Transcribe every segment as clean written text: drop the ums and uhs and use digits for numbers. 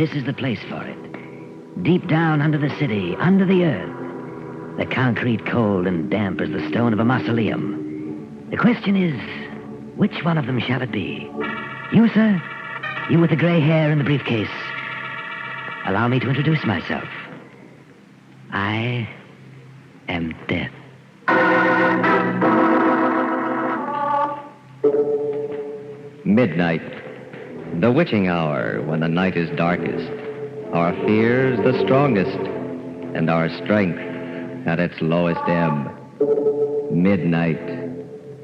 this is the place for it. Deep down under the city, under the earth. The concrete cold and damp as the stone of a mausoleum. The question is, which one of them shall it be? You, sir? You with the gray hair and the briefcase. Allow me to introduce myself. I am Death. Midnight, the witching hour when the night is darkest, our fears the strongest, and our strength at its lowest ebb. Midnight,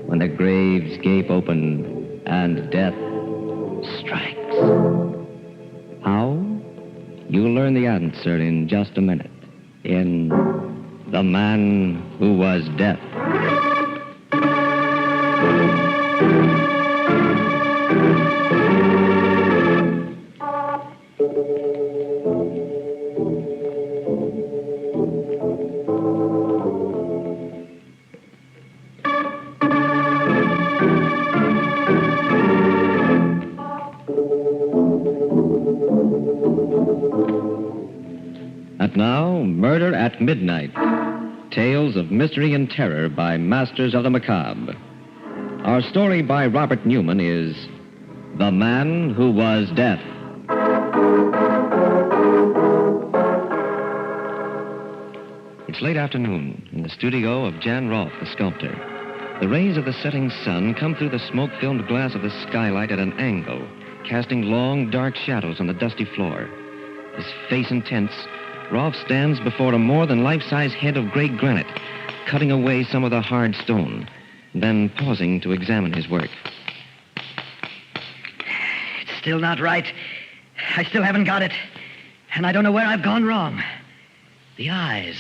when the graves gape open and death strikes. How? You'll learn the answer in just a minute in The Man Who Was Death. And now, Murder at Midnight. Tales of mystery and terror by masters of the macabre. Our story by Robert Newman is The Man Who Was Death. It's late afternoon in the studio of Jan Rolfe, the sculptor. The rays of the setting sun come through the smoke-filmed glass of the skylight at an angle, casting long, dark shadows on the dusty floor. His face intense, Rolfe stands before a more than life-size head of gray granite, cutting away some of the hard stone, then pausing to examine his work. It's still not right. I still haven't got it. And I don't know where I've gone wrong. The eyes,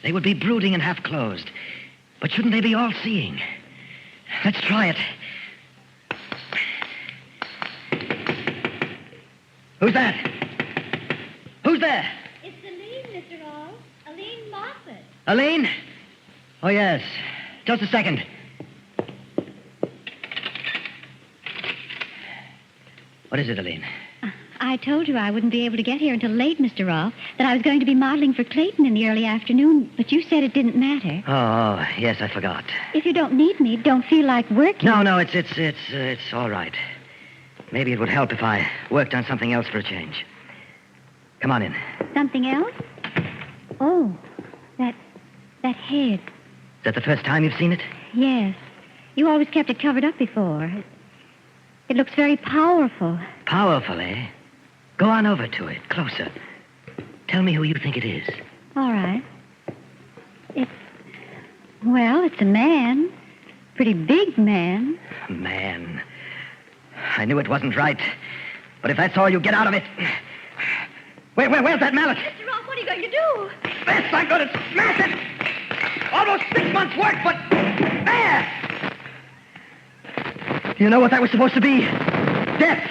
they would be brooding and half-closed. But shouldn't they be all-seeing? Let's try it. Who's that? Who's there? Mr. Rolfe, Aline Moffat. Aline? Oh, yes. Just a second. What is it, Aline? I told you I wouldn't be able to get here until late, Mr. Rolfe, that I was going to be modeling for Clayton in the early afternoon, but you said it didn't matter. Oh, yes, I forgot. If you don't need me, don't feel like working. No, it's all right. Maybe it would help if I worked on something else for a change. Come on in. Something else? Oh, that head. Is that the first time you've seen it? Yes. You always kept it covered up before. It looks very powerful. Powerful, eh? Go on over to it, closer. Tell me who you think it is. All right. It's a man. Pretty big man. A man. I knew it wasn't right. But if that's all you get out of it... Where's that mallet? Mr. Rolfe, what are you going to do? This, I'm going to smash it! Almost 6 months' work, but... There! Do you know what that was supposed to be? Death!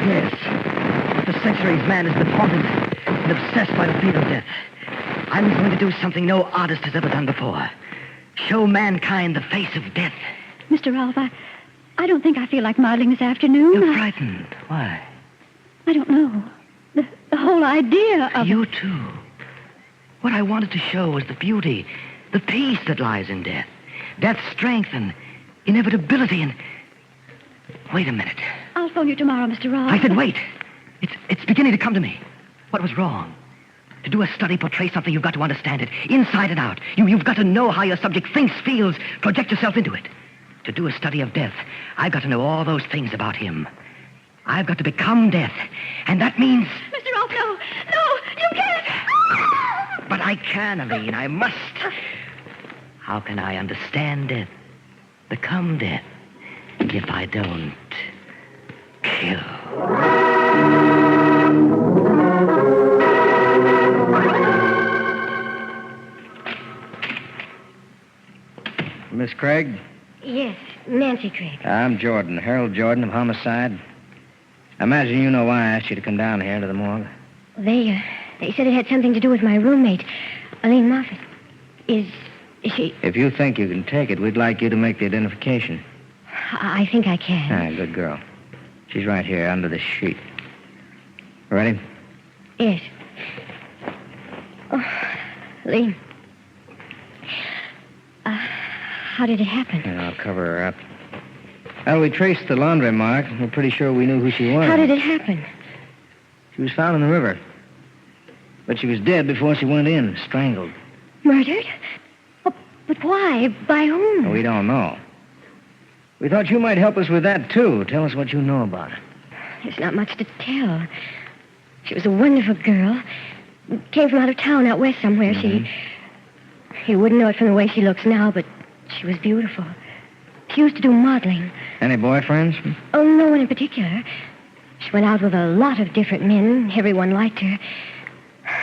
Yes. For centuries, man has been haunted and obsessed by the fear of death. I'm going to do something no artist has ever done before. Show mankind the face of death. Mr. Rolfe, I don't think I feel like modeling this afternoon. You're frightened. Why? I don't know. The whole idea of... You, too. What I wanted to show was the beauty, the peace that lies in death. Death's strength and inevitability and... Wait a minute. I'll phone you tomorrow, Mr. Rolfe. I said wait. It's beginning to come to me. What was wrong? To do a study, portray something, you've got to understand it, inside and out. You've got to know how your subject thinks, feels, project yourself into it. To do a study of death, I've got to know all those things about him. I've got to become death, and that means... Mr. Rolfe, no, you can't. But I can, Aline, I must. How can I understand death, become death, if I don't kill? Miss Craig? Yes, Nancy Craig. I'm Jordan, Harold Jordan of Homicide. I imagine you know why I asked you to come down here to the morgue. They said it had something to do with my roommate, Aline Moffat. Is she... If you think you can take it, we'd like you to make the identification. I think I can. Ah, good girl. She's right here under the sheet. Ready? Yes. Oh, Lee. How did it happen? Yeah, I'll cover her up. Well, we traced the laundry mark. We're pretty sure we knew who she was. How did it happen? She was found in the river. But she was dead before she went in, strangled. Murdered? Oh, but why? By whom? We don't know. We thought you might help us with that, too. Tell us what you know about her. There's not much to tell. She was a wonderful girl. Came from out of town, out west somewhere. You wouldn't know it from the way she looks now, but she was beautiful. She used to do modeling. Any boyfriends? Oh, no one in particular. She went out with a lot of different men. Everyone liked her.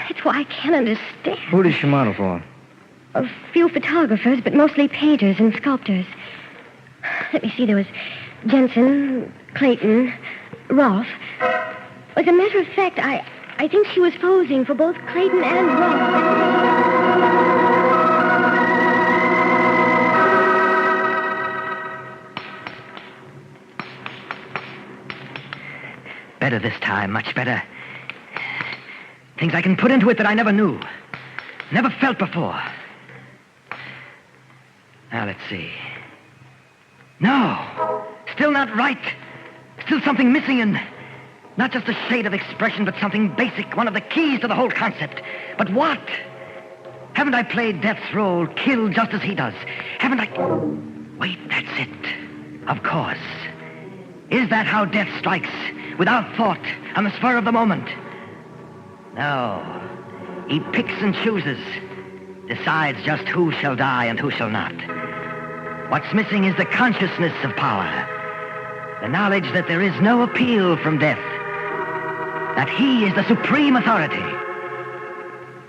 It's why I can't understand. Who does she model for? A few photographers, but mostly painters and sculptors. Let me see, there was Jensen, Clayton, Rolfe. As a matter of fact, I think she was posing for both Clayton and Rolfe. Better this time, much better. Things I can put into it that I never knew. Never felt before. Now, let's see. No. Still not right. Still something missing in... Not just a shade of expression, but something basic, one of the keys to the whole concept. But what? Haven't I played Death's role, killed just as he does? Haven't I... Wait, that's it. Of course. Is that how death strikes? Without thought, on the spur of the moment? No. He picks and chooses. Decides just who shall die and who shall not. What's missing is the consciousness of power. The knowledge that there is no appeal from death. That he is the supreme authority.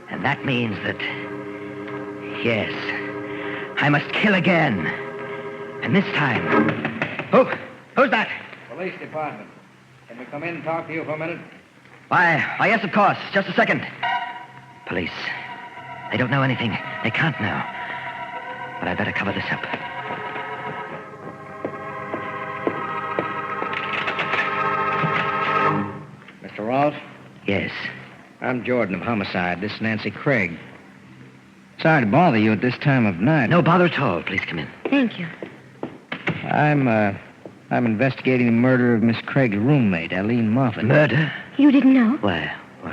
And that means that... Yes, I must kill again. And this time... Who's that? Police department. Can we come in and talk to you for a minute? Why, yes, of course. Just a second. Police. They don't know anything. They can't know. But I'd better cover this up. Mr. Rolfe? Yes. I'm Jordan of Homicide. This is Nancy Craig. Sorry to bother you at this time of night. No bother at all. Please come in. Thank you. I'm investigating the murder of Miss Craig's roommate, Eileen Moffat. Murder? You didn't know? Why,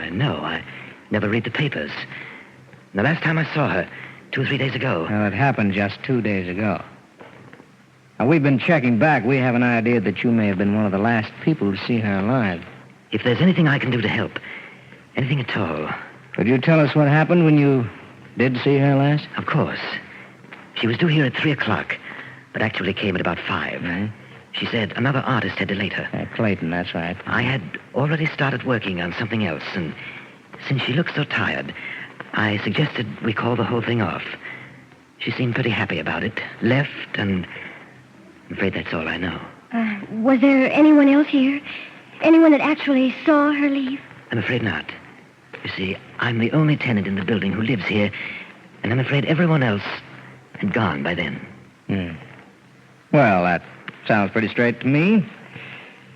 no. I never read the papers. The last time I saw her, 2 or 3 days ago. Well, it happened just 2 days ago. Now, we've been checking back. We have an idea that you may have been one of the last people to see her alive. If there's anything I can do to help, anything at all. Could you tell us what happened when you did see her last? Of course. She was due here at 3 o'clock, but actually came at about 5. Mm-hmm. She said another artist had delayed her. Clayton, that's right. I had already started working on something else, and since she looked so tired, I suggested we call the whole thing off. She seemed pretty happy about it, left, and I'm afraid that's all I know. Was there anyone else here? Anyone that actually saw her leave? I'm afraid not. You see, I'm the only tenant in the building who lives here, and I'm afraid everyone else had gone by then. Well, that sounds pretty straight to me.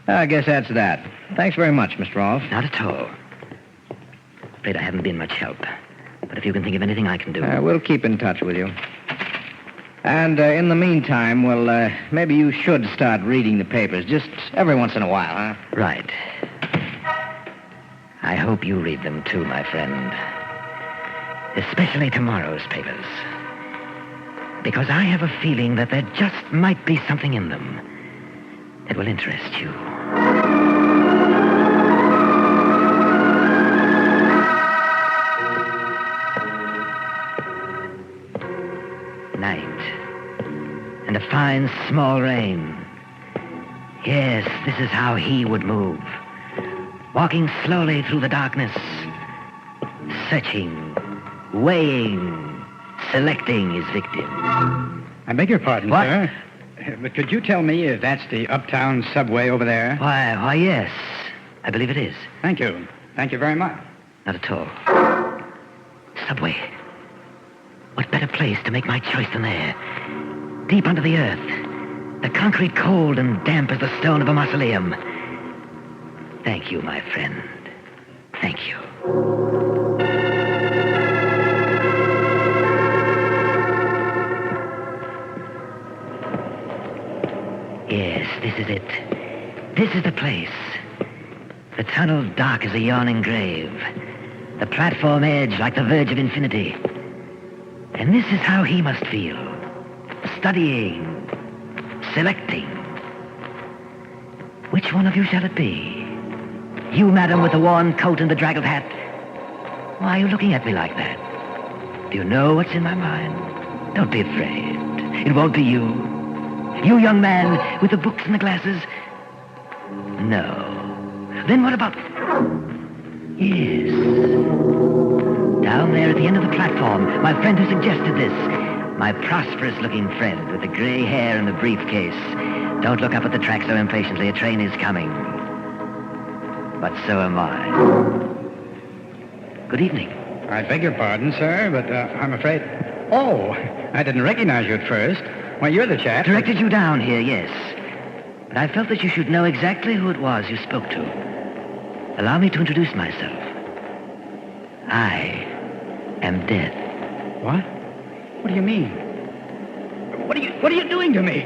I guess that's that. Thanks very much, Mr. Rolfe. Not at all. Afraid I haven't been much help. But if you can think of anything I can do... We'll keep in touch with you. And in the meantime, well, maybe you should start reading the papers, just every once in a while, huh? Right. I hope you read them too, my friend. Especially tomorrow's papers. Because I have a feeling that there just might be something in them that will interest you. Night. And a fine small rain. Yes, this is how he would move. Walking slowly through the darkness. Searching. Weighing. Selecting his victim. I beg your pardon, What? sir. But could you tell me if that's the uptown subway over there? Why, yes. I believe it is. Thank you. Thank you very much. Not at all. Subway. What better place to make my choice than there? Deep under the earth. The concrete cold and damp as the stone of a mausoleum. Thank you, my friend. Thank you. Yes, this is it. This is the place. The tunnel dark as a yawning grave. The platform edge like the verge of infinity. And this is how he must feel. Studying. Selecting. Which one of you shall it be? You, madam, with the worn coat and the draggled hat. Why are you looking at me like that? Do you know what's in my mind? Don't be afraid. It won't be you. You, young man, with the books and the glasses? No. Then what about... Yes. Down there at the end of the platform, my friend who suggested this. My prosperous-looking friend with the gray hair and the briefcase. Don't look up at the track so impatiently. A train is coming. But so am I. Good evening. I beg your pardon, sir, but I'm afraid... Oh, I didn't recognize you at first. Why, you're the chap. Directed you down here, yes. But I felt that you should know exactly who it was you spoke to. Allow me to introduce myself. I am Death. What? What do you mean? What are you doing to me?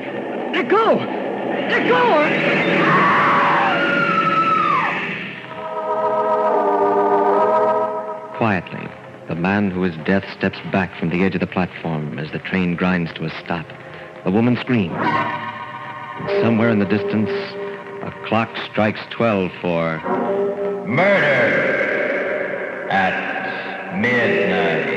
Let go! Let go! Quietly, the man who is Death steps back from the edge of the platform as the train grinds to a stop. The woman screams. And somewhere in the distance, a clock strikes 12 for... Murder at midnight.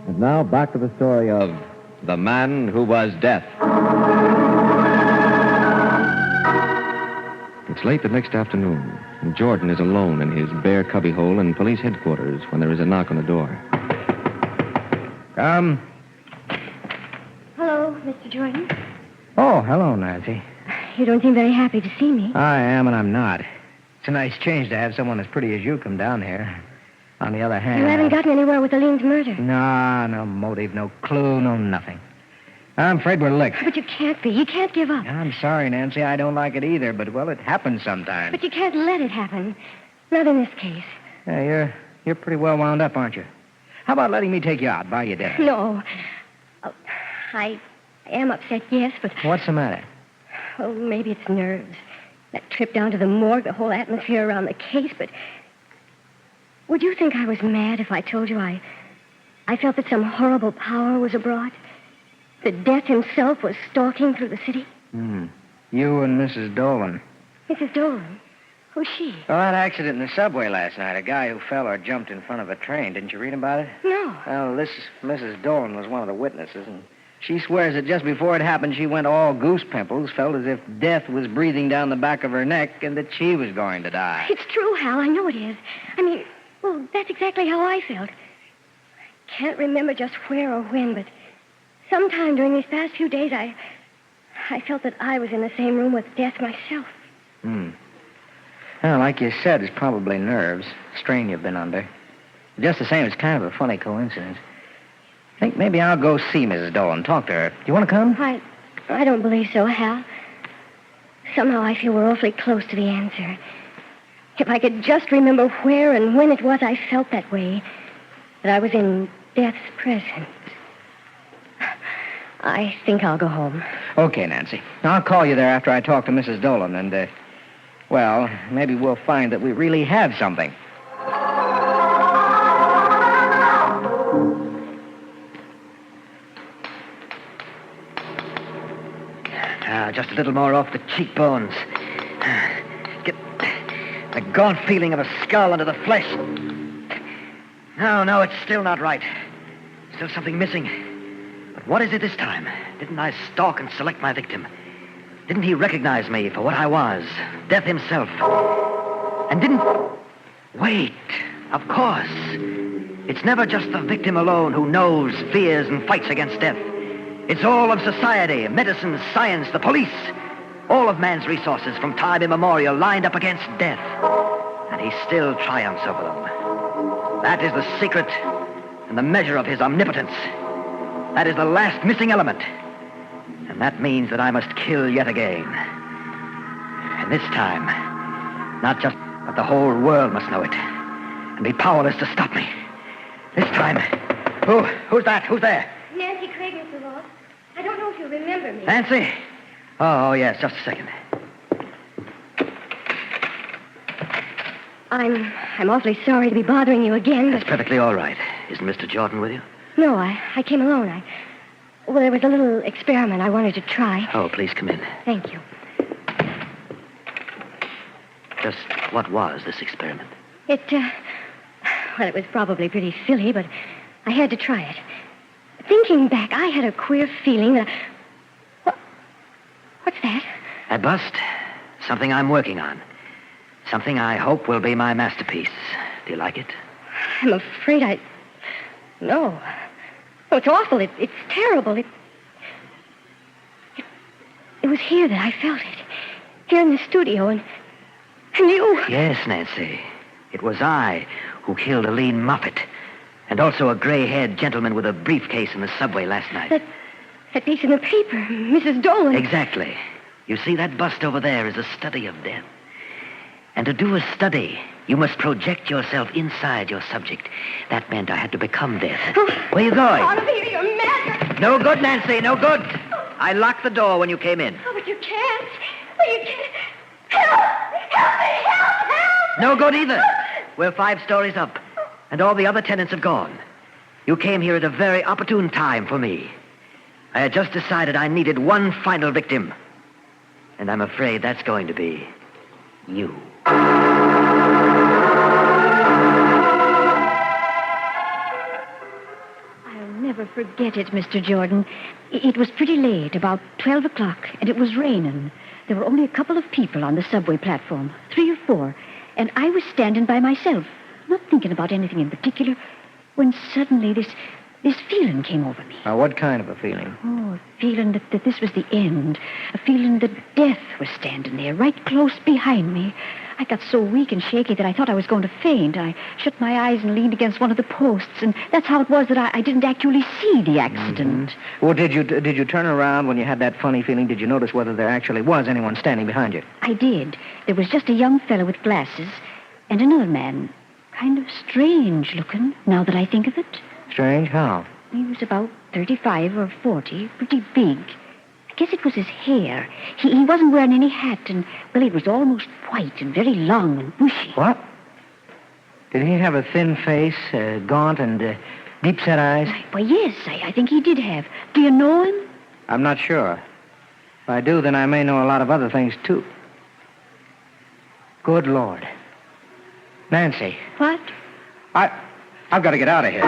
And now back to the story of The Man Who Was Death. It's late the next afternoon, and Jordan is alone in his bare cubbyhole in police headquarters when there is a knock on the door. Hello, Mr. Jordan. Oh, hello, Nancy. You don't seem very happy to see me. I am and I'm not. It's a nice change to have someone as pretty as you come down here. On the other hand... You haven't gotten anywhere with Aline's murder. No motive, no clue, no nothing. I'm afraid we're licked. But you can't be. You can't give up. I'm sorry, Nancy. I don't like it either, but, well, it happens sometimes. But you can't let it happen. Not in this case. Yeah, you're pretty well wound up, aren't you? How about letting me take you out, buy you dinner? No. Oh, I am upset, yes, but... What's the matter? Oh, maybe it's nerves. That trip down to the morgue, the whole atmosphere around the case, but... Would you think I was mad if I told you I felt that some horrible power was abroad? That Death himself was stalking through the city? You and Mrs. Dolan. Mrs. Dolan? Who's she? Well, that accident in the subway last night, a guy who fell or jumped in front of a train. Didn't you read about it? No. Well, this Mrs. Dolan was one of the witnesses, and she swears that just before it happened, she went all goose pimples, felt as if Death was breathing down the back of her neck, and that she was going to die. It's true, Hal. I know it is. I mean, well, that's exactly how I felt. I can't remember just where or when, but sometime during these past few days, I felt that I was in the same room with Death myself. Well, like you said, it's probably nerves. Strain you've been under. Just the same, it's kind of a funny coincidence. I think maybe I'll go see Mrs. Dolan, talk to her. Do you want to come? I don't believe so, Hal. Somehow I feel we're awfully close to the answer. If I could just remember where and when it was I felt that way, that I was in Death's presence. I think I'll go home. Okay, Nancy. I'll call you there after I talk to Mrs. Dolan, and, well, maybe we'll find that we really have something. Just a little more off the cheekbones. Get a gaunt feeling of a skull under the flesh. No, it's still not right. Still something missing. But what is it this time? Didn't I stalk and select my victim? Didn't he recognize me for what I was? Death himself. And didn't... Wait, of course. It's never just the victim alone who knows, fears, and fights against death. It's all of society, medicine, science, the police. All of man's resources from time immemorial lined up against death. And he still triumphs over them. That is the secret and the measure of his omnipotence. That is the last missing element. And that means that I must kill yet again. And this time, not just, but the whole world must know it. And be powerless to stop me. This time, who's that? Who's there? Nancy Craig, Mr. Ross. I don't know if you remember me. Nancy? Oh, yes, just a second. I'm awfully sorry to be bothering you again, That's but... perfectly all right. Isn't Mr. Jordan with you? No, I came alone. Well, there was a little experiment I wanted to try. Oh, please come in. Thank you. Just what was this experiment? It was probably pretty silly, but I had to try it. Thinking back, I had a queer feeling that... What's that? A bust. Something I'm working on. Something I hope will be my masterpiece. Do you like it? I'm afraid No. Oh, it's awful. It's terrible. It was here that I felt it. Here in the studio, and you... Yes, Nancy. It was I who killed a lean Moffat. And also a gray-haired gentleman with a briefcase in the subway last night. That piece in the paper, Mrs. Dolan. Exactly. You see, that bust over there is a study of death. And to do a study, you must project yourself inside your subject. That meant I had to become death. Where are you going? Out of here, you're mad. No good, Nancy, no good. I locked the door when you came in. Oh, but you can't. Oh, you can't. Help me, help. No good either. We're 5 stories up, and all the other tenants have gone. You came here at a very opportune time for me. I had just decided I needed one final victim. And I'm afraid that's going to be you. I'll never forget it, Mr. Jordan. It was pretty late, about 12 o'clock, and it was raining. There were only a couple of people on the subway platform, 3 or 4, and I was standing by myself, not thinking about anything in particular, when suddenly this feeling came over me. Now, what kind of a feeling? Oh, a feeling that this was the end. A feeling that death was standing there, right close behind me. I got so weak and shaky that I thought I was going to faint. I shut my eyes and leaned against one of the posts, and that's how it was that I didn't actually see the accident. Mm-hmm. Well, did you turn around when you had that funny feeling? Did you notice whether there actually was anyone standing behind you? I did. There was just a young fellow with glasses and another man, kind of strange looking, now that I think of it. Strange? How? He was about 35 or 40, pretty big. I guess it was his hair. He wasn't wearing any hat, and, well, it was almost white and very long and bushy. What? Did he have a thin face, gaunt, and deep-set eyes? Why, yes, I think he did have. Do you know him? I'm not sure. If I do, then I may know a lot of other things, too. Good Lord. Nancy. What? I've got to get out of here.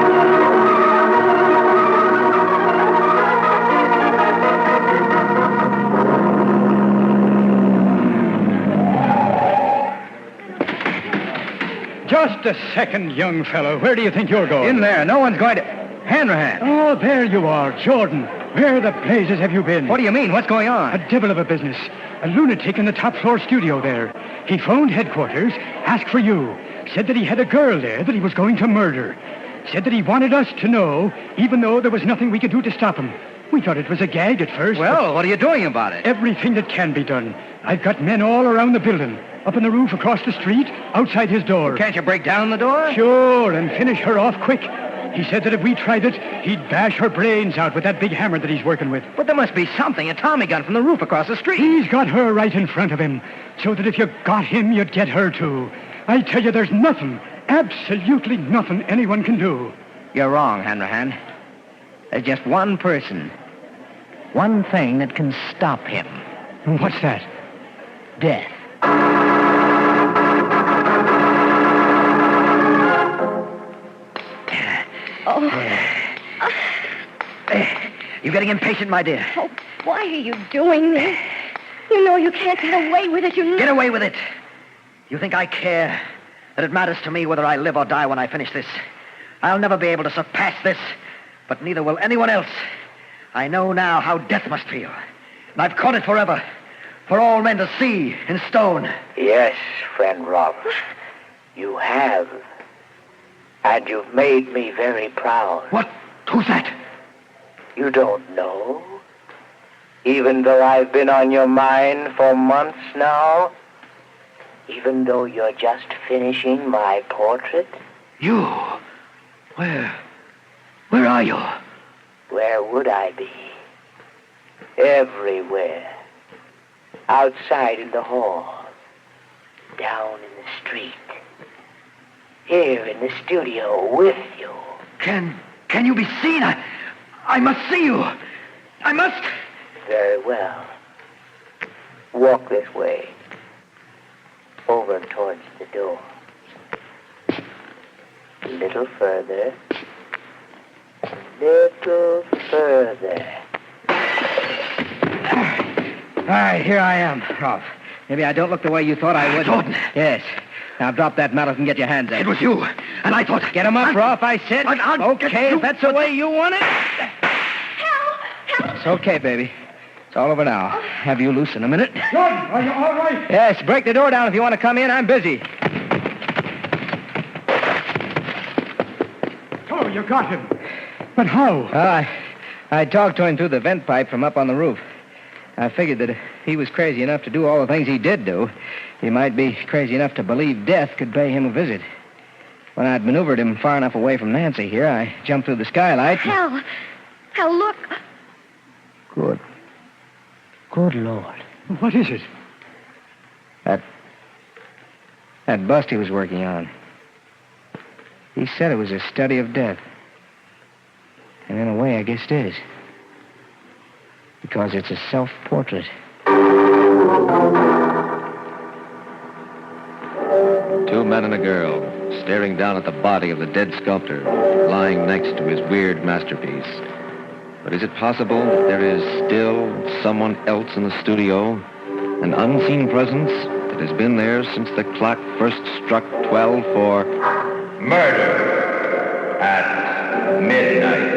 Just a second, young fellow. Where do you think you're going? In there. No one's going to... Hanrahan. Oh, there you are, Jordan. Where the blazes have you been? What do you mean? What's going on? A devil of a business. A lunatic in the top floor studio there. He phoned headquarters, asked for you. Said that he had a girl there that he was going to murder. Said that he wanted us to know, even though there was nothing we could do to stop him. We thought it was a gag at first. Well, what are you doing about it? Everything that can be done. I've got men all around the building. Up on the roof across the street, outside his door. Can't you break down the door? Sure, and finish her off quick. He said that if we tried it, he'd bash her brains out with that big hammer that he's working with. But there must be something, a Tommy gun from the roof across the street. He's got her right in front of him, so that if you got him, you'd get her too. I tell you, there's nothing, absolutely nothing anyone can do. You're wrong, Hanrahan. There's just one person, one thing that can stop him. What's that? Death. You're getting impatient, my dear. Oh, why are you doing this? You know you can't get away with it. Get away with it. You think I care that it matters to me whether I live or die when I finish this? I'll never be able to surpass this, but neither will anyone else. I know now how death must feel, and I've caught it forever. for all men to see in stone. Yes, friend Rolf. You have. And you've made me very proud. What? Who's that? You don't know? Even though I've been on your mind for months now? Even though you're just finishing my portrait? You? Where are you? Where would I be? Everywhere. Outside in the hall. Down in the street. Here in the studio with you. Can you be seen? I must see you. I must. Very well. Walk this way. Over towards the door. A little further. Little further. All right, here I am, Rolf. Maybe I don't look the way you thought I would. Jordan. Yes. Now drop that mallet and get your hands up. It was you. And I thought... Get him up, Rolf, I said. Okay, if that's the way you want it. Help! It's okay, baby. It's all over now. Have you loose in a minute? Jordan, are you all right? Yes, break the door down if you want to come in. I'm busy. Oh, you got him. But how? I talked to him through the vent pipe from up on the roof. I figured that if he was crazy enough to do all the things he did do, he might be crazy enough to believe death could pay him a visit. When I'd maneuvered him far enough away from Nancy here, I jumped through the skylight. Hal, look. Good Lord. What is it? That bust he was working on. He said it was a study of death. And in a way, I guess it is. Because it's a self-portrait. Two men and a girl staring down at the body of the dead sculptor lying next to his weird masterpiece. But is it possible that there is still someone else in the studio? An unseen presence that has been there since the clock first struck 12 for murder at midnight.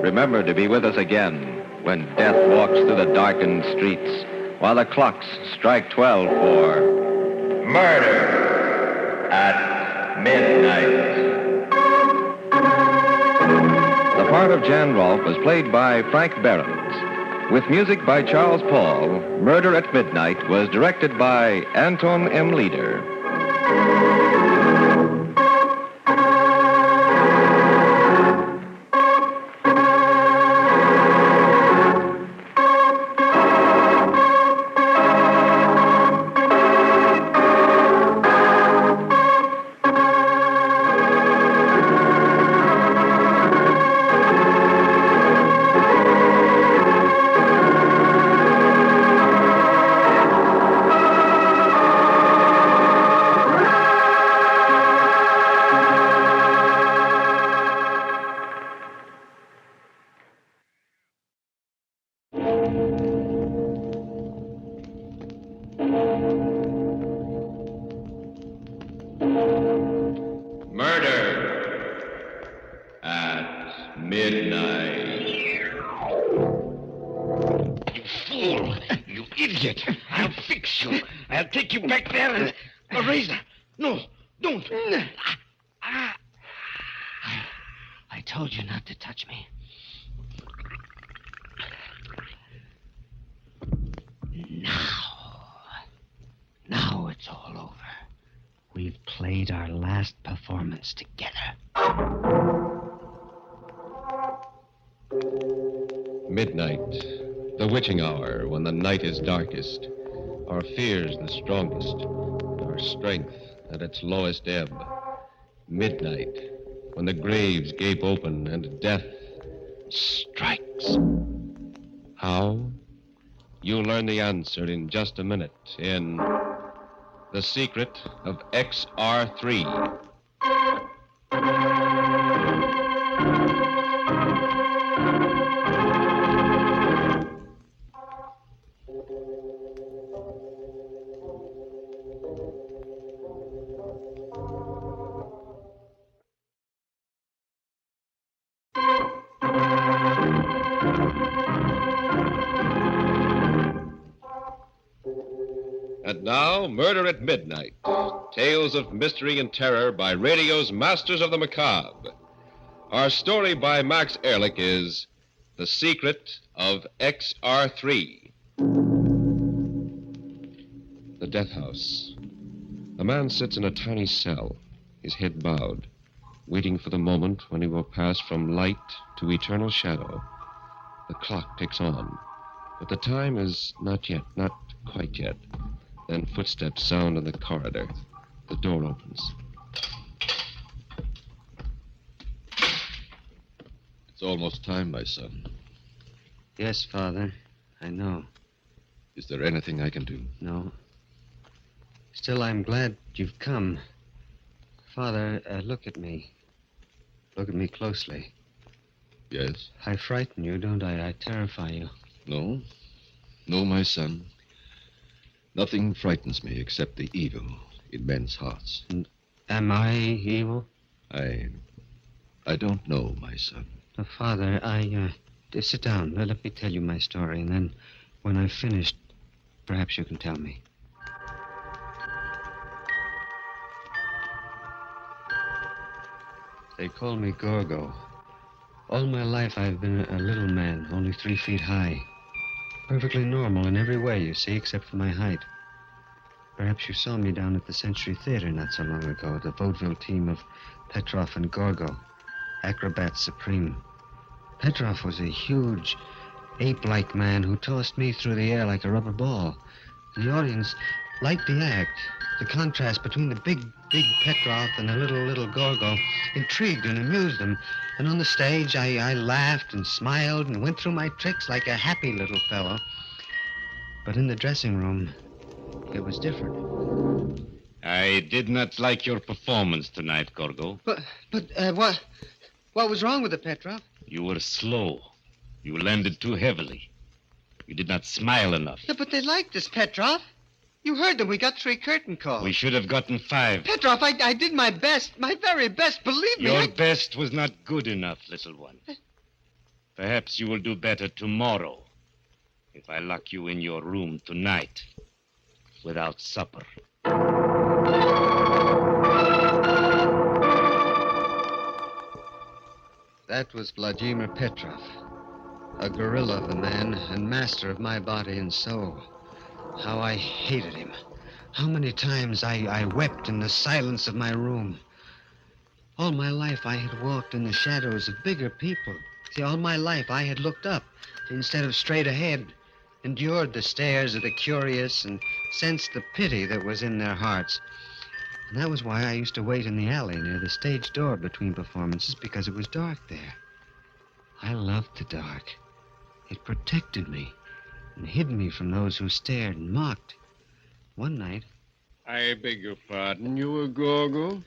Remember to be with us again when death walks through the darkened streets while the clocks strike 12 for murder at midnight. The part of Jan Rolfe was played by Frank Behrens. With music by Charles Paul, Murder at Midnight was directed by Anton M. Leader. I told you not to touch me. Now it's all over. We've played our last performance together. Midnight, the witching hour when the night is darkest, our fears the strongest, our strength at its lowest ebb. Midnight, when the graves gape open and death strikes. How? You'll learn the answer in just a minute in The Secret of XR3. And now, Murder at Midnight. Tales of mystery and terror by radio's masters of the macabre. Our story by Max Ehrlich is The Secret of XR3. The death house. A man sits in a tiny cell, his head bowed, waiting for the moment when he will pass from light to eternal shadow. The clock ticks on, but the time is not quite yet. Then footsteps sound in the corridor. The door opens. It's almost time, my son. Yes, Father. I know. Is there anything I can do? No. Still, I'm glad you've come. Father, look at me. Look at me closely. Yes? I frighten you, don't I? I terrify you. No. No, my son. Nothing frightens me except the evil in men's hearts. And am I evil? I don't know, my son. Father, sit down. Let me tell you my story, and then when I've finished, perhaps you can tell me. They call me Gorgo. All my life I've been a little man, only 3 feet high. Perfectly normal in every way, you see, except for my height. Perhaps you saw me down at the Century Theater not so long ago, the vaudeville team of Petrov and Gorgo, acrobats supreme. Petrov was a huge, ape-like man who tossed me through the air like a rubber ball. The audience liked the act. The contrast between the big Petrov and the little Gorgo intrigued and amused them. And on the stage, I laughed and smiled and went through my tricks like a happy little fellow. But in the dressing room, it was different. I did not like your performance tonight, Gorgo. But what was wrong with it, Petrov? You were slow. You landed too heavily. You did not smile enough. Yeah, but they liked us, Petrov. You heard them. We got 3 curtain calls. We should have gotten 5. Petrov, I did my best, my very best. Believe me. Your best was not good enough, little one. Perhaps you will do better tomorrow if I lock you in your room tonight without supper. That was Vladimir Petrov, a gorilla of a man and master of my body and soul. How I hated him. How many times I wept in the silence of my room. All my life I had walked in the shadows of bigger people. See, all my life I had looked up instead of straight ahead, endured the stares of the curious and sensed the pity that was in their hearts. And that was why I used to wait in the alley near the stage door between performances, because it was dark there. I loved the dark. It protected me and hid me from those who stared and mocked. One night... I beg your pardon. You were Gorgo?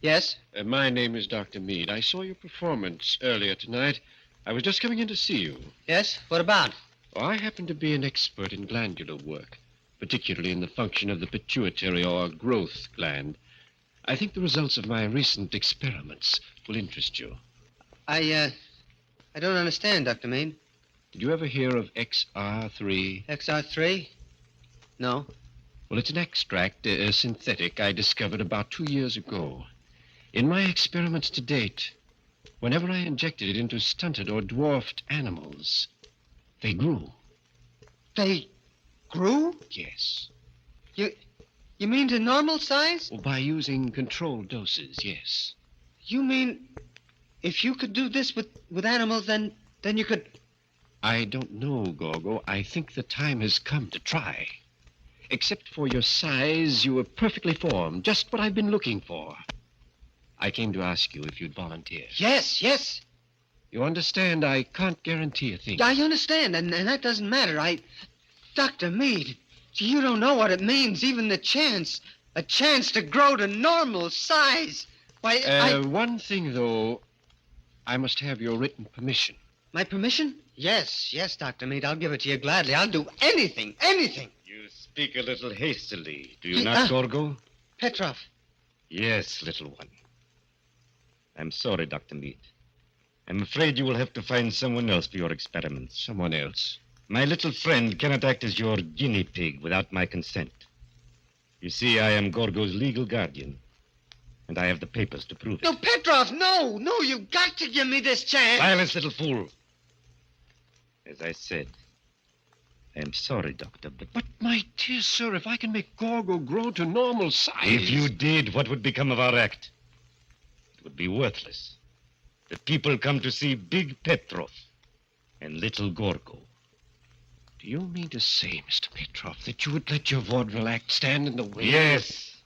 Yes? My name is Dr. Meade. I saw your performance earlier tonight. I was just coming in to see you. Yes? What about? Oh, I happen to be an expert in glandular work, particularly in the function of the pituitary or growth gland. I think the results of my recent experiments will interest you. I don't understand, Dr. Meade. Did you ever hear of XR3? XR3? No. Well, it's an extract, a synthetic, I discovered about 2 years ago. In my experiments to date, whenever I injected it into stunted or dwarfed animals, they grew. They grew? Yes. You mean to normal size? Well, by using controlled doses, yes. You mean if you could do this with animals, then you could... I don't know, Gorgo. I think the time has come to try. Except for your size, you were perfectly formed, just what I've been looking for. I came to ask you if you'd volunteer. Yes. You understand, I can't guarantee a thing. I understand, and that doesn't matter. Dr. Meade, you don't know what it means, even the chance. A chance to grow to normal size. Why, One thing, though. I must have your written permission. My permission? Yes, Dr. Meade. I'll give it to you gladly. I'll do anything. You speak a little hastily, do you not, Gorgo? Petrov. Yes, little one. I'm sorry, Dr. Meade. I'm afraid you will have to find someone else for your experiments. Someone else? My little friend cannot act as your guinea pig without my consent. You see, I am Gorgo's legal guardian, and I have the papers to prove it. No, Petrov, no, you've got to give me this chance. Silence, little fool. As I said, I am sorry, Doctor, But, my dear sir, if I can make Gorgo grow to normal size... If you did, what would become of our act? It would be worthless. The people come to see Big Petrov and Little Gorgo. Do you mean to say, Mr. Petrov, that you would let your vaudeville act stand in the way? Yes.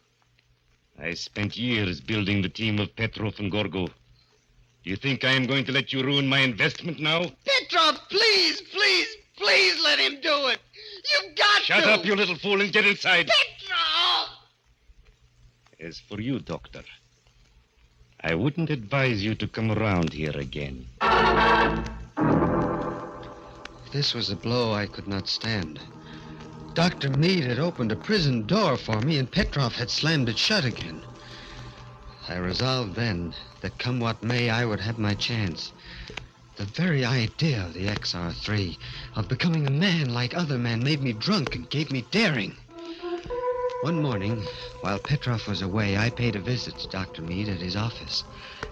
I spent years building the team of Petrov and Gorgo. Do you think I am going to let you ruin my investment now? Petrov, please let him do it. You've got to. Shut up, you little fool, and get inside. Petrov! As for you, Doctor, I wouldn't advise you to come around here again. This was a blow I could not stand. Dr. Meade had opened a prison door for me, and Petrov had slammed it shut again. I resolved then that come what may, I would have my chance. The very idea of the XR3, of becoming a man like other men, made me drunk and gave me daring. One morning, while Petrov was away, I paid a visit to Dr. Meade at his office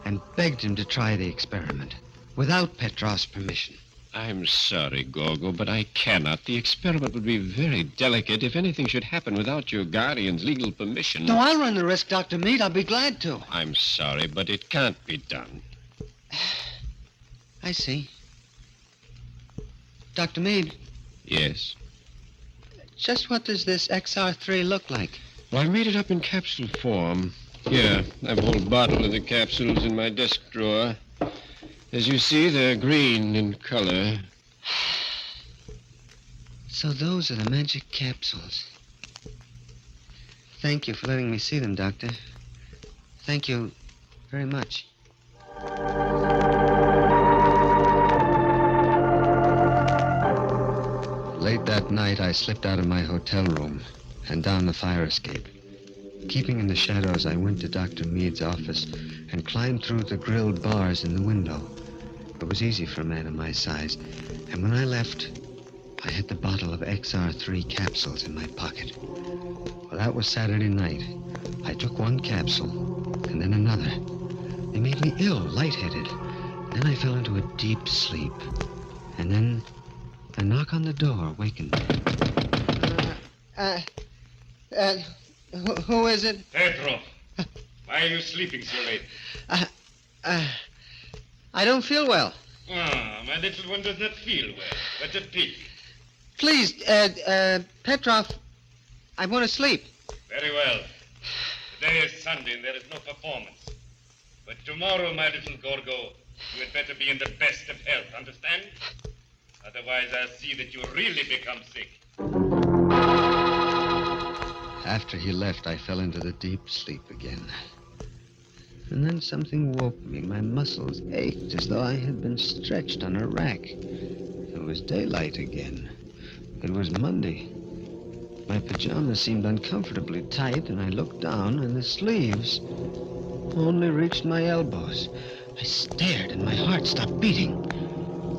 and begged him to try the experiment without Petrov's permission. I'm sorry, Gorgo, but I cannot. The experiment would be very delicate if anything should happen without your guardian's legal permission. No, I'll run the risk, Dr. Meade. I'll be glad to. I'm sorry, but it can't be done. I see. Dr. Meade. Yes? Just what does this XR3 look like? Well, I made it up in capsule form. Here, I have a whole bottle of the capsules in my desk drawer. As you see, they're green in color. So those are the magic capsules. Thank you for letting me see them, Doctor. Thank you very much. Late that night, I slipped out of my hotel room and down the fire escape. Keeping in the shadows, I went to Dr. Meade's office and climbed through the grilled bars in the window. It was easy for a man of my size, and when I left, I had the bottle of XR3 capsules in my pocket. Well, that was Saturday night. I took one capsule, and then another. They made me ill, lightheaded. Then I fell into a deep sleep. And then a knock on the door wakened me. Who is it? Petrov, why are you sleeping so late? I don't feel well. Ah, my little one does not feel well. What a pity. Please, Petrov, I want to sleep. Very well. Today is Sunday and there is no performance. But tomorrow, my little Gorgo, you had better be in the best of health, understand? Otherwise, I'll see that you really become sick. After he left, I fell into the deep sleep again. And then something woke me. My muscles ached as though I had been stretched on a rack. It was daylight again. It was Monday. My pajamas seemed uncomfortably tight, and I looked down, and the sleeves only reached my elbows. I stared, and my heart stopped beating.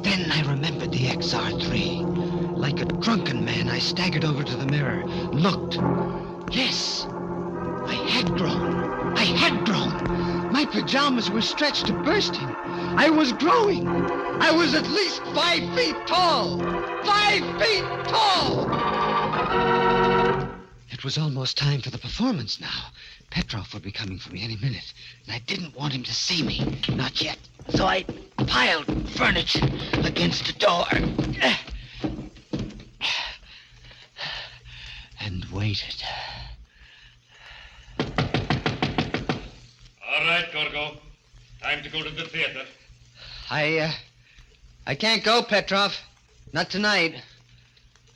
Then I remembered the XR3. Like a drunken man, I staggered over to the mirror, looked. Yes, I had grown. My pajamas were stretched to bursting. I was growing. I was at least 5 feet tall. 5 feet tall! It was almost time for the performance now. Petrov would be coming for me any minute, and I didn't want him to see me. Not yet. So I piled furniture against the door and waited. All right, Gorgo. Time to go to the theater. I can't go, Petrov. Not tonight.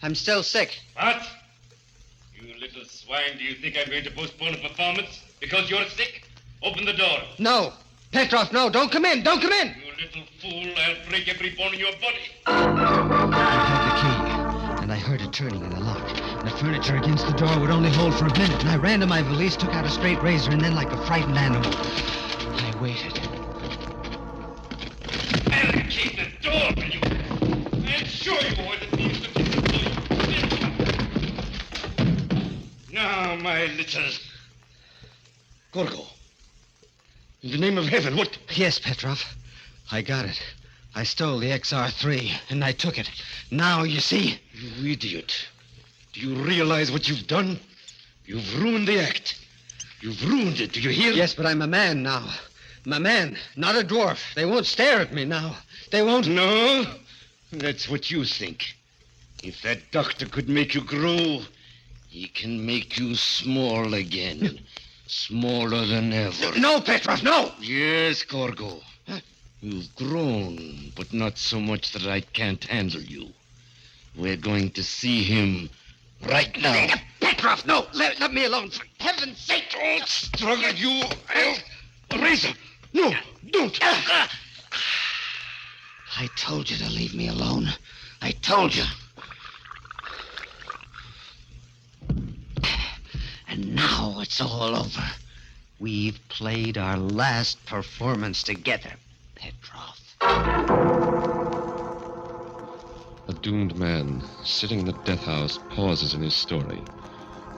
I'm still sick. What? You little swine, do you think I'm going to postpone a performance because you're sick? Open the door. No. Petrov, no. Don't come in. Don't come in. You little fool, I'll break every bone in your body. I had the key, and I heard it turning in the lock. The furniture against the door would only hold for a minute, and I ran to my valise, took out a straight razor, and then, like a frightened animal, I waited. Barricade the door, you! I'm sure you were the thieves to keep the police. Now, my little... Gorgo. In the name of heaven, what... Yes, Petrov. I got it. I stole the XR3, and I took it. Now, you see... You idiot. Do you realize what you've done? You've ruined the act. You've ruined it, do you hear? Yes, but I'm a man now. I'm a man, not a dwarf. They won't stare at me now. They won't... No? That's what you think. If that doctor could make you grow, he can make you small again. Smaller than ever. No, Petrov, no! Yes, Gorgo. You've grown, but not so much that I can't handle you. We're going to see him right now. Petrov, no! Let me alone, for heaven's sake! Don't struggle, you... Razor! No, don't! I told you to leave me alone. I told you. And now it's all over. We've played our last performance together, Petrov. A doomed man sitting in the death house pauses in his story,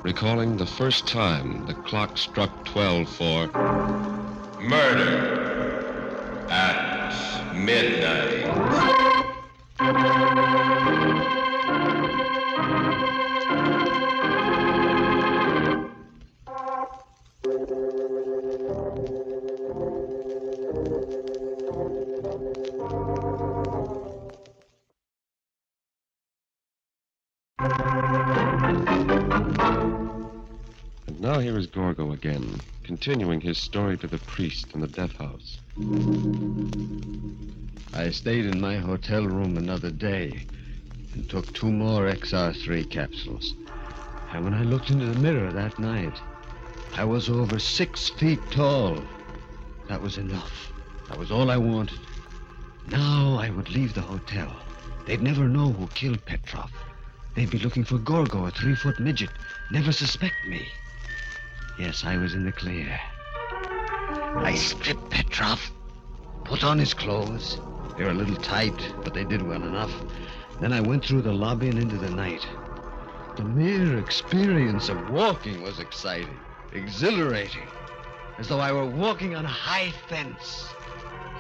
recalling the first time the clock struck 12 for Murder at midnight. And now here is Gorgo again, continuing his story to the priest in the death house. I stayed in my hotel room another day and took 2 more XR3 capsules. And when I looked into the mirror that night, I was over 6 feet tall. That was enough. That was all I wanted. Now I would leave the hotel. They'd never know who killed Petrov. They'd be looking for Gorgo, a 3-foot midget. Never suspect me. Yes, I was in the clear. I stripped Petrov, put on his clothes. They were a little tight, but they did well enough. Then I went through the lobby and into the night. The mere experience of walking was exciting, exhilarating, as though I were walking on a high fence.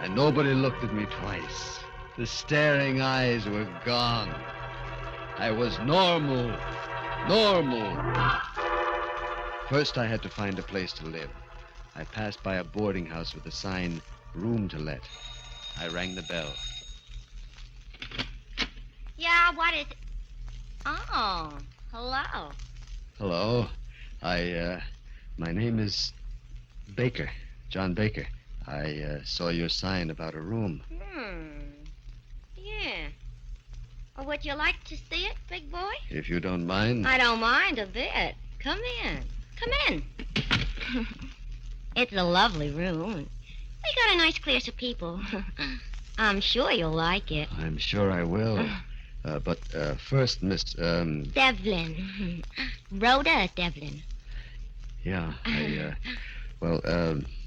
And nobody looked at me twice. The staring eyes were gone. I was normal. First, I had to find a place to live. I passed by a boarding house with a sign, room to let. I rang the bell. Yeah, what is it? Oh, hello. Hello. My name is Baker, John Baker. I saw your sign about a room. Yeah. Well, would you like to see it, big boy? If you don't mind. I don't mind a bit. Come in. Come in. It's a lovely room. We got a nice class of people. I'm sure you'll like it. I'm sure I will. But first, Miss... Devlin. Rhoda Devlin. Yeah,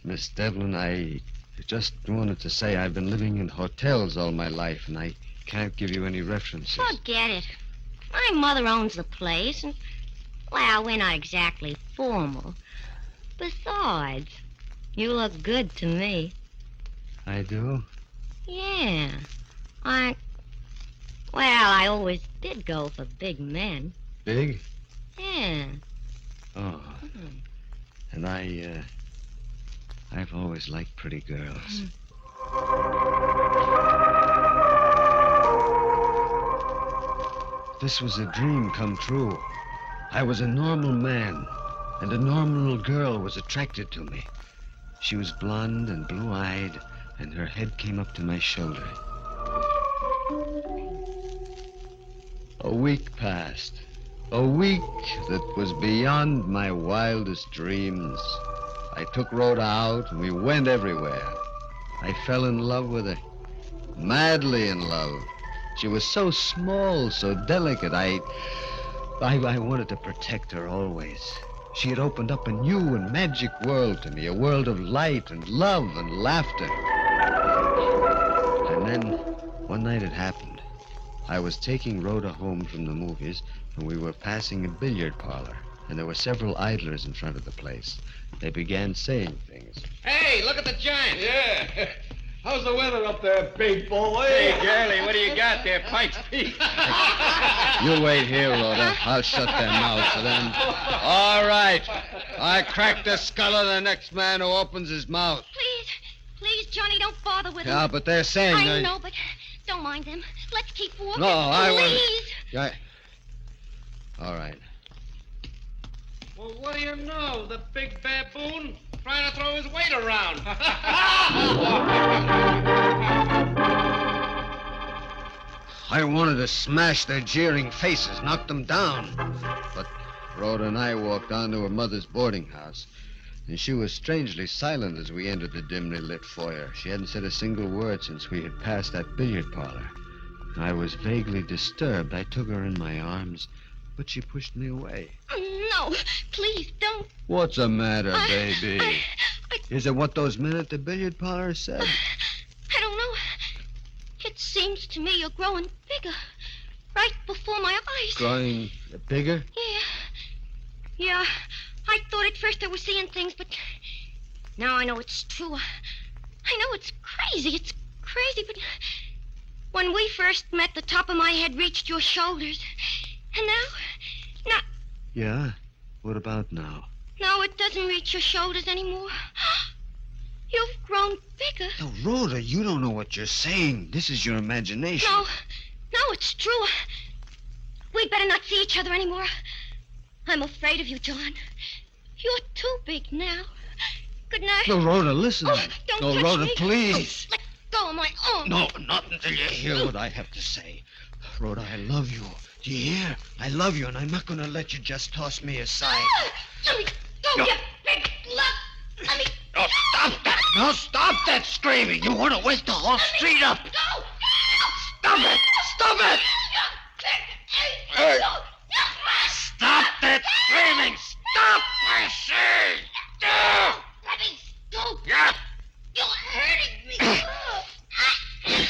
Miss Devlin, I just wanted to say I've been living in hotels all my life, and I can't give you any references. Forget it. My mother owns the place, and, well, we're not exactly formal. Besides, you look good to me. I do? Yeah. I always did go for big men. Big? Yeah. Oh. And I've always liked pretty girls. This was a dream come true. I was a normal man, and a normal girl was attracted to me. She was blonde and blue-eyed, and her head came up to my shoulder. A week passed. A week that was beyond my wildest dreams. I took Rhoda out, and we went everywhere. I fell in love with her. Madly in love. She was so small, so delicate. I wanted to protect her always. She had opened up a new and magic world to me, a world of light and love and laughter. And then, one night it happened. I was taking Rhoda home from the movies, and we were passing a billiard parlor, and there were several idlers in front of the place. They began saying things. Hey, look at the giant. Yeah. How's the weather up there, big boy? Hey, girlie, what do you got there, Pike's Peak? You wait here, Rhoda. I'll shut their mouths for them. All right. I crack the skull of the next man who opens his mouth. Please, Johnny, don't bother with them. Yeah, but they're saying... I know, but don't mind them. Let's keep walking. No, I won't. Please. Yeah. All right. Well, what do you know? The big baboon trying to throw his weight around. I wanted to smash their jeering faces, knock them down. But Rhoda and I walked on to her mother's boarding house, and she was strangely silent as we entered the dimly lit foyer. She hadn't said a single word since we had passed that billiard parlor. I was vaguely disturbed. I took her in my arms, but she pushed me away. No, please don't. What's the matter, baby? Is it what those men at the billiard parlor said? I don't know. It seems to me you're growing bigger. Right before my eyes. Growing bigger? Yeah. I thought at first I was seeing things, but now I know it's true. I know it's crazy. It's crazy, but when we first met, the top of my head reached your shoulders. And now... Yeah? What about now? Now it doesn't reach your shoulders anymore. You've grown bigger. No, Rhoda, you don't know what you're saying. This is your imagination. No, it's true. We'd better not see each other anymore. I'm afraid of you, John. You're too big now. Good night. No, Rhoda, listen. Oh, don't no, touch Rhoda, me. please. Let go of my arm. No, not until you hear what I have to say. Rhoda, I love you. Do you hear? I love you, and I'm not going to let you just toss me aside. Let me go, you big slut. Let me No, stop that. No, stop that screaming. You want to wake the whole street up. go. Stop it. Stop it. Stop that screaming. Stop, I say. Let me go. Yeah. You're hurting me. I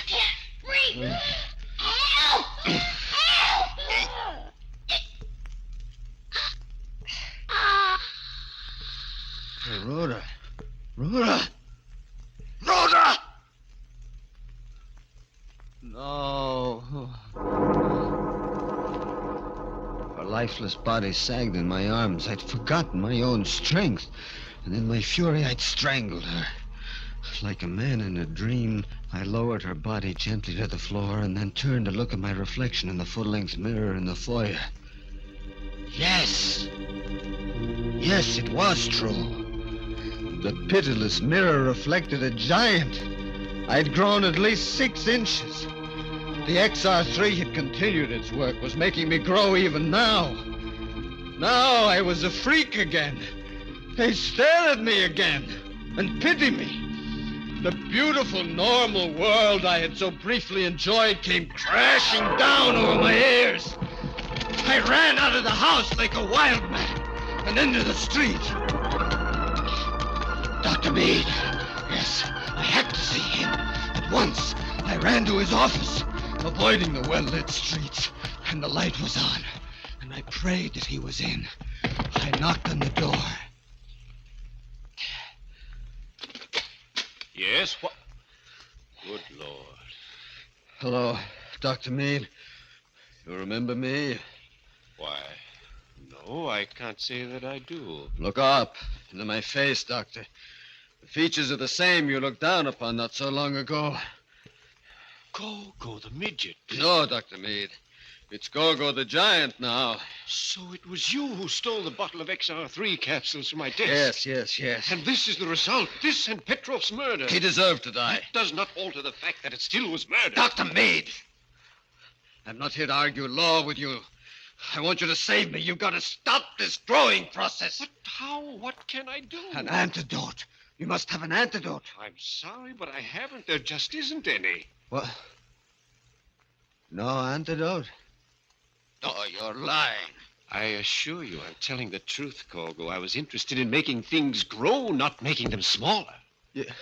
can't breathe. Help! Help! Hey, Rhoda. Rhoda! Rhoda! No. Her lifeless body sagged in my arms. I'd forgotten my own strength. And in my fury, I'd strangled her. Like a man in a dream, I lowered her body gently to the floor and then turned to look at my reflection in the full-length mirror in the foyer. Yes. Yes, it was true. The pitiless mirror reflected a giant. I'd grown at least 6 inches. The XR3 had continued its work, was making me grow even now. Now I was a freak again. They stared at me again and pitied me. The beautiful, normal world I had so briefly enjoyed came crashing down over my ears. I ran out of the house like a wild man and into the street. Dr. Meade. Yes, I had to see him. At once, I ran to his office, avoiding the well-lit streets, and the light was on. And I prayed that he was in. I knocked on the door. Yes, what? Good Lord. Hello, Dr. Meade. You remember me? Why, no, I can't say that I do. Look up into my face, Doctor. The features are the same you looked down upon not so long ago. Go, the midget. No, Dr. Meade. It's Gogo the Giant now. So it was you who stole the bottle of XR3 capsules from my desk. Yes. And this is the result. This and Petrov's murder. He deserved to die. It does not alter the fact that it still was murder. Dr. Meade! I'm not here to argue law with you. I want you to save me. You've got to stop this growing process. But how? What can I do? An antidote. You must have an antidote. I'm sorry, but I haven't. There just isn't any. What? No antidote? Oh, you're lying. I assure you I'm telling the truth, Gorgo. I was interested in making things grow, not making them smaller. Yeah.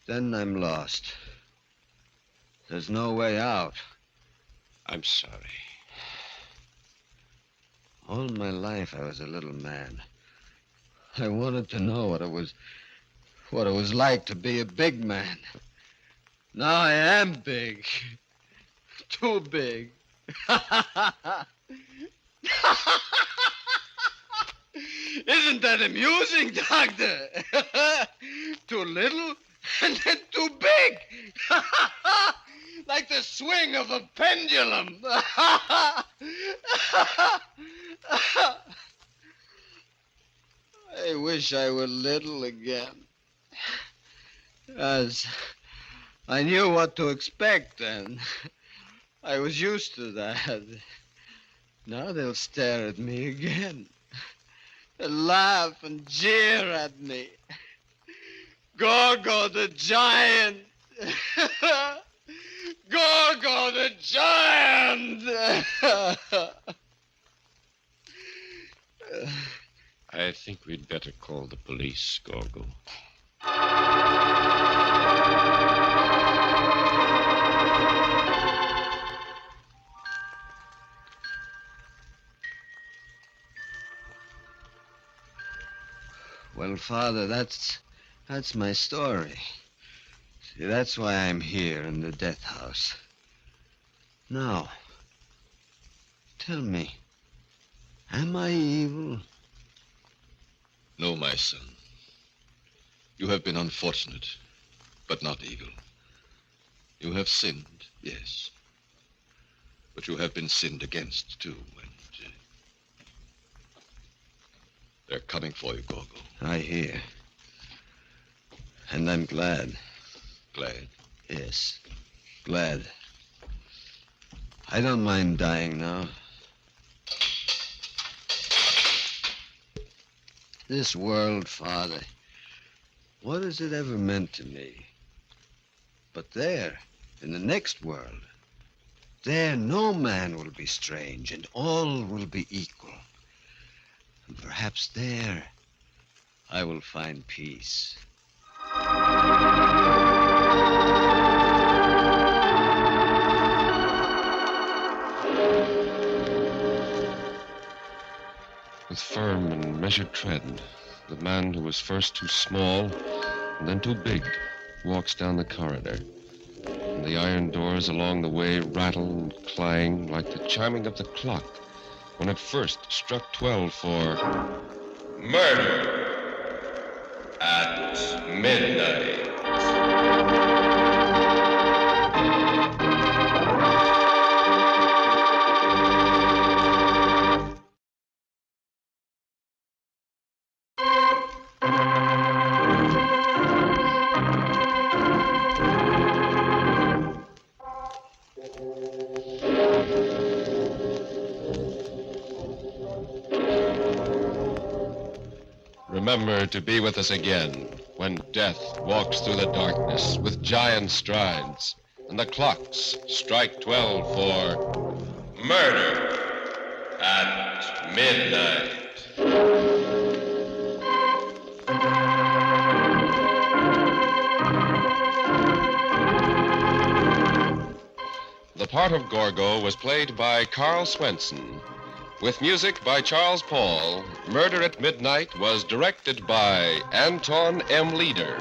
Then I'm lost. There's no way out. I'm sorry. All my life I was a little man. I wanted to know what it was like to be a big man. Now I am big. Too big. Isn't that amusing, Doctor? Too little and then too big. Like the swing of a pendulum. I wish I were little again. As I knew what to expect then. I was used to that. Now they'll stare at me again. They'll laugh and jeer at me. Gorgo the giant. Gorgo the giant. I think we'd better call the police, Gorgo. Well, Father, that's my story. See, that's why I'm here in the death house. Now, tell me, am I evil? No, my son. You have been unfortunate, but not evil. You have sinned, yes. But you have been sinned against, too, and they're coming for you, Gorgo. I hear. And I'm glad. Glad? Yes, glad. I don't mind dying now. This world, Father, what has it ever meant to me? But there, in the next world, there no man will be strange, and all will be equal. And perhaps there I will find peace. With firm and measured tread, the man who was first too small and then too big walks down the corridor. And the iron doors along the way rattle and clang like the chiming of the clock when it first struck 12 for murder at midnight. Remember to be with us again when death walks through the darkness with giant strides and the clocks strike 12 for murder at midnight. The part of Gorgo was played by Carl Swenson. With music by Charles Paul, Murder at Midnight was directed by Anton M. Leader.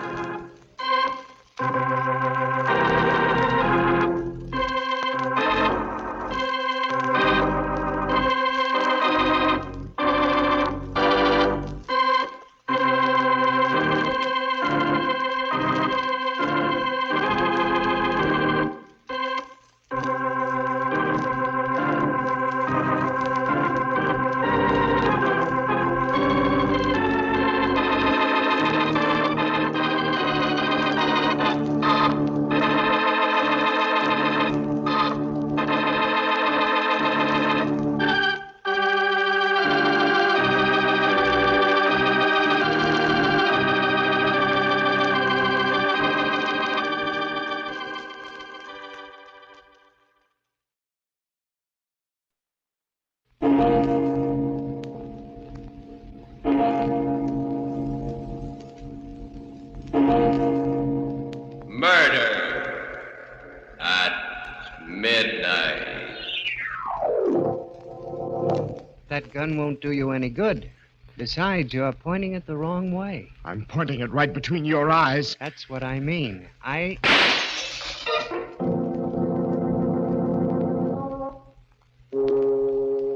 That gun won't do you any good. Besides, you're pointing it the wrong way. I'm pointing it right between your eyes. That's what I mean.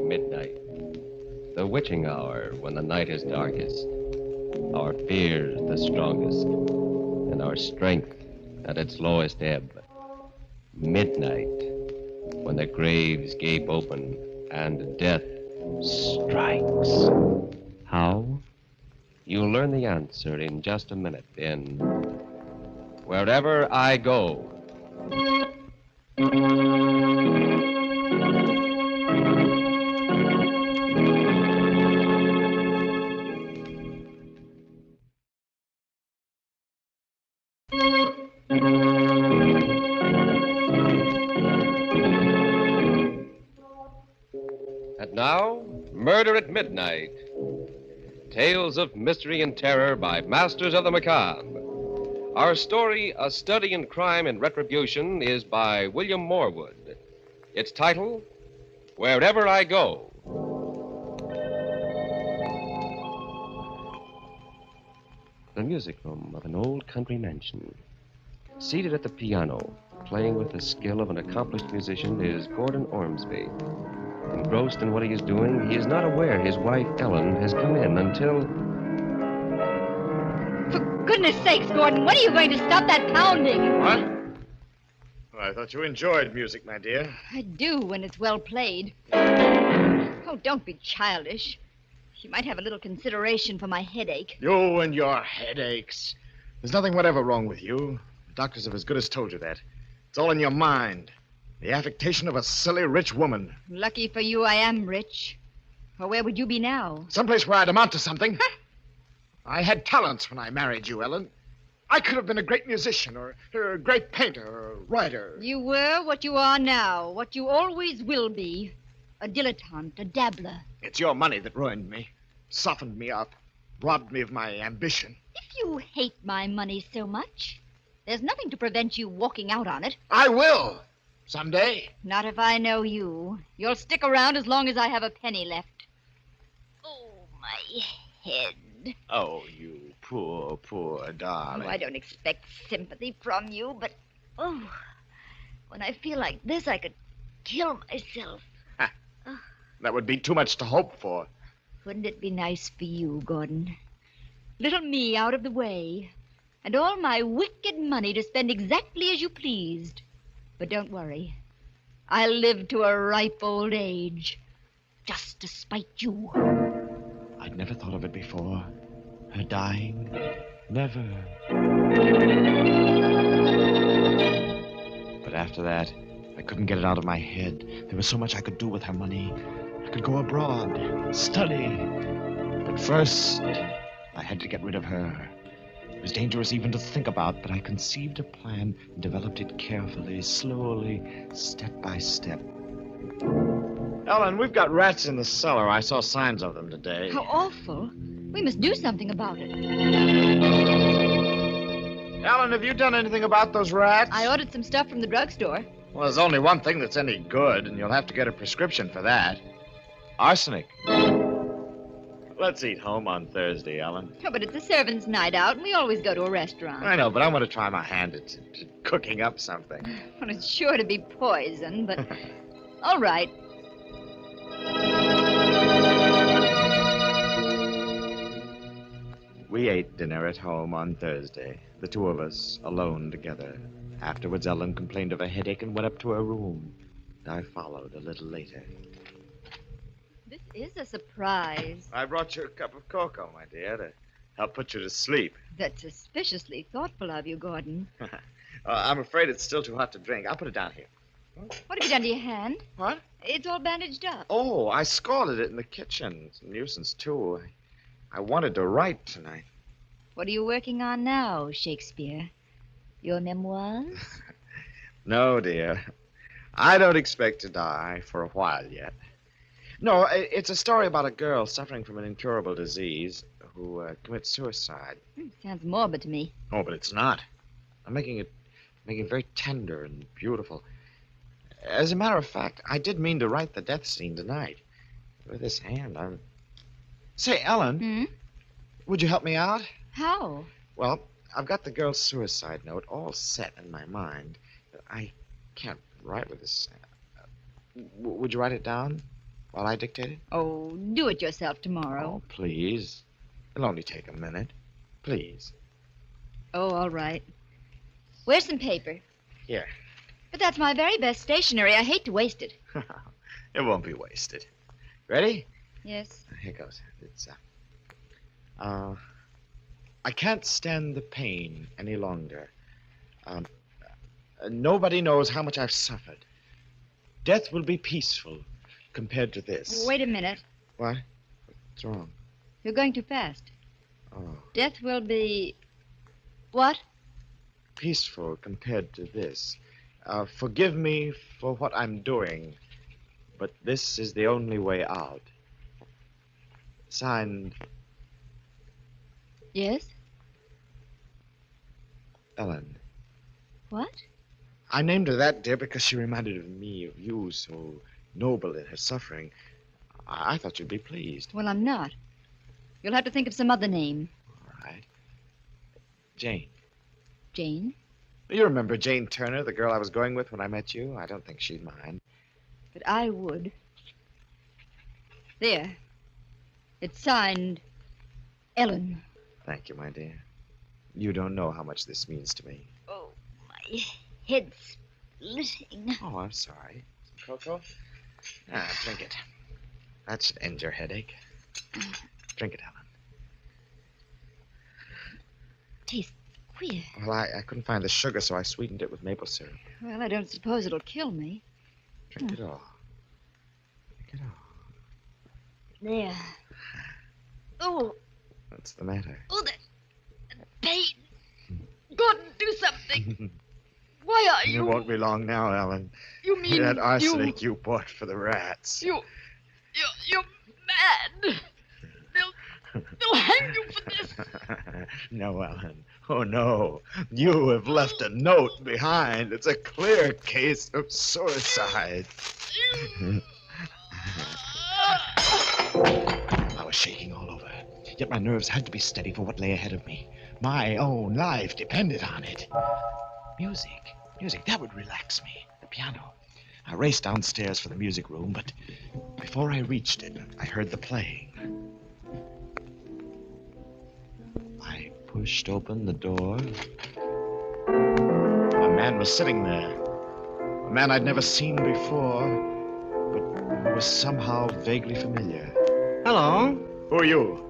Midnight. The witching hour when the night is darkest. Our fears the strongest. And our strength at its lowest ebb. Midnight. When the graves gape open and death strikes. How? You'll learn the answer in just a minute in Wherever I Go. And now, Murder at Midnight. Tales of mystery and terror by masters of the macabre. Our story, A Study in Crime and Retribution, is by William Morwood. Its title, Wherever I Go. The music room of an old country mansion. Seated at the piano, playing with the skill of an accomplished musician, is Gordon Ormsby. Engrossed in what he is doing, he is not aware his wife, Ellen, has come in until... For goodness sakes, Gordon, when are you going to stop that pounding? What? Well, I thought you enjoyed music, my dear. I do when it's well played. Oh, don't be childish. You might have a little consideration for my headache. You and your headaches. There's nothing whatever wrong with you. The doctors have as good as told you that. It's all in your mind. The affectation of a silly rich woman. Lucky for you, I am rich. Or where would you be now? Someplace where I'd amount to something. I had talents when I married you, Ellen. I could have been a great musician or a great painter or a writer. You were what you are now, what you always will be. A dilettante, a dabbler. It's your money that ruined me, softened me up, robbed me of my ambition. If you hate my money so much, there's nothing to prevent you walking out on it. I will. Someday. Not if I know you. You'll stick around as long as I have a penny left. Oh, my head. Oh, you poor, poor darling. Oh, I don't expect sympathy from you, but, when I feel like this, I could kill myself. That would be too much to hope for. Wouldn't it be nice for you, Gordon? Little me out of the way, and all my wicked money to spend exactly as you pleased. But don't worry. I'll live to a ripe old age, just to spite you. I'd never thought of it before. Her dying. Never. But after that, I couldn't get it out of my head. There was so much I could do with her money. I could go abroad, study. But first, I had to get rid of her. It was dangerous even to think about, but I conceived a plan and developed it carefully, slowly, step by step. Ellen, we've got rats in the cellar. I saw signs of them today. How awful. We must do something about it. Ellen, have you done anything about those rats? I ordered some stuff from the drugstore. Well, there's only one thing that's any good, and you'll have to get a prescription for that. Arsenic. Let's eat home on Thursday, Ellen. Oh, but it's a servants' night out, and we always go to a restaurant. I know, but I want to try my hand at cooking up something. Well, it's sure to be poison, but... All right. We ate dinner at home on Thursday, the two of us, alone together. Afterwards, Ellen complained of a headache and went up to her room. I followed a little later. This is a surprise. I brought you a cup of cocoa, my dear, to help put you to sleep. That's suspiciously thoughtful of you, Gordon. I'm afraid it's still too hot to drink. I'll put it down here. What have you done to your hand? What? It's all bandaged up. Oh, I scalded it in the kitchen. It's a nuisance, too. I wanted to write tonight. What are you working on now, Shakespeare? Your memoirs? No, dear. I don't expect to die for a while yet. No, it's a story about a girl suffering from an incurable disease who commits suicide. Sounds morbid to me. Oh, but it's not. I'm making it very tender and beautiful. As a matter of fact, I did mean to write the death scene tonight. With this hand, I'm... Say, Ellen, Hmm? would you help me out? How? Well, I've got the girl's suicide note all set in my mind. I can't write with this. Would you write it down while I dictate it? Oh, do it yourself tomorrow. Oh, please. It'll only take a minute. Please. Oh, all right. Where's some paper? Here. But that's my very best stationery. I hate to waste it. It won't be wasted. Ready? Yes. Here goes. It's, I can't stand the pain any longer. Nobody knows how much I've suffered. Death will be peaceful compared to this. Wait a minute. What? What's wrong? You're going too fast. Oh. Death will be... What? Peaceful compared to this. Forgive me for what I'm doing, but this is the only way out. Signed, Yes? Ellen. What? I named her that, dear, because she reminded me of you, so noble in her suffering. I thought you'd be pleased. Well, I'm not. You'll have to think of some other name. All right. Jane. Jane? You remember Jane Turner, the girl I was going with when I met you? I don't think she'd mind. But I would. There. It's signed Ellen. Thank you, my dear. You don't know how much this means to me. Oh, my head's splitting. Oh, I'm sorry. Some cocoa? Drink it. That should end your headache. Drink it, Ellen. Tastes queer. Well, I couldn't find the sugar, so I sweetened it with maple syrup. Well, I don't suppose it'll kill me. Drink it all. Drink it all. There. Oh, What's the matter? oh, that pain. Gordon, do something. Why are you? It won't be long now, Ellen. You mean that arsenic you bought for the rats. You're mad. They'll hang you for this. No, Ellen. Oh, no. You have left a note behind. It's a clear case of suicide. I was shaking all over, yet my nerves had to be steady for what lay ahead of me. My own life depended on it. Music, that would relax me. The piano. I raced downstairs for the music room, but before I reached it, I heard the playing. I pushed open the door. A man was sitting there. A man I'd never seen before, but who was somehow vaguely familiar. Hello. Who are you?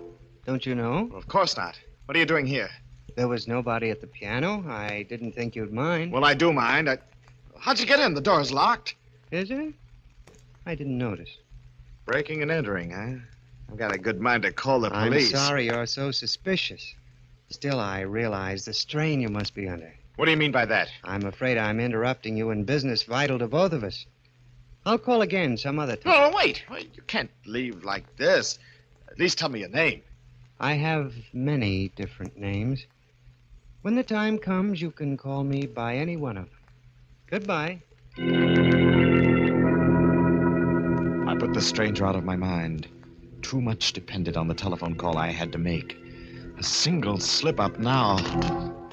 Don't you know? Well, of course not. What are you doing here? There was nobody at the piano. I didn't think you'd mind. Well, I do mind. How'd you get in? The door's locked. Is it? I didn't notice. Breaking and entering, huh? I've got a good mind to call the police. I'm sorry you're so suspicious. Still, I realize the strain you must be under. What do you mean by that? I'm afraid I'm interrupting you in business vital to both of us. I'll call again some other time. Oh, wait. You can't leave like this. At least tell me your name. I have many different names. When the time comes, you can call me by any one of them. Goodbye. I put the stranger out of my mind. Too much depended on the telephone call I had to make. A single slip-up now,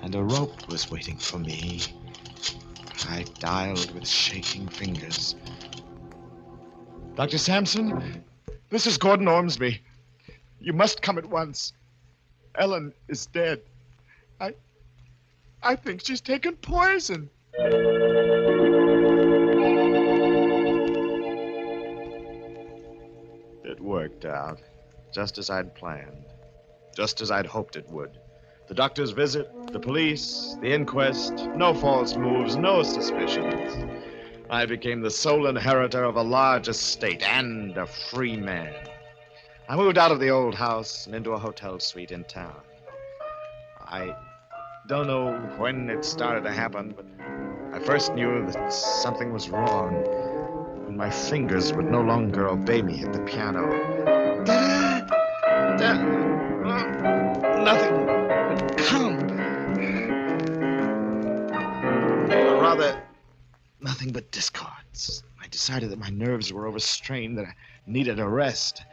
and a rope was waiting for me. I dialed with shaking fingers. Dr. Sampson, this is Gordon Ormsby. You must come at once. Ellen is dead. I think she's taken poison. It worked out, just as I'd planned, just as I'd hoped it would. The doctor's visit, the police, the inquest, no false moves, no suspicions. I became the sole inheritor of a large estate and a free man. I moved out of the old house and into a hotel suite in town. I don't know when it started to happen, but I first knew that something was wrong when my fingers would no longer obey me at the piano. Nothing would come. Or rather, nothing but discords. I decided that my nerves were overstrained, that I needed a rest.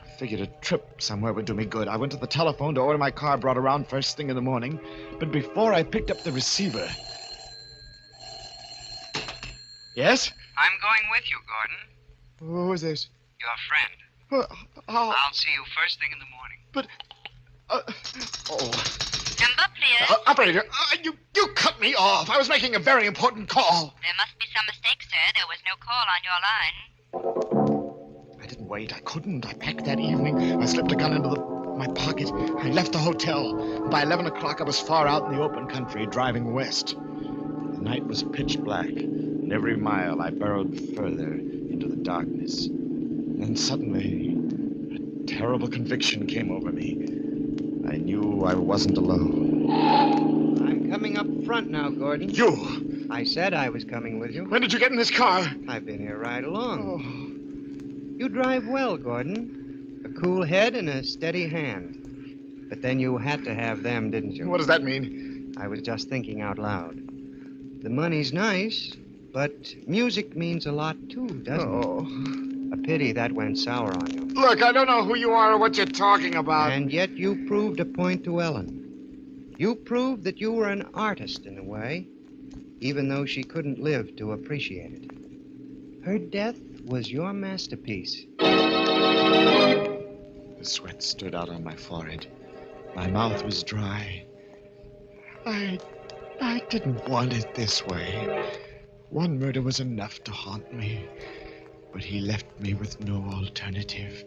I figured a trip somewhere would do me good. I went to the telephone to order my car brought around first thing in the morning, but before I picked up the receiver... Yes? I'm going with you, Gordon. Who is this? Your friend. I'll see you first thing in the morning. But... Number, please. Operator, you cut me off. I was making a very important call. There must be some mistake, sir. There was no call on your line. I didn't wait. I couldn't. I packed that evening. I slipped a gun into my pocket. I left the hotel. By 11 o'clock, I was far out in the open country, driving west. The night was pitch black, and every mile I burrowed further into the darkness. And then suddenly, a terrible conviction came over me. I knew I wasn't alone. I'm coming up front now, Gordon. You? I said I was coming with you. When did you get in this car? I've been here right along. You drive well, Gordon. A cool head and a steady hand. But then you had to have them, didn't you? What does that mean? I was just thinking out loud. The money's nice, but music means a lot, too, doesn't it? A pity that went sour on you. Look, I don't know who you are or what you're talking about. And yet you proved a point to Ellen. You proved that you were an artist in a way, even though she couldn't live to appreciate it. Her death was your masterpiece. The sweat stood out on my forehead. My mouth was dry. I didn't want it this way. One murder was enough to haunt me. But he left me with no alternative.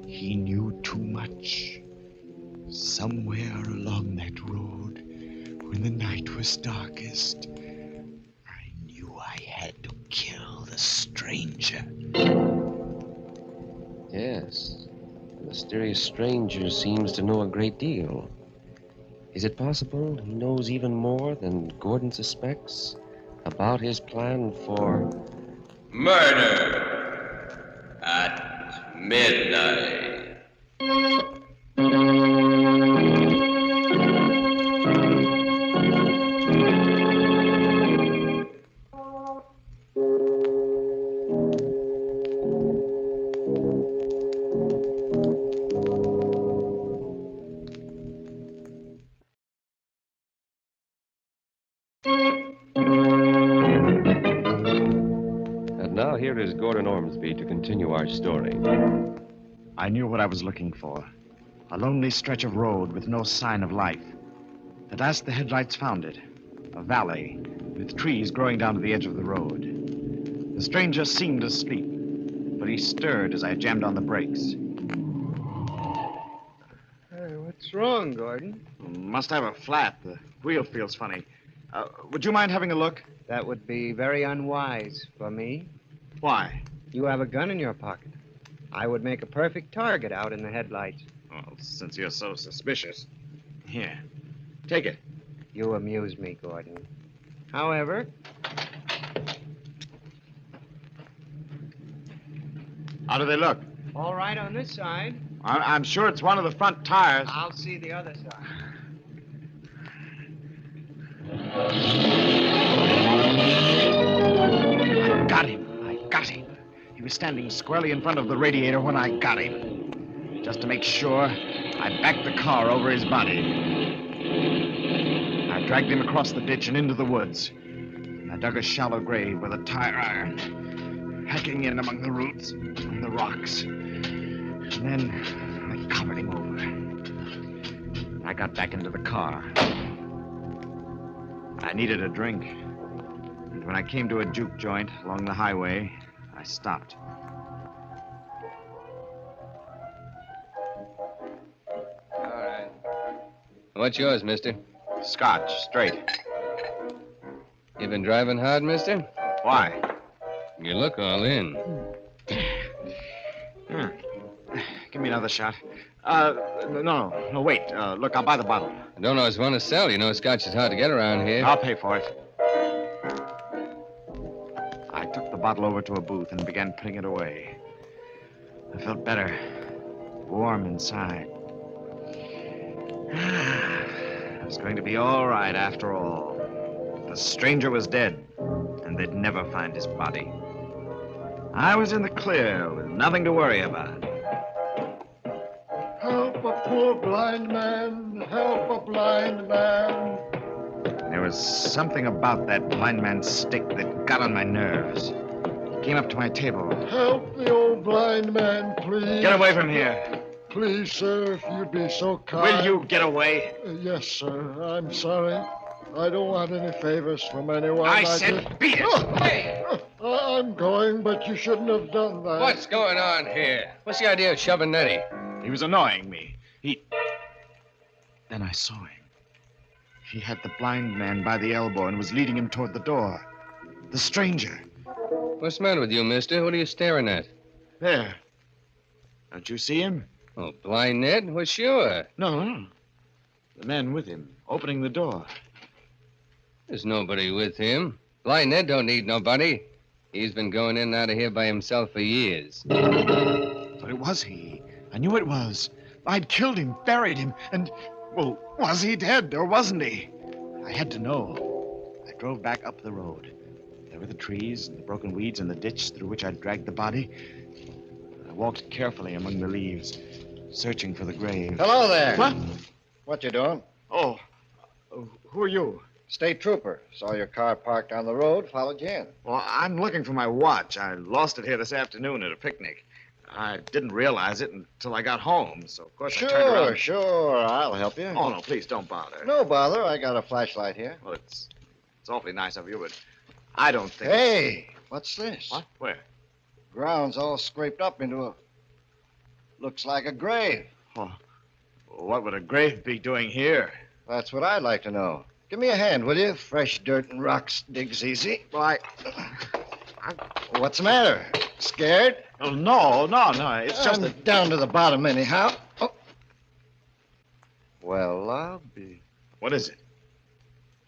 He knew too much. Somewhere along that road, when the night was darkest, I knew I had to kill the stranger. Yes, the mysterious stranger seems to know a great deal. Is it possible he knows even more than Gordon suspects about his plan for... murder at midnight. Now here is Gordon Ormsby to continue our story. I knew what I was looking for. A lonely stretch of road with no sign of life. At last the headlights found it. A valley with trees growing down to the edge of the road. The stranger seemed asleep, but he stirred as I jammed on the brakes. Hey, what's wrong, Gordon? Must have a flat. The wheel feels funny. Would you mind having a look? That would be very unwise for me. Why? You have a gun in your pocket. I would make a perfect target out in the headlights. Well, since you're so suspicious. Here, take it. You amuse me, Gordon. However... How do they look? All right on this side. I'm sure it's one of the front tires. I'll see the other side. I got him. He was standing squarely in front of the radiator when I got him. Just to make sure, I backed the car over his body. I dragged him across the ditch and into the woods. I dug a shallow grave with a tire iron, hacking in among the roots and the rocks. And then I covered him over. I got back into the car. I needed a drink. And when I came to a juke joint along the highway, I stopped. All right. What's yours, mister? Scotch, straight. You been driving hard, mister? Why? You look all in. Give me another shot. No, wait. Look, I'll buy the bottle. I don't always want to sell. You know, scotch is hard to get around here. I'll pay for it. I took the bottle over to a booth and began putting it away. I felt better, warm inside. It was going to be all right after all. The stranger was dead, and they'd never find his body. I was in the clear with nothing to worry about. Help a poor blind man. Help a blind man. There was something about that blind man's stick that got on my nerves. He came up to my table. Help the old blind man, please. Get away from here. Please, sir, if you'd be so kind. Will you get away? Yes, sir. I'm sorry. I don't want any favors from anyone. I said beat it. Hey! I'm going, but you shouldn't have done that. What's going on here? What's the idea of shoving Nettie? He was annoying me. Then I saw him. He had the blind man by the elbow and was leading him toward the door. The stranger. What's the matter with you, mister? What are you staring at? There. Don't you see him? Oh, blind Ned? Well, sure. No. The man with him, opening the door. There's nobody with him. Blind Ned don't need nobody. He's been going in and out of here by himself for years. But it was he. I knew it was. I'd killed him, buried him, and, well, was he dead or wasn't he? I had to know. I drove back up the road. There were the trees and the broken weeds in the ditch through which I'd dragged the body. I walked carefully among the leaves, searching for the grave. Hello there. What? What you doing? Oh, who are you? State trooper. Saw your car parked on the road, followed you in. Well, I'm looking for my watch. I lost it here this afternoon at a picnic. I didn't realize it until I got home, so of course I turned around. Sure. I'll help you. Oh, no, please don't bother. No bother. I got a flashlight here. Well, it's awfully nice of you, but I don't think... Hey, what's this? What? Where? Ground's all scraped up into a... Looks like a grave. Oh, what would a grave be doing here? That's what I'd like to know. Give me a hand, will you? Fresh dirt and rocks digs easy. Why, What's the matter? Scared? Oh, no. It's just that down to the bottom anyhow. Oh. Well, I'll be... What is it?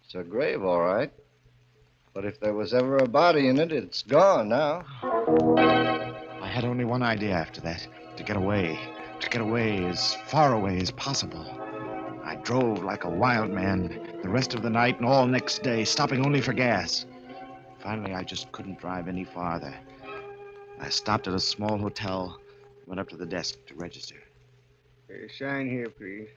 It's a grave, all right. But if there was ever a body in it, it's gone now. I had only one idea after that. To get away. To get away as far away as possible. I drove like a wild man the rest of the night and all next day, stopping only for gas. Finally, I just couldn't drive any farther. I stopped at a small hotel, went up to the desk to register. Sign here, please.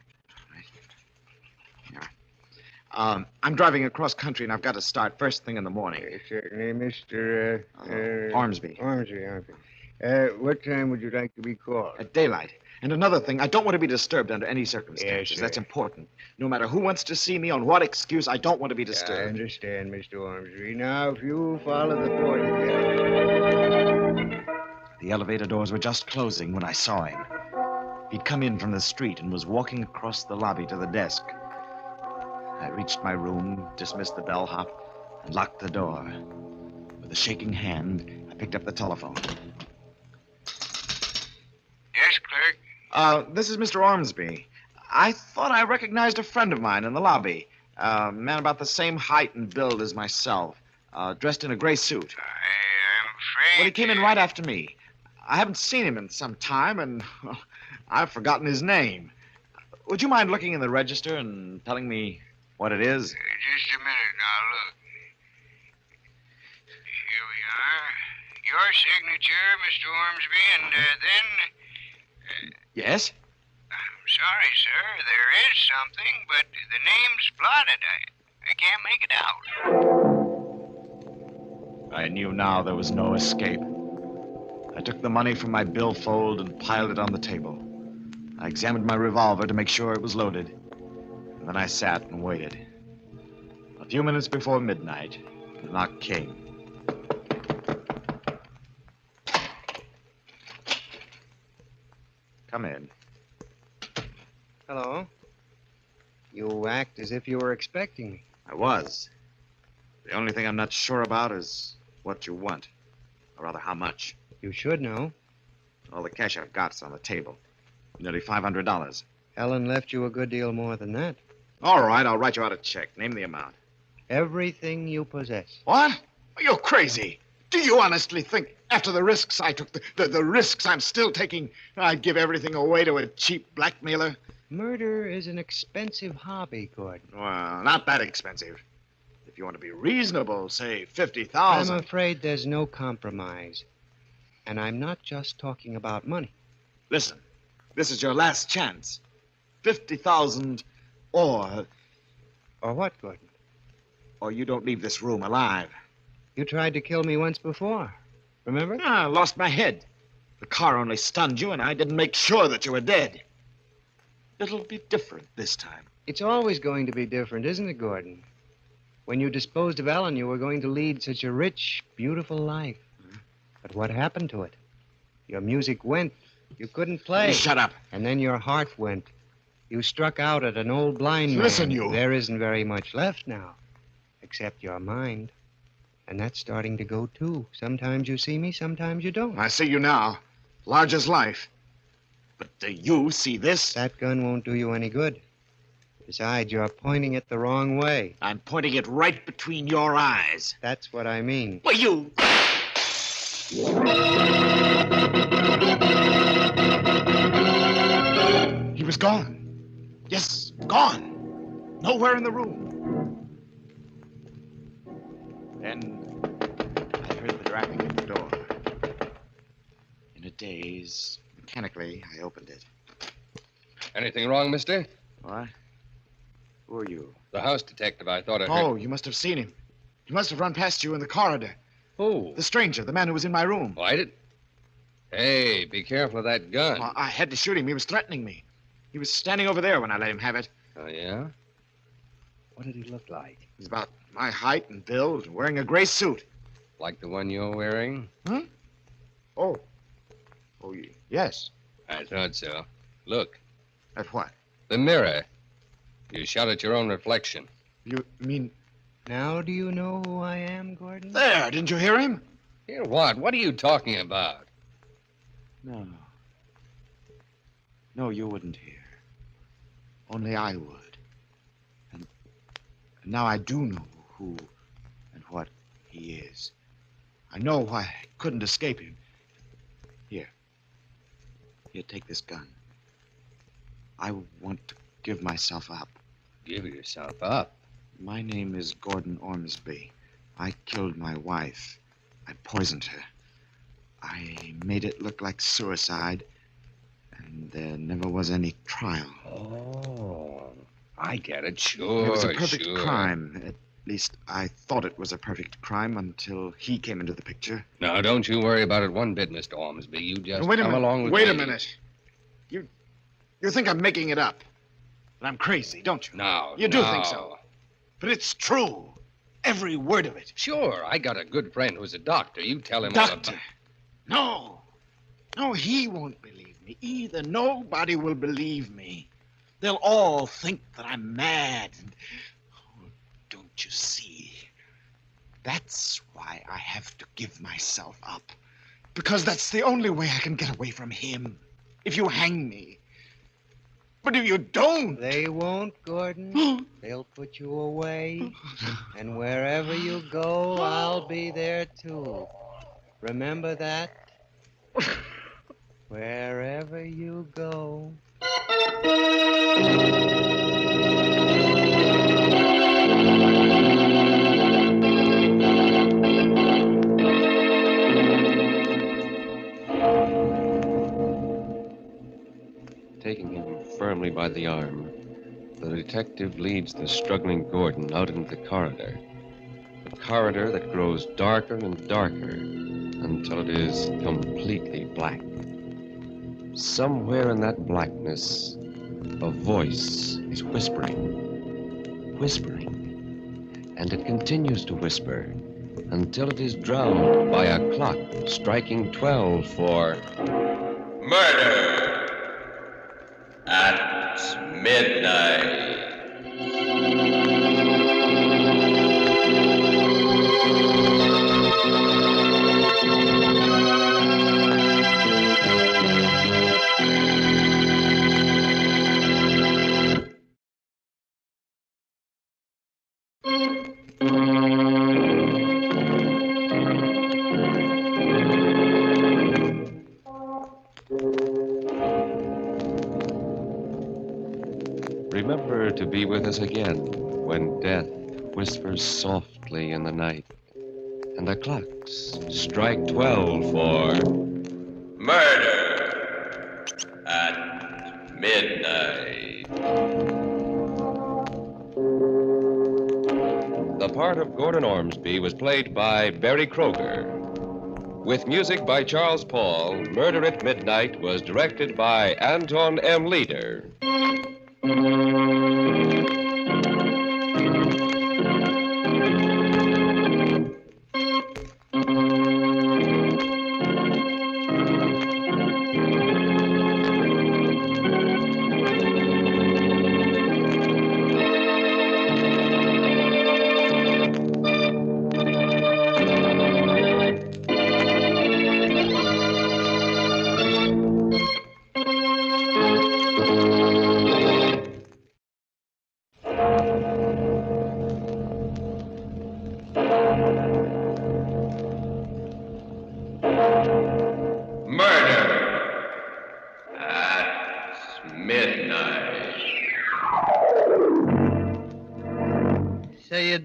I'm driving across country, and I've got to start first thing in the morning. Certainly, Mr. Ormsby. Ormsby. What time would you like to be called? At daylight. And another thing, I don't want to be disturbed under any circumstances. Yes, sir. That's important. No matter who wants to see me, on what excuse, I don't want to be disturbed. I understand, Mr. Ormsby. Now, if you follow the porter. The elevator doors were just closing when I saw him. He'd come in from the street and was walking across the lobby to the desk. I reached my room, dismissed the bellhop, and locked the door. With a shaking hand, I picked up the telephone. Yes, clerk. This is Mr. Ormsby. I thought I recognized a friend of mine in the lobby. A man about the same height and build as myself, dressed in a gray suit. I am afraid... Well, he came in right after me. I haven't seen him in some time, and well, I've forgotten his name. Would you mind looking in the register and telling me what it is? Just a minute now, look. Here we are. Your signature, Mr. Ormsby, and then... Yes? I'm sorry, sir. There is something, but the name's blotted. I can't make it out. I knew now there was no escape. I took the money from my billfold and piled it on the table. I examined my revolver to make sure it was loaded. And then I sat and waited. A few minutes before midnight, the knock came. Come in. Hello. You act as if you were expecting me. I was. The only thing I'm not sure about is what you want. Or rather, how much. You should know. All the cash I've got's on the table. Nearly $500. Ellen left you a good deal more than that. All right, I'll write you out a check. Name the amount. Everything you possess. What? You're crazy. Do you honestly think, after the risks I took, the risks I'm still taking, I'd give everything away to a cheap blackmailer? Murder is an expensive hobby, Gordon. Well, not that expensive. If you want to be reasonable, say $50,000. I'm afraid there's no compromise. And I'm not just talking about money. Listen, this is your last chance. 50,000 or... Or what, Gordon? Or you don't leave this room alive. You tried to kill me once before. Remember? I lost my head. The car only stunned you, and I didn't make sure that you were dead. It'll be different this time. It's always going to be different, isn't it, Gordon? When you disposed of Ellen, you were going to lead such a rich, beautiful life. But what happened to it? Your music went. You couldn't play. You shut up. And then your heart went. You struck out at an old blind man. Listen, you. There isn't very much left now, except your mind. And that's starting to go, too. Sometimes you see me, sometimes you don't. I see you now. Large as life. But do you see this? That gun won't do you any good. Besides, you're pointing it the wrong way. I'm pointing it right between your eyes. That's what I mean. Well, you... He was gone. Yes, gone. Nowhere in the room. Then I heard the rapping at the door. In a daze, mechanically, I opened it. Anything wrong, mister? What? Who are you? The house detective. I thought I heard... Oh, you must have seen him. He must have run past you in the corridor. Who? The stranger, the man who was in my room. Why did... Hey, be careful of that gun. Well, I had to shoot him. He was threatening me. He was standing over there when I let him have it. Oh, yeah? What did he look like? He's about my height and build, wearing a gray suit. Like the one you're wearing? Huh? Oh. Oh, yes. I thought so. Look. At what? The mirror. You shot at your own reflection. You mean... Now do you know who I am, Gordon? There, didn't you hear him? Hear what? What are you talking about? No. No, you wouldn't hear. Only I would. And now I do know who and what he is. I know why I couldn't escape him. Here, take this gun. I want to give myself up. Give yourself up? My name is Gordon Ormsby. I killed my wife. I poisoned her. I made it look like suicide, and there never was any trial. Oh, I get it. Sure, It was a perfect sure. crime. At least I thought it was a perfect crime until he came into the picture. Now, don't you worry about it one bit, Mr. Ormsby. You just Wait a come minute. along with Wait me. a minute. You think I'm making it up? That I'm crazy, don't you? No, You do no. think so. But it's true. Every word of it. Sure, I got a good friend who's a doctor. You tell him all Doctor. about... No. No, he won't believe me either. Nobody will believe me. They'll all think that I'm mad. And, oh, don't you see? That's why I have to give myself up. Because that's the only way I can get away from him. If you hang me. But if you don't... They won't, Gordon. They'll put you away. And wherever you go, I'll be there, too. Remember that? Wherever you go. Taking him firmly by the arm, the detective leads the struggling Gordon out into the corridor. A corridor that grows darker and darker until it is completely black. Somewhere in that blackness, a voice is whispering, and it continues to whisper until it is drowned by a clock striking 12 for Murder at midnight. Remember to be with us again when death whispers softly in the night And the clocks strike 12 for Murder at Midnight. The part of Gordon Ormsby was played by Barry Kroger. With music by Charles Paul, Murder at Midnight was directed by Anton M. Leader.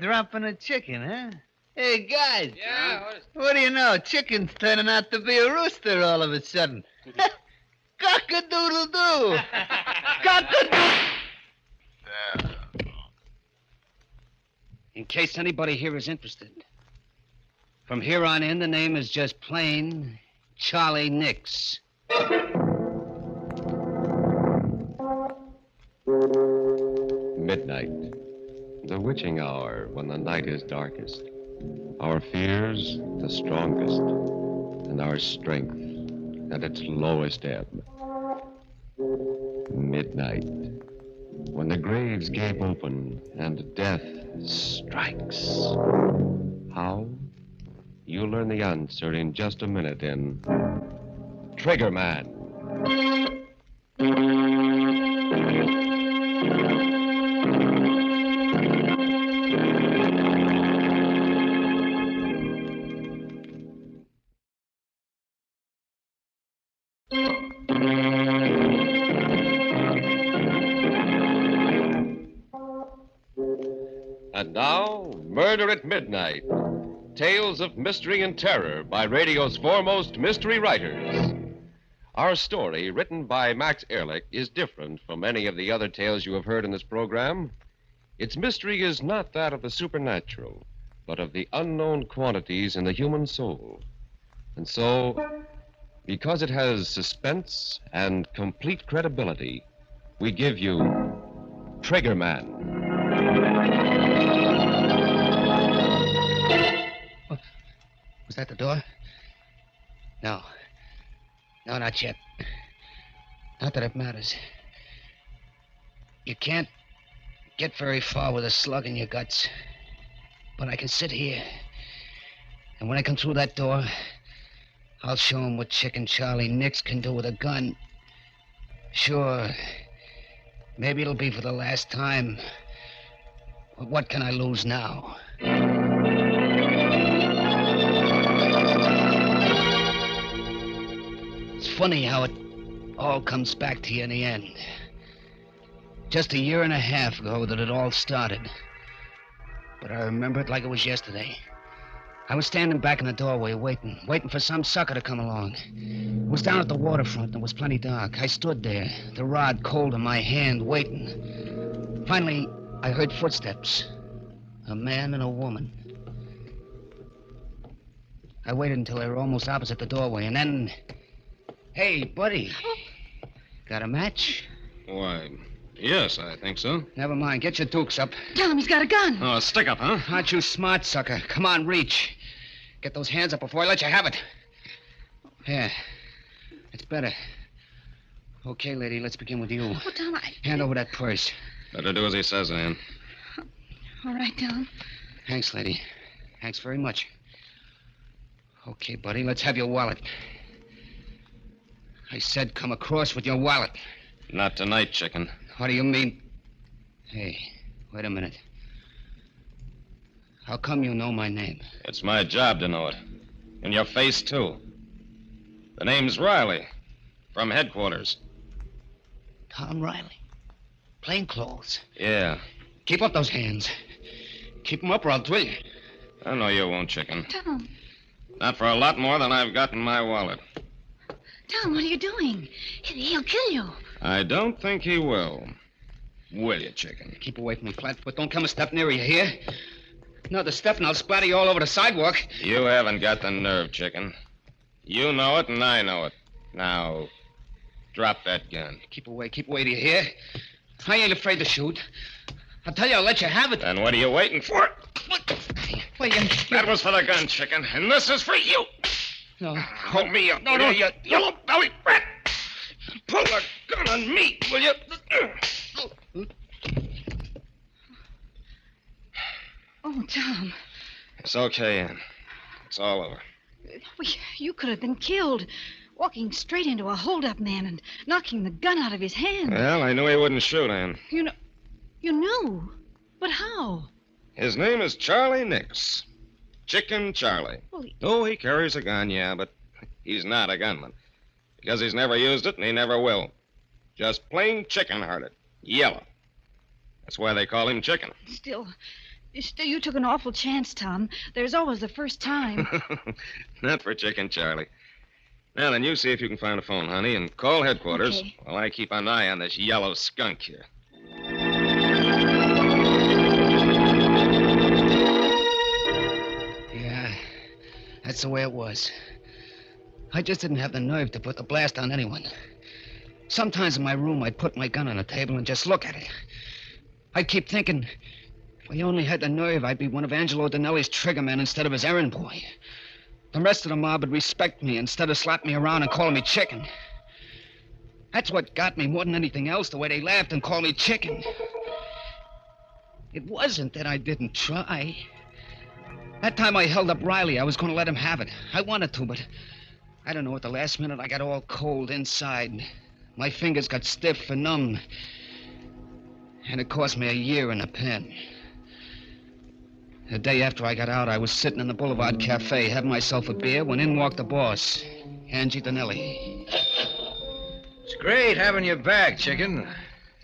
Dropping a chicken, huh? Hey, guys. Yeah? What do you know? Chicken's turning out to be a rooster all of a sudden. Cock-a-doodle-doo. Cock-a-doodle. In case anybody here is interested, from here on in, the name is just plain Charlie Nix. Midnight. The witching hour when the night is darkest, our fears the strongest, and our strength at its lowest ebb. Midnight, when the graves gape open and death strikes. How? You'll learn the answer in just a minute in Trigger Man. And now, Murder at Midnight. Tales of mystery and terror by radio's foremost mystery writers. Our story, written by Max Ehrlich, is different from any of the other tales you have heard in this program. Its mystery is not that of the supernatural, but of the unknown quantities in the human soul. And so, because it has suspense and complete credibility, we give you Trigger Man. Was that the door? No. No, not yet. Not that it matters. You can't get very far with a slug in your guts. But I can sit here. And when I come through that door, I'll show him what Chicken Charlie Nix can do with a gun. Sure. Maybe it'll be for the last time. But what can I lose now? It's funny how it all comes back to you in the end. Just a year and a half ago that it all started. But I remember it like it was yesterday. I was standing back in the doorway waiting for some sucker to come along. It was down at the waterfront and it was plenty dark. I stood there, the rod cold in my hand, waiting. Finally, I heard footsteps. A man and a woman. I waited until they were almost opposite the doorway, and then... Hey, buddy. Got a match? Why, yes, I think so. Never mind. Get your dukes up. Tell him he's got a gun. Oh, stick up, huh? Aren't you smart, sucker? Come on, reach. Get those hands up before I let you have it. Here. It's better. Okay, lady, let's begin with you. Oh, Tom, Hand over that purse. Better do as he says, Ann. All right, Tom. Thanks, lady. Thanks very much. Okay, buddy, let's have your wallet. I said come across with your wallet. Not tonight, chicken. What do you mean? Hey, wait a minute. How come you know my name? It's my job to know it. And your face, too. The name's Riley. From headquarters. Tom Riley. Plain clothes. Yeah. Keep up those hands. Keep them up or I'll drill you. Oh, no, you won't, chicken. Tom, Not for a lot more than I've got in my wallet. Tom, what are you doing? He'll kill you. I don't think he will. Will you, chicken? Keep away from me, Flatfoot. Don't come a step nearer, you hear? Another step and I'll splatter you all over the sidewalk. You haven't got the nerve, chicken. You know it and I know it. Now, drop that gun. Keep away, do you hear? I ain't afraid to shoot. I'll tell you, I'll let you have it. Then what are you waiting for? Well, That was for the gun, chicken, and this is for you. No. Hold me up. No, no. You yellow-bellied rat. Pull the gun on me, will you? Oh, Tom. It's okay, Ann. It's all over. You could have been killed. Walking straight into a hold-up man and knocking the gun out of his hand. Well, I knew he wouldn't shoot, Ann. You knew? But how? His name is Charlie Nix. Chicken Charlie. Well, He carries a gun, yeah, but he's not a gunman. Because he's never used it and he never will. Just plain chicken-hearted. Yellow. That's why they call him Chicken. Still, you took an awful chance, Tom. There's always the first time. Not for Chicken Charlie. Now then, you see if you can find a phone, honey, and call headquarters Okay. while I keep an eye on this yellow skunk here. Yeah, that's the way it was. I just didn't have the nerve to put the blast on anyone. Sometimes in my room, I'd put my gun on the table and just look at it. I'd keep thinking, if I only had the nerve, I'd be one of Angelo Donnelly's triggermen instead of his errand boy. The rest of the mob would respect me instead of slapping me around and calling me Chicken. That's what got me more than anything else, the way they laughed and called me Chicken. It wasn't that I didn't try. That time I held up Riley, I was going to let him have it. I wanted to, but I don't know, at the last minute I got all cold inside. My fingers got stiff and numb. And it cost me a year in the pen. The day after I got out, I was sitting in the Boulevard Cafe having myself a beer when in walked the boss, Angie Donnelly. It's great having you back, Chicken.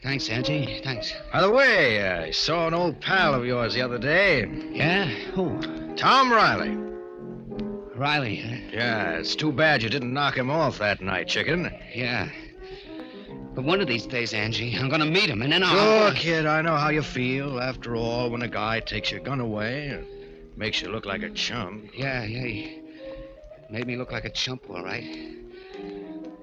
Thanks, Angie. Thanks. By the way, I saw an old pal of yours the other day. Yeah? Who? Tom Riley. Riley, huh? Yeah, it's too bad you didn't knock him off that night, Chicken. Yeah. But one of these days, Angie, I'm going to meet him, and then I'll... Sure, kid, I know how you feel. After all, when a guy takes your gun away and makes you look like a chump. Yeah, he made me look like a chump, all right.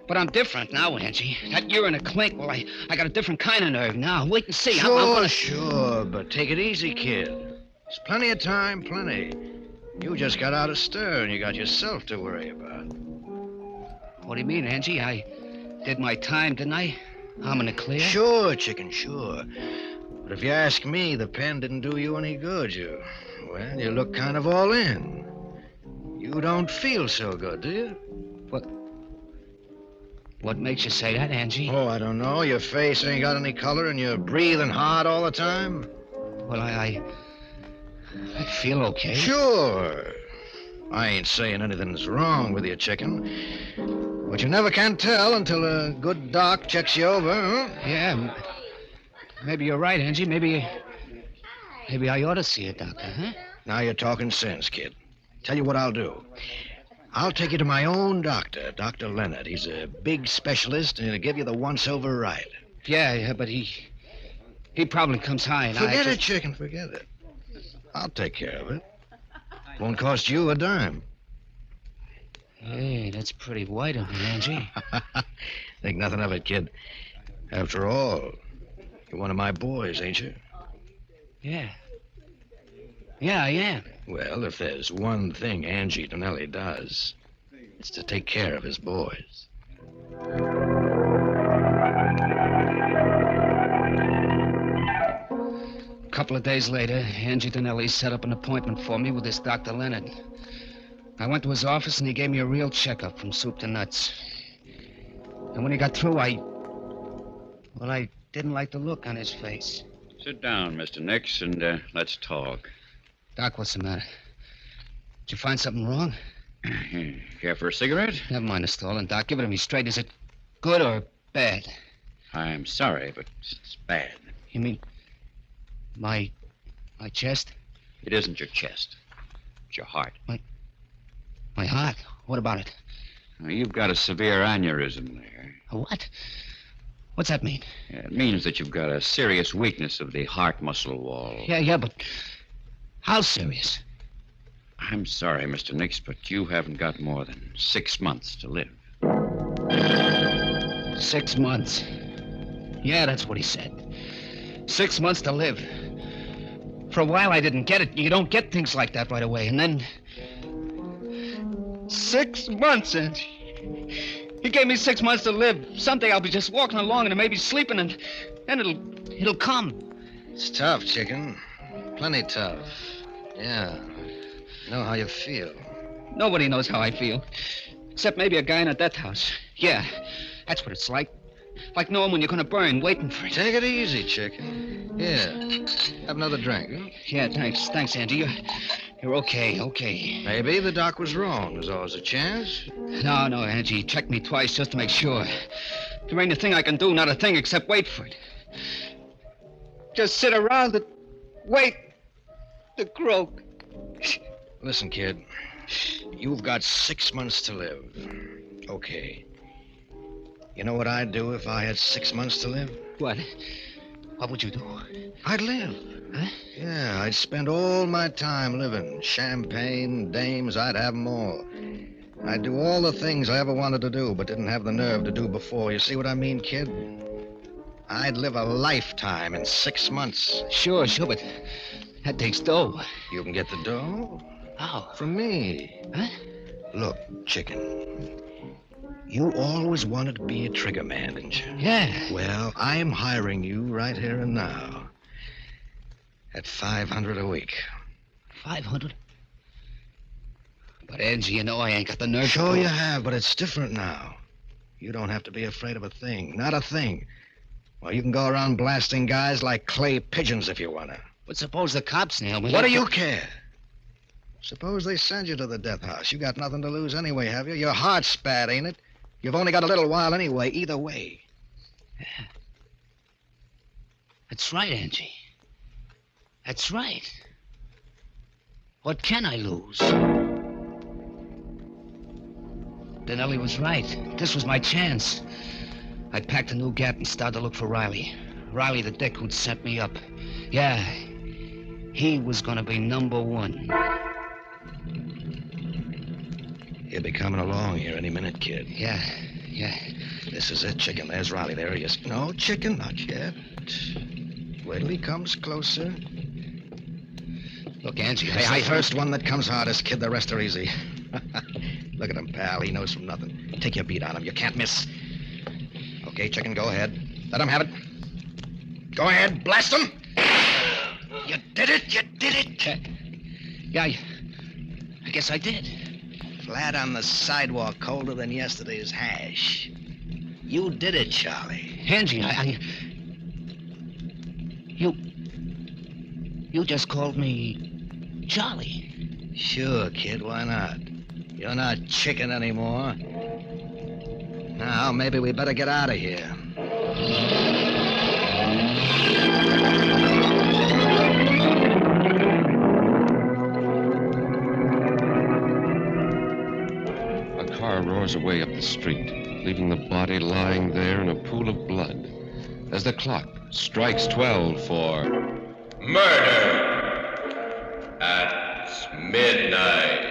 But I'm different now, Angie. That year in a clink, well, I got a different kind of nerve now. Wait and see. Sure, I'm gonna... sure, but take it easy, kid. There's plenty of time, plenty. You just got out of stir and you got yourself to worry about. What do you mean, Angie? I did my time, didn't I? I'm in the clear? Sure, Chicken, sure. But if you ask me, the pen didn't do you any good. You look kind of all in. You don't feel so good, do you? What makes you say that, Angie? Oh, I don't know. Your face ain't got any color and you're breathing hard all the time. Well, I feel okay. Sure. I ain't saying anything's wrong with you, Chicken. But you never can tell until a good doc checks you over, huh? Yeah. Maybe you're right, Angie. Maybe I ought to see a doctor, huh? Now you're talking sense, kid. Tell you what I'll do. I'll take you to my own doctor, Dr. Leonard. He's a big specialist, and he'll give you the once-over right. Yeah, but he probably comes high, and Forget it, Chicken, forget it. I'll take care of it. Won't cost you a dime. Hey, that's pretty white of you, Angie. Think nothing of it, kid. After all, you're one of my boys, ain't you? Yeah. Yeah, I am. Well, if there's one thing Angie Donnelly does, it's to take care of his boys. A couple of days later, Angie Donnelly set up an appointment for me with this Dr. Leonard. I went to his office, and he gave me a real checkup from soup to nuts. And when he got through, I didn't like the look on his face. Sit down, Mr. Nix, and let's talk. Doc, what's the matter? Did you find something wrong? Care for a cigarette? Never mind the stalling, Doc. Give it to me straight. Is it good or bad? I'm sorry, but it's bad. You mean my chest? It isn't your chest. It's your heart. My heart? What about it? Now, you've got a severe aneurysm there. A what? What's that mean? Yeah, it means that you've got a serious weakness of the heart muscle wall. Yeah, but how serious? I'm sorry, Mr. Nix, but you haven't got more than 6 months to live. 6 months. Yeah, that's what he said. 6 months to live. For a while, I didn't get it. You don't get things like that right away. And then 6 months, and he gave me 6 months to live. Someday I'll be just walking along and maybe sleeping, and then it'll come. It's tough, chicken. Plenty tough. Yeah. Know how you feel. Nobody knows how I feel. Except maybe a guy in a death house. Yeah, that's what it's like. Like knowing when you're going to burn, waiting for it. Take it easy, chicken. Here, have another drink. Huh? Yeah, thanks. Thanks, Andy. You're okay. Maybe the doc was wrong. There's always a chance. No, Angie. He checked me twice just to make sure. There ain't a thing I can do, not a thing, except wait for it. Just sit around and wait to croak. Listen, kid. You've got 6 months to live. Okay. You know what I'd do if I had 6 months to live? What? What would you do? I'd live. Huh? Yeah, I'd spend all my time living. Champagne, dames, I'd have them all. I'd do all the things I ever wanted to do, but didn't have the nerve to do before. You see what I mean, kid? I'd live a lifetime in 6 months. Sure, but that takes dough. You can get the dough? How? From me. Huh? Look, chicken. You always wanted to be a trigger man, didn't you? Yeah. Well, I'm hiring you right here and now. At $500 a week. 500? But, Angie, you know I ain't got the nerve. Sure you have, but it's different now. You don't have to be afraid of a thing. Not a thing. Well, you can go around blasting guys like clay pigeons if you want to. But suppose the cops nail me. What do you care? Suppose they send you to the death house. You got nothing to lose anyway, have you? Your heart's bad, ain't it? You've only got a little while anyway, either way. Yeah. That's right, Angie. That's right. What can I lose? Denelli was right. This was my chance. I packed a new gap and started to look for Riley. Riley, the dick who'd set me up. Yeah, he was gonna be number one. He'll be coming along here any minute, kid. Yeah. This is it, chicken. There's Riley. There he is. No, chicken, not yet. Wait till he comes closer. Look, Angie, I first one that comes hardest, kid. The rest are easy. Look at him, pal. He knows from nothing. Take your beat on him. You can't miss. Okay, chicken, go ahead. Let him have it. Go ahead, blast him. You did it. Yeah, I guess I did. Flat on the sidewalk, colder than yesterday's hash. You did it, Charlie. Angie, You just called me Charlie. Sure, kid, why not? You're not chicken anymore. Now, maybe we better get out of here. A car roars away up the street, leaving the body lying there in a pool of blood. As the clock strikes 12 for Murder at midnight.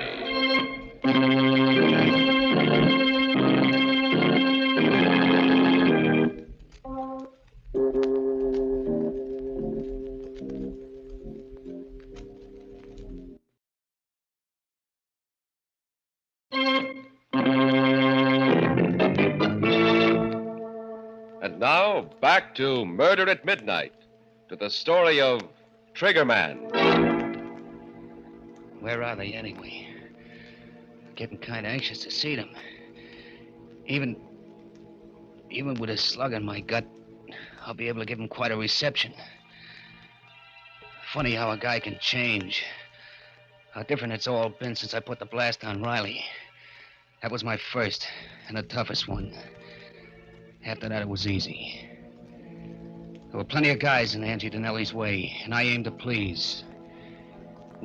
And now, back to Murder at Midnight, to the story of Triggerman. Where are they, anyway? Getting kind of anxious to see them. Even with a slug in my gut, I'll be able to give them quite a reception. Funny how a guy can change. How different it's all been since I put the blast on Riley. That was my first and the toughest one. After that, it was easy. There were plenty of guys in Angie Denelli's way, and I aimed to please.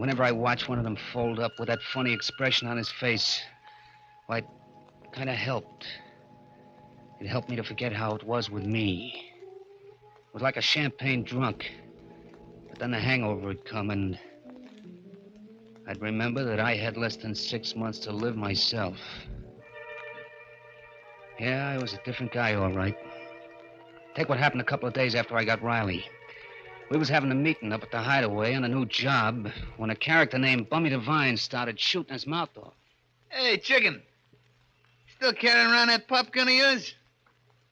whenever I watch one of them fold up with that funny expression on his face, why, it kind of helped. It helped me to forget how it was with me. It was like a champagne drunk. But then the hangover would come, and I'd remember that I had less than 6 months to live myself. Yeah, I was a different guy, all right. Take what happened a couple of days after I got Riley. We was having a meeting up at the hideaway on a new job when a character named Bummy Devine started shooting his mouth off. Hey, Chicken. Still carrying around that pop gun of yours?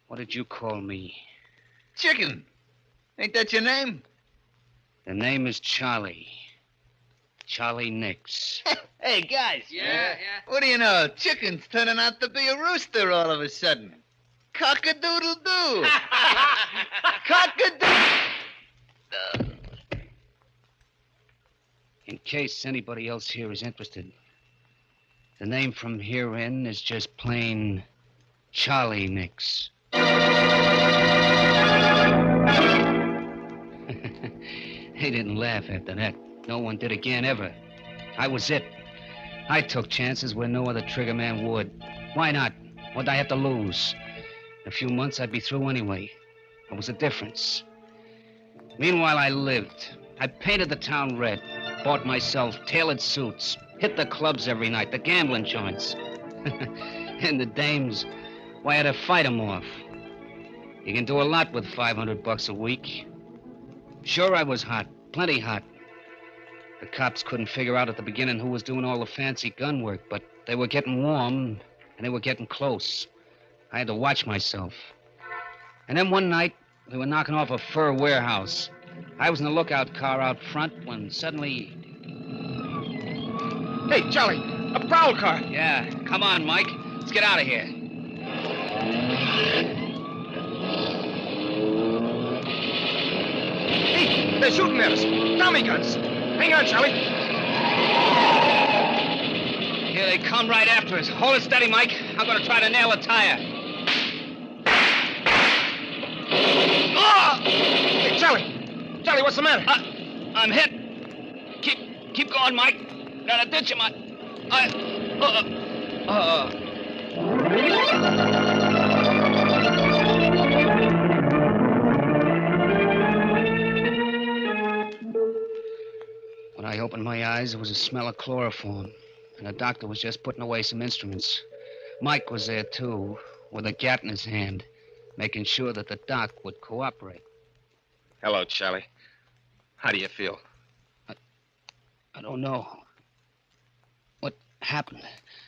What did you call me? Chicken. Ain't that your name? The name is Charlie. Charlie Nix. Hey, guys. Yeah. What do you know? Chicken's turning out to be a rooster all of a sudden. Cock-a-doodle-doo. Cock-a-doodle. In case anybody else here is interested, the name from here in is just plain Charlie Nix. They didn't laugh after that. No one did again, ever. I was it. I took chances where no other trigger man would. Why not? What'd I have to lose? In a few months, I'd be through anyway. What was the difference? Meanwhile, I lived. I painted the town red, bought myself tailored suits, hit the clubs every night, the gambling joints. And the dames, why, I had to fight them off. You can do a lot with $500 a week. Sure, I was hot, plenty hot. The cops couldn't figure out at the beginning who was doing all the fancy gun work, but they were getting warm, and they were getting close. I had to watch myself. And then one night, we were knocking off a fur warehouse. I was in the lookout car out front when suddenly... Hey, Charlie, a prowl car. Yeah, come on, Mike. Let's get out of here. Hey, they're shooting at us. Tommy guns. Hang on, Charlie. Here they come right after us. Hold it steady, Mike. I'm going to try to nail a tire. Oh! Hey, Charlie. Charlie, what's the matter? I'm hit. Keep going, Mike. Got a ditch in my... When I opened my eyes, there was a smell of chloroform, and the doctor was just putting away some instruments. Mike was there, too, with a gat in his hand, making sure that the doc would cooperate. Hello, Charlie. How do you feel? I don't know. What happened?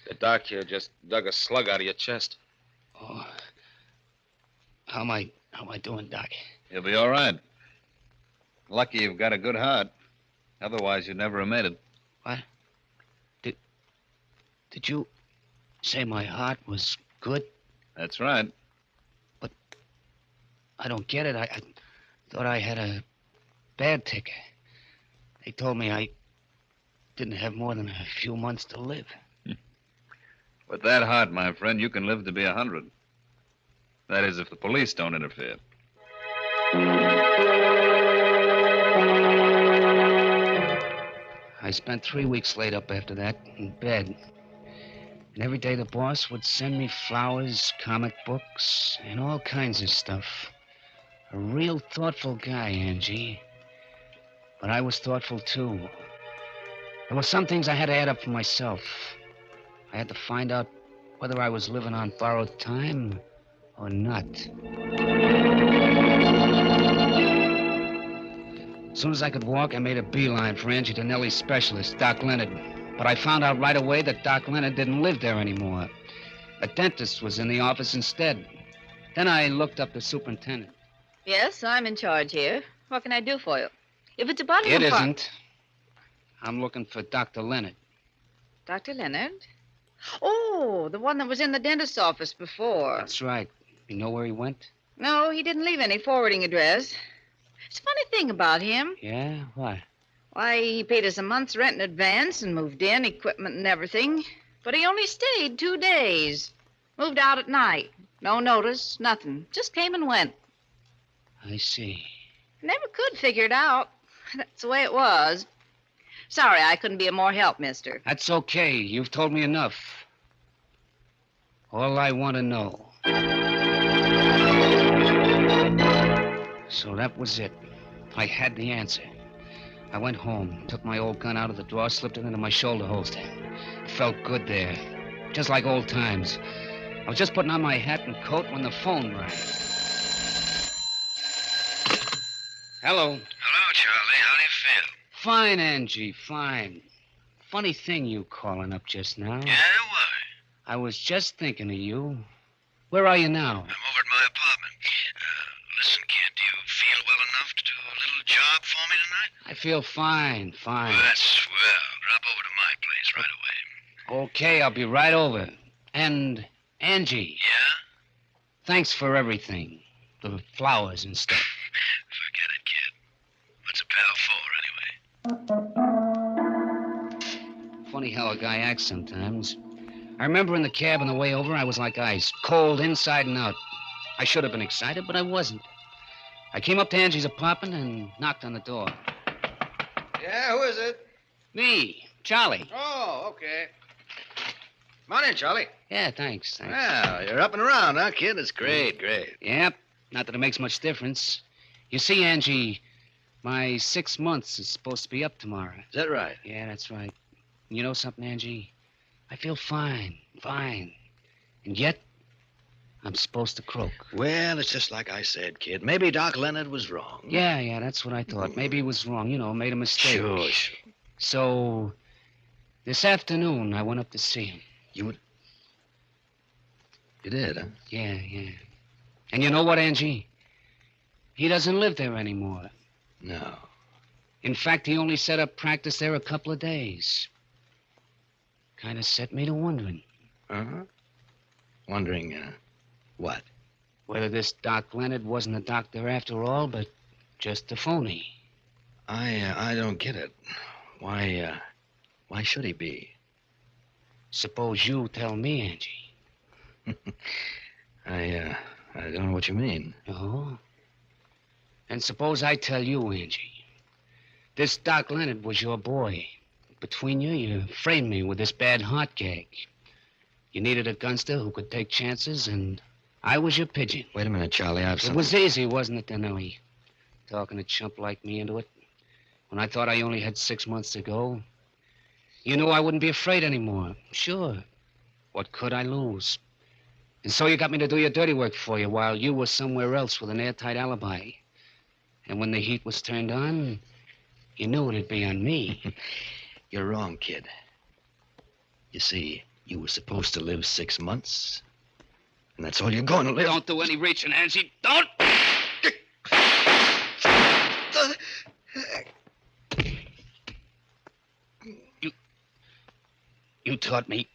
The doc here just dug a slug out of your chest. Oh. How am I doing, Doc? You'll be all right. Lucky you've got a good heart. Otherwise, you'd never have made it. What? Did you say my heart was good? That's right. But I don't get it. I thought I had a bad ticker. They told me I didn't have more than a few months to live. With that heart, my friend, you can live to be 100. That is, if the police don't interfere. I spent 3 weeks laid up after that, in bed. And every day the boss would send me flowers, comic books, and all kinds of stuff. A real thoughtful guy, Angie. But I was thoughtful, too. There were some things I had to add up for myself. I had to find out whether I was living on borrowed time or not. As soon as I could walk, I made a beeline for Angie Donnelly's specialist, Doc Leonard. But I found out right away that Doc Leonard didn't live there anymore. A dentist was in the office instead. Then I looked up the superintendent. Yes, I'm in charge here. What can I do for you? If it's about It isn't. I'm looking for Dr. Leonard. Dr. Leonard? Oh, the one that was in the dentist's office before. That's right. You know where he went? No, he didn't leave any forwarding address. It's a funny thing about him. Yeah? Why? Why, he paid us a month's rent in advance and moved in, equipment and everything. But he only stayed 2 days. Moved out at night. No notice, nothing. Just came and went. I see. Never could figure it out. That's the way it was. Sorry I couldn't be of more help, mister. That's okay. You've told me enough. All I want to know. So that was it. I had the answer. I went home, took my old gun out of the drawer, slipped it into my shoulder holster. It felt good there, just like old times. I was just putting on my hat and coat when the phone rang. Hello. Hello, Charlie. How do you feel? Fine, Angie, fine. Funny thing you calling up just now. Yeah, why? I was just thinking of you. Where are you now? I'm over at my apartment. Listen, kid, do you feel well enough to do a little job for me tonight? I feel fine, fine. Well, that's swell. Drop over to my place right away. Okay, I'll be right over. And, Angie. Yeah? Thanks for everything. The flowers and stuff. Forget it, kid. What's a pal for, anyway? Funny how a guy acts sometimes. I remember in the cab on the way over, I was like ice, cold inside and out. I should have been excited, but I wasn't. I came up to Angie's apartment and knocked on the door. Yeah, who is it? Me, Charlie. Oh, okay. Come on in, Charlie. Yeah, thanks. Well, you're up and around, huh, kid? It's great. Yep, not that it makes much difference. You see, Angie, my 6 months is supposed to be up tomorrow. Is that right? Yeah, that's right. You know something, Angie? I feel fine. And yet, I'm supposed to croak. Well, it's just like I said, kid. Maybe Doc Leonard was wrong. Yeah, that's what I thought. Maybe he was wrong, made a mistake. Sure. So, this afternoon, I went up to see him. You did, huh? Yeah. And you know what, Angie? He doesn't live there anymore. No. In fact, he only set up practice there a couple of days. Kind of set me to wondering. Uh-huh. Wondering, what? Whether this Doc Leonard wasn't a doctor after all, but just a phony. I don't get it. Why should he be? Suppose you tell me, Angie. I don't know what you mean. Oh? And suppose I tell you, Angie. This Doc Leonard was your boy. Between you framed me with this bad heart gag. You needed a gunster who could take chances, and I was your pigeon. Wait a minute, Charlie. It was easy, wasn't it, Denelli? Talking a chump like me into it. When I thought I only had 6 months to go. You knew I wouldn't be afraid anymore. Sure. What could I lose? And so you got me to do your dirty work for you while you were somewhere else with an airtight alibi. And when the heat was turned on, you knew it'd be on me. You're wrong, kid. You see, you were supposed to live 6 months. And that's all you're going to live. Don't do any reaching, Angie. Don't! You taught me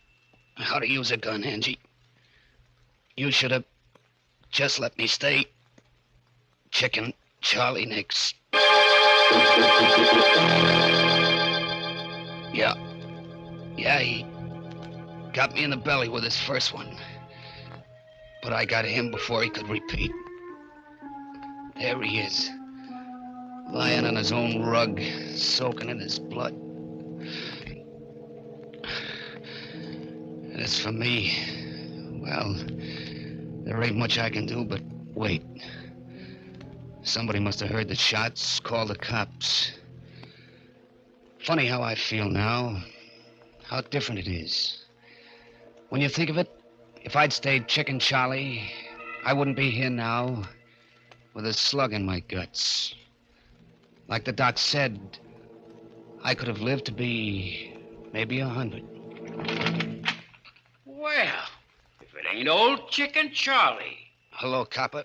how to use a gun, Angie. You should have just let me stay Chicken Charlie Nix. Yeah, he got me in the belly with his first one. But I got him before he could repeat. There he is, lying on his own rug, soaking in his blood. And as for me, well, there ain't much I can do but wait. Somebody must have heard the shots, called the cops. Funny how I feel now, how different it is. When you think of it, if I'd stayed Chicken Charlie, I wouldn't be here now with a slug in my guts. Like the doc said, I could have lived to be maybe 100. Well, if it ain't old Chicken Charlie. Hello, copper.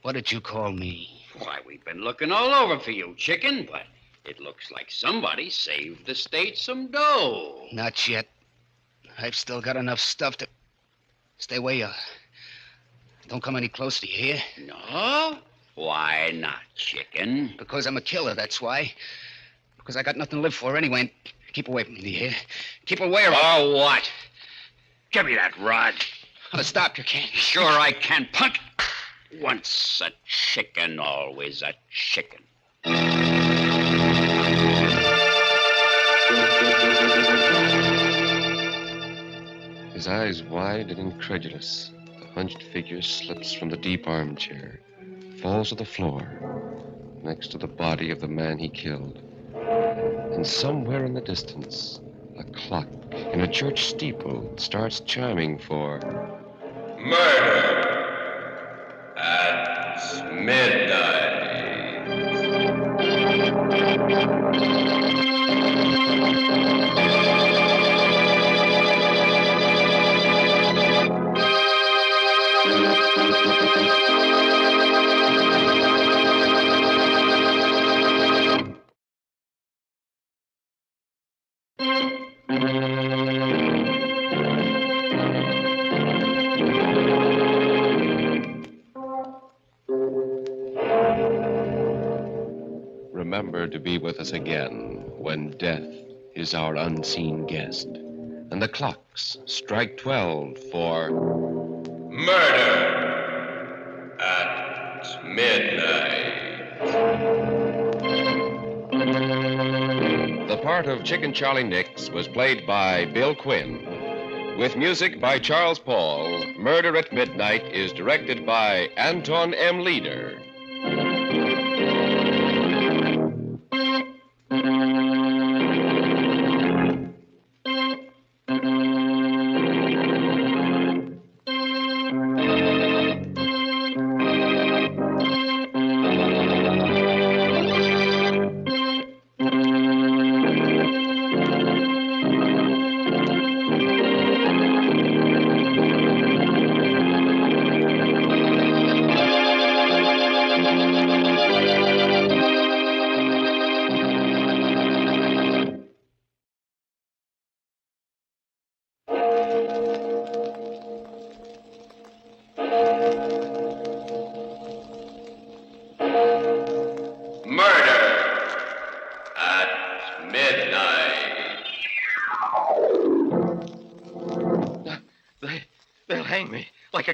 What did you call me? Why, we've been looking all over for you, Chicken, but it looks like somebody saved the state some dough. Not yet. I've still got enough stuff to... Stay where you are. Don't come any closer, you hear? No? Why not, Chicken? Because I'm a killer, that's why. Because I got nothing to live for anyway. And keep away from me, do you hear? Keep away or... Oh, what? Give me that rod. Stop, you can't. Sure I can, punk. Once a chicken, always a chicken. His eyes wide and incredulous, the hunched figure slips from the deep armchair, falls to the floor, next to the body of the man he killed. And somewhere in the distance, a clock in a church steeple starts chiming for Murder at midnight. Remember to be with us again when death is our unseen guest, and the clocks strike 12 for Murder at midnight. The part of Chicken Charlie Nix was played by Bill Quinn. With music by Charles Paul, Murder at Midnight is directed by Anton M. Leader.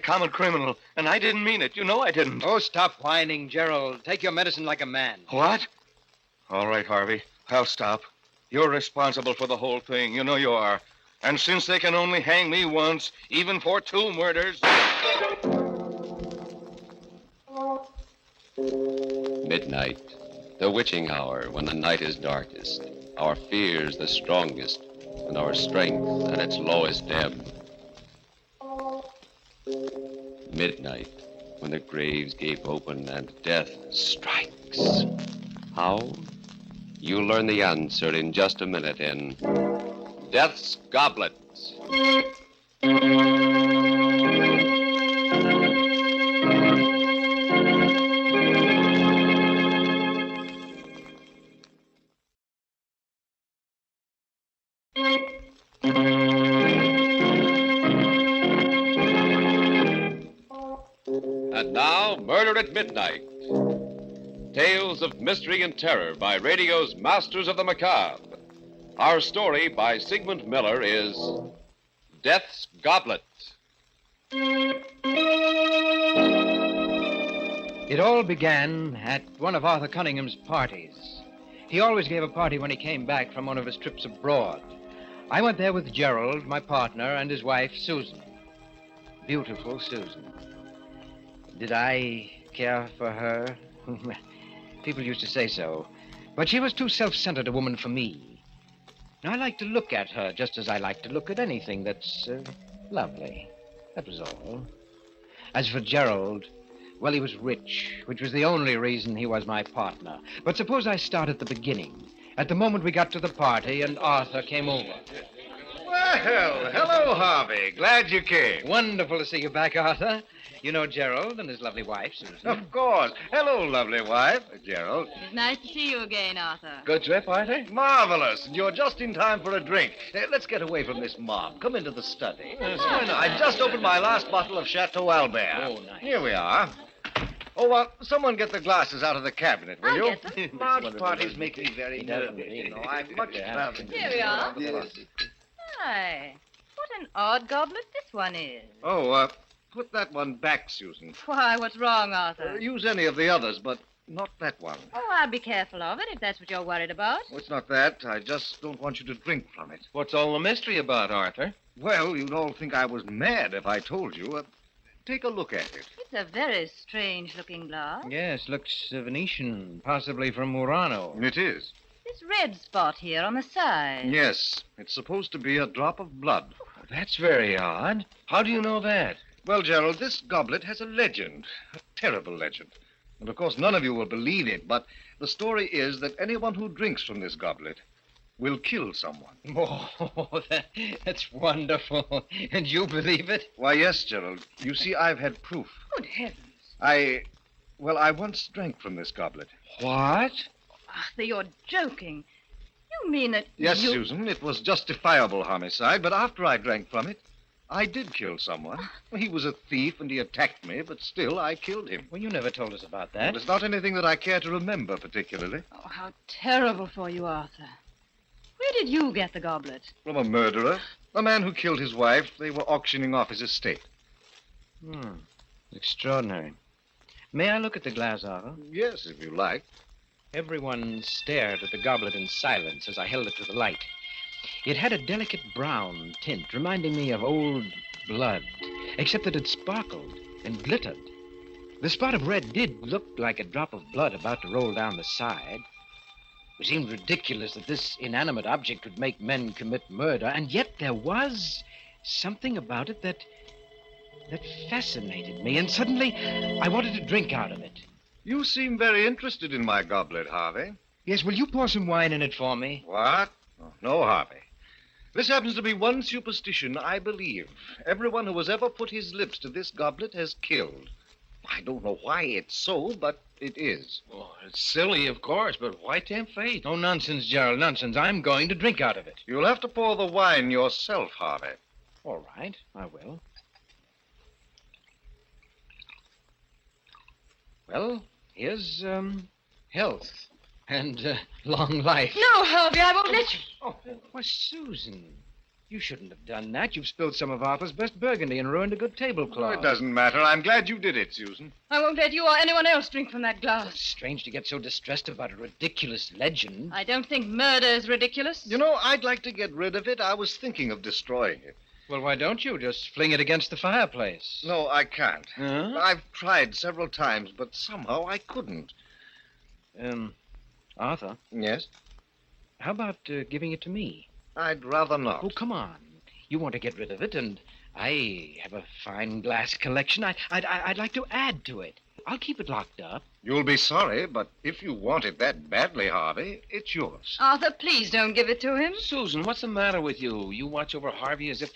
Common criminal, and I didn't mean it. You know I didn't. Oh, stop whining, Gerald. Take your medicine like a man. What? All right, Harvey. I'll stop. You're responsible for the whole thing. You know you are. And since they can only hang me once, even for 2 murders... Midnight, the witching hour when the night is darkest, our fears the strongest, and our strength at its lowest ebb. Midnight, when the graves gape open and death strikes. How? You'll learn the answer in just a minute in Death's Goblet. And now, Murder at Midnight. Tales of mystery and terror by radio's masters of the macabre. Our story by Sigmund Miller is Death's Goblet. It all began at one of Arthur Cunningham's parties. He always gave a party when he came back from one of his trips abroad. I went there with Gerald, my partner, and his wife, Susan. Beautiful Susan. Did I care for her? People used to say so. But she was too self-centered a woman for me. I like to look at her just as I like to look at anything that's lovely. That was all. As for Gerald, well, he was rich, which was the only reason he was my partner. But suppose I start at the beginning, at the moment we got to the party and Arthur came over. Well, hello, Harvey. Glad you came. Wonderful to see you back, Arthur. You know Gerald and his lovely wife, Susan. Of course. Hello, lovely wife, Gerald. It's nice to see you again, Arthur. Good trip, Arthur? Marvelous. And you're just in time for a drink. Let's get away from this mob. Come into the study. I just opened my last bottle of Chateau Albert. Oh, nice. Here we are. Oh, someone get the glasses out of the cabinet, will I'll you? get them. Large parties make me very nervous, you know. I much rather... Here we are. Hi. What an odd goblet this one is. Oh, put that one back, Susan. Why, what's wrong, Arthur? Use any of the others, but not that one. Oh, I'll be careful of it if that's what you're worried about. Oh, it's not that. I just don't want you to drink from it. What's all the mystery about, Arthur? Well, you'd all think I was mad if I told you. Take a look at it. It's a very strange-looking glass. Yes, looks Venetian, possibly from Murano. It is. This red spot here on the side. Yes, it's supposed to be a drop of blood. That's very odd. How do you know that? Well, Gerald, this goblet has a legend, a terrible legend. And of course, none of you will believe it, but the story is that anyone who drinks from this goblet will kill someone. Oh, that's wonderful. And you believe it? Why, yes, Gerald. You see, I've had proof. Good heavens. I once drank from this goblet. What? Arthur, you're joking. You mean that Yes, you... Susan, it was justifiable homicide, but after I drank from it, I did kill someone. He was a thief and he attacked me, but still I killed him. Well, you never told us about that. Well, it's not anything that I care to remember particularly. Oh, how terrible for you, Arthur. Where did you get the goblet? From a murderer, a man who killed his wife. They were auctioning off his estate. Extraordinary. May I look at the glass, Arthur? Yes, if you like. Everyone stared at the goblet in silence as I held it to the light. It had a delicate brown tint, reminding me of old blood, except that it sparkled and glittered. The spot of red did look like a drop of blood about to roll down the side. It seemed ridiculous that this inanimate object would make men commit murder, and yet there was something about it that fascinated me, and suddenly I wanted to drink out of it. You seem very interested in my goblet, Harvey. Yes, will you pour some wine in it for me? What? Oh, no, Harvey. This happens to be one superstition I believe. Everyone who has ever put his lips to this goblet has killed. I don't know why it's so, but it is. Oh, it's silly, of course, but why tempt fate? Oh, nonsense, Gerald, nonsense. I'm going to drink out of it. You'll have to pour the wine yourself, Harvey. All right, I will. Well, here's, health and long life. No, Harvey, I won't let you. Oh, why, Susan, you shouldn't have done that. You've spilled some of Arthur's best burgundy and ruined a good tablecloth. It doesn't matter. I'm glad you did it, Susan. I won't let you or anyone else drink from that glass. It's strange to get so distressed about a ridiculous legend. I don't think murder is ridiculous. You know, I'd like to get rid of it. I was thinking of destroying it. Well, why don't you just fling it against the fireplace? No, I can't. Huh? I've tried several times, but somehow I couldn't. Arthur? Yes? How about giving it to me? I'd rather not. Oh, come on. You want to get rid of it, and I have a fine glass collection. I'd like to add to it. I'll keep it locked up. You'll be sorry, but if you want it that badly, Harvey, it's yours. Arthur, please don't give it to him. Susan, what's the matter with you? You watch over Harvey as if...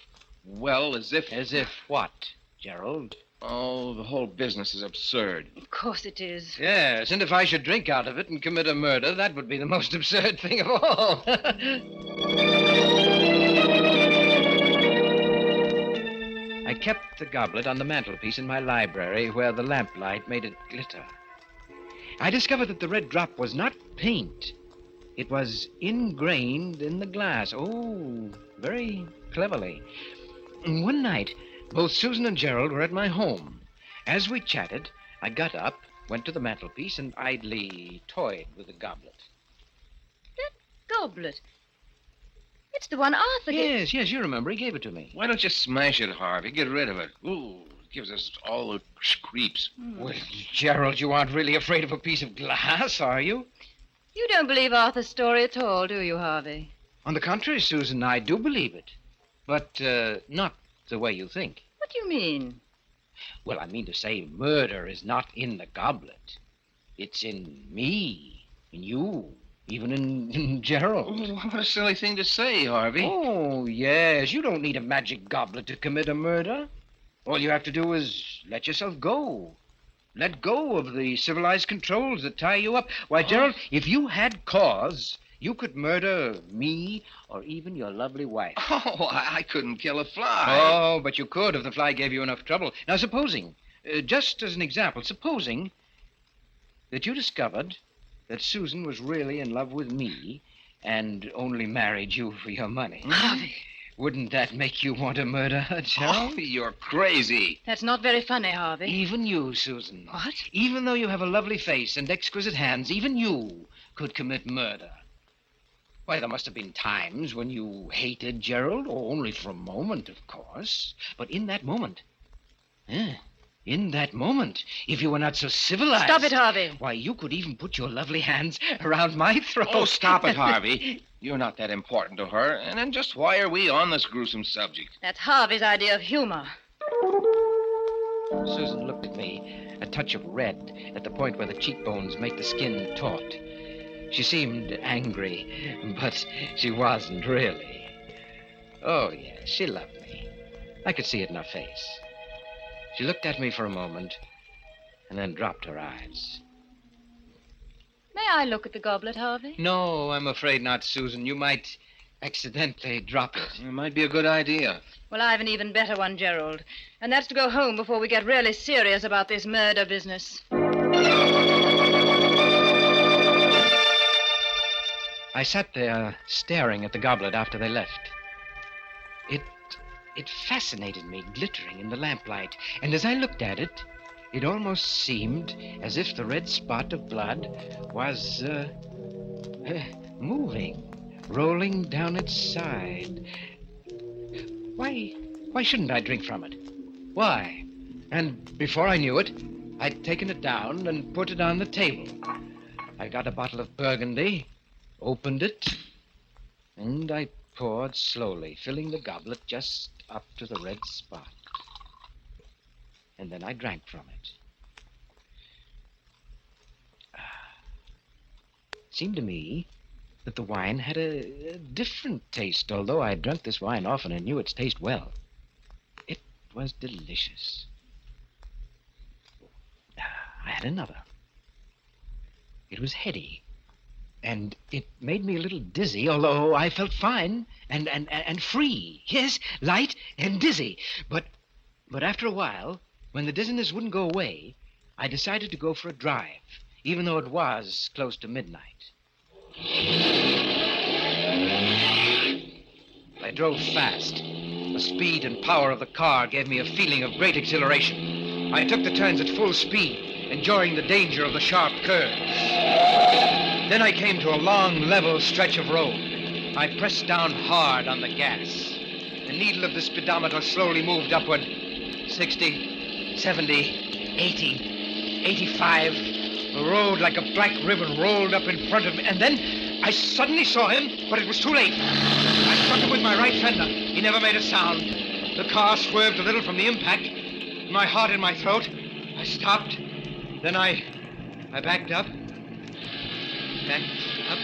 As if what, Gerald? Oh, the whole business is absurd. Of course it is. Yes, and if I should drink out of it and commit a murder, that would be the most absurd thing of all. I kept the goblet on the mantelpiece in my library where the lamplight made it glitter. I discovered that the red drop was not paint. It was ingrained in the glass. Oh, very cleverly. One night, both Susan and Gerald were at my home. As we chatted, I got up, went to the mantelpiece, and idly toyed with the goblet. That goblet? It's the one Arthur gave. Yes, you remember. He gave it to me. Why don't you smash it, Harvey? Get rid of it. Ooh, it gives us all the creeps. Well, Gerald, you aren't really afraid of a piece of glass, are you? You don't believe Arthur's story at all, do you, Harvey? On the contrary, Susan, I do believe it. But not the way you think. What do you mean? Well, I mean to say murder is not in the goblet. It's in me, in you, even in Gerald. Oh, what a silly thing to say, Harvey. Oh, yes. You don't need a magic goblet to commit a murder. All you have to do is let yourself go. Let go of the civilized controls that tie you up. Why, Gerald, if you had cause, you could murder me or even your lovely wife. Oh, I couldn't kill a fly. Oh, but you could if the fly gave you enough trouble. Now, supposing, just as an example, supposing that you discovered that Susan was really in love with me and only married you for your money. Harvey. Wouldn't that make you want to murder her, Gerald? Oh, you're crazy. That's not very funny, Harvey. Even you, Susan. What? Even though you have a lovely face and exquisite hands, even you could commit murder. Why, there must have been times when you hated Gerald, or only for a moment, of course. But in that moment, if you were not so civilized... Stop it, Harvey. Why, you could even put your lovely hands around my throat. Oh, stop it, Harvey. You're not that important to her. And then just why are we on this gruesome subject? That's Harvey's idea of humor. Susan looked at me, a touch of red at the point where the cheekbones make the skin taut. She seemed angry, but she wasn't really. Oh, yes, she loved me. I could see it in her face. She looked at me for a moment and then dropped her eyes. May I look at the goblet, Harvey? No, I'm afraid not, Susan. You might accidentally drop it. It might be a good idea. Well, I have an even better one, Gerald. And that's to go home before we get really serious about this murder business. I sat there staring at the goblet after they left. It fascinated me, glittering in the lamplight. And as I looked at it, it almost seemed as if the red spot of blood was moving, rolling down its side. Why shouldn't I drink from it? Why? And before I knew it, I'd taken it down and put it on the table. I got a bottle of Burgundy, opened it, and I poured slowly, filling the goblet just up to the red spot. And then I drank from it. It seemed to me that the wine had a different taste, although I drunk this wine often and knew its taste well. It was delicious. I had another. It was heady. And it made me a little dizzy, although I felt fine and free. Yes, light and dizzy. But after a while, when the dizziness wouldn't go away, I decided to go for a drive, even though it was close to midnight. I drove fast. The speed and power of the car gave me a feeling of great exhilaration. I took the turns at full speed, enjoying the danger of the sharp curves. Then I came to a long, level stretch of road. I pressed down hard on the gas. The needle of the speedometer slowly moved upward. 60, 70, 80, 85. The road, like a black ribbon, rolled up in front of me. And then I suddenly saw him, but it was too late. I struck him with my right fender. He never made a sound. The car swerved a little from the impact. My heart in my throat. I stopped. Then I backed up. Backed up.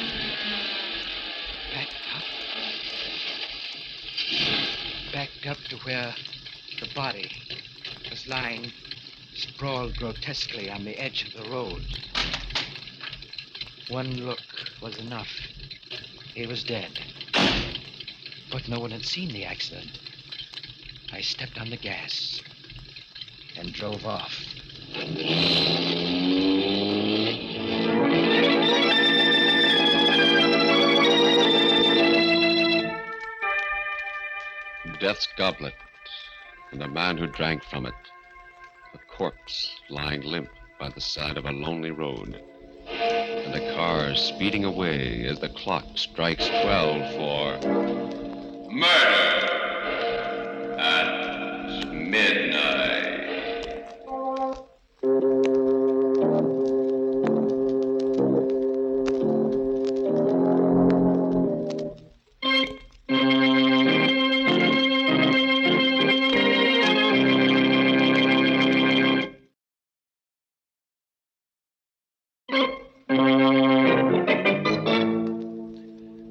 Backed up to where the body was lying sprawled grotesquely on the edge of the road. One look was enough. He was dead. But no one had seen the accident. I stepped on the gas and drove off. Death's goblet, and the man who drank from it. A corpse lying limp by the side of a lonely road. And a car speeding away as the clock strikes 12 for... Murder at midnight.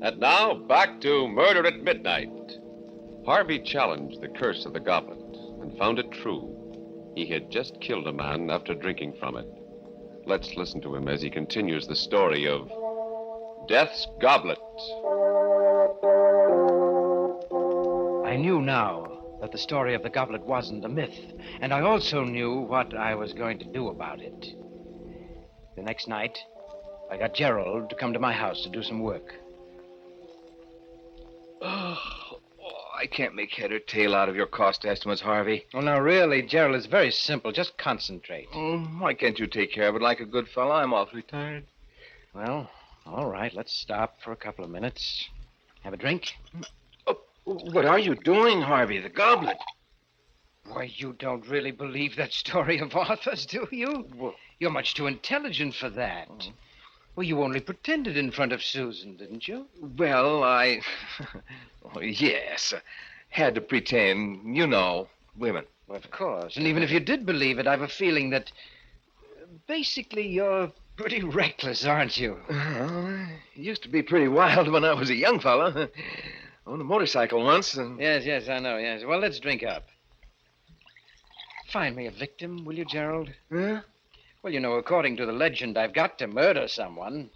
And now, back to Murder at Midnight. Harvey challenged the curse of the goblet and found it true. He had just killed a man after drinking from it. Let's listen to him as he continues the story of Death's Goblet. I knew now that the story of the goblet wasn't a myth, and I also knew what I was going to do about it. The next night, I got Gerald to come to my house to do some work. Oh, I can't make head or tail out of your cost estimates, Harvey. Well, now, really, Gerald, it's very simple. Just concentrate. Why can't you take care of it like a good fellow? I'm awfully tired. Well, all right. Let's stop for a couple of minutes. Have a drink? What are you doing, Harvey? The goblet. Why, you don't really believe that story of Arthur's, do you? Well, you're much too intelligent for that. Well, you only pretended in front of Susan, didn't you? Well, I... yes. Had to pretend. You know, women. Well, of course. And even if you did believe it, I've a feeling that... basically, you're pretty reckless, aren't you? Used to be pretty wild when I was a young fella. Owned a motorcycle once, and... Yes, I know, yes. Well, let's drink up. Find me a victim, will you, Gerald? Huh? Well, you know, according to the legend, I've got to murder someone.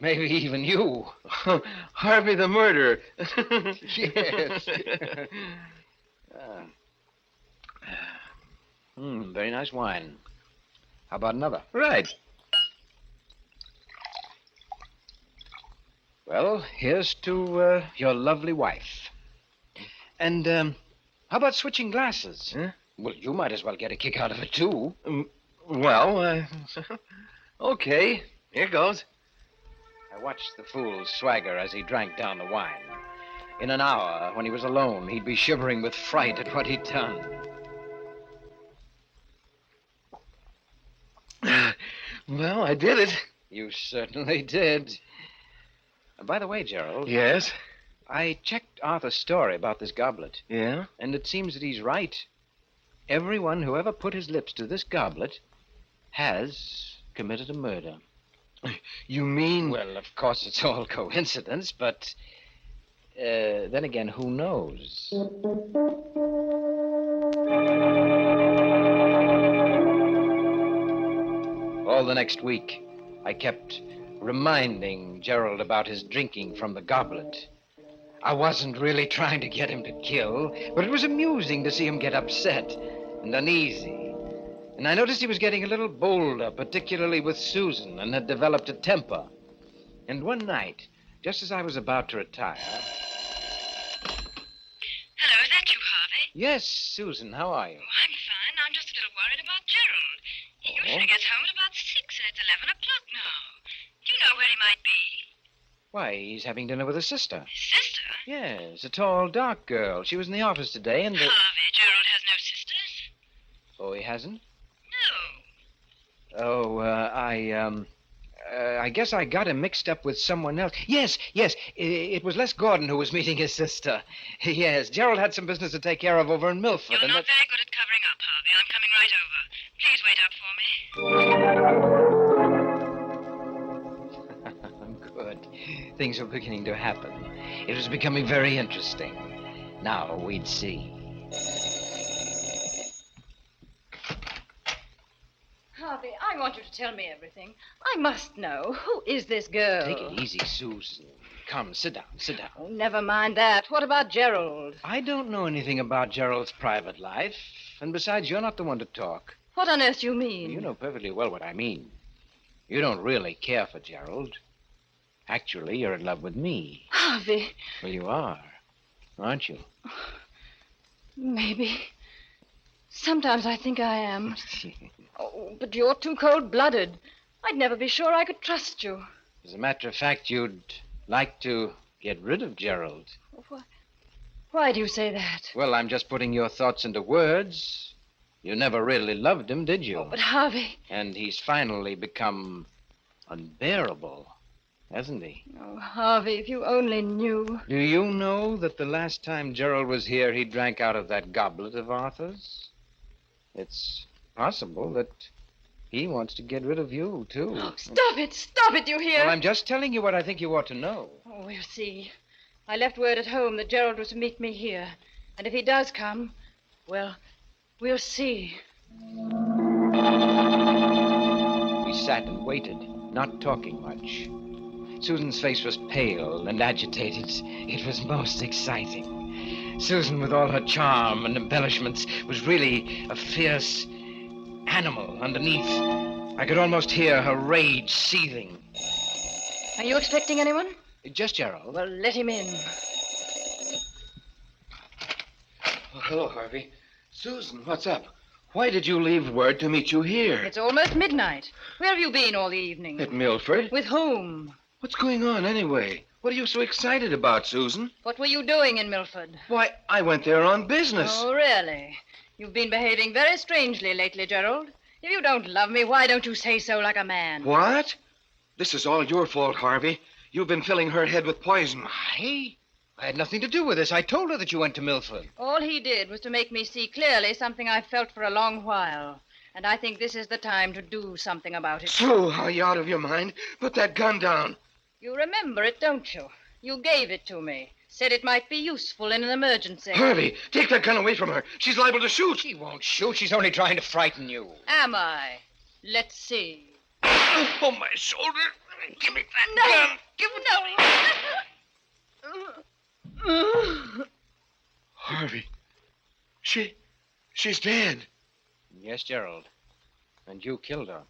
Maybe even you. Harvey the murderer. Yes. Very nice wine. How about another? Right. Well, here's to your lovely wife. And how about switching glasses? Huh? Well, you might as well get a kick out of it, too. Well, okay. Here goes. I watched the fool swagger as he drank down the wine. In an hour, when he was alone, he'd be shivering with fright at what he'd done. Well, I did it. You certainly did. By the way, Gerald. Yes? I checked Arthur's story about this goblet. Yeah? And it seems that he's right. Everyone who ever put his lips to this goblet has committed a murder. You mean... Well, of course, it's all coincidence, but then again, who knows? All the next week, I kept reminding Gerald about his drinking from the goblet. I wasn't really trying to get him to kill, but it was amusing to see him get upset and uneasy. And I noticed he was getting a little bolder, particularly with Susan, and had developed a temper. And one night, just as I was about to retire... Hello, is that you, Harvey? Yes, Susan, how are you? Oh, I'm fine. I'm just a little worried about Gerald. He usually gets home at about 6, and it's 11 o'clock now. Do you know where he might be? Why, he's having dinner with his sister. Sister? Yes, a tall, dark girl. She was in the office today, and... Harvey, Gerald has no sisters. Oh, he hasn't? No. Oh, I guess I got him mixed up with someone else. Yes, it was Les Gordon who was meeting his sister. Yes, Gerald had some business to take care of over in Milford. You're not very good at covering up, Harvey. I'm coming right over. Please wait up for me. Good. Things were beginning to happen. It was becoming very interesting. Now we'd see. Harvey, I want you to tell me everything. I must know. Who is this girl? Take it easy, Susan. Come, sit down. Oh, never mind that. What about Gerald? I don't know anything about Gerald's private life. And besides, you're not the one to talk. What on earth do you mean? You know perfectly well what I mean. You don't really care for Gerald. Actually, you're in love with me. Harvey. Well, you are, aren't you? Maybe. Sometimes I think I am. Oh, but you're too cold-blooded. I'd never be sure I could trust you. As a matter of fact, you'd like to get rid of Gerald. Why do you say that? Well, I'm just putting your thoughts into words. You never really loved him, did you? Oh, but Harvey... And he's finally become unbearable, hasn't he? Oh, Harvey, if you only knew. Do you know that the last time Gerald was here, he drank out of that goblet of Arthur's? It's possible that he wants to get rid of you, too. Oh, stop it, you hear? Well, I'm just telling you what I think you ought to know. Oh, we'll see. I left word at home that Gerald was to meet me here. And if he does come, well, we'll see. We sat and waited, not talking much. Susan's face was pale and agitated. It was most exciting. Susan, with all her charm and embellishments, was really a fierce animal underneath. I could almost hear her rage seething. Are you expecting anyone? Just Gerald. Well, let him in. Hello, Harvey. Susan, what's up? Why did you leave word to meet you here? It's almost midnight. Where have you been all the evening? At Milford? With whom? What's going on anyway? What are you so excited about, Susan? What were you doing in Milford? Why, I went there on business. Oh, really? You've been behaving very strangely lately, Gerald. If you don't love me, why don't you say so like a man? What? This is all your fault, Harvey. You've been filling her head with poison. I had nothing to do with this. I told her that you went to Milford. All he did was to make me see clearly something I've felt for a long while. And I think this is the time to do something about it. So, are you out of your mind? Put that gun down. You remember it, don't you? You gave it to me. Said it might be useful in an emergency. Harvey, take that gun away from her. She's liable to shoot. She won't shoot. She's only trying to frighten you. Am I? Let's see. Oh, my shoulder. Give me that gun. Give it Harvey, she's dead. Yes, Gerald. And you killed her.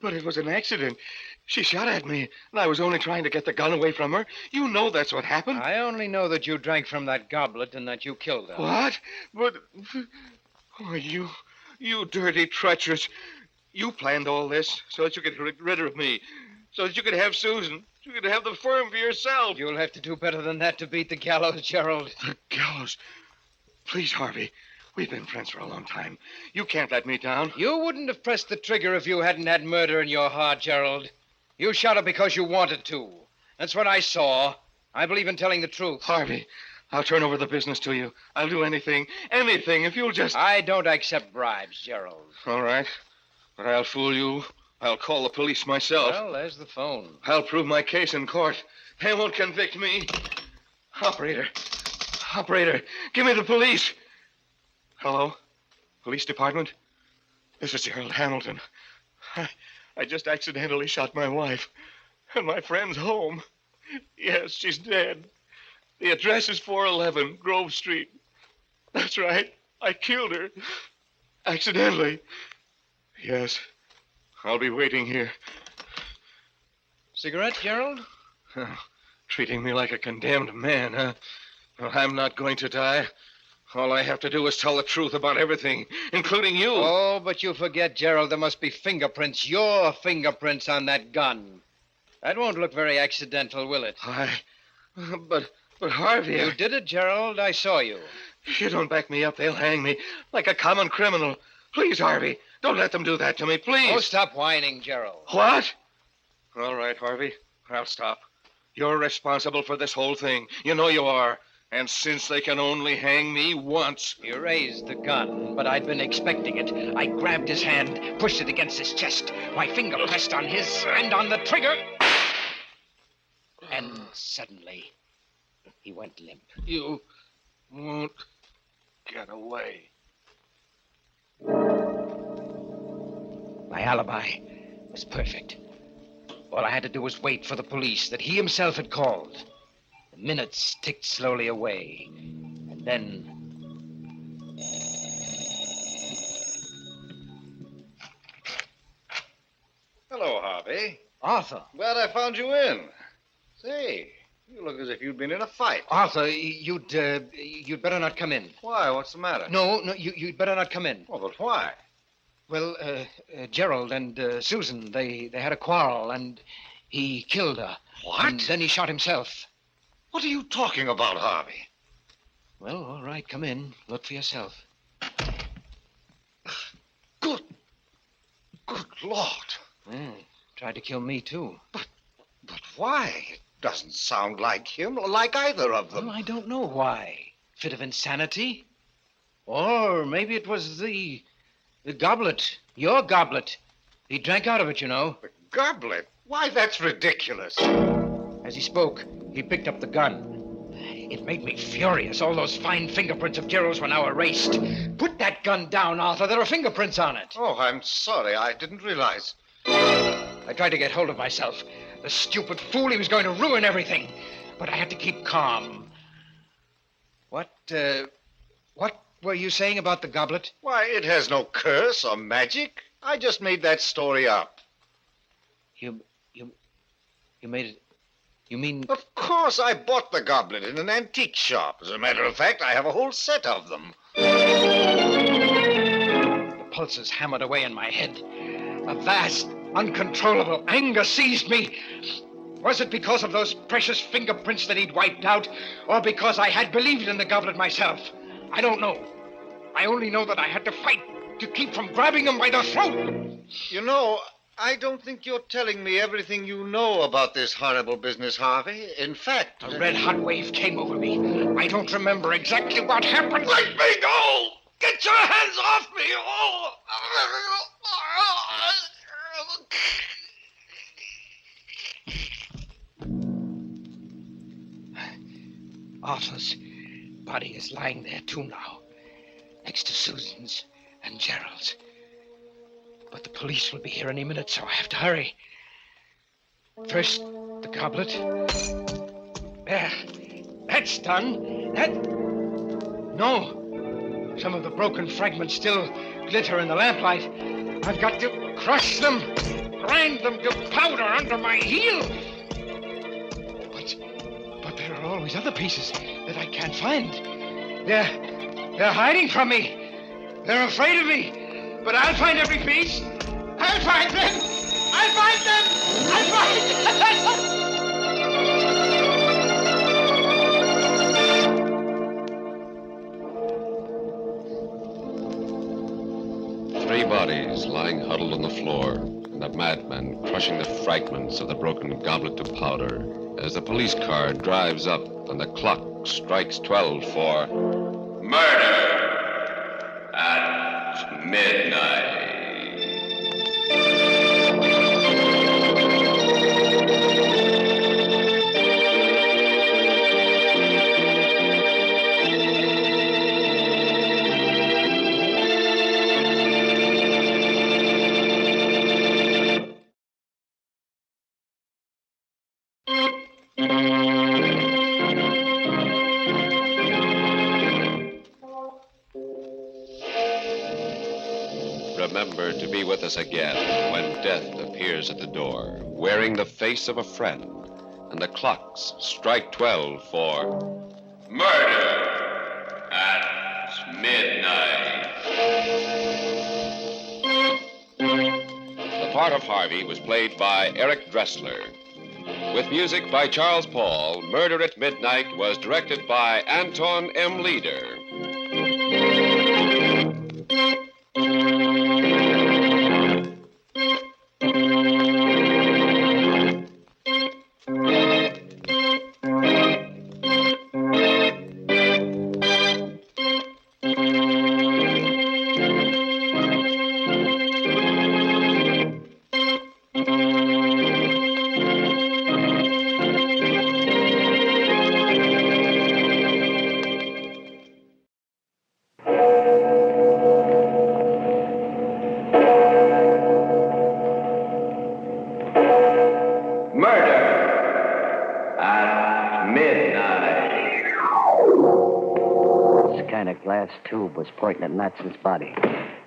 But it was an accident. She shot at me, and I was only trying to get the gun away from her. You know that's what happened. I only know that you drank from that goblet and that you killed her. What? But... Oh, you dirty, treacherous... You planned all this so that you could get rid of me, so that you could have Susan, you could have the firm for yourself. You'll have to do better than that to beat the gallows, Gerald. The gallows? Please, Harvey. We've been friends for a long time. You can't let me down. You wouldn't have pressed the trigger if you hadn't had murder in your heart, Gerald. You shot her because you wanted to. That's what I saw. I believe in telling the truth. Harvey, I'll turn over the business to you. I'll do anything if you'll just... I don't accept bribes, Gerald. All right. But I'll fool you. I'll call the police myself. Well, there's the phone. I'll prove my case in court. They won't convict me. Operator, give me the police. Hello? Police department? This is Gerald Hamilton. I just accidentally shot my wife. And my friend's home. Yes, she's dead. The address is 411 Grove Street. That's right. I killed her. Accidentally. Yes. I'll be waiting here. Cigarette, Gerald? Oh, treating me like a condemned man, huh? Well, I'm not going to die. All I have to do is tell the truth about everything, including you. Oh, but you forget, Gerald, there must be fingerprints, your fingerprints on that gun. That won't look very accidental, will it? But Harvey... You did it, Gerald. I saw you. If you don't back me up, they'll hang me like a common criminal. Please, Harvey, don't let them do that to me, please. Oh, stop whining, Gerald. What? All right, Harvey, I'll stop. You're responsible for this whole thing. You know you are. And since they can only hang me once... You raised the gun, but I'd been expecting it. I grabbed his hand, pushed it against his chest. My finger pressed on his hand on the trigger. And suddenly, he went limp. You won't get away. My alibi was perfect. All I had to do was wait for the police that he himself had called. The minutes ticked slowly away. And then... Hello, Harvey. Arthur. Glad I found you in. Say, you look as if you'd been in a fight. Arthur, you'd better not come in. Why? What's the matter? No, you'd better not come in. Oh, but why? Well, Gerald and Susan, they had a quarrel, and he killed her. What? And then he shot himself. What are you talking about, Harvey? Well, all right, come in. Look for yourself. Good Lord. Tried to kill me, too. But why? It doesn't sound like him, or like either of them. Well, I don't know why. Fit of insanity? Or maybe it was the goblet. Your goblet. He drank out of it, you know. The goblet? Why, that's ridiculous. As he spoke, he picked up the gun. It made me furious. All those fine fingerprints of Gerald's were now erased. Put that gun down, Arthur. There are fingerprints on it. Oh, I'm sorry. I didn't realize. I tried to get hold of myself. The stupid fool, he was going to ruin everything. But I had to keep calm. What were you saying about the goblet? Why, it has no curse or magic. I just made that story up. You made it... You mean... Of course, I bought the goblet in an antique shop. As a matter of fact, I have a whole set of them. The pulses hammered away in my head. A vast, uncontrollable anger seized me. Was it because of those precious fingerprints that he'd wiped out, or because I had believed in the goblet myself? I don't know. I only know that I had to fight to keep from grabbing him by the throat. You know, I don't think you're telling me everything you know about this horrible business, Harvey. In fact... A red-hot wave came over me. I don't remember exactly what happened. Let me go! Get your hands off me! Oh! Arthur's body is lying there, too, now. Next to Susan's and Gerald's. But the police will be here any minute, so I have to hurry. First, the goblet. There. That's done. No. Some of the broken fragments still glitter in the lamplight. I've got to crush them, grind them to powder under my heel. But there are always other pieces that I can't find. They're hiding from me. They're afraid of me. But I'll find every piece. I'll find them. I'll find them. I'll find them. Three bodies lying huddled on the floor, and a madman crushing the fragments of the broken goblet to powder as the police car drives up and the clock strikes 12 for Murder at midnight. Remember to be with us again when death appears at the door, wearing the face of a friend, and the clocks strike 12 for Murder at midnight. The part of Harvey was played by Eric Dressler. With music by Charles Paul, Murder at Midnight was directed by Anton M. Leader. Tube was pointing at Matson's body.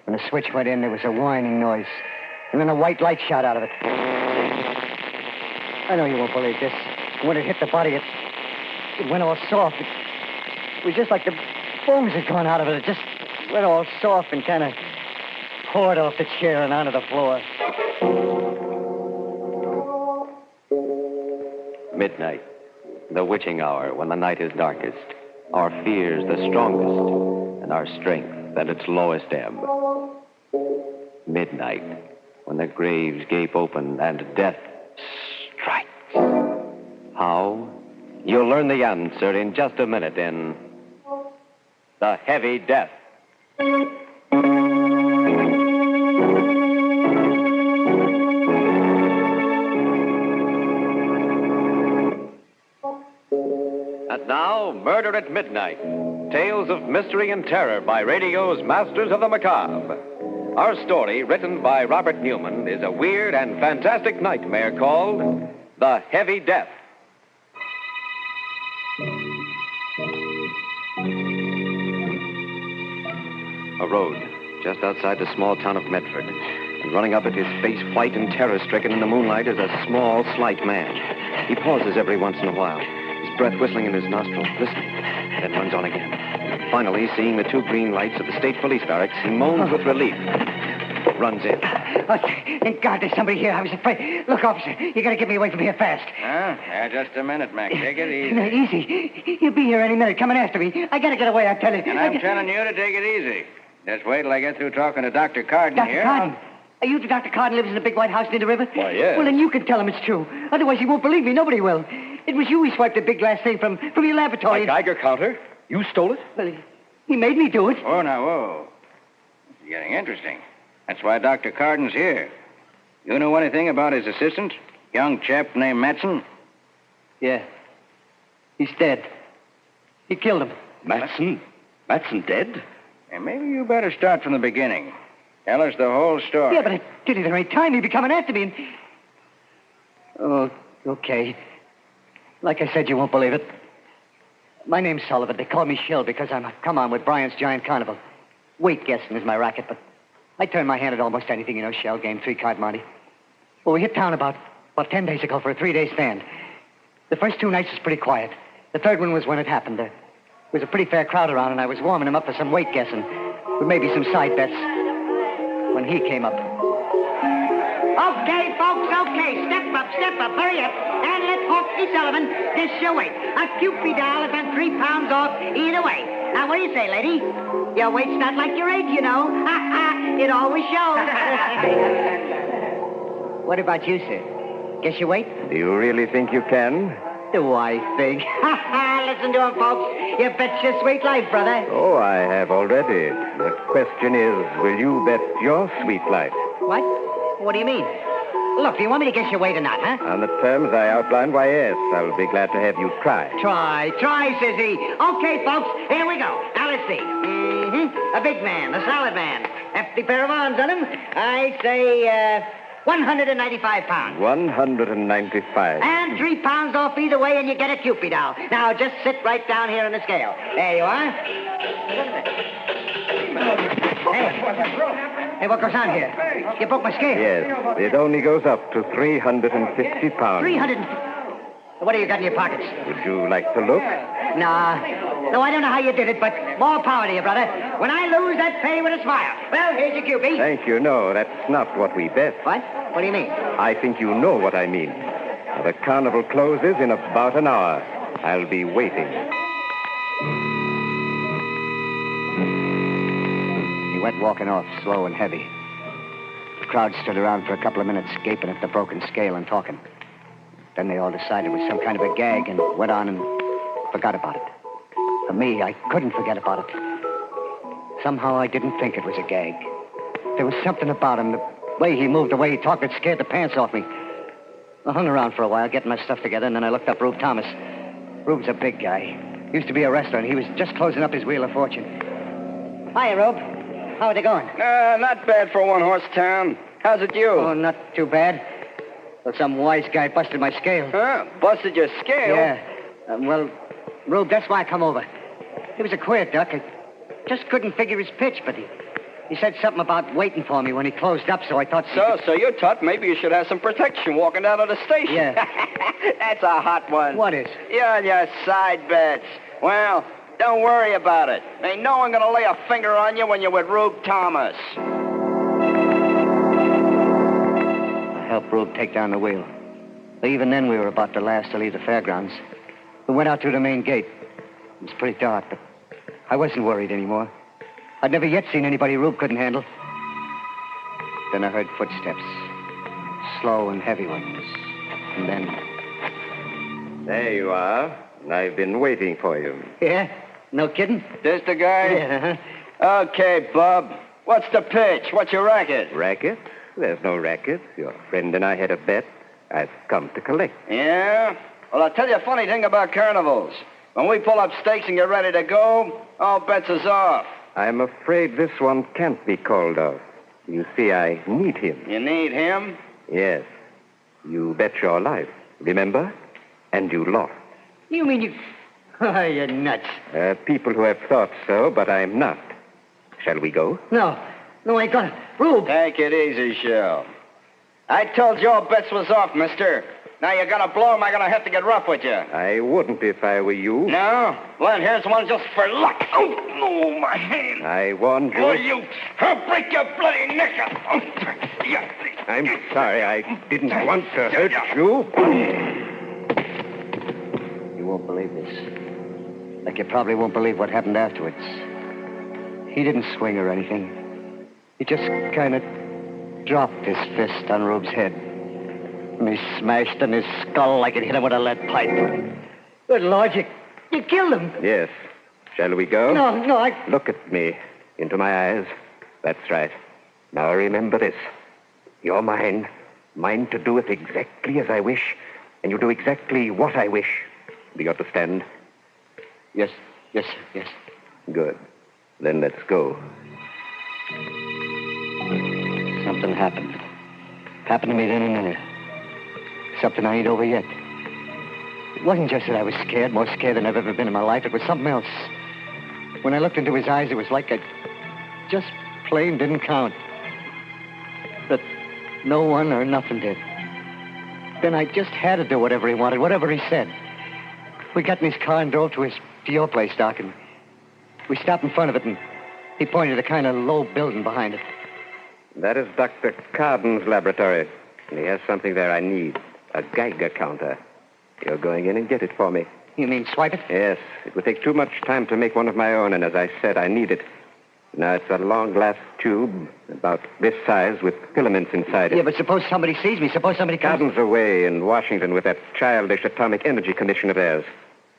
When the switch went in, there was a whining noise, and then a white light shot out of it. I know you won't believe this. When it hit the body, it went all soft. It was just like the bones had gone out of it. It just went all soft and kind of poured off the chair and onto the floor. Midnight, the witching hour when the night is darkest, our fears the strongest, and our strength at its lowest ebb. Midnight, when the graves gape open and death strikes. How? You'll learn the answer in just a minute in The Heavy Death. And now, Murder at Midnight. Tales of mystery and terror by radio's Masters of the Macabre. Our story, written by Robert Newman, is a weird and fantastic nightmare called The Heavy Death. A road just outside the small town of Medford. And running up at his face white and terror-stricken in the moonlight is a small, slight man. He pauses every once in a while, his breath whistling in his nostrils, listening, and then runs on again. Finally, seeing the two green lights of the state police barracks, he moans with relief. Runs in. Oh, thank God there's somebody here. I was afraid. Look, officer, you gotta get me away from here fast. Huh? Yeah, just a minute, Mac. Take it easy. No, easy. He'll be here any minute, coming after me. I gotta get away, I tell you. And I'm telling you to take it easy. Just wait till I get through talking to Dr. Carden here. Dr. Carden? Are you the Dr. Carden lives in the big white house near the river? Why, yes. Well, then you can tell him it's true. Otherwise, he won't believe me. Nobody will. It was you who swiped the big glass thing from your laboratory. My Geiger counter? You stole it? Well, he made me do it. Oh, now, whoa. This is getting interesting. That's why Dr. Carden's here. You know anything about his assistant? Young chap named Matson? Yeah. He's dead. He killed him. Matson? Matson dead? And maybe you better start from the beginning. Tell us the whole story. Yeah, but I did it the right time. He'd be coming after me and... Oh, okay. Like I said, you won't believe it. My name's Sullivan. They call me Shill because I'm a come-on with Bryant's Giant Carnival. Weight guessing is my racket, but I turn my hand at almost anything, you know, shell game, 3-card monte. Well, we hit town about 10 days ago for a 3-day stand. The first 2 nights was pretty quiet. The third one was when it happened. There was a pretty fair crowd around, and I was warming him up for some weight guessing, with maybe some side bets, when he came up. Okay, folks, okay. Step up, hurry up. And let Hawksy Sullivan dish your weight. A Cupid doll is on 3 pounds off either way. Now, what do you say, lady? Your weight's not like your age, you know. It always shows. What about you, sir? Guess your weight? Do you really think you can? Do I think? Listen to him, folks. You bet your sweet life, brother. Oh, I have already. The question is, will you bet your sweet life? What? What do you mean? Look, do you want me to guess your weight or not, huh? On the terms I outlined, why, yes. I will be glad to have you try. Try, says he. Okay, folks, here we go. Now, let's see. A big man, a solid man. Hefty pair of arms on him. I say, 195 pounds. 195. And 3 pounds off either way, and you get a Cupid doll. Now, just sit right down here on the scale. There you are. Hey, what goes on here? You broke my scale. Yes, it only goes up to 350 pounds. 300. What do you got in your pockets? Would you like to look? Nah. No, I don't know how you did it, but more power to you, brother. When I lose, that pay with a smile. Well, here's your Cupid. Thank you. No, that's not what we bet. What? What do you mean? I think you know what I mean. The carnival closes in about an hour. I'll be waiting. He went walking off, slow and heavy. The crowd stood around for a couple of minutes, gaping at the broken scale and talking. Then they all decided it was some kind of a gag and went on and forgot about it. For me, I couldn't forget about it. Somehow I didn't think it was a gag. There was something about him, the way he moved, the way he talked, that scared the pants off me. I hung around for a while, getting my stuff together, and then I looked up Rube Thomas. Rube's a big guy. Used to be a wrestler, and he was just closing up his Wheel of Fortune. Hiya, Rube. How are they going? Not bad for a one-horse town. How's it you? Oh, not too bad. Well, some wise guy busted my scale. Huh? Busted your scale? Yeah. Well, Rube, that's why I come over. He was a queer duck. I just couldn't figure his pitch, but he said something about waiting for me when he closed up, so I thought... So you thought maybe you should have some protection walking down to the station. Yeah. That's a hot one. What is? Yeah, and your side bets. Well, don't worry about it. Ain't no one gonna lay a finger on you when you're with Rube Thomas. I helped Rube take down the wheel. But even then, we were about the last to leave the fairgrounds. We went out through the main gate. It was pretty dark, but I wasn't worried anymore. I'd never yet seen anybody Rube couldn't handle. Then I heard footsteps. Slow and heavy ones. And then... There you are. I've been waiting for you. Yeah? No kidding? This the guy? Yeah, Okay, Bub. What's the pitch? What's your racket? Racket? There's no racket. Your friend and I had a bet. I've come to collect. Yeah? Well, I'll tell you a funny thing about carnivals. When we pull up stakes and get ready to go, all bets is off. I'm afraid this one can't be called off. You see, I need him. You need him? Yes. You bet your life, remember? And you lost. You mean you... Oh, you're nuts. People who have thought so, but I'm not. Shall we go? No, I ain't gonna. Rube! Take it easy, Shell. I told you all bets was off, mister. Now you gotta blow him. I'm gonna have to get rough with you. I wouldn't if I were you. No? Well, then here's one just for luck. Oh, my hand. I warned you. Oh, you. I'll break your bloody neck. Oh, yeah. I'm sorry. I didn't want to hurt you. You won't believe this. Like you probably won't believe what happened afterwards. He didn't swing or anything. He just kind of dropped his fist on Rube's head. And he smashed in his skull like it hit him with a lead pipe. Good Lord, you killed him. Yes. Shall we go? No, I... Look at me. Into my eyes. That's right. Now remember this. You're mine. Mine to do it exactly as I wish. And you do exactly what I wish. Do you understand? Yes, sir, yes. Good. Then let's go. Something happened. Happened to me then and there. Something I ain't over yet. It wasn't just that I was scared, more scared than I've ever been in my life. It was something else. When I looked into his eyes, it was like I just plain didn't count. That no one or nothing did. Then I just had to do whatever he wanted, whatever he said. We got in his car and drove to your place, Doc, and we stopped in front of it, and he pointed at a kind of low building behind it. That is Dr. Carden's laboratory. And he has something there I need. A Geiger counter. You're going in and get it for me. You mean swipe it? Yes. It would take too much time to make one of my own, and as I said, I need it. Now, it's a long glass tube, about this size, with filaments inside it. Yeah, but suppose somebody sees me. Suppose somebody comes... Carden's away in Washington with that childish Atomic Energy Commission of theirs.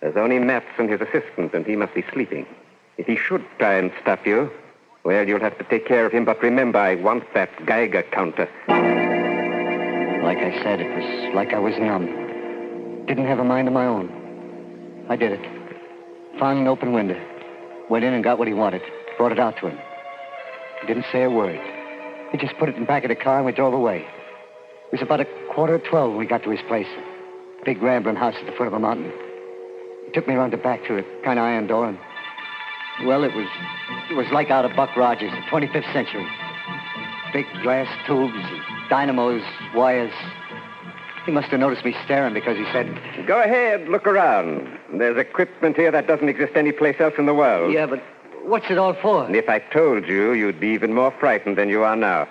There's only Matson, his assistant, and he must be sleeping. If he should try and stop you, well, you'll have to take care of him. But remember, I want that Geiger counter. Like I said, it was like I was numb. Didn't have a mind of my own. I did it. Found an open window. Went in and got what he wanted. Brought it out to him. He didn't say a word. He just put it in the back of the car and we drove away. It was about 11:45 when we got to his place. A big rambling house at the foot of a mountain. He took me around the back through a kind of iron door and... Well, it was like out of Buck Rogers, the 25th century. Big glass tubes, dynamos, wires. He must have noticed me staring because he said... Go ahead, look around. There's equipment here that doesn't exist anyplace else in the world. Yeah, but what's it all for? And if I told you, you'd be even more frightened than you are now.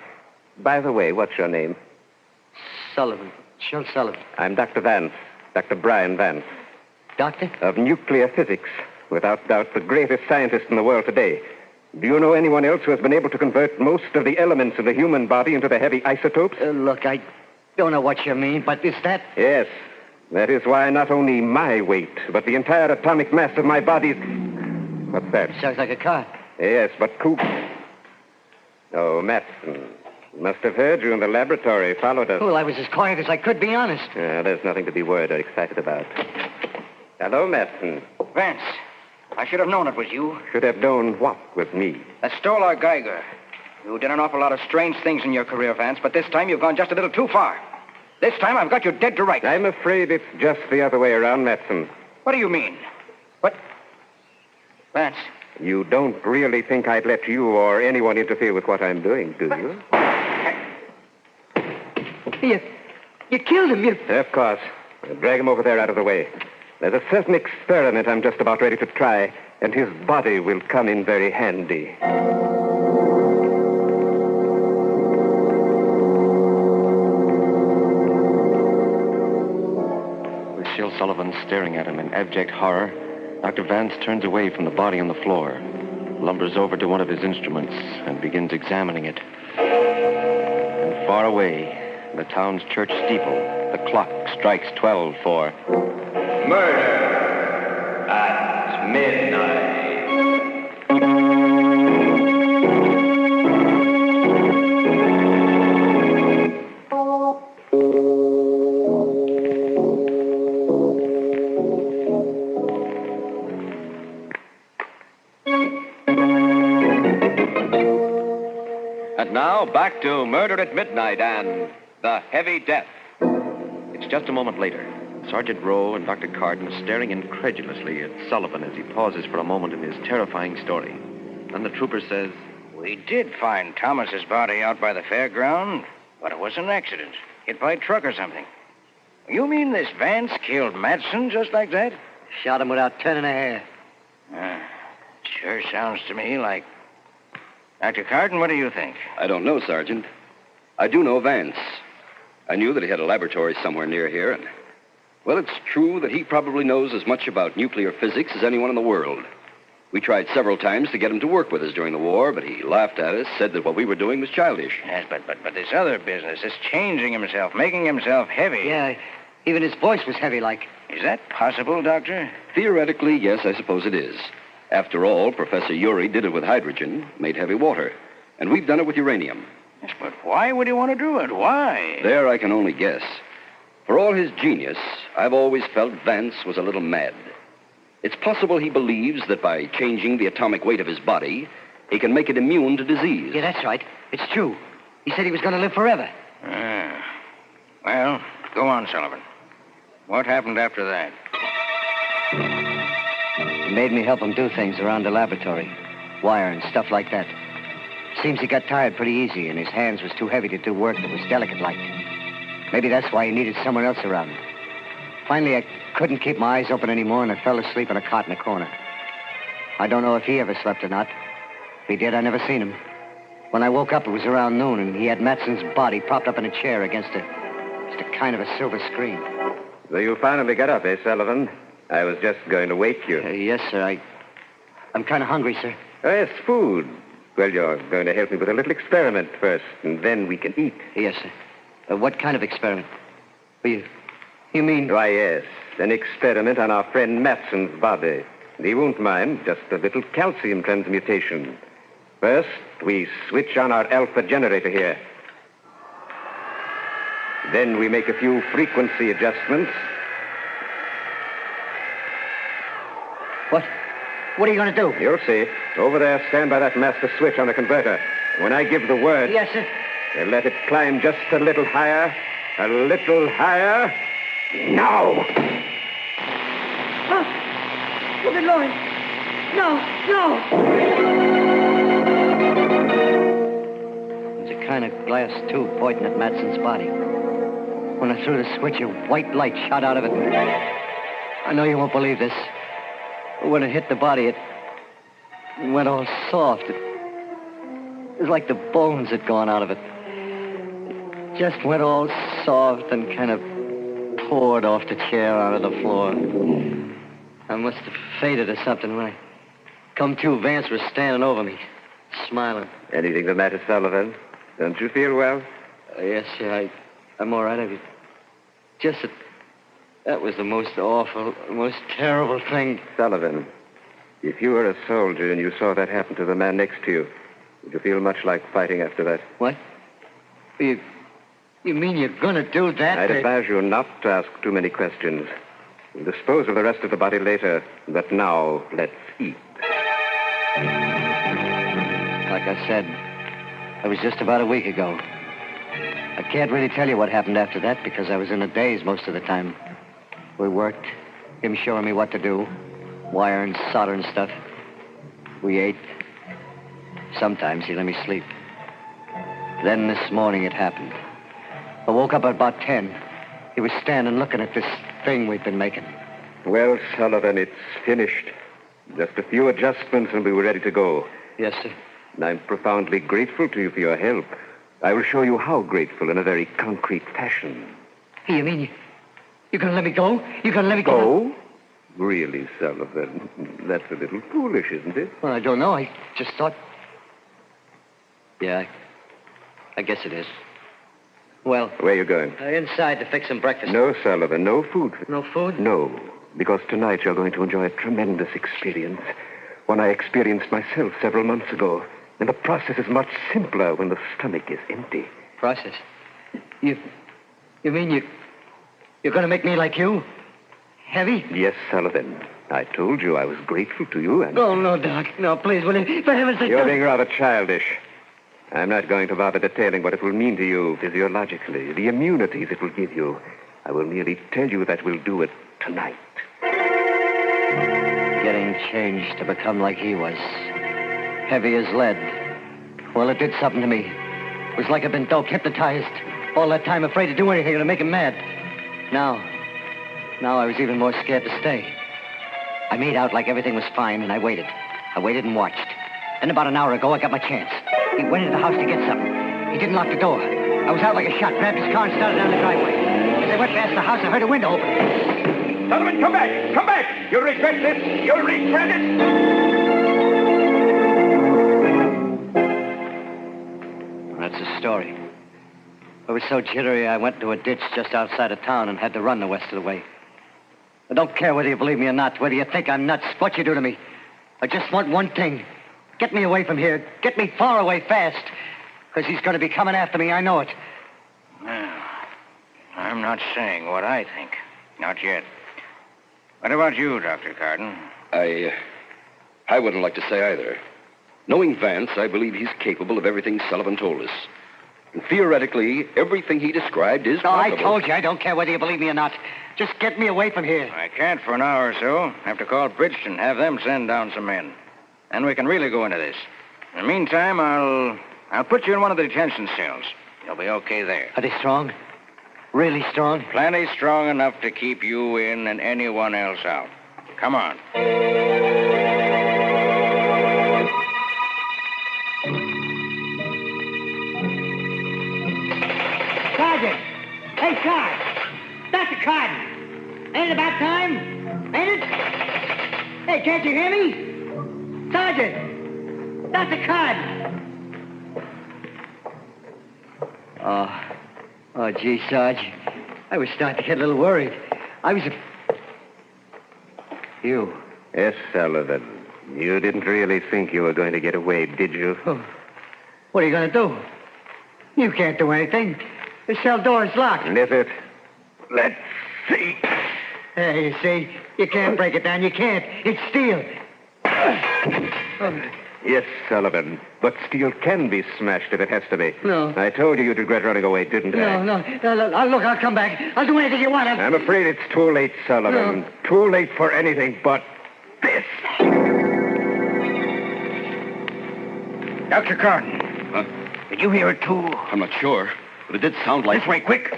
By the way, what's your name? Sullivan. Shel Sullivan. I'm Dr. Vance. Dr. Brian Vance. Doctor? Of nuclear physics. Without doubt, the greatest scientist in the world today. Do you know anyone else who has been able to convert most of the elements of the human body into the heavy isotopes? Look, I don't know what you mean, but is that... Yes. That is why not only my weight, but the entire atomic mass of my body... What's that? Sounds like a car. Yes, but Coop... Oh, Matson. Must have heard you in the laboratory, followed us. Well, I was as quiet as I could, be honest. There's nothing to be worried or excited about. Hello, Matson. Vance, I should have known it was you. Should have known what with me? That stole our Geiger. You did an awful lot of strange things in your career, Vance, but this time you've gone just a little too far. This time I've got you dead to rights. I'm afraid it's just the other way around, Matson. What do you mean? What? Vance. You don't really think I'd let you or anyone interfere with what I'm doing, do you? You killed him, Of course. Drag him over there out of the way. There's a certain experiment I'm just about ready to try, and his body will come in very handy. With Shel Sullivan staring at him in abject horror, Dr. Vance turns away from the body on the floor, lumbers over to one of his instruments, and begins examining it. And far away, in the town's church steeple, the clock strikes 12 for... Murder at midnight. And now, back to Murder at Midnight and The Heavy Death. It's just a moment later. Sergeant Rowe and Dr. Carden staring incredulously at Sullivan as he pauses for a moment in his terrifying story. Then the trooper says, We did find Thomas's body out by the fairground, but it was an accident. Hit by a truck or something. You mean this Vance killed Matson just like that? Shot him without turning a hair. Sure sounds to me like... Dr. Carden, what do you think? I don't know, Sergeant. I do know Vance. I knew that he had a laboratory somewhere near here, and... Well, it's true that he probably knows as much about nuclear physics as anyone in the world. We tried several times to get him to work with us during the war, but he laughed at us, said that what we were doing was childish. Yes, but this other business, this changing himself, making himself heavy. Yeah, even his voice was heavy like. Is that possible, Doctor? Theoretically, yes, I suppose it is. After all, Professor Urey did it with hydrogen, made heavy water. And we've done it with uranium. Yes, but why would he want to do it? Why? There I can only guess. For all his genius, I've always felt Vance was a little mad. It's possible he believes that by changing the atomic weight of his body, he can make it immune to disease. Yeah, that's right. It's true. He said he was going to live forever. Well, go on, Sullivan. What happened after that? He made me help him do things around the laboratory. Wire and stuff like that. Seems he got tired pretty easy, and his hands was too heavy to do work that was delicate-like. Maybe that's why he needed someone else around. Finally, I couldn't keep my eyes open anymore, and I fell asleep in a cot in a corner. I don't know if he ever slept or not. If he did, I never seen him. When I woke up, it was around noon, and he had Matson's body propped up in a chair against just a kind of a silver screen. So you finally got up, eh, Sullivan? I was just going to wake you. Yes, sir. I'm kind of hungry, sir. Oh, yes, food. Well, you're going to help me with a little experiment first, and then we can eat. Yes, sir. What kind of experiment? You mean... Why, yes. An experiment on our friend Matson's body. He won't mind. Just a little calcium transmutation. First, we switch on our alpha generator here. Then we make a few frequency adjustments. What are you going to do? You'll see. Over there, stand by that master switch on the converter. When I give the word... Yes, sir. You let it climb just a little higher. A little higher. Now! Oh, look at Lawrence. No. There's a kind of glass tube pointing at Matson's body. When I threw the switch, a white light shot out of it. I know you won't believe this. But when it hit the body, it went all soft. It was like the bones had gone out of it. It just went all soft and kind of poured off the chair onto the floor. I must have fainted or something. When I come to, Vance was standing over me, smiling. Anything the matter, Sullivan? Don't you feel well? Yes, sir. I'm all right. That was the most awful, most terrible thing. Sullivan, if you were a soldier and you saw that happen to the man next to you, would you feel much like fighting after that? What? You mean you're going to do that? I'd advise you not to ask too many questions. We'll dispose of the rest of the body later, but now let's eat. Like I said, it was just about a week ago. I can't really tell you what happened after that because I was in a daze most of the time. We worked, him showing me what to do, wire and solder and stuff. We ate. Sometimes he let me sleep. Then this morning it happened. I woke up at about 10. He was standing looking at this thing we've been making. Well, Sullivan, it's finished. Just a few adjustments and we were ready to go. Yes, sir. And I'm profoundly grateful to you for your help. I will show you how grateful in a very concrete fashion. You mean you're going to let me go? You're going to let me go? Oh? Really, Sullivan? That's a little foolish, isn't it? Well, I don't know. I just thought... Yeah, I guess it is. Well... Where are you going? Inside to fix some breakfast. No, Sullivan, no food. No food? No, because tonight you're going to enjoy a tremendous experience. One I experienced myself several months ago. And the process is much simpler when the stomach is empty. Process? You mean you're going to make me like you? Heavy? Yes, Sullivan. I told you I was grateful to you and... Oh, no, Doc. No, please, will you? For heaven's sake... You're being rather childish. I'm not going to bother detailing what it will mean to you physiologically, the immunities it will give you. I will merely tell you that we'll do it tonight. Getting changed to become like he was. Heavy as lead. Well, it did something to me. It was like I'd been doped, hypnotized. All that time afraid to do anything to make him mad. Now I was even more scared to stay. I made out like everything was fine, and I waited. I waited and watched. Then about an hour ago, I got my chance. He went into the house to get something. He didn't lock the door. I was out like a shot, grabbed his car and started down the driveway. As I went past the house, I heard a window open. Sullivan, come back! Come back! You'll regret this! You'll regret it! That's the story. I was so jittery, I went into a ditch just outside of town and had to run the rest of the way. I don't care whether you believe me or not, whether you think I'm nuts, what you do to me. I just want one thing. Get me away from here. Get me far away fast. Because he's going to be coming after me, I know it. Well, I'm not saying what I think. Not yet. What about you, Dr. Carden? I wouldn't like to say either. Knowing Vance, I believe he's capable of everything Sullivan told us. And theoretically, everything he described is possible. I told you, I don't care whether you believe me or not. Just get me away from here. I can't for an hour or so. Have to call Bridgeton, have them send down some men. Then we can really go into this. In the meantime, I'll put you in one of the detention cells. You'll be okay there. Are they strong? Really strong? Plenty strong enough to keep you in and anyone else out. Come on. Sergeant! Hey, Sarge! Dr. Carden! Ain't it about time? Ain't it? Hey, can't you hear me? Sergeant! Dr. Carden! Oh, gee, Sarge. I was starting to get a little worried. You. Yes, Sullivan. You didn't really think you were going to get away, did you? Oh. What are you going to do? You can't do anything. The cell door is locked. Is it? Let's see. Hey, you see, you can't break it down. You can't. It's steel. Yes, Sullivan. But steel can be smashed if it has to be. No. I told you you'd regret running away, didn't I? No. Look, I'll come back. I'll do anything you want. I'm afraid it's too late, Sullivan. No. Too late for anything but this. Dr. Carden. Huh? Did you hear it, too? I'm not sure, but it did sound like... This way, quick.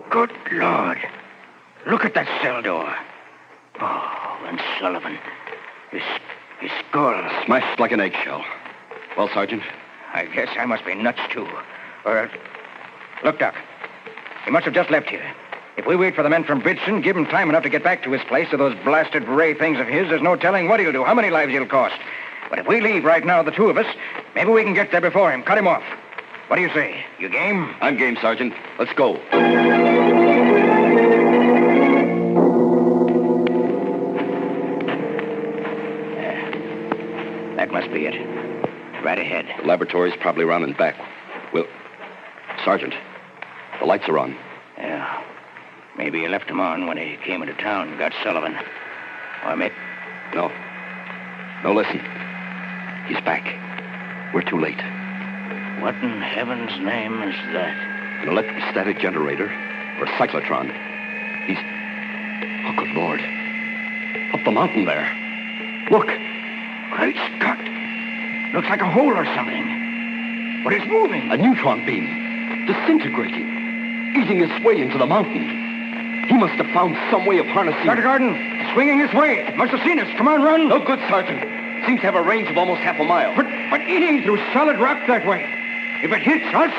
Good Lord. Look at that cell door. Oh, and Sullivan. His skull. Smashed like an eggshell. Well, Sergeant? I guess I must be nuts, too. Look, Doc. He must have just left here. If we wait for the men from Bridgeton, give him time enough to get back to his place to those blasted ray things of his, there's no telling what he'll do, how many lives he'll cost. But if we leave right now, the two of us, maybe we can get there before him, cut him off. What do you say? You game? I'm game, Sergeant. Let's go. That must be it. Right ahead. The laboratory's probably around and back. Well, Sergeant, the lights are on. Yeah. Maybe he left them on when he came into town and got Sullivan. Or maybe... No, listen. He's back. We're too late. What in heaven's name is that? An electrostatic generator or a cyclotron. He's... Oh, good Lord. Up the mountain there. Look. Great Scott. Looks like a hole or something. But it's moving. A neutron beam. Disintegrating. Eating its way into the mountain. He must have found some way of harnessing... Dr. Gordon, it's swinging its way. Must have seen us. Come on, run. No good, Sergeant. Seems to have a range of almost half a mile. But eating through solid rock that way. If it hits us...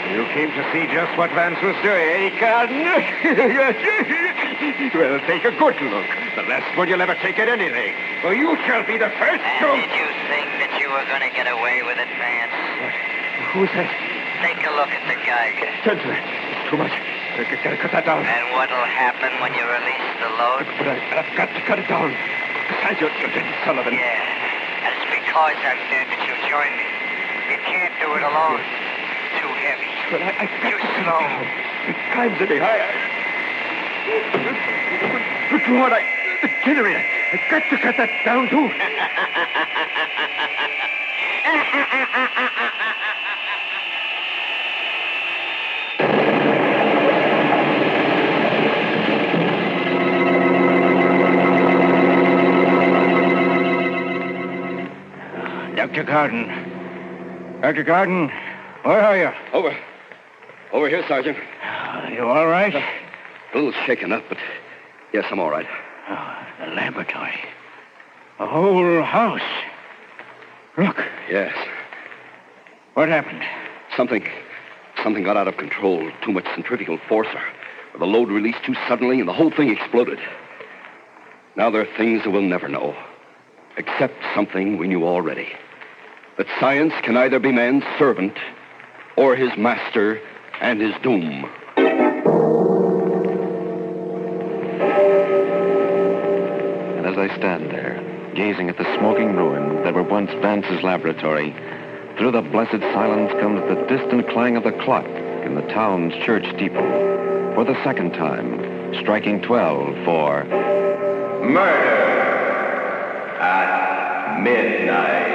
You came to see just what Vance was doing, eh, Carden? Well, take a good look. The last one you'll ever take at anything. For you shall be the first to... Did you think that you were going to get away with it, Vance? Who's that? Take a look at the Geiger. Gentlemen, it's too much. I gotta cut that down. And what'll happen when you release the load? But I've got to cut it down. Besides, you're dead, Sullivan. Yeah, and it's because I'm dead that you join me. You can't do it alone. Too heavy. But I've got Too to slow. It climbs any higher. Look, Lord, the generator. I've got to cut that down, too. Dr. Garden. Dr. Garden, where are you? Over here, Sergeant. You all right? A little shaken up, but yes, I'm all right. The laboratory. The whole house. Look. Yes. What happened? Something got out of control. Too much centrifugal force, or the load released too suddenly, and the whole thing exploded. Now there are things that we'll never know. Except something we knew already. That science can either be man's servant or his master and his doom. And as I stand there, gazing at the smoking ruins that were once Vance's laboratory, through the blessed silence comes the distant clang of the clock in the town's church steeple. For the second time, striking 12 for... Murder at midnight.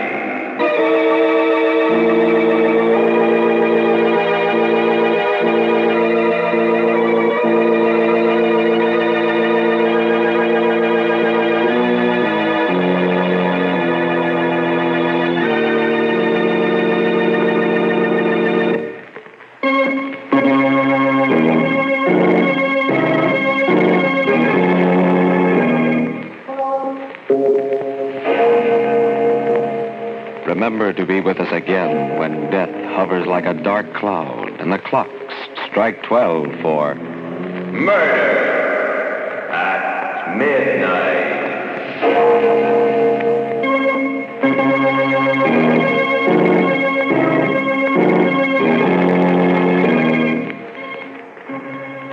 Remember to be with us again when death hovers like a dark cloud and the clocks strike 12 for... Murder at midnight.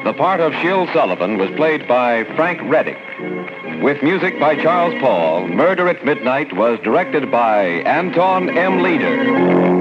The part of Shill Sullivan was played by Frank Reddick. With music by Charles Paul, Murder at Midnight was directed by Anton M. Leader.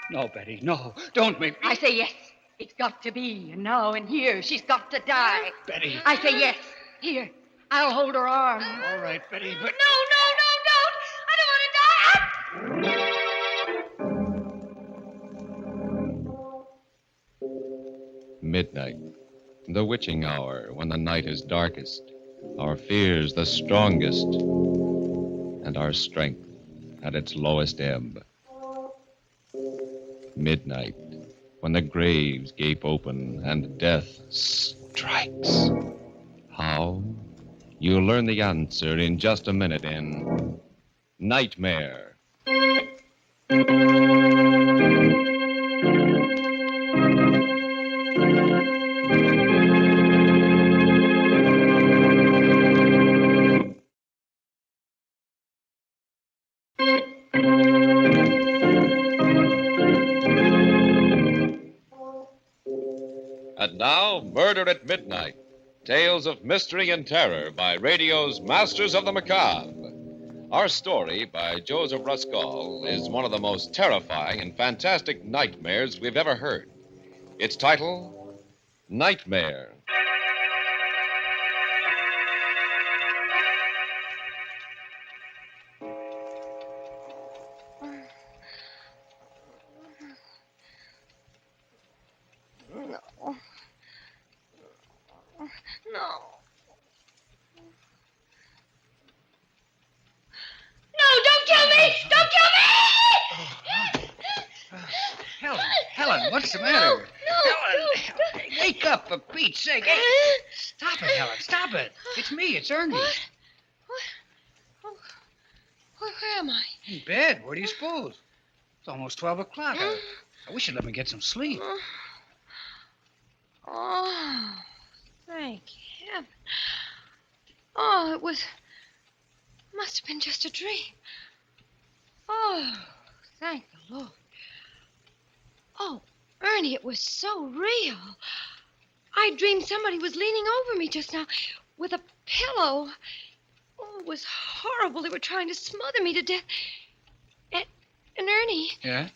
No, Betty, no. Don't make me... I say yes. It's got to be. And now and here, she's got to die. Betty. I say yes. Here, I'll hold her arm. All right, Betty, but... No, don't. I don't want to die. Midnight, the witching hour when the night is darkest, our fears the strongest, and our strength at its lowest ebb. Midnight, when the graves gape open and death strikes. How? You'll learn the answer in just a minute in Nightmare. And now, Murder at Midnight, Tales of Mystery and Terror by radio's Masters of the Macabre. Our story, by Joseph Ruskall, is one of the most terrifying and fantastic nightmares we've ever heard. Its title, Nightmare. Helen, what's the matter? Helen, wake up, for Pete's sake. Hey, stop it, Helen, stop it. It's me, it's Ernie. Where am I? In bed. Where do you suppose? It's almost 12 o'clock. I wish you'd let me get some sleep. Oh, thank heaven. Oh, must have been just a dream. Oh, thank the Lord. Oh, Ernie, it was so real. I dreamed somebody was leaning over me just now with a pillow. Oh, it was horrible. They were trying to smother me to death. And Ernie, Yeah?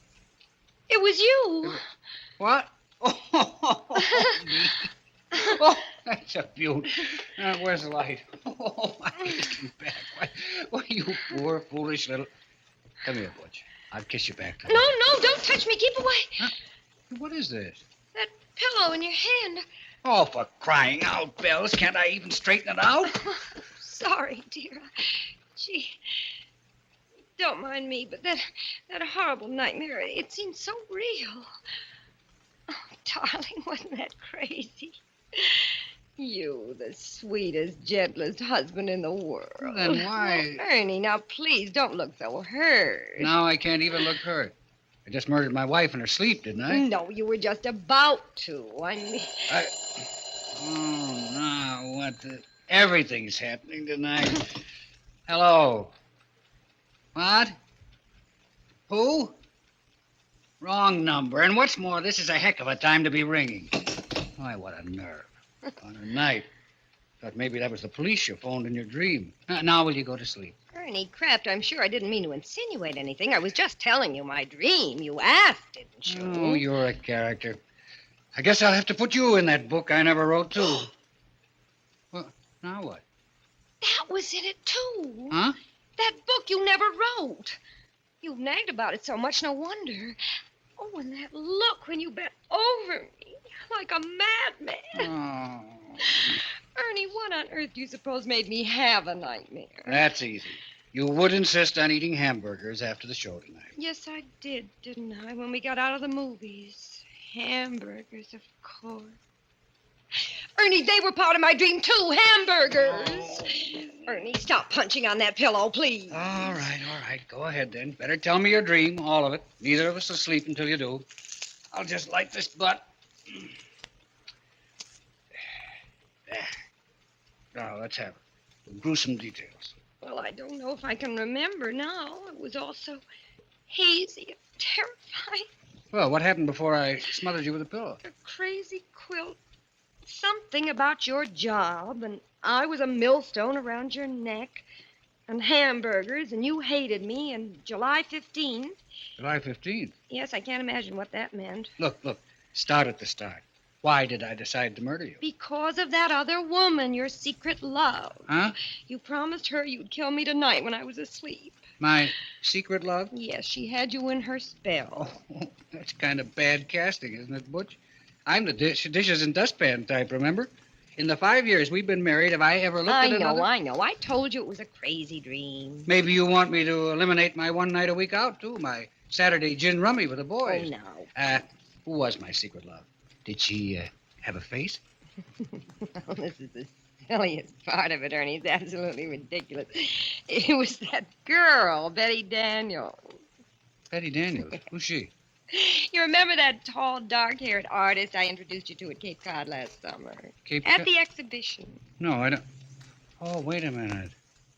it was you. What? Me. Oh, that's a beaut. Where's the light? Oh, my aching back. Why, you poor, foolish little... Come here, Butch. I'll kiss you back. No, don't touch me. Keep away. Huh? What is this? That pillow in your hand. Oh, for crying out, Bells. Can't I even straighten it out? Sorry, dear. Gee, don't mind me, but that horrible nightmare, it seemed so real. Oh, darling, wasn't that crazy? You, the sweetest, gentlest husband in the world. Then why... Oh, Ernie, now please don't look so hurt. Now I can't even look hurt. I just murdered my wife in her sleep, didn't I? No, you were just about to. I mean... Oh, now what the... Everything's happening tonight. Hello. What? Who? Wrong number. And what's more, this is a heck of a time to be ringing. Why, what a nerve. On a night. Thought maybe that was the police you phoned in your dream. Now will you go to sleep? Ernie Kraft, I'm sure I didn't mean to insinuate anything. I was just telling you my dream. You asked, didn't you? Oh, you're a character. I guess I'll have to put you in that book I never wrote, too. Well, now what? That was in it, too. Huh? That book you never wrote. You've nagged about it so much, no wonder. Oh, and that look when you bent over me like a madman. Oh. Ernie, what on earth do you suppose made me have a nightmare? That's easy. You would insist on eating hamburgers after the show tonight. Yes, I did, didn't I, when we got out of the movies? Hamburgers, of course. Ernie, they were part of my dream, too. Hamburgers. Oh. Ernie, stop punching on that pillow, please. All right. Go ahead, then. Better tell me your dream, all of it. Neither of us will sleep until you do. I'll just light this butt. Now, let's have it. Gruesome details. Well, I don't know if I can remember now. It was all so hazy and terrifying. Well, what happened before I smothered you with a pillow? A crazy quilt. Something about your job, and I was a millstone around your neck, and hamburgers, and you hated me, and July 15th. July 15th? Yes, I can't imagine what that meant. Look. Start at the start. Why did I decide to murder you? Because of that other woman, your secret love. Huh? You promised her you'd kill me tonight when I was asleep. My secret love? Yes, she had you in her spell. Oh, that's kind of bad casting, isn't it, Butch? I'm the dishes and dustpan type, remember? In the 5 years we've been married, have I ever looked at another? I know. I told you it was a crazy dream. Maybe you want me to eliminate my one night a week out, too. My Saturday gin rummy with the boys. Oh, no. Who was my secret love? Did she have a face? Well, this is the silliest part of it, Ernie. It's absolutely ridiculous. It was that girl, Betty Daniels. Betty Daniels? Who's she? You remember that tall, dark-haired artist I introduced you to at Cape Cod last summer? At the exhibition. No, I don't. Oh, wait a minute.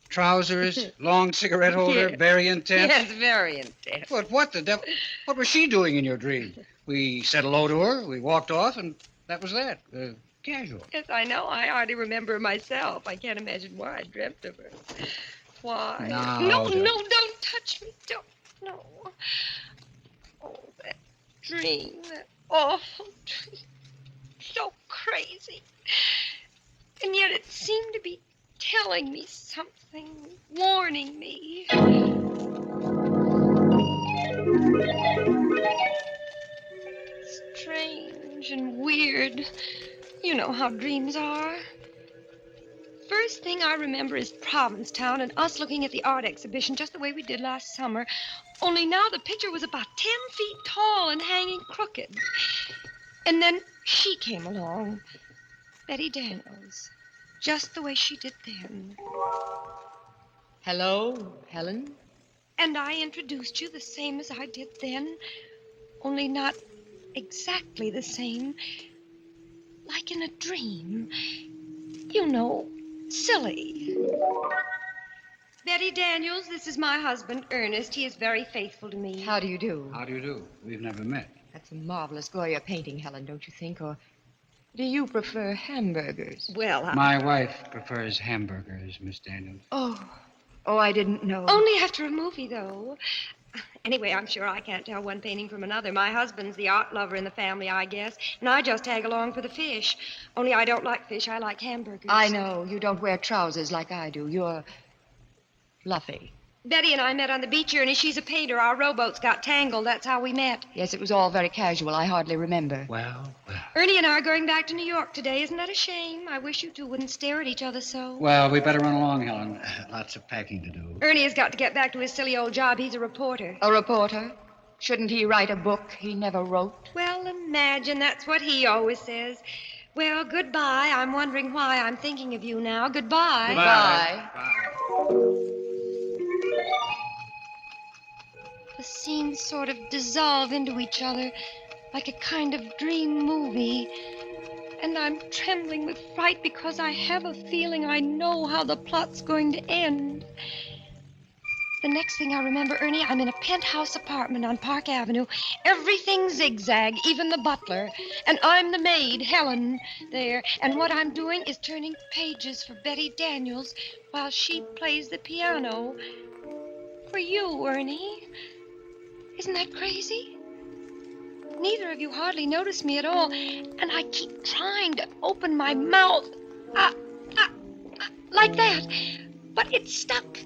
Trousers, long cigarette holder, Yes. very intense. Yes, very intense. But what the devil? What was she doing in your dream? We said hello to her, we walked off, and that was that. Casual. Yes, I know. I hardly remember her myself. I can't imagine why I dreamt of her. Why? No, don't touch me. Don't. No. Oh, that dream. That awful dream. So crazy. And yet it seemed to be telling me something, warning me. Strange and weird. You know how dreams are. First thing I remember is Provincetown and us looking at the art exhibition just the way we did last summer. Only now the picture was about 10 feet tall and hanging crooked. And then she came along. Betty Daniels. Just the way she did then. Hello, Helen. And I introduced you the same as I did then, only not exactly the same. Like in a dream. You know, silly. Betty Daniels, this is my husband, Ernest. He is very faithful to me. How do you do? How do you do? We've never met. That's a marvelous Goya painting, Helen, don't you think? Or do you prefer hamburgers? Well, My wife prefers hamburgers, Miss Daniels. Oh, I didn't know. Only after a movie, though. Anyway, I'm sure I can't tell one painting from another. My husband's the art lover in the family, I guess, and I just tag along for the fish. Only I don't like fish. I like hamburgers. I know. You don't wear trousers like I do. You're fluffy. Betty and I met on the beach, Ernie. She's a painter. Our rowboats got tangled. That's how we met. Yes, it was all very casual. I hardly remember. Well. Ernie and I are going back to New York today. Isn't that a shame? I wish you two wouldn't stare at each other so. Well, we better run along, Helen. Lots of packing to do. Ernie has got to get back to his silly old job. He's a reporter. A reporter? Shouldn't he write a book he never wrote? Well, imagine. That's what he always says. Well, goodbye. I'm wondering why I'm thinking of you now. Goodbye. Goodbye. The scenes sort of dissolve into each other like a kind of dream movie. And I'm trembling with fright because I have a feeling I know how the plot's going to end. The next thing I remember, Ernie, I'm in a penthouse apartment on Park Avenue. Everything zigzag, even the butler. And I'm the maid, Helen, there. And what I'm doing is turning pages for Betty Daniels while she plays the piano. For you, Ernie. Isn't that crazy? Neither of you hardly notice me at all, and I keep trying to open my mouth. Like that. But it's stuck,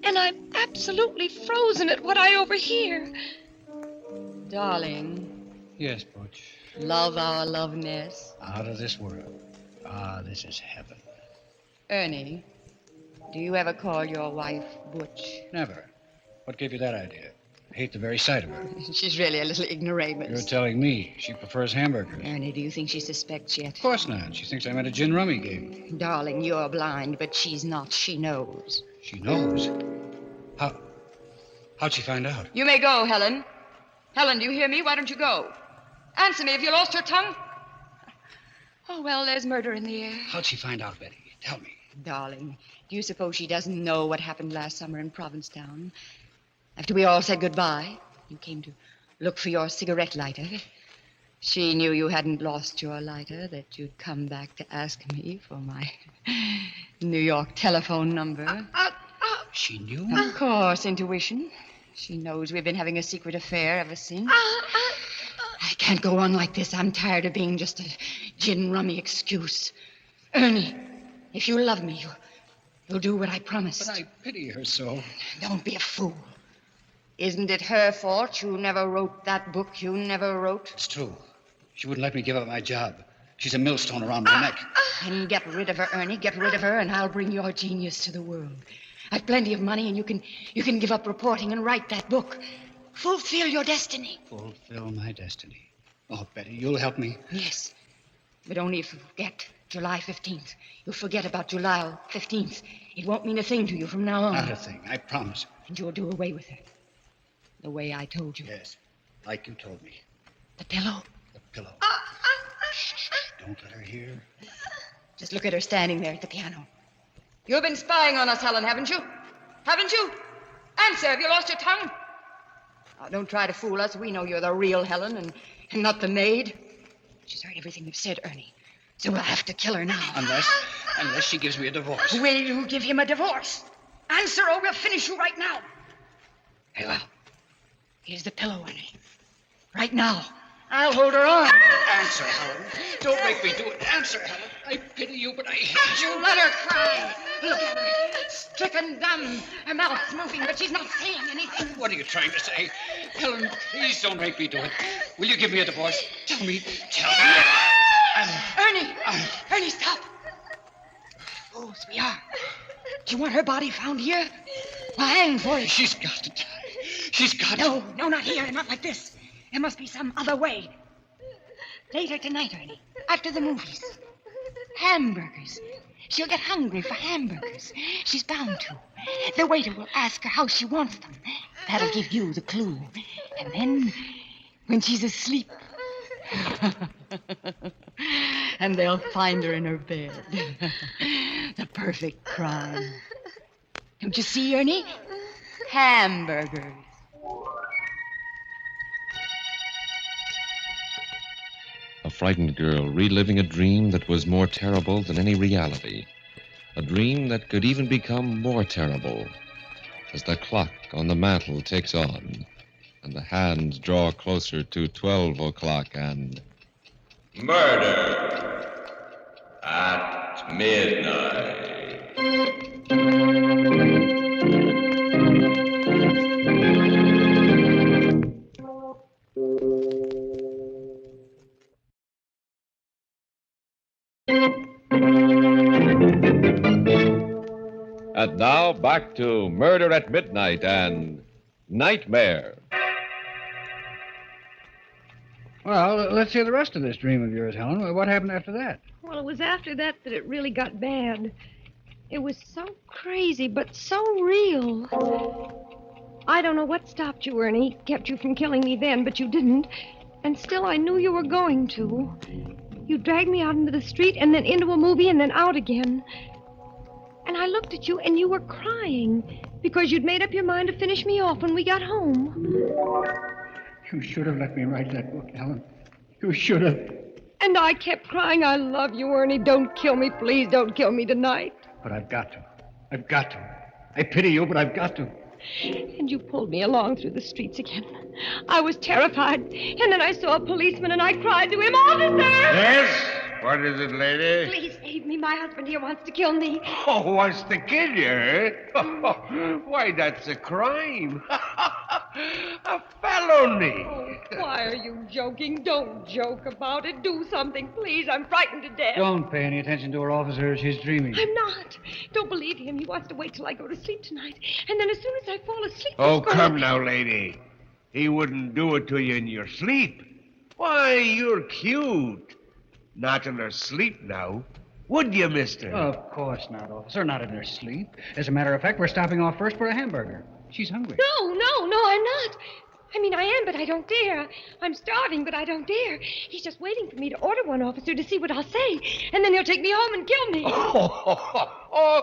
and I'm absolutely frozen at what I overhear. Darling. Yes, Butch. Love our loveness. Out of this world. This is heaven. Ernie, do you ever call your wife Butch? Never. What gave you that idea? I hate the very sight of her. She's really a little ignoramus. You're telling me she prefers hamburgers. Ernie, do you think she suspects yet? Of course not. She thinks I'm at a gin rummy game. Darling, you're blind, but she's not. She knows. She knows? How'd she find out? You may go, Helen. Helen, do you hear me? Why don't you go? Answer me. Have you lost your tongue? Oh, well, there's murder in the air. How'd she find out, Betty? Tell me. Darling, do you suppose she doesn't know what happened last summer in Provincetown? After we all said goodbye, you came to look for your cigarette lighter. She knew you hadn't lost your lighter, that you'd come back to ask me for my New York telephone number. She knew? Of course, intuition. She knows we've been having a secret affair ever since. I can't go on like this. I'm tired of being just a gin rummy excuse. Ernie, if you love me, you'll do what I promised. But I pity her so. Don't be a fool. Isn't it her fault you never wrote that book you never wrote? It's true. She wouldn't let me give up my job. She's a millstone around my neck. Then get rid of her, Ernie. Get rid of her, and I'll bring your genius to the world. I've plenty of money, and you can give up reporting and write that book. Fulfill your destiny. Fulfill my destiny. Oh, Betty, you'll help me. Yes, but only if you forget July 15th. You'll forget about July 15th. It won't mean a thing to you from now on. Not a thing, I promise. And you'll do away with her. The way I told you. Yes, like you told me. The pillow. The pillow. Shh, don't let her hear. Just look at her standing there at the piano. You've been spying on us, Helen, haven't you? Haven't you? Answer, have you lost your tongue? Now, don't try to fool us. We know you're the real Helen and not the maid. She's heard everything we've said, Ernie. So we'll have to kill her now. Unless she gives me a divorce. Will you give him a divorce? Answer, or we'll finish you right now. Very well. Here's the pillow, Ernie. Right now. I'll hold her on. Answer, Helen. Don't make me do it. Answer, Helen. I pity you, but I hate you. You let her cry. Look at her. Stricken dumb. Her mouth's moving, but she's not saying anything. What are you trying to say? Helen, please don't make me do it. Will you give me a divorce? Tell me. Ernie, stop. Fools we are. Do you want her body found here? Well, hang for it. She's got to die. She's got to. No, not here. Not like this. There must be some other way. Later tonight, Ernie. After the movies. Hamburgers. She'll get hungry for hamburgers. She's bound to. The waiter will ask her how she wants them. That'll give you the clue. And then, when she's asleep, and they'll find her in her bed. The perfect crime. Don't you see, Ernie? Hamburgers. A frightened girl reliving a dream that was more terrible than any reality. A dream that could even become more terrible as the clock on the mantel ticks on and the hands draw closer to 12 o'clock and... Murder at midnight. And now back to Murder at Midnight and Nightmare. Well, let's hear the rest of this dream of yours, Helen. What happened after that? Well, it was after that it really got bad. It was so crazy, but so real. I don't know what stopped you, Ernie. Kept you from killing me then, but you didn't. And still, I knew you were going to. You dragged me out into the street and then into a movie and then out again. And I looked at you and you were crying because you'd made up your mind to finish me off when we got home. You should have let me write that book, Helen. You should have. And I kept crying, I love you, Ernie. Don't kill me, please. Don't kill me tonight. But I've got to. I've got to. I pity you, but I've got to. And you pulled me along through the streets again. I was terrified. And then I saw a policeman and I cried to him, Officer! Yes? What is it, lady? Please save me. My husband here wants to kill me. Oh, wants to kill you, eh? Why, that's a crime. A felony. Oh, why are you joking? Don't joke about it. Do something, please. I'm frightened to death. Don't pay any attention to her, officer. She's dreaming. I'm not. Don't believe him. He wants to wait till I go to sleep tonight. And then as soon as I fall asleep... Oh, come now, lady. He wouldn't do it to you in your sleep. Why, you're cute. Not in her sleep now. Would you, mister? Of course not, officer. Not in her sleep. As a matter of fact, we're stopping off first for a hamburger. She's hungry. No, I'm not. I mean, I am, but I don't dare. I'm starving, but I don't dare. He's just waiting for me to order one, officer, to see what I'll say. And then he'll take me home and kill me. Oh,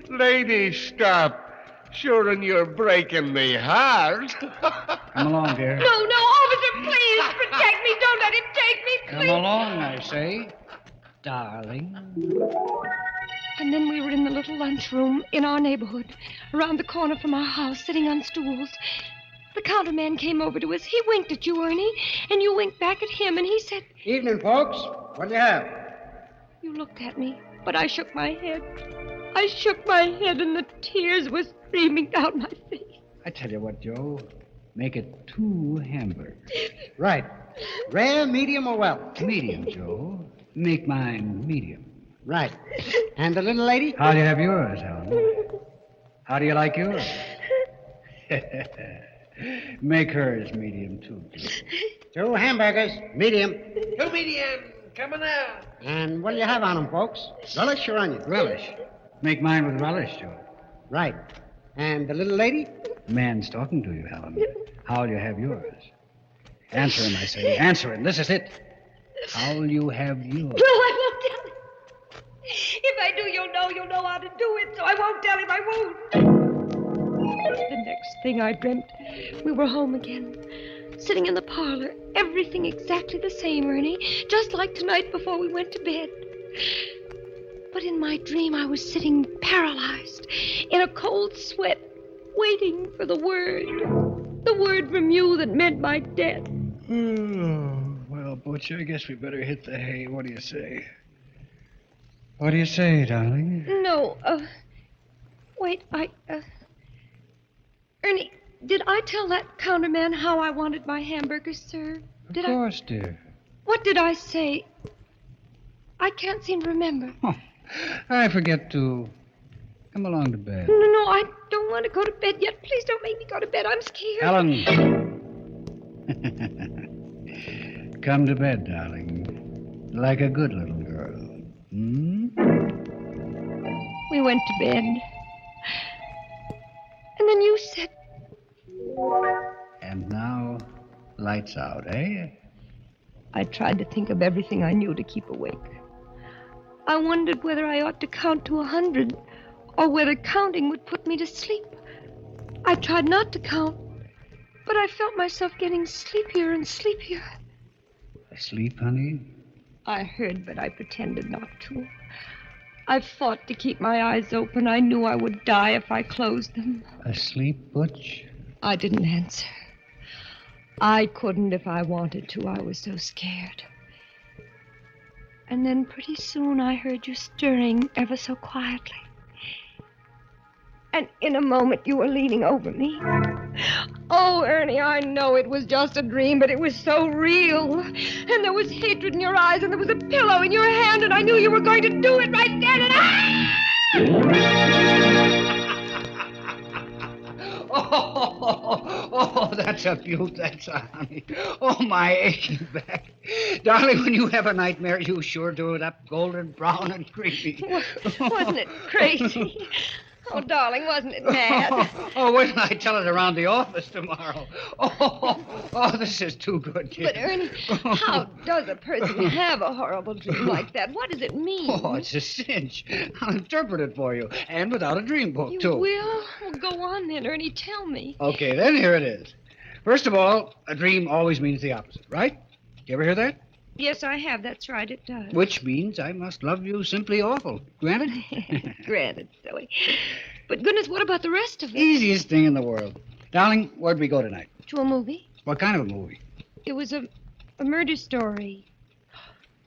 lady, stop. Sure, and you're breaking me heart. Come along, dear. No, officer, please protect me. Don't let him take me, please. Come along, I say, darling. And then we were in the little lunchroom in our neighborhood, around the corner from our house, sitting on stools. The counterman came over to us. He winked at you, Ernie, and you winked back at him, and he said... Evening, folks. What do you have? You looked at me, but I shook my head. I shook my head, and the tears were streaming down my face. I tell you what, Joe. Make it 2 hamburgers. Right. Rare, medium, or well? Medium, Joe. Make mine medium. Right. And the little lady? How do you have yours, Helen? How do you like yours? Make hers medium, too, Joe. 2 hamburgers, medium. 2 medium. Coming out. And what'll you have on them, folks? Relish or onion? Relish. Make mine with relish, Joe. Right. And the little lady? Man's talking to you, Helen. How'll you have yours? Answer him, I say. Answer him. This is it. How'll you have yours? No, I won't tell him. If I do, you'll know how to do it, so I won't tell him. I won't. The next thing I dreamt, we were home again, sitting in the parlor, everything exactly the same, Ernie, just like tonight before we went to bed. But in my dream, I was sitting paralyzed, in a cold sweat, waiting for the word from you that meant my death. Well, Butch, I guess we better hit the hay. What do you say? What do you say, darling? No, wait, Ernie, did I tell that counterman how I wanted my hamburgers served? Of course, dear. What did I say? I can't seem to remember. Oh, I forget to... Come along to bed. No, I don't want to go to bed yet. Please don't make me go to bed. I'm scared. Helen. Come to bed, darling. Like a good little girl. Hmm? We went to bed. And then you said, And now, lights out, eh? I tried to think of everything I knew to keep awake. I wondered whether I ought to count to 100 or whether counting would put me to sleep. I tried not to count, but I felt myself getting sleepier and sleepier. Asleep, honey? I heard, but I pretended not to. I fought to keep my eyes open. I knew I would die if I closed them. Asleep, Butch? I didn't answer. I couldn't if I wanted to. I was so scared. And then pretty soon I heard you stirring ever so quietly. And in a moment you were leaning over me. Oh, Ernie, I know it was just a dream, but it was so real. And there was hatred in your eyes, and there was a pillow in your hand, and I knew you were going to do it right then, and Oh, that's a beaut, that's a honey. Oh, my aching back. Darling, when you have a nightmare, you sure do it up golden brown and creamy. wasn't it crazy? Oh, darling, wasn't it mad? Oh, wait till I tell it around the office tomorrow. Oh, this is too good, dear. But, Ernie, how does a person have a horrible dream like that? What does it mean? Oh, it's a cinch. I'll interpret it for you, and without a dream book, You too. will? Well, go on then, Ernie. Tell me. Okay, then here it is. First of all, a dream always means the opposite, right? You ever hear that? Yes, I have. That's right, it does. Which means I must love you simply awful. Granted? Granted, silly. But goodness, what about the rest of it? Easiest thing in the world. Darling, where'd we go tonight? To a movie? What kind of a movie? It was a murder story.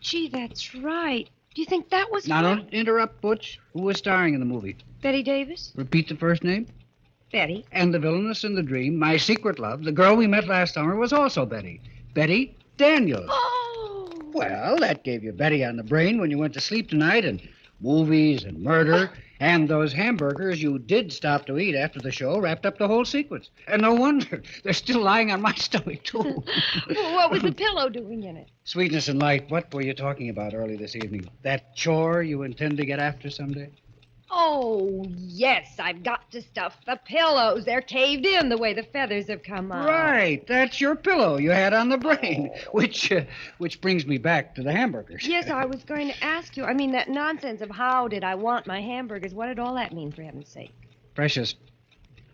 Gee, that's right. Do you think that was Now, fun? don't interrupt, Butch. Who was starring in the movie? Betty Davis? Repeat the first name. Betty. And the villainess in the dream, my secret love, the girl we met last summer, was also Betty. Betty Daniels. Oh! Well, that gave you Betty on the brain when you went to sleep tonight, and movies and murder, and those hamburgers you did stop to eat after the show wrapped up the whole sequence. And no wonder. They're still lying on my stomach, too. Well, what was the pillow doing in it? Sweetness and light, what were you talking about early this evening? That chore you intend to get after someday? Oh, yes, I've got to stuff the pillows. They're caved in the way the feathers have come out. Right, that's your pillow you had on the brain, which brings me back to the hamburgers. Yes, I was going to ask you. I mean, that nonsense of how did I want my hamburgers. What did all that mean, for heaven's sake? Precious,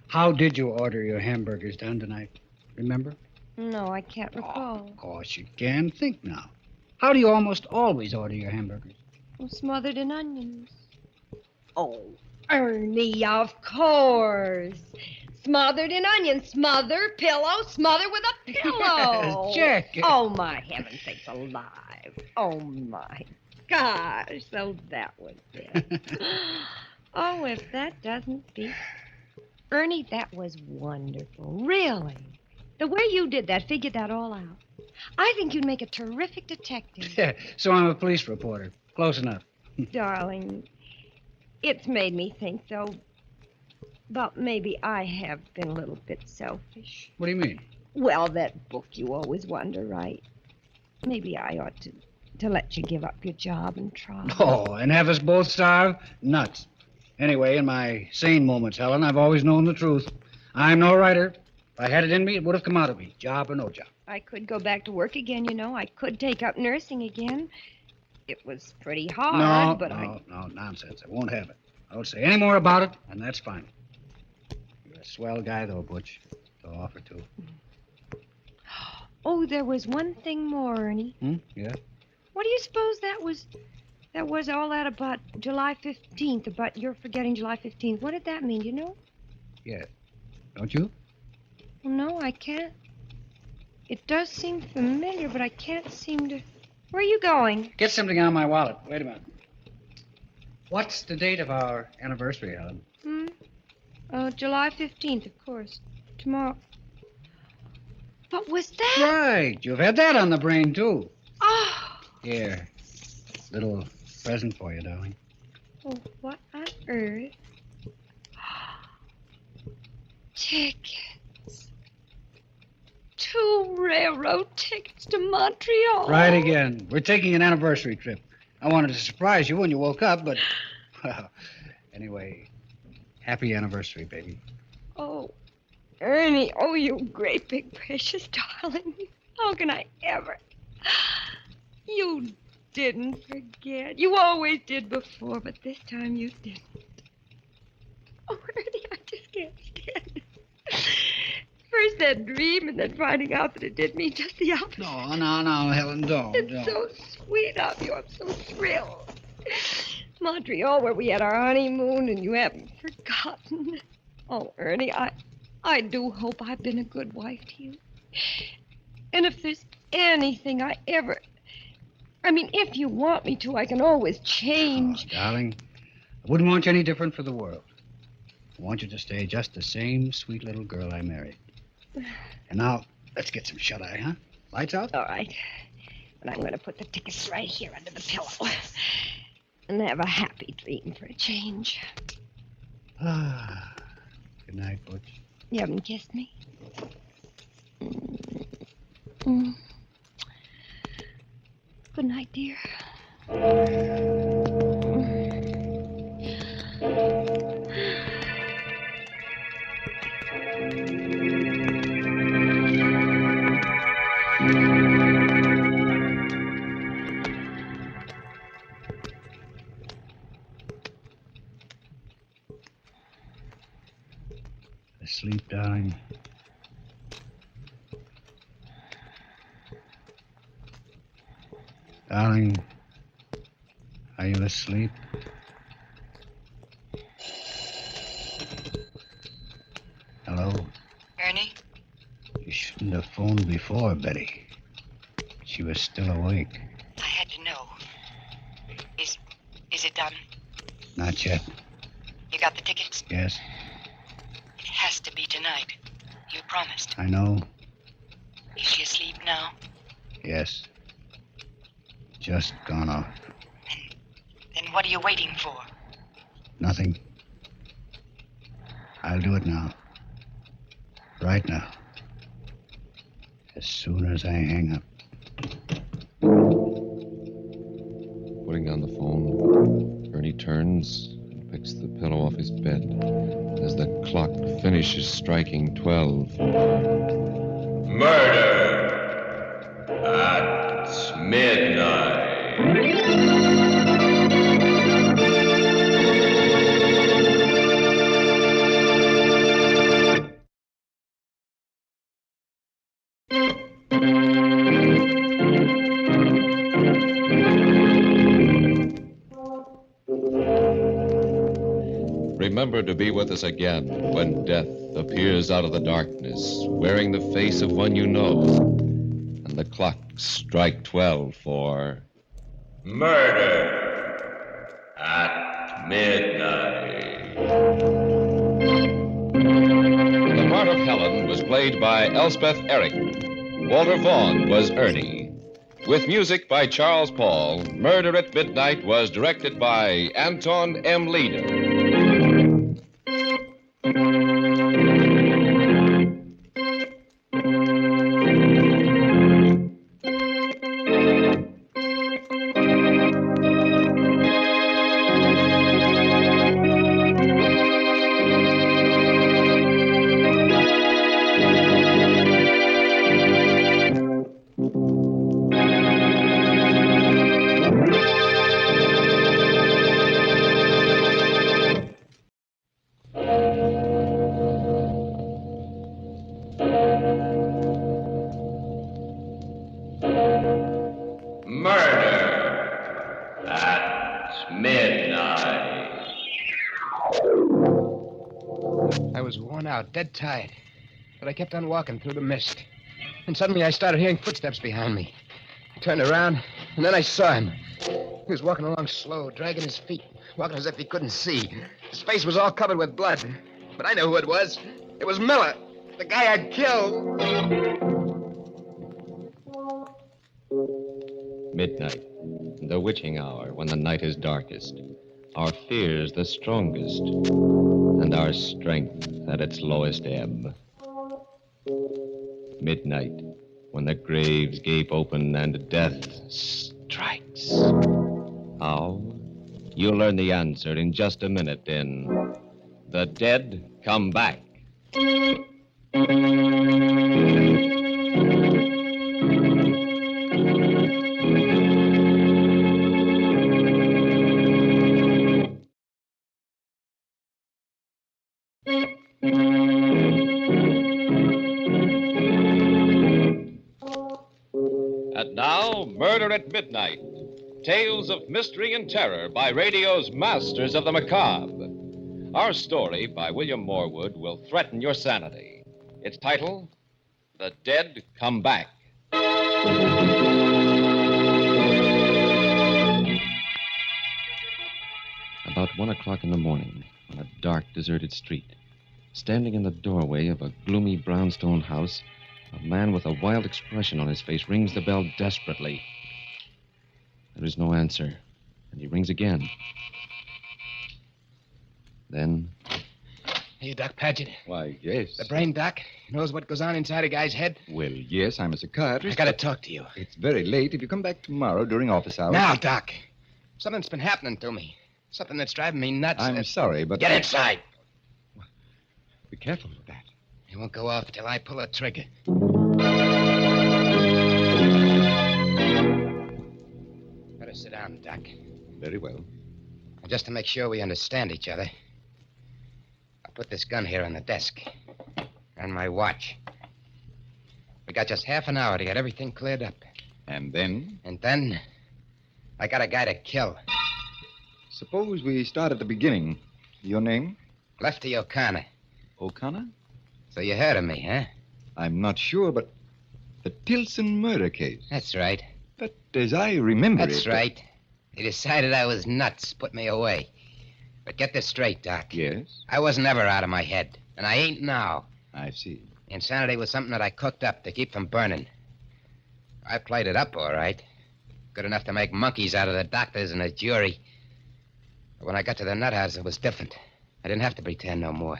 how did you order your hamburgers done tonight? Remember? No, I can't recall. Of course you can. Think now. How do you almost always order your hamburgers? Well, smothered in onions. Oh, Ernie, of course. Smothered in onions. Smother, pillow, smother with a pillow. Yes, check. Oh, my heaven sakes alive. Oh, my gosh. So that was it. Oh, if that doesn't beat... Ernie, that was wonderful. Really. The way you did that, figured that all out. I think you'd make a terrific detective. Yeah, so I'm a police reporter. Close enough. Darling, it's made me think, though, but maybe I have been a little bit selfish. What do you mean? Well, that book you always wonder, right? Maybe I ought to let you give up your job and try. Oh, and have us both starve? Nuts. Anyway, in my sane moments, Helen, I've always known the truth. I'm no writer. If I had it in me, it would have come out of me, job or no job. I could go back to work again, you know. I could take up nursing again. It was pretty hard, but No, nonsense. I won't have it. I don't say any more about it, and that's fine. You're a swell guy, though, Butch. To offer to. Oh, there was one thing more, Ernie. Yeah? What do you suppose that was all that about July 15th, about your forgetting July 15th? What did that mean, you know? Yeah. Don't you? Well, no, I can't. It does seem familiar, but I can't seem to... Where are you going? Get something out of my wallet. Wait a minute. What's the date of our anniversary, Helen? July 15th, of course. Tomorrow. What was that? Right. You've had that on the brain, too. Oh. Here. Little present for you, darling. Oh, what on earth? Tickets. 2 railroad tickets to Montreal. Right again. We're taking an anniversary trip. I wanted to surprise you when you woke up, but... Well, anyway, happy anniversary, baby. Oh, Ernie, oh, you great big precious darling. How can I ever? You didn't forget. You always did before, but this time you didn't. Oh, Ernie, I just can't stand it. First that dream, and then finding out that it did me just the opposite. No, Helen, don't. It's so sweet of you. I'm so thrilled. Montreal, where we had our honeymoon, and you haven't forgotten. Oh, Ernie, I do hope I've been a good wife to you. And if there's anything if you want me to, I can always change. Oh, darling, I wouldn't want you any different for the world. I want you to stay just the same sweet little girl I married. And now, let's get some shut-eye, huh? Lights out? All right. But I'm going to put the tickets right here under the pillow. And have a happy dream for a change. Good night, Butch. You haven't kissed me? Mm. Good night, dear. Sleep, darling. Darling, are you asleep? Hello? Ernie? You shouldn't have phoned before, Betty. She was still awake. I had to know. Is it done? Not yet. You got the tickets? Yes, It has to be tonight. You promised. I know. Is she asleep now? Yes. Just gone off. Then what are you waiting for? Nothing. I'll do it now. Right now. As soon as I hang up. Putting down the phone, Ernie turns and picks the pillow off his bed as the clock finishes striking 12. Murder at midnight. Remember to be with us again when death appears out of the darkness, wearing the face of one you know, and the clocks strike 12 for Murder at midnight. The part of Helen was played by Elspeth Eric. Walter Vaughn was Ernie. With music by Charles Paul, Murder at Midnight was directed by Anton M. Leader. Murder at midnight. I was worn out, dead tired. But I kept on walking through the mist. And suddenly I started hearing footsteps behind me. I turned around, and then I saw him. He was walking along slow, dragging his feet, walking as if he couldn't see. His face was all covered with blood. But I knew who it was. It was Miller, the guy I'd killed. Midnight, the witching hour when the night is darkest, our fears the strongest, and our strength at its lowest ebb. Midnight, when the graves gape open and death strikes. How? You'll learn the answer in just a minute in The Dead Come Back. And now, Murder at Midnight. Tales of mystery and terror by radio's masters of the macabre. Our story by William Morwood will threaten your sanity. Its title, The Dead Come Back. About 1 o'clock in the morning, on a dark, deserted street, standing in the doorway of a gloomy brownstone house, a man with a wild expression on his face rings the bell desperately. There is no answer, and he rings again. Then... Hey, Doc Paget. Why, yes. The brain doc knows what goes on inside a guy's head. Well, yes, I'm a psychiatrist. I gotta talk to you. It's very late. If you come back tomorrow during office hours... Now, Doc. Something's been happening to me. Something that's driving me nuts. I'm sorry, but... Get inside. Be careful with that. It won't go off till I pull a trigger. Better sit down, Doc. Very well. Just to make sure we understand each other, I'll put this gun here on the desk. And my watch. We got just half an hour to get everything cleared up. And then? And then, I got a guy to kill. Suppose we start at the beginning. Your name? Lefty O'Connor. O'Connor? So you heard of me, huh? I'm not sure, but the Tilson murder case. That's right. But as I remember That's right. They decided I was nuts, put me away. But get this straight, Doc. Yes? I wasn't ever out of my head, and I ain't now. I see. Insanity was something that I cooked up to keep from burning. I played it up all right. Good enough to make monkeys out of the doctors and the jury. But when I got to the nut house, it was different. I didn't have to pretend no more.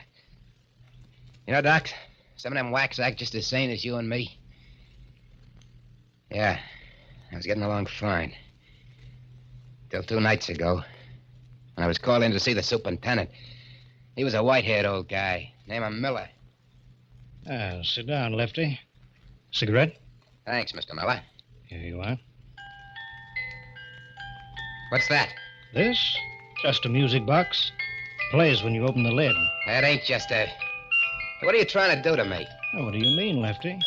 You know, Doc, some of them whacks act just as sane as you and me. Yeah, I was getting along fine. Till 2 nights ago, when I was called in to see the superintendent. He was a white-haired old guy, name of Miller. Sit down, Lefty. Cigarette? Thanks, Mr. Miller. Here you are. What's that? This? Just a music box. Plays when you open the lid. That ain't just a... What are you trying to do to me? Oh, what do you mean, Lefty?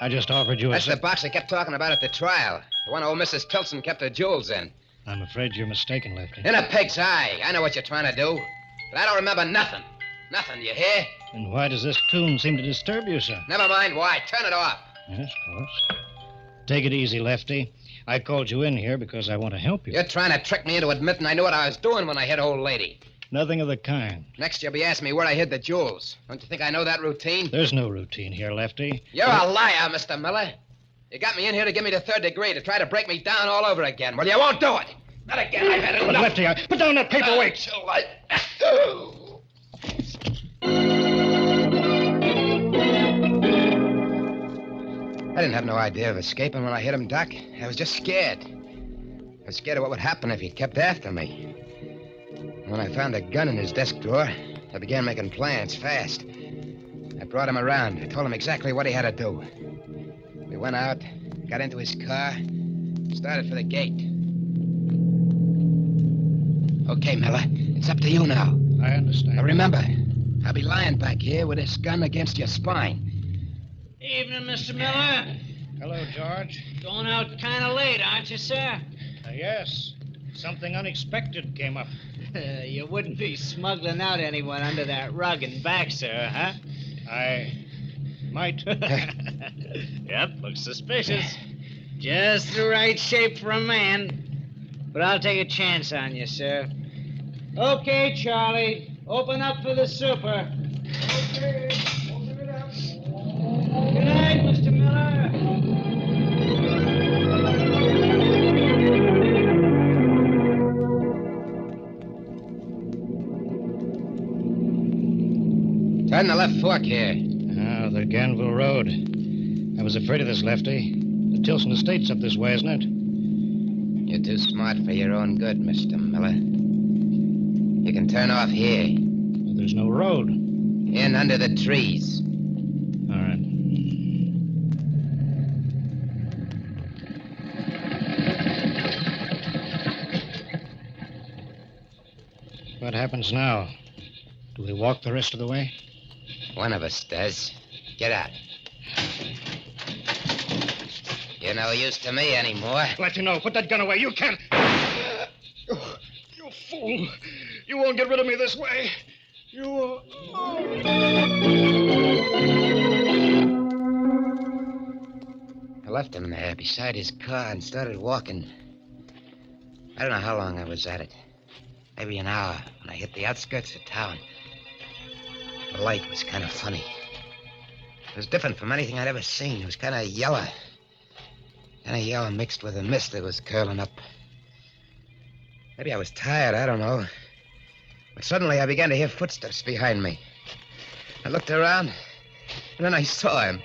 I just offered you a... That's the box I kept talking about at the trial. The one old Mrs. Tilson kept her jewels in. I'm afraid you're mistaken, Lefty. In a pig's eye. I know what you're trying to do. But I don't remember nothing. Nothing, you hear? And why does this tune seem to disturb you, sir? Never mind why. Turn it off. Yes, of course. Take it easy, Lefty. I called you in here because I want to help you. You're trying to trick me into admitting I knew what I was doing when I hit old lady. Nothing of the kind. Next, you'll be asking me where I hid the jewels. Don't you think I know that routine? There's no routine here, Lefty. You're a liar, Mr. Miller. You got me in here to give me the 3rd degree, to try to break me down all over again. Well, you won't do it. Not again. I've had enough. But Lefty, put down that paperweight. Till I... I didn't have no idea of escaping when I hit him, Doc. I was just scared. I was scared of what would happen if he kept after me. When I found a gun in his desk drawer, I began making plans fast. I brought him around. I told him exactly what he had to do. We went out, got into his car, started for the gate. Okay, Miller, it's up to you now. I understand. Now remember, I'll be lying back here with this gun against your spine. Evening, Mr. Miller. Hello, George. Going out kind of late, aren't you, sir? Yes. Something unexpected came up. You wouldn't be smuggling out anyone under that rug and back, sir, huh? I might. Yep, looks suspicious. Just the right shape for a man. But I'll take a chance on you, sir. Okay, Charlie. Open up for the super. Okay, open it up. Good night, Mr. Miller. Turn the left fork here. Ah, the Ganville Road. I was afraid of this, Lefty. The Tilson Estate's up this way, isn't it? You're too smart for your own good, Mr. Miller. You can turn off here. There's no road. In under the trees. Oh, What happens now? Do we walk the rest of the way? One of us does. Get out. You're no use to me anymore. Let you know. Put that gun away. You can't. You fool. You won't get rid of me this way. You. I left him there beside his car and started walking. I don't know how long I was at it. Maybe an hour when I hit the outskirts of town. The light was kind of funny. It was different from anything I'd ever seen. It was kind of yellow. Kind of yellow mixed with a mist that was curling up. Maybe I was tired, I don't know. But suddenly I began to hear footsteps behind me. I looked around, and then I saw him.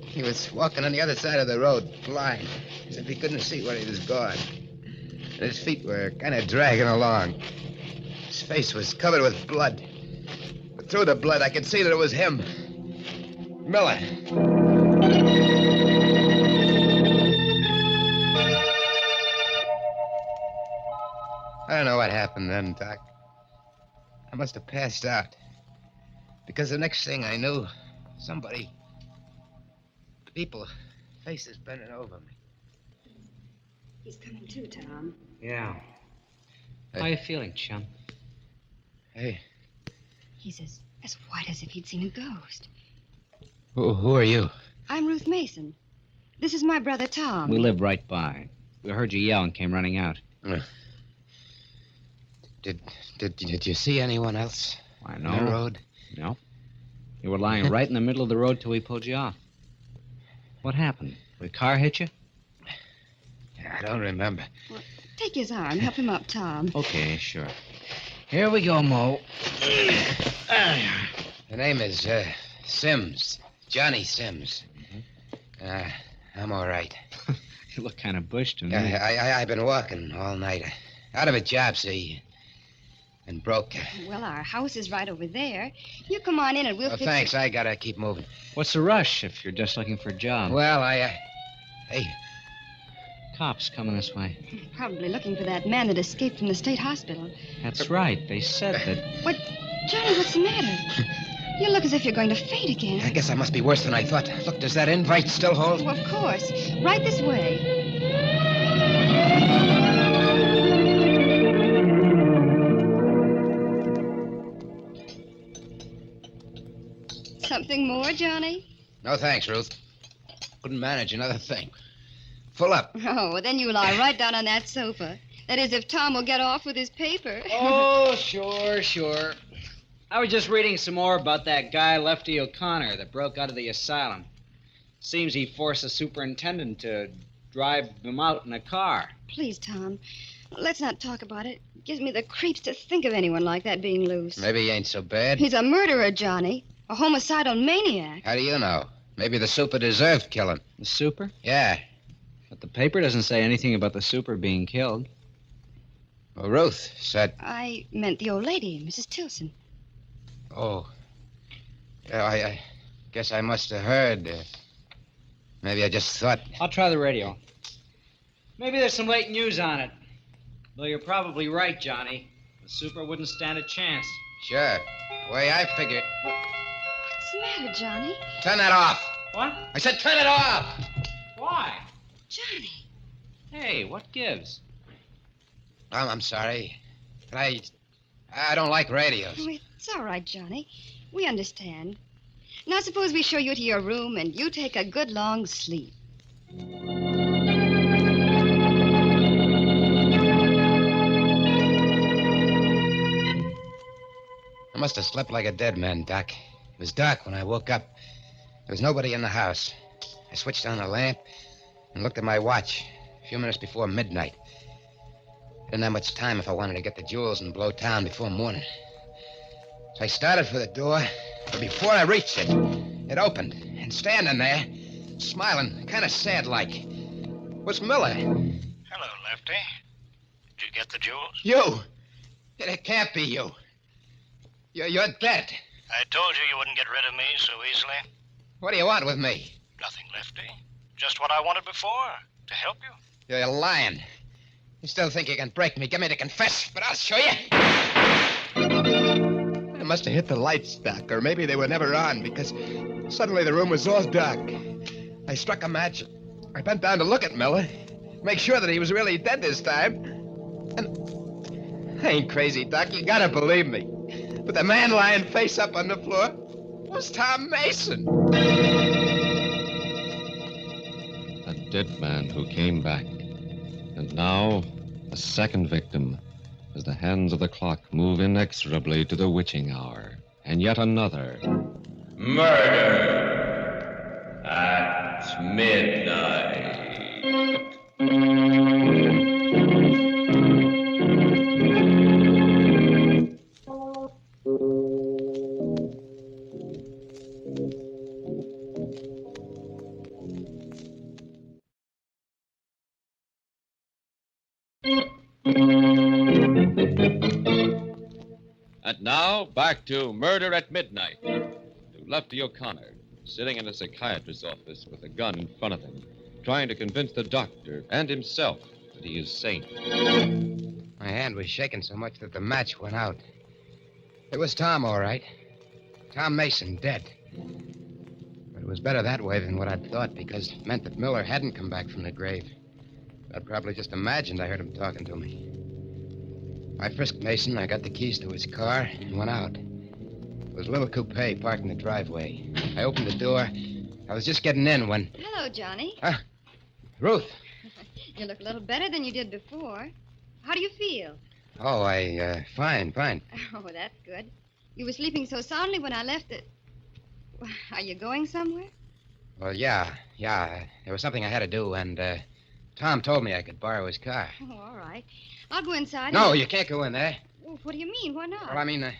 He was walking on the other side of the road, blind, as if he couldn't see where he was going. And his feet were kind of dragging along. His face was covered with blood. But through the blood, I could see that it was him. Miller. I don't know what happened then, Doc. I must have passed out. Because the next thing I knew, somebody... People, faces bending over me. He's coming too, Tom. Yeah. Hey. How you feeling, chum? Hey, He's as white as if he'd seen a ghost. who are you? I'm Ruth Mason. This is my brother, Tom. We live right by. We heard you yell and came running out. Did you see anyone else? I know. On the road? No. You were lying right in the middle of the road till we pulled you off. What happened? The car hit you? I don't remember. Well, take his arm. Help him up, Tom. Okay, sure. Here we go, Mo. The name is Sims. Johnny Sims. I'm all right. You look kind of bushed to me. I've been walking all night. Out of a job, see. And broke. Well, our house is right over there. You come on in and we'll fix Thanks. it. I gotta keep moving. What's the rush if you're just looking for a job? Well, Hey. Cops coming this way. Probably looking for that man that escaped from the state hospital. That's right. They said that... What? Johnny, what's the matter? You look as if you're going to faint again. I guess I must be worse than I thought. Look, does that invite still hold? Oh, of course. Right this way. Something more, Johnny? No, thanks, Ruth. Couldn't manage another thing. Full up. Oh, well, then you lie right down on that sofa. That is, if Tom will get off with his paper. Oh, sure. I was just reading some more about that guy, Lefty O'Connor, that broke out of the asylum. Seems he forced the superintendent to drive him out in a car. Please, Tom, let's not talk about it. It gives me the creeps to think of anyone like that being loose. Maybe he ain't so bad. He's a murderer, Johnny. A homicidal maniac. How do you know? Maybe the super deserved killing. The super? Yeah. But the paper doesn't say anything about the super being killed. Well, Ruth said... I meant the old lady, Mrs. Tilson. Oh. Yeah, I guess I must have heard. Maybe I just thought... I'll try the radio. Maybe there's some late news on it. Though you're probably right, Johnny. The super wouldn't stand a chance. Sure. The way I figure... What's the matter, Johnny? Turn that off. What? I said turn it off. Why? Johnny. Hey, what gives? I'm sorry. But I don't like radios. Oh, it's all right, Johnny. We understand. Now suppose we show you to your room and you take a good long sleep. I must have slept like a dead man, Doc. It was dark when I woke up. There was nobody in the house. I switched on the lamp and looked at my watch. A few minutes before midnight. I didn't have much time if I wanted to get the jewels and blow town before morning. So I started for the door, but before I reached it, it opened. And standing there, smiling, kind of sad-like, was Miller. Hello, Lefty. Did you get the jewels? You! It can't be you. You're dead. I told you wouldn't get rid of me so easily. What do you want with me? Nothing, Lefty. Just what I wanted before, to help you. You're lying. You still think you can break me, get me to confess, but I'll show you. must have hit the light stuck, or maybe they were never on, because suddenly the room was all dark. I struck a match. I bent down to look at Miller, make sure that he was really dead this time. And I ain't crazy, Doc. You gotta believe me. But the man lying face up on the floor was Tom Mason. A dead man who came back. And now, a second victim, as the hands of the clock move inexorably to the witching hour. And yet another. Murder at midnight. And now, back to Murder at Midnight. To Lefty O'Connor, sitting in a psychiatrist's office with a gun in front of him, trying to convince the doctor and himself that he is sane. My hand was shaking so much that the match went out. It was Tom, all right. Tom Mason, dead. But it was better that way than what I'd thought, because it meant that Miller hadn't come back from the grave. I'd probably just imagined I heard him talking to me. I frisked Mason, I got the keys to his car, and went out. It was a little coupe parked in the driveway. I opened the door. I was just getting in when... Hello, Johnny. Ruth. You look a little better than you did before. How do you feel? Oh, fine. Oh, that's good. You were sleeping so soundly when I left it. Are you going somewhere? Well, yeah. There was something I had to do, and Tom told me I could borrow his car. Oh, all right. I'll go inside. No, you can't go in there. Oh, what do you mean? Why not? Well, I mean,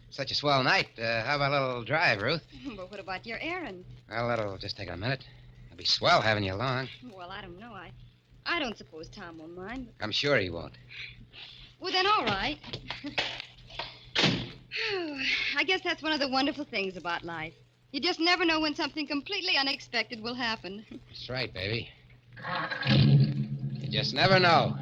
such a swell night. How about a little drive, Ruth? But what about your errand? Well, that'll just take a minute. It'll be swell having you along. Well, I don't know. I don't suppose Tom will mind. I'm sure he won't. Well, then, all right. I guess that's one of the wonderful things about life. You just never know when something completely unexpected will happen. That's right, baby. You just never know.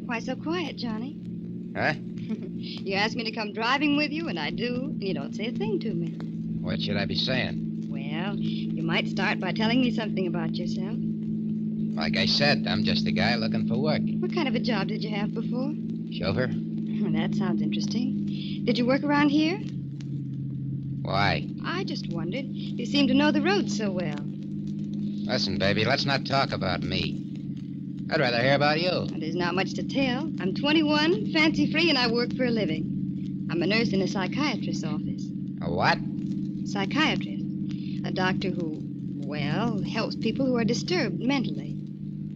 Why so quiet, Johnny? Huh? You asked me to come driving with you, and I do, and you don't say a thing to me. What should I be saying? Well, you might start by telling me something about yourself. Like I said, I'm just a guy looking for work. What kind of a job did you have before? Chauffeur? Well, that sounds interesting. Did you work around here? Why? I just wondered. You seem to know the roads so well. Listen, baby, let's not talk about me. I'd rather hear about you. Well, there's not much to tell. I'm 21, fancy-free, and I work for a living. I'm a nurse in a psychiatrist's office. A what? Psychiatrist. A doctor who, well, helps people who are disturbed mentally.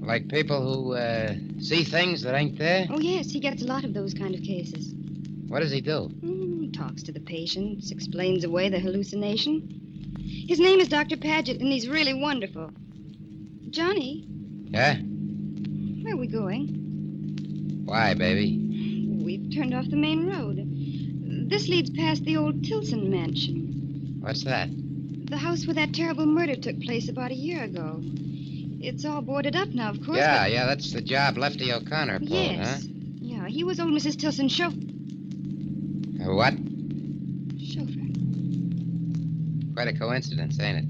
Like people who, see things that ain't there? Oh, yes, he gets a lot of those kind of cases. What does he do? Talks to the patients, explains away the hallucination. His name is Dr. Paget, and he's really wonderful. Johnny? Yeah? Where are we going? Why, baby? We've turned off the main road. This leads past the old Tilson mansion. What's that? The house where that terrible murder took place about a year ago. It's all boarded up now, of course. Yeah, that's the job Lefty O'Connor pulled, yes. huh? Yeah, he was old Mrs. Tilson's chauffeur. What? Chauffeur. Quite a coincidence, ain't it?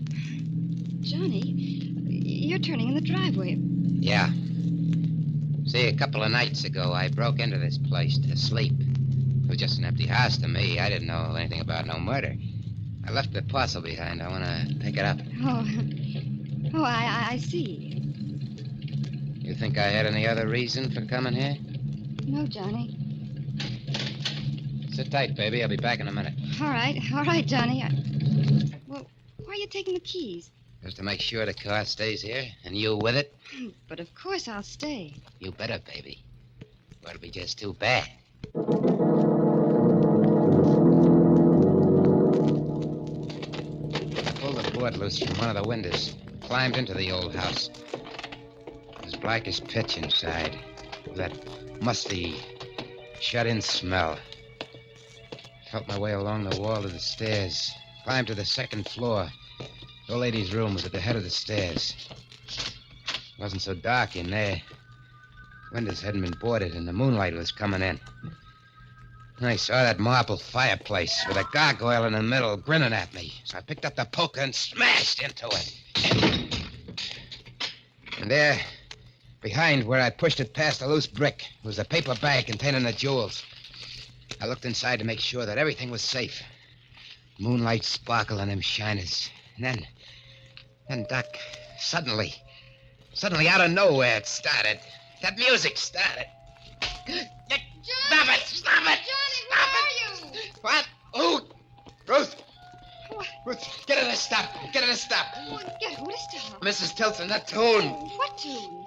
Johnny, you're turning in the driveway. Yeah. See, a couple of nights ago, I broke into this place to sleep. It was just an empty house to me. I didn't know anything about no murder. I left the parcel behind. I want to pick it up. Oh, I see. You think I had any other reason for coming here? No, Johnny. Sit tight, baby. I'll be back in a minute. All right, Johnny. Well, why are you taking the keys? Just to make sure the car stays here, and you with it. But of course I'll stay. You better, baby. Or it'll be just too bad. I pulled the board loose from one of the windows, climbed into the old house. It was black as pitch inside, with that musty, shut-in smell. Felt my way along the wall of the stairs. Climbed to the second floor. The old lady's room was at the head of the stairs. It wasn't so dark in there. Windows hadn't been boarded, and the moonlight was coming in. I saw that marble fireplace with a gargoyle in the middle grinning at me. So I picked up the poker and smashed into it. And there, behind where I pushed it past a loose brick, was a paper bag containing the jewels. I looked inside to make sure that everything was safe. Moonlight sparkled on them shiners. And then, Doc, suddenly, out of nowhere, it started. That music started. Stop it! Stop it! Johnny, Stop where are you? What? Oh, Ruth! Ruth, get her to stop. Get her to stop. Get who to stop? Mrs. Tilson, that tune. What tune?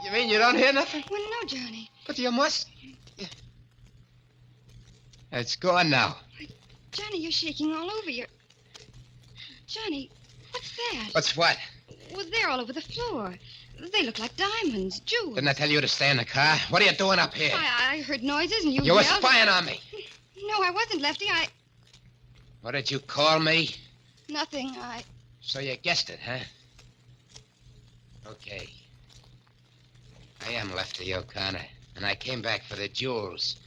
You mean you don't hear nothing? Well, no, Johnny. But you must. It's gone now. Johnny, you're shaking all over. Johnny, what's that? What's what? Well, they're all over the floor. They look like diamonds, jewels. Didn't I tell you to stay in the car? What are you doing up here? I heard noises and you You were yelled. spying on me. No, I wasn't, Lefty. What did you call me? Nothing. So you guessed it, huh? Okay. I am Lefty O'Connor, and I came back for the jewels.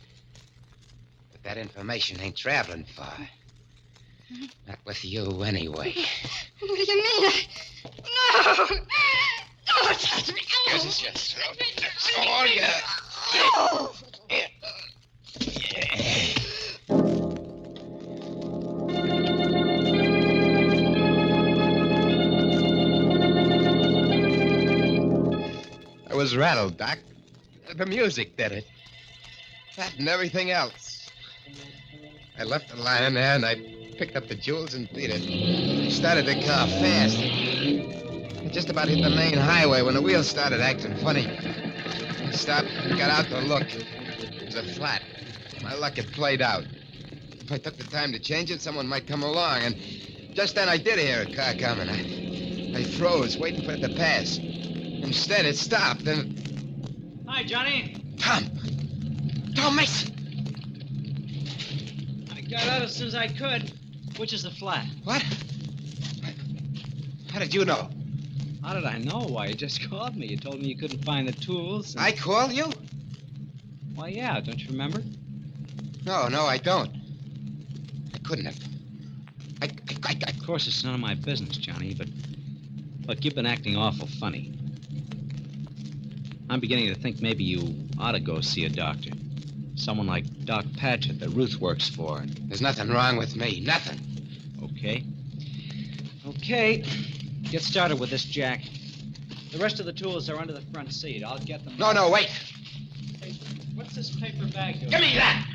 But that information ain't traveling far. Not with you, anyway. What do you mean? No! Don't touch me! This is your throat. That's all you... Oh! I was rattled, Doc. The music did it. That and everything else. I left the lying there, and I picked up the jewels and beat it. I started the car fast. I just about hit the main highway when the wheels started acting funny. I stopped and got out to look. It was a flat. My luck had played out. If I took the time to change it, someone might come along, and just then I did hear a car coming. I froze, waiting for it to pass. Instead, it stopped, and... Hi, Johnny. Tom! Tom Mason! I got out as soon as I could. Which is the flat? What? How did you know? How did I know? Why, you just called me. You told me you couldn't find the tools. I called you? Why, yeah. Don't you remember? No, I don't. I couldn't have. Of course, it's none of my business, Johnny, but... Look, you've been acting awful funny. I'm beginning to think maybe you ought to go see a doctor. Someone like Doc Patchett that Ruth works for. There's nothing wrong with me. Nothing. Okay. Get started with this jack. The rest of the tools are under the front seat. I'll get them. No, wait. Hey, what's this paper bag doing? Give me that!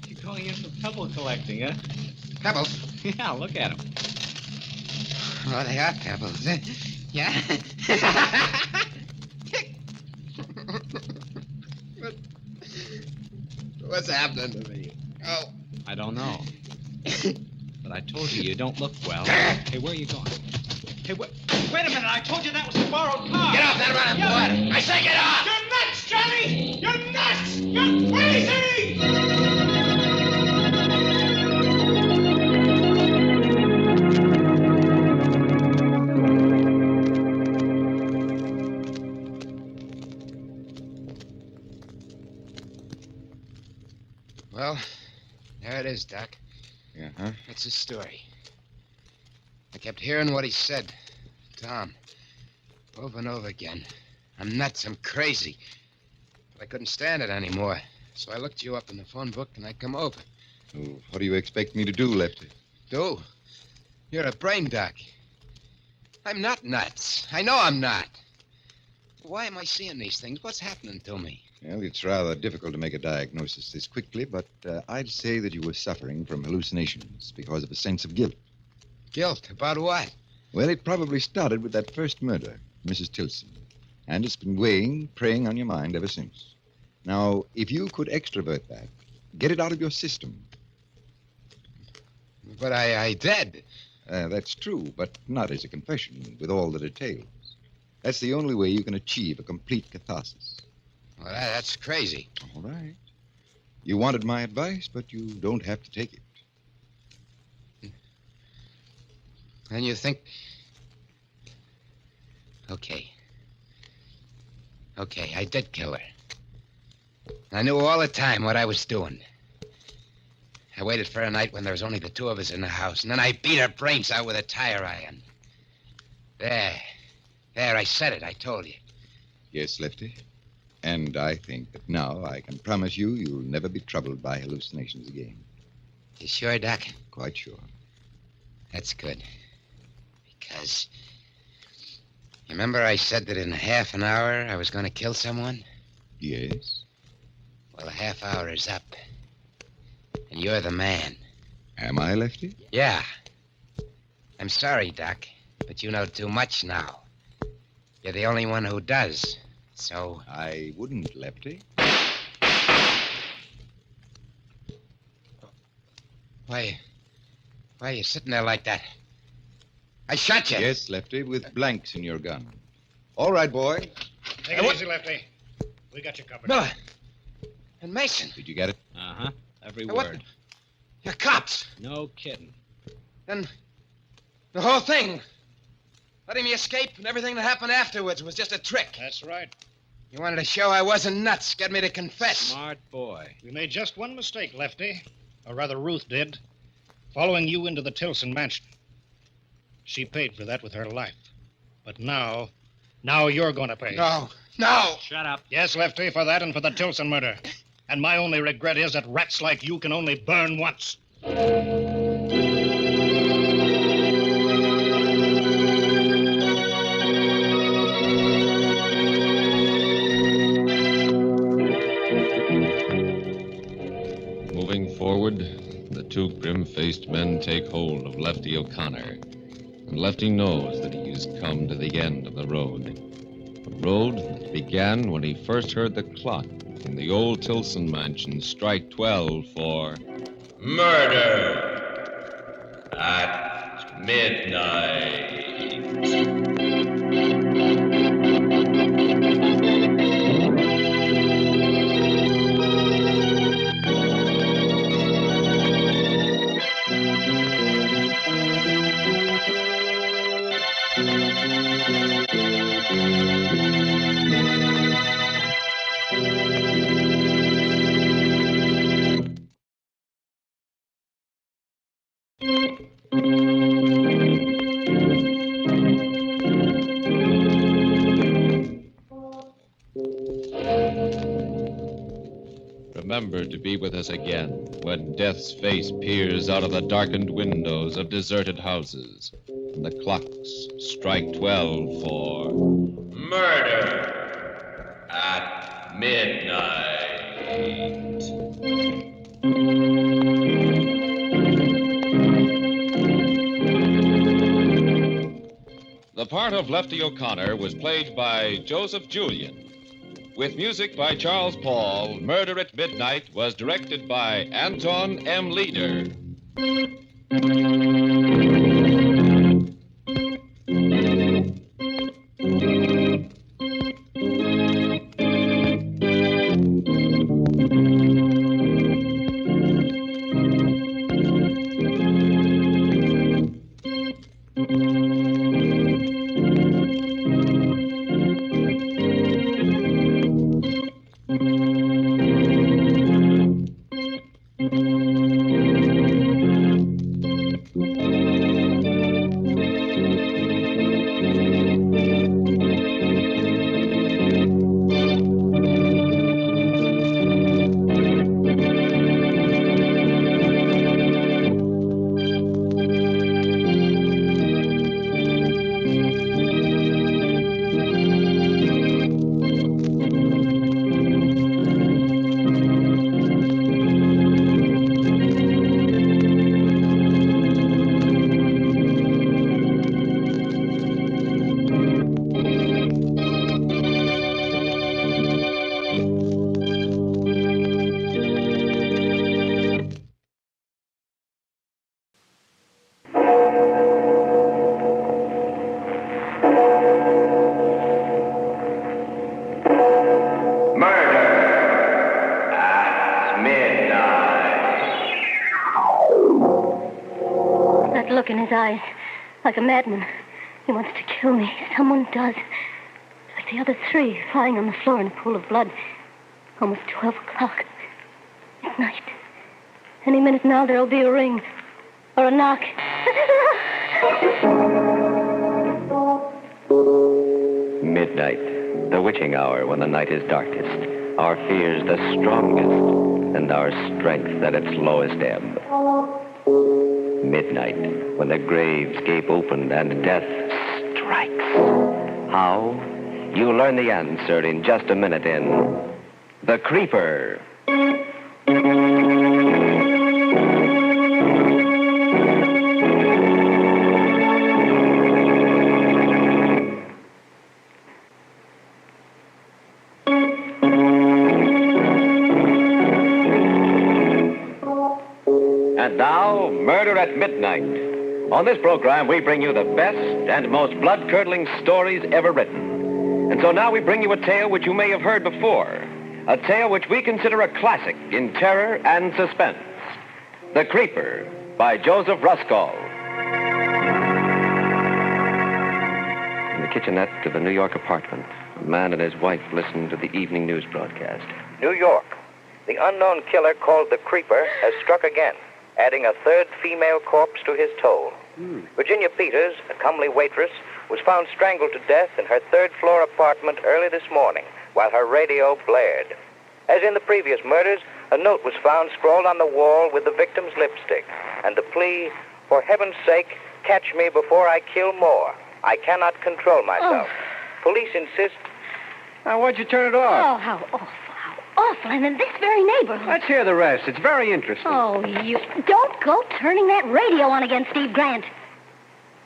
You're going in for pebble collecting, huh? Pebbles? Yeah, look at them. Oh, they are pebbles. Yeah? What's happening to me? Oh. I don't know. But I told you you don't look well. Hey, where are you going? Hey, wait a minute. I told you that was a borrowed car. Get off that running board. I say get off. You're nuts, Johnny! You're nuts! You're crazy! Well, there it is, Doc. Yeah, That's his story. I kept hearing what he said. Tom. Over and over again. I'm nuts. I'm crazy. But I couldn't stand it anymore. So I looked you up in the phone book and I come over. Oh, what do you expect me to do, Lefty? Do? You're a brain doc. I'm not nuts. I know I'm not. Why am I seeing these things? What's happening to me? Well, it's rather difficult to make a diagnosis this quickly, but I'd say that you were suffering from hallucinations because of a sense of guilt. Guilt? About what? Well, it probably started with that first murder, Mrs. Tilson. And it's been preying on your mind ever since. Now, if you could extrovert that, get it out of your system. But I did. That's true, but not as a confession with all the details. That's the only way you can achieve a complete catharsis. Well, that's crazy. All right. You wanted my advice, but you don't have to take it. And you think... Okay. Okay, I did kill her. I knew all the time what I was doing. I waited for a night when there was only the two of us in the house, and then I beat her brains out with a tire iron. There, I said it, I told you. Yes, Lefty. And I think that now I can promise you you'll never be troubled by hallucinations again. You sure, Doc? Quite sure. That's good. Because... You remember I said that in half an hour I was going to kill someone? Yes. Well, the half hour is up. And you're the man. Am I, Lefty? Yeah. I'm sorry, Doc, but you know too much now. You're the only one who does. So... I wouldn't, Lefty. Why are you sitting there like that? I shot you. Yes, Lefty, with blanks in your gun. All right, boy. Take it easy, Lefty. We got you covered. No. And Mason. Did you get it? Uh-huh. Every What? word. You're cops. No kidding. Then the whole thing, letting me escape and everything that happened afterwards was just a trick. That's right. You wanted to show I wasn't nuts, get me to confess. Smart boy. We made just one mistake, Lefty. Or rather, Ruth did. Following you into the Tilson mansion. She paid for that with her life. But now you're going to pay. No. Shut up. Yes, Lefty, for that and for the Tilson murder. And my only regret is that rats like you can only burn once. Moving forward, the two grim-faced men take hold of Lefty O'Connor. And Lefty knows that he has come to the end of the road. A road that began when he first heard the clock in the old Tilson mansion strike 12 for... Murder at midnight. Remember to be with us again when death's face peers out of the darkened windows of deserted houses and the clocks strike 12 for... Murder at midnight. The part of Lefty O'Connor was played by Joseph Julian. With music by Charles Paul, Murder at Midnight was directed by Anton M. Leader. look in his eyes, like a madman. He wants to kill me. Someone does. Like the other three, lying on the floor in a pool of blood. Almost 12 o'clock. Midnight. Any minute now, there'll be a ring. Or a knock. Midnight, the witching hour when the night is darkest. Our fears the strongest, and our strength at its lowest ebb. Midnight, when the graves gape open and death strikes. How? You'll learn the answer in just a minute in The Creeper. And now, Murder at Midnight. On this program, we bring you the best and most blood-curdling stories ever written. And so now we bring you a tale which you may have heard before. A tale which we consider a classic in terror and suspense. The Creeper, by Joseph Ruskall. In the kitchenette of a New York apartment, a man and his wife listened to the evening news broadcast. New York. The unknown killer called the Creeper has struck again, adding a third female corpse to his toll. Virginia Peters, a comely waitress, was found strangled to death in her third-floor apartment early this morning while her radio blared. As in the previous murders, a note was found scrawled on the wall with the victim's lipstick, and the plea, "For heaven's sake, catch me before I kill more. I cannot control myself." Police insist... Now, why'd you turn it off? Oh, how awful. Awful, and in this very neighborhood. Let's hear the rest. It's very interesting. Oh, you... Don't go turning that radio on again, Steve Grant.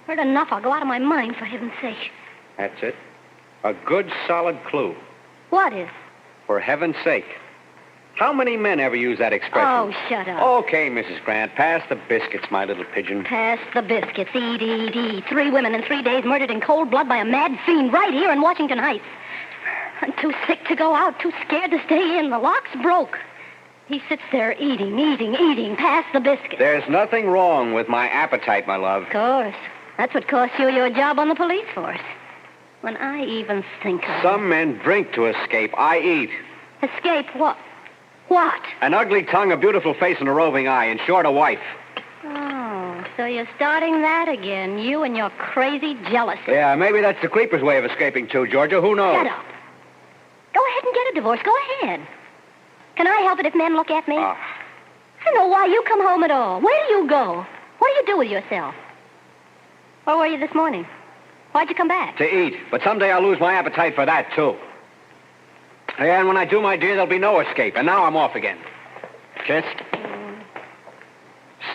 Heard enough. I'll go out of my mind, for heaven's sake. That's it. A good, solid clue. What is? For heaven's sake. How many men ever use that expression? Oh, shut up. Okay, Mrs. Grant. Pass the biscuits, my little pigeon. Pass the biscuits. Eat, eat, eat. 3 women in 3 days murdered in cold blood by a mad fiend right here in Washington Heights. I'm too sick to go out, too scared to stay in. The lock's broke. He sits there eating, eating. Pass the biscuit. There's nothing wrong with my appetite, my love. Of course. That's what cost you your job on the police force. When I even think of Some men drink to escape. I eat. Escape what? What? An ugly tongue, a beautiful face, and a roving eye. In short, a wife. Oh, so you're starting that again. You and your crazy jealousy. Yeah, maybe that's the Creeper's way of escaping, too, Georgia. Who knows? Shut up. Go ahead and get a divorce. Go ahead. Can I help it if men look at me? I don't know why you come home at all. Where do you go? What do you do with yourself? Where were you this morning? Why'd you come back? To eat. But someday I'll lose my appetite for that, too. Yeah, and when I do, my dear, there'll be no escape. And now I'm off again. Kiss.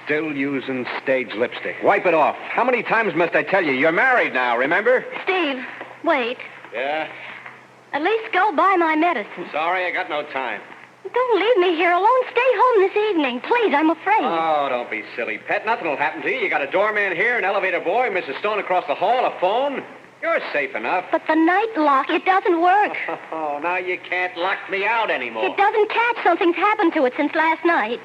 Still using stage lipstick. Wipe it off. How many times must I tell you? You're married now, remember? Steve, wait. Yeah? At least go buy my medicine. Sorry, I got no time. Don't leave me here alone. Stay home this evening. Please, I'm afraid. Oh, don't be silly, pet. Nothing will happen to you. You got a doorman here, an elevator boy, Mrs. Stone across the hall, a phone. You're safe enough. But the night lock, it doesn't work. Oh, now you can't lock me out anymore. It doesn't catch. Something's happened to it since last night.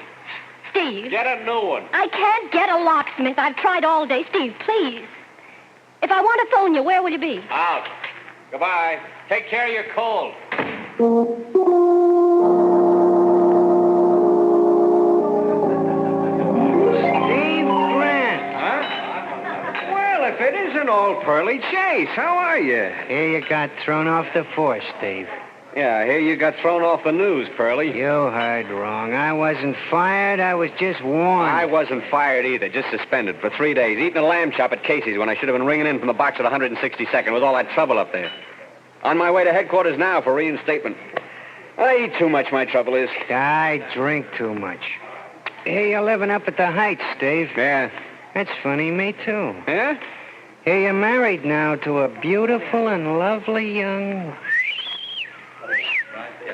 Steve. Get a new one. I can't get a locksmith. I've tried all day. Steve, please. If I want to phone you, where will you be? Out. Goodbye. Take care of your cold. Steve Grant. Huh? Well, if it isn't old Pearly Chase, how are you? Here you got thrown off the force, Steve. Yeah, I hear you got thrown off the news, Pearly. You heard wrong. I wasn't fired. I was just warned. I wasn't fired either, just suspended for 3 days, eating a lamb chop at Casey's when I should have been ringing in from the box at 162nd with all that trouble up there. On my way to headquarters now for reinstatement. I eat too much, my trouble is. I drink too much. Here you're living up at the Heights, Steve. Yeah. That's funny, me too. Yeah? Here you're married now to a beautiful and lovely young...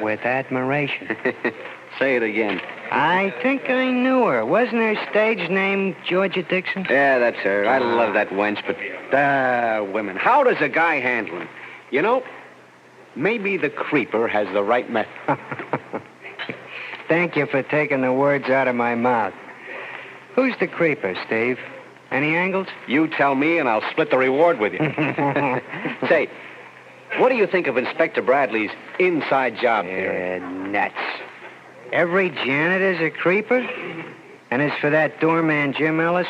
with admiration. Say it again. I think I knew her. Wasn't her stage name Georgia Dixon? Yeah, that's her. I love that wench, but... women. How does a guy handle them? You know, maybe the Creeper has the right method. Thank you for taking the words out of my mouth. Who's the Creeper, Steve? Any angles? You tell me, and I'll split the reward with you. Say, what do you think of Inspector Bradley's inside job theory? Nuts. Every janitor's a creeper? And as for that doorman, Jim Ellis,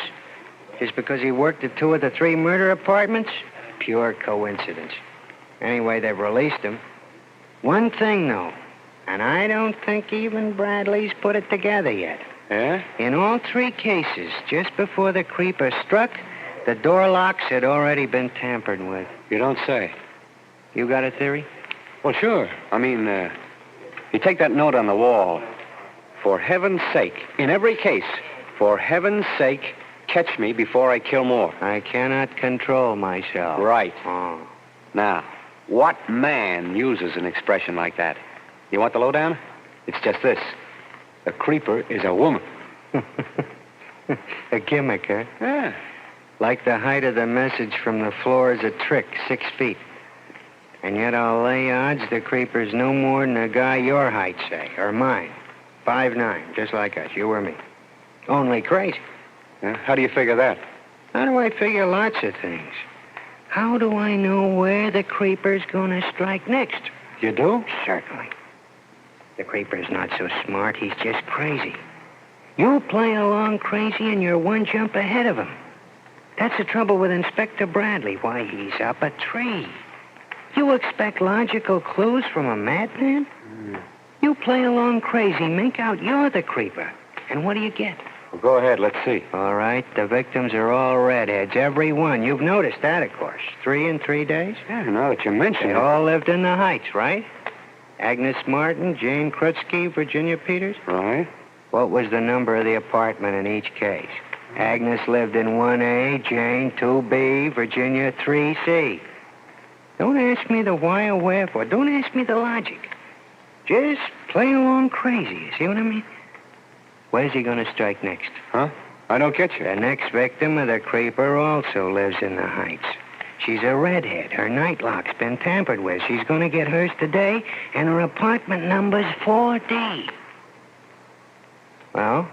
just because he worked at 2 of the 3 murder apartments? Pure coincidence. Anyway, they've released him. One thing, though, and I don't think even Bradley's put it together yet. Yeah? In all 3 cases, just before the creeper struck, the door locks had already been tampered with. You don't say. You got a theory? Well, sure. I mean, you take that note on the wall. For heaven's sake, in every case, for heaven's sake, catch me before I kill more. I cannot control myself. Right. Oh. Now, what man uses an expression like that? You want the lowdown? It's just this. A creeper is a woman. A gimmick, huh? Yeah. Like the height of the message from the floor is a trick, 6 feet. And yet I'll lay odds the creeper's no more than a guy your height, say, or mine. 5'9", just like us, you or me. Only crazy. Yeah? How do you figure that? How do I figure lots of things? How do I know where the creeper's gonna strike next? You do? Certainly. The creeper's not so smart, he's just crazy. You play along crazy and you're 1 jump ahead of him. That's the trouble with Inspector Bradley. Why, he's up a tree. You expect logical clues from a madman? You play along crazy, make out you're the creeper. And what do you get? Well, go ahead, let's see. All right, the victims are all redheads, every one. You've noticed that, of course. 3 in 3 days? Yeah, now that you mention They it. all lived in the Heights, right? Agnes Martin, Jane Krutsky, Virginia Peters? Right. What was the number of the apartment in each case? Agnes lived in 1A, Jane 2B, Virginia 3C. Don't ask me the why or wherefore. Don't ask me the logic. Just play along crazy, you see what I mean? Where's he going to strike next? Huh? I don't get you. The next victim of the creeper also lives in the Heights. She's a redhead. Her night lock's been tampered with. She's going to get hers today, and her apartment number's 4D. Well,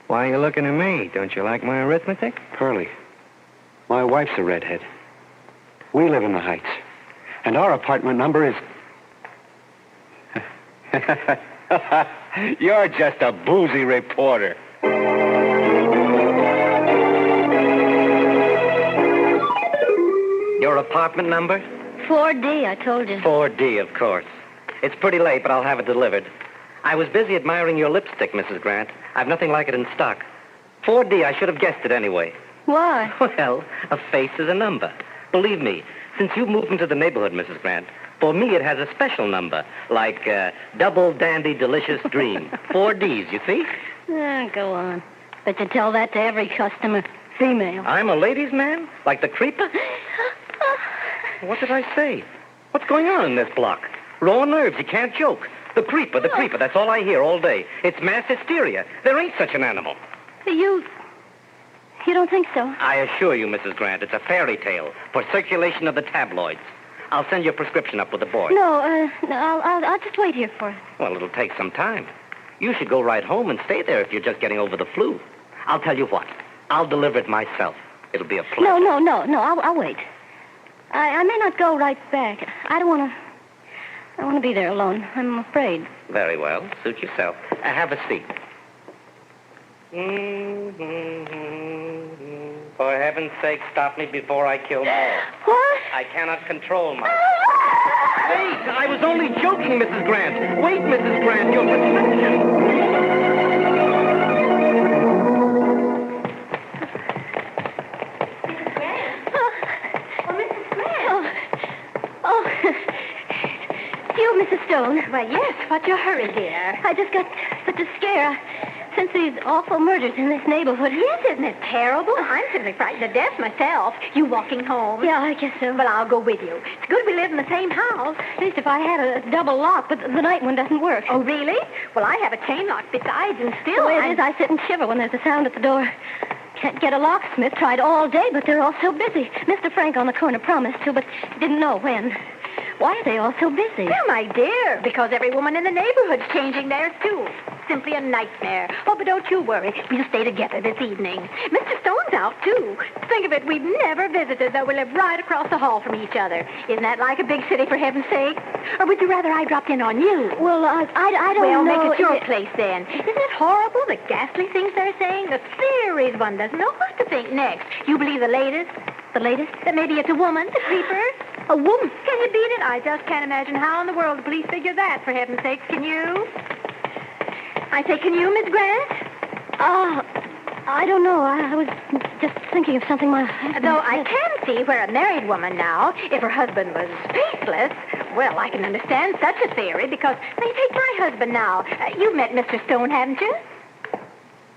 why are you looking at me? Don't you like my arithmetic? Pearlie, my wife's a redhead. We live in the Heights. And our apartment number is... You're just a boozy reporter. Your apartment number? 4D, I told you. 4D, of course. It's pretty late, but I'll have it delivered. I was busy admiring your lipstick, Mrs. Grant. I've nothing like it in stock. 4D, I should have guessed it anyway. Why? Well, a face is a number. Believe me, since you've moved into the neighborhood, Mrs. Grant, for me it has a special number, like Double Dandy Delicious Dream. 4Ds, you see? Go on. Bet you tell that to every customer. Female. I'm a ladies' man? Like the creeper? What did I say? What's going on in this block? Raw nerves, you can't joke. The creeper, that's all I hear all day. It's mass hysteria. There ain't such an animal. You don't think so? I assure you, Mrs. Grant, it's a fairy tale for circulation of the tabloids. I'll send your prescription up with the boy. No, I'll just wait here for it. Well, it'll take some time. You should go right home and stay there if you're just getting over the flu. I'll tell you what. I'll deliver it myself. It'll be a pleasure. No. I'll wait. I may not go right back. I want to be there alone. I'm afraid. Very well. Suit yourself. Have a seat. For heaven's sake, stop me before I kill more. What? I cannot control myself. Wait! I was only joking, Mrs. Grant. Wait, Mrs. Grant, your prescription. You, Mrs. Stone. Why, yes. What's your hurry, dear? I just got such a scare. Since these awful murders in this neighborhood. Yes, isn't it terrible? I'm simply frightened to death myself. You walking home? Yeah, I guess so. Well, I'll go with you. It's good we live in the same house. At least if I had a double lock, but the night one doesn't work. Oh, really? Well, I have a chain lock besides, and still... The way it is, I sit and shiver when there's a sound at the door. Can't get a locksmith. Tried all day, but they're all so busy. Mr. Frank on the corner promised to, but didn't know when. Why are they all so busy? Well, my dear, because every woman in the neighborhood's changing theirs, too. Simply a nightmare. Oh, but don't you worry. We'll stay together this evening. Mr. Stone's out, too. Think of it, we've never visited, though we live right across the hall from each other. Isn't that like a big city, for heaven's sake? Or would you rather I dropped in on you? Well, I don't know. Well, make it your place, then. Isn't it horrible, the ghastly things they're saying? The theories one doesn't know what to think next. You believe the latest? The latest? That maybe it's a woman, the creeper? A woman? Can you beat it? I just can't imagine how in the world the police figure that, for heaven's sakes. Can you? I say, can you, Miss Grant? I don't know. I was just thinking of something my husband Though said. I can see where a married woman now, if her husband was faithless, well, I can understand such a theory because, say, take my husband now. You've met Mr. Stone, haven't you?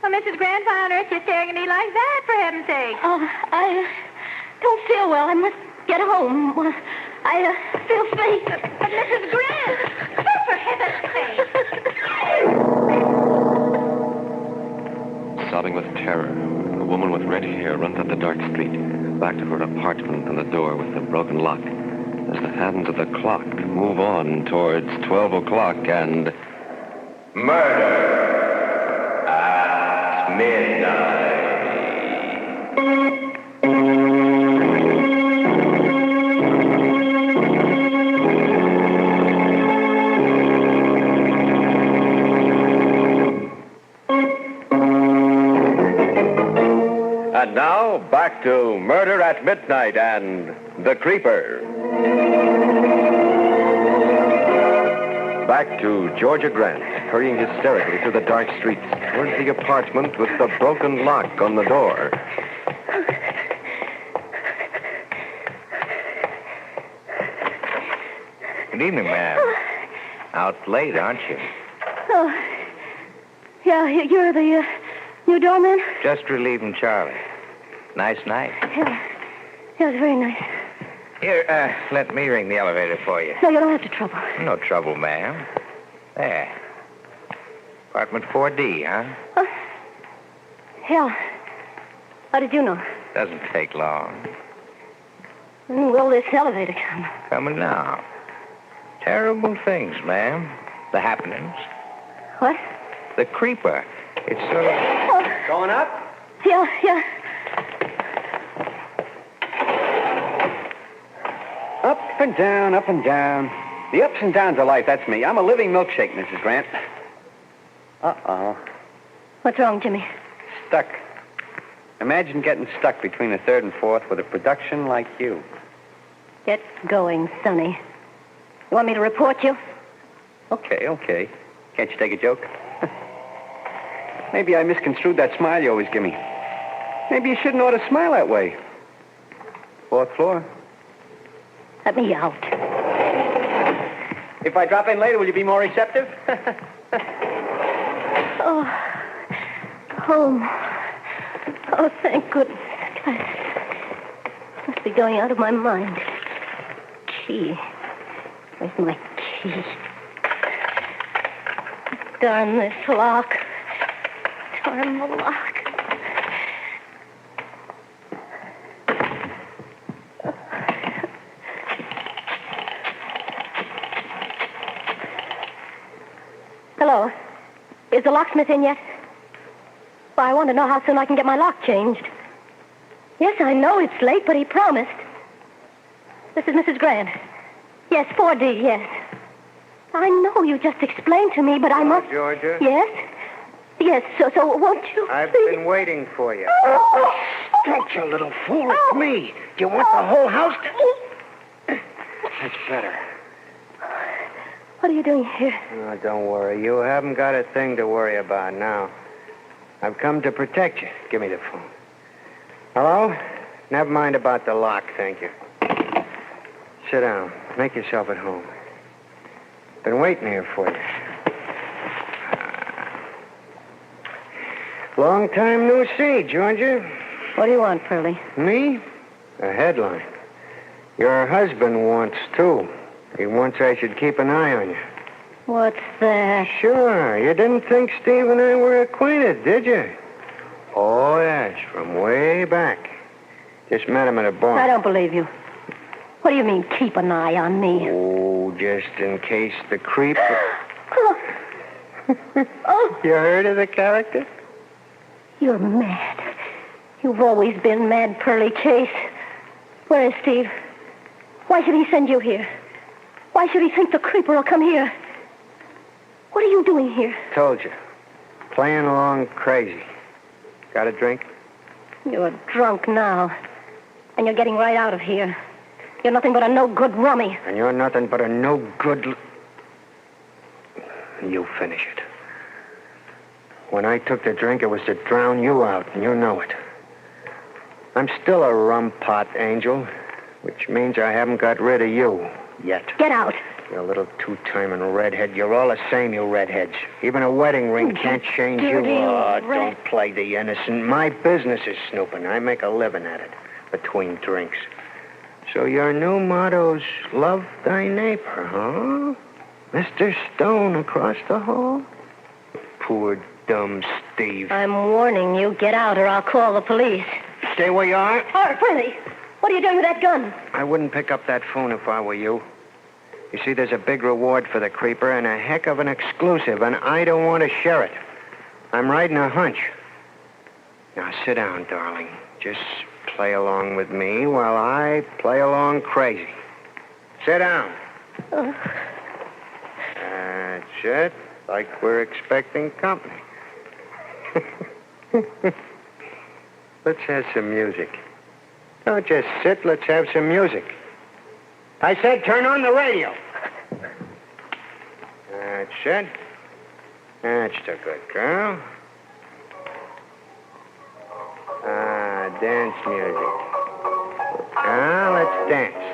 Well, Mrs. Grant, why on earth are you staring at me like that, for heaven's sake? I don't feel well. I must get home. Well, I feel faint. But Mrs. Grant, for heaven's sake. Sobbing with terror, a woman with red hair runs up the dark street, back to her apartment and the door with the broken lock. As the hands of the clock move on towards 12 o'clock and... Murder at midnight. And now, back to Murder at Midnight and The Creeper. Back to Georgia Grant, hurrying hysterically through the dark streets towards the apartment with the broken lock on the door. Good evening, ma'am. Out late, aren't you? Oh, yeah, you're the new doorman? Just relieving Charlie. Nice night. Yeah, it's very nice. Here, let me ring the elevator for you. No, you don't have to trouble. No trouble, ma'am. There. Apartment 4D, huh? Yeah. How did you know? Doesn't take long. When will this elevator come? Coming now. Terrible things, ma'am. The happenings. What? The creeper. It's sort of... Going up? Yeah. Up and down, up and down. The ups and downs of life, that's me. I'm a living milkshake, Mrs. Grant. Uh-oh. What's wrong, Jimmy? Stuck. Imagine getting stuck between the third and fourth with a production like you. Get going, Sonny. You want me to report you? Okay. Can't you take a joke? Maybe I misconstrued that smile you always give me. Maybe you shouldn't ought to smile that way. Fourth floor. Let me out. If I drop in later, will you be more receptive? Oh, home. Oh, thank goodness. I must be going out of my mind. Key. Where's my key? Darn this lock. Darn the lock. Hello. Is the locksmith in yet? Well, I want to know how soon I can get my lock changed. Yes, I know it's late, but he promised. This is Mrs. Grant. Yes, 4D, yes. I know you just explained to me, but I must... Georgia? Yes? Yes, so won't you... I've please? been waiting for you. Don't you little fool. It's me. Do you want the whole house to... That's better. What are you doing here? Oh, don't worry. You haven't got a thing to worry about now. I've come to protect you. Give me the phone. Hello? Never mind about the lock, thank you. Sit down. Make yourself at home. Been waiting here for you. Long time no see, Georgia. What do you want, Pearlie? Me? A headline. Your husband wants, too. He wants I should keep an eye on you. What's that? Sure. You didn't think Steve and I were acquainted, did you? Oh, yes, from way back. Just met him at a bar. I don't believe you. What do you mean, keep an eye on me? Oh, just in case the creep... Oh, You heard of the character? you're mad. You've always been mad, Pearly Chase. Where is Steve? Why should he send you here? Why should he think the creeper will come here? What are you doing here? Told you. Playing along crazy. Got a drink? You're drunk now. And you're getting right out of here. You're nothing but a no-good rummy. And you're nothing but a no-good... You finish it. When I took the drink, it was to drown you out, and you know it. I'm still a rum pot, Angel, which means I haven't got rid of you yet. Get out. You little two-timing redhead. You're all the same, you redheads. Even a wedding ring can't change you. dirty Oh, red- don't play the innocent. My business is snooping. I make a living at it between drinks. So your new motto's love thy neighbor, huh? Mr. Stone across the hall? Poor dumb Steve. I'm warning you. Get out or I'll call the police. Stay where you are. Oh, Pearly, what are you doing with that gun? I wouldn't pick up that phone if I were you. You see, there's a big reward for the creeper and a heck of an exclusive, and I don't want to share it. I'm riding a hunch. Now, sit down, darling. Just play along with me while I play along crazy. Sit down. That's it. Like we're expecting company. Let's have some music. Don't just sit. Let's have some music. I said turn on the radio. That's it. That's the good girl. Dance music. Let's dance.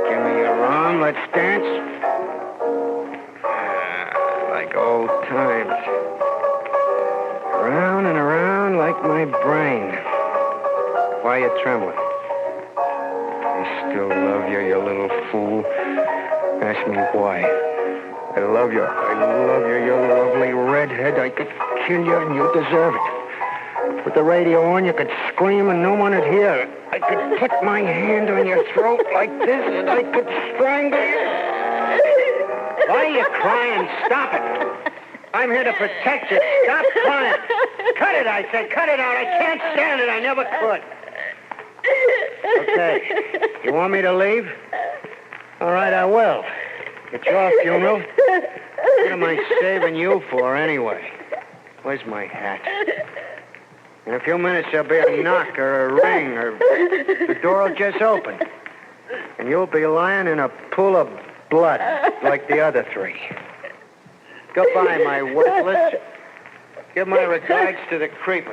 Give me your arm. Let's dance. Like old times. Around and around like my brain. Why are you trembling? I still love you, you little fool. Ask me why. I love you. I love you, you lovely redhead. I could kill you and you deserve it. With the radio on, you could scream and no one would hear. I could put my hand on your throat like this and I could strangle you. Why are you crying? Stop it. I'm here to protect you. Stop crying. Cut it, I said. Cut it out. I can't stand it. I never could. Okay. You want me to leave? All right, I will. It's your funeral. What am I saving you for anyway? Where's my hat? In a few minutes, there'll be a knock or a ring, or the door will just open. And you'll be lying in a pool of blood like the other three. Goodbye, my worthless. Give my regards to the creeper.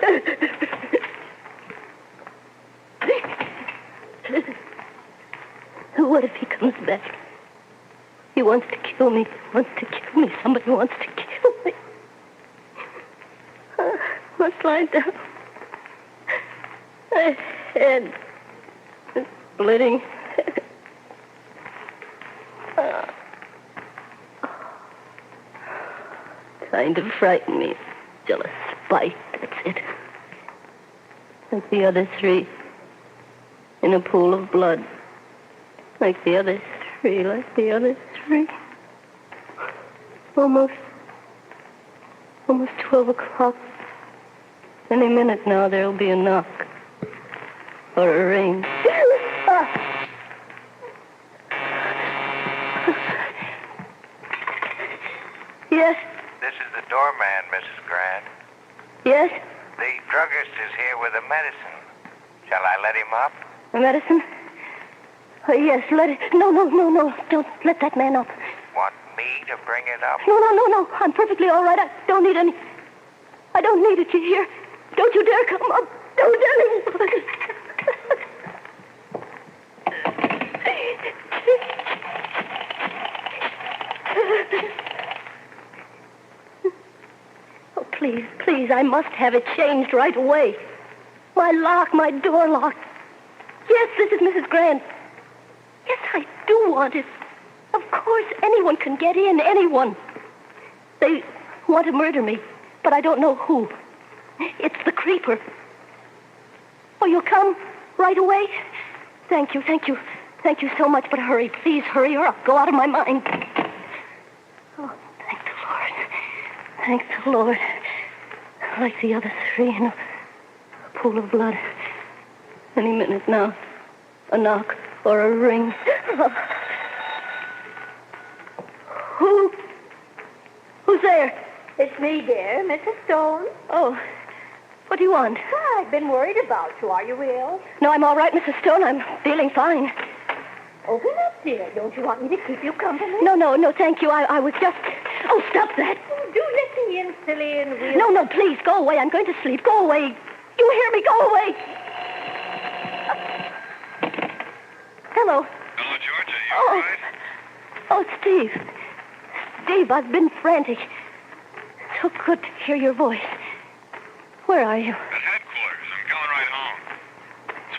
What if he comes back? He wants to kill me. He wants to kill me. Somebody wants to kill me. Must lie down. My head is bleeding. Trying to frighten me. Jealous spite, that's it. Like the other three. In a pool of blood. Like the other three, like the other three. Almost 12 o'clock. Any minute now there'll be a knock. Or a ring. Yes? This is the doorman, Mrs. Grant. Yes? The druggist is here with the medicine. Shall I let him up? The medicine? Yes, let it... No. Don't let that man up. Want me to bring it up? No. I'm perfectly all right. I don't need any... I don't need it, you hear? Don't you dare come up. Don't anyone. Oh, please, I must have it changed right away. My door lock. Yes, this is Mrs. Grant. Yes, I do want it. Of course, anyone can get in, anyone. They want to murder me, but I don't know who. It's the creeper. Oh, you'll come right away? Thank you. Thank you so much, but hurry. Please hurry or I'll go out of my mind. Oh, thank the Lord. Thank the Lord. Like the other three in a pool of blood. Any minute now. A knock or a ring. Who's there? It's me, dear, Mrs. Stone. Oh, what do you want? I've been worried about you. Are you ill? No, I'm all right, Mrs. Stone. I'm feeling fine. Open up, dear. Don't you want me to keep you company? No, thank you. I was just... Oh, stop that. Oh, do let me in, silly, and we'll... No, please, go away. I'm going to sleep. Go away. You hear me? Go away. Hello. Hello, Georgia. You all right? Oh, Steve. Steve, I've been frantic. So good to hear your voice. Where are you? At headquarters. I'm coming right home.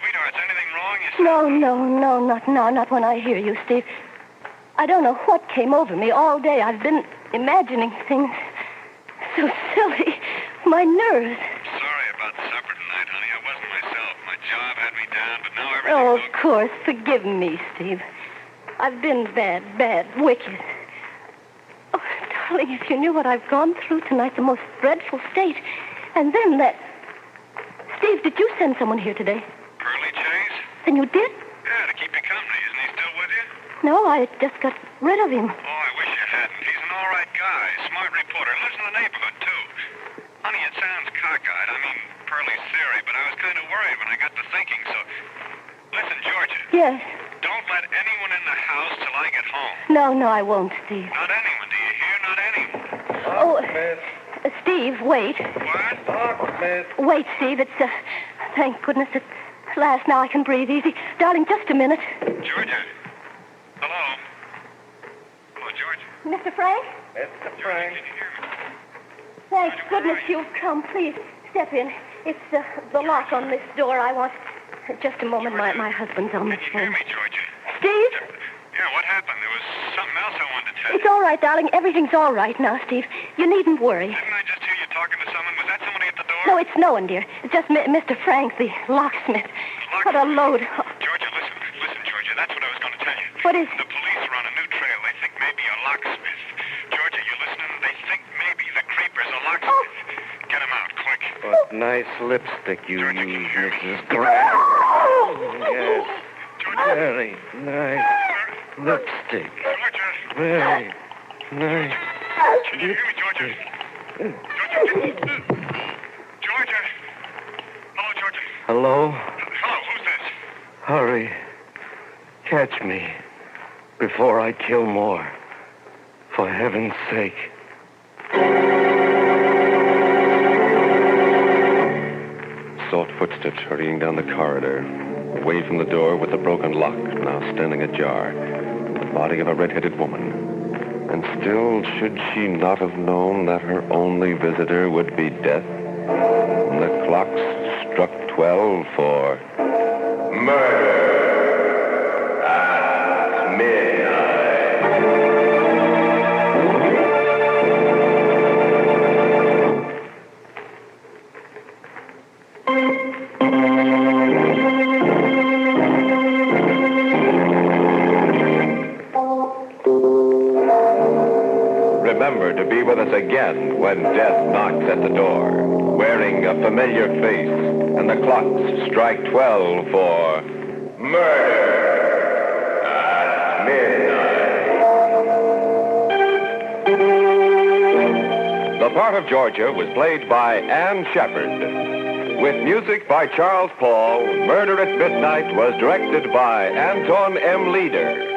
Sweetheart, is anything wrong? You No, not now. Not when I hear you, Steve. I don't know what came over me all day. I've been imagining things so silly. My nerves. Sorry about supper tonight, honey. I wasn't myself. My job had me down, but now everything's Oh, of course. Forgive me, Steve. I've been bad, wicked. Oh, darling, if you knew what I've gone through tonight, the most dreadful state. And then that... Steve, did you send someone here today? Pearly Chase? Then you did? Yeah, to keep you company. Isn't he still with you? No, I just got rid of him. Oh, I wish you hadn't. He's an all right guy. Smart reporter. Lives in the neighborhood, too. Honey, it sounds cockeyed. I mean, Pearly's theory, but I was kind of worried when I got to thinking, so... Listen, Georgia. Yes. Don't let anyone in the house till I get home. No, I won't, Steve. Not anyone, do you hear? Not anyone. Steve, wait. What? Wait, Steve. It's, thank goodness it's last. Now I can breathe easy. Darling, just a minute. Georgia. Hello? Hello, Georgia. Mr. Frank? Mr. Frank. Can you hear me? Thank goodness you've come. Please, step in. It's the lock on this door. I want... Just a moment. My husband's on the phone. Hear me, Georgia. Steve? Yeah, what happened? There was something else I wanted to tell you. It's all right, darling. Everything's all right now, Steve. You needn't worry. Didn't I just hear you talking to someone? Was that somebody at the door? No, it's no one, dear. It's just Mr. Frank, the locksmith. What a load. Georgia, listen, Georgia. That's what I was going to tell you. What is... The police are on a new trail. They think maybe a locksmith. Georgia, you listening? They think maybe the creeper's a locksmith. Get him out, quick. What nice lipstick you use, Mrs. Grant. Yes. Very nice lipstick. Very nice. Can you hear me, Georgia? Georgia? Hello, Georgia. Hello? Hello, who's this? Hurry. Catch me before I kill more. For heaven's sake. Soft footsteps hurrying down the corridor, away from the door with the broken lock now standing ajar, the body of a red-headed woman. And still, should she not have known that her only visitor would be death? When the clocks struck 12 for Murder at midnight. Remember to be with us again when death knocks at the door, wearing a familiar face, and the clocks strike 12 for Murder at Midnight. The part of Georgia was played by Anne Shepard. With music by Charles Paul, Murder at Midnight was directed by Anton M. Leader.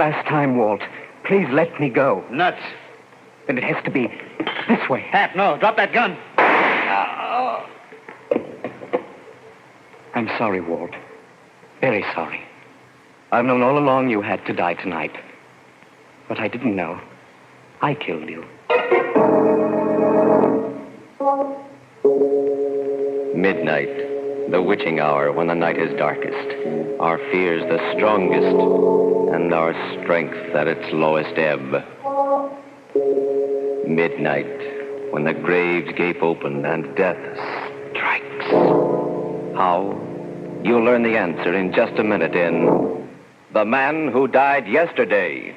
last time, Walt. Please let me go. Nuts. Then it has to be this way. Hap, no. Drop that gun. I'm sorry, Walt. Very sorry. I've known all along you had to die tonight. But I didn't know. I killed you. Midnight, the witching hour when the night is darkest, our fears the strongest, and our strength at its lowest ebb. Midnight, when the graves gape open and death strikes. How? You'll learn the answer in just a minute in The Man Who Died Yesterday.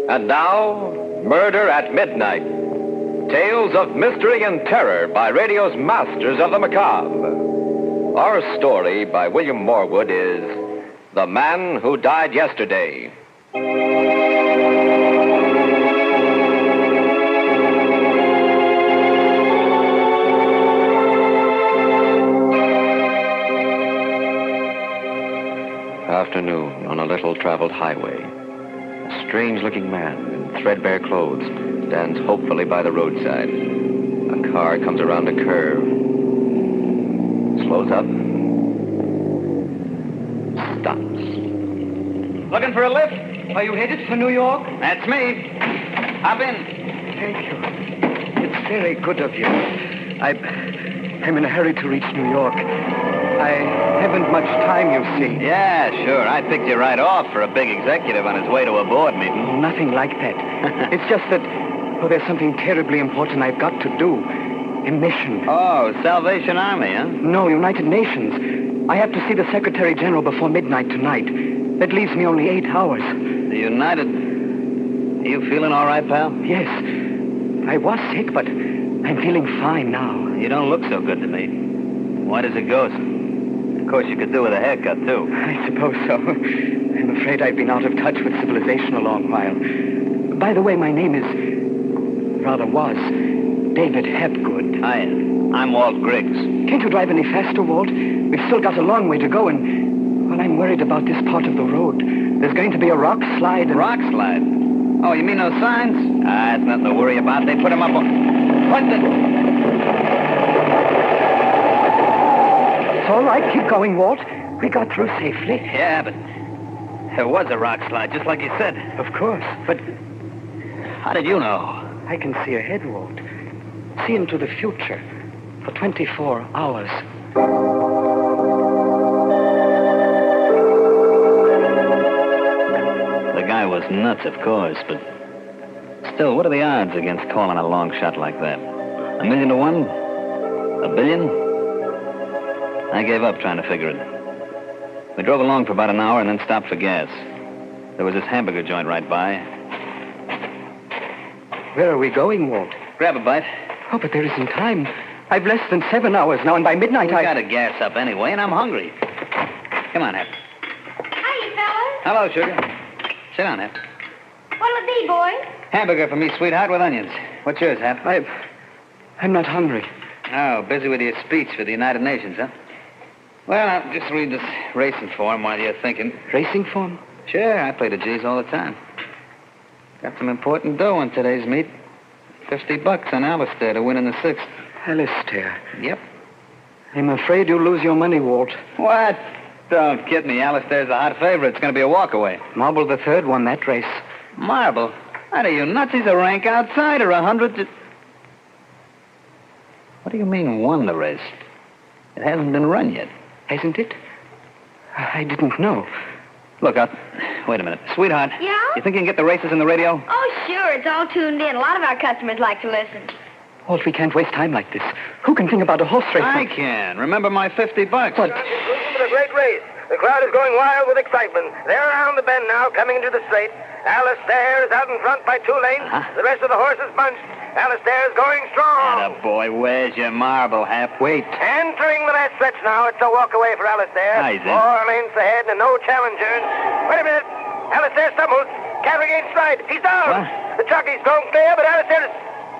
And now, Murder at Midnight. Tales of mystery and terror by radio's masters of the macabre. Our story by William Morwood is The Man Who Died Yesterday. Afternoon on a little-traveled highway. A strange-looking man in threadbare clothes stands hopefully by the roadside. A car comes around a curve, slows up, stops. Looking for a lift? Are you headed for New York? That's me. Hop in. Thank you. It's very good of you. I'm in a hurry to reach New York. I haven't much time, you see. Yeah, sure. I picked you right off for a big executive on his way to a board meeting. Nothing like that. It's just that, there's something terribly important I've got to do. A mission. Oh, Salvation Army, huh? No, United Nations. I have to see the Secretary General before midnight tonight. That leaves me only 8 hours. The United... Are you feeling all right, pal? Yes. I was sick, but I'm feeling fine now. You don't look so good to me. Why does it go? Of course, you could do with a haircut, too. I suppose so. I'm afraid I've been out of touch with civilization a long while. By the way, my name is... rather was... David Hepgood. Hi, I'm Walt Griggs. Can't you drive any faster, Walt? We've still got a long way to go, and... well, I'm worried about this part of the road. There's going to be a rock slide and... Rock slide? Oh, you mean those signs? Ah, it's nothing to worry about. They put them up on... What the... It's all right. Keep going, Walt. We got through safely. Yeah, but there was a rock slide, just like you said. Of course, but... How did you know? I can see ahead, Walt. See into the future for 24 hours. The guy was nuts, of course, but... Still, what are the odds against calling a long shot like that? 1,000,000 to 1? 1 billion? I gave up trying to figure it. We drove along for about an hour and then stopped for gas. There was this hamburger joint right by. Where are we going, Walt? Grab a bite. Oh, but there isn't time. I've less than 7 hours now, and by midnight We gotta gas up anyway, and I'm hungry. Come on, Hep. Hiya, fellas. Hello, sugar. Sit down, Hep. What'll it be, boys? Hamburger for me, sweetheart, with onions. What's yours, Hep? I'm not hungry. Oh, busy with your speech for the United Nations, huh? Well, I'll just read this racing form while you're thinking. Racing form? Sure, I play the G's all the time. Got some important dough on today's meet. $50 on Alistair to win in the 6th. Alistair? Yep. I'm afraid you'll lose your money, Walt. What? Don't kid me. Alistair's a hot favorite. It's going to be a walkaway. Marble the Third won that race. Marble? What are you nuts? He's a rank outsider. 100 to... What do you mean won the race? It hasn't been run yet. Hasn't it? I didn't know. Look, wait a minute. Sweetheart. Yeah? You think you can get the races in the radio? Oh, sure. It's all tuned in. A lot of our customers like to listen. Walt, we can't waste time like this. Who can think about a horse race? I can. Remember my $50. What? This is a great race. The crowd is going wild with excitement. They're around the bend now, coming into the straight. Alistair is out in front by 2 lanes. The rest of the horses bunched. Alistair is going strong. Boy, where's your marble, Hap? Wait. Entering the last stretch now. It's a walk away for Alistair. Easy. 4 lanes ahead and no challengers. Wait a minute. Alistair stumbles. Can't regain stride. He's down. What? The jockey's going clear, but Alistair is...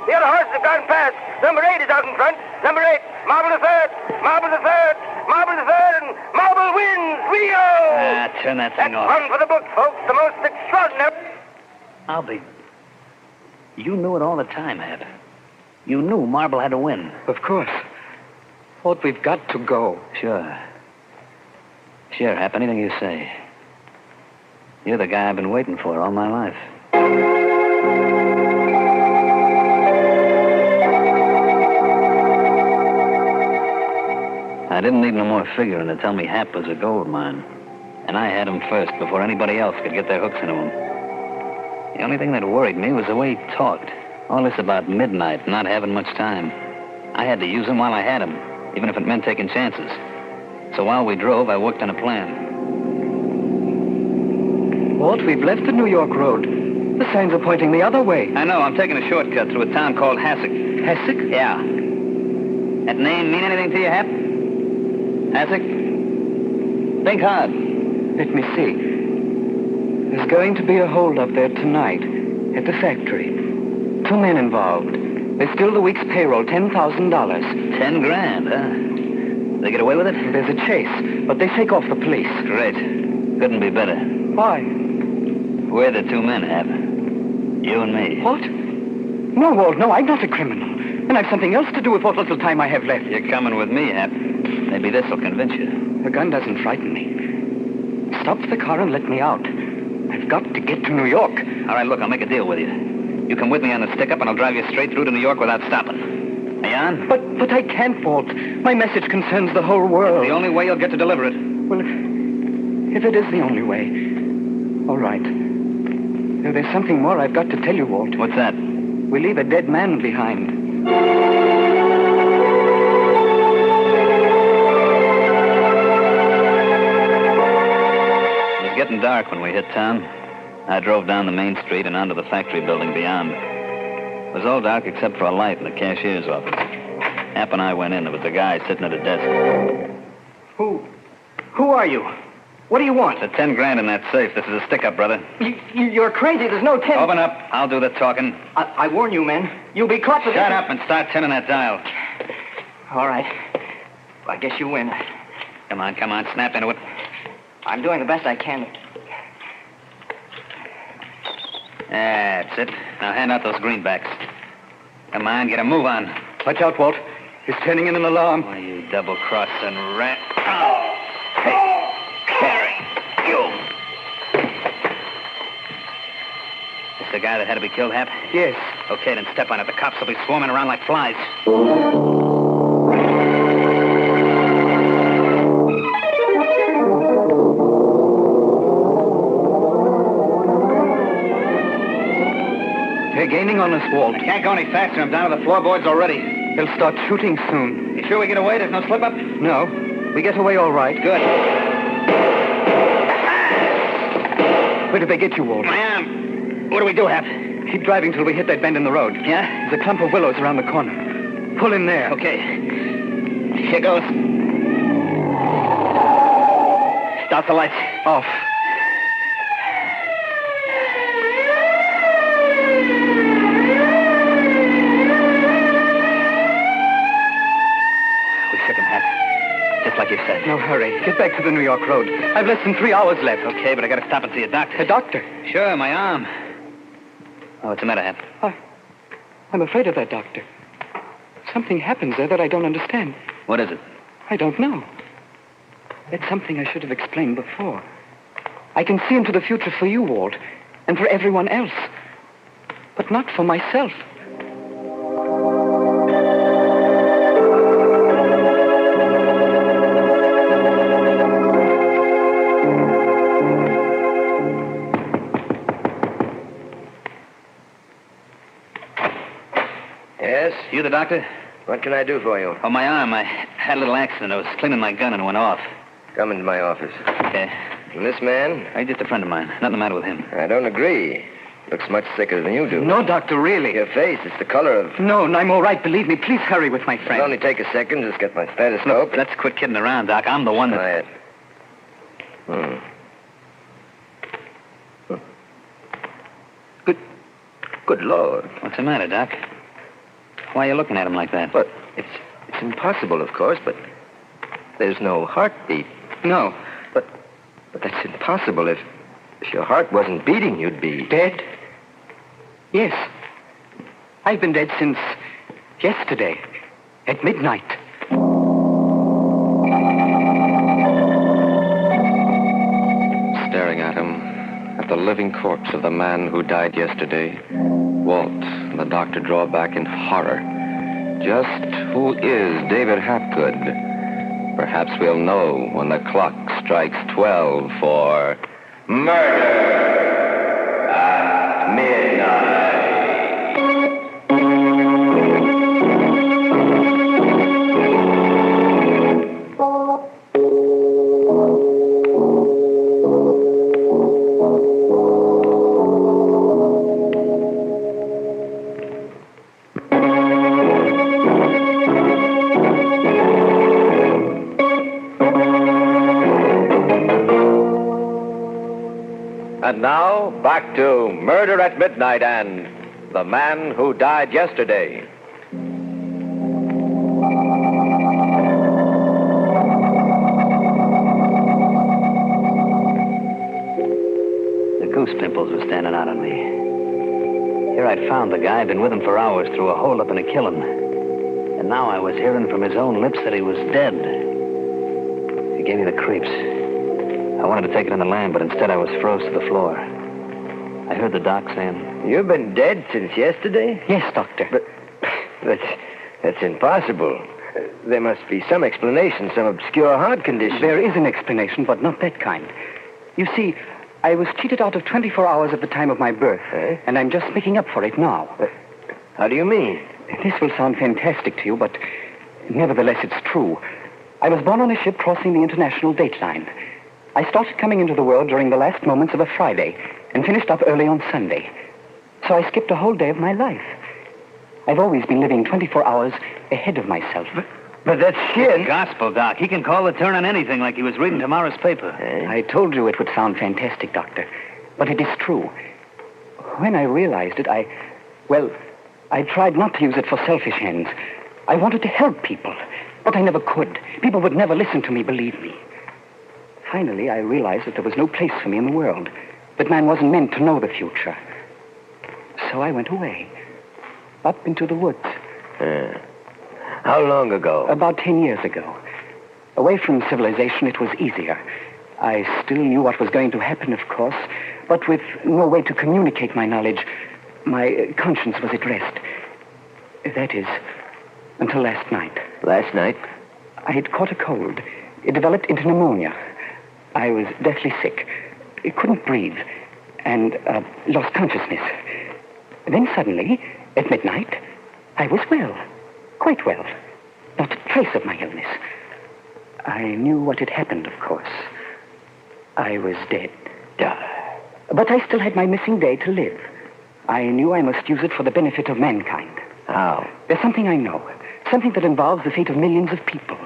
The other horses have gone past. Number 8 is out in front. Number 8. Marble the third. Marble the third. Marble the third. And Marble wins. Rio! Turn that thing That's off. one for the books, folks. The most extraordinary... I'll be... You knew it all the time, Hap. You knew Marble had to win. Of course. Walt, we've got to go. Sure. Sure, Hap. Anything you say. You're the guy I've been waiting for all my life. I didn't need no more figuring to tell me Hap was a gold mine. And I had him first before anybody else could get their hooks into him. The only thing that worried me was the way he talked. All this about midnight, not having much time. I had to use him while I had him, even if it meant taking chances. So while we drove, I worked on a plan. Walt, we've left the New York Road. The signs are pointing the other way. I know. I'm taking a shortcut through a town called Hassock. Hassock? Yeah. That name mean anything to you, Hap? Hassock? Think hard. Let me see. There's going to be a hold-up there tonight at the factory. 2 men involved. They steal the week's payroll, $10,000. 10 grand, huh? They get away with it? There's a chase, but they shake off the police. Great. Couldn't be better. Why? We're the 2 men, Hap. You and me. What? No, Walt, no, I'm not a criminal. And I've something else to do with what little time I have left. You're coming with me, Hap. Maybe this will convince you. The gun doesn't frighten me. Stop the car and let me out. I've got to get to New York. All right, look, I'll make a deal with you. You come with me on the stick-up, and I'll drive you straight through to New York without stopping. Are you on? But I can't, Walt. My message concerns the whole world. It's the only way you'll get to deliver it. Well, if it is the only way, all right. There's something more I've got to tell you, Walt. What's that? We leave a dead man behind. It was getting dark when we hit town. I drove down the main street and onto the factory building beyond. It was all dark except for a light in the cashier's office. Hap and I went in. There was a guy sitting at a desk. Who are you? What do you want? The 10 grand in that safe. This is a stick-up, brother. You're crazy. There's no 10... Open up. I'll do the talking. I warn you, men. You'll be caught with... Shut up and start turning that dial. All right. I guess you win. Come on. Snap into it. I'm doing the best I can. That's it. Now hand out those greenbacks. Come on, get a move on. Watch out, Walt. He's turning in an alarm. Oh, you double-crossing rat. Oh. Hey. Carry. You. This the guy that had to be killed, Hap? Yes. Okay, then step on it. The cops will be swarming around like flies. They're gaining on us, Walt. I can't go any faster. I'm down to the floorboards already. They'll start shooting soon. You sure we get away? There's no slip-up? No. We get away all right. Good. Where did they get you, Walt? I am. What do we do, Hap? Keep driving till we hit that bend in the road. Yeah? There's a clump of willows around the corner. Pull in there. Okay. Here goes. Start the lights. Off. Like you said. No hurry. Get back to the New York Road. I've less than 3 hours left. Okay, but I gotta stop and see a doctor. A doctor? Sure, my arm. Oh, what's the matter, Hap? I'm afraid of that doctor. Something happens there that I don't understand. What is it? I don't know. It's something I should have explained before. I can see into the future for you, Walt, and for everyone else. But not for myself. You the doctor? What can I do for you? Oh, my arm. I had a little accident. I was cleaning my gun and it went off. Come into my office. Okay. And this man? He's just a friend of mine. Nothing the matter with him. I don't agree. Looks much sicker than you do. No, Doctor, really. Your face, it's the color of... No, I'm all right. Believe me. Please hurry with my friend. It'll only take a second. Just get my stethoscope. Look, let's quit kidding around, Doc. I'm the one that... Quiet. Good Lord. What's the matter, Doc? Why are you looking at him like that? But it's impossible, of course, but there's no heartbeat. No. But that's impossible. If your heart wasn't beating, you'd be... Dead? Yes. I've been dead since yesterday, at midnight. Staring at him, at the living corpse of the man who died yesterday, Walt and the doctor draw back in horror. Just who is David Hapgood? Perhaps we'll know when the clock strikes 12 for Murder at Midnight. And now, back to Murder at Midnight and The Man Who Died Yesterday. The goose pimples were standing out on me. Here I'd found the guy, been with him for hours through a hole-up in a kiln. And now I was hearing from his own lips that he was dead. It gave me the creeps. I wanted to take it in the land, but instead I was froze to the floor. I heard the doc saying... You've been dead since yesterday? Yes, Doctor. But that's impossible. There must be some explanation, some obscure heart condition. There is an explanation, but not that kind. You see, I was cheated out of 24 hours at the time of my birth, and I'm just making up for it now. How do you mean? This will sound fantastic to you, but nevertheless it's true. I was born on a ship crossing the international date line. I started coming into the world during the last moments of a Friday and finished up early on Sunday. So I skipped a whole day of my life. I've always been living 24 hours ahead of myself. But that's shit. Gospel, Doc. He can call the turn on anything like he was reading tomorrow's paper. I told you it would sound fantastic, Doctor. But it is true. When I realized it, I tried not to use it for selfish ends. I wanted to help people, but I never could. People would never listen to me, believe me. Finally, I realized that there was no place for me in the world, that man wasn't meant to know the future. So I went away, up into the woods. How long ago? About 10 years ago. Away from civilization, it was easier. I still knew what was going to happen, of course, but with no way to communicate my knowledge, my conscience was at rest. That is, until last night. Last night? I had caught a cold. It developed into pneumonia. I was deathly sick. I couldn't breathe and lost consciousness. Then suddenly, at midnight, I was well. Quite well. Not a trace of my illness. I knew what had happened, of course. I was dead. But I still had my missing day to live. I knew I must use it for the benefit of mankind. How? There's something I know. Something that involves the fate of millions of people.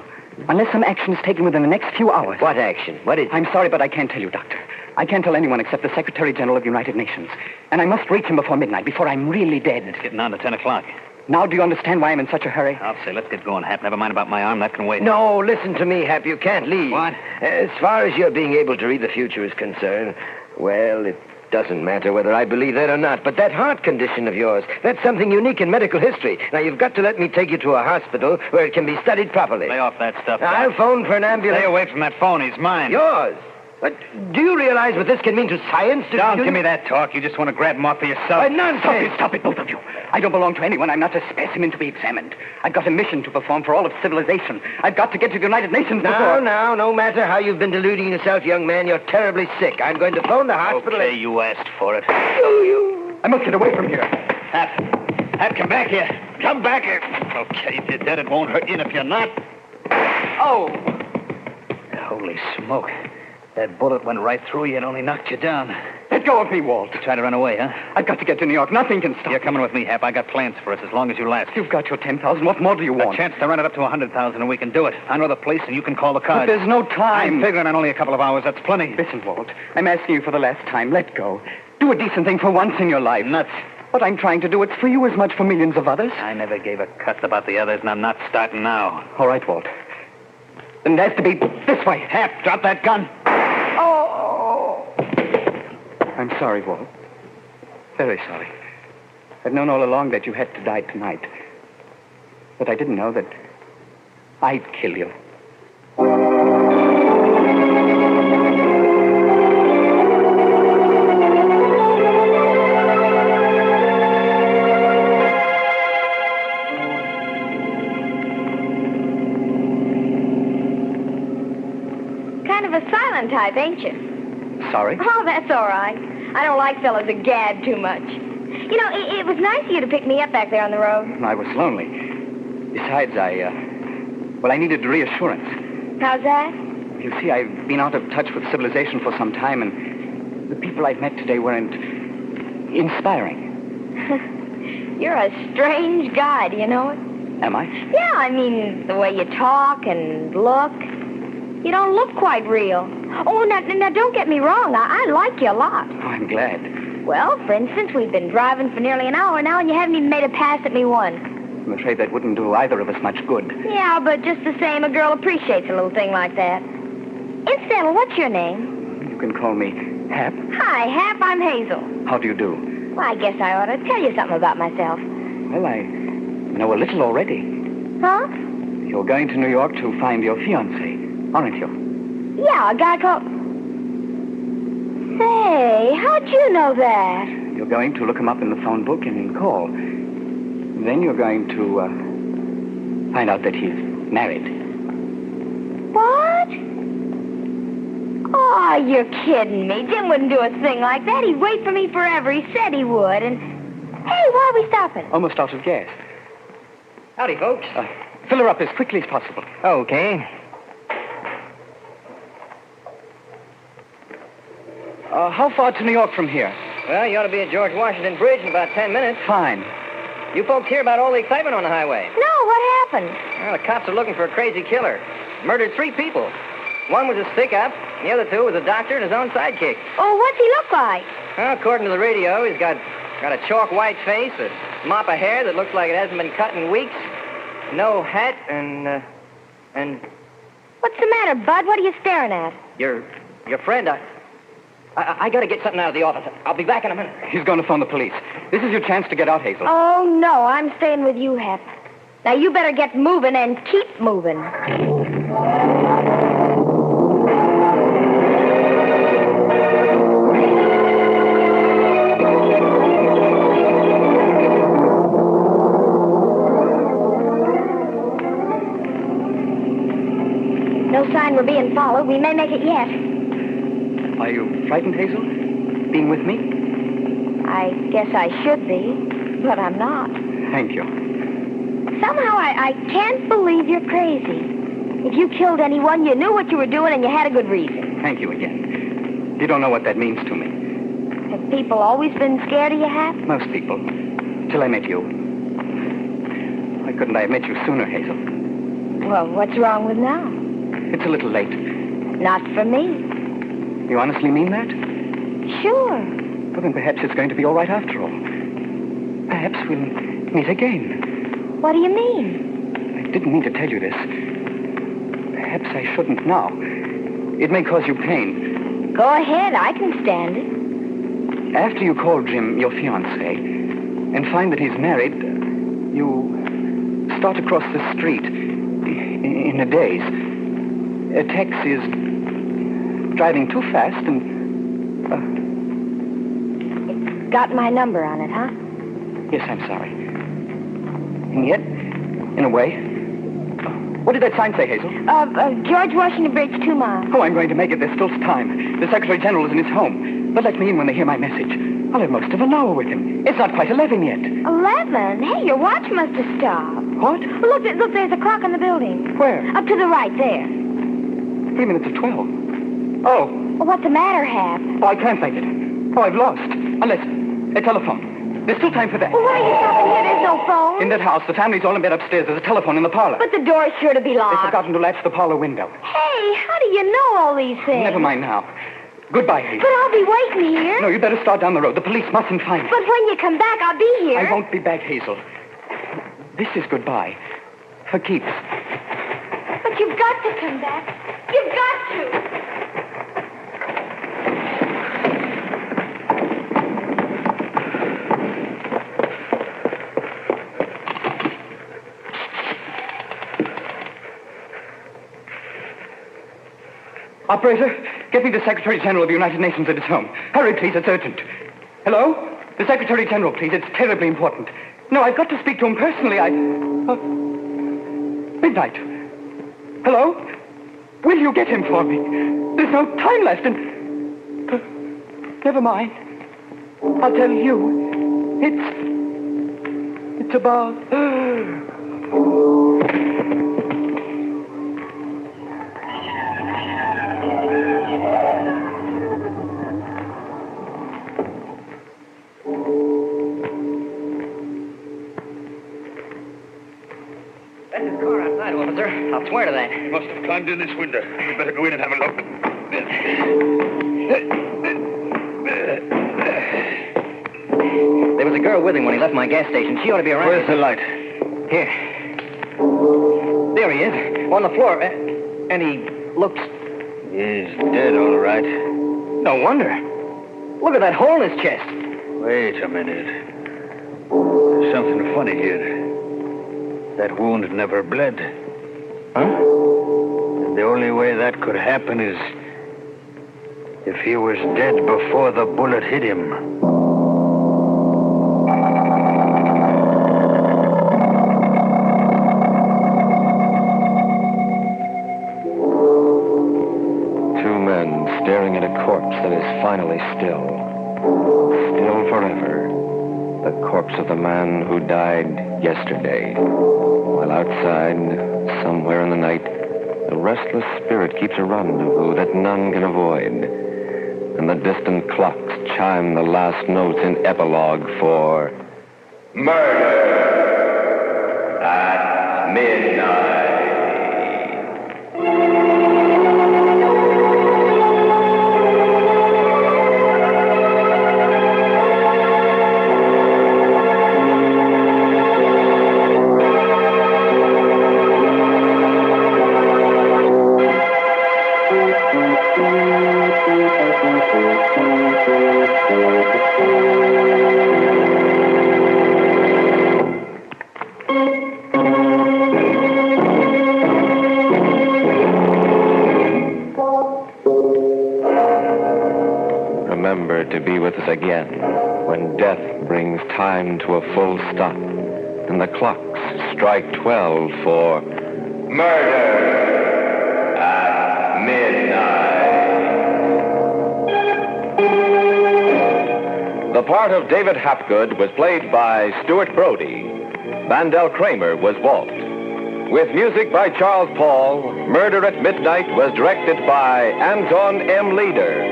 Unless some action is taken within the next few hours. What action? What is it? I'm sorry, but I can't tell you, Doctor. I can't tell anyone except the Secretary General of the United Nations. And I must reach him before midnight, before I'm really dead. It's getting on to 10 o'clock. Now do you understand why I'm in such a hurry? I'll say, let's get going, Hap. Never mind about my arm. That can wait. No, listen to me, Hap. You can't leave. What? As far as your being able to read the future is concerned, well, it doesn't matter whether I believe that or not, but that heart condition of yours, that's something unique in medical history. Now, you've got to let me take you to a hospital where it can be studied properly. Lay off that stuff, Now, I'll phone for an ambulance. Stay away from that phone. He's mine. Yours? But do you realize what this can mean to science? Don't give me that talk. You just want to grab him off for yourself. Nonsense! Stop it, both of you. I don't belong to anyone. I'm not a specimen to be examined. I've got a mission to perform for all of civilization. I've got to get to the United Nations before... Now, no matter how you've been deluding yourself, young man, you're terribly sick. I'm going to phone the hospital. Okay, you asked for it. I must get away from here. Hap, come back here. Come back here. Okay, if you're dead, it won't hurt you, and if you're not... Oh, Holy smoke. That bullet went right through you and only knocked you down. Let go of me, Walt. You try to run away, huh? I've got to get to New York. Nothing can stop You're me. coming with me, Hap. I got plans for us as long as you last. You've got your 10,000. What more do you want? A chance to run it up to 100,000 and we can do it. I know the place and you can call the But cards. there's no time. I'm figuring on only a couple of hours. That's plenty. Listen, Walt. I'm asking you for the last time. Let go. Do a decent thing for once in your life. Nuts. What I'm trying to do, it's for you as much for millions of others. I never gave a cuss about the others, and I'm not starting now. All right, Walt. Then it has to be this way. Hap, drop that gun. Oh! I'm sorry, Walt. Very sorry. I've known all along that you had to die tonight. But I didn't know that I'd kill you. Kind of a silent type, ain't you? Sorry? Oh, that's all right. I don't like fellows that gab too much. You know, it was nice of you to pick me up back there on the road. I was lonely. Besides, I needed reassurance. How's that? You see, I've been out of touch with civilization for some time, and the people I've met today weren't inspiring. You're a strange guy, do you know it? Am I? Yeah, I mean, the way you talk and look. You don't look quite real. Oh, now don't get me wrong. I like you a lot. Oh, I'm glad. Well, for instance, we've been driving for nearly an hour now, and you haven't even made a pass at me once. I'm afraid that wouldn't do either of us much good. Yeah, but just the same, a girl appreciates a little thing like that. Incidental, what's your name? You can call me Hap. Hi, Hap. I'm Hazel. How do you do? Well, I guess I ought to tell you something about myself. Well, I know a little already. Huh? You're going to New York to find your fiancé, aren't you? Yeah, a guy called... Say, how'd you know that? You're going to look him up in the phone book and call. Then you're going to find out that he's married. What? Oh, you're kidding me. Jim wouldn't do a thing like that. He'd wait for me forever. He said he would. And, hey, why are we stopping? Almost out of gas. Howdy, folks. Fill her up as quickly as possible. Okay. How far to New York from here? Well, you ought to be at George Washington Bridge in about 10 minutes. Fine. You folks hear about all the excitement on the highway? No, what happened? Well, the cops are looking for a crazy killer. Murdered 3 people. One was a stick-up, and the other 2 was a doctor and his own sidekick. Oh, what's he look like? Well, according to the radio, he's got a chalk white face, a mop of hair that looks like it hasn't been cut in weeks, no hat, and... What's the matter, Bud? What are you staring at? Your friend, I got to get something out of the office. I'll be back in a minute. He's going to phone the police. This is your chance to get out, Hazel. Oh, no, I'm staying with you, Hap. Now, you better get moving and keep moving. No sign we're being followed. We may make it yet. Are you frightened, Hazel? Being with me? I guess I should be, but I'm not. Thank you. Somehow I can't believe you're crazy. If you killed anyone, you knew what you were doing and you had a good reason. Thank you again. You don't know what that means to me. Have people always been scared of you, Hap? Most people. Till I met you. Why couldn't I have met you sooner, Hazel? Well, what's wrong with now? It's a little late. Not for me. You honestly mean that? Sure. Well, then perhaps it's going to be all right after all. Perhaps we'll meet again. What do you mean? I didn't mean to tell you this. Perhaps I shouldn't now. It may cause you pain. Go ahead. I can stand it. After you call Jim your fiancé and find that he's married, you start across the street in a daze. A taxi is driving too fast and... It's got my number on it, huh? Yes, I'm sorry. And yet, in a way... What did that sign say, Hazel? George Washington Bridge, 2 miles. Oh, I'm going to make it. There's still time. The Secretary General is in his home. But let me in when they hear my message. I'll have most of an hour with him. It's not quite 11 yet. 11? Hey, your watch must have stopped. What? Look, there's a clock on the building. Where? Up to the right, there. 3 minutes of 12. Oh. Well, what's the matter, Hap? Oh, I can't make it. Oh, I've lost. Unless... a telephone. There's still time for that. Well, why are you stopping here? There's no phone. In that house, the family's all in bed upstairs. There's a telephone in the parlor. But the door's sure to be They've locked. forgotten to latch the parlor window. Hey, how do you know all these things? Never mind now. Goodbye, Hazel. But I'll be waiting here. No, you better start down the road. The police mustn't find you. But when you come back, I'll be here. I won't be back, Hazel. This is goodbye. For keeps. But you've got to come back. You've got to. Operator, get me the Secretary General of the United Nations at his home. Hurry, please. It's urgent. Hello? The Secretary General, please. It's terribly important. No, I've got to speak to him personally. Midnight. Hello? Will you get him for me? There's no time left, and... never mind. I'll tell you. It's about... That's his car outside, officer. I'll swear to that. Must have climbed in this window. We'd better go in and have a look. There was a girl with him when he left my gas station. She ought to be around. Where's the light? Here. There he is, on the floor. And he looks... He's dead, all right. No wonder. Look at that hole in his chest. Wait a minute. There's something funny here. That wound never bled. Huh? And the only way that could happen is if he was dead before the bullet hit him. Two men staring at a corpse that is finally still. Still forever. The corpse of the man who died yesterday. While outside, somewhere in the night, a restless spirit keeps a rendezvous that none can avoid. And the distant clocks chime the last notes in epilogue for... Murder at Midnight. Remember to be with us again when death brings time to a full stop and the clocks strike 12 for Murder at Midnight. The part of David Hapgood was played by Stuart Brody. Vandell Kramer was Walt. With music by Charles Paul, Murder at Midnight was directed by Anton M. Leader.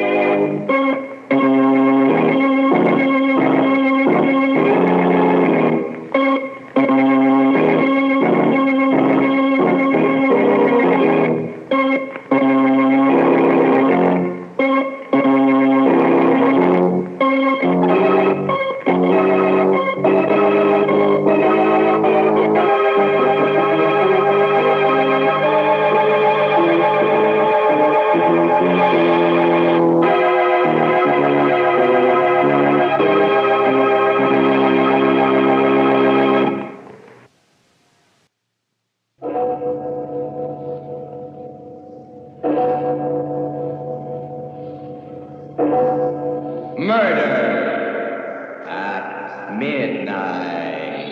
Murder at Midnight.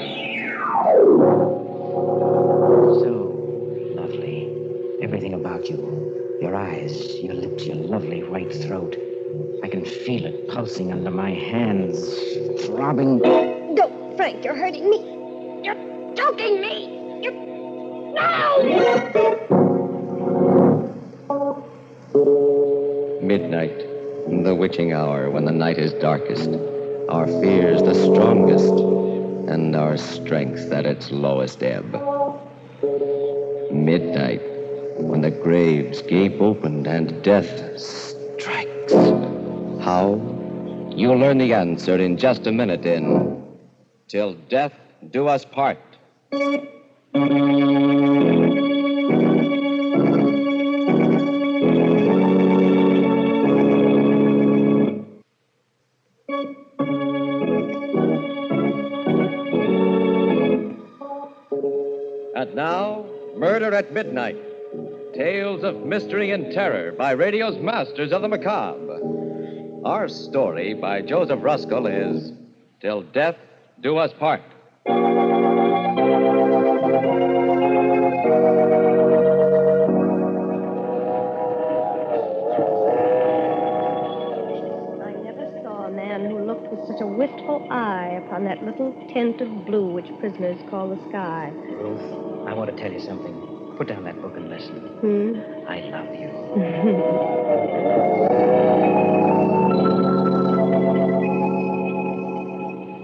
So lovely. Everything about you. Your eyes, your lips, your lovely white throat. I can feel it pulsing under my hands, throbbing. Don't, Frank, you're hurting me. You're choking me. No! Midnight, the witching hour when the night is darkest, our fears the strongest, and our strength at its lowest ebb. Midnight, when the graves gape open and death strikes. How? You'll learn the answer in just a minute in Till Death Do Us Part. And now, Murder at Midnight. Tales of mystery and terror by radio's masters of the macabre. Our story by Joseph Ruskell is Till Death Do Us Part. I never saw a man who looked with such a wistful eye upon that little tint of blue which prisoners call the sky. Ruth, I want to tell you something. Put down that book and listen. I love you.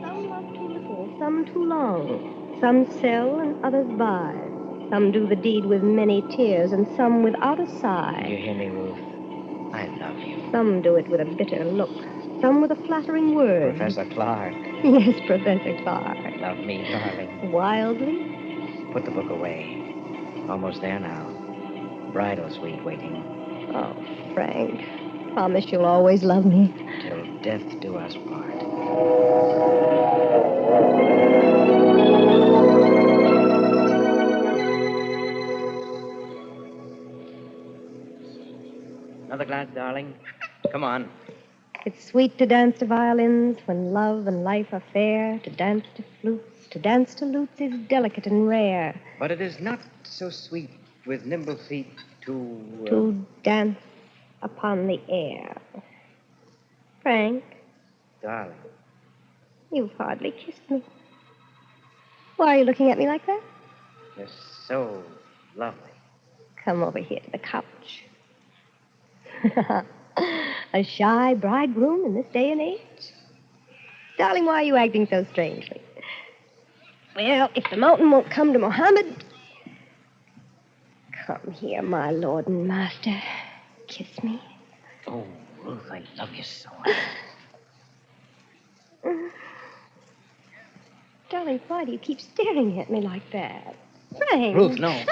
Some love too little, some too long. Some sell and others buy. Some do the deed with many tears, and some without a sigh. You hear me, Ruth? I love you. Some do it with a bitter look. Some with a flattering word. Professor Clark. Yes, Professor Clark. Love me, darling. Wildly? Put the book away. Almost there now. Bridal suite waiting. Oh, Frank. Promise you'll always love me. Till death do us part. Another glass, darling? Come on. It's sweet to dance to violins when love and life are fair. To dance to flutes, to dance to lutes is delicate and rare. But it is not so sweet with nimble feet to... To dance upon the air. Frank, Darling. you've hardly kissed me. Why are you looking at me like that? You're so lovely. Come over here to the couch. A shy bridegroom in this day and age? Darling, why are you acting so strangely? Well, if the mountain won't come to Mohammed... Come here, my lord and master. Kiss me. Oh, Ruth, I love you so. Darling, why do you keep staring at me like that? Frank. Ruth, no.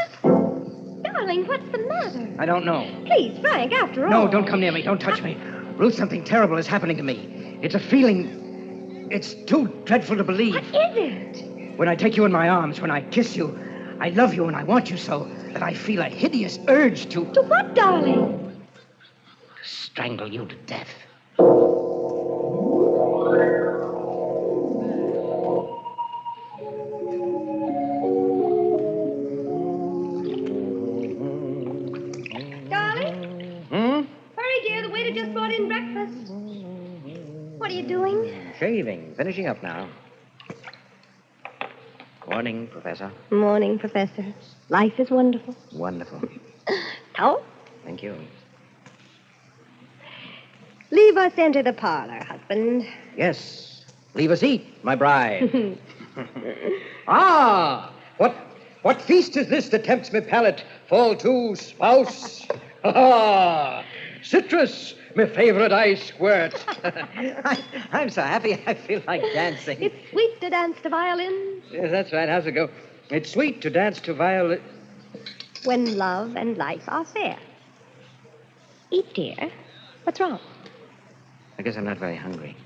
Darling, what's the matter? I don't know. Please, Frank, after all. No, don't come near me. Don't touch me. Ruth, something terrible is happening to me. It's a feeling. It's too dreadful to believe. What is it? When I take you in my arms, when I kiss you, I love you and I want you so that I feel a hideous urge to... To what, darling? To strangle you to death. Just brought in breakfast. What are you doing? Shaving. Finishing up now. Morning, Professor. Morning, Professor. Life is wonderful. Wonderful. Towel? Thank you. Leave us enter the parlor, husband. Yes. Leave us eat, my bride. Ah! What feast is this that tempts me palate? Fall to, spouse. Ah! Citrus, my favorite ice squirt. I'm so happy I feel like dancing. It's sweet to dance to violins. Yes, that's right. How's it go? It's sweet to dance to violin. When love and life are fair. Eat, dear. What's wrong? I guess I'm not very hungry.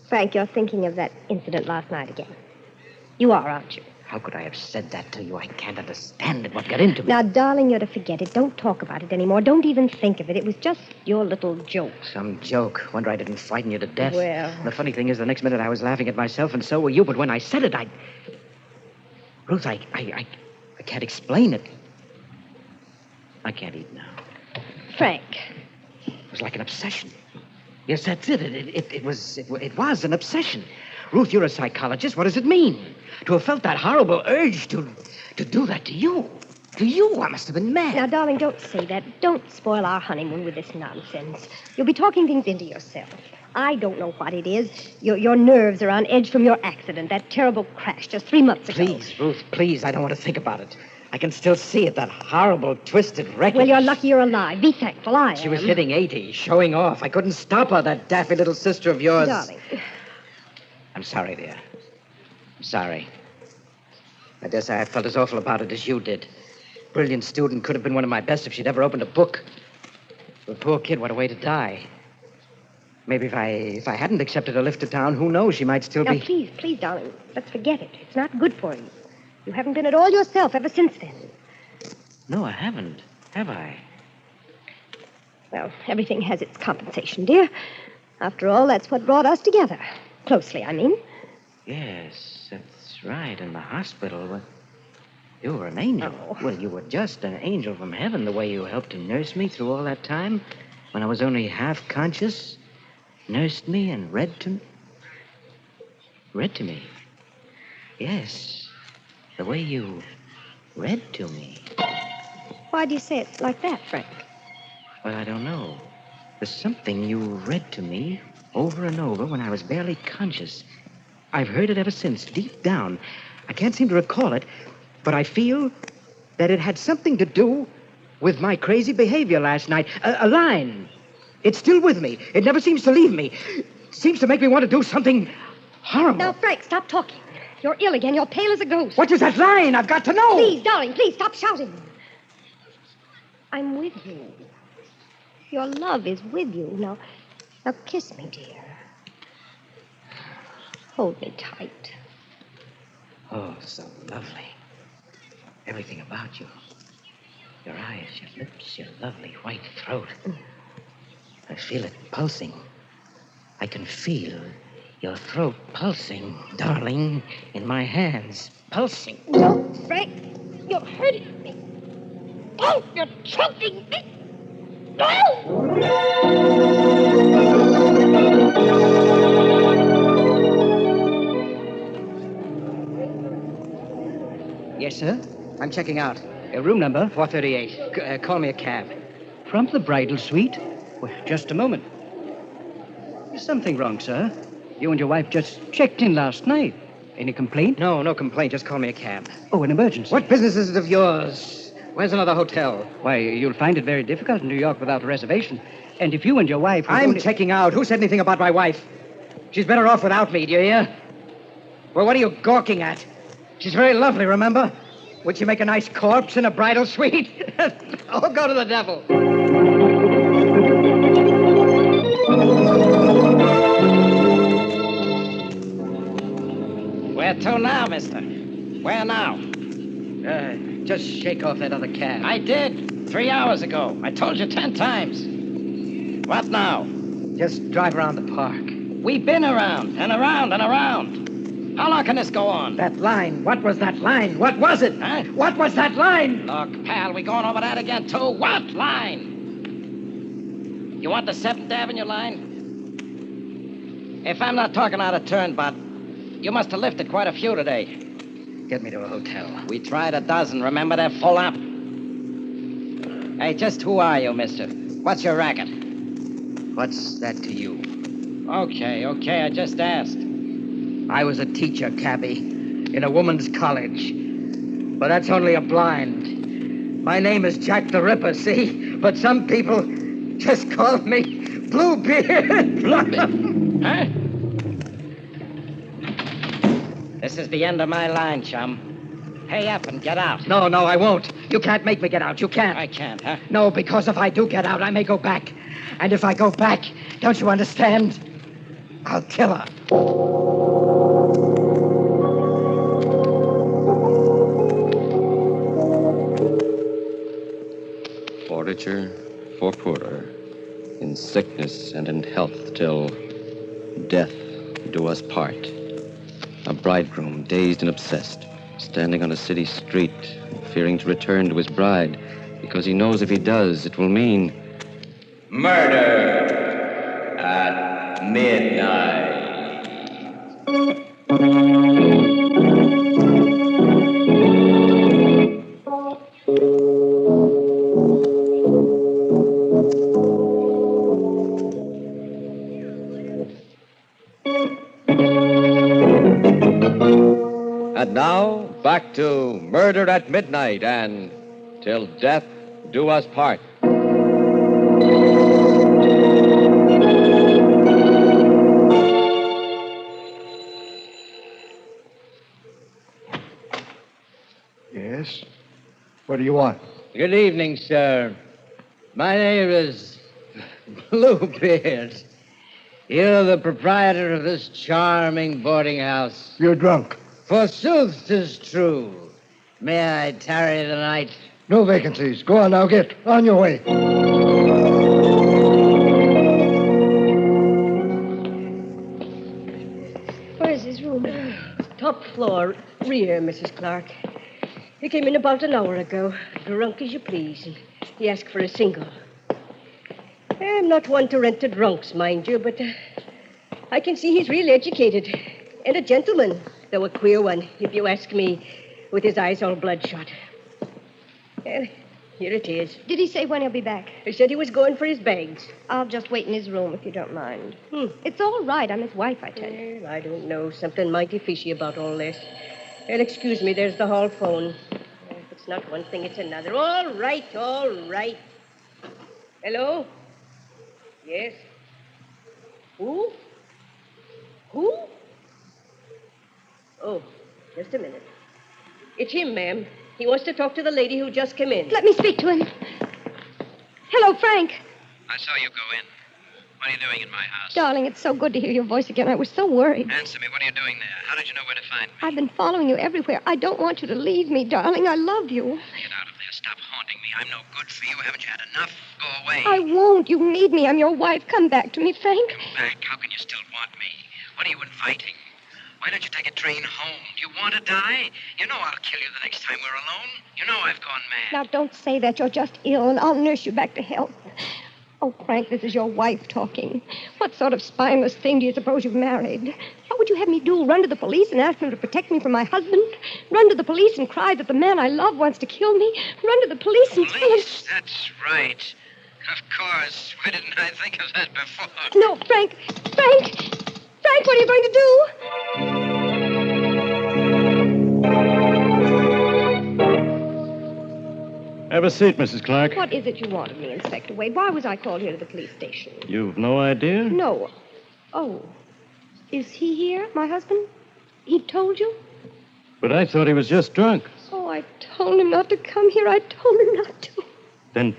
Frank, you're thinking of that incident last night again. You are, aren't you? How could I have said that to you? I can't understand it. What got into me? Now, darling, you're to forget it. Don't talk about it anymore. Don't even think of it. It was just your little joke. Some joke. Wonder I didn't frighten you to death. Well... The funny thing is, the next minute I was laughing at myself, and so were you. But when I said it, Ruth, I can't explain it. I can't eat now. Frank. It was like an obsession. Yes, that's it. It was an obsession. Ruth, you're a psychologist. What does it mean? To have felt that horrible urge to do that to you. To you, I must have been mad. Now, darling, don't say that. Don't spoil our honeymoon with this nonsense. You'll be talking things into yourself. I don't know what it is. Your nerves are on edge from your accident, that terrible crash just 3 months ago. Please, Ruth, please, I don't want to think about it. I can still see it, that horrible, twisted wreckage. Well, you're lucky you're alive. Be thankful I am. She was hitting 80, showing off. I couldn't stop her, that daffy little sister of yours. Darling. I'm sorry, dear. I'm sorry. I dare say I felt as awful about it as you did. Brilliant student, could have been one of my best if she'd ever opened a book. The poor kid, what a way to die. Maybe if I hadn't accepted a lift to town, who knows, she might still Now, be... please, darling, let's forget it. It's not good for you. You haven't been at all yourself ever since then. No, I haven't. Have I? Well, everything has its compensation, dear. After all, that's what brought us together. Closely, I mean. Yes, that's right. In the hospital. Well, you were an angel. Oh. Well, you were just an angel from heaven, the way you helped to nurse me through all that time when I was only half conscious. Nursed me and read to me. Read to me? Yes. The way you read to me. Why do you say it like that, Frank? Well, I don't know. There's something you read to me over and over when I was barely conscious. I've heard it ever since, deep down. I can't seem to recall it, but I feel that it had something to do with my crazy behavior last night. A line. It's still with me. It never seems to leave me. It seems to make me want to do something horrible. Now, Frank, stop talking. You're ill again. You're pale as a ghost. What is that line? I've got to know. Please, darling, please, stop shouting. I'm with you. Your love is with you. Now kiss me, dear. Hold me tight. Oh, so lovely. Everything about you. Your eyes, your lips, your lovely white throat. I feel it pulsing. I can feel your throat pulsing, darling, in my hands. Pulsing. No, Frank. You're hurting me. Oh, you're choking me. Yes, sir? I'm checking out. Room number 438. Call me a cab. From the bridal suite? Well, just a moment. There's something wrong, sir. You and your wife just checked in last night. Any complaint? No complaint. Just call me a cab. Oh, an emergency. What business is it of yours? Where's another hotel? Why, you'll find it very difficult in New York without a reservation. And if you and your wife... I'm checking out. Who said anything about my wife? She's better off without me, do you hear? Well, what are you gawking at? She's very lovely, remember? Would she make a nice corpse in a bridal suite? Oh, go to the devil. Where to now, mister? Where now? Just shake off that other cab. I did 3 hours ago. I told you 10 times. What now? Just drive around the park. We've been around and around and around. How long can this go on? That line. What was that line? What was it? Huh? What was that line? Look, pal, we going over that again, too. What line? You want the 7th Avenue line? If I'm not talking out of turn, Bud, you must have lifted quite a few today. Get me to a hotel. We tried a dozen. Remember, they're full up. Hey, just who are you, mister? What's your racket? What's that to you? Okay, I just asked. I was a teacher, cabby, in a woman's college. But that's only a blind. My name is Jack the Ripper, see? But some people just call me Bluebeard. Bluebeard? Huh? This is the end of my line, chum. Pay up and get out. No, I won't. You can't make me get out. You can't. I can't, huh? No, because if I do get out, I may go back. And if I go back, don't you understand? I'll kill her. For richer, for poorer, in sickness and in health, till death do us part. A bridegroom, dazed and obsessed, standing on a city street, fearing to return to his bride, because he knows if he does, it will mean murder at midnight. now, back to Murder at Midnight and Till Death Do Us Part. Yes? What do you want? Good evening, sir. My name is Bluebeard. You're the proprietor of this charming boarding house. You're drunk. Forsooth 'tis true. May I tarry the night? No vacancies. Go on now, get on your way. Where's his room? Top floor, rear, Mrs. Clark. He came in about an hour ago, drunk as you please, and he asked for a single. I'm not one to rent to drunks, mind you, but I can see he's real educated. And a gentleman, though a queer one, if you ask me, with his eyes all bloodshot. Well, here it is. Did he say when he'll be back? He said he was going for his bags. I'll just wait in his room if you don't mind. It's all right. I'm his wife, I tell you. Well, I don't know. Something mighty fishy about all this. Well, excuse me, there's the hall phone. If it's not one thing, it's another. All right, all right. Hello? Yes? Who? Who? Oh, just a minute. It's him, ma'am. He wants to talk to the lady who just came in. Let me speak to him. Hello, Frank. I saw you go in. What are you doing in my house? Darling, it's so good to hear your voice again. I was so worried. Answer me. What are you doing there? How did you know where to find me? I've been following you everywhere. I don't want you to leave me, darling. I love you. Get out of there. Stop haunting me. I'm no good for you. Haven't you had enough? Go away. I won't. You need me. I'm your wife. Come back to me, Frank. Come back. How can you still want me? What are you inviting? Why don't you take a train home? Do you want to die? You know I'll kill you the next time we're alone. You know I've gone mad. Now, don't say that. You're just ill, and I'll nurse you back to health. Oh, Frank, this is your wife talking. What sort of spineless thing do you suppose you've married? What would you have me do? Run to the police and ask them to protect me from my husband? Run to the police and cry that the man I love wants to kill me? Run to the police and tell them... Police? That's right. Of course. Why didn't I think of that before? No, Frank! Frank! Frank, what are you going to do? Have a seat, Mrs. Clark. What is it you want of me, Inspector Wade? Why was I called here to the police station? You've no idea? No. Oh. Is he here, my husband? He told you? But I thought he was just drunk. Oh, I told him not to come here. I told him not to. Then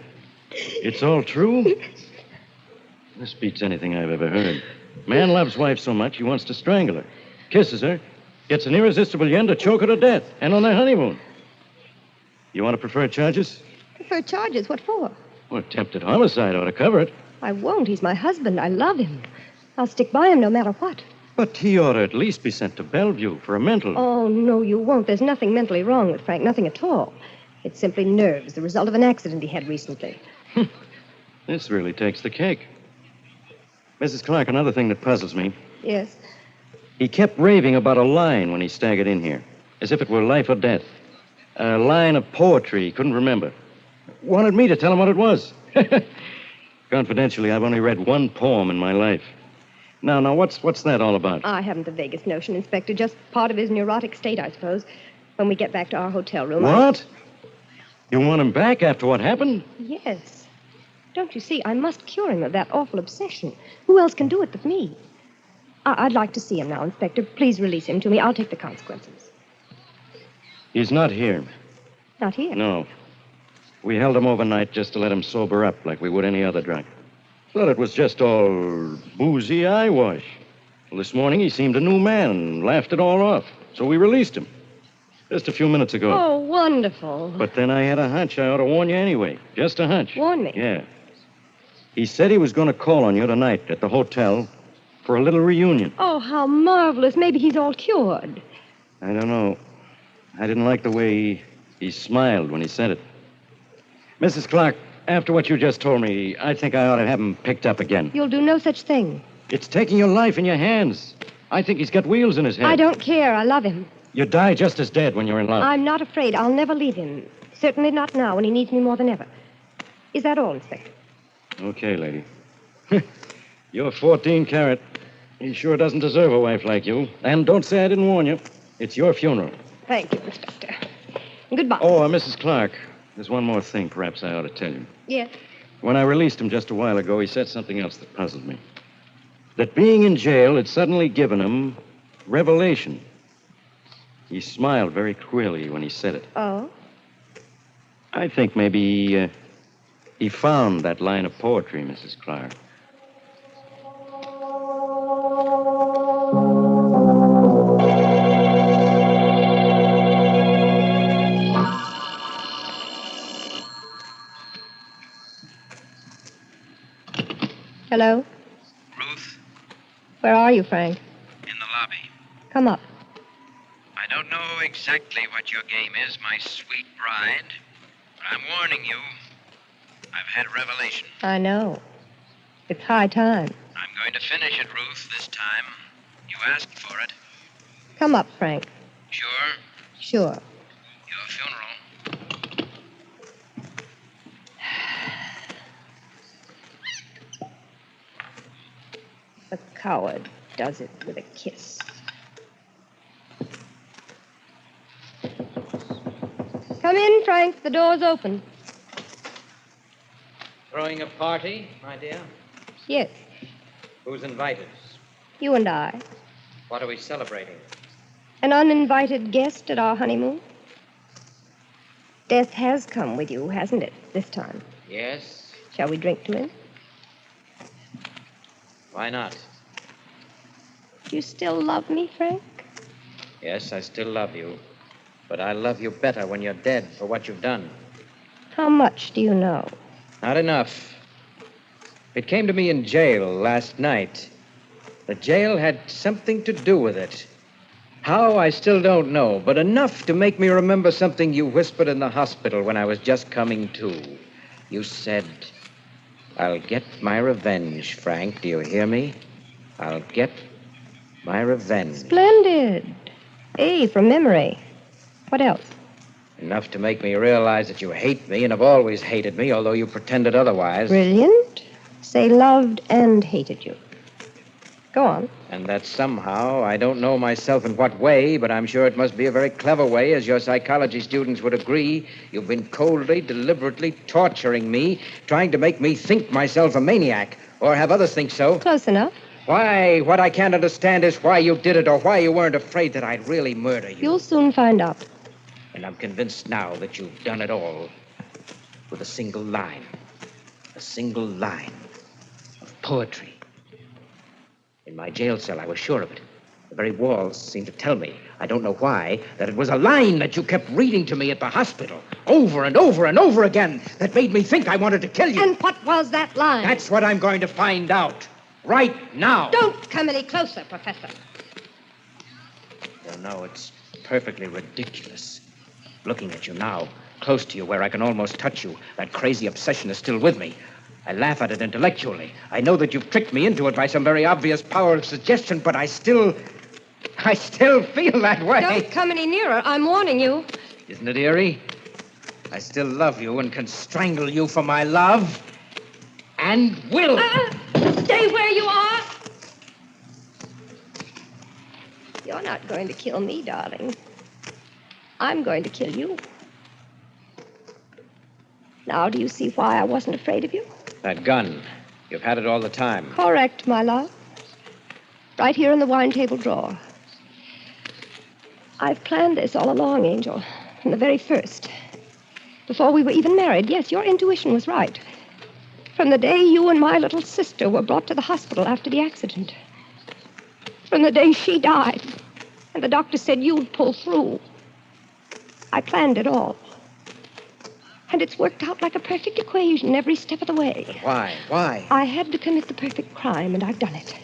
it's all true? This beats anything I've ever heard. Man loves wife so much he wants to strangle her. Kisses her. Gets an irresistible yen to choke her to death. And on their honeymoon. You want to prefer charges? Prefer charges? What for? Well, attempted homicide ought to cover it. I won't. He's my husband. I love him. I'll stick by him no matter what. But he ought to at least be sent to Bellevue for a mental. Oh, no, you won't. There's nothing mentally wrong with Frank. Nothing at all. It's simply nerves, the result of an accident he had recently. This really takes the cake. Mrs. Clark, another thing that puzzles me. Yes? He kept raving about a line when he staggered in here, as if it were life or death. A line of poetry he couldn't remember. Wanted me to tell him what it was. Confidentially, I've only read one poem in my life. Now, what's that all about? I haven't the vaguest notion, Inspector. Just part of his neurotic state, I suppose. When we get back to our hotel room. What? You want him back after what happened? Yes. Don't you see? I must cure him of that awful obsession. Who else can do it but me? I'd like to see him now, Inspector. Please release him to me. I'll take the consequences. He's not here. Not here? No. We held him overnight just to let him sober up like we would any other drunk. Thought it was just all boozy eyewash. Well, this morning he seemed a new man and laughed it all off. So we released him. Just a few minutes ago. Oh, wonderful. But then I had a hunch I ought to warn you anyway. Just a hunch. Warn me? Yeah. He said he was going to call on you tonight at the hotel for a little reunion. Oh, how marvelous. Maybe he's all cured. I don't know. I didn't like the way he smiled when he said it. Mrs. Clark, after what you just told me, I think I ought to have him picked up again. You'll do no such thing. It's taking your life in your hands. I think he's got wheels in his head. I don't care. I love him. You die just as dead when you're in love. I'm not afraid. I'll never leave him. Certainly not now when he needs me more than ever. Is that all, Inspector? Okay, lady. You're 14 carat. He sure doesn't deserve a wife like you. And don't say I didn't warn you. It's your funeral. Thank you, Inspector. Goodbye. Oh, Mrs. Clark, there's one more thing perhaps I ought to tell you. Yes. When I released him just a while ago, he said something else that puzzled me. That being in jail had suddenly given him revelation. He smiled very queerly when he said it. Oh? I think maybe he found that line of poetry, Mrs. Clark. Hello? Ruth, Where are you, Frank? in the lobby. Come up. I don't know exactly what your game is, my sweet bride. But I'm warning you. I've had a revelation. I know. It's high time. I'm going to finish it, Ruth, this time. You asked for it. Come up, Frank. Sure? Sure. Your funeral. The coward does it with a kiss. Come in, Frank. The door's open. Throwing a party, my dear? Yes, Who's invited? you and I. What are we celebrating? An uninvited guest at our honeymoon. Death has come with you, hasn't it, this time? Yes? Shall we drink to him? Why not? Do you still love me, Frank? Yes, I still love you. But I love you better when you're dead for what you've done. How much do you know? Not enough. It came to me in jail last night. The jail had something to do with it. How, I still don't know, but enough to make me remember something you whispered in the hospital when I was just coming to. You said, "I'll get my revenge, Frank. Do you hear me? I'll get my revenge." Splendid. A from memory. What else? Enough to make me realize that you hate me and have always hated me, although you pretended otherwise. Brilliant. Say loved and hated you. Go on. And that somehow, I don't know myself in what way, but I'm sure it must be a very clever way, as your psychology students would agree. You've been coldly, deliberately torturing me, trying to make me think myself a maniac, or have others think so. Close enough. Why, what I can't understand is why you did it, or why you weren't afraid that I'd really murder you. You'll soon find out. And I'm convinced now that you've done it all with a single line. A single line of poetry. In my jail cell, I was sure of it. The very walls seemed to tell me, I don't know why, that it was a line that you kept reading to me at the hospital, over and over and over again, that made me think I wanted to kill you. And what was that line? That's what I'm going to find out. Right now. Don't come any closer, Professor. You know, it's perfectly ridiculous. Looking at you now, close to you where I can almost touch you, that crazy obsession is still with me. I laugh at it intellectually. I know that you've tricked me into it by some very obvious power of suggestion, but I still feel that way. Don't come any nearer. I'm warning you. Isn't it eerie? I still love you and can strangle you for my love. And will. Stay where you are. You're not going to kill me, darling. I'm going to kill you. Now, do you see why I wasn't afraid of you? That gun. You've had it all the time. Correct, my love. Right here in the wine table drawer. I've planned this all along, Angel, from the very first. Before we were even married. Yes, your intuition was right. From the day you and my little sister were brought to the hospital after the accident. From the day she died, and the doctor said you'd pull through. I planned it all. And it's worked out like a perfect equation every step of the way. Why? Why? I had to commit the perfect crime, and I've done it.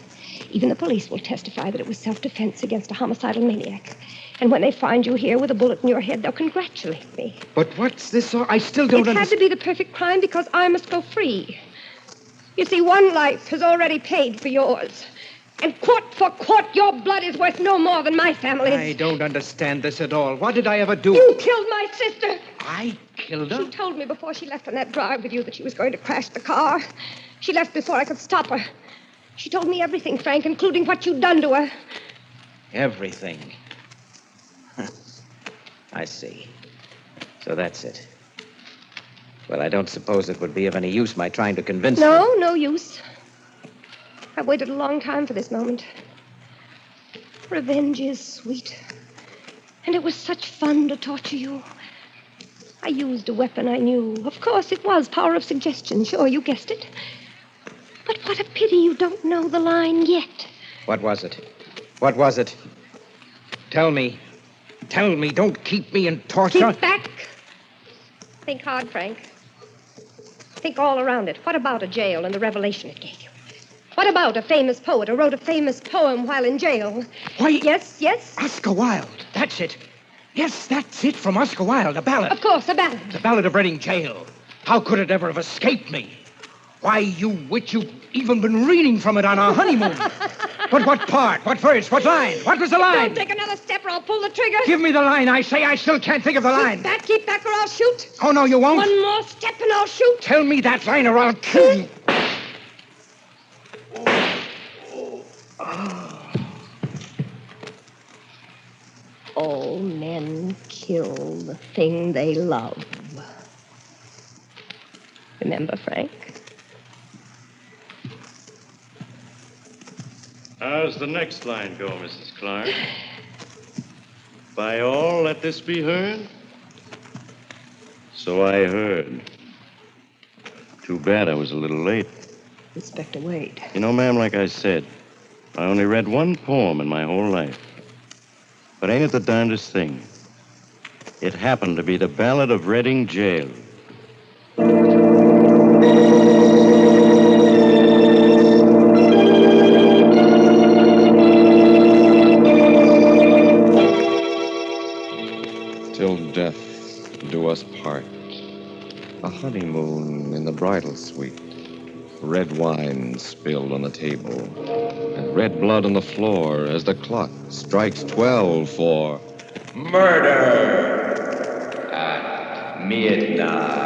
Even the police will testify that it was self-defense against a homicidal maniac. And when they find you here with a bullet in your head, they'll congratulate me. But what's this all? I still don't understand. It had to be the perfect crime because I must go free. You see, one life has already paid for yours. And quart for quart, your blood is worth no more than my family's. I don't understand this at all. What did I ever do? You killed my sister. I killed her? She told me before she left on that drive with you that she was going to crash the car. She left before I could stop her. She told me everything, Frank, including what you'd done to her. Everything. I see. So that's it. Well, I don't suppose it would be of any use my trying to convince you. No use. I've waited a long time for this moment. Revenge is sweet. And it was such fun to torture you. I used a weapon I knew. Of course, it was power of suggestion. Sure, you guessed it. But what a pity you don't know the line yet. What was it? What was it? Tell me. Tell me. Don't keep me in torture. Keep back. Think hard, Frank. Think all around it. What about a jail and the revelation it gave you? What about a famous poet who wrote a famous poem while in jail? Why? Yes. Oscar Wilde. That's it. Yes, that's it from Oscar Wilde. A ballad. Of course, a ballad. The Ballad of Reading Jail. How could it ever have escaped me? Why, you witch, you've even been reading from it on our honeymoon. But what part? What verse? What line? What was the line? Don't take another step or I'll pull the trigger. Give me the line, I say. I still can't think of the line. Keep back or I'll shoot. Oh, no, you won't. One more step and I'll shoot. Tell me that line or I'll kill you. All men kill the thing they love. Remember, Frank? How's the next line go, Mrs. Clark? By all, let this be heard? So I heard. Too bad I was a little late. Inspector Wade. You know, ma'am, like I said, I only read one poem in my whole life. But ain't it the darndest thing? It happened to be the Ballad of Reading Jail. Till death do us part. A honeymoon in the bridal suite. Red wine spilled on the table. And red blood on the floor as the clock strikes 12 for murder at midnight.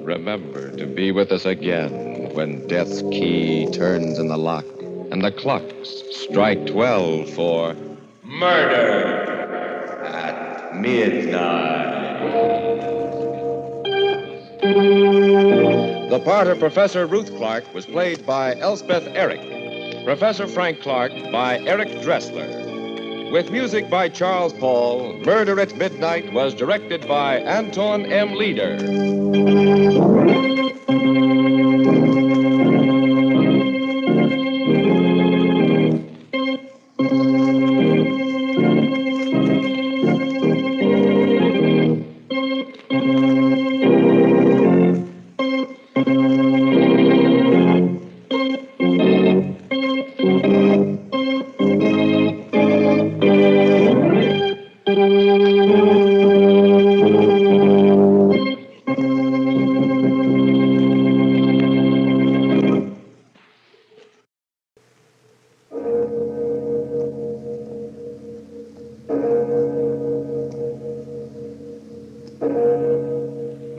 Remember to be with us again when death's key turns in the lock and the clocks strike 12 for murder at midnight. The part of Professor Ruth Clark was played by Elspeth Eric. Professor Frank Clark by Eric Dressler. With music by Charles Paul, Murder at Midnight was directed by Anton M. Leader.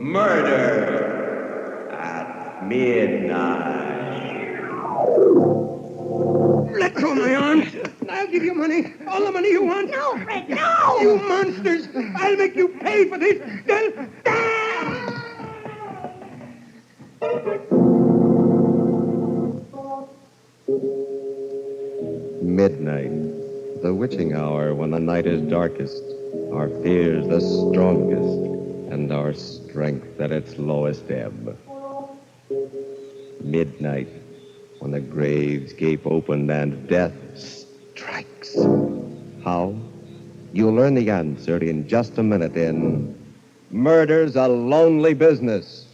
Murder at midnight. Let go of my arms. I'll give you money. All the money you want. No, Fred, no! You monsters. I'll make you pay for this. Midnight, the witching hour when the night is darkest, our fears the strongest, and our strength at its lowest ebb. Midnight, when the graves gape open and death strikes. How? You'll learn the answer in just a minute in Murder's a Lonely Business.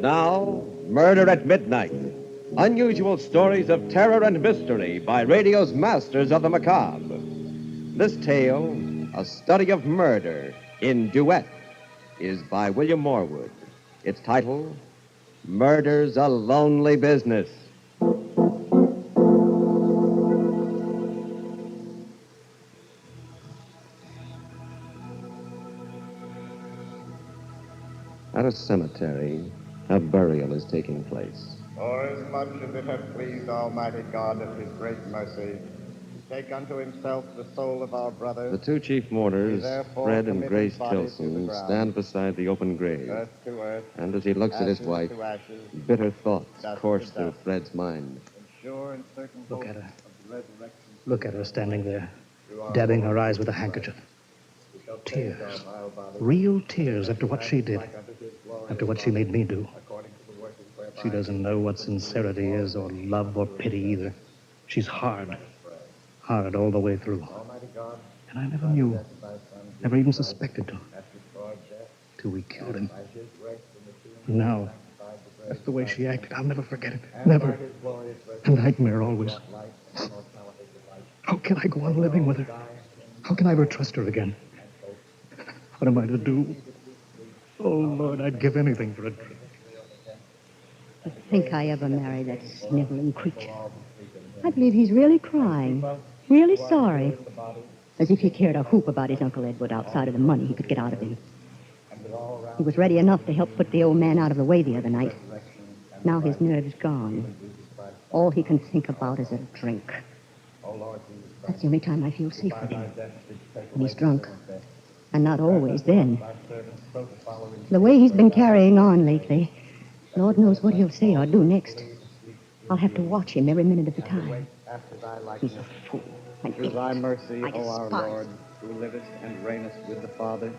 And now, Murder at Midnight. Unusual stories of terror and mystery by radio's masters of the macabre. This tale, a study of murder in duet, is by William Morwood. Its title, Murder's a Lonely Business. At a cemetery, a burial is taking place. For as much as it hath pleased Almighty God of his great mercy to take unto himself the soul of our brother, The two chief mourners, Fred and Grace Tilson, stand beside the open grave. earth to earth, And as he looks at his ashes wife, to ashes, bitter thoughts dust course to through dust. Fred's mind. sure and certain Look hope at her. of the resurrection. Look at her standing there, dabbing her eyes with a handkerchief. We shall take our Tears. vile body, Real tears after what she did. like unto his glory After what she made me do. according to the working whereby She doesn't know what sincerity is, or love, or pity either. She's hard. Hard all the way through. Almighty God, And I never knew. thy Son, Never even suspected to. hath destroyed death, Till we killed him. by his grace in the tomb, And now, sanctified the that's the way she acted. I'll never forget it. and by Never. his glorious A resurrection, nightmare always. brought life and immortality to life. How can I go on living with her? How can I ever trust her again? What am I to do? Oh, Lord, I'd give anything for a drink. To think I ever married that sniveling creature. I believe he's really crying. Really sorry. As if he cared a hoop about his Uncle Edward outside of the money he could get out of him. He was ready enough to help put the old man out of the way the other night. Now his nerve's gone. All he can think about is a drink. That's the only time I feel safe with him. When he's drunk. And not always then. The way he's been carrying on lately, Lord knows what he'll say or do next. I'll have to watch him every minute of the time. After thy He's likeness, a fool. through thy mercy, I O our despise Lord, who livest and reignest with the Father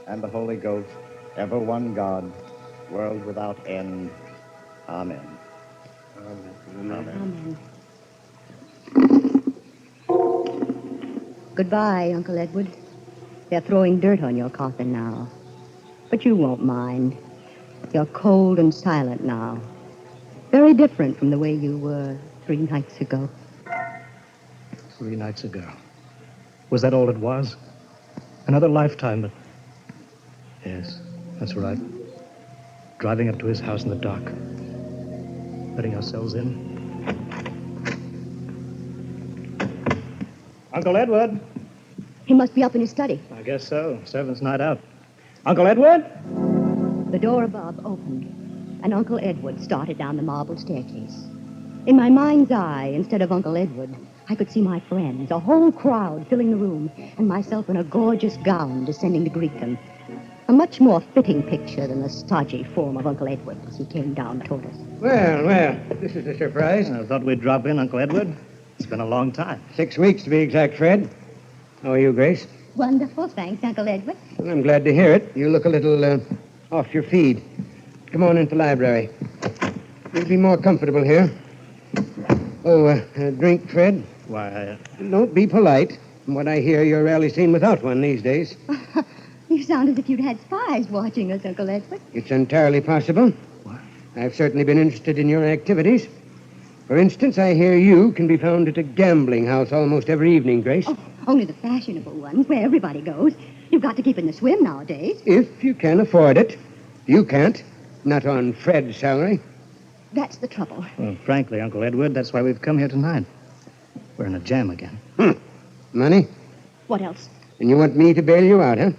and the Holy Ghost, ever one God, world without end. Amen. Amen. Goodbye, Uncle Edward. They're throwing dirt on your coffin now. But you won't mind. You're cold and silent now. Very different from the way you were 3 nights ago. 3 nights ago. Was that all it was? Another lifetime, but... Yes, that's right. Driving up to his house in the dark. Letting ourselves in. Uncle Edward. He must be up in his study. I guess so. Servant's night out. Uncle Edward? The door above opened, and Uncle Edward started down the marble staircase. In my mind's eye, instead of Uncle Edward, I could see my friends, a whole crowd filling the room, and myself in a gorgeous gown descending to greet them. A much more fitting picture than the stodgy form of Uncle Edward as he came down toward us. Well, this is a surprise. I thought we'd drop in, Uncle Edward. It's been a long time. 6 weeks to be exact, Fred. How are you, Grace? Wonderful, thanks, Uncle Edward. Well, I'm glad to hear it. You look a little off your feed. Come on into the library. You'll be more comfortable here. Oh, a drink, Fred? Why, Don't be polite. From what I hear, you're rarely seen without one these days. You sound as if you'd had spies watching us, Uncle Edward. It's entirely possible. What? I've certainly been interested in your activities. For instance, I hear you can be found at a gambling house almost every evening, Grace. Oh, only the fashionable ones, where everybody goes. You've got to keep in the swim nowadays. If you can afford it. You can't. Not on Fred's salary. That's the trouble. well, frankly, Uncle Edward, that's why we've come here tonight. We're in a jam again. Money? What else? And you want me to bail you out, huh?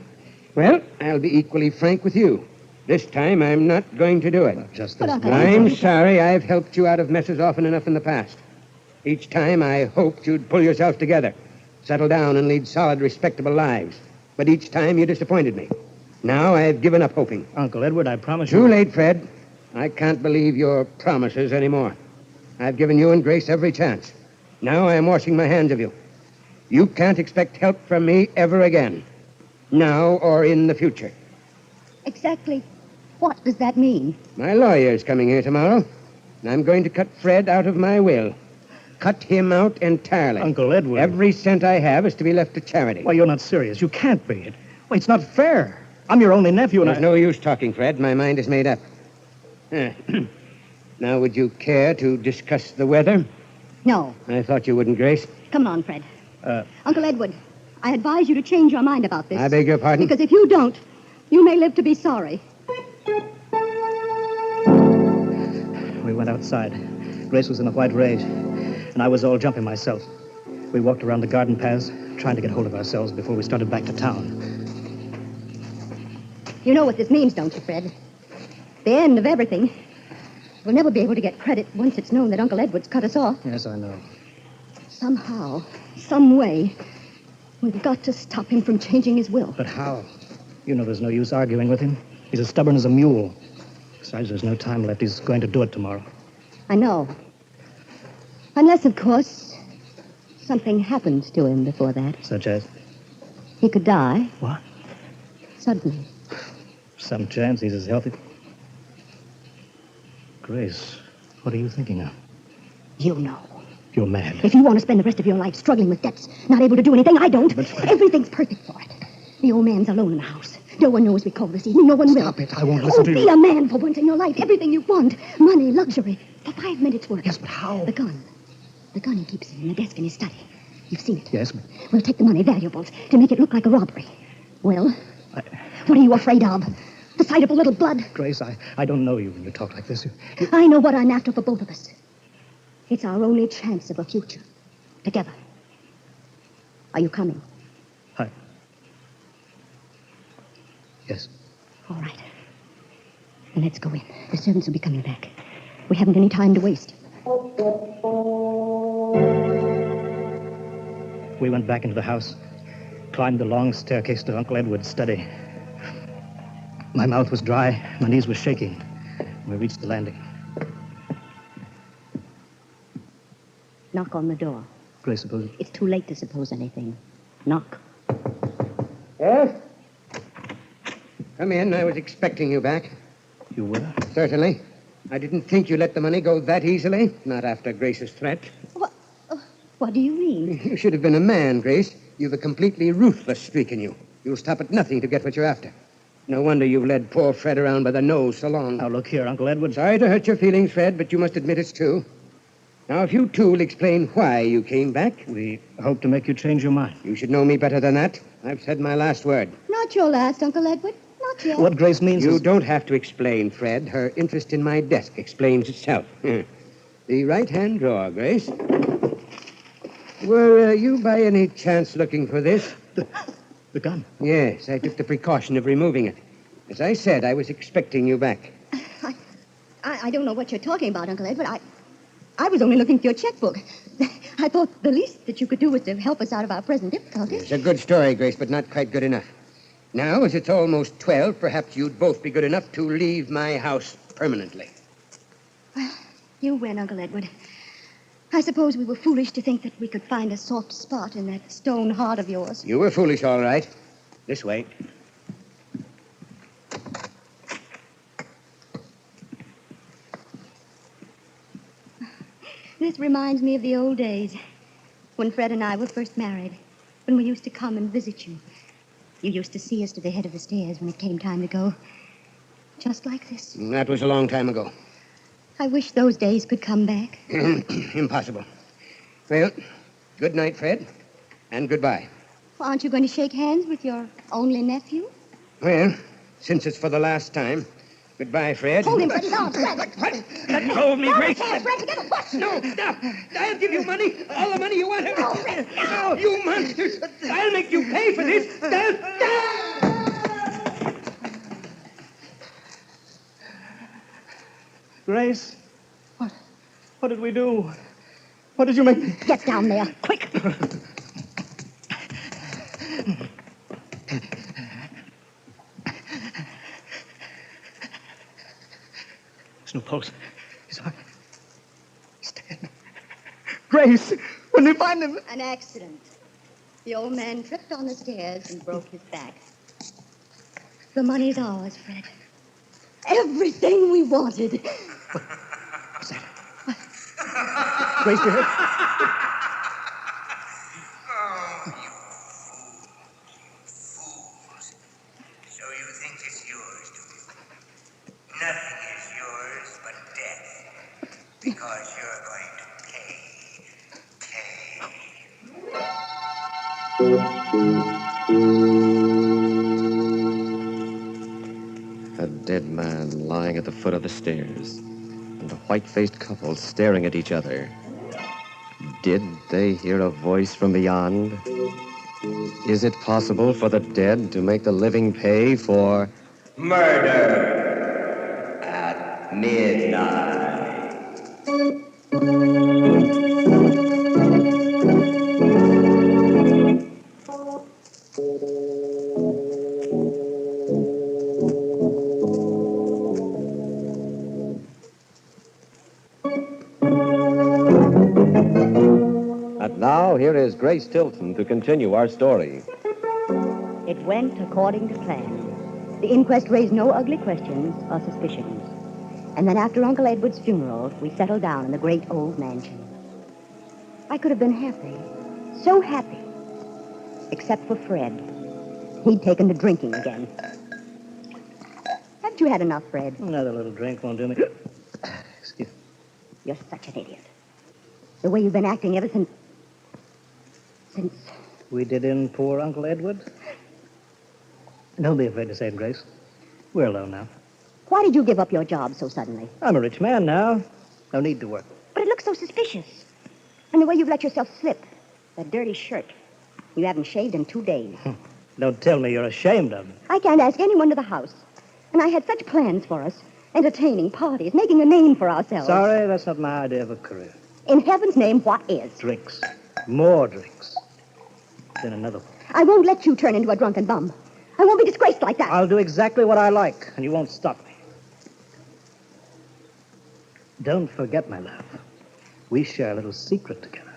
Well, I'll be equally frank with you. This time, I'm not going to do it. Just But this Uncle once. I'm sorry I've helped you out of messes often enough in the past. Each time, I hoped you'd pull yourself together, settle down, and lead solid, respectable lives. But each time, you disappointed me. Now, I've given up hoping. Uncle Edward, I promise you... Too late, Fred. I can't believe your promises anymore. I've given you and Grace every chance. Now I'm washing my hands of you. You can't expect help from me ever again. Now or in the future. Exactly what does that mean? My lawyer's coming here tomorrow, and I'm going to cut Fred out of my will. Cut him out entirely. Uncle Edward... Every cent I have is to be left to charity. Why, you're not serious. You can't be. It's not fair. I'm your only nephew, and There's no use talking, Fred. My mind is made up. Now, would you care to discuss the weather? No. I thought you wouldn't, Grace. Come on, Fred. Uncle Edward, I advise you to change your mind about this. I beg your pardon? Because if you don't, you may live to be sorry. We went outside. Grace was in a white rage, and I was all jumping myself. We walked around the garden paths, trying to get hold of ourselves before we started back to town. You know what this means, don't you, Fred? The end of everything. We'll never be able to get credit once it's known that Uncle Edward's cut us off. Yes, I know. Somehow, some way, we've got to stop him from changing his will. But how? You know there's no use arguing with him. He's as stubborn as a mule. Besides, there's no time left. He's going to do it tomorrow. I know. Unless, of course, something happens to him before that. Such as? He could die. What? Suddenly. Some chance he's as healthy. Grace, what are you thinking of? You know. You're mad. If you want to spend the rest of your life struggling with debts, not able to do anything, I don't. But Everything's perfect for it. The old man's alone in the house. No one knows we call this evening. No one will. Stop it. I won't listen to you. Be a man for once in your life. Everything you want. Money, luxury. For 5 minutes' work. Yes, but how? The gun. The gun he keeps in the desk in his study. You've seen it. Yes, but... We'll take the money, valuables, to make it look like a robbery. Well, what are you afraid of? The sight of a little blood? Grace, I don't know you when you talk like this. I know what I'm after for both of us. It's our only chance of a future. Together. Are you coming? Yes. All right. Then let's go in. The servants will be coming back. We haven't any time to waste. We went back into the house, climbed the long staircase to Uncle Edward's study. My mouth was dry, my knees were shaking. We reached the landing. Knock on the door. Grace, suppose... It's too late to suppose anything. Knock. Yes? Come in. I was expecting you back. You were? Certainly. I didn't think you let the money go that easily. Not after Grace's threat. What do you mean? You should have been a man, Grace. You've a completely ruthless streak in you. You'll stop at nothing to get what you're after. No wonder you've led poor Fred around by the nose so long. Now, look here, Uncle Edward. Sorry to hurt your feelings, Fred, but you must admit it's true. Now, if you two will explain why you came back... We hope to make you change your mind. You should know me better than that. I've said my last word. Not your last, Uncle Edward. Not yet. What Grace means You is... don't have to explain, Fred. Her interest in my desk explains itself. The right-hand drawer, Grace. Were you by any chance looking for this? The gun? Yes, I took the precaution of removing it. As I said, I was expecting you back. I don't know what you're talking about, Uncle Edward. I was only looking for your checkbook. I thought the least that you could do was to help us out of our present difficulties. It's a good story, Grace, but not quite good enough. Now, as it's almost 12, perhaps you'd both be good enough to leave my house permanently. Well, you win, Uncle Edward. I suppose we were foolish to think that we could find a soft spot in that stone heart of yours. You were foolish, all right. This way. This reminds me of the old days, when Fred and I were first married, when we used to come and visit you. You used to see us to the head of the stairs when it came time to go. Just like this. That was a long time ago. I wish those days could come back. Impossible. Well, good night, Fred, and goodbye. Well, aren't you going to shake hands with your only nephew? Well, since it's for the last time, goodbye, Fred. Hold him, Fred. No, Fred. Let go of me, Grace. Fred, together. What? No, stop. I'll give you money. All the money you want. No, Fred. No, you monsters. I'll make you pay for this. Grace, what did we do? What did you make me... Get down there, quick. There's no pulse. He's dead. Grace, when we find him... An accident. The old man tripped on the stairs and broke his back. The money's ours, Fred. Everything we wanted. What's that? Grace, you heard? Oh, you fools. So you think it's yours, do you? Nothing is yours but death. Because you're going to A dead man lying at the foot of the stairs, and a white-faced couple staring at each other. Did they hear a voice from beyond? Is it possible for the dead to make the living pay for murder at midnight? And now, here is Grace Tilton to continue our story. It went according to plan. The inquest raised no ugly questions or suspicions. And then after Uncle Edward's funeral, we settled down in the great old mansion. I could have been happy, so happy, except for Fred. He'd taken to drinking again. Haven't you had enough, Fred? Another little drink won't do me. Excuse me. You're such an idiot. The way you've been acting ever since... We did in poor Uncle Edward? Don't be afraid to say it, Grace. We're alone now. Why did you give up your job so suddenly? I'm a rich man now. No need to work. But it looks so suspicious. And the way you've let yourself slip. That dirty shirt. You haven't shaved in 2 days. Don't tell me you're ashamed of me. I can't ask anyone to the house. And I had such plans for us. Entertaining, parties, making a name for ourselves. Sorry, that's not my idea of a career. In heaven's name, what is? Drinks. More drinks. Then another one. I won't let you turn into a drunken bum. I won't be disgraced like that. I'll do exactly what I like, and you won't stop me. Don't forget, my love. We share a little secret together.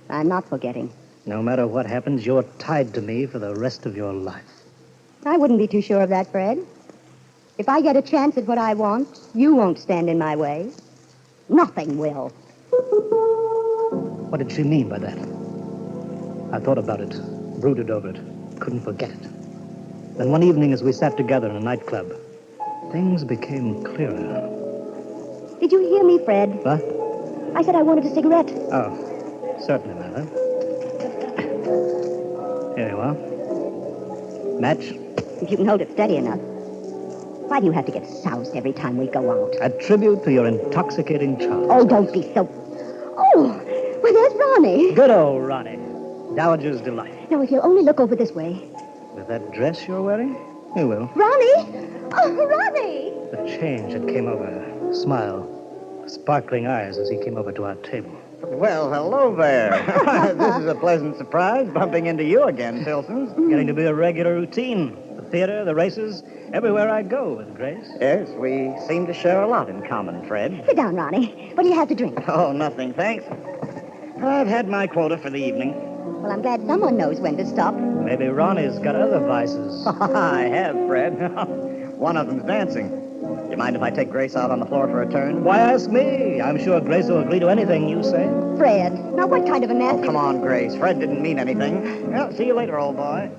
I'm not forgetting. No matter what happens, you're tied to me for the rest of your life. I wouldn't be too sure of that, Fred. If I get a chance at what I want, you won't stand in my way. Nothing will. What did she mean by that? I thought about it, brooded over it, couldn't forget it. Then one evening as we sat together in a nightclub, things became clearer. Did you hear me, Fred? What? I said I wanted a cigarette. Oh, certainly, my love. Here you are. Match? If you can hold it steady enough. Why do you have to get soused every time we go out? A tribute to your intoxicating charm. Oh, don't be so... Oh, well, there's Ronnie. Good old Ronnie. Dowager's delight. Now, if you'll only look over this way. With that dress you're wearing? You will. Ronnie! Oh, Ronnie! The change that came over her. Smile. Sparkling eyes as he came over to our table. Well, hello there. This is a pleasant surprise, bumping into you again, Tilson. Getting to be a regular routine. The theater, the races, everywhere I go with Grace. Yes, we seem to share a lot in common, Fred. Sit down, Ronnie. What do you have to drink? Oh, nothing, thanks. I've had my quota for the evening. Well, I'm glad someone knows when to stop. Maybe Ronnie's got other vices. I have, Fred. One of them's dancing. You mind if I take Grace out on the floor for a turn? Why ask me? I'm sure Grace will agree to anything you say. Fred, now what kind of a nasty... Oh, come on, Grace. Fred didn't mean anything. Well, see you later, old boy.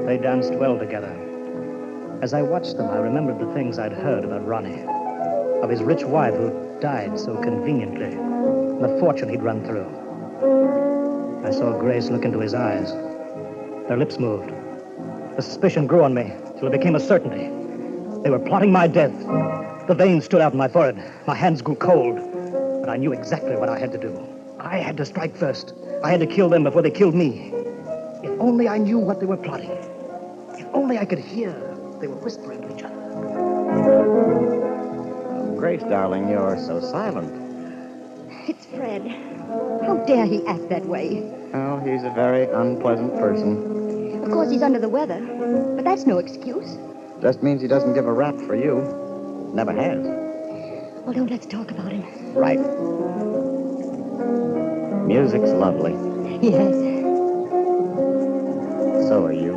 They danced well together. As I watched them, I remembered the things I'd heard about Ronnie. Of his rich wife who died so conveniently. And the fortune he'd run through. I saw Grace look into his eyes. Their lips moved. The suspicion grew on me till it became a certainty. They were plotting my death. The veins stood out in my forehead. My hands grew cold. But I knew exactly what I had to do. I had to strike first. I had to kill them before they killed me. If only I knew what they were plotting. If only I could hear they were whispering to each other. Oh, Grace, darling, you're so silent. It's Fred. How dare he act that way? Oh, he's a very unpleasant person. Of course, he's under the weather, but that's no excuse. Just means he doesn't give a rap for you. Never has. Well, don't let's talk about him. Right. Music's lovely. Yes. So are you.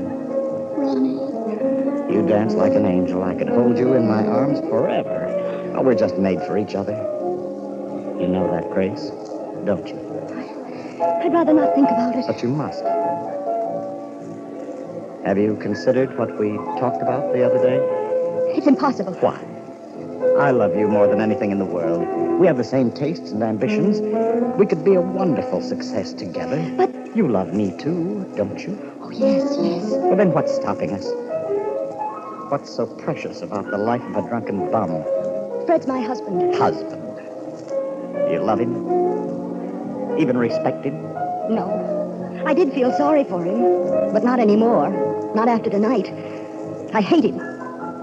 Ronnie. You dance like an angel. I could hold you in my arms forever. Oh, we're just made for each other. You know that, Grace, don't you? I'd rather not think about it. But you must. Have you considered what we talked about the other day? It's impossible. Why? I love you more than anything in the world. We have the same tastes and ambitions. We could be a wonderful success together. But... You love me too, don't you? Oh, yes, yes. Well, then what's stopping us? What's so precious about the life of a drunken bum? Fred's my husband. Husband? Do you love him? Even respect him? No. I did feel sorry for him, but not anymore. Not after tonight. I hate him.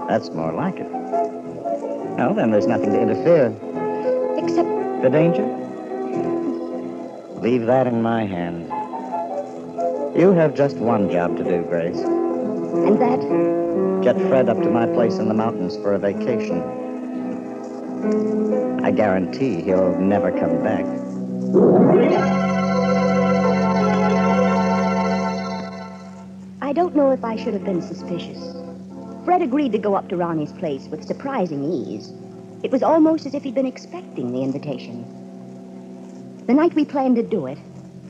That's more like it. Well, then there's nothing to interfere. Except... The danger? Leave that in my hands. You have just one job to do, Grace. And that? Get Fred up to my place in the mountains for a vacation. I guarantee he'll never come back. I don't know if I should have been suspicious. Fred agreed to go up to Ronnie's place with surprising ease. It was almost as if he'd been expecting the invitation. The night we planned to do it,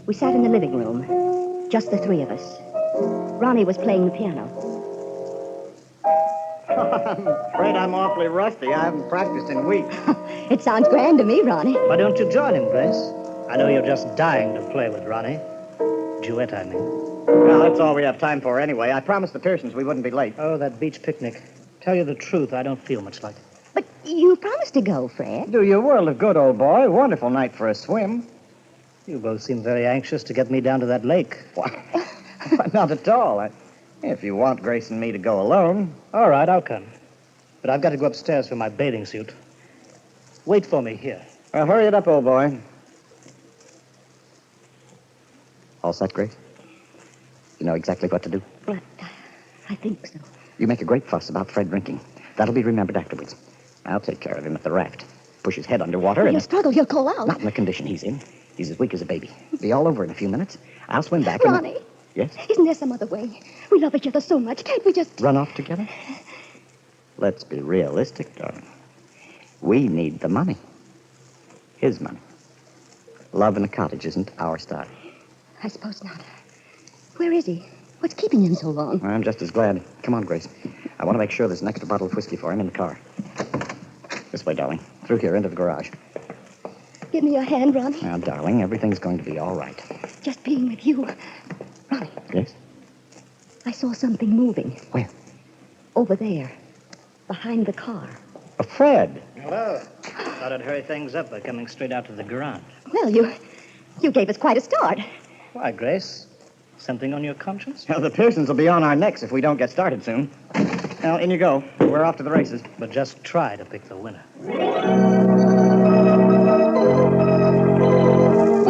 we sat in the living room, just the three of us. Ronnie was playing the piano. I'm afraid I'm awfully rusty. I haven't practiced in weeks. It sounds grand to me, Ronnie. Why don't you join him, Grace? I know you're just dying to play with Ronnie. Duet, I mean. Well, that's all we have time for anyway. I promised the Pearsons we wouldn't be late. Oh, that beach picnic. Tell you the truth, I don't feel much like it. But you promised to go, Fred. Do you a world of good, old boy. Wonderful night for a swim. You both seem very anxious to get me down to that lake. Why, not at all. If you want Grace and me to go alone. All right, I'll come. But I've got to go upstairs for my bathing suit. Wait for me here. Well, hurry it up, old boy. All set, Grace? You know exactly what to do? But I think so. You make a great fuss about Fred drinking. That'll be remembered afterwards. I'll take care of him at the raft. Push his head underwater and... He'll struggle. He'll call out. Not in the condition he's in. He's as weak as a baby. Be all over in a few minutes. I'll swim back and... Ronnie. Yes? Isn't there some other way? We love each other so much. Can't we just... Run off together? Let's be realistic, darling. We need the money. His money. Love in a cottage isn't our style. I suppose not. Where is he? What's keeping him so long? I'm just as glad. Come on, Grace. I want to make sure there's an extra bottle of whiskey for him in the car. This way, darling. Through here, into the garage. Give me your hand, Ronnie. Now, darling, everything's going to be all right. Just being with you. Ronnie. Yes? I saw something moving. Where? Over there. Behind the car. Fred. Hello. Thought I'd hurry things up by coming straight out to the garage. Well, you gave us quite a start. Why, Grace? Something on your conscience? Well, the Pearsons will be on our necks if we don't get started soon. Now, in you go. We're off to the races. But just try to pick the winner. We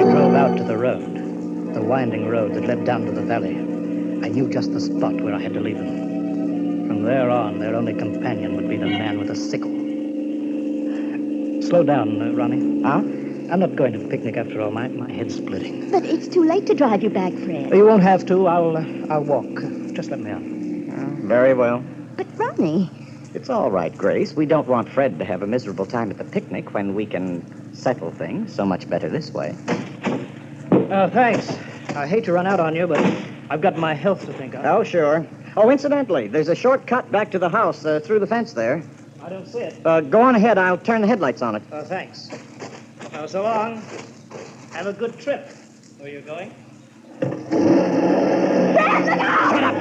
drove out to the road, the winding road that led down to the valley. I knew just the spot where I had to leave them. From there on, their only companion would be the man with the sickle. Slow down, Ronnie. Huh? I'm not going to the picnic after all. My head's splitting. But it's too late to drive you back, Fred. You won't have to. I'll walk. Just let me on. Very well. But, Ronnie... It's all right, Grace. We don't want Fred to have a miserable time at the picnic when we can settle things so much better this way. Thanks. I hate to run out on you, but I've got my health to think of. Oh, sure. Oh, incidentally, there's a short cut back to the house through the fence there. I don't see it. Go on ahead. I'll turn the headlights on it. Thanks. So long. Have a good trip. Where are you going? Shut up!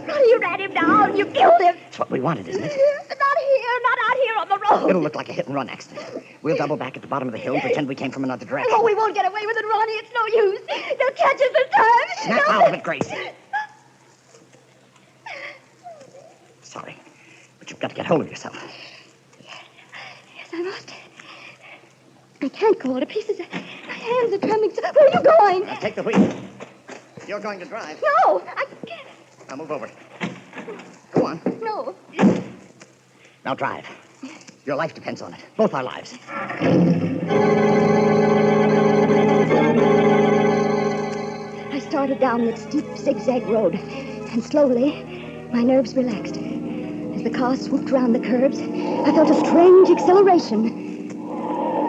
Ronnie, you ran him down. You killed him. That's what we wanted, isn't it? Not here. Not out here on the road. It'll look like a hit-and-run accident. We'll double back at the bottom of the hill and pretend we came from another direction. Oh, we won't get away with it, Ronnie. It's no use. They'll catch us this time. Snap out of it, Grace. Sorry, but you've got to get hold of yourself. Yes, I must. I can't go all to pieces. My hands are trembling. Where are you going? Now, take the wheel. You're going to drive. No, I can't. Now, move over. Go on. No. Now, drive. Your life depends on it. Both our lives. I started down that steep zigzag road, and slowly, my nerves relaxed. As the car swooped around the curves, I felt a strange exhilaration.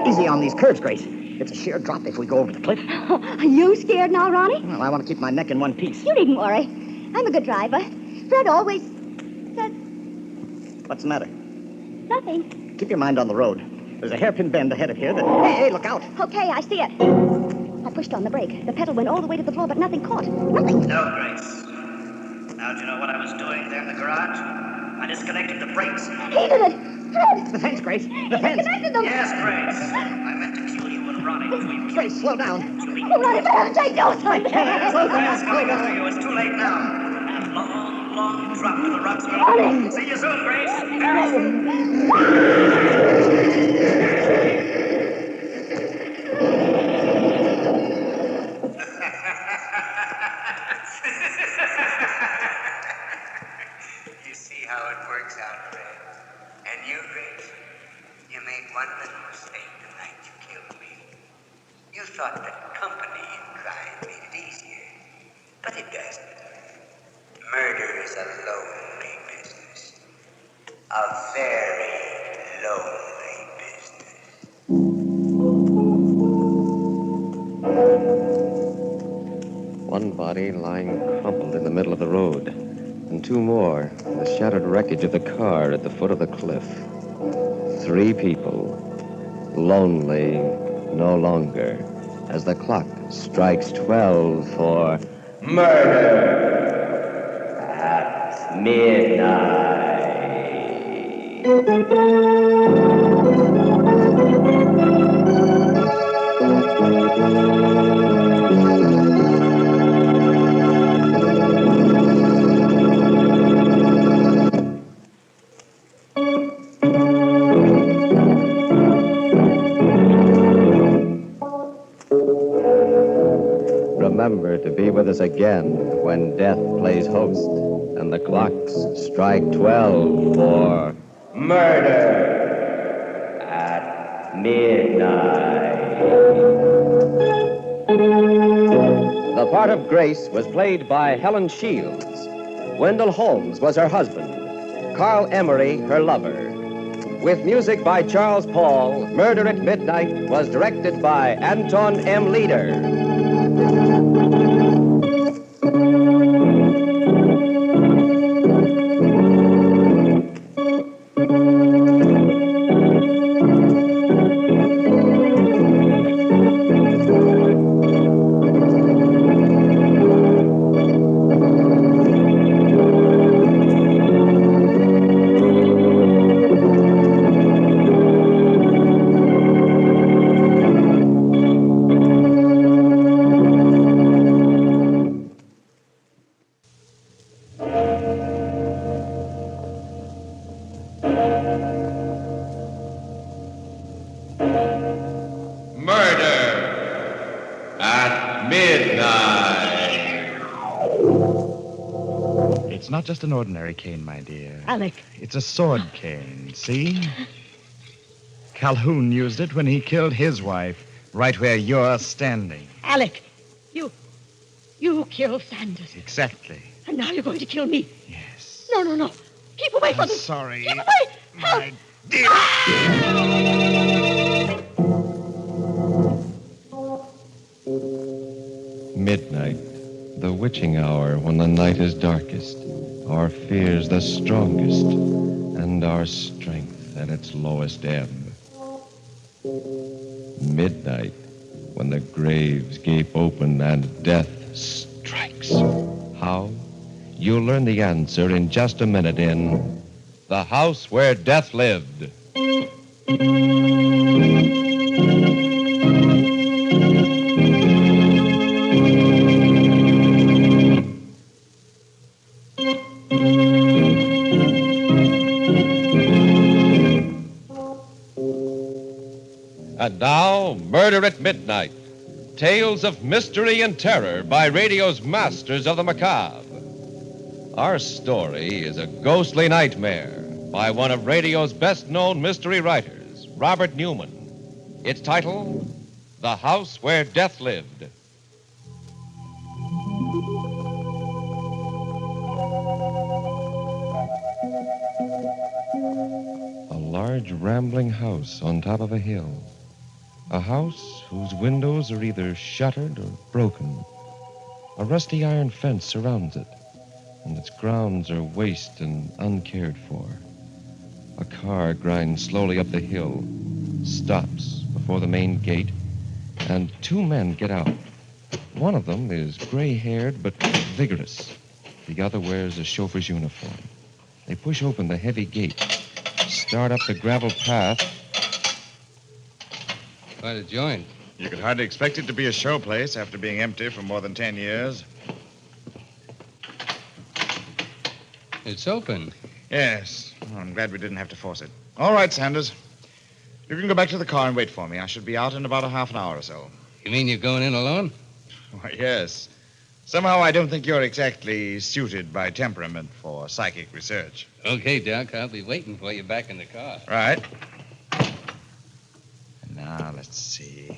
Easy on these curves, Grace. It's a sheer drop if we go over the cliff. Are you scared now, Ronnie? Well, I want to keep my neck in one piece. You needn't worry. I'm a good driver. Fred always says What's the matter? nothing. Keep your mind on the road. There's a hairpin bend ahead of here that... Hey, look out. Okay, I see it. I pushed on the brake. The pedal went all the way to the floor, but nothing caught. Nothing. No, Grace. Now, do you know what I was doing there in the garage? I disconnected the brakes. He did it! Fred! The fence, Grace. The He fence. disconnected them! Yes, Grace. I meant to kill you and Ronnie before you... Grace, slow down. Oh, Ronnie, for heaven's sake, don't! I can't. Slow down. It's coming after you. It's too late now. A long, long drop to the rocks. Ronnie! See you soon, Grace. You see how it works out, Fred. And you, Grace, you made one little mistake the night you killed me. You thought that company in crime made it easier, but it doesn't. Murder is a lonely business. A very lonely business. One body lying crumpled in the middle of the road, and two more in the shattered wreckage of the car at the foot of the cliff. 3 people, lonely no longer, as the clock strikes 12 for murder at midnight. Remember to be with us again when death plays host and the clocks strike 12 for murder at midnight. The part of Grace was played by Helen Shields. Wendell Holmes was her husband. Carl Emery, her lover. With music by Charles Paul, Murder at Midnight was directed by Anton M. Leader. It's not just an ordinary cane, my dear. Alec. It's a sword cane, see? Calhoun used it when he killed his wife, right where you're standing. Alec, you killed Sanders. Exactly. And now you're going to kill me. Yes. No. Keep away from I'm me. sorry. Keep away. My dear. Midnight, the witching hour when the night is darkest, our fears the strongest, and our strength at its lowest ebb. Midnight, when the graves gape open and death strikes. How? You'll learn the answer in just a minute in The House Where Death Lived. And now, Murder at Midnight. Tales of mystery and terror by radio's masters of the macabre. Our story is A Ghostly Nightmare by one of radio's best-known mystery writers, Robert Newman. Its title, The House Where Death Lived. A large rambling house on top of a hill. A house whose windows are either shuttered or broken. A rusty iron fence surrounds it. and its grounds are waste and uncared for. A car grinds slowly up the hill, stops before the main gate, and two men get out. One of them is gray-haired but vigorous. The other wears a chauffeur's uniform. They push open the heavy gate, start up the gravel path. Quite a joint. You could hardly expect it to be a show place after being empty for more than 10 years. It's open. Yes. Oh, I'm glad we didn't have to force it. All right, Sanders. You can go back to the car and wait for me. I should be out in about a half an hour or so. You mean you're going in alone? Why, yes. Somehow I don't think you're exactly suited by temperament for psychic research. Okay, Doc. I'll be waiting for you back in the car. Right. Now, let's see.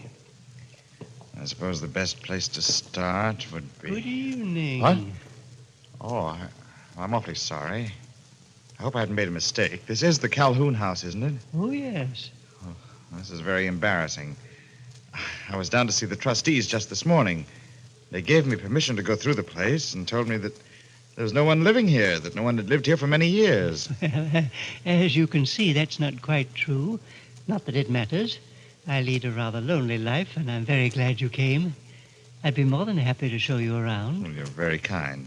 I suppose the best place to start would be... Good evening. What? Oh, I'm awfully sorry. I hope I hadn't made a mistake. This is the Calhoun house, isn't it? Oh, yes. Oh, this is very embarrassing. I was down to see the trustees just this morning. They gave me permission to go through the place and told me that there was no one living here, that no one had lived here for many years. As you can see, that's not quite true. Not that it matters. I lead a rather lonely life, and I'm very glad you came. I'd be more than happy to show you around. Well, you're very kind.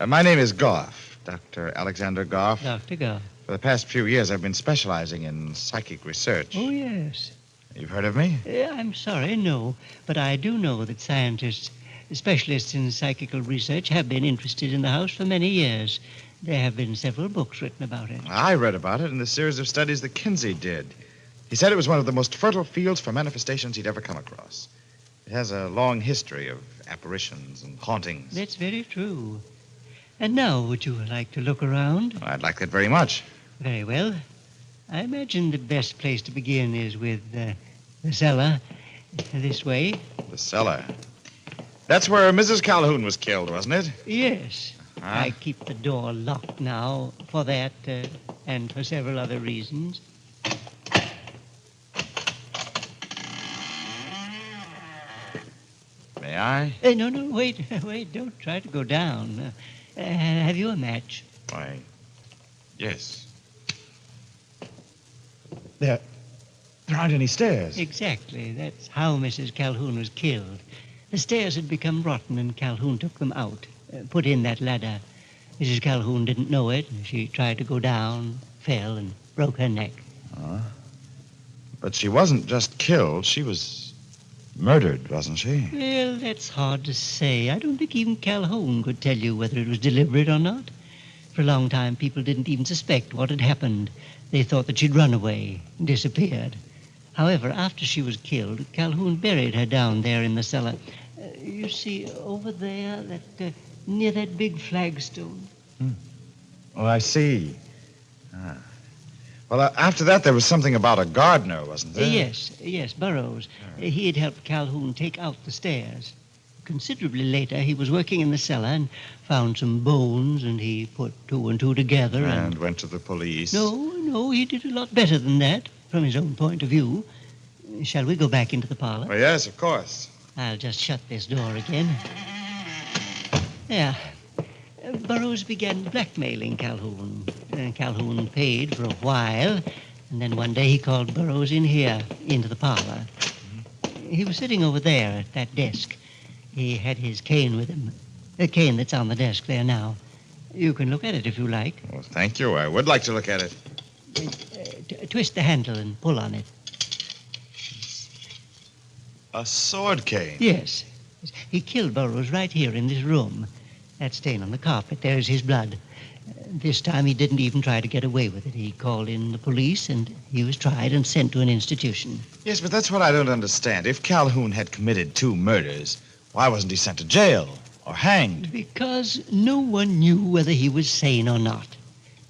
My name is Goff, Dr. Alexander Goff. Dr. Goff. For the past few years, I've been specializing in psychic research. Oh, yes. You've heard of me? I'm sorry, no. But I do know that scientists, specialists in psychical research, have been interested in the house for many years. There have been several books written about it. I read about it in the series of studies that Kinsey did. He said it was one of the most fertile fields for manifestations he'd ever come across. It has a long history of apparitions and hauntings. That's very true. And now, would you like to look around? I'd like that very much. Very well. I imagine the best place to begin is with the cellar. This way. The cellar? That's where Mrs. Calhoun was killed, wasn't it? Yes. Huh? I keep the door locked now for that and for several other reasons. May I? No, wait, don't try to go down. Have you a match? Why, yes. There aren't any stairs. Exactly. That's how Mrs. Calhoun was killed. The stairs had become rotten, and Calhoun took them out, put in that ladder. Mrs. Calhoun didn't know it. She tried to go down, fell, and broke her neck. But she wasn't just killed. She was murdered, wasn't she? Well, that's hard to say. I don't think even Calhoun could tell you whether it was deliberate or not. For a long time, people didn't even suspect what had happened. They thought that she'd run away, disappeared. However, after she was killed, Calhoun buried her down there in the cellar. You see, over there, near that big flagstone. Oh, I see. Well, after that, there was something about a gardener, wasn't there? Yes, Burroughs. He had helped Calhoun take out the stairs. Considerably later, he was working in the cellar and found some bones, and he put two and two together and went to the police. No, he did a lot better than that, from his own point of view. Shall we go back into the parlor? Oh, yes, of course. I'll just shut this door again. There. Burroughs began blackmailing Calhoun. Calhoun paid for a while, and then one day he called Burroughs in here, into the parlor. He was sitting over there at that desk. He had his cane with him. The cane that's on the desk there now. You can look at it if you like. Well, thank you. I would like to look at it. Twist the handle and pull on it. A sword cane? Yes. He killed Burroughs right here in this room. That stain on the carpet, there's his blood. This time he didn't even try to get away with it. He called in the police, and he was tried and sent to an institution. Yes, but that's what I don't understand. If Calhoun had committed 2 murders, why wasn't he sent to jail or hanged? Because no one knew whether he was sane or not.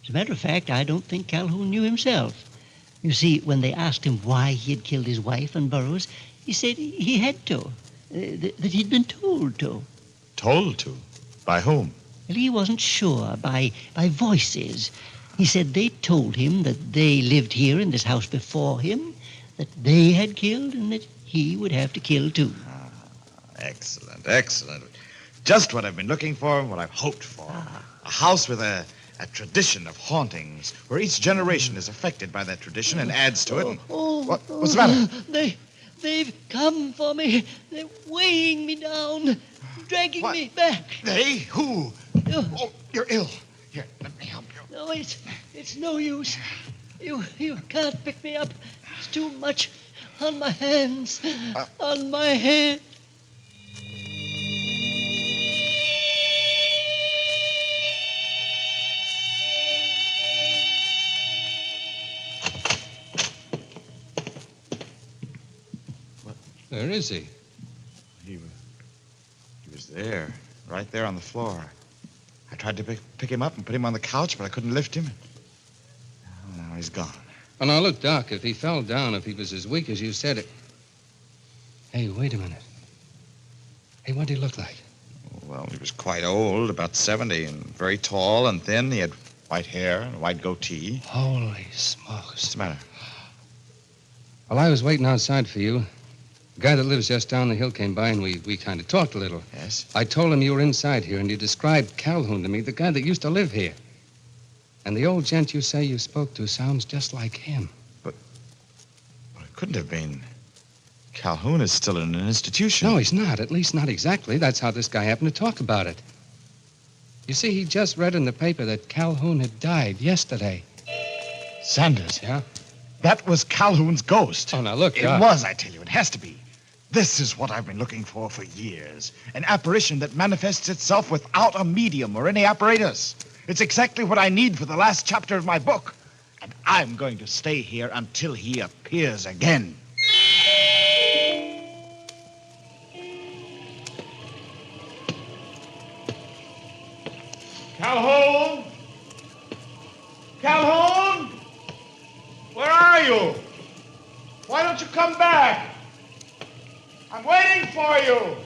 As a matter of fact, I don't think Calhoun knew himself. You see, when they asked him why he had killed his wife and Burroughs, he said he had to, that he'd been told to. Told to? By whom? Well, he wasn't sure. By voices. He said they told him that they lived here in this house before him, that they had killed, and that he would have to kill too. Excellent, excellent. Just what I've been looking for and what I've hoped for. A house with a tradition of hauntings, where each generation is affected by that tradition and adds to it. And... What's the matter? They've come for me. They're weighing me down, dragging me back. They? Who? Oh, you're ill. Here, let me help you. No, it's no use. You can't pick me up. It's too much on my hands. On my head. Where is he? He was there, right there on the floor. I tried to pick him up and put him on the couch, but I couldn't lift him. Oh, now he's gone. Oh, now, look, Doc, if he fell down, if he was as weak as you said it... Hey, wait a minute. Hey, what did he look like? Well, he was quite old, about 70, and very tall and thin. He had white hair and a white goatee. Holy smokes. What's the matter? Well, I was waiting outside for you. The guy that lives just down the hill came by, and we kind of talked a little. Yes? I told him you were inside here, and you described Calhoun to me, the guy that used to live here. And the old gent you say you spoke to sounds just like him. But it couldn't have been. Calhoun is still in an institution. No, he's not. At least not exactly. That's how this guy happened to talk about it. You see, he just read in the paper that Calhoun had died yesterday. Sanders. Yeah? That was Calhoun's ghost. Oh, now look, It was, I tell you. It has to be. This is what I've been looking for years. An apparition that manifests itself without a medium or any apparatus. It's exactly what I need for the last chapter of my book. And I'm going to stay here until he appears again. Calhoun? Calhoun? Where are you? Why don't you come back? I'm waiting for you.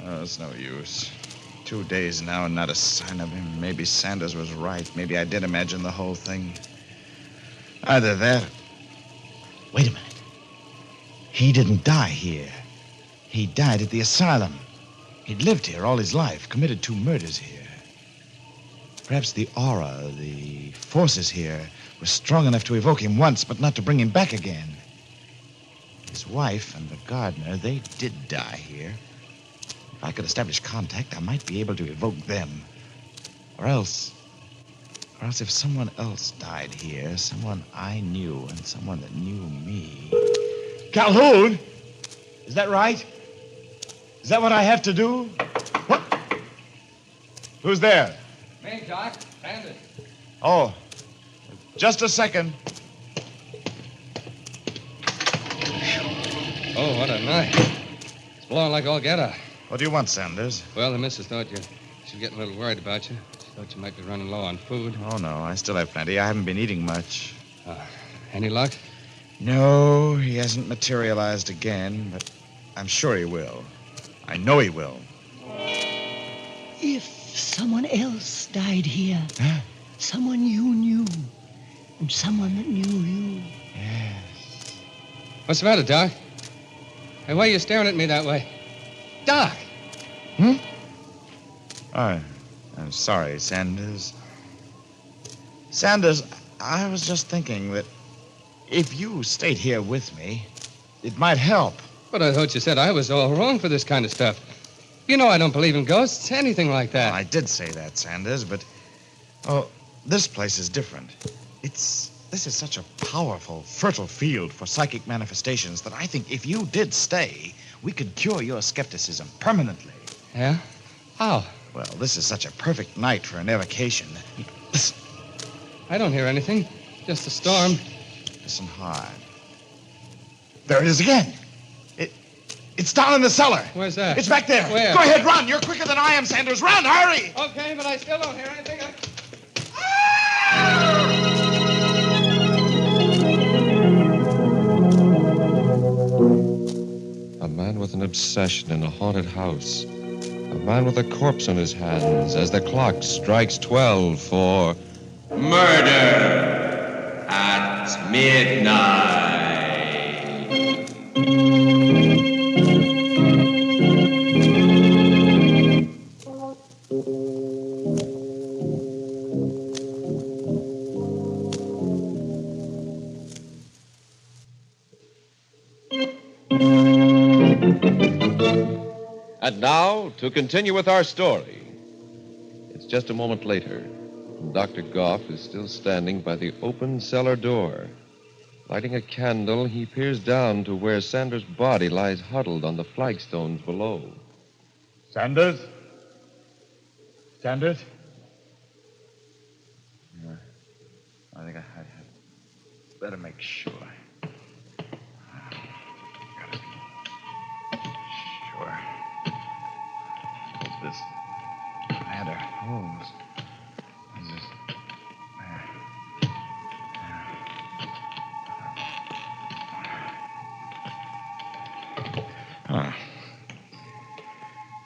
Oh, it's no use. 2 days now and not a sign of him. Maybe Sanders was right. Maybe I did imagine the whole thing. Either that... Wait a minute. He didn't die here. He died at the asylum. He'd lived here all his life, committed 2 murders here. Perhaps the aura, the forces here, were strong enough to evoke him once, but not to bring him back again. His wife and the gardener, they did die here. If I could establish contact, I might be able to evoke them. Or else if someone else died here, someone I knew and someone that knew me. Calhoun? Is that right? Is that what I have to do? What? Who's there? Me, Doc. Sanders. Oh, just a second. Oh, what a night. It's blowing like all get out. What do you want, Sanders? Well, the missus thought she was getting a little worried about you. She thought you might be running low on food. Oh, no, I still have plenty. I haven't been eating much. Any luck? No, he hasn't materialized again, but I'm sure he will. I know he will. If someone else died here, someone you knew, and someone that knew you. Yes. What's the matter, Doc? Hey, why are you staring at me that way? Doc! Oh, I'm sorry, Sanders. Sanders, I was just thinking that if you stayed here with me, it might help. But I thought you said I was all wrong for this kind of stuff. You know I don't believe in ghosts, anything like that. Well, I did say that, Sanders, but... Oh, this place is different. This is such a powerful, fertile field for psychic manifestations that I think if you did stay, we could cure your skepticism permanently. Yeah? How? Well, this is such a perfect night for an evocation. Listen. I don't hear anything. Just a storm. Listen hard. There it is again. It's down in the cellar. Where's that? It's back there. Where? Go ahead, run. You're quicker than I am, Sanders. Run, hurry. Okay, but I still don't hear anything. A man with an obsession in a haunted house. A man with a corpse on his hands as the clock strikes 12 for Murder at Midnight. And now, to continue with our story. It's just a moment later, and Dr. Goff is still standing by the open cellar door. Lighting a candle, he peers down to where Sanders' body lies huddled on the flagstones below. Sanders? Sanders? I think I better make sure. Gotta be sure. This ladder holds. Is this... Huh.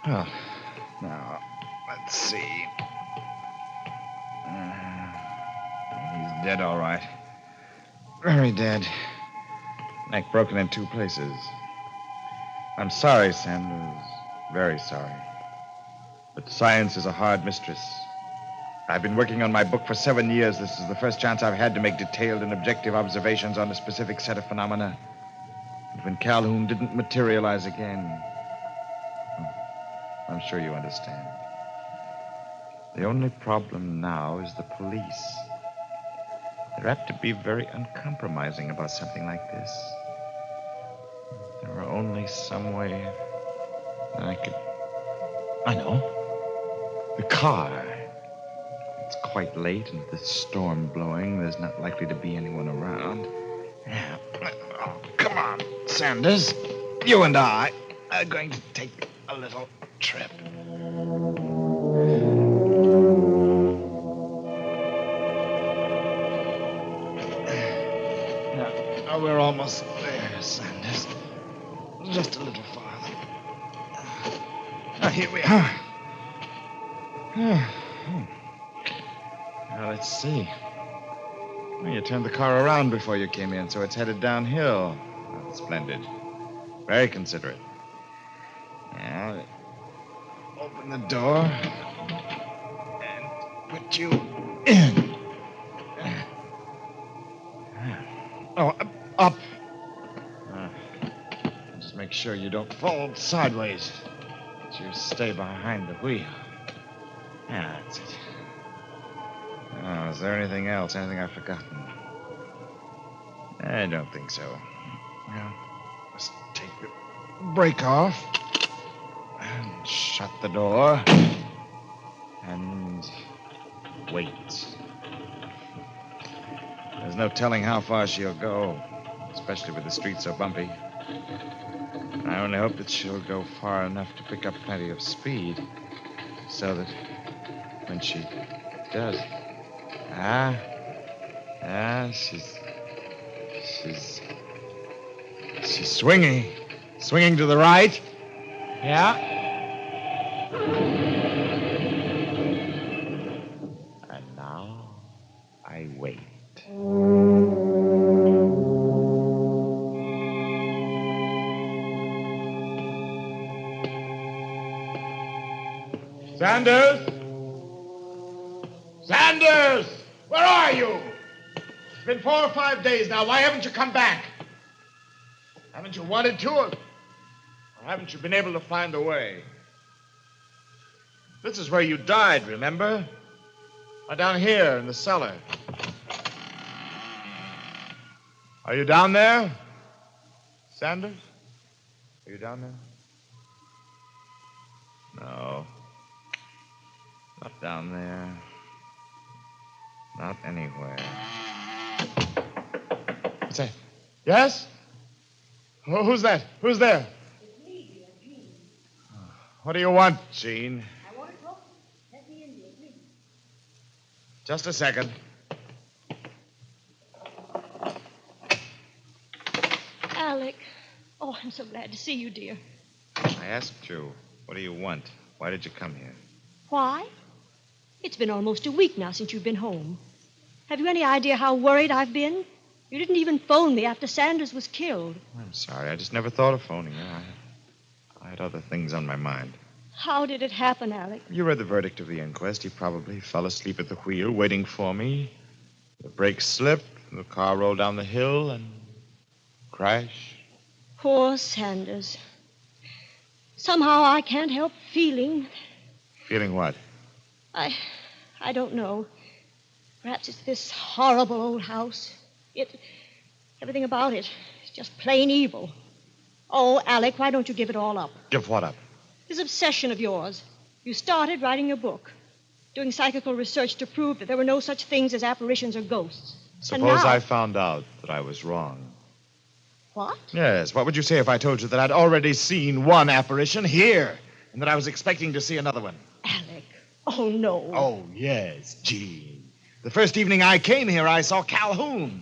Well, now, let's see. He's dead, all right. Very dead. Neck broken in 2 places. I'm sorry, Sanders. Very sorry. But science is a hard mistress. I've been working on my book for 7 years. This is the first chance I've had to make detailed and objective observations on a specific set of phenomena. And when Calhoun didn't materialize again, I'm sure you understand. The only problem now is the police. They're apt to be very uncompromising about something like this. There were only some way that I know. The car. It's quite late and with the storm blowing, there's not likely to be anyone around. Yeah. Oh, come on, Sanders. You and I are going to take a little trip. Now, we're almost there, Sanders. Just a little farther. Here we are. Now, let's see. Well, you turned the car around before you came in, so it's headed downhill. Oh, splendid. Very considerate. Now, open the door and put you in. Oh, up. Just make sure you don't fall sideways. That you stay behind the wheel. Yeah, that's it. Oh, is there anything else? Anything I've forgotten? I don't think so. Well, let's take the brake off. And shut the door. And wait. There's no telling how far she'll go, especially with the street so bumpy. I only hope that she'll go far enough to pick up plenty of speed, so that when she does... she's swinging to the right. Yeah. And now I wait. Sanders? Sanders! Where are you? It's been 4 or 5 days now. Why haven't you come back? Haven't you wanted to? Or haven't you been able to find the way? This is where you died, remember? Down here in the cellar. Are you down there? Sanders? Are you down there? No. Not down there. Not anywhere. What's that? Yes? Who's that? Who's there? It's me, dear, Jean. What do you want, Jean? I want to talk. Let me in, dear, please. Just a second. Alec. Oh, I'm so glad to see you, dear. I asked you, what do you want? Why did you come here? Why? It's been almost a week now since you've been home. Have you any idea how worried I've been? You didn't even phone me after Sanders was killed. I'm sorry. I just never thought of phoning you. I had other things on my mind. How did it happen, Alec? You read the verdict of the inquest. You probably fell asleep at the wheel waiting for me. The brakes slipped, and the car rolled down the hill and crashed. Poor Sanders. Somehow I can't help feeling. Feeling what? I don't know. Perhaps it's this horrible old house. Everything about it is just plain evil. Oh, Alec, why don't you give it all up? Give what up? This obsession of yours. You started writing your book, doing psychical research to prove that there were no such things as apparitions or ghosts. Suppose I found out that I was wrong. What? Yes, what would you say if I told you that I'd already seen one apparition here, and that I was expecting to see another one? Alec, oh, no. Oh, yes, Jean. The first evening I came here, I saw Calhoun.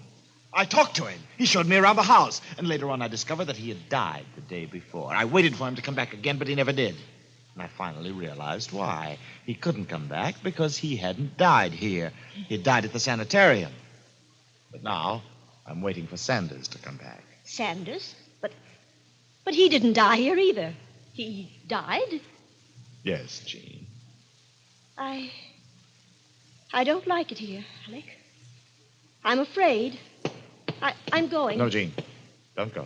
I talked to him. He showed me around the house, and later on I discovered that he had died the day before. I waited for him to come back again, but he never did. And I finally realized why. He couldn't come back because he hadn't died here. He had died at the sanitarium. But now, I'm waiting for Sanders to come back. Sanders? But he didn't die here either. He died? Yes, Jean. I don't like it here, Alec. I'm afraid. I'm going. No, Jean. Don't go.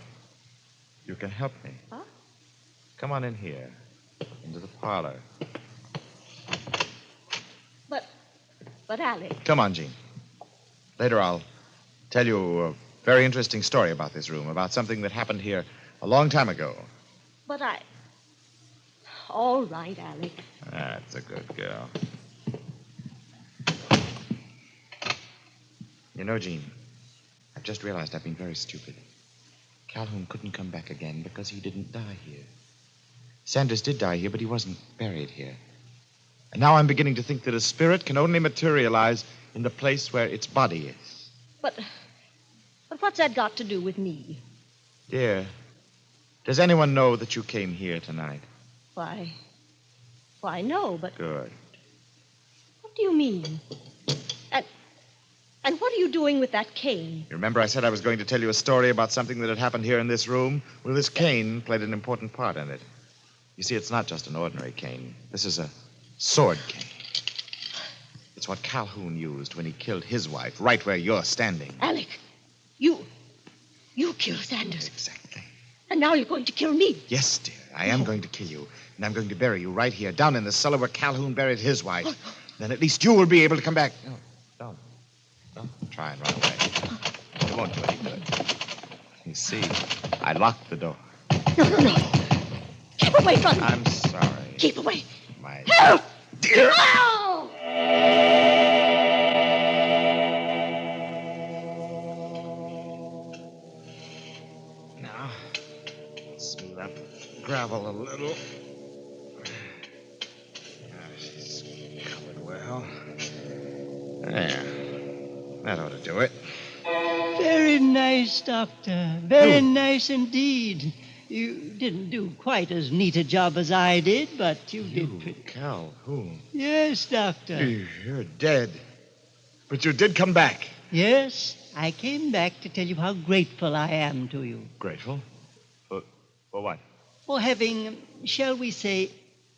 You can help me. Huh? Come on in here. Into the parlor. But Alec. Come on, Jean. Later I'll tell you a very interesting story about this room, about something that happened here a long time ago. But all right, Alec. That's a good girl. You know, Jean, I've just realized I've been very stupid. Calhoun couldn't come back again because he didn't die here. Sanders did die here, but he wasn't buried here. And now I'm beginning to think that a spirit can only materialize in the place where its body is. But what's that got to do with me? Dear, does anyone know that you came here tonight? Why, no, but... Good. What do you mean? And what are you doing with that cane? You remember I said I was going to tell you a story about something that had happened here in this room? Well, this cane played an important part in it. You see, it's not just an ordinary cane. This is a sword cane. It's what Calhoun used when he killed his wife, right where you're standing. Alec, you killed Sanders. Exactly. And now you're going to kill me. Yes, dear, I am going to kill you. And I'm going to bury you right here, down in the cellar where Calhoun buried his wife. Then at least you will be able to come back. No, don't. Don't try and run away. It won't do any good. You see, I locked the door. No. Keep away from me. I'm sorry. Keep away. My Help! dear. No! Now, smooth up the gravel a little. She's covered well. There. That ought to do it. Very nice, Doctor. Very nice indeed. You didn't do quite as neat a job as I did, but you did pretty... Calhoun. Yes, Doctor. You're dead. But you did come back. Yes, I came back to tell you how grateful I am to you. Grateful? For what? For having, shall we say,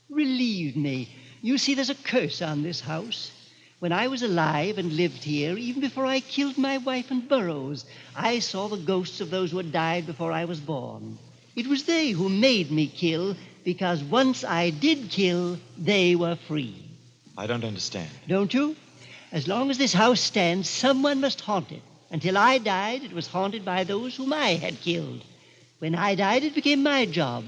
relieved me. You see, there's a curse on this house. When I was alive and lived here, even before I killed my wife and Burroughs, I saw the ghosts of those who had died before I was born. It was they who made me kill, because once I did kill, they were free. I don't understand. Don't you? As long as this house stands, someone must haunt it. Until I died, it was haunted by those whom I had killed. When I died, it became my job.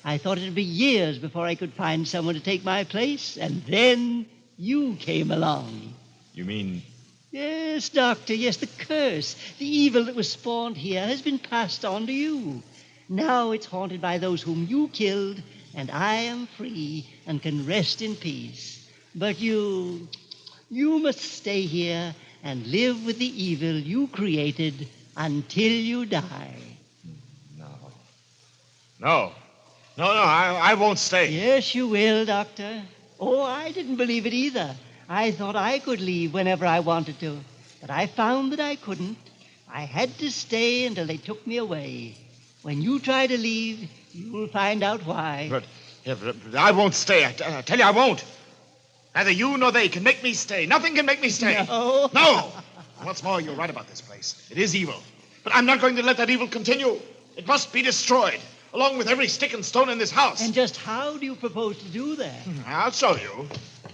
I thought it would be years before I could find someone to take my place, and then you came along. You mean... Yes, Doctor, yes, the curse, the evil that was spawned here has been passed on to you. Now it's haunted by those whom you killed, and I am free and can rest in peace. But you must stay here and live with the evil you created until you die. No, I won't stay. Yes, you will, Doctor. Oh, I didn't believe it either. I thought I could leave whenever I wanted to, but I found that I couldn't. I had to stay until they took me away. When you try to leave, you'll find out why. But I won't stay. I tell you, I won't. Neither you nor they can make me stay. Nothing can make me stay. No. What's more, you're right about this place. It is evil. But I'm not going to let that evil continue. It must be destroyed. along with every stick and stone in this house. And just how do you propose to do that? I'll show you.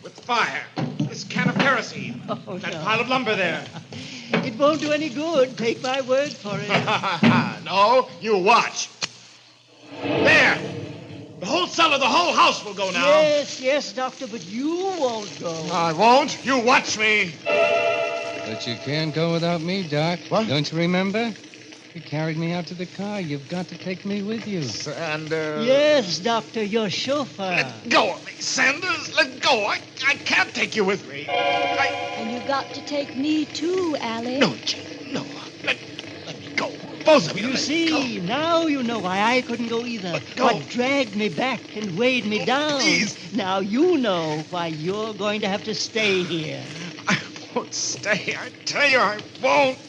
With fire. This can of kerosene. That pile of lumber there. It won't do any good. Take my word for it. No, you watch. There. The whole cellar, the whole house will go now. Yes, Doctor, but you won't go. I won't. You watch me. But you can't go without me, Doc. What? Don't you remember? You carried me out to the car. You've got to take me with you. Sanders. Yes, Doctor, your chauffeur. Let go of me, Sanders. Let go. I can't take you with me. And you got to take me too, Allie. No, Jane, no. Let me go. Both of you. You see, now you know why I couldn't go either. What dragged me back and weighed me down. Please. Now you know why you're going to have to stay here. I won't stay. I tell you, I won't.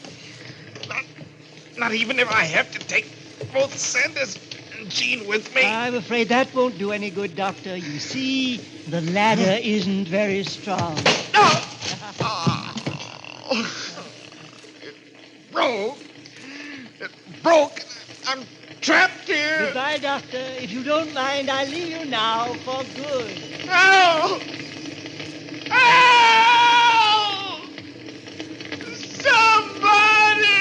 Not even if I have to take both Sanders and Jean with me. I'm afraid that won't do any good, Doctor. You see, the ladder isn't very strong. No! It broke. It broke. I'm trapped here. Goodbye, Doctor. If you don't mind, I'll leave you now for good. No! Help! Somebody!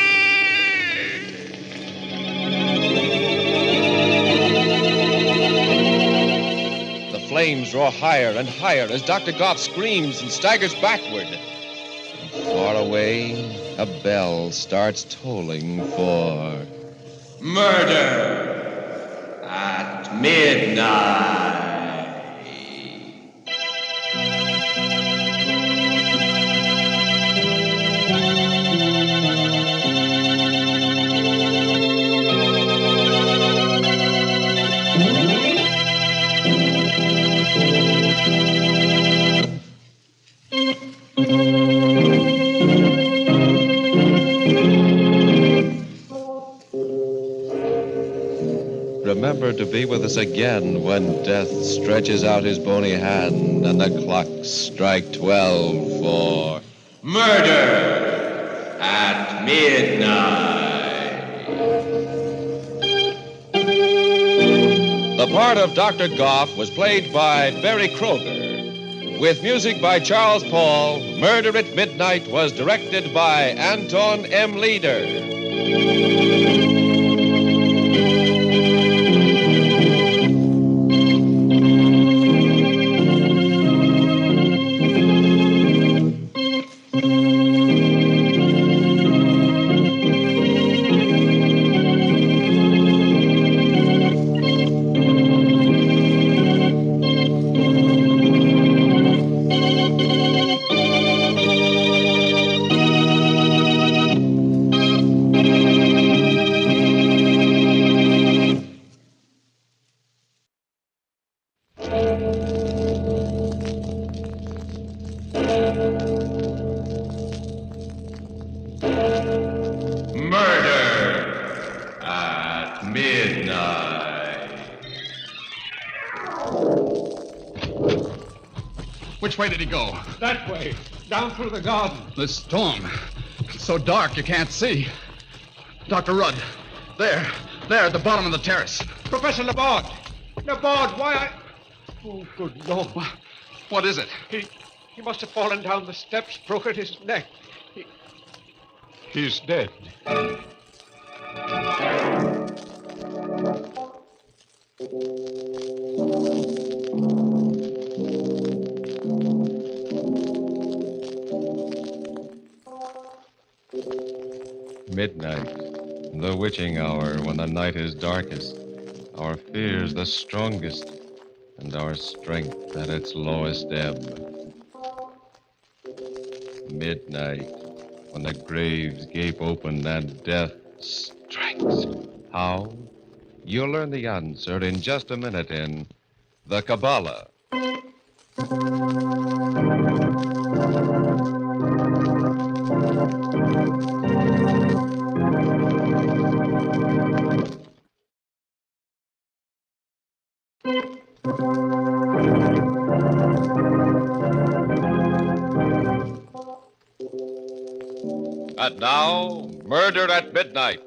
The flames roar higher and higher as Dr. Goff screams and staggers backward. And far away, a bell starts tolling for murder at midnight. Remember to be with us again when death stretches out his bony hand and the clocks strike 12 for murder at midnight. The part of Dr. Goff was played by Barry Kroger. With music by Charles Paul, Murder at Midnight was directed by Anton M. Leader. Murder at midnight. Which way did he go? That way, down through the garden. The storm. It's so dark you can't see. Dr. Rudd, there, at the bottom of the terrace. Professor Laborde. Laborde, why Oh, good Lord. What is it? He must have fallen down the steps, broken his neck. He's dead. Midnight, the witching hour when the night is darkest, our fears the strongest, and our strength at its lowest ebb. Midnight, when the graves gape open and death strikes. How? You'll learn the answer in just a minute in The Kabbalah. And now, Murder at Midnight,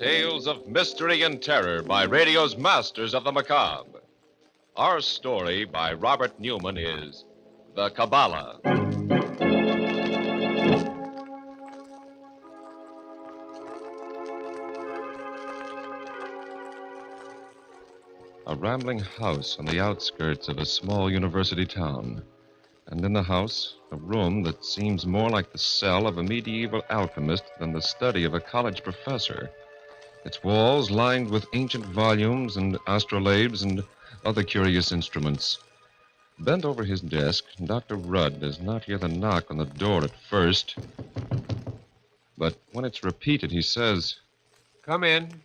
Tales of mystery and terror by radio's masters of the macabre. Our story by Robert Newman is The Kabbalah. A rambling house on the outskirts of a small university town. And in the house, a room that seems more like the cell of a medieval alchemist than the study of a college professor. Its walls lined with ancient volumes and astrolabes and other curious instruments. Bent over his desk, Dr. Rudd does not hear the knock on the door at first. But when it's repeated, he says, "Come in."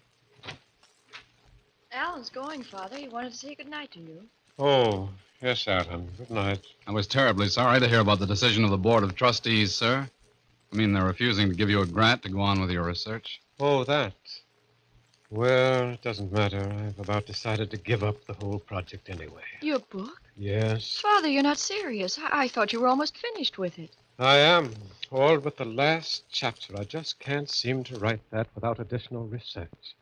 Alan's going, Father. He wanted to say goodnight to you. Oh, yes, Alan. Good night. I was terribly sorry to hear about the decision of the Board of Trustees, sir. I mean, they're refusing to give you a grant to go on with your research. Oh, that. Well, it doesn't matter. I've about decided to give up the whole project anyway. Your book? Yes, Father, you're not serious. I thought you were almost finished with it. I am. All but the last chapter. I just can't seem to write that without additional research.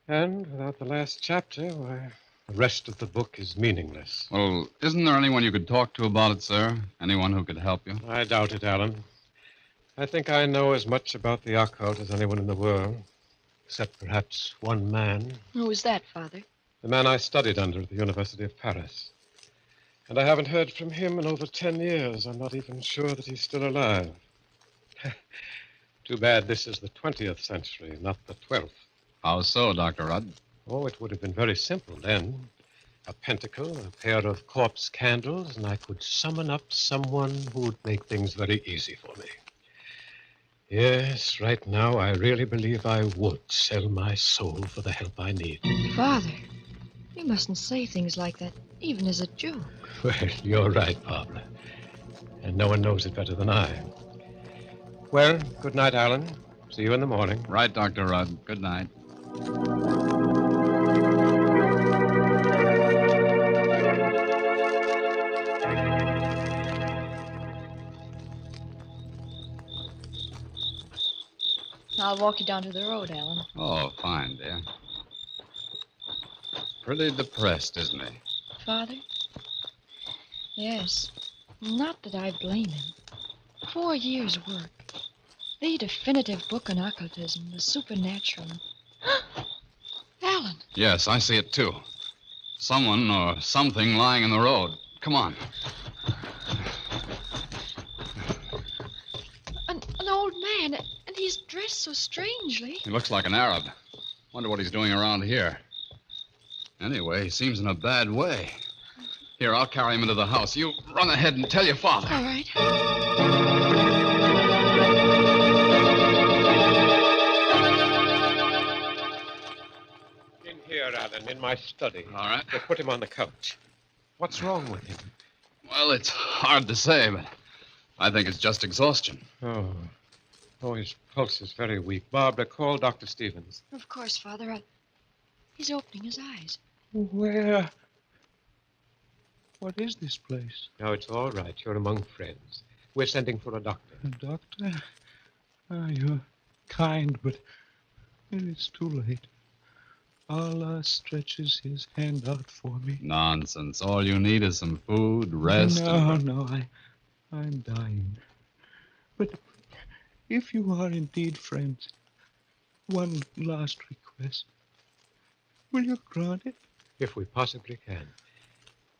And without the last chapter, why, the rest of the book is meaningless. Well, isn't there anyone you could talk to about it, sir? Anyone who could help you? I doubt it, Alan. I think I know as much about the occult as anyone in the world, except perhaps one man. Who was that, Father? The man I studied under at the University of Paris. And I haven't heard from him in over 10 years. I'm not even sure that he's still alive. Too bad this is the 20th century, not the 12th. How so, Dr. Rudd? Oh, it would have been very simple then. A pentacle, a pair of corpse candles, and I could summon up someone who would make things very easy for me. Yes, right now I really believe I would sell my soul for the help I need. Father, you mustn't say things like that, even as a joke. Well, you're right, Barbara. And no one knows it better than I. Well, good night, Alan. See you in the morning. Right, Dr. Rudd. Good night. I'll walk you down to the road, Alan. Oh, fine, dear. Pretty depressed, isn't he? Father? Yes. Not that I blame him. 4 years' work. The definitive book on occultism, the supernatural. Alan! Yes, I see it, too. Someone or something lying in the road. Come on. An old man, and he's dressed so strangely. He looks like an Arab. Wonder what he's doing around here. Anyway, he seems in a bad way. Here, I'll carry him into the house. You run ahead and tell your father. All right. In here, Alan, in my study. All right. They put him on the couch. What's wrong with him? Well, it's hard to say, but I think it's just exhaustion. Oh, his pulse is very weak. Barbara, call Dr. Stevens. Of course, Father. He's opening his eyes. Where? What is this place? No, it's all right. You're among friends. We're sending for a doctor. A doctor? You're kind, but it's too late. Allah stretches his hand out for me. Nonsense. All you need is some food, rest. No, I'm dying. But if you are indeed friends, one last request. Will you grant it? If we possibly can.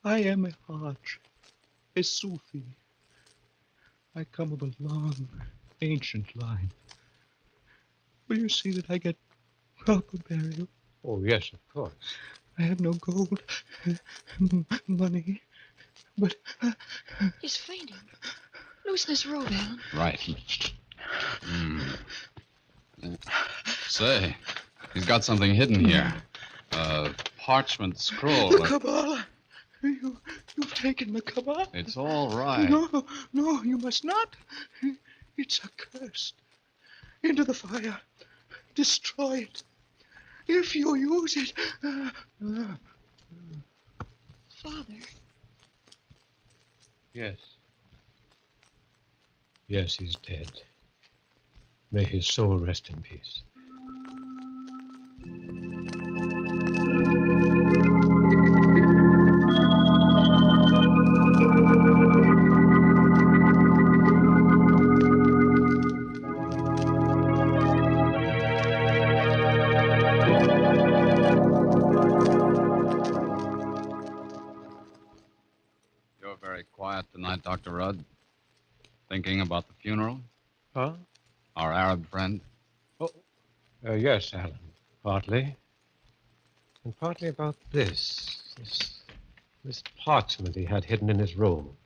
I am a Hajj, a Sufi. I come of a long, ancient line. Will you see that I get proper burial? Oh, yes, of course. I have no gold, money, but... He's fainting. Loosen his robe, Alan. Right. Say, he's got something hidden here. A parchment scroll. The Kabbalah. You've taken the Kabbalah. It's all right. No, you must not. It's accursed. Into the fire. Destroy it. If you use it... Father. Yes. Yes, he's dead. May his soul rest in peace. You're very quiet tonight, Dr. Rudd. Thinking about the funeral? Huh? Our Arab friend? Yes, Alan. Partly. And partly about this parchment he had hidden in his room.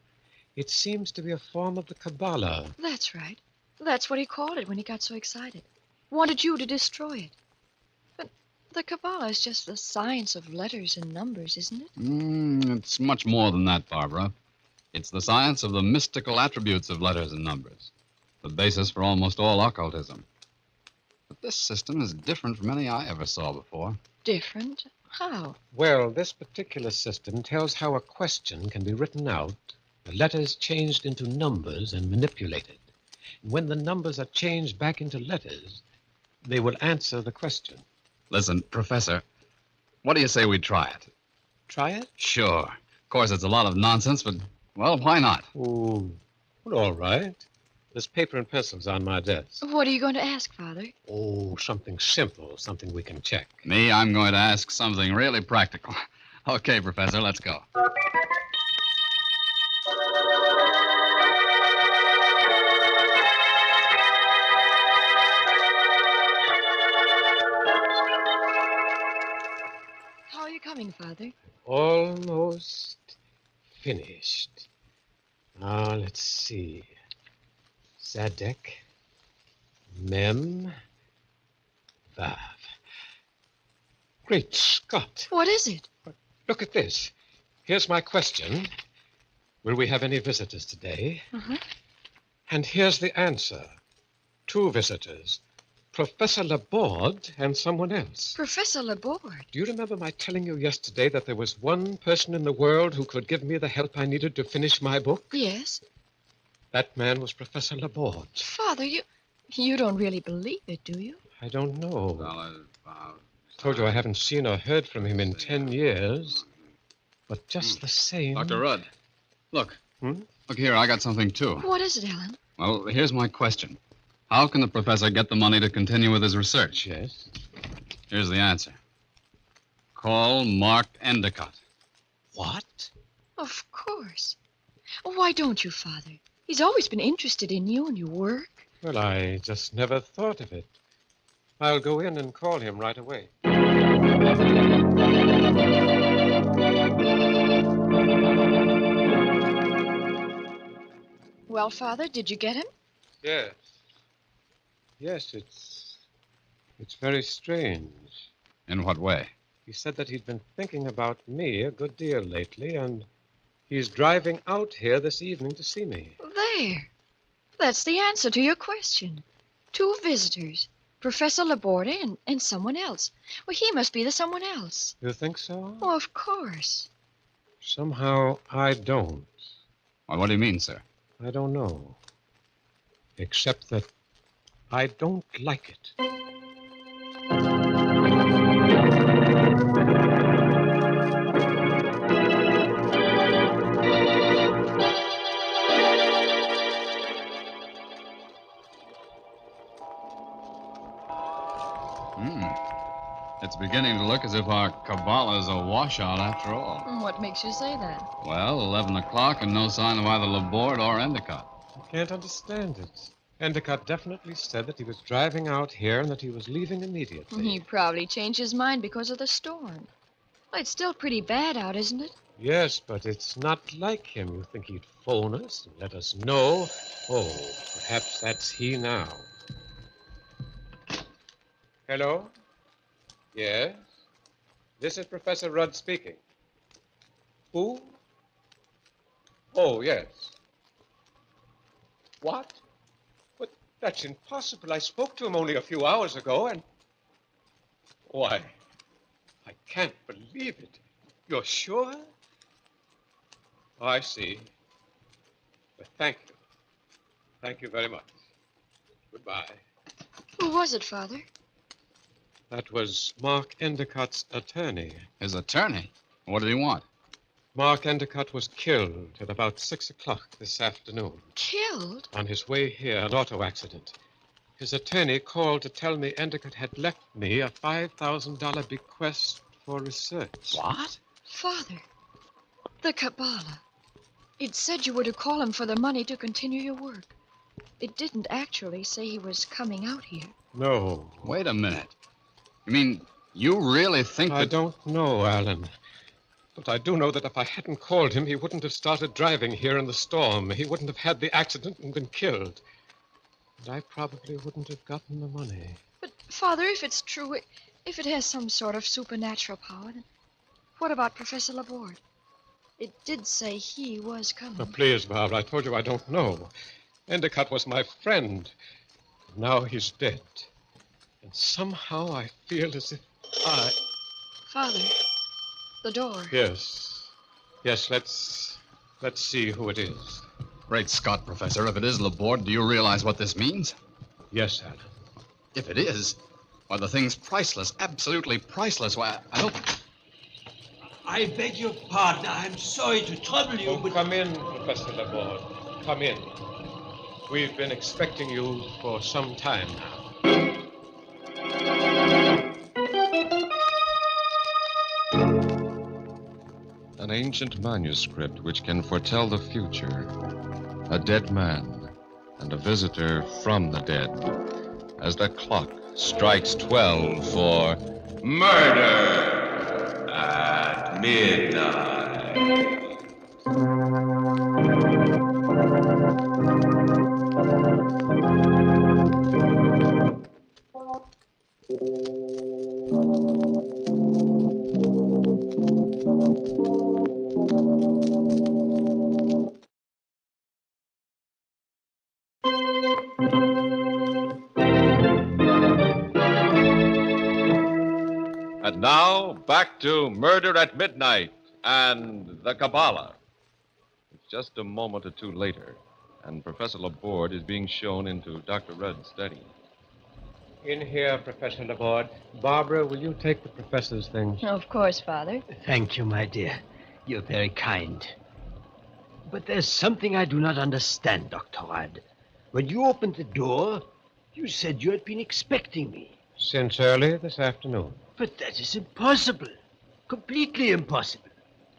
It seems to be a form of the Kabbalah. That's right. That's what he called it when he got so excited. Wanted you to destroy it. But the Kabbalah is just the science of letters and numbers, isn't it? It's much more than that, Barbara. It's the science of the mystical attributes of letters and numbers, the basis for almost all occultism. But this system is different from any I ever saw before. Different? How? Well, this particular system tells how a question can be written out, the letters changed into numbers and manipulated. When the numbers are changed back into letters, they will answer the question. Listen, Professor, what do you say we try it? Try it? Sure. Of course, it's a lot of nonsense, but, well, why not? Oh, well, all right. There's paper and pencils on my desk. What are you going to ask, Father? Oh, something simple, something we can check. Me, I'm going to ask something really practical. Okay, Professor, let's go. How are you coming, Father? Almost finished. Now, let's see. Zadek, Mem, Vav. Great Scott. What is it? Look at this. Here's my question. Will we have any visitors today? Uh-huh. And here's the answer. 2 visitors. Professor Laborde and someone else. Professor Laborde? Do you remember my telling you yesterday that there was one person in the world who could give me the help I needed to finish my book? Yes. That man was Professor Laborde. Father, you don't really believe it, do you? I don't know. Told you I haven't seen or heard from him in 10 years. But just the same... Dr. Rudd, look. Look here, I got something, too. What is it, Alan? Well, here's my question. How can the professor get the money to continue with his research? Yes. Here's the answer. Call Mark Endicott. What? Of course. Why don't you, Father? He's always been interested in you and your work. Well, I just never thought of it. I'll go in and call him right away. Well, Father, did you get him? Yes. Yes, it's very strange. In what way? He said that he'd been thinking about me a good deal lately, and he's driving out here this evening to see me. There. That's the answer to your question. 2 visitors. Professor Laborde and someone else. Well, he must be the someone else. You think so? Oh, of course. Somehow I don't. Well, what do you mean, sir? I don't know. Except that I don't like it. It's beginning to look as if our Kabbalah is a washout after all. What makes you say that? Well, 11 o'clock and no sign of either Laborde or Endicott. I can't understand it. Endicott definitely said that he was driving out here and that he was leaving immediately. He probably changed his mind because of the storm. Well, it's still pretty bad out, isn't it? Yes, but it's not like him. You think he'd phone us and let us know? Oh, perhaps that's he now. Hello? Yes? This is Professor Rudd speaking. Who? Oh, yes. What? But that's impossible. I spoke to him only a few hours ago, and... Why, I can't believe it. You're sure? Oh, I see. But thank you. Thank you very much. Goodbye. Who was it, Father? That was Mark Endicott's attorney. His attorney? What did he want? Mark Endicott was killed at about 6 o'clock this afternoon. Killed? On his way here, an auto accident. His attorney called to tell me Endicott had left me a $5,000 bequest for research. What? Father, the Kabbalah. It said you were to call him for the money to continue your work. It didn't actually say he was coming out here. No. Wait a minute. You mean you really think that... I don't know, Alan. But I do know that if I hadn't called him, he wouldn't have started driving here in the storm. He wouldn't have had the accident and been killed. And I probably wouldn't have gotten the money. But, Father, if it's true, if it has some sort of supernatural power, then what about Professor Laborde? It did say he was coming. Oh, please, Barbara, I told you I don't know. Endicott was my friend. Now he's dead. And somehow I feel as if Father, the door. Yes. Yes, let's see who it is. Great Scott, Professor. If it is Laborde, do you realize what this means? Yes, Alan. If it is, why, the thing's priceless. Absolutely priceless. Why, I hope... I beg your pardon. I'm sorry to trouble you, but... Come in, Professor Laborde. Come in. We've been expecting you for some time now. An ancient manuscript which can foretell the future. A dead man and a visitor from the dead. As the clock strikes 12 for Murder at Midnight. And now, back to Murder at Midnight and the Kabbalah. It's just a moment or two later, and Professor Laborde is being shown into Dr. Rudd's study. In here, Professor Laborde. Barbara, will you take the professor's things? Of course, Father. Thank you, my dear. You're very kind. But there's something I do not understand, Dr. Rudd. When you opened the door, you said you had been expecting me. Since early this afternoon. But that is impossible. Completely impossible.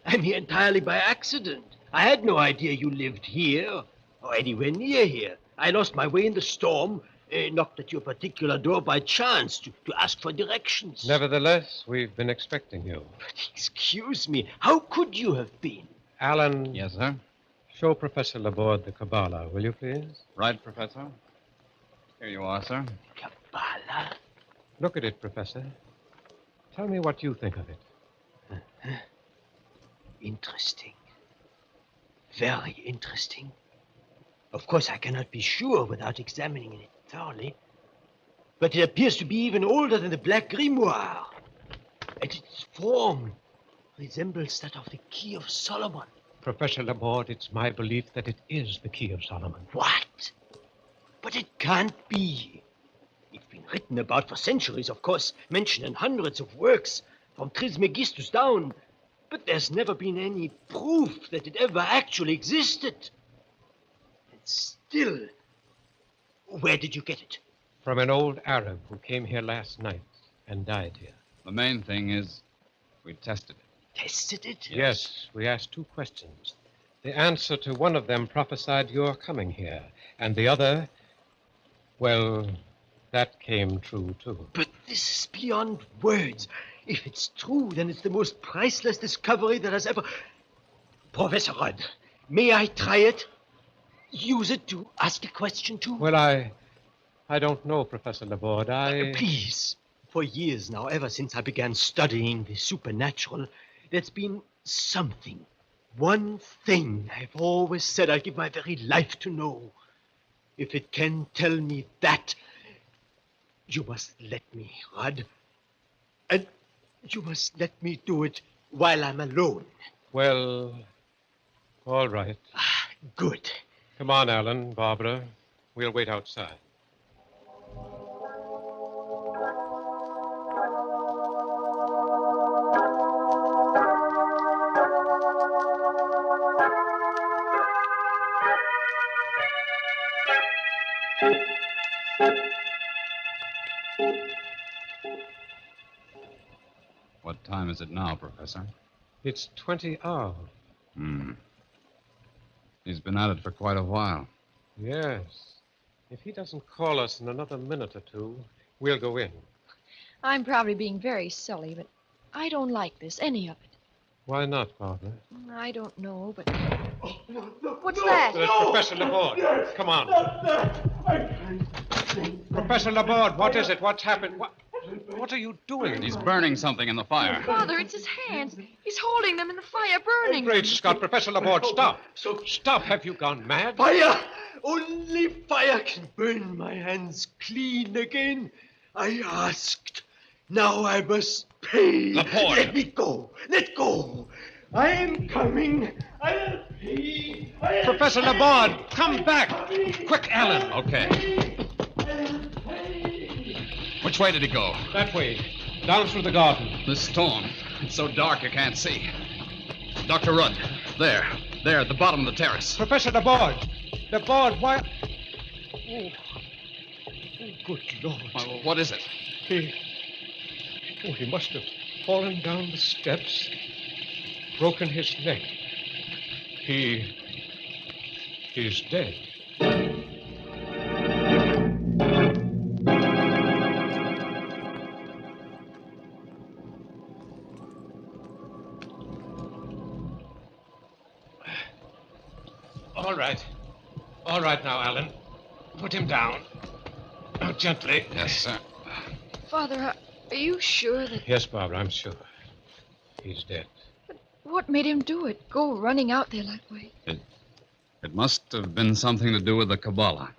I'm here entirely by accident. I had no idea you lived here or anywhere near here. I lost my way in the storm, knocked at your particular door by chance to ask for directions. Nevertheless, we've been expecting you. But excuse me, how could you have been? Alan. Yes, sir? Show Professor Laborde the Kabbalah, will you please? Right, Professor. Here you are, sir. Kabbalah? Look at it, Professor. Tell me what you think of it. Interesting. Very interesting. Of course, I cannot be sure without examining it thoroughly. But it appears to be even older than the Black Grimoire. And its form resembles that of the Key of Solomon. Professor Laborde, it's my belief that it is the Key of Solomon. What? But it can't be. It's been written about for centuries, of course, mentioned in hundreds of works, from Trismegistus down. But there's never been any proof that it ever actually existed. And still, where did you get it? From an old Arab who came here last night and died here. The main thing is we tested it. Tested it? Yes, we asked 2 questions. The answer to one of them prophesied your coming here, and the other, well, that came true, too. But this is beyond words. If it's true, then it's the most priceless discovery that has ever... Professor Rudd, may I try it? Use it to ask a question to? Well, I don't know, Professor Laborde. Please. For years now, ever since I began studying the supernatural, there's been something. One thing I've always said I'd give my very life to know. If it can tell me that, you must let me, Rudd. And you must let me do it while I'm alone. Well, all right. Good. Come on, Alan, Barbara. We'll wait outside. is it now, Professor? It's 20 hours. He's been at it for quite a while. Yes. If he doesn't call us in another minute or two, we'll go in. I'm probably being very silly, but I don't like this, any of it. Why not, Barbara? I don't know, but... What's that? It's Professor Laborde. Come on. Professor Laborde, what is it? What's happened? What are you doing? He's burning something in the fire. Father, it's his hands. He's holding them in the fire, burning. Great Scott, Professor Laborde, stop. Stop. Have you gone mad? Fire! Only fire can burn my hands clean again. I asked. Now I must pay. Laporte. Let me go. Let go. I am coming. I'll pay. Professor Laborde, come back. Quick, Alan. Okay. Which way did he go? That way. Down through the garden. This storm. It's so dark you can't see. Dr. Rudd. There, at the bottom of the terrace. Professor Laborde. Laborde, why... Oh, good Lord. What is it? He must have fallen down the steps, broken his neck. He's dead. All right now, Alan. Put him down. Now, gently. Yes, sir. Father, are you sure that... Yes, Barbara, I'm sure. He's dead. But what made him do it? Go running out there that way? It must have been something to do with the Kabbalah.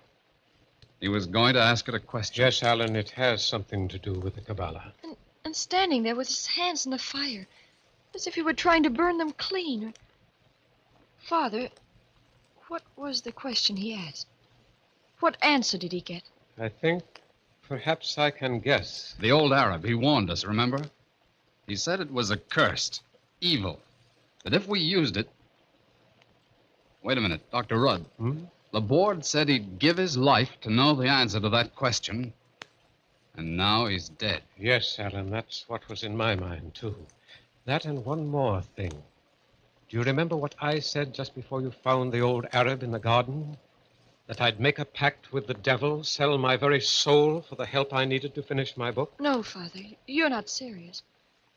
He was going to ask it a question. Yes, Alan, it has something to do with the Kabbalah. And standing there with his hands in the fire, as if he were trying to burn them clean. Father, what was the question he asked? What answer did he get? I think perhaps I can guess. The old Arab, he warned us, remember? He said it was accursed, evil, that if we used it... Wait a minute, Dr. Rudd. Laborde said he'd give his life to know the answer to that question, and now he's dead. Yes, Alan, that's what was in my mind, too. That and one more thing. Do you remember what I said just before you found the old Arab in the garden? That I'd make a pact with the devil, sell my very soul for the help I needed to finish my book? No, Father, you're not serious.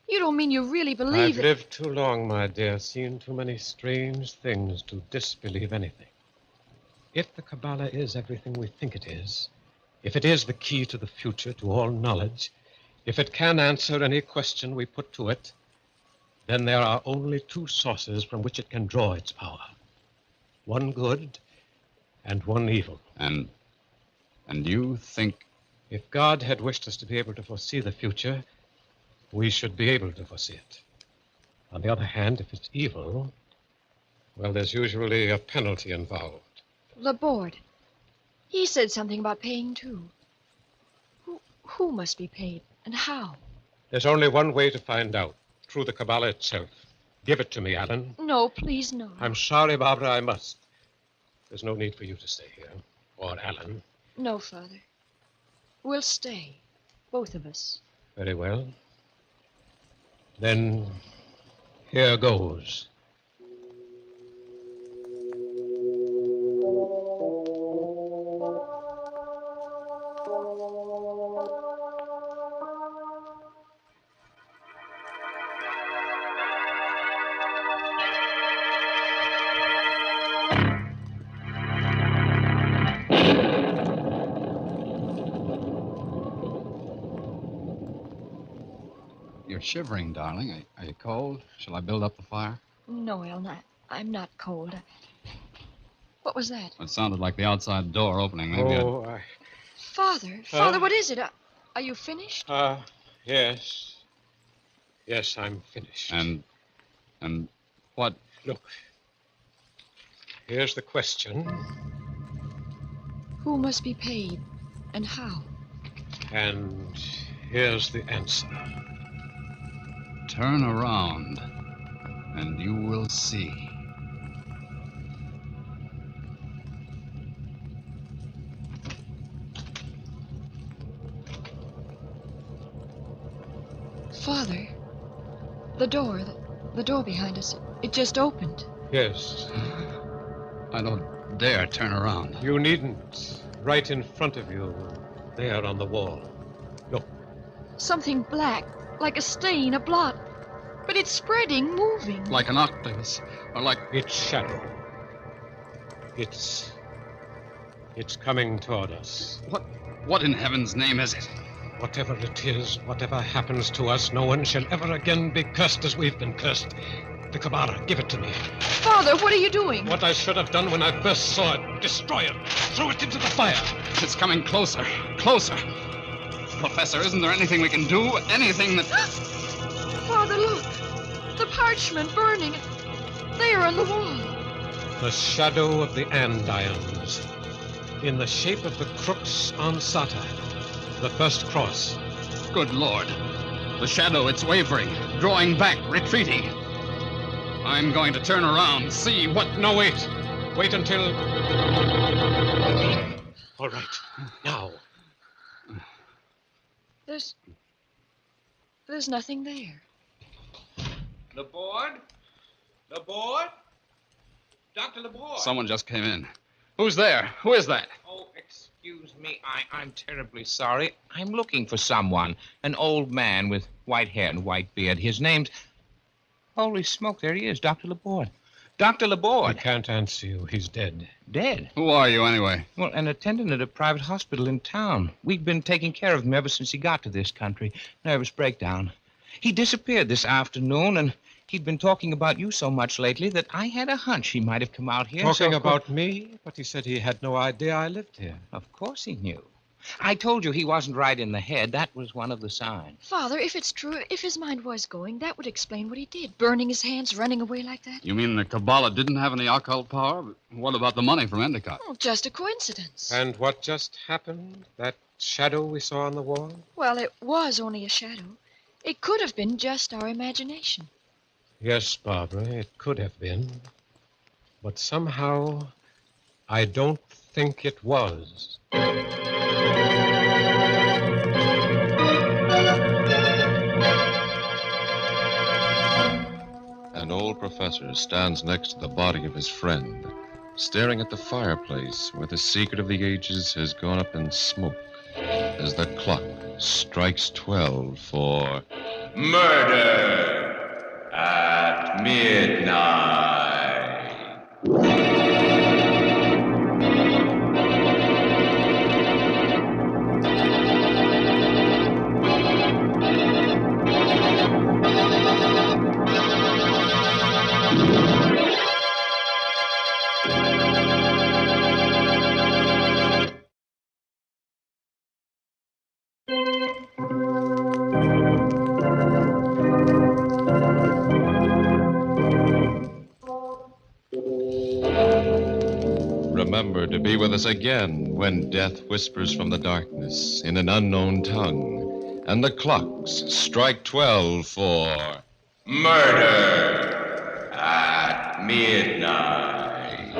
You don't mean you really believe I've lived too long, my dear, seen too many strange things to disbelieve anything. If the Kabbalah is everything we think it is, if it is the key to the future, to all knowledge, if it can answer any question we put to it, then there are only two sources from which it can draw its power. One good and one evil. And you think... If God had wished us to be able to foresee the future, we should be able to foresee it. On the other hand, if it's evil, well, there's usually a penalty involved. Laborde. He said something about paying, too. Who must be paid, and how? There's only one way to find out, through the Kabbalah itself. Give it to me, Alan. No, please, no. I'm sorry, Barbara, I must. There's no need for you to stay here, or Alan. No, Father. We'll stay, both of us. Very well. Then, here goes. You're shivering, darling. Are you cold? Shall I build up the fire? No, El, I'm not cold. What was that? It sounded like the outside door opening. Maybe Father, what is it? Are you finished? Yes. Yes, I'm finished. And what? Look. Here's the question. Who must be paid, and how? And here's the answer. Turn around, and you will see. Father, The door behind us, it just opened. Yes. I don't dare turn around. You needn't. Right in front of you, there on the wall. Look. Something black, like a stain, a blot. But it's spreading, moving. Like an octopus, or like... It's shadow. It's coming toward us. What in heaven's name is it? Whatever it is, whatever happens to us, no one shall ever again be cursed as we've been cursed. The Kabbalah, give it to me. Father, what are you doing? What I should have done when I first saw it. Destroy it. Throw it into the fire. It's coming closer. Closer. Professor, isn't there anything we can do? Anything that... Father, look. The parchment burning. There on the wall. The shadow of the andirons. In the shape of the crux ansata. The first cross. Good Lord. The shadow, it's wavering, drawing back, retreating. I'm going to turn around, see what... No, wait. Wait until... All right. Now. There's nothing there. Laborde? Laborde? Dr. Laborde? Someone just came in. Who's there? Who is that? Oh, excuse me. I'm terribly sorry. I'm looking for someone. An old man with white hair and white beard. His name's... Holy smoke, there he is, Dr. Laborde. Dr. Laborde. I can't answer you. He's dead. Dead? Who are you, anyway? Well, an attendant at a private hospital in town. We've been taking care of him ever since he got to this country. Nervous breakdown. He disappeared this afternoon, and he'd been talking about you so much lately that I had a hunch he might have come out here. Talking about me? But he said he had no idea I lived here. Of course he knew. I told you he wasn't right in the head. That was one of the signs. Father, if it's true, if his mind was going, that would explain what he did. Burning his hands, running away like that. You mean the Kabbalah didn't have any occult power? But what about the money from Endicott? Oh, just a coincidence. And what just happened? That shadow we saw on the wall? Well, it was only a shadow. It could have been just our imagination. Yes, Barbara, it could have been. But somehow, I don't think it was. An old professor stands next to the body of his friend, staring at the fireplace where the secret of the ages has gone up in smoke as the clock strikes 12 for Murder at Midnight. Remember to be with us again when death whispers from the darkness in an unknown tongue, and the clocks strike 12 for Murder at Midnight.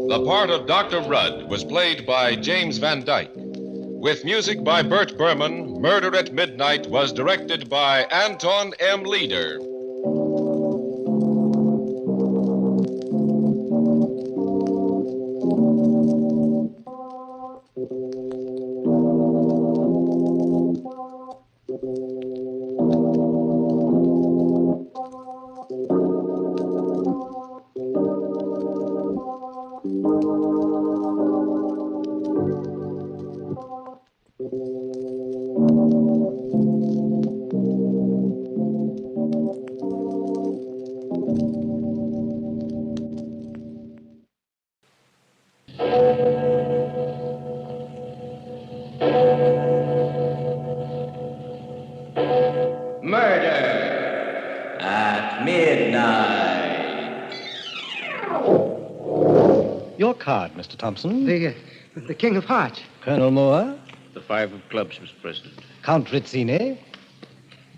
The part of Dr. Rudd was played by James Van Dyke. With music by Bert Berman, Murder at Midnight was directed by Anton M. Leader. Murder at Midnight. Your card, Mr. Thompson. The King of Hearts. Colonel Moore. The 5 of clubs, Mr. President. Count Rizzini.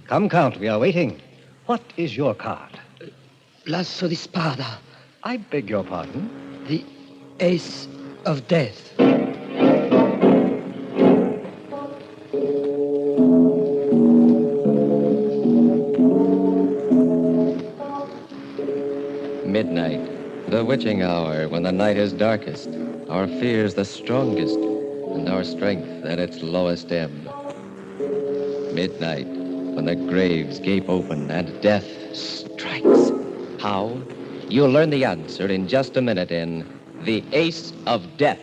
Come, Count, we are waiting. What is your card? Lasso di spada. I beg your pardon? The Ace of Death. Midnight, the witching hour when the night is darkest, our fears the strongest, and our strength at its lowest ebb. Midnight, when the graves gape open and death strikes. How? You'll learn the answer in just a minute in The Ace of Death.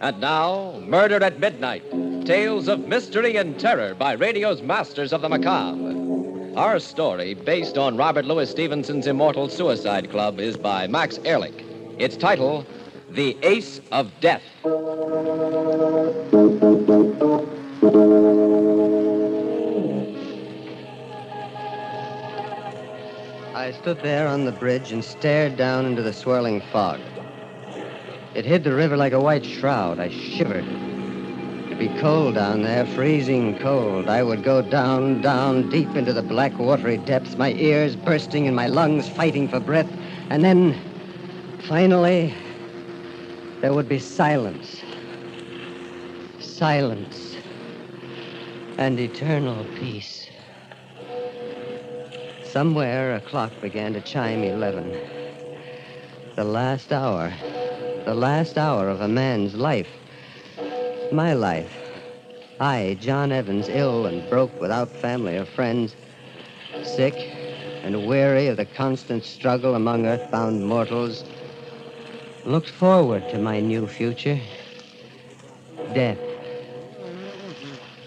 And now, Murder at Midnight, tales of mystery and terror by radio's masters of the macabre. Our story, based on Robert Louis Stevenson's immortal Suicide Club, is by Max Ehrlich. Its title, The Ace of Death. I stood there on the bridge and stared down into the swirling fog. It hid the river like a white shroud. I shivered. It'd be cold down there, freezing cold. I would go down, down, deep into the black, watery depths, my ears bursting and my lungs fighting for breath. And then, finally, there would be silence. Silence. And eternal peace. Somewhere, a clock began to chime 11. The last hour. The last hour of a man's life. My life. I, John Evans, ill and broke without family or friends, sick and weary of the constant struggle among earthbound mortals, looked forward to my new future. Death.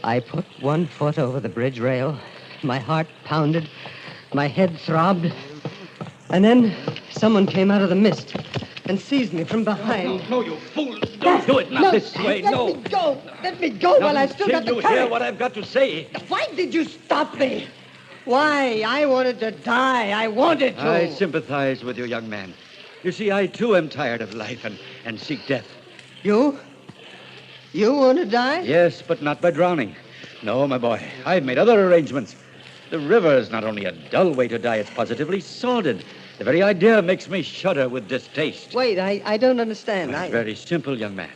I put one foot over the bridge rail. My heart pounded. My head throbbed. And then someone came out of the mist and seized me from behind. No, you fool. Don't do it. Not this way. No. Let me go. Let me go while I still got the Can you courage. hear what I've got to say? Why did you stop me? Why? I wanted to die. I wanted to. I sympathize with you, young man. You see, I, too, am tired of life and seek death. You? You want to die? Yes, but not by drowning. No, my boy. I've made other arrangements. The river is not only a dull way to die, it's positively sordid. The very idea makes me shudder with distaste. Wait, I don't understand. It's very simple, young man.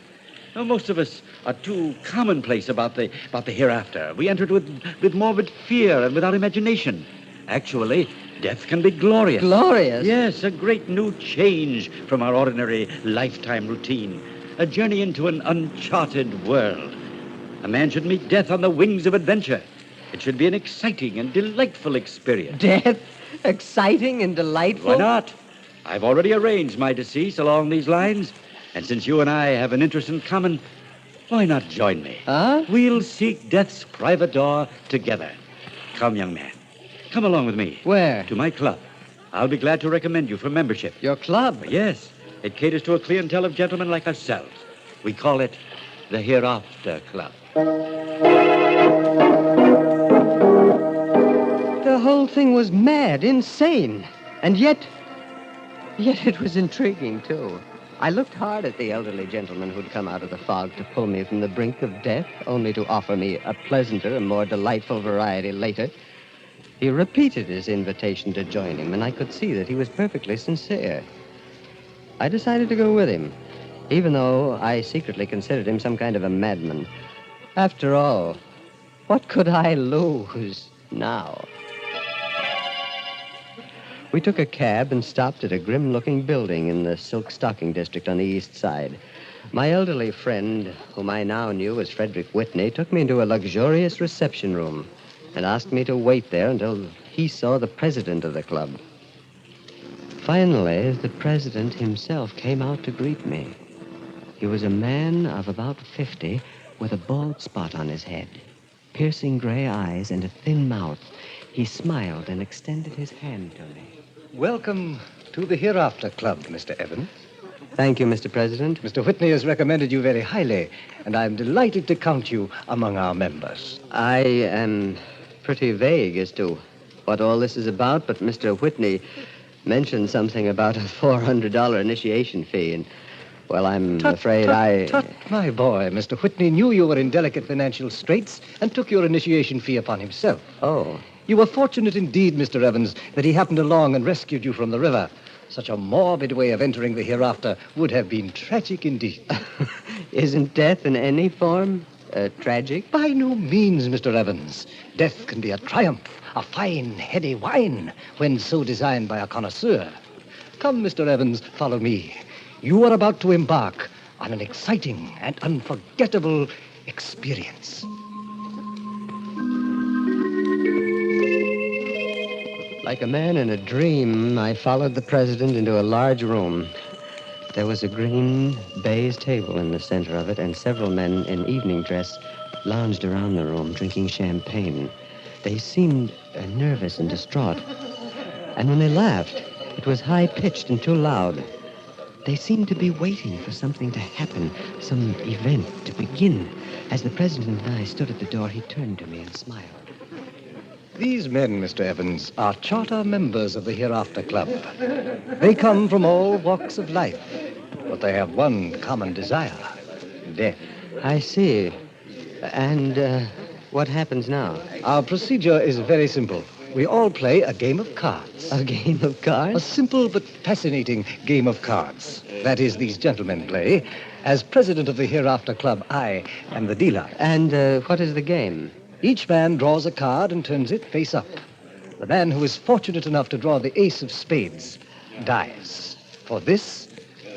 Now, most of us are too commonplace about the hereafter. We enter it with morbid fear and without imagination. Actually, death can be glorious. Glorious? Yes, a great new change from our ordinary lifetime routine. A journey into an uncharted world. A man should meet death on the wings of adventure. It should be an exciting and delightful experience. Death? Exciting and delightful? Why not? I've already arranged my decease along these lines. And since you and I have an interest in common, why not join me? Huh? We'll seek death's private door together. Come, young man. Come along with me. Where? To my club. I'll be glad to recommend you for membership. Your club? Yes. It caters to a clientele of gentlemen like ourselves. We call it the Hereafter Club. The whole thing was mad, insane. And yet it was intriguing, too. I looked hard at the elderly gentleman who'd come out of the fog to pull me from the brink of death, only to offer me a pleasanter and more delightful variety later. He repeated his invitation to join him, and I could see that he was perfectly sincere. I decided to go with him, even though I secretly considered him some kind of a madman. After all, what could I lose now? We took a cab and stopped at a grim-looking building in the silk stocking district on the east side. My elderly friend, whom I now knew as Frederick Whitney, took me into a luxurious reception room and asked me to wait there until he saw the president of the club. Finally, the president himself came out to greet me. He was a man of about 50 with a bald spot on his head, piercing gray eyes and a thin mouth. He smiled and extended his hand to me. Welcome to the Hereafter Club, Mr. Evans. Thank you, Mr. President. Mr. Whitney has recommended you very highly, and I'm delighted to count you among our members. I am pretty vague as to what all this is about, but Mr. Whitney mentioned something about a $400 initiation fee, and, well, I'm afraid Tut, my boy. Mr. Whitney knew you were in delicate financial straits and took your initiation fee upon himself. Oh. You were fortunate indeed, Mr. Evans, that he happened along and rescued you from the river. Such a morbid way of entering the hereafter would have been tragic indeed. Isn't death in any form tragic? By no means, Mr. Evans. Death can be a triumph, a fine, heady wine, when so designed by a connoisseur. Come, Mr. Evans, follow me. You are about to embark on an exciting and unforgettable experience. Like a man in a dream, I followed the president into a large room. There was a green baize table in the center of it, and several men in evening dress lounged around the room, drinking champagne. They seemed nervous and distraught. And when they laughed, it was high-pitched and too loud. They seemed to be waiting for something to happen, some event to begin. As the president and I stood at the door, he turned to me and smiled. These men, Mr. Evans, are charter members of the Hereafter Club. They come from all walks of life, but they have one common desire, death. I see. And what happens now? Our procedure is very simple. We all play a game of cards. A game of cards? A simple but fascinating game of cards. That is, these gentlemen play. As president of the Hereafter Club, I am the dealer. And what is the game? Each man draws a card and turns it face up. The man who is fortunate enough to draw the ace of spades dies. For this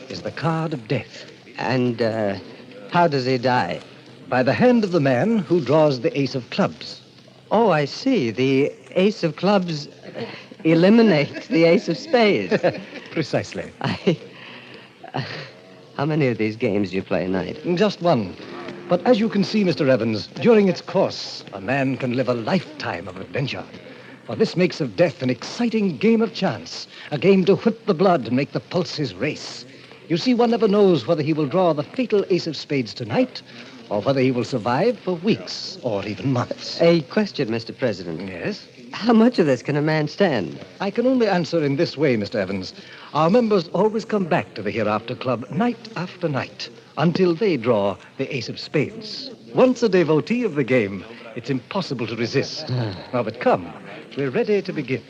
is the card of death. And how does he die? By the hand of the man who draws the ace of clubs. Oh, I see. The ace of clubs eliminates the ace of spades. Precisely. How many of these games do you play a night? Just one. But as you can see, Mr. Evans, during its course, a man can live a lifetime of adventure. For this makes of death an exciting game of chance, a game to whip the blood and make the pulses race. You see, one never knows whether he will draw the fatal ace of spades tonight, or whether he will survive for weeks or even months. A question, Mr. President. Yes? How much of this can a man stand? I can only answer in this way, Mr. Evans. Our members always come back to the Hereafter Club night after night, until they draw the ace of spades. Once a devotee of the game, it's impossible to resist. Now, but come, we're ready to begin.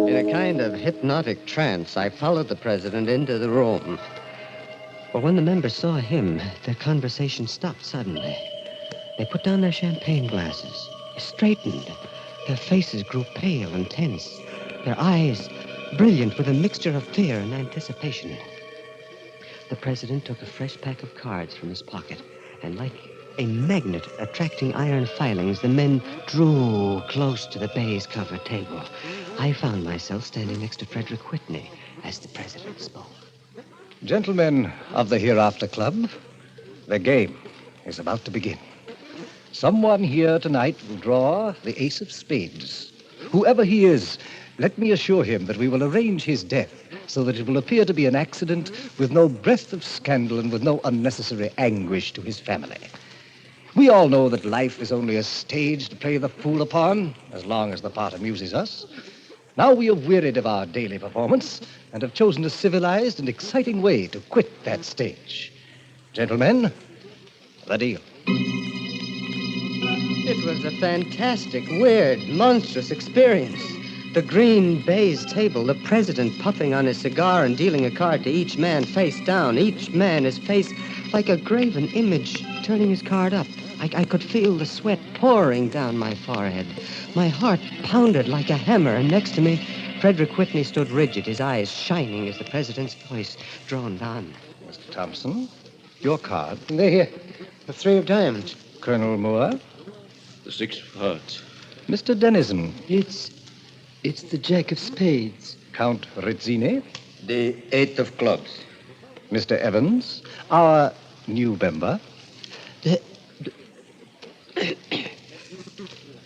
In a kind of hypnotic trance, I followed the president into the room. But when the members saw him, their conversation stopped suddenly. They put down their champagne glasses, straightened. Their faces grew pale and tense, their eyes brilliant with a mixture of fear and anticipation. The president took a fresh pack of cards from his pocket, and like a magnet attracting iron filings, the men drew close to the baize-covered table. I found myself standing next to Frederick Whitney as the president spoke. Gentlemen of the Hereafter Club, the game is about to begin. Someone here tonight will draw the ace of spades. Whoever he is, let me assure him that we will arrange his death so that it will appear to be an accident with no breath of scandal and with no unnecessary anguish to his family. We all know that life is only a stage to play the fool upon, as long as the part amuses us. Now we have wearied of our daily performance and have chosen a civilized and exciting way to quit that stage. Gentlemen, the deal. It was a fantastic, weird, monstrous experience. The green baize table, the president puffing on his cigar and dealing a card to each man face down, each man his face like a graven image, turning his card up. I could feel the sweat pouring down my forehead. My heart pounded like a hammer, and next to me, Frederick Whitney stood rigid, his eyes shining as the president's voice droned on. Mr. Thompson, your card. They're here. The three of diamonds. Colonel Moore. The six of hearts. Mr. Dennison. It's the jack of spades. Count Rizzini. The eight of clubs. Mr. Evans, our new member.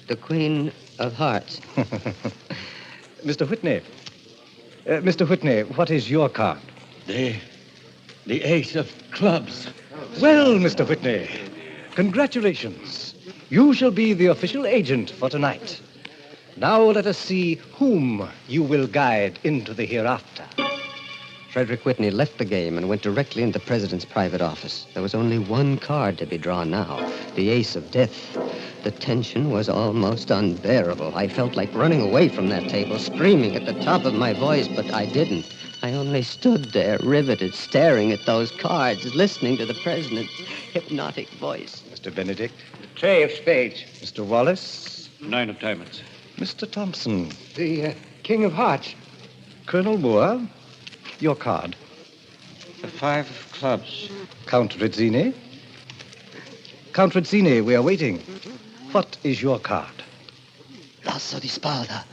The Queen of Hearts. Mr. Whitney. Mr. Whitney, what is your card? The ace of clubs. Well, Mr. Whitney, congratulations. You shall be the official agent for tonight. Now let us see whom you will guide into the hereafter. Frederick Whitney left the game and went directly into the president's private office. There was only one card to be drawn now, the ace of death. The tension was almost unbearable. I felt like running away from that table, screaming at the top of my voice, but I didn't. I only stood there, riveted, staring at those cards, listening to the president's hypnotic voice. Mr. Benedict. Tray of spades. Mr. Wallace. 9 of diamonds. Mr. Thompson. The King of Hearts. Colonel Moore. Your card. The 5 of clubs. Count Rizzini. Count Rizzini, we are waiting. What is your card? L'asso di spada.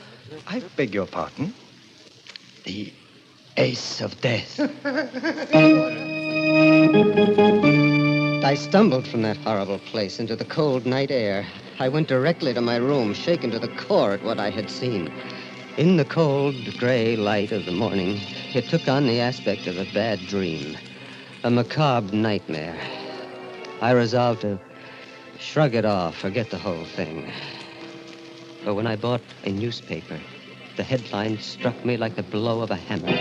I beg your pardon? The ace of death. I stumbled from that horrible place into the cold night air. I went directly to my room, shaken to the core at what I had seen. In the cold, gray light of the morning, it took on the aspect of a bad dream, a macabre nightmare. I resolved to shrug it off, forget the whole thing. But when I bought a newspaper, the headline struck me like the blow of a hammer.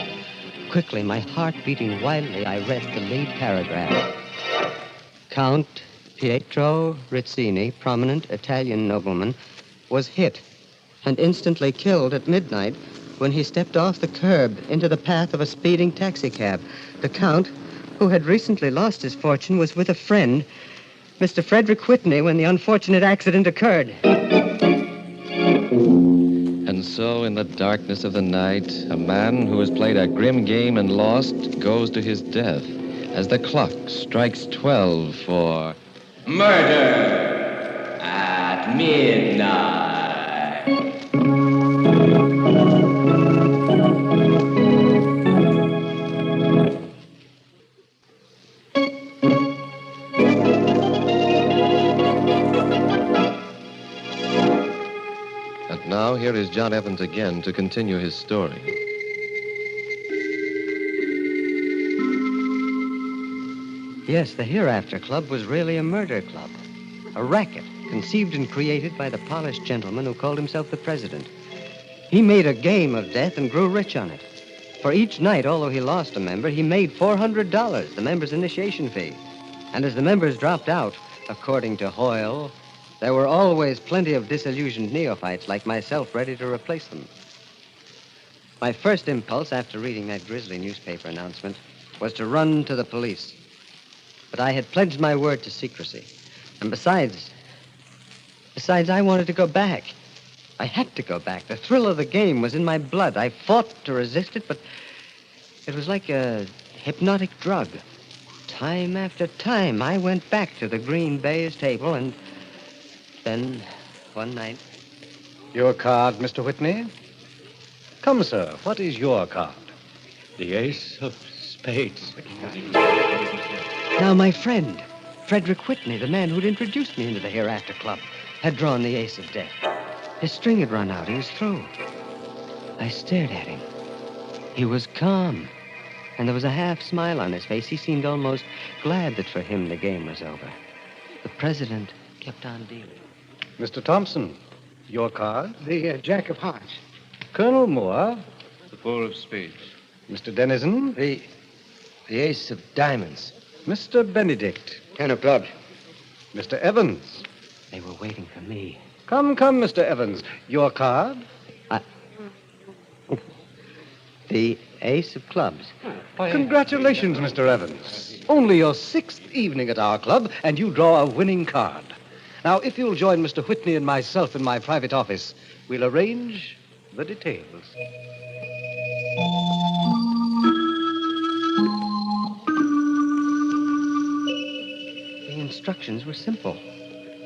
Quickly, my heart beating wildly, I read the lead paragraph. Count Pietro Rizzini, prominent Italian nobleman, was hit and instantly killed at midnight when he stepped off the curb into the path of a speeding taxicab. The Count, who had recently lost his fortune, was with a friend, Mr. Frederick Whitney, when the unfortunate accident occurred. And so, in the darkness of the night, a man who has played a grim game and lost goes to his death as the clock strikes 12 for Murder at midnight. And now here is John Evans again to continue his story. Yes, the Hereafter Club was really a murder club. A racket conceived and created by the polished gentleman who called himself the president. He made a game of death and grew rich on it. For each night, although he lost a member, he made $400, the member's initiation fee. And as the members dropped out, according to Hoyle, there were always plenty of disillusioned neophytes like myself ready to replace them. My first impulse after reading that grisly newspaper announcement was to run to the police. But I had pledged my word to secrecy. And besides, I wanted to go back. I had to go back. The thrill of the game was in my blood. I fought to resist it, but it was like a hypnotic drug. Time after time, I went back to the green baize table, and then, one night... Your card, Mr. Whitney? Come, sir, what is your card? The ace of spades. Now, my friend, Frederick Whitney, the man who'd introduced me into the Hereafter Club, had drawn the ace of death. His string had run out. He was through. I stared at him. He was calm, and there was a half smile on his face. He seemed almost glad that for him the game was over. The president kept on dealing. Mr. Thompson, your card? The Jack of Hearts. Colonel Moore? The 4 of spades. Mr. Dennison? The ace of diamonds. Mr. Benedict? 10 of clubs. Mr. Evans? They were waiting for me. Come, Mr. Evans. Your card? The ace of clubs. Congratulations, Mr. Evans. Only your 6th evening at our club, and you draw a winning card. Now, if you'll join Mr. Whitney and myself in my private office, we'll arrange the details. The instructions were simple.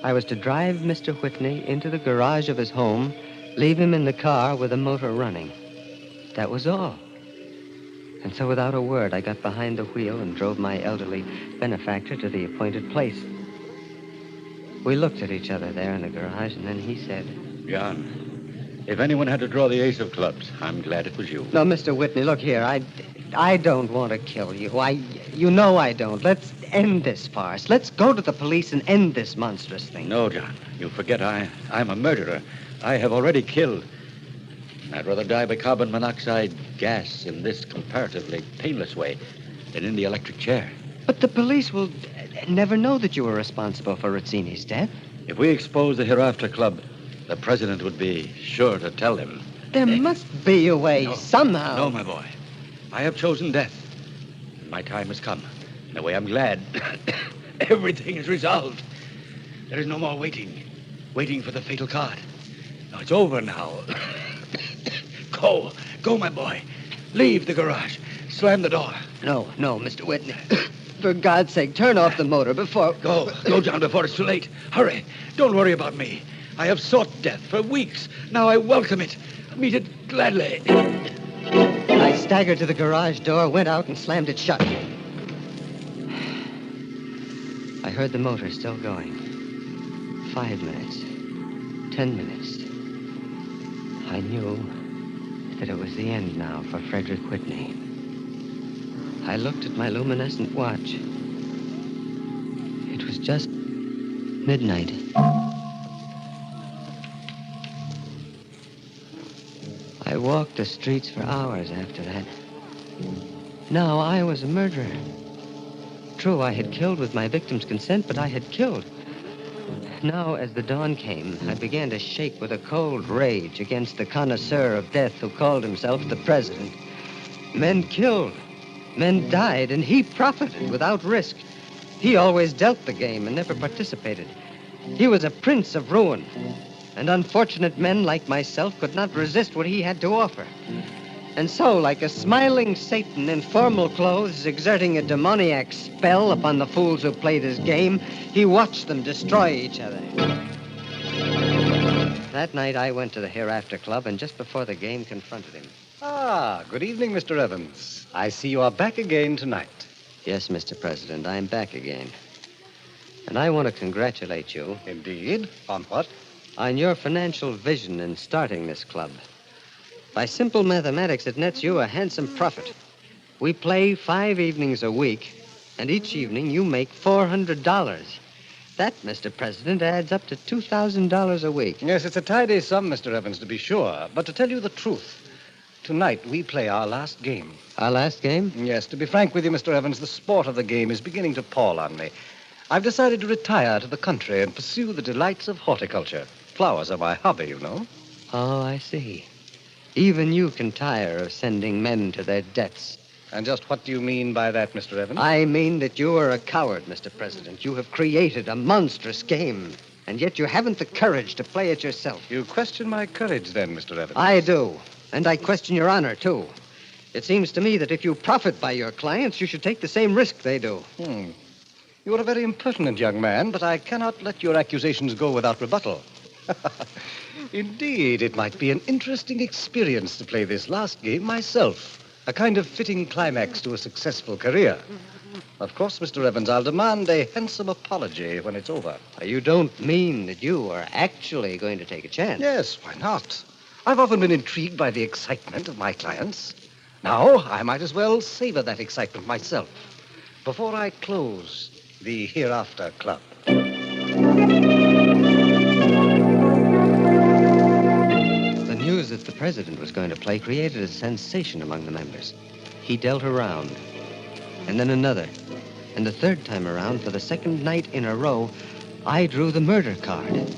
I was to drive Mr. Whitney into the garage of his home, leave him in the car with the motor running. That was all. And so without a word, I got behind the wheel and drove my elderly benefactor to the appointed place. We looked at each other there in the garage, and then he said, John, if anyone had to draw the ace of clubs, I'm glad it was you. No, Mr. Whitney, look here. I don't want to kill you. You know I don't. Let's end this farce. Let's go to the police and end this monstrous thing. No, John. You forget I'm a murderer. I have already killed. I'd rather die by carbon monoxide gas in this comparatively painless way than in the electric chair. But the police will never know that you were responsible for Rizzini's death. If we expose the Hereafter Club, the president would be sure to tell him. There must be a way, somehow. No, my boy. I have chosen death. My time has come. In a way, I'm glad. Everything is resolved. There is no more waiting. Waiting for the fatal card. No, it's over now. Go, my boy. Leave the garage. Slam the door. No, Mr. Whitney. For God's sake, turn off the motor before... Go, John, before it's too late. Hurry. Don't worry about me. I have sought death for weeks. Now I welcome it. Meet it gladly. I staggered to the garage door, went out, and slammed it shut. I heard the motor still going. 5 minutes. 10 minutes. I knew that it was the end now for Frederick Whitney. I looked at my luminescent watch. It was just midnight. I walked the streets for hours after that. Now I was a murderer. True, I had killed with my victim's consent, but I had killed. Now, as the dawn came, I began to shake with a cold rage against the connoisseur of death who called himself the president. Men killed. Men died, and he profited without risk. He always dealt the game and never participated. He was a prince of ruin, and unfortunate men like myself could not resist what he had to offer. And so, like a smiling Satan in formal clothes exerting a demoniac spell upon the fools who played his game, he watched them destroy each other. That night, I went to the Hereafter Club, and just before the game, confronted him. Ah, good evening, Mr. Evans. I see you are back again tonight. Yes, Mr. President, I'm back again. And I want to congratulate you. Indeed? On what? On your financial vision in starting this club. By simple mathematics, it nets you a handsome profit. We play 5 evenings a week, and each evening you make $400. That, Mr. President, adds up to $2,000 a week. Yes, it's a tidy sum, Mr. Evans, to be sure. But to tell you the truth, tonight we play our last game. Our last game? Yes, to be frank with you, Mr. Evans, the sport of the game is beginning to pall on me. I've decided to retire to the country and pursue the delights of horticulture. Flowers are my hobby, you know. Oh, I see. Even you can tire of sending men to their deaths. And just what do you mean by that, Mr. Evans? I mean that you are a coward, Mr. President. You have created a monstrous game, and yet you haven't the courage to play it yourself. You question my courage, then, Mr. Evans? I do, and I question your honor, too. It seems to me that if you profit by your clients, you should take the same risk they do. You are a very impertinent young man, but I cannot let your accusations go without rebuttal. Indeed, it might be an interesting experience to play this last game myself. A kind of fitting climax to a successful career. Of course, Mr. Evans, I'll demand a handsome apology when it's over. You don't mean that you are actually going to take a chance? Yes, why not? I've often been intrigued by the excitement of my clients. Now, I might as well savor that excitement myself before I close the Hereafter Club. The news that the president was going to play created a sensation among the members. He dealt a round, and then another. And the third time around, for the second night in a row, I drew the murder card,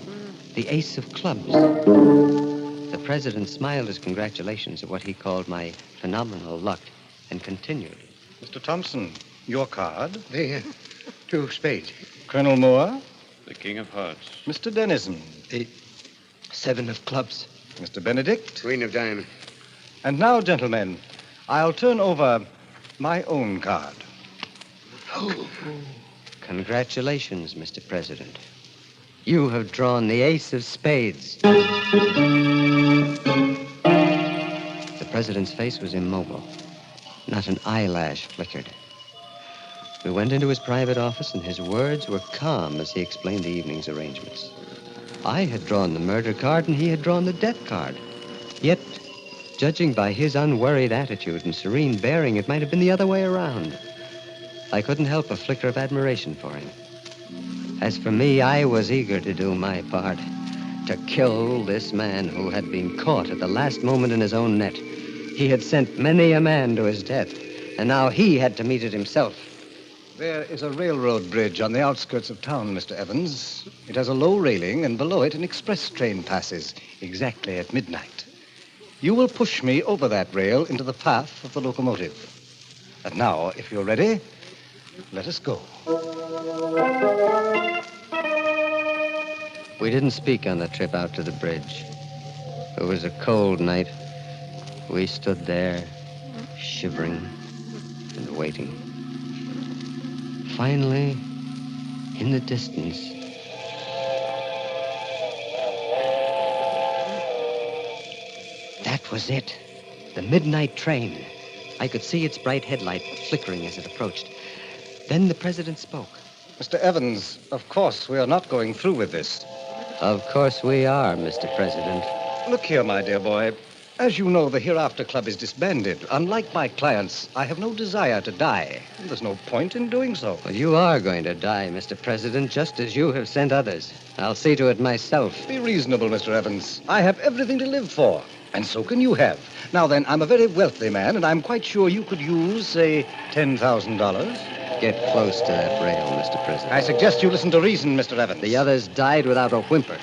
the ace of clubs. The president smiled his congratulations at what he called my phenomenal luck and continued. Mr. Thompson, your card? The 2 spades. Colonel Moore? The King of Hearts. Mr. Dennison? The 7 of clubs. Mr. Benedict? Queen of diamonds. And now, gentlemen, I'll turn over my own card. Congratulations, Mr. President. You have drawn the ace of spades. The president's face was immobile. Not an eyelash flickered. We went into his private office, and his words were calm as he explained the evening's arrangements. I had drawn the murder card, and he had drawn the death card. Yet, judging by his unworried attitude and serene bearing, it might have been the other way around. I couldn't help a flicker of admiration for him. As for me, I was eager to do my part, to kill this man who had been caught at the last moment in his own net. He had sent many a man to his death, and now he had to meet it himself. There is a railroad bridge on the outskirts of town, Mr. Evans. It has a low railing, and below it an express train passes, exactly at midnight. You will push me over that rail into the path of the locomotive. And now, if you're ready, let us go. We didn't speak on the trip out to the bridge. It was a cold night. We stood there, shivering and waiting. Finally, in the distance, that was it. The midnight train. I could see its bright headlight flickering as it approached. Then the president spoke. Mr. Evans, of course we are not going through with this. Of course we are, Mr. President. Look here, my dear boy. As you know, the Hereafter Club is disbanded. Unlike my clients, I have no desire to die. There's no point in doing so. Well, you are going to die, Mr. President, just as you have sent others. I'll see to it myself. Be reasonable, Mr. Evans. I have everything to live for, and so can you have. Now then, I'm a very wealthy man, and I'm quite sure you could use, say, $10,000. Get close to that rail, Mr. President. I suggest you listen to reason, Mr. Evans. The others died without a whimper.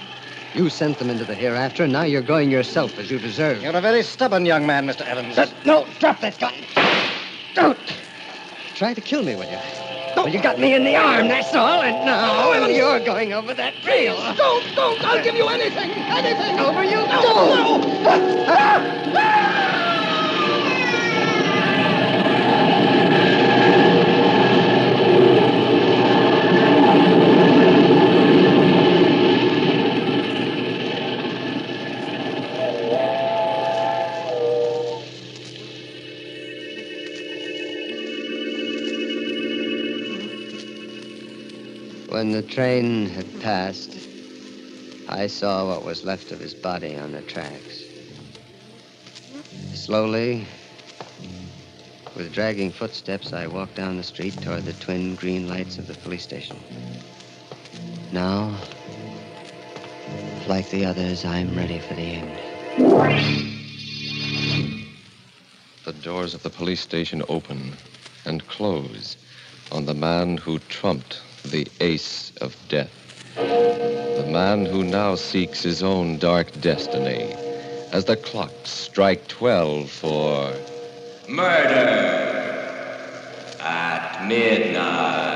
You sent them into the hereafter, and now you're going yourself, as you deserve. You're a very stubborn young man, Mr. Evans. No, drop that gun. Don't. Try to kill me, will you? Well, you got me in the arm, that's all, and now you're going over that rail. Don't! I'll give you anything! Anything! Over you When the train had passed, I saw what was left of his body on the tracks. Slowly, with dragging footsteps, I walked down the street toward the twin green lights of the police station. Now, like the others, I'm ready for the end. The doors of the police station open and close on the man who trumped the ace of death. The man who now seeks his own dark destiny as the clocks strike 12 for Murder at midnight.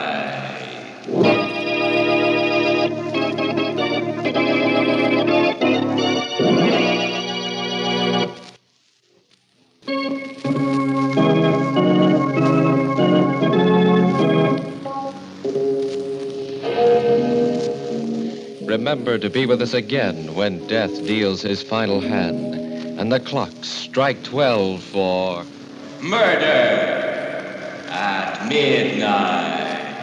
Remember to be with us again when death deals his final hand and the clocks strike 12 for Murder at midnight.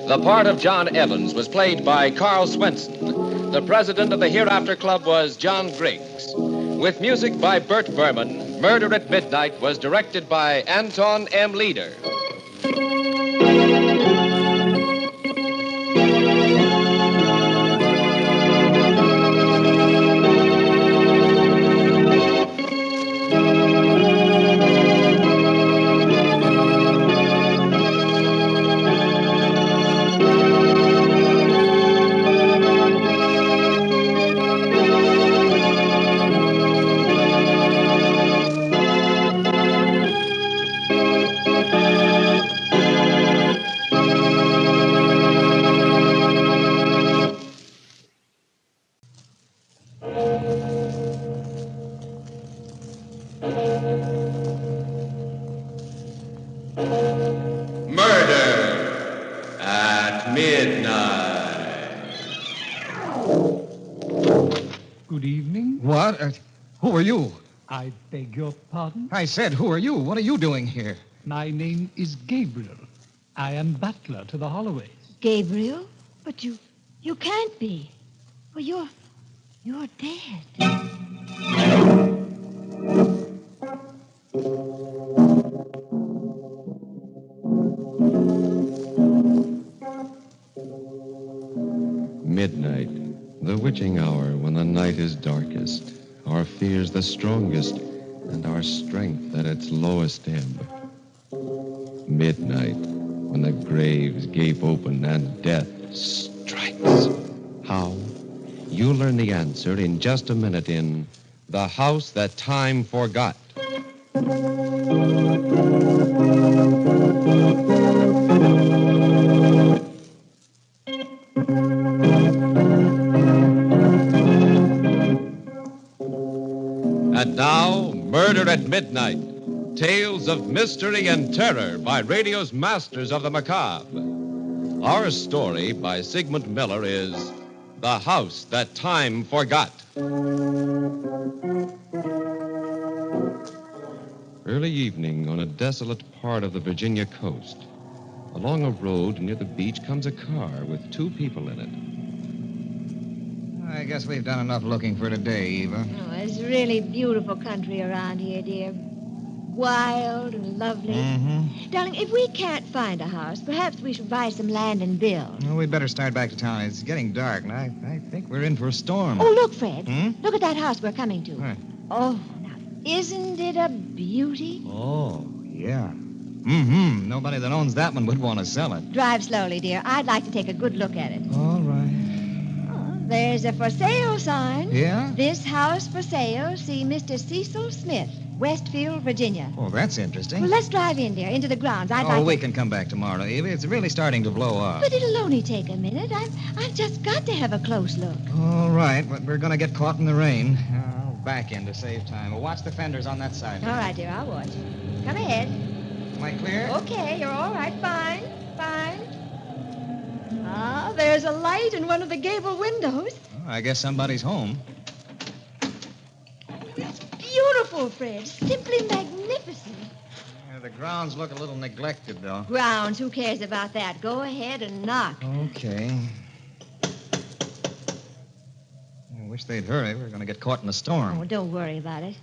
The part of John Evans was played by Carl Swenson. The president of the Hereafter Club was John Griggs. With music by Bert Berman, Murder at Midnight was directed by Anton M. Leader. Murder at midnight. Good evening. What? Who are you? I beg your pardon? I said, who are you? What are you doing here? My name is Gabriel. I am butler to the Holloways. Gabriel? But you can't be. Well, you're dead. Midnight. witching hour when the night is darkest, our fears the strongest, and our strength at its lowest ebb. Midnight, when the graves gape open and death strikes. How? You'll learn the answer in just a minute in The House That Time Forgot. And now, Murder at Midnight. Tales of mystery and terror by radio's masters of the macabre. Our story by Sigmund Miller is The House That Time Forgot. Early evening on a desolate part of the Virginia coast. Along a road near the beach comes a car with two people in it. I guess we've done enough looking for today, Eva. Oh, it's really beautiful country around here, dear. Wild and lovely. Mm-hmm. Darling, if we can't find a house, perhaps we should buy some land and build. Well, we'd better start back to town. It's getting dark, and I think we're in for a storm. Oh, look, Fred. Hmm? Look at that house we're coming to. Huh. Oh, now, isn't it a beauty? Oh, yeah. Mm-hmm. Nobody that owns that one would want to sell it. Drive slowly, dear. I'd like to take a good look at it. All right. There's a for sale sign. Yeah? This house for sale. See Mr. Cecil Smith, Westfield, Virginia. Oh, that's interesting. Well, let's drive in there, into the grounds. We can come back tomorrow, Eva. It's really starting to blow up. But it'll only take a minute. I've just got to have a close look. All right, but we're going to get caught in the rain. I'll back in to save time. Well, watch the fenders on that side. All right, dear, I'll watch. Come ahead. Am I clear? Okay, you're all right. Fine. Ah, there's a light in one of the gable windows. Oh, I guess somebody's home. It's beautiful, Fred. Simply magnificent. Yeah, the grounds look a little neglected, though. Grounds, who cares about that? Go ahead and knock. Okay. I wish they'd hurry. We're going to get caught in a storm. Oh, don't worry about it.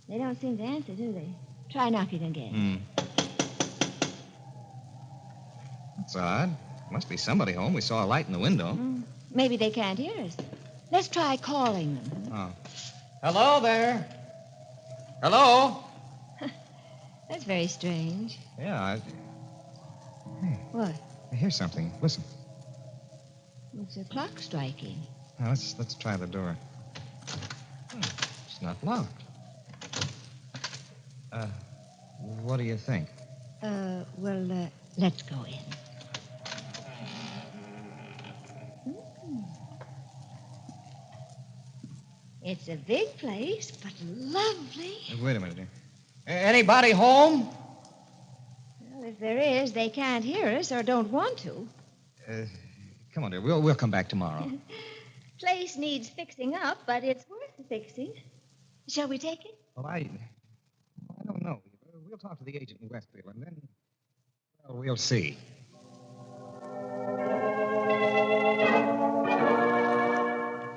They don't seem to answer, do they? Try knocking again. That's odd. Must be somebody home. We saw a light in the window. Maybe they can't hear us. Let's try calling them. Oh. Hello there. Hello? That's very strange. Yeah, Hey, What? I hear something. Listen. It's a clock striking. Now, let's try the door. It's not locked. What do you think? Let's go in. It's a big place, but lovely. Wait a minute, dear. Anybody home? Well, if there is, they can't hear us or don't want to. Come on, dear. We'll come back tomorrow. Place needs fixing up, but it's worth fixing. Shall we take it? Well, I don't know. We'll talk to the agent in Westfield, and then, well, we'll see.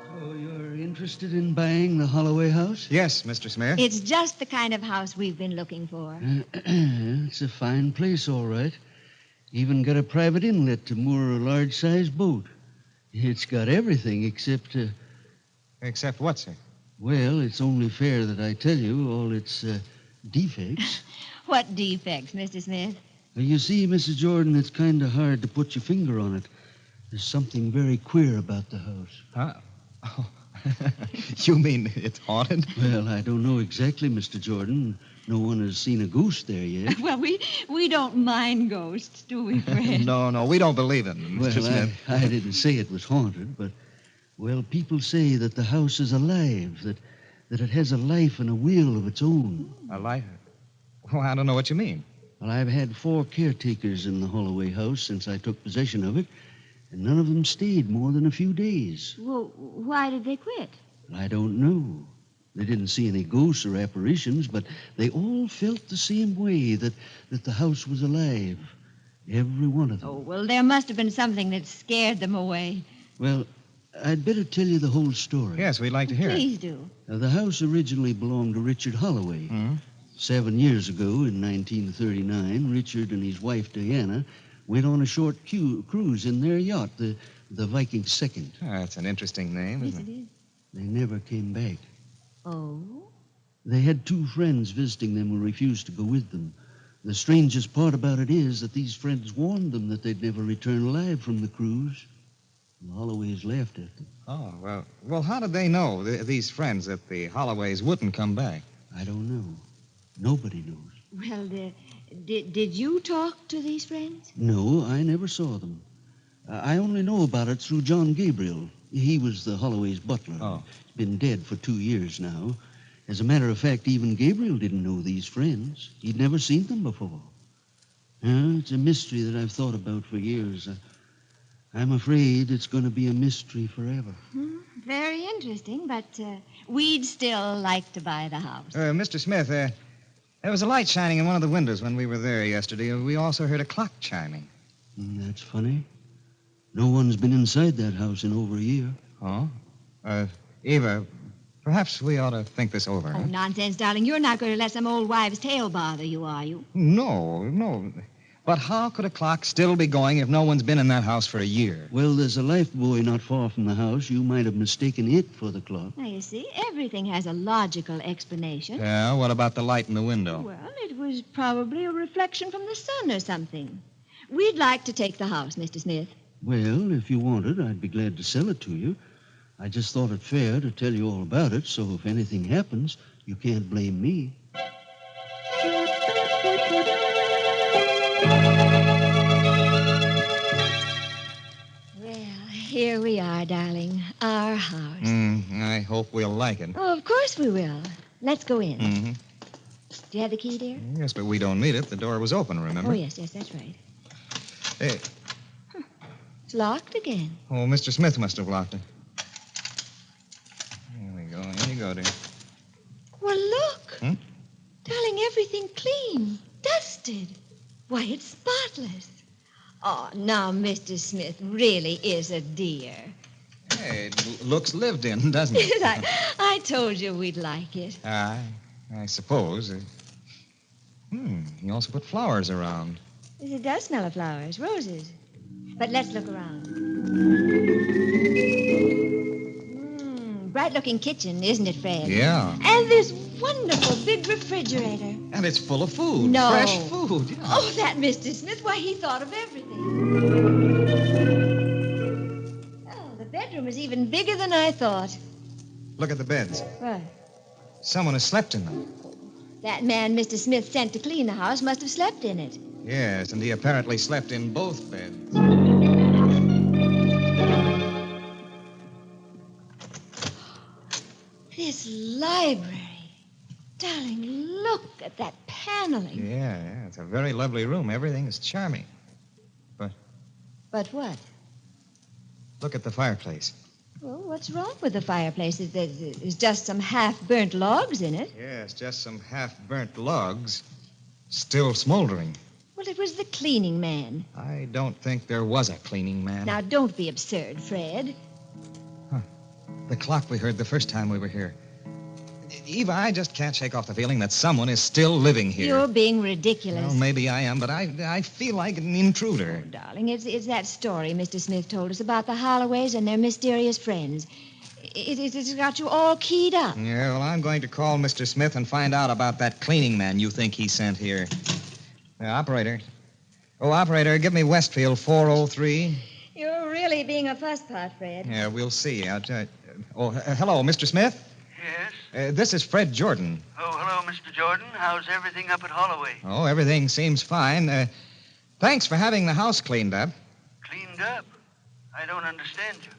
So you're interested in buying the Holloway house? Yes, Mr. Smith. It's just the kind of house we've been looking for. It's a fine place, all right. Even got a private inlet to moor a large-sized boat. It's got everything except... Except what, sir? Well, it's only fair that I tell you all its defects. What defects, Mr. Smith? You see, Mrs. Jordan, it's kind of hard to put your finger on it. There's something very queer about the house. Huh? Oh. You mean it's haunted? Well, I don't know exactly, Mr. Jordan. No one has seen a ghost there yet. Well, we don't mind ghosts, do we, Fred? No, we don't believe in them, Mr. Smith. I didn't say it was haunted, but, well, people say that the house is alive, that it has a life and a will of its own. A life? Well, I don't know what you mean. Well, I've had 4 caretakers in the Holloway house since I took possession of it, and none of them stayed more than a few days. Well, why did they quit? I don't know. They didn't see any ghosts or apparitions, but they all felt the same way, that the house was alive. Every one of them. Oh, well, there must have been something that scared them away. Well, I'd better tell you the whole story. Yes, we'd like to hear Please it. do. Now, the house originally belonged to Richard Holloway. Hmm? 7 years ago, in 1939, Richard and his wife, Diana, went on a short cruise in their yacht, the The Viking Second. That's an interesting name, Yes, isn't it it? is. They never came back. Oh? They had 2 friends visiting them who refused to go with them. The strangest part about it is that these friends warned them that they'd never return alive from the cruise. The Holloways laughed at them. Oh, well, how did they know, these friends, that the Holloways wouldn't come back? I don't know. Nobody knows. Well, did you talk to these friends? No, I never saw them. I only know about it through John Gabriel. He was the Holloway's butler. Oh. He's been dead for 2 years now. As a matter of fact, even Gabriel didn't know these friends. He'd never seen them before. It's a mystery that I've thought about for years. I'm afraid it's going to be a mystery forever. Very interesting, but we'd still like to buy the house. Mr. Smith, there was a light shining in one of the windows when we were there yesterday. We also heard a clock chiming. That's funny. No one's been inside that house in over a year. Oh? Eva, perhaps we ought to think this over. Oh, huh? nonsense, darling. You're not going to let some old wives' tale bother you, are you? No. But how could a clock still be going if no one's been in that house for a year? Well, there's a lifebuoy not far from the house. You might have mistaken it for the clock. Now, you see, everything has a logical explanation. Yeah, what about the light in the window? Well, it was probably a reflection from the sun or something. We'd like to take the house, Mr. Smith. Well, if you want it, I'd be glad to sell it to you. I just thought it fair to tell you all about it, so if anything happens, you can't blame me. Well, here we are, darling. Our house. I hope we'll like it. Oh, of course we will. Let's go in. Mm-hmm. Do you have the key, dear? Yes, but we don't need it. The door was open, remember? Oh, yes, that's right. Hey. It's locked again. Oh, Mr. Smith must have locked it. Here we go. Here you go, dear. Well, look. Hmm? Darling, everything clean. Dusted. Why, it's spotless. Oh, now, Mr. Smith really is a dear. Hey, it looks lived in, doesn't it? I told you we'd like it. I suppose. You also put flowers around. It does smell of flowers, roses. But let's look around. Bright-looking kitchen, isn't it, Fred? Yeah. And this wonderful big refrigerator. And it's full of food. No. Fresh food, yeah. Oh, that Mr. Smith, why, he thought of everything. Oh, the bedroom is even bigger than I thought. Look at the beds. What? Someone has slept in them. That man Mr. Smith sent to clean the house must have slept in it. Yes, and he apparently slept in both beds. This library. Darling, look at that paneling. Yeah, it's a very lovely room. Everything is charming. But what? Look at the fireplace. Well, what's wrong with the fireplace? There's just some half-burnt logs in it. Yes, just some half-burnt logs, still smoldering. Well, it was the cleaning man. I don't think there was a cleaning man. Now, don't be absurd, Fred. The clock we heard the first time we were here. Eva, I just can't shake off the feeling that someone is still living here. You're being ridiculous. Well, maybe I am, but I feel like an intruder. Oh, darling, it's that story Mr. Smith told us about the Holloways and their mysterious friends. It's got you all keyed up. Yeah, well, I'm going to call Mr. Smith and find out about that cleaning man you think he sent here. Operator. Oh, operator, give me Westfield 403. You're really being a fusspot, Fred. Yeah, we'll see. Hello, Mr. Smith? Yes? This is Fred Jordan. Oh, hello, Mr. Jordan. How's everything up at Holloway? Oh, everything seems fine. Thanks for having the house cleaned up. Cleaned up? I don't understand you.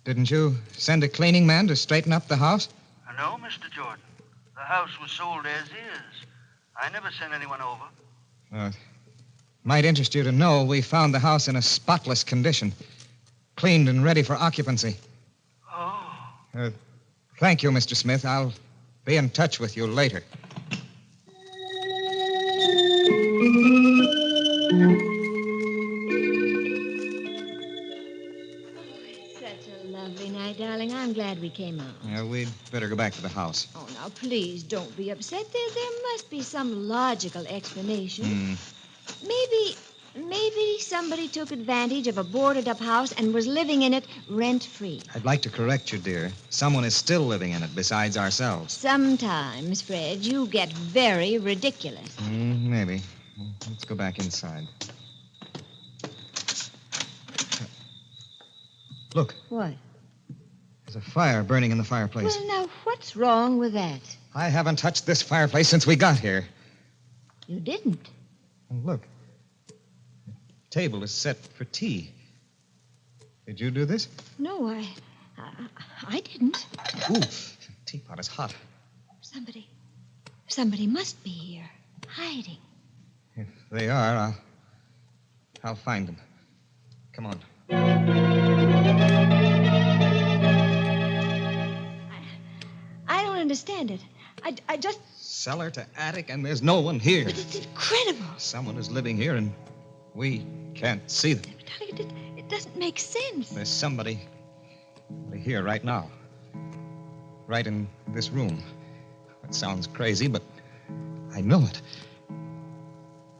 Didn't you send a cleaning man to straighten up the house? No, Mr. Jordan. The house was sold as is. I never sent anyone over. Might interest you to know we found the house in a spotless condition, cleaned and ready for occupancy. Oh. Thank you, Mr. Smith. I'll be in touch with you later. Such a lovely night, darling. I'm glad we came out. Yeah, we'd better go back to the house. Oh, now, please don't be upset. There must be some logical explanation. Maybe Maybe somebody took advantage of a boarded-up house and was living in it rent-free. I'd like to correct you, dear. Someone is still living in it besides ourselves. Sometimes, Fred, you get very ridiculous. Maybe. Let's go back inside. Look. What? There's a fire burning in the fireplace. Well, now, what's wrong with that? I haven't touched this fireplace since we got here. You didn't. And look. The table is set for tea. Did you do this? No, I didn't. Ooh, the teapot is hot. Somebody must be here, hiding. If they are, I'll find them. Come on. I don't understand it. I just... Cellar to attic, and there's no one here. But it's incredible. Someone is living here, and we can't see them. Darling, it doesn't make sense. There's somebody here right now. Right in this room. It sounds crazy, but I know it.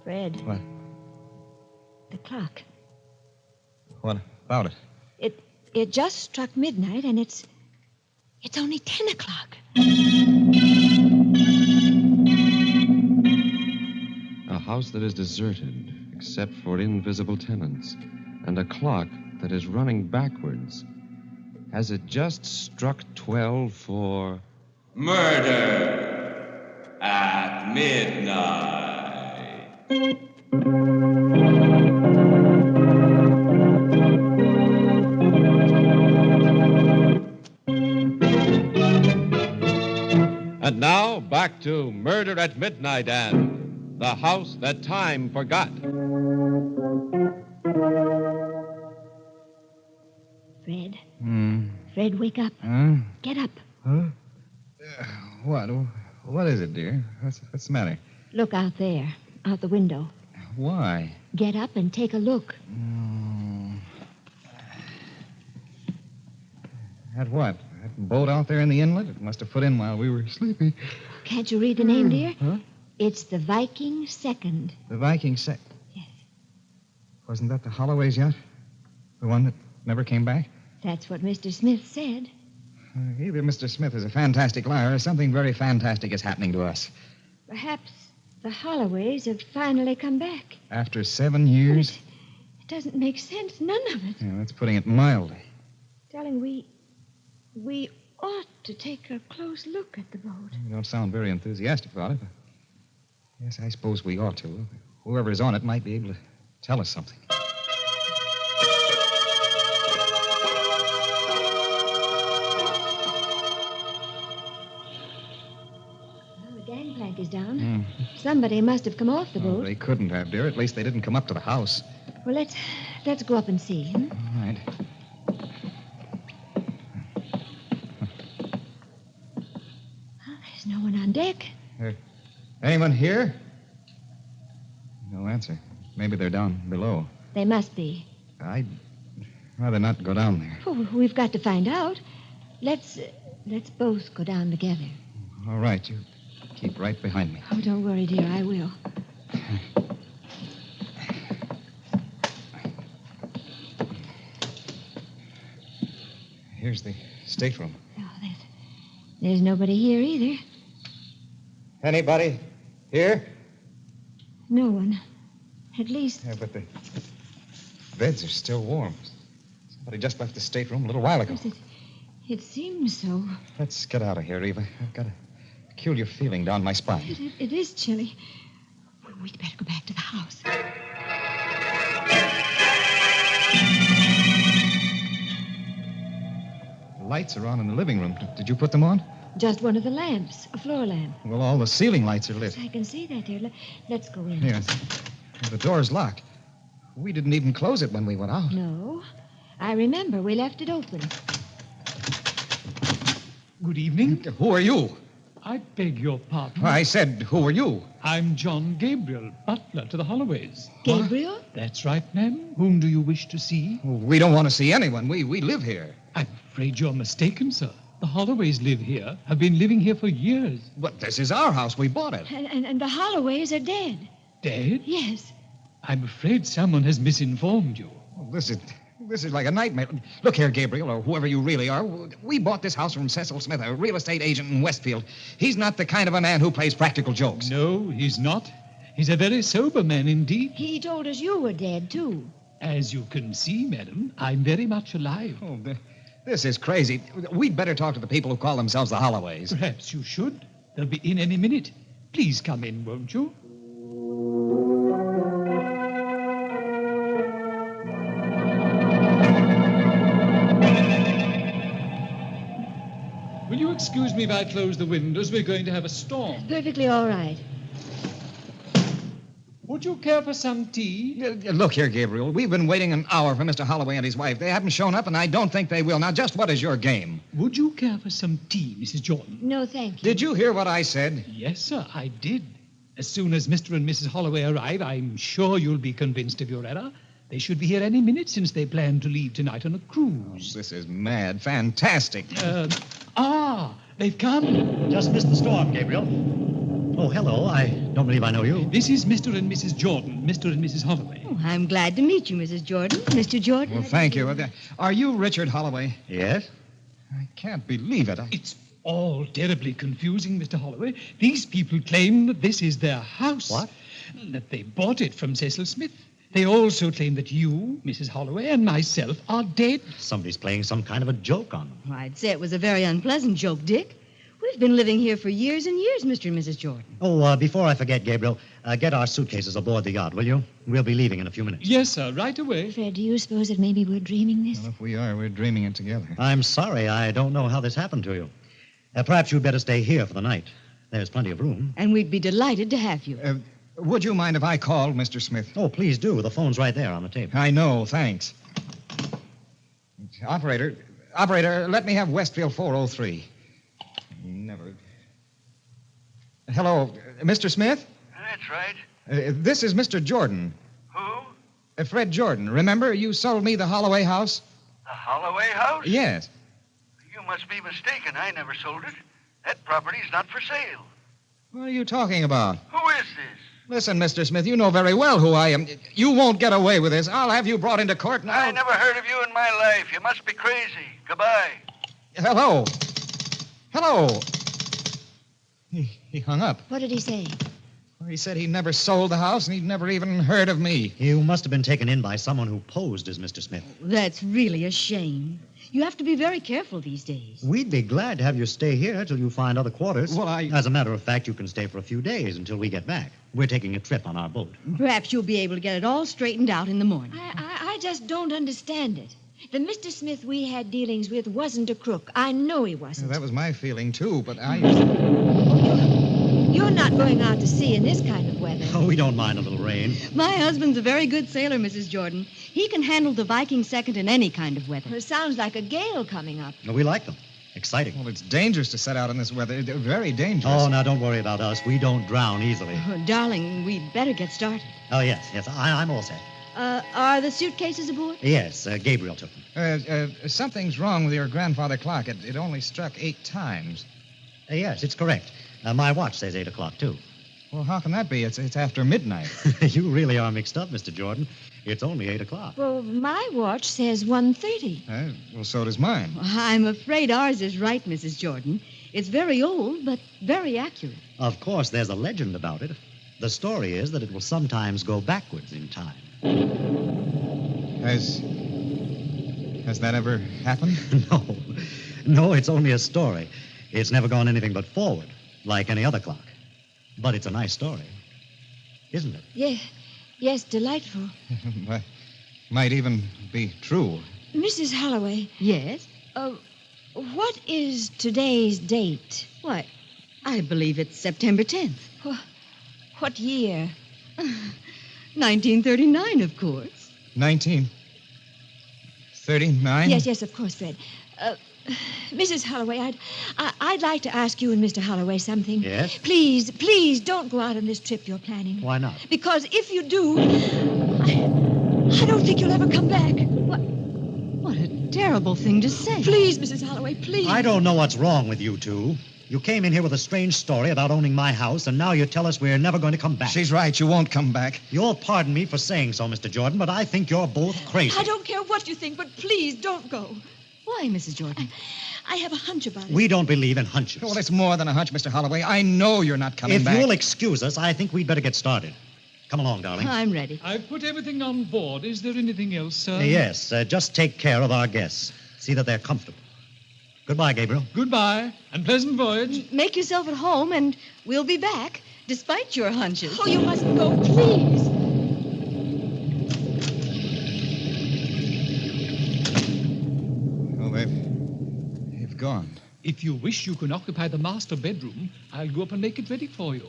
Fred. What? The clock. What about it? It just struck midnight, and it's only 10 o'clock. A house that is deserted, except for invisible tenants, and a clock that is running backwards. Has it just struck 12 for... Murder at Midnight. And now, back to Murder at Midnight and The House That Time Forgot. Fred. Fred, wake up. Get up. Huh? What? What is it, dear? What's the matter? Look out there, out the window. Why? Get up and take a look. At what? That boat out there in the inlet? It must have put in while we were sleepy. Can't you read the name, dear? Huh? It's the Viking Second. The Viking Second? Yes. Wasn't that the Holloway's yacht? The one that never came back? That's what Mr. Smith said. Either Mr. Smith is a fantastic liar or something very fantastic is happening to us. Perhaps the Holloways have finally come back. After 7 years? It doesn't make sense, none of it. Yeah, that's putting it mildly. Darling, we ought to take a close look at the boat. You don't sound very enthusiastic about it, but yes, I suppose we ought to. Whoever's on it might be able to tell us something. Well, the gangplank is down. Somebody must have come off the boat. They couldn't have, dear. At least they didn't come up to the house. Well, let's go up and see. All right. There's no one on deck. Anyone here? No answer. Maybe they're down below. They must be. I'd rather not go down there. Oh, we've got to find out. Let's both go down together. All right, you keep right behind me. Oh, don't worry, dear. I will. Here's the stateroom. Oh, there's nobody here either. Anybody here? No one. At least... Yeah, but the beds are still warm. Somebody just left the stateroom a little while ago. It seems so. Let's get out of here, Eva. I've got a peculiar feeling down my spine. It is chilly. We'd better go back to the house. The lights are on in the living room. Did you put them on? Just one of the lamps, a floor lamp. Well, all the ceiling lights are lit. Yes, I can see that, dear. Let's go in. Yes. The door's locked. We didn't even close it when we went out. No. I remember we left it open. Good evening. Who are you? I beg your pardon. I said, who are you? I'm John Gabriel, butler to the Holloways. Gabriel? That's right, ma'am. Whom do you wish to see? We don't want to see anyone. We live here. I'm afraid you're mistaken, sir. The Holloways live here, have been living here for years. But this is our house. We bought it. And the Holloways are dead. Dead? Yes. I'm afraid someone has misinformed you. Oh, this is like a nightmare. Look here, Gabriel, or whoever you really are. We bought this house from Cecil Smith, a real estate agent in Westfield. He's not the kind of a man who plays practical jokes. No, he's not. He's a very sober man indeed. He told us you were dead, too. As you can see, madam, I'm very much alive. Oh, this is crazy. We'd better talk to the people who call themselves the Holloways. Perhaps you should. They'll be in any minute. Please come in, won't you? Will you excuse me if I close the windows? We're going to have a storm. Perfectly all right. Would you care for some tea? Look here, Gabriel. We've been waiting an hour for Mr. Holloway and his wife. They haven't shown up, and I don't think they will. Now, just what is your game? Would you care for some tea, Mrs. Jordan? No, thank you. Did you hear what I said? Yes, sir, I did. As soon as Mr. and Mrs. Holloway arrive, I'm sure you'll be convinced of your error. They should be here any minute since they plan to leave tonight on a cruise. Oh, this is mad. Fantastic. They've come. Just missed the storm, Gabriel. Oh, hello. I don't believe I know you. This is Mr. and Mrs. Jordan, Mr. and Mrs. Holloway. Oh, I'm glad to meet you, Mrs. Jordan. Mr. Jordan. Well, thank you. Are you Richard Holloway? Yes. I can't believe it. It's all terribly confusing, Mr. Holloway. These people claim that this is their house. What? That they bought it from Cecil Smith. They also claim that you, Mrs. Holloway, and myself are dead. Somebody's playing some kind of a joke on them. Well, I'd say it was a very unpleasant joke, Dick. We've been living here for years and years, Mr. and Mrs. Jordan. Oh, before I forget, Gabriel, get our suitcases aboard the yacht, will you? We'll be leaving in a few minutes. Yes, sir, right away. Fred, do you suppose that maybe we're dreaming this? Well, if we are, we're dreaming it together. I'm sorry. I don't know how this happened to you. Perhaps you'd better stay here for the night. There's plenty of room. And we'd be delighted to have you. Would you mind if I called Mr. Smith? Oh, please do. The phone's right there on the table. I know, thanks. Operator, let me have Westfield 403. Never. Hello, Mr. Smith? That's right. This is Mr. Jordan. Who? Fred Jordan. Remember, you sold me the Holloway house? The Holloway house? Yes. You must be mistaken. I never sold it. That property's not for sale. What are you talking about? Who is this? Listen, Mr. Smith, you know very well who I am. You won't get away with this. I'll have you brought into court now. I never heard of you in my life. You must be crazy. Goodbye. Hello. He hung up. What did he say? Well, he said he never sold the house and he'd never even heard of me. You must have been taken in by someone who posed as Mr. Smith. That's really a shame. You have to be very careful these days. We'd be glad to have you stay here till you find other quarters. Well, As a matter of fact, you can stay for a few days until we get back. We're taking a trip on our boat. Perhaps you'll be able to get it all straightened out in the morning. I just don't understand it. The Mr. Smith we had dealings with wasn't a crook. I know he wasn't. That was my feeling, too, but I... You're not going out to sea in this kind of weather. Oh, we don't mind a little rain. My husband's a very good sailor, Mrs. Jordan. He can handle the Viking second in any kind of weather. It sounds like a gale coming up. We like them. Exciting. Well, it's dangerous to set out in this weather. They're very dangerous. Oh, now don't worry about us. We don't drown easily. Oh, darling, we'd better get started. Oh, yes. I'm all set. Are the suitcases aboard? Yes, Gabriel took them. Something's wrong with your grandfather clock. It only struck 8 times. Yes, it's correct. My watch says 8 o'clock, too. Well, how can that be? It's after midnight. You really are mixed up, Mr. Jordan. It's only 8 o'clock. Well, my watch says 1:30. Well, so does mine. I'm afraid ours is right, Mrs. Jordan. It's very old, but very accurate. Of course, there's a legend about it. The story is that it will sometimes go backwards in time. Has that ever happened? No, it's only a story. It's never gone anything but forward, like any other clock. But it's a nice story, isn't it? Yes, delightful. Might even be true. Mrs. Holloway. Yes? What is today's date? Why, I believe it's September 10th. What year? 1939, of course. 1939? Yes, of course, Fred. Mrs. Holloway, I'd like to ask you and Mr. Holloway something. Yes? Please don't go out on this trip you're planning. Why not? Because if you do, I don't think you'll ever come back. What a terrible thing to say. Please, Mrs. Holloway, please. I don't know what's wrong with you two. You came in here with a strange story about owning my house, and now you tell us we're never going to come back. She's right. You won't come back. You'll pardon me for saying so, Mr. Jordan, but I think you're both crazy. I don't care what you think, but please don't go. Why, Mrs. Jordan? I have a hunch about it. We don't believe in hunches. Well, it's more than a hunch, Mr. Holloway. I know you're not coming back. If you'll excuse us, I think we'd better get started. Come along, darling. I'm ready. I've put everything on board. Is there anything else, sir? Yes, just take care of our guests. See that they're comfortable. Goodbye, Gabriel. Goodbye, and pleasant voyage. Make yourself at home, and we'll be back, despite your hunches. Oh, you mustn't go, please. Oh, they've gone. If you wish, you can occupy the master bedroom. I'll go up and make it ready for you.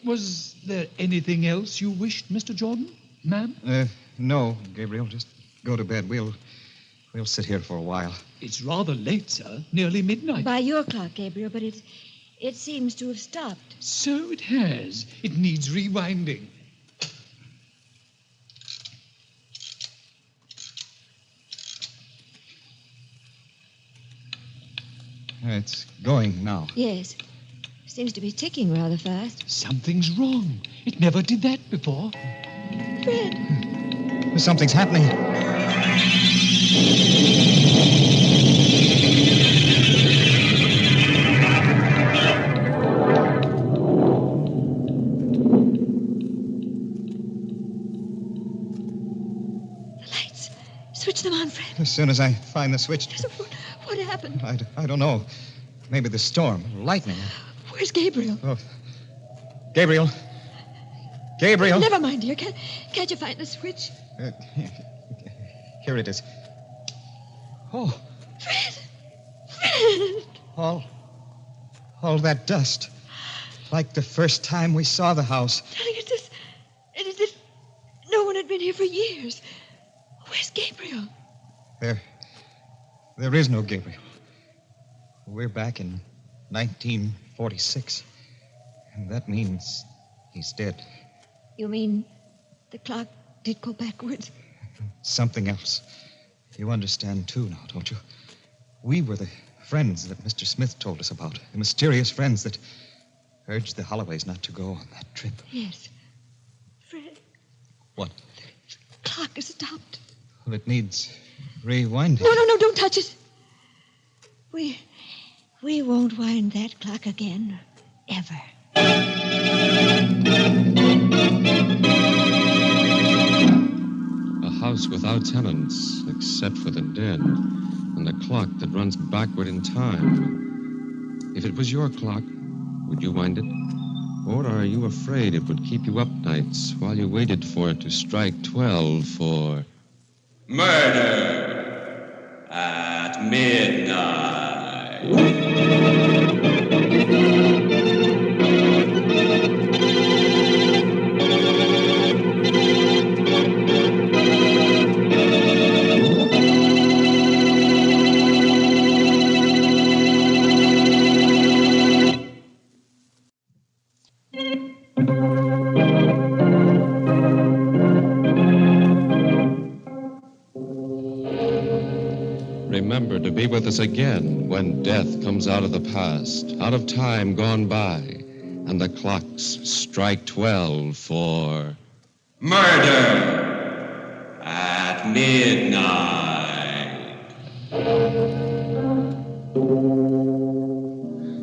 Was there anything else you wished, Mr. Jordan, ma'am? No, Gabriel. Just go to bed. We'll sit here for a while. It's rather late, sir. Nearly midnight. By your clock, Gabriel, but it seems to have stopped. So it has. It needs rewinding. It's going now. Yes. Seems to be ticking rather fast. Something's wrong. It never did that before. Fred. Something's happening. The lights. Switch them on, Fred. As soon as I find the switch. What happened? I don't know. Maybe the storm, lightning. Where's Gabriel? Oh. Gabriel. Gabriel. Never mind, dear. Can't you find the switch? Here it is. Oh. Fred! All that dust. Like the first time we saw the house. Darling, it's as if no one had been here for years. Where's Gabriel? There is no Gabriel. We're back in 1946. And that means he's dead. You mean the clock did go backwards? Something else. You understand, too, now, don't you? We were the friends that Mr. Smith told us about. The mysterious friends that urged the Holloways not to go on that trip. Yes. Fred. What? The clock has stopped. Well, it needs rewinding. No, don't touch it. We won't wind that clock again, ever. A house without tenants, except for the dead, and a clock that runs backward in time. If it was your clock, would you wind it? Or are you afraid it would keep you up nights while you waited for it to strike 12 for... Murder at midnight. Remember to be with us again when death comes out of the past, out of time gone by, and the clocks strike 12 for... Murder at midnight.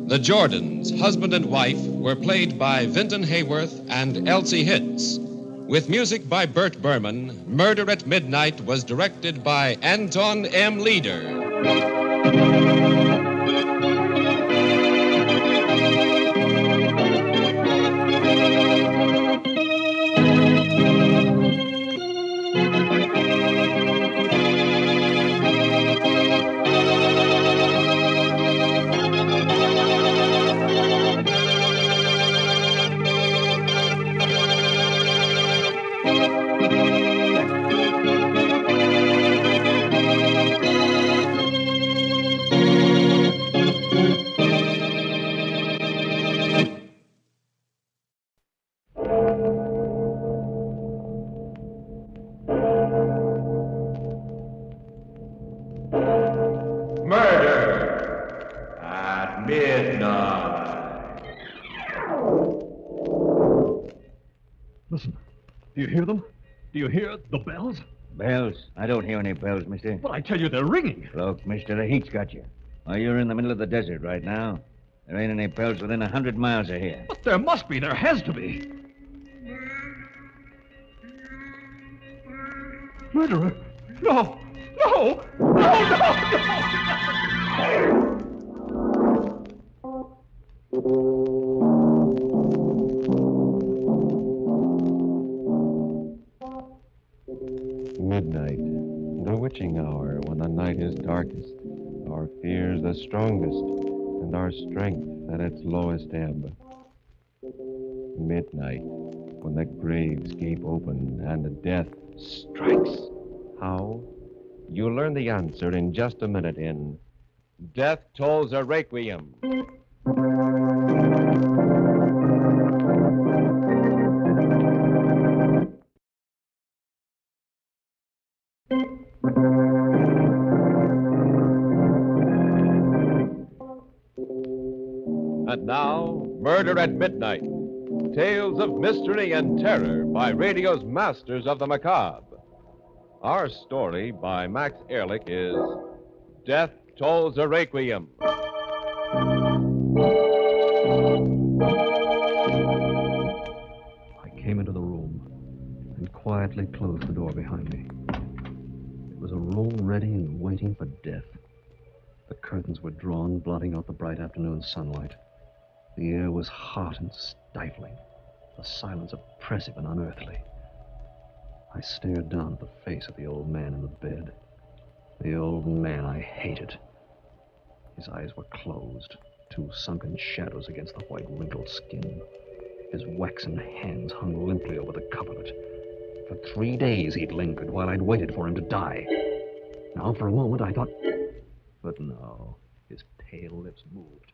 The Jordans, husband and wife, were played by Vinton Hayworth and Elsie Hitz. With music by Bert Berman, Murder at Midnight was directed by Anton M. Leader. hear them? Do you hear the bells? Bells? I don't hear any bells, mister. But I tell you, they're ringing. Look, mister, the heat's got you. Why, you're in the middle of the desert right now. There ain't any bells within 100 miles of here. But there must be. There has to be. Murderer! No! No! No! Midnight, the witching hour, when the night is darkest, our fears the strongest, and our strength at its lowest ebb. Midnight, when the graves gape open and death strikes. How? You'll learn the answer in just a minute in Death Tolls a Requiem. And now, Murder at Midnight. Tales of mystery and terror by radio's masters of the macabre. Our story by Max Ehrlich is Death Tolls a Requiem. I came into the room and quietly closed the door behind me. It was a room ready and waiting for death. The curtains were drawn, blotting out the bright afternoon sunlight. The air was hot and stifling, the silence oppressive and unearthly. I stared down at the face of the old man in the bed. The old man I hated. His eyes were closed, two sunken shadows against the white, wrinkled skin. His waxen hands hung limply over the coverlet. For 3 days he'd lingered while I'd waited for him to die. Now, for a moment, I thought... But no, his pale lips moved.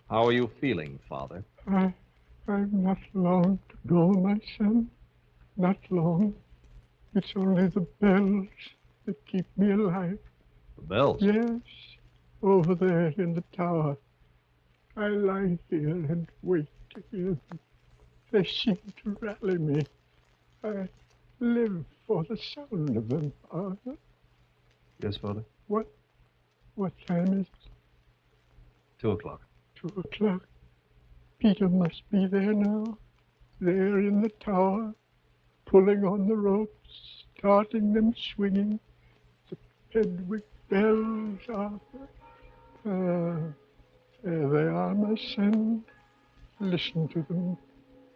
How are you feeling, Father? I've not long to go, my son. Not long. It's only the bells that keep me alive. The bells? Yes, over there in the tower. I lie here and wait to hear them. They seem to rally me. I live for the sound of them, Father. Yes, Father? What time is it? 2 o'clock. 2 o'clock. Peter must be there now. There in the tower, pulling on the ropes, starting them swinging. The Pedwick bells, Arthur. There they are, my son. Listen to them.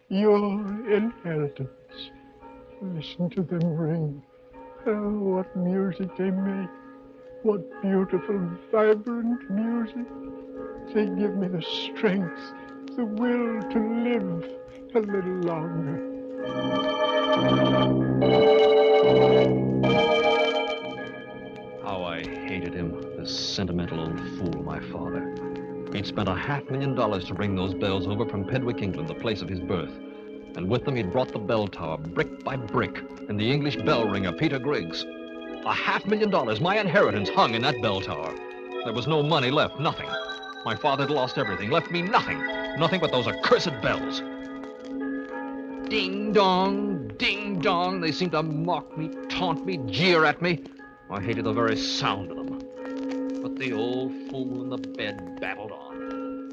Your inheritance. Listen to them ring. Oh, what music they make. What beautiful, vibrant music. They give me the strength, the will to live a little longer. How I hated him, this sentimental old fool, my father. He'd spent $500,000 to bring those bells over from Pedwick, England, the place of his birth. And with them, he'd brought the bell tower, brick by brick, and the English bell ringer, Peter Griggs. $500,000, my inheritance, hung in that bell tower. There was no money left, nothing. My father had lost everything, left me nothing. Nothing but those accursed bells. Ding dong, ding dong. They seemed to mock me, taunt me, jeer at me. I hated the very sound of them. But the old fool in the bed babbled on.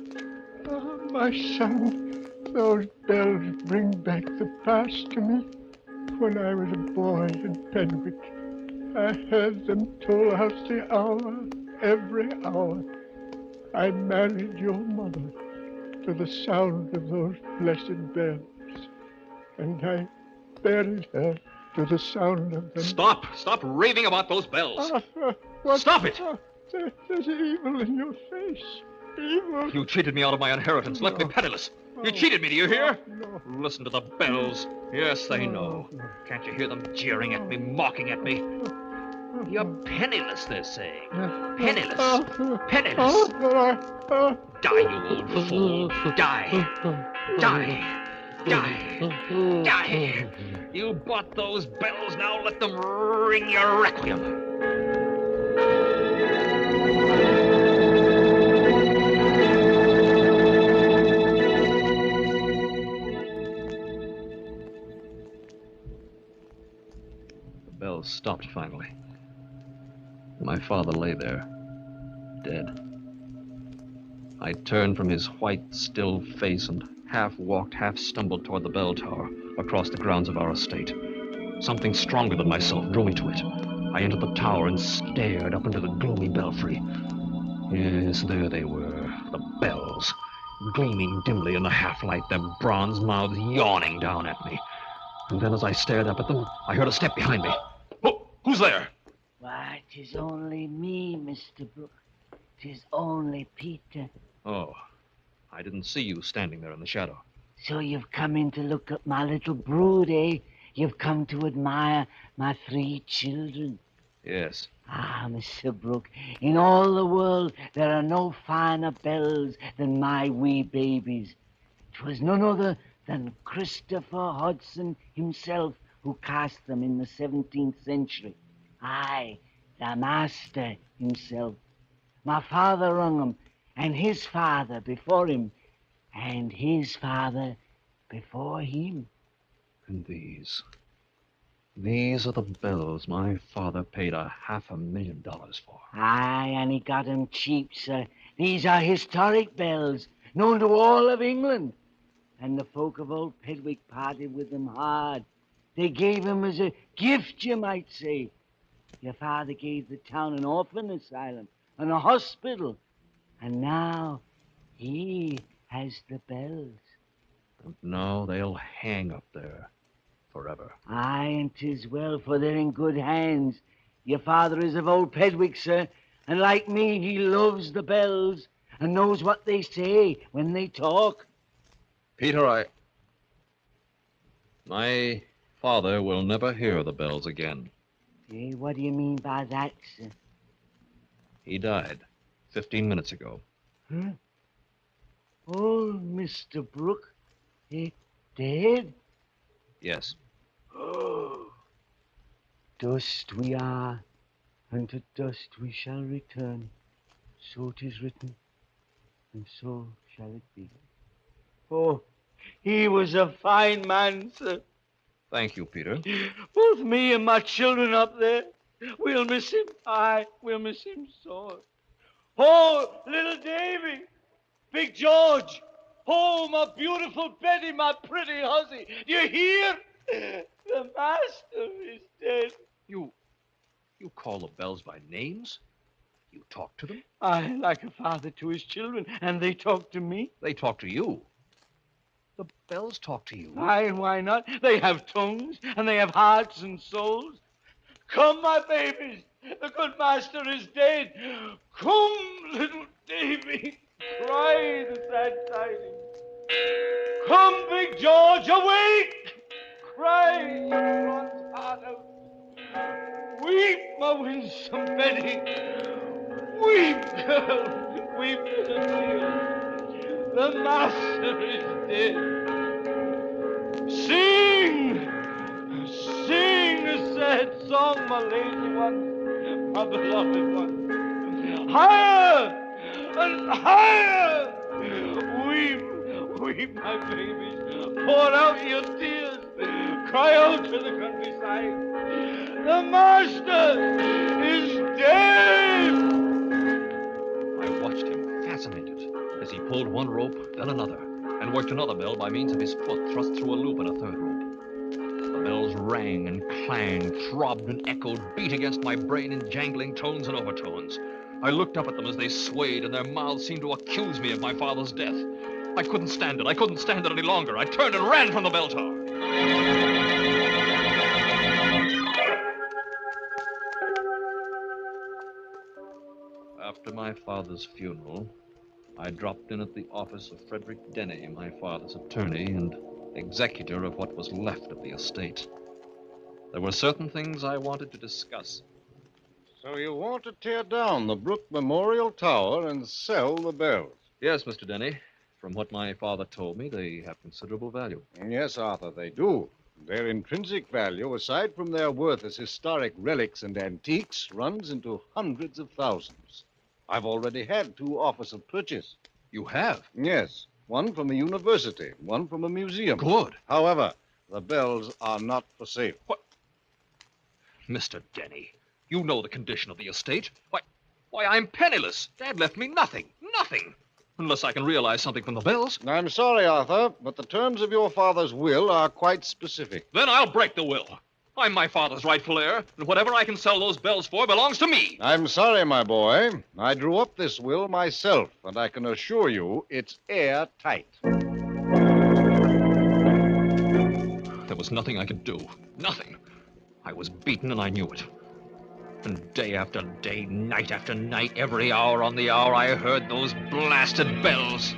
Oh, my son, those bells bring back the past to me. When I was a boy in Pedwick, I heard them toll out the hour, every hour. I married your mother to the sound of those blessed bells. And I buried her to the sound of them. Stop! Stop raving about those bells! What? Stop it! There's evil in your face. Evil. You cheated me out of my inheritance, left me penniless. You cheated me, do you hear? Listen to the bells. Yes, they know. Can't you hear them jeering at me, mocking at me? You're penniless, they're saying. Penniless. Penniless. Die, you old fool. Die. Die. Die. Die. You bought those bells, now let them ring your requiem. bells stopped finally. My father lay there, dead. I turned from his white, still face and half walked, half stumbled toward the bell tower across the grounds of our estate. Something stronger than myself drew me to it. I entered the tower and stared up into the gloomy belfry. Yes, there they were, the bells, gleaming dimly in the half-light, their bronze mouths yawning down at me. And then as I stared up at them, I heard a step behind me. Oh, who's there? Why, 'tis only me, Mr. Brooke. 'Tis only Peter. Oh, I didn't see you standing there in the shadow. So you've come in to look at my little brood, eh? You've come to admire my 3 children. Yes. Ah, Mr. Brooke, in all the world there are no finer bells than my wee babies. 'Twas none other than Christopher Hodson himself who cast them in the 17th century. Aye, the master himself. My father rung 'em, and his father before him, and his father before him. And these are the bells my father paid $500,000 for. Aye, and he got 'em cheap, sir. These are historic bells, known to all of England. And the folk of old Pedwick parted with them hard. They gave 'em as a gift, you might say. Your father gave the town an orphan asylum and a hospital. And now he has the bells. And now they'll hang up there forever. Aye, and 'tis well, for they're in good hands. Your father is of old Pedwick, sir, and like me, he loves the bells and knows what they say when they talk. Peter, my father will never hear the bells again. Eh, what do you mean by that, sir? He died 15 minutes ago. Huh? Oh, Mr. Brooke, dead? Yes. Oh. Dust we are, and to dust we shall return. So 'tis written, and so shall it be. Oh, he was a fine man, sir. Thank you, Peter. Both me and my children up there. We'll miss him. Aye, we'll miss him sore. Oh, little Davy, Big George. Oh, my beautiful Betty, my pretty hussy. Do you hear? The master is dead. You call the bells by names? You talk to them? I, like a father to his children, and they talk to me. They talk to you. The bells talk to you. Aye, and why not? They have tongues, and they have hearts and souls. Come, my babies. The good master is dead. Come, little Davy. Cry the sad tidings. Come, Big George, awake. Cry Ron's heart out. Weep, my winsome Betty. Weep, girl. Weep, little dear. The master is dead. Sing! Sing a sad song, my lady one, my beloved one. Higher and higher! Weep, my babies. Pour out your tears. Cry out to the countryside. The master is dead! I watched him, fascinated, as he pulled one rope, then another, and worked another bell by means of his foot thrust through a loop in a third rope. The bells rang and clanged, throbbed and echoed, beat against my brain in jangling tones and overtones. I looked up at them as they swayed, and their mouths seemed to accuse me of my father's death. I couldn't stand it. I couldn't stand it any longer. I turned and ran from the bell tower. After my father's funeral, I dropped in at the office of Frederick Denny, my father's attorney and executor of what was left of the estate. There were certain things I wanted to discuss. So you want to tear down the Brooke Memorial Tower and sell the bells? Yes, Mr. Denny. From what my father told me, they have considerable value. Yes, Arthur, they do. Their intrinsic value, aside from their worth as historic relics and antiques, runs into hundreds of thousands. I've already had 2 offers of purchase. You have? Yes. One from a university, one from a museum. Good. However, the bells are not for sale. What? Mr. Denny, you know the condition of the estate. Why, I'm penniless. Dad left me nothing. Nothing. Unless I can realize something from the bells. I'm sorry, Arthur, but the terms of your father's will are quite specific. Then I'll break the will. I'm my father's rightful heir, and whatever I can sell those bells for belongs to me. I'm sorry, my boy. I drew up this will myself, and I can assure you it's airtight. There was nothing I could do. Nothing. I was beaten, and I knew it. And day after day, night after night, every hour on the hour, I heard those blasted bells.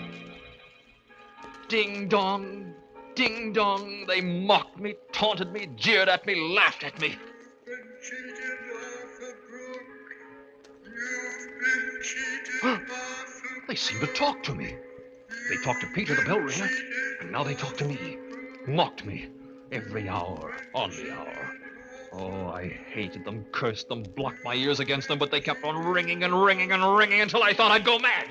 Ding dong, ding dong. They mocked me, taunted me, jeered at me, laughed at me. They seemed to talk to me. They talked to Peter, the bell ringer, and now they talk to me. Mocked me. Every hour, on the hour. Oh, I hated them, cursed them, blocked my ears against them, but they kept on ringing and ringing and ringing until I thought I'd go mad.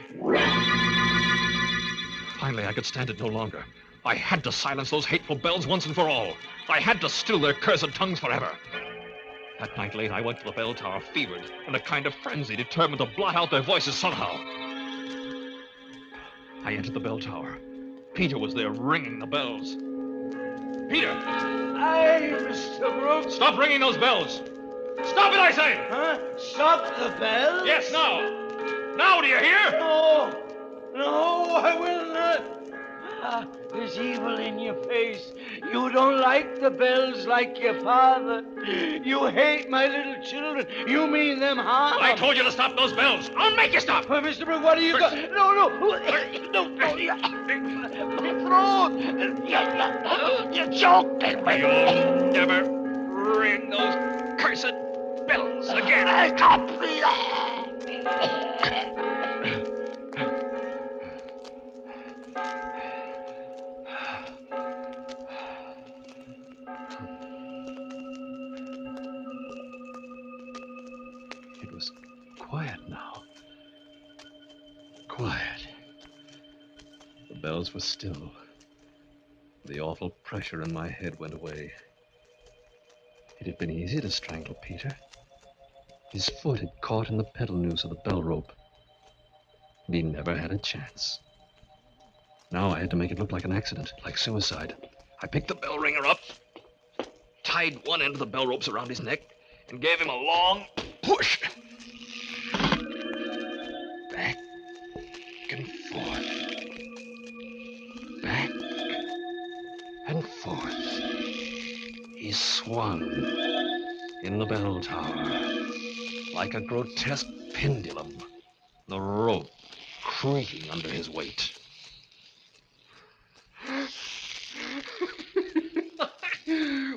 Finally, I could stand it no longer. I had to silence those hateful bells once and for all. I had to still their cursed tongues forever. That night late, I went to the bell tower, fevered, in a kind of frenzy, determined to blot out their voices somehow. I entered the bell tower. Peter was there ringing the bells. Peter! Aye, Mr. Brooks. Stop ringing those bells! Stop it, I say! Huh? Stop the bells? Yes, now! Now, do you hear? No, I will not. There's evil in your face. You don't like the bells like your father. You hate my little children. You mean them harm. I told you to stop those bells. I'll make you stop. Mr. Brooks, what are you doing? No. My throat. You're choking me. You'll never ring those cursed bells again. Stop. Quiet now. Quiet. The bells were still. The awful pressure in my head went away. It had been easy to strangle Peter. His foot had caught in the pedal noose of the bell rope. And he never had a chance. Now I had to make it look like an accident, like suicide. I picked the bell ringer up, tied one end of the bell ropes around his neck, and gave him a long push. Back and forth. Back and forth. He swung in the bell tower like a grotesque pendulum, the rope creaking under his weight.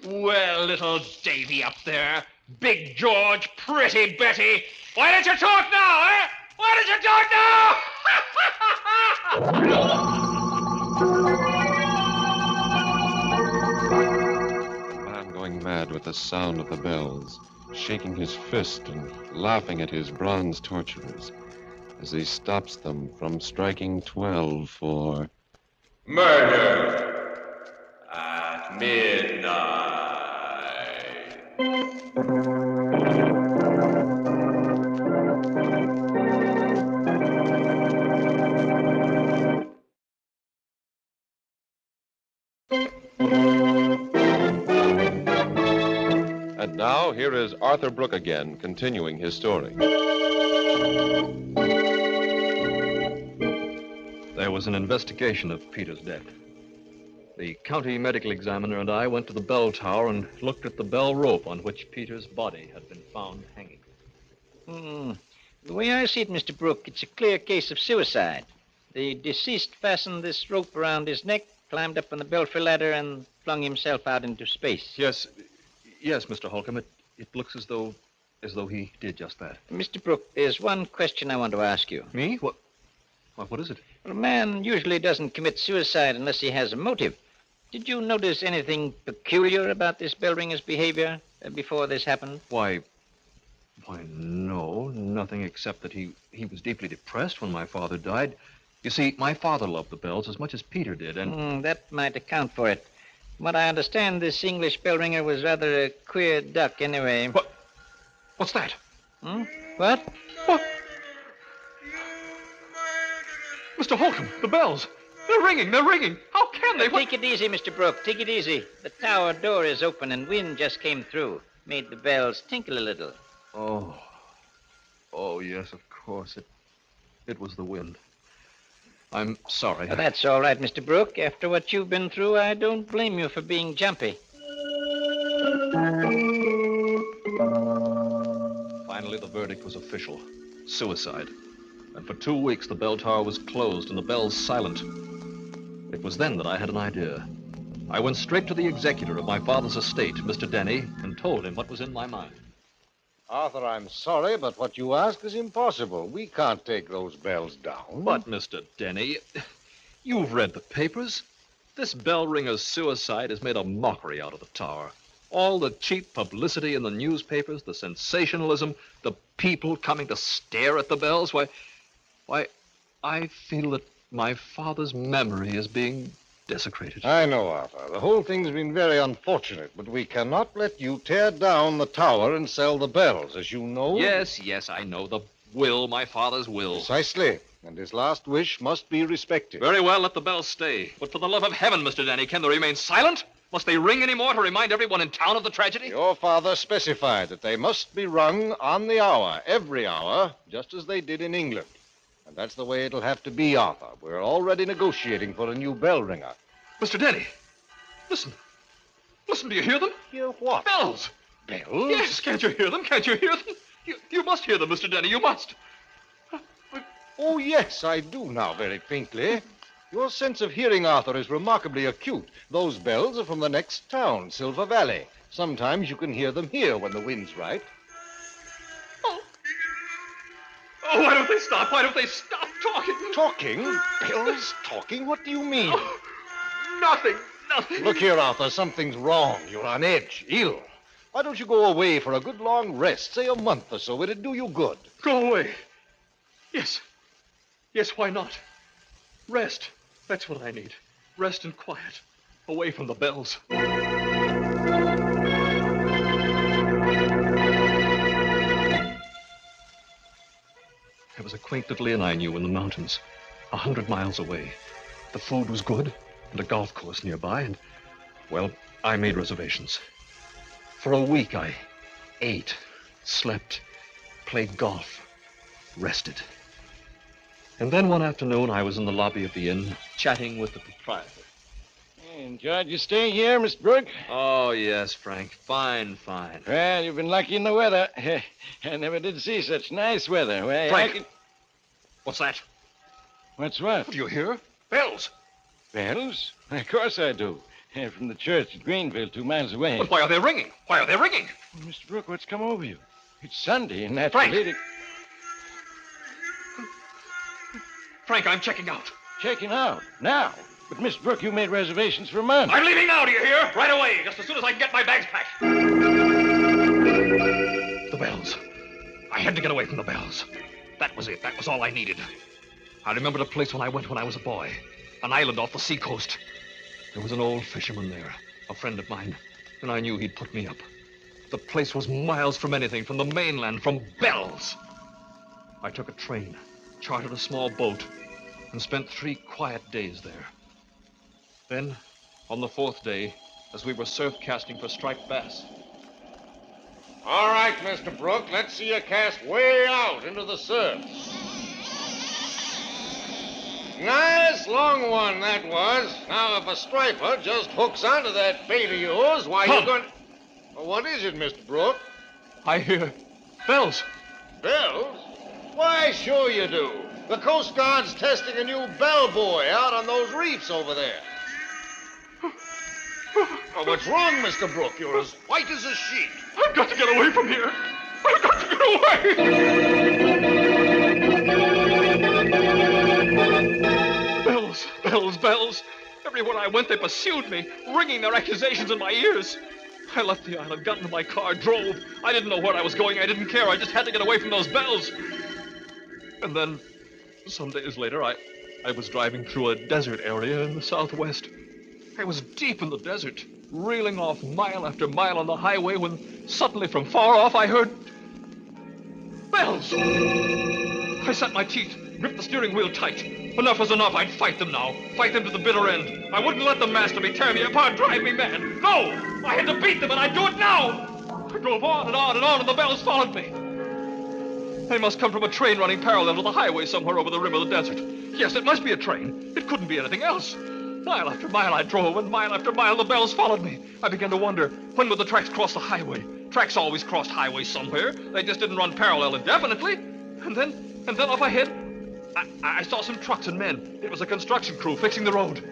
Well, little Davy up there, Big George, pretty Betty, why don't you talk now, eh? Why don't you talk now? The man going mad with the sound of the bells, shaking his fist and laughing at his bronze torturers as he stops them from striking 12 for Murder at midnight. And now, here is Arthur Brooke again, continuing his story. There was an investigation of Peter's death. The county medical examiner and I went to the bell tower and looked at the bell rope on which Peter's body had been found hanging. The way I see it, Mr. Brooke, it's a clear case of suicide. The deceased fastened this rope around his neck, climbed up on the belfry ladder, and flung himself out into space. Yes, Mr. Holcomb. It looks as though he did just that. Mr. Brooke, there's one question I want to ask you. Me? What is it? Well, a man usually doesn't commit suicide unless he has a motive. Did you notice anything peculiar about this bell ringer's behavior before this happened? Why, no, nothing except that he was deeply depressed when my father died. You see, my father loved the bells as much as Peter did, and... that might account for it. From what I understand, this English bell ringer was rather a queer duck anyway. What's that? Hmm? What? What? Mr. Holcomb, the bells. They're ringing. How can they? Take it easy, Mr. Brooke. Take it easy. The tower door is open and wind just came through. Made the bells tinkle a little. Oh, yes, of course. It was the wind. I'm sorry. Well, that's all right, Mr. Brooke. After what you've been through, I don't blame you for being jumpy. Finally, the verdict was official. Suicide. And for 2 weeks, the bell tower was closed and the bells silent. It was then that I had an idea. I went straight to the executor of my father's estate, Mr. Denny, and told him what was in my mind. Arthur, I'm sorry, but what you ask is impossible. We can't take those bells down. But, Mr. Denny, you've read the papers. This bell ringer's suicide has made a mockery out of the tower. All the cheap publicity in the newspapers, the sensationalism, the people coming to stare at the bells. Why, I feel that my father's memory is being desecrated. I know, Arthur. The whole thing's been very unfortunate, but we cannot let you tear down the tower and sell the bells, as you know. Yes, I know. The will, my father's will. Precisely. And his last wish must be respected. Very well, let the bells stay. But for the love of heaven, Mr. Denny, can they remain silent? Must they ring any more to remind everyone in town of the tragedy? Your father specified that they must be rung on the hour, every hour, just as they did in England. And that's the way it'll have to be, Arthur. We're already negotiating for a new bell ringer. Mr. Denny, listen. Listen, do you hear them? Hear what? Bells. Bells? Yes, can't you hear them? Can't you hear them? You must hear them, Mr. Denny, you must. Oh, yes, I do now, very faintly. Your sense of hearing, Arthur, is remarkably acute. Those bells are from the next town, Silver Valley. Sometimes you can hear them here when the wind's right. Oh, why don't they stop? Why don't they stop talking? Talking? Bells talking? What do you mean? Oh, nothing. Look here, Arthur, something's wrong. You're on edge, ill. Why don't you go away for a good long rest, say a month or so? It'd do you good. Go away? Yes, why not? Rest. That's what I need. Rest and quiet. Away from the bells. There was a quaint little inn I knew in the mountains, 100 miles away. The food was good, and a golf course nearby, and, well, I made reservations. For a week, I ate, slept, played golf, rested. And then one afternoon, I was in the lobby of the inn, chatting with the proprietor. Enjoyed your stay here, Miss Brooke? Oh, yes, Frank. Fine. Well, you've been lucky in the weather. I never did see such nice weather. Well, Frank! What's that? What's what? Do you hear? Bells. Bells? Of course I do. From the church at Greenville, 2 miles away. But why are they ringing? Well, Mr. Brooke, what's come over you? It's Sunday, and that's Frank! Frank, I'm checking out. Checking out? Now? But, Mr. Brooke, you made reservations for a month. I'm leaving now, do you hear? Right away, just as soon as I can get my bags packed. The bells. I had to get away from the bells. That was it. That was all I needed. I remembered a place when I went when I was a boy. An island off the seacoast. There was an old fisherman there, a friend of mine, and I knew he'd put me up. The place was miles from anything, from the mainland, from bells. I took a train, chartered a small boat, and spent 3 quiet days there. Then, on the 4th day, as we were surf casting for striped bass. All right, Mr. Brooke, let's see you cast way out into the surf. Nice long one that was. Now, if a striper just hooks onto that bait of yours, why, you're going... Well, what is it, Mr. Brooke? I hear bells. Bells? Why, sure you do. The Coast Guard's testing a new bellboy out on those reefs over there. Oh, what's wrong, Mr. Brooke? You're as white as a sheet. I've got to get away from here. I've got to get away. Bells. Everywhere I went, they pursued me, ringing their accusations in my ears. I left the island, got into my car, drove. I didn't know where I was going. I didn't care. I just had to get away from those bells. And then, some days later, I was driving through a desert area in the southwest. I was deep in the desert, reeling off mile after mile on the highway when suddenly from far off I heard Bells! I set my teeth, gripped the steering wheel tight. Enough was enough. I'd fight them now. Fight them to the bitter end. I wouldn't let them master me, tear me apart, drive me mad. No! I had to beat them, and I'd do it now! I drove on and on and on, and the bells followed me. They must come from a train running parallel to the highway somewhere over the rim of the desert. Yes, it must be a train. It couldn't be anything else. Mile after mile I drove, and mile after mile the bells followed me. I began to wonder, when would the tracks cross the highway? Tracks always crossed highways somewhere. They just didn't run parallel indefinitely. And then up ahead, I saw some trucks and men. It was a construction crew fixing the road.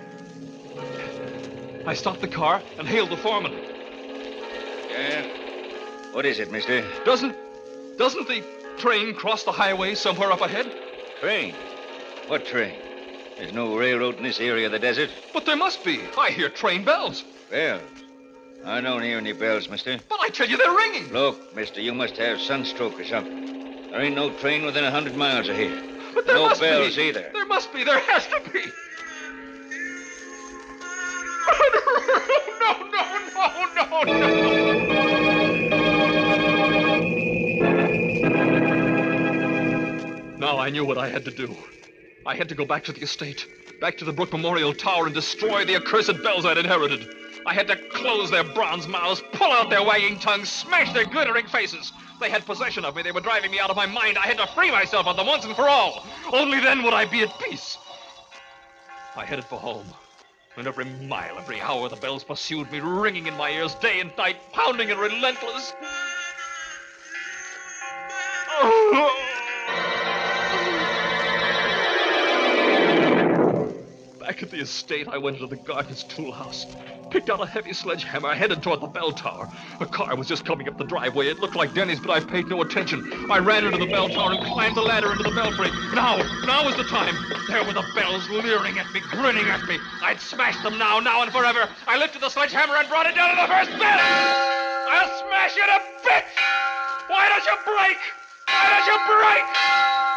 I stopped the car and hailed the foreman. Yeah? What is it, mister? Doesn't the train cross the highway somewhere up ahead? Train? What train? There's no railroad in this area of the desert. But there must be. I hear train bells. Bells? I don't hear any bells, mister. But I tell you, they're ringing. Look, mister, you must have sunstroke or something. There ain't no train within 100 miles of here. But there no must bells be. either. There must be. There has to be. No. Now I knew what I had to do. I had to go back to the estate, back to the Brook Memorial Tower, and destroy the accursed bells I'd inherited. I had to close their bronze mouths, pull out their wagging tongues, smash their glittering faces. They had possession of me. They were driving me out of my mind. I had to free myself of them once and for all. Only then would I be at peace. I headed for home. And every mile, every hour, the bells pursued me, ringing in my ears day and night, pounding and relentless. Back at the estate, I went into the gardener's tool house, picked out a heavy sledgehammer, headed toward the bell tower. A car was just coming up the driveway. It looked like Denny's, but I paid no attention. I ran into the bell tower and climbed the ladder into the belfry. Now was the time. There were the bells leering at me, grinning at me. I'd smash them now and forever. I lifted the sledgehammer and brought it down to the first bell. I'll smash you to bits. Why don't you break? Why don't you break?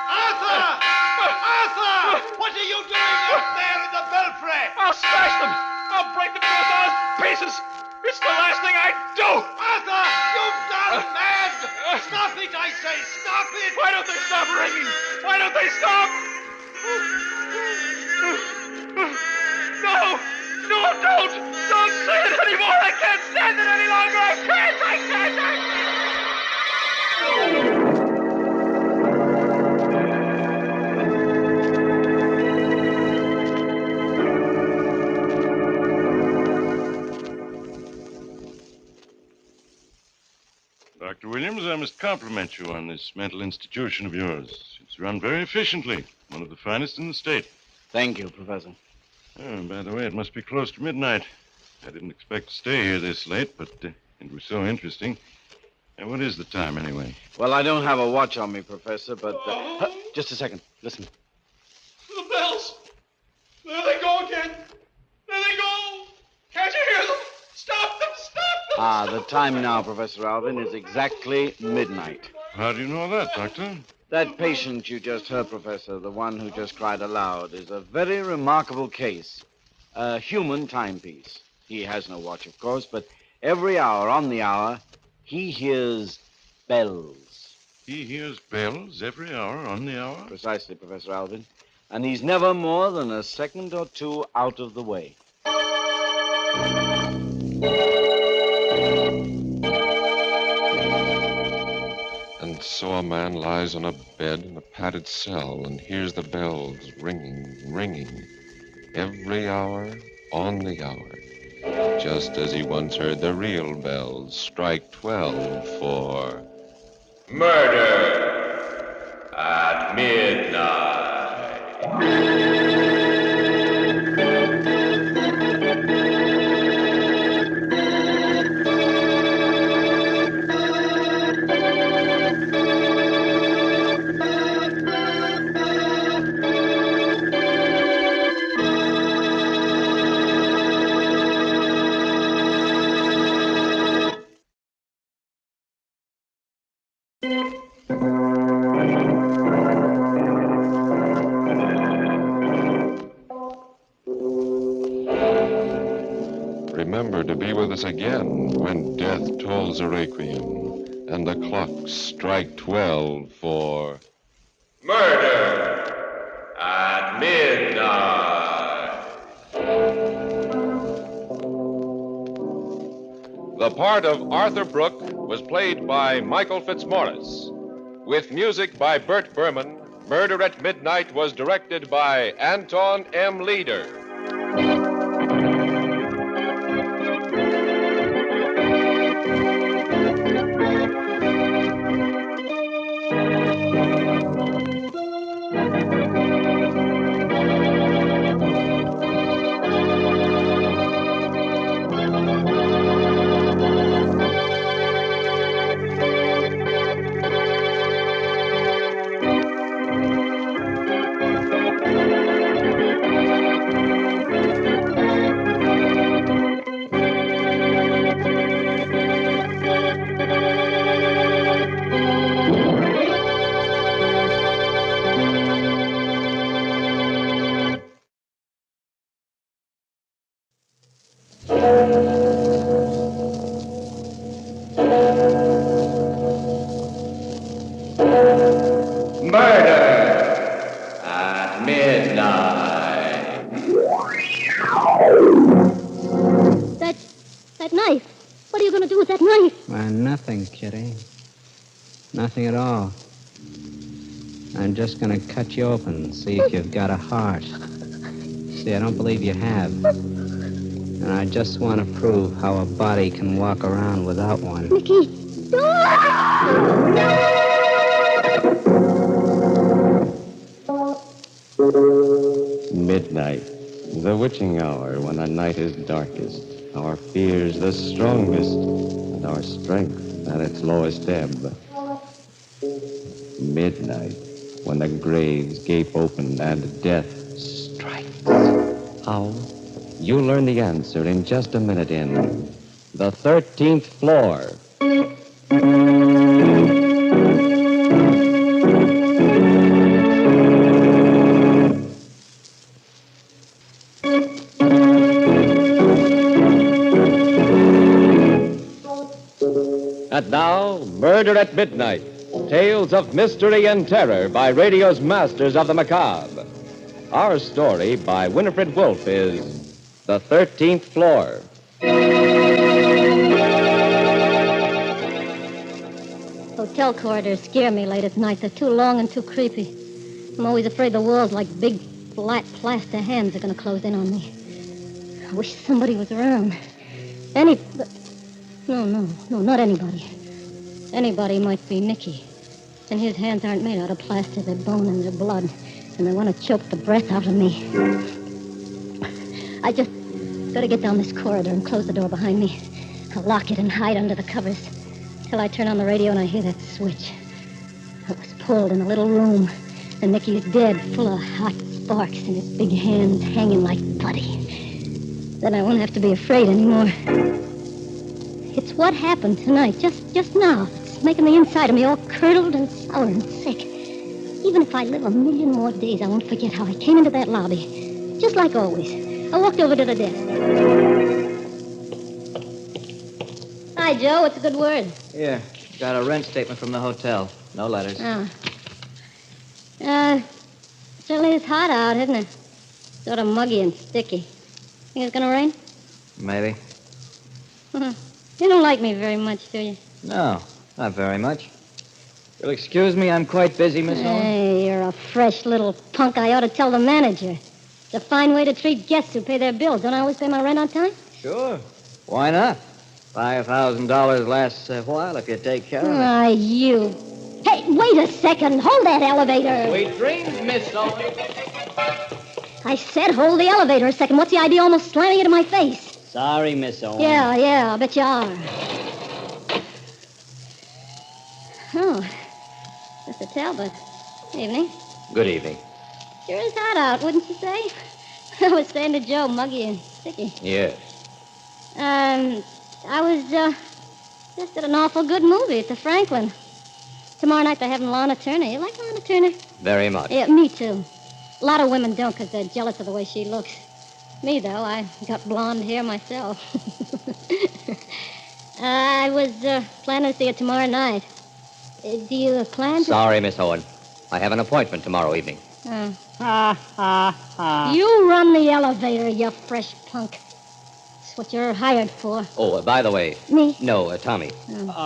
Arthur! Arthur! What are you doing up there in the belfry? I'll smash them! I'll break them into 1,000 pieces! It's the last thing I'd do! Arthur! You've gone mad! Stop it, I say! Stop it! Why don't they stop ringing? Why don't they stop? No! No, don't! Don't say it anymore! I can't stand it any longer! I can't! Dr. Williams, I must compliment you on this mental institution of yours. It's run very efficiently. One of the finest in the state. Thank you, Professor. Oh, by the way, it must be close to midnight. I didn't expect to stay here this late, but it was so interesting. And what is the time, anyway? Well, I don't have a watch on me, Professor, but... just a second. Listen. The bells! There they go again! There they go! Can't you hear them? Stop them! Stop them! The time now, Professor Alvin, is exactly midnight. How do you know that, Doctor? That patient you just heard, Professor, the one who just cried aloud, is a very remarkable case. A human timepiece. He has no watch, of course, but every hour on the hour, he hears bells. He hears bells every hour on the hour? Precisely, Professor Alvin. And he's never more than a second or two out of the way. And so a man lies on a bed in a padded cell and hears the bells ringing, every hour on the hour, just as he once heard the real bells strike 12 for... Murder at midnight. Remember to be with us again when death tolls a requiem and the clocks strike 12 for Murder at Midnight. The part of Arthur Brooke was played by Michael Fitzmaurice. With music by Bert Berman, Murder at Midnight was directed by Anton M. Leader. Murder at Midnight. That knife. What are you going to do with that knife? Why, nothing, Kitty. Nothing at all. I'm just going to cut you open and see if you've got a heart. See, I don't believe you have. And I just want to prove how a body can walk around without one. Nicky. Midnight, the witching hour when the night is darkest, our fears the strongest, and our strength at its lowest ebb. Midnight, when the graves gape open and death strikes. How? You'll learn the answer in just a minute in The 13th Floor. And now, Murder at Midnight. Tales of mystery and terror by radio's masters of the macabre. Our story by Winifred Wolfe is The 13th Floor. Hotel corridors scare me late at night. They're too long and too creepy. I'm always afraid the walls, like big, flat plaster hands, are going to close in on me. I wish somebody was around. No, not anybody. Anybody might be Nicky. And his hands aren't made out of plaster. They're bone and they're blood. And they want to choke the breath out of me. I just gotta get down this corridor and close the door behind me. I'll lock it and hide under the covers till I turn on the radio and I hear that switch. It was pulled in a little room. And Nicky's dead, full of hot sparks and his big hands hanging like putty. Then I won't have to be afraid anymore. It's what happened tonight, just now. It's making the inside of me all curdled and sour and sick. Even if I live a million more days, I won't forget how I came into that lobby. Just like always. I walked over to the desk. Hi, Joe. What's a good word? Here. Got a rent statement from the hotel. No letters. Oh. Certainly it's hot out, isn't it? Sort of muggy and sticky. Think it's gonna rain? Maybe. You don't like me very much, do you? No, not very much. You'll excuse me, I'm quite busy, Miss Owen. Hey, you're a fresh little punk. I ought to tell the manager. It's a fine way to treat guests who pay their bills. Don't I always pay my rent on time? Sure. Why not? $5,000 lasts a while if you take care of it. Why, you... Hey, wait a second. Hold that elevator. Sweet dreams, Miss Owen. I said hold the elevator a second. What's the idea almost slamming it in my face? Sorry, Miss Owen. Yeah, I bet you are. Oh, Mr. Talbot. Evening. Good evening. Sure is hot out, wouldn't you say? I was saying to Joe, muggy and sticky. Yes. I was, just at an awful good movie at the Franklin. Tomorrow night they're having Lana Turner. You like Lana Turner? Very much. Yeah, me too. A lot of women don't because they're jealous of the way she looks. Me, though, I got blonde hair myself. I was planning to see you tomorrow night. Do you plan to... Sorry, Miss Owen. I have an appointment tomorrow evening. You run the elevator, you fresh punk. That's what you're hired for. Oh, by the way. Me? No, Tommy.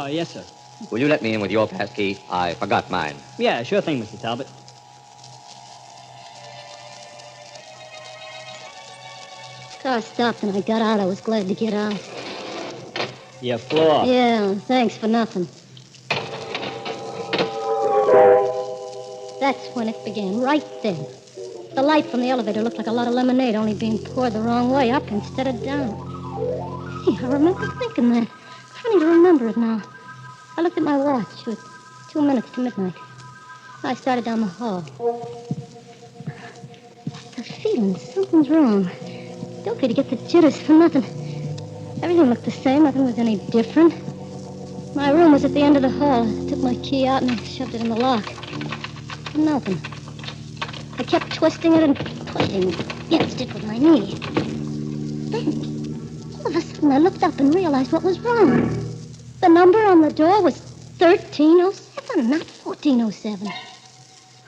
Yes, sir. Will you let me in with your pass key? I forgot mine. Yeah, sure thing, Mr. Talbot. Car stopped and I got out. I was glad to get out. Your floor. Yeah, thanks for nothing. That's when it began, right then. The light from the elevator looked like a lot of lemonade, only being poured the wrong way, up instead of down. Hey, I remember thinking that. Funny to remember it now. I looked at my watch. It was 2 minutes to midnight. I started down the hall. The feeling, something's wrong. Don't get to get the jitters for nothing. Everything looked the same. Nothing was any different. My room was at the end of the hall. I took my key out and I shoved it in the lock. Nothing. I kept twisting it and pushing against it with my knee. Then, all of a sudden, I looked up and realized what was wrong. The number on the door was 1307, not 1407. Huh.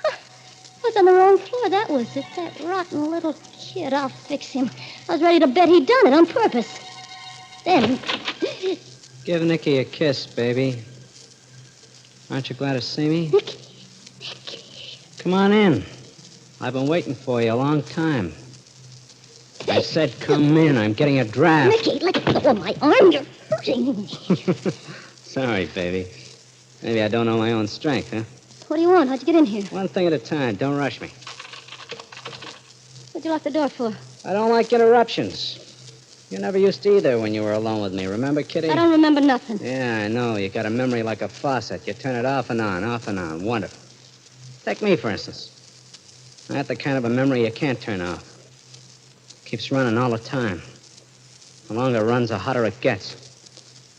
I was on the wrong floor. That was it. That rotten little kid. I'll fix him. I was ready to bet he'd done it on purpose. Then... Give Nicky a kiss, baby. Aren't you glad to see me? Nicky. Come on in. I've been waiting for you a long time. I said come in. I'm getting a draft. Nicky, let go of my arm. You're hurting. Sorry, baby. Maybe I don't know my own strength, huh? What do you want? How'd you get in here? One thing at a time. Don't rush me. What'd you lock the door for? I don't like interruptions. You never used to either when you were alone with me. Remember, Kitty? I don't remember nothing. Yeah, I know. You got a memory like a faucet. You turn it off and on, off and on. Wonderful. Take me, for instance. I have the kind of a memory you can't turn off. Keeps running all the time. The longer it runs, the hotter it gets.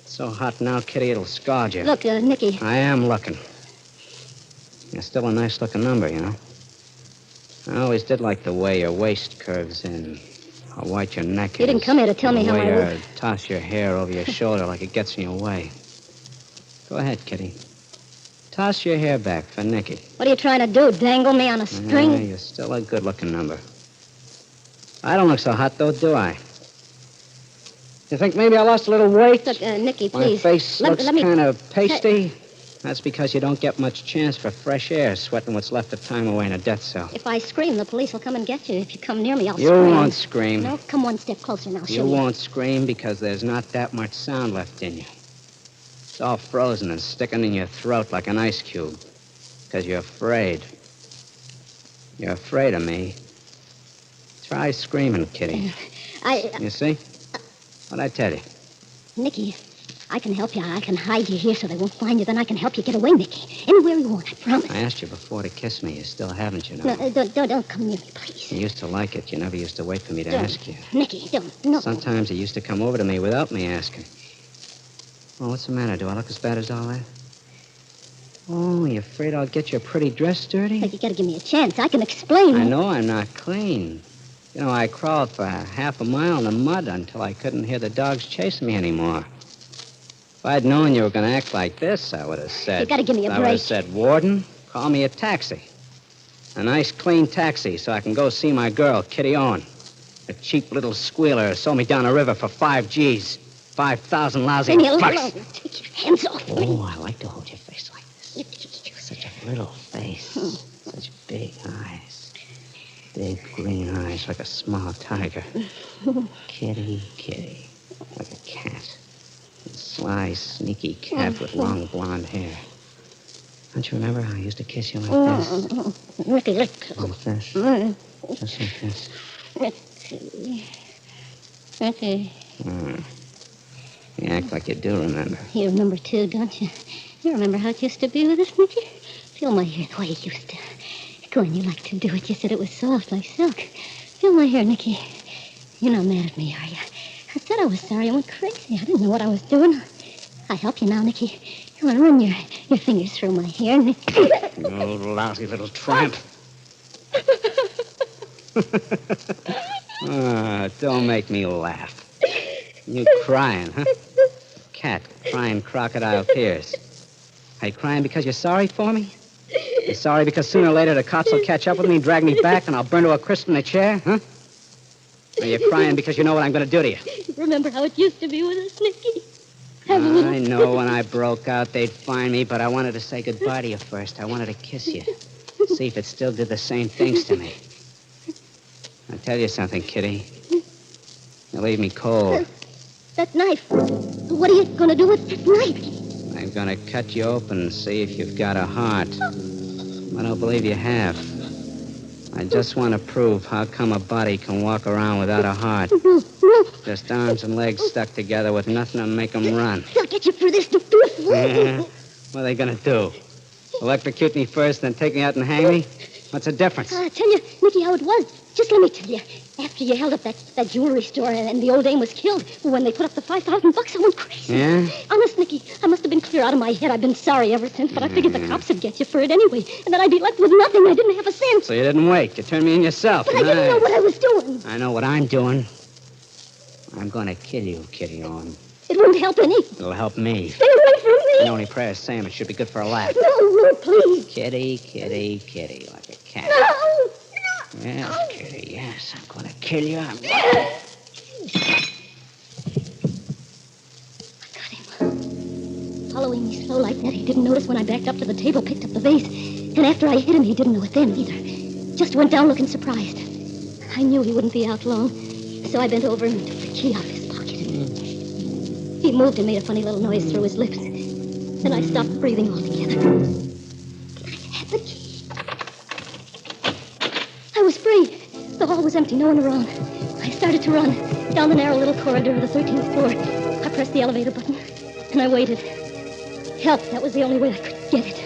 It's so hot now, Kitty, it'll scald you. Look, Nicky. I am looking. You're still a nice-looking number, you know. I always did like the way your waist curves in, how white your neck is. You didn't come here to tell me how I you look. toss your hair over your shoulder like it gets in your way. Go ahead, Kitty. Toss your hair back for Nicky. What are you trying to do, dangle me on a string? Yeah, you're still a good-looking number. I don't look so hot, though, do I? You think maybe I lost a little weight? Look, Nicky, My please. face looks let me... kind of pasty. That's because you don't get much chance for fresh air sweating what's left of time away in a death cell. If I scream, the police will come and get you. If you come near me, I'll You scream. won't scream. No, come one step closer now. You won't scream because there's not that much sound left in you. It's all frozen and sticking in your throat like an ice cube. Because you're afraid. You're afraid of me. Try screaming, Kitty. You see? What'd I tell you? Nicky, I can help you. I can hide you here so they won't find you. Then I can help you get away, Nicky. Anywhere you want, I promise. I asked you before to kiss me. You still haven't, you know. No, don't come near me, please. You used to like it. You never used to wait for me to Don't. ask you. Nicky, don't. No. Sometimes you used to come over to me without me asking. Oh, what's the matter? Do I look as bad as all that? Oh, you afraid I'll get your pretty dress dirty? But you gotta give me a chance. I can explain. I know I'm not clean. You know, I crawled for half a mile in the mud until I couldn't hear the dogs chasing me anymore. If I'd known you were going to act like this, I would have said... You gotta give me a I would break. have said, Warden, call me a taxi. A nice, clean taxi so I can go see my girl, Kitty Owen. A cheap little squealer who sold me down the river for 5 G's. 5,000 lousy Leave me alone. bucks. Take your hands off me. Oh, I like to hold your face like this. Such a little face. Such big eyes. Big green eyes like a small tiger. Kitty, kitty. Like a cat. A sly, sneaky cat with long blonde hair. Don't you remember how I used to kiss you like this? Nicky, let go. Like this? Just like this. Nicky. You act like you do remember. You remember, too, don't you? You remember how it used to be with us, Nicky? Feel my hair the way it used to. Go on, you like to do it. You said it was soft like silk. Feel my hair, Nicky. You're not mad at me, are you? I said I was sorry. I went crazy. I didn't know what I was doing. I help you now, Nicky. You want to run your fingers through my hair, Nicky? Oh, lousy little tramp. Don't make me laugh. You crying, huh? Cat crying crocodile tears. Are you crying because you're sorry for me? You're sorry because sooner or later the cops will catch up with me and drag me back and I'll burn to a crisp in a chair, huh? Or you're crying because you know what I'm going to do to you? Remember how it used to be with us, Nicky? I know when I broke out they'd find me, but I wanted to say goodbye to you first. I wanted to kiss you. See if it still did the same things to me. I'll tell you something, Kitty. You leave me cold. That knife. What are you going to do with that knife? I'm going to cut you open and see if you've got a heart. I don't believe you have. I just want to prove how come a body can walk around without a heart. Just arms and legs stuck together with nothing to make them run. They'll get you for this. Do it. What are they going to do? Electrocute me first, then take me out and hang me? What's the difference? I'll tell you, Nicky, how it was. Just let me tell you. After you held up that jewelry store and the old dame was killed, when they put up the $5,000, I went crazy. Yeah? Honest, Nicky, I must have been clear out of my head. I've been sorry ever since, but I figured the cops would get you for it anyway, and then I'd be left with nothing. I didn't have a cent. So you didn't wait. You turned me in yourself. But I didn't know what I was doing. I know what I'm doing. I'm going to kill you, Kitty Owen. It won't help any. It'll help me. Stay away from me. The only prayer is Sam. It should be good for a laugh. No, please. Kitty, kitty, kitty, like a cat. No. Yes, Kitty, yes. I'm going to kill you. I got him. Following me slow like that, he didn't notice when I backed up to the table, picked up the vase. And after I hit him, he didn't know it then either. Just went down looking surprised. I knew he wouldn't be out long, so I bent over and took the key out of his pocket. He moved and made a funny little noise through his lips. Then I stopped breathing altogether. I had the key. I was free. The hall was empty, no one around. I started to run down the narrow little corridor of the 13th floor. I pressed the elevator button, and I waited. Help, that was the only way I could get it.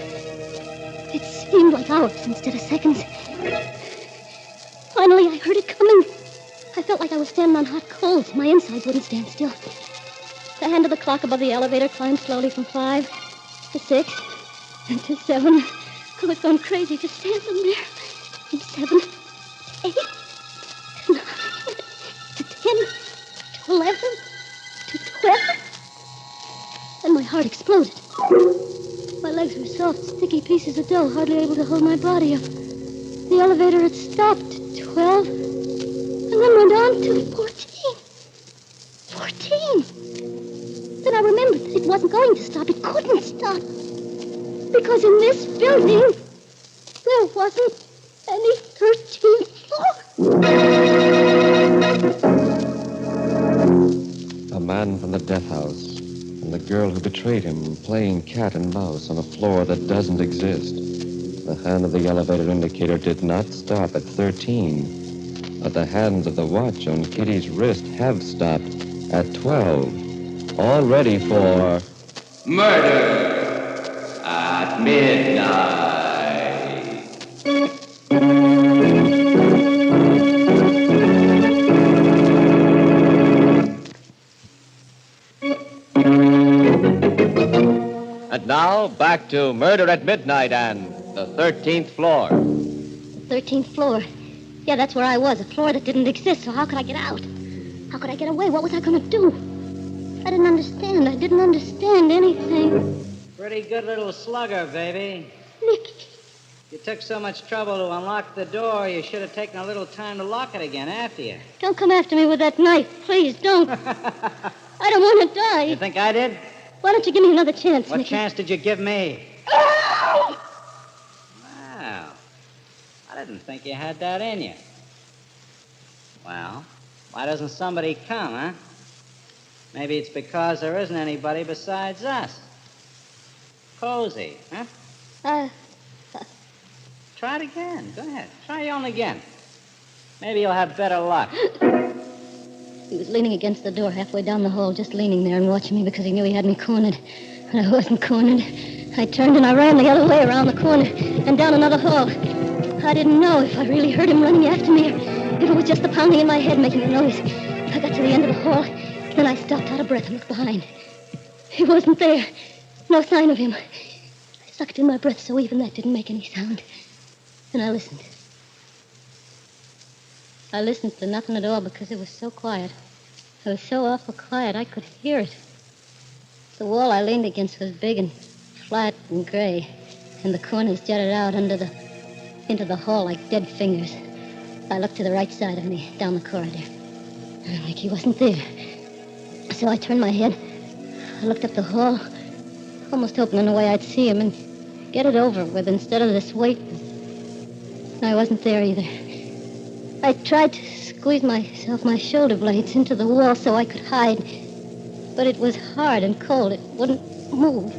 It seemed like hours instead of seconds. Finally, I heard it coming. I felt like I was standing on hot coals. My insides wouldn't stand still. The hand of the clock above the elevator climbed slowly from 5 to 6 and to 7. I was going crazy just standing there. From 7 to 8 to 9 to 10 to 11 to 12. And my heart exploded. My legs were soft, sticky pieces of dough, hardly able to hold my body up. The elevator had stopped at 12 and then went on to 14. 14! Then I remembered that it wasn't going to stop. It couldn't stop. Because in this building, there wasn't any 13th floor. A man from the death house, and the girl who betrayed him playing cat and mouse on a floor that doesn't exist. The hand of the elevator indicator did not stop at 13, but the hands of the watch on Kitty's wrist have stopped at 12, all ready for Murder at midnight. And now, back to Murder at Midnight and the 13th floor. 13th floor. Yeah, that's where I was, a floor that didn't exist, so how could I get out? How could I get away? What was I going to do? I didn't understand. I didn't understand anything. Pretty good little slugger, baby. Nicky. You took so much trouble to unlock the door, you should have taken a little time to lock it again after you. Don't come after me with that knife. Please, don't. I don't want to die. You think I did? Why don't you give me another chance, What Nicky? chance did you give me? Wow. I didn't think you had that in you. Well, why doesn't somebody come, huh? Maybe it's because there isn't anybody besides us. Cozy, huh? Try it again. Go ahead. Try your own again. Maybe you'll have better luck. He was leaning against the door halfway down the hall, just leaning there and watching me because he knew he had me cornered. But I wasn't cornered. I turned and I ran the other way around the corner and down another hall. I didn't know if I really heard him running after me or if it was just the pounding in my head making the noise. I got to the end of the hall, then I stopped out of breath and looked behind. He wasn't there. No sign of him. I sucked in my breath so even that didn't make any sound. And I listened. I listened to nothing at all because it was so quiet. It was so awful quiet I could hear it. The wall I leaned against was big and flat and gray, and the corners jutted out into the hall like dead fingers. I looked to the right side of me, down the corridor. Like he wasn't there. So I turned my head. I looked up the hall, almost hoping in a way I'd see him and get it over with instead of this wait. I wasn't there either. I tried to squeeze my shoulder blades into the wall so I could hide, but it was hard and cold. It wouldn't move.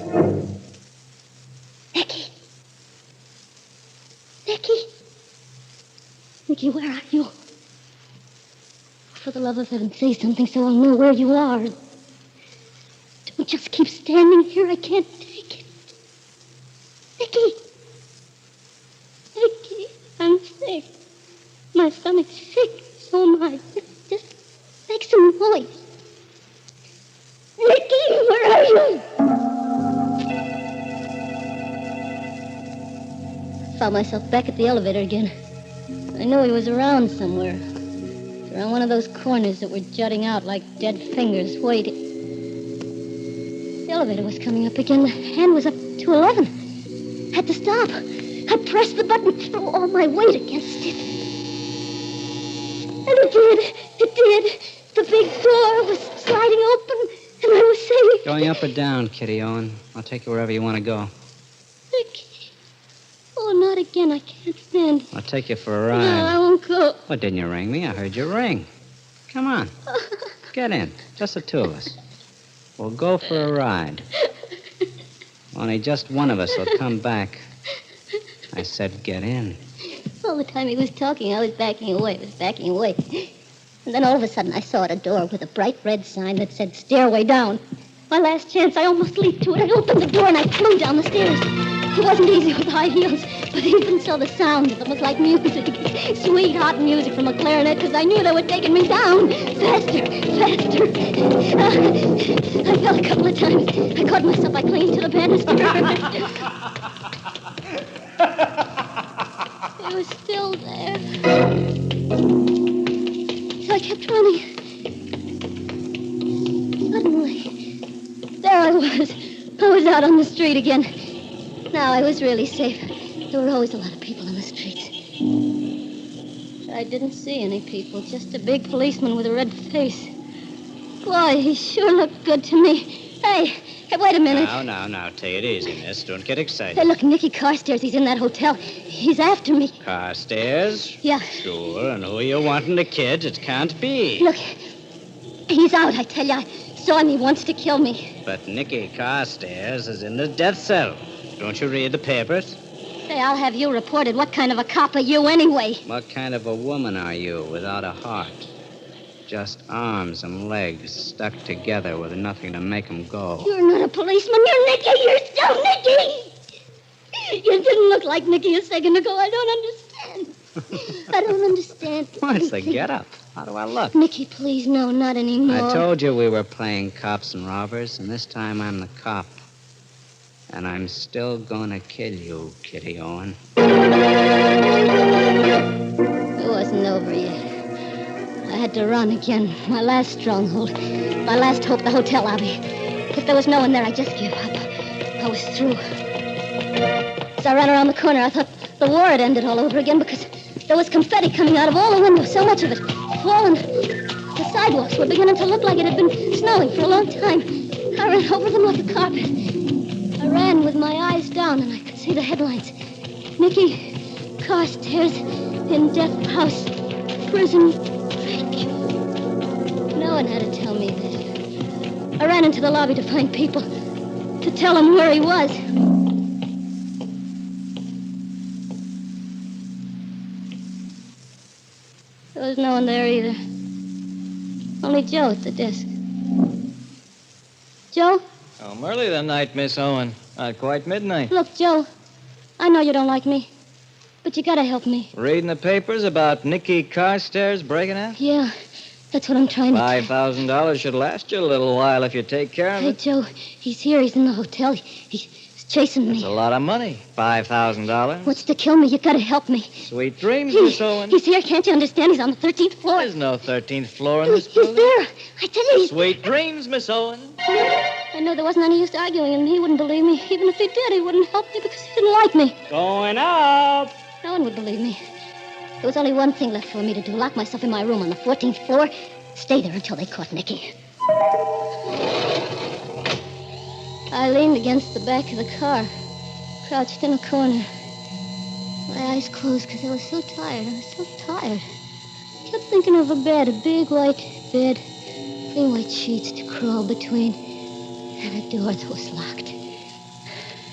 Nicky! Nicky! Nicky, where are you? For the love of heaven, say something so I'll know where you are. Don't just keep standing here. I can't take it. Nicky! Nicky, I'm sick. My stomach's sick. So am I. Just make some noise. Nicky, where are you? I found myself back at the elevator again. I knew he was around somewhere. Around one of those corners that were jutting out like dead fingers waiting. The elevator was coming up again. The hand was up to 11. Had to stop. I pressed the button, threw all my weight against it. And it did. It did. The big door was sliding open, and I was safe. Going up or down, Kitty Owen? I'll take you wherever you want to go. Nicky. Oh, not again. I can't stand it. I'll take you for a ride. No, I won't go. Well, didn't you ring me? I heard you ring. Come on. Get in. Just the two of us. We'll go for a ride. Only just one of us will come back. I said get in. All the time he was talking, I was backing away. And then all of a sudden, I saw at a door with a bright red sign that said stairway down. My last chance, I almost leaped to it. I opened the door and I flew down the stairs. It wasn't easy with high heels, but even so, the sound of them was like music. Sweet, hot music from a clarinet, because I knew they were taking me down. Faster. I fell a couple of times. I caught myself. I clinging to the banister. It was still there. So I kept running. Suddenly, there I was. I was out on the street again. Now I was really safe. There were always a lot of people on the streets. But I didn't see any people, just a big policeman with a red face. Boy, he sure looked good to me. Hey, wait a minute. Now, take it easy, miss. Don't get excited. Hey, look, Nicky Carstairs, he's in that hotel. He's after me. Carstairs? Yeah. Sure, and who are you wanting the kids? It can't be. Look, he's out, I tell you. I saw him. He wants to kill me. But Nicky Carstairs is in the death cell. Don't you read the papers? Hey, I'll have you reported. What kind of a cop are you anyway? What kind of a woman are you without a heart? Just arms and legs stuck together with nothing to make them go. You're not a policeman. You're Nicky. You're still Nicky. You didn't look like Nicky a second ago. I don't understand. What's the get-up? How do I look? Nicky, please, no, not anymore. I told you we were playing cops and robbers, and this time I'm the cop. And I'm still gonna kill you, Kitty Owen. It wasn't over yet. I had to run again. My last stronghold. My last hope, the hotel lobby. If there was no one there, I just gave up. I was through. As I ran around the corner, I thought the war had ended all over again because there was confetti coming out of all the windows, so much of it. Fallen. The sidewalks were beginning to look like it had been snowing for a long time. I ran over them like a carpet. I ran with my eyes down, and I could see the headlines. Nicky Carstairs in death house, prison break. No one had to tell me this. I ran into the lobby to find people, to tell them where he was. There was no one there either. Only Joe at the desk. Joe? Oh, early the night, Miss Owen. Not quite midnight. Look, Joe, I know you don't like me, but you gotta help me. Reading the papers about Nicky Carstairs breaking out? Yeah, that's what I'm trying to do. $5,000 should last you a little while if you take care of Hey, it. Joe, he's here. He's in the hotel. He's chasing me. That's a lot of money. $5,000. Wants to kill me. You gotta help me. Sweet dreams, Miss Owen. He's here. Can't you understand? He's on the 13th floor. There's no 13th floor in this He's building. there. I tell you, he's... Sweet dreams, Miss Owen. I knew there wasn't any use arguing, and he wouldn't believe me. Even if he did, he wouldn't help me because he didn't like me. Going up. No one would believe me. There was only one thing left for me to do, lock myself in my room on the 14th floor, stay there until they caught Nicky. I leaned against the back of the car, crouched in a corner. My eyes closed because I was so tired. I was so tired. I kept thinking of a bed, a big white bed, clean white sheets to crawl between, and a door that was locked.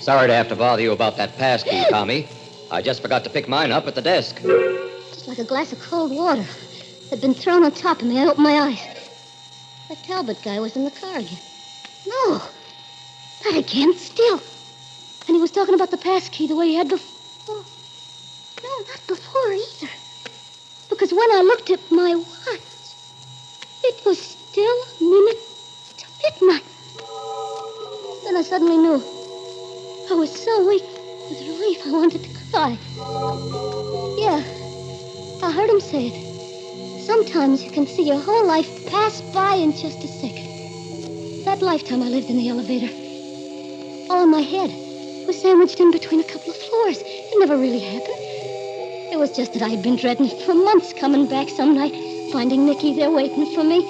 Sorry to have to bother you about that passkey, Tommy. I just forgot to pick mine up at the desk. Just like a glass of cold water had been thrown on top of me. I opened my eyes. That Talbot guy was in the car again. No, not again, still. And he was talking about the passkey the way he had before. No, not before either. Because when I looked at my watch, it was still a minute to midnight. Then I suddenly knew. I was so weak with relief I wanted to cry. Yeah, I heard him say it. Sometimes you can see your whole life pass by in just a second. That lifetime I lived in the elevator, all in my head, was sandwiched in between a couple of floors. It never really happened. It was just that I had been dreading for months coming back some night, finding Nicky there waiting for me.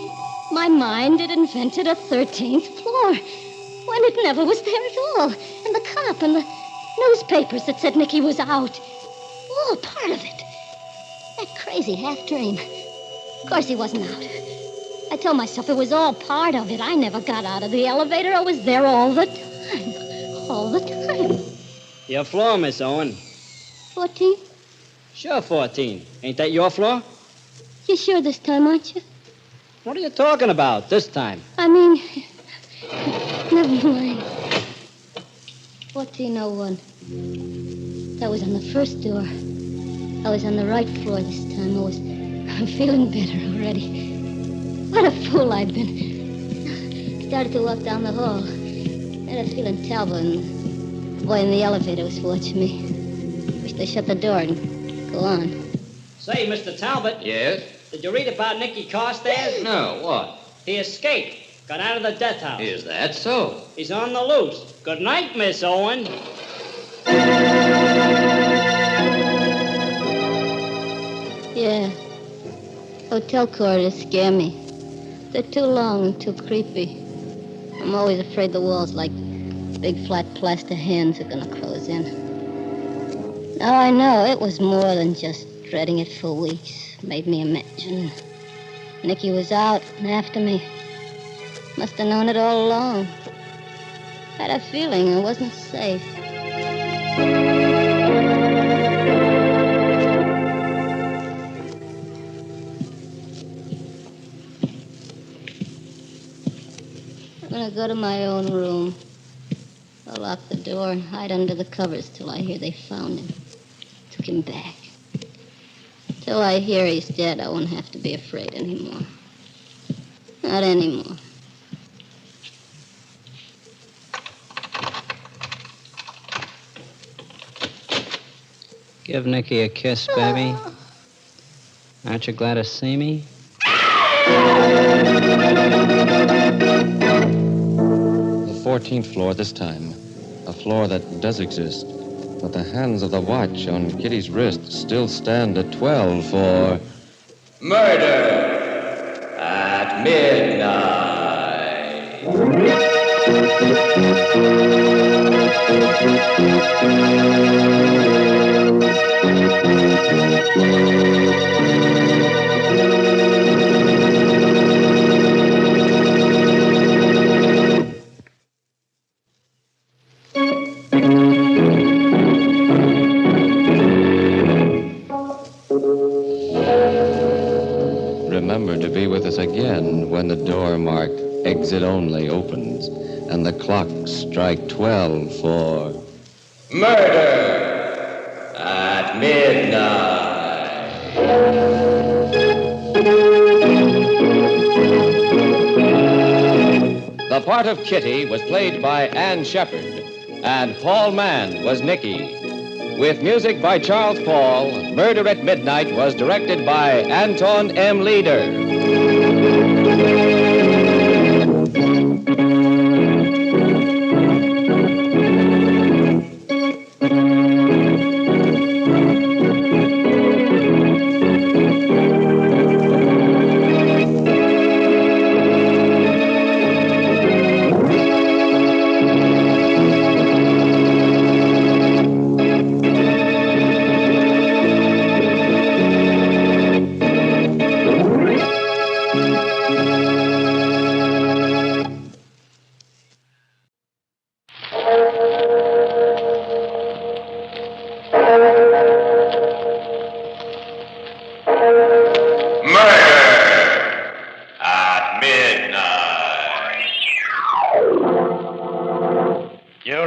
My mind had invented a 13th floor, when it never was there at all. And the cop and the newspapers that said Nicky was out. All part of it. That crazy half-dream. Of course he wasn't out. I told myself it was all part of it. I never got out of the elevator. I was there all the time. All the time. Your floor, Miss Owen. 14? Sure, 14. Ain't that your floor? You sure this time, aren't you? What are you talking about this time? I mean, never mind. 1401. That was on the first door. I was on the right floor this time. I'm feeling better already. What a fool I'd been. Started to walk down the hall. Had a feeling Talbot and the boy in the elevator was watching me. Wish they shut the door and go on. Say, Mr. Talbot. Yes? Did you read about Nicky Carstairs? No, what? He escaped. Got out of the death house. Is that so? He's on the loose. Good night, Miss Owen. Yeah. Hotel corridors scare me. They're too long and too creepy. I'm always afraid the walls, like big flat plaster hands, are gonna close in. Now I know it was more than just dreading it for weeks. Made me imagine. Nicky was out and after me. Must have known it all along. Had a feeling I wasn't safe. I'm gonna go to my own room. I'll lock the door and hide under the covers till I hear they found him. Took him back. Till I hear he's dead, I won't have to be afraid anymore. Not anymore. Give Nicky a kiss, baby. Aren't you glad to see me? The 14th floor this time. A floor that does exist. But the hands of the watch on Kitty's wrist still stand at 12 for... Murder at midnight. Remember to be with us again when the door marked Exit Only opens and the clocks strike 12 for... Murder at midnight. The part of Kitty was played by Ann Shepard, and Paul Mann was Nicky. With music by Charles Paul, Murder at Midnight was directed by Anton M. Leader.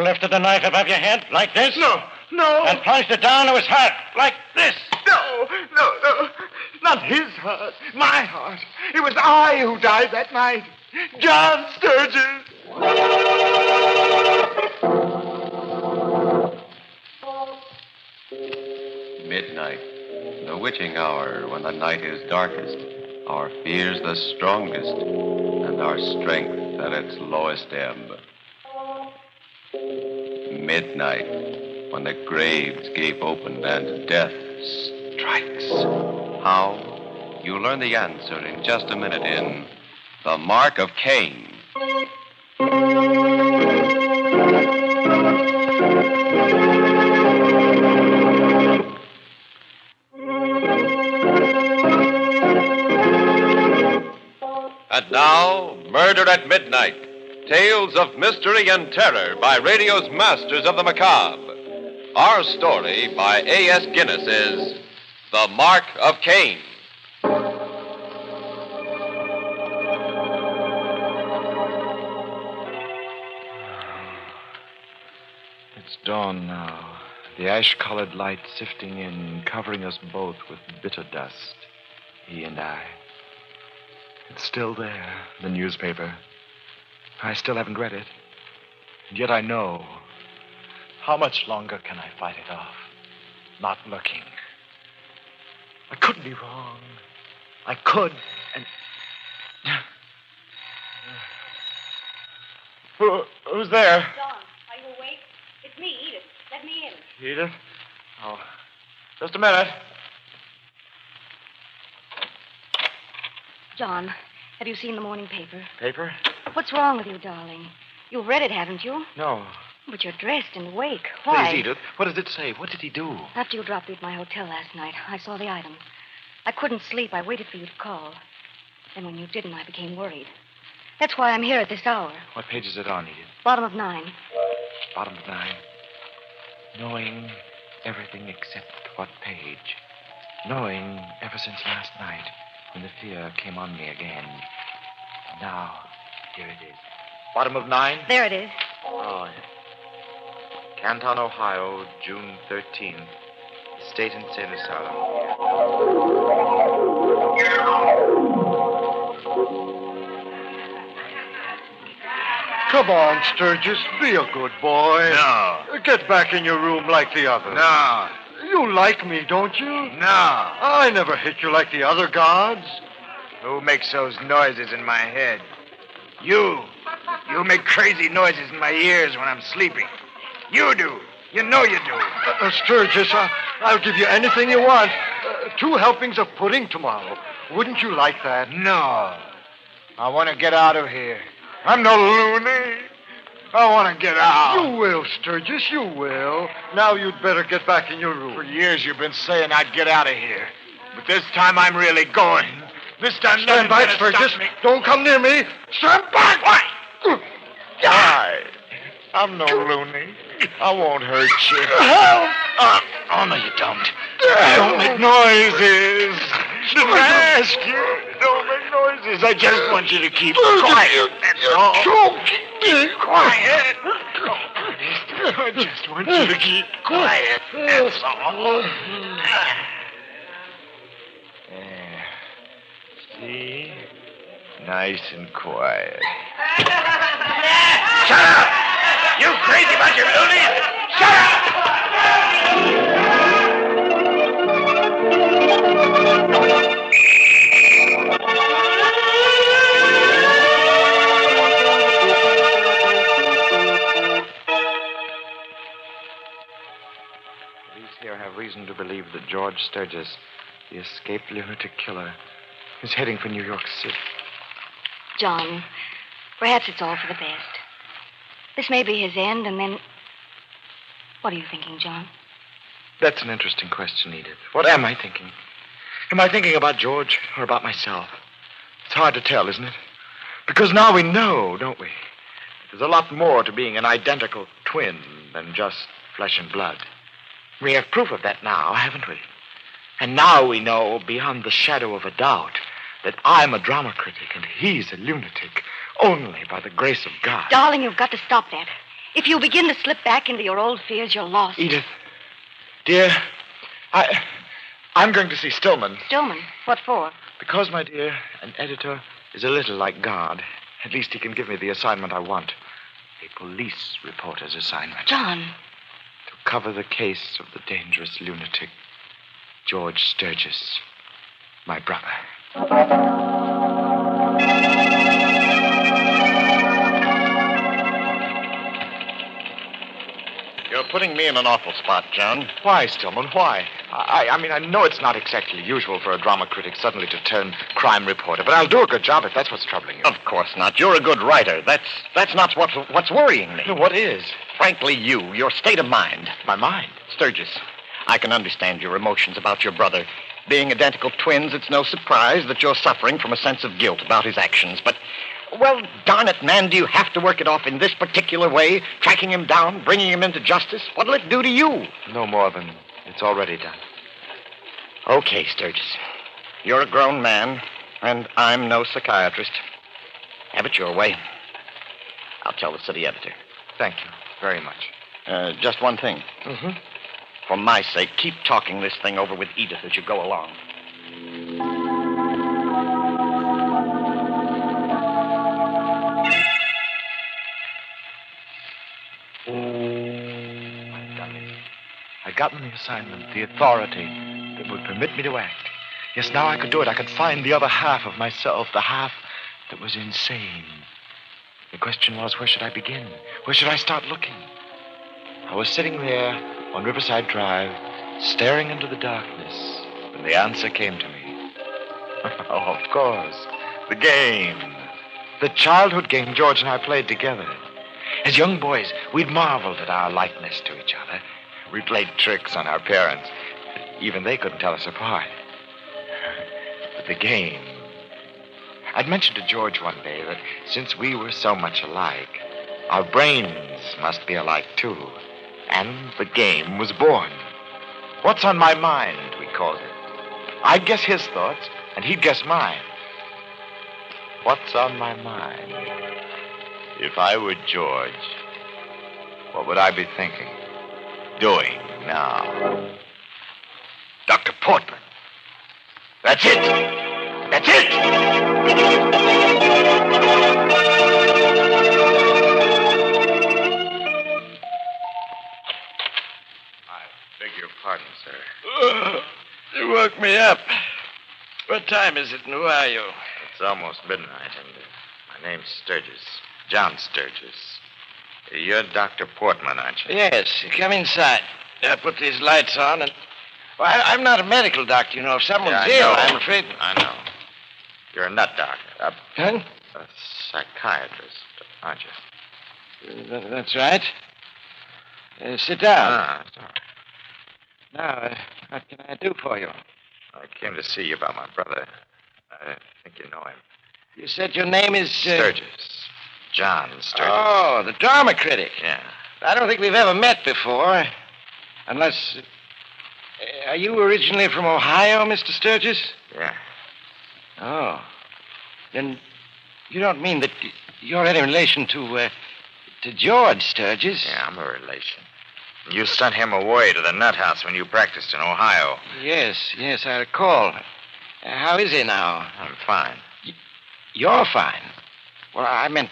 lifted the knife above your head like this? No. And plunged it down to his heart like this? No. Not his heart. My heart. It was I who died that night. John Sturgis. Midnight, the witching hour when the night is darkest, our fears the strongest, and our strength at its lowest ebb. Midnight, when the graves gape open and death strikes. How? You'll learn the answer in just a minute in The Mark of Cain. And now, Murder at Midnight. Tales of mystery and terror by radio's masters of the macabre. Our story by A.S. Guinness is The Mark of Cain. It's dawn now. The ash-colored light sifting in, covering us both with bitter dust. He and I. It's still there, the newspaper. I still haven't read it. And yet I know. How much longer can I fight it off? Not looking. I couldn't be wrong. I could, and... Who's there? John, are you awake? It's me, Edith. Let me in. Edith? Oh, just a minute. John, have you seen the morning paper? Paper? What's wrong with you, darling? You've read it, haven't you? No. But you're dressed and awake. Why? Please, Edith, what does it say? What did he do? After you dropped me at my hotel last night, I saw the item. I couldn't sleep. I waited for you to call. Then when you didn't, I became worried. That's why I'm here at this hour. What page is it on, Edith? Bottom of 9. Bottom of 9. Knowing everything except what page. Knowing ever since last night when the fear came on me again. And now, here it is. Bottom of 9? There it is. Oh, yeah. Canton, Ohio, June 13th. State Insane Asylum. Come on, Sturgis. Be a good boy. No. Get back in your room like the others. No. You like me, don't you? No. I never hit you like the other guards. Who makes those noises in my head? You. You make crazy noises in my ears when I'm sleeping. You do. You know you do. Sturgis, I'll give you anything you want. 2 helpings of pudding tomorrow. Wouldn't you like that? No. I want to get out of here. I'm no loony. I want to get out. You will, Sturgis, you will. Now you'd better get back in your room. For years you've been saying I'd get out of here. But this time I'm really going. This time Stand back, Sturgis. Don't come near me. Stand back! Why? I'm no loony. I won't hurt you. Help! Oh, no, you don't. Don't make noises. Didn't ask you. Don't make noises. I just want you to keep quiet. That's all. Keep quiet. I just want you to keep quiet. That's all. There. See? Nice and quiet. Shut up! You crazy bunch of loonies! Shut up! Police here have reason to believe that George Sturgis, the escaped lunatic killer, is heading for New York City. John, perhaps it's all for the best. This may be his end, and then... What are you thinking, John? That's an interesting question, Edith. What am I thinking? Am I thinking about George or about myself? It's hard to tell, isn't it? Because now we know, don't we? There's a lot more to being an identical twin than just flesh and blood. We have proof of that now, haven't we? And now we know, beyond the shadow of a doubt, that I'm a drama critic and he's a lunatic, only by the grace of God. Darling, you've got to stop that. If you begin to slip back into your old fears, you're lost. Edith, dear, I'm going to see Stillman. Stillman? What for? Because, my dear, an editor is a little like God. At least he can give me the assignment I want. A police reporter's assignment. John. To cover the case of the dangerous lunatic, George Sturgis, my brother. You're putting me in an awful spot, John. Why, Stillman, why? I mean, I know it's not exactly usual for a drama critic suddenly to turn crime reporter, but I'll do a good job if that's what's troubling you. Of course not. You're a good writer. That's not what's worrying me. What is? Frankly, your state of mind. My mind? Sturgis, I can understand your emotions about your brother. Being identical twins, it's no surprise that you're suffering from a sense of guilt about his actions. But, well, darn it, man, do you have to work it off in this particular way? Tracking him down, bringing him into justice? What'll it do to you? No more than it's already done. Okay, Sturgis. You're a grown man, and I'm no psychiatrist. Have it your way. I'll tell the city editor. Thank you very much. Just one thing. Mm-hmm. For my sake, keep talking this thing over with Edith as you go along. I've done it. I'd gotten the assignment, the authority that would permit me to act. Yes, now I could do it. I could find the other half of myself, the half that was insane. The question was, where should I begin? Where should I start looking? I was sitting there on Riverside Drive, staring into the darkness, when the answer came to me. Oh, of course. The game. The childhood game George and I played together. As young boys, we'd marveled at our likeness to each other. We played tricks on our parents. Even they couldn't tell us apart. But the game. I'd mentioned to George one day that since we were so much alike, our brains must be alike, too. And the game was born. What's on my mind, we called it. I'd guess his thoughts, and he'd guess mine. What's on my mind? If I were George, what would I be thinking? Doing now? Dr. Portman. That's it! That's it! Beg your pardon, sir. You woke me up. What time is it and who are you? It's almost midnight, and my name's Sturgis. John Sturgis. You're Dr. Portman, aren't you? Yes, come inside. I'll put these lights on and... Well, I'm not a medical doctor, you know. If someone's Yeah, ill, I know. I'm afraid... I know. You're a nut doctor. Huh? A psychiatrist, aren't you? That's right. Sit down. That's all right. Now, what can I do for you? I came to see you about my brother. I think you know him. You said your name is... Sturgis. John Sturgis. Oh, the drama critic. Yeah. I don't think we've ever met before. Unless... are you originally from Ohio, Mr. Sturgis? Yeah. Oh. Then you don't mean that you're any relation to George Sturgis? Yeah, I'm a relation. You sent him away to the nut house when you practiced in Ohio. Yes, I recall. How is he now? I'm fine. You're fine. Well, I meant,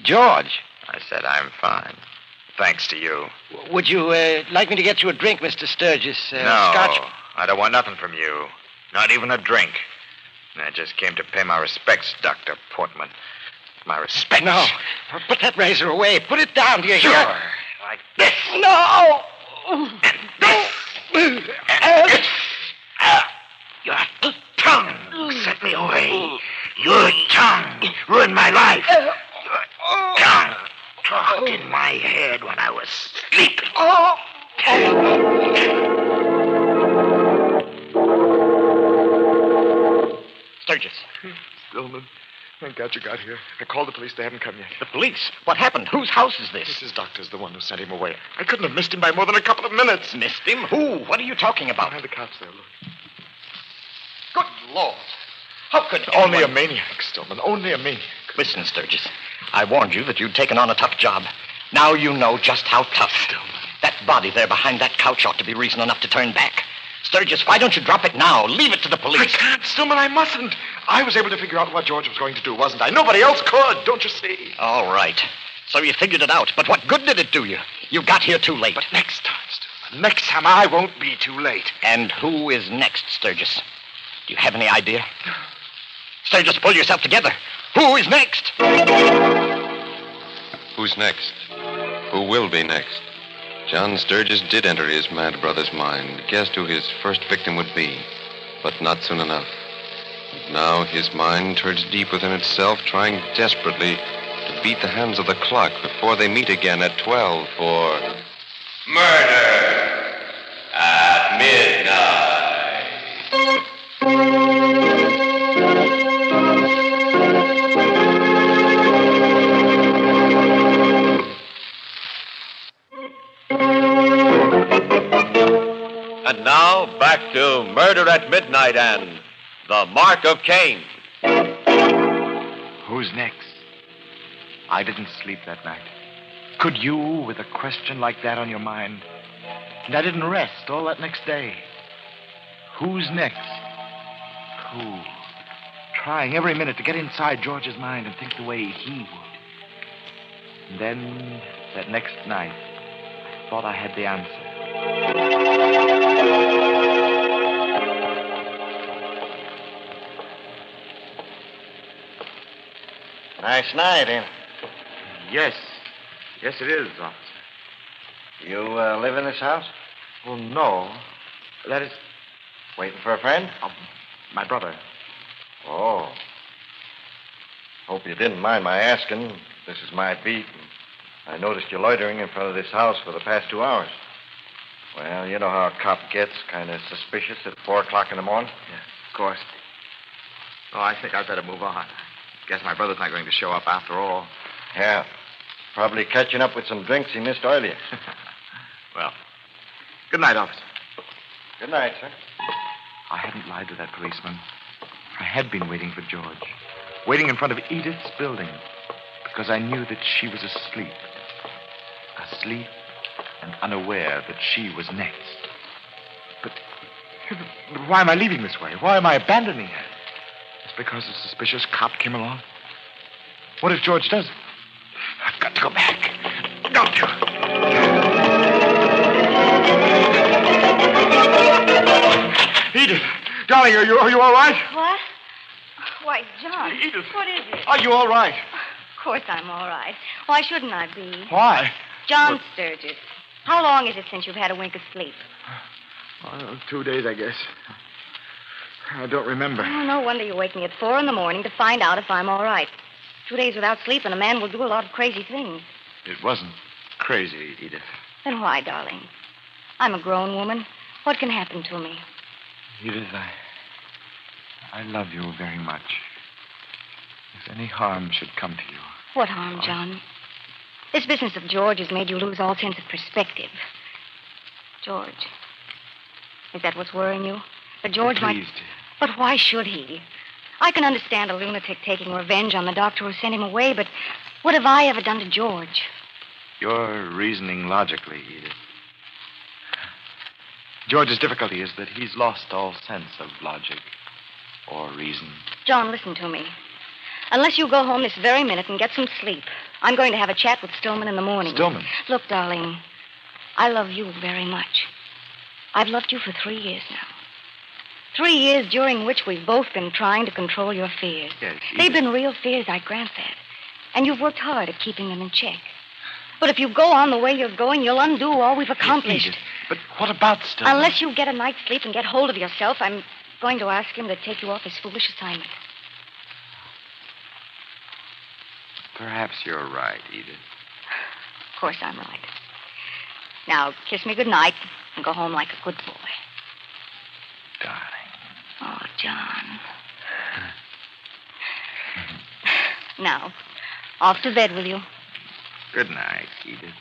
George. I said I'm fine. Thanks to you. Would you like me to get you a drink, Mr. Sturgis? No, Scotch? I don't want nothing from you. Not even a drink. I just came to pay my respects, Dr. Portman. My respects. No. Put that razor away. Put it down, do you Sure. hear? Like this. No! Your tongue set me away. Your tongue ruined my life. Your tongue talked in my head when I was sleeping. Sturgis. Stillman, thank God you got here. I called the police. They haven't come yet. The police? What happened? Whose house is this? Mrs. Doctor's the one who sent him away. I couldn't have missed him by more than a couple of minutes. Missed him? Who? What are you talking about? Behind the couch there, look. Good Lord. How could Only a anyone... maniac, Stillman. Only a maniac. Listen, Sturgis. I warned you that you'd taken on a tough job. Now you know just how tough. That body there behind that couch ought to be reason enough to turn back. Sturgis, why don't you drop it now? Leave it to the police. I can't, Stillman. I mustn't. I was able to figure out what George was going to do, wasn't I? Nobody else could, don't you see? All right. So you figured it out. But what good did it do you? You got here too late. But next time, Stillman, next time I won't be too late. And who is next, Sturgis? Do you have any idea? Sturgis, pull yourself together. Who is next? Who's next? Who will be next? John Sturgis did enter his mad brother's mind, guessed who his first victim would be, but not soon enough. Now his mind turns deep within itself, trying desperately to beat the hands of the clock before they meet again at 12 for Murder at Midnight. And now, back to Murder at Midnight and The Mark of Cain. Who's next? I didn't sleep that night. Could you, with a question like that on your mind? And I didn't rest all that next day. Who's next? Who? Trying every minute to get inside George's mind and think the way he would. And then, that next night, I thought I had the answer. Nice night, ain't it? Yes. Yes, it is, officer. You live in this house? Well, no. That is... Waiting for a friend? My brother. Oh. Hope you didn't mind my asking. This is my beat. I noticed you loitering in front of this house for the past 2 hours. Well, you know how a cop gets, kind of suspicious at 4 o'clock in the morning? Yeah, of course. Oh, I think I'd better move on. Guess my brother's not going to show up after all. Yeah. Probably catching up with some drinks he missed earlier. Well, good night, officer. Good night, sir. I hadn't lied to that policeman. I had been waiting for George. Waiting in front of Edith's building. Because I knew that she was asleep. Asleep and unaware that she was next. But why am I leaving this way? Why am I abandoning her? It's because a suspicious cop came along? What if George does? I've got to go back. Don't you? Edith, darling, are you all right? What? Why, John. Edith. What is it? Are you all right? Of course I'm all right. Why shouldn't I be? Why? John Sturgis. How long is it since you've had a wink of sleep? 2 days, I guess. I don't remember. Oh, no wonder you're waking at 4 in the morning to find out if I'm all right. 2 days without sleep, and a man will do a lot of crazy things. It wasn't crazy, Edith. Then why, darling? I'm a grown woman. What can happen to me? Edith, I love you very much. If any harm should come to you. What harm, John? This business of George has made you lose all sense of perspective. George. Is that what's worrying you? That George might... But why should he? I can understand a lunatic taking revenge on the doctor who sent him away, but what have I ever done to George? You're reasoning logically, Edith. George's difficulty is that he's lost all sense of logic or reason. John, listen to me. Unless you go home this very minute and get some sleep, I'm going to have a chat with Stillman in the morning. Stillman? Look, darling, I love you very much. I've loved you for 3 years now. 3 years during which we've both been trying to control your fears. Yes, They've been real fears, I grant that. And you've worked hard at keeping them in check. But if you go on the way you're going, you'll undo all we've accomplished. Edith, but what about Stillman? Unless you get a night's sleep and get hold of yourself, I'm going to ask him to take you off his foolish assignment. Perhaps you're right, Edith. Of course I'm right. Now, kiss me goodnight and go home like a good boy. Darling. Oh, John. Now, off to bed with you. Good night, Edith.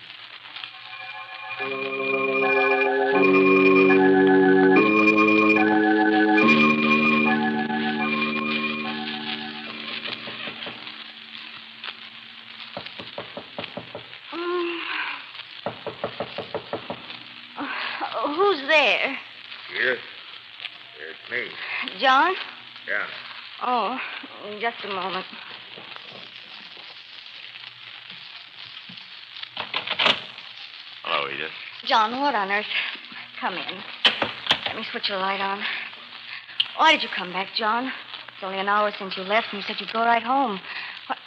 who's there? Here? It's me. John? Yeah. Oh, just a moment. Hello, Edith. John, what on earth? Come in. Let me switch the light on. Why did you come back, John? It's only an hour since you left, and you said you'd go right home. What?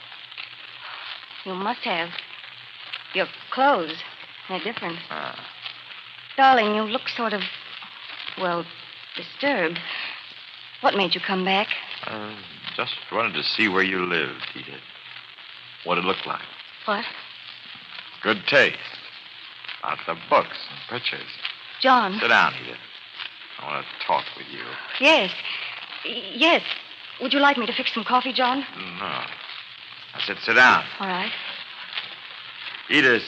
You must have. Your clothes. They're different. Darling, you look sort of, well, disturbed. What made you come back? Just wanted to see where you lived, Edith. What it looked like. What? Good taste. About the books and pictures. John. Sit down, Edith. I want to talk with you. Yes. Yes. Would you like me to fix some coffee, John? No. I said sit down. All right. Edith,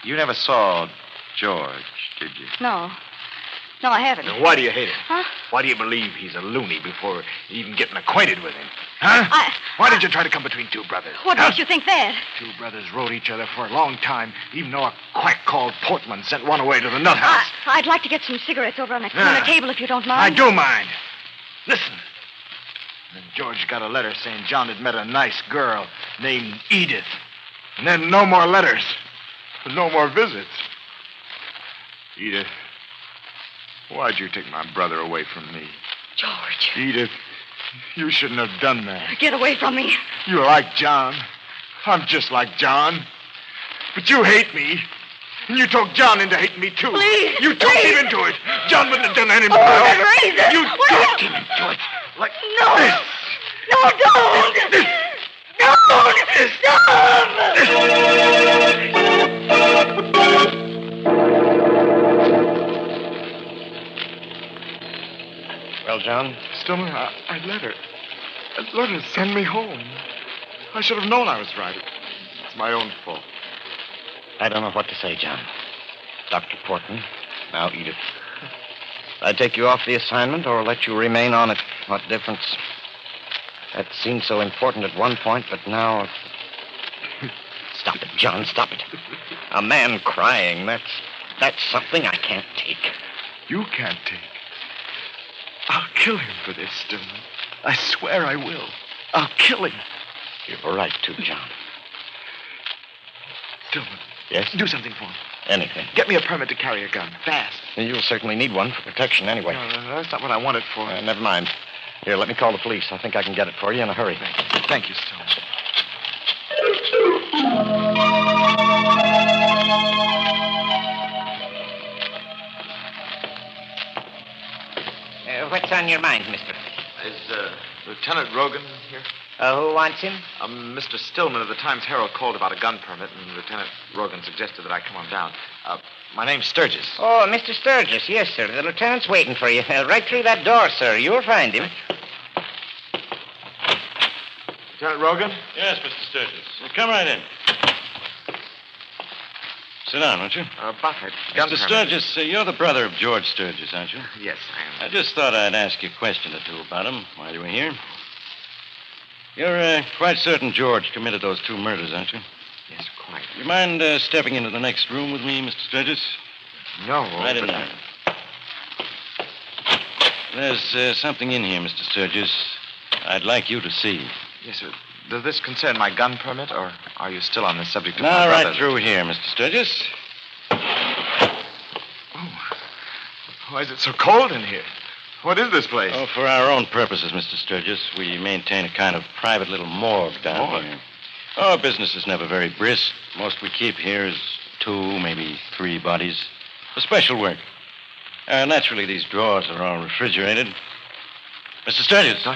you never saw George, did you? No. No, I haven't. Now, why do you hate him? Huh? Why do you believe he's a loony before even getting acquainted with him? Huh? Why did you try to come between two brothers? What makes you think that? Two brothers rode each other for a long time, even though a quack called Portman sent one away to the nut house. I'd like to get some cigarettes over on that corner table if you don't mind. I do mind. Listen. Then George got a letter saying John had met a nice girl named Edith. And then no more letters. No more visits. Edith, why'd you take my brother away from me? George. Edith, you shouldn't have done that. Get away from me. You're like John. I'm just like John. But you hate me. And you talked John into hating me, too. Please. You talked him into it. John wouldn't have done any more. that razor. You talked him into it. Like No. this. No, don't. Well, John? Stillman, I let her. I let her send me home. I should have known I was right. It's my own fault. I don't know what to say, John. Dr. Portman, now Edith. I'd take you off the assignment or let you remain on it. What difference? That seemed so important at one point, but now... Stop it, John, stop it. A man crying, that's something I can't take. You can't take. I'll kill him for this, Stillman. I swear I will. I'll kill him. You've a right to, John. Stillman. Yes? Do something for me. Anything. Get me a permit to carry a gun. Fast. You'll certainly need one for protection anyway. No, that's not what I want it for. Never mind. Here, let me call the police. I think I can get it for you in a hurry. Thank you, Stillman. What's on your mind, mister? Is Lieutenant Rogan here? Who wants him? Mr. Stillman of the Times-Herald called about a gun permit, and Lieutenant Rogan suggested that I come on down. My name's Sturgis. Oh, Mr. Sturgis. Yes, sir. The lieutenant's waiting for you. Right through that door, sir. You'll find him. Lieutenant Rogan? Yes, Mr. Sturgis. Come right in. Sit down, won't you? Buffett. Gun Mr. permit. Sturgis, you're the brother of George Sturgis, aren't you? Yes, I am. I just thought I'd ask you a question or two about him while you were here. You're quite certain George committed those two murders, aren't you? Yes, quite. You mind stepping into the next room with me, Mr. Sturgis? No. Right in there. There's something in here, Mr. Sturgis, I'd like you to see. Yes, sir. Does this concern my gun permit, or are you still on the subject of Now, my brother? right through here, Mr. Sturgis. Why is it so cold in here? What is this place? Oh, for our own purposes, Mr. Sturgis, we maintain a kind of private little morgue down here. Our business is never very brisk. Most we keep here is 2, maybe 3 bodies. For special work. Naturally, these drawers are all refrigerated. Mr. Sturgis,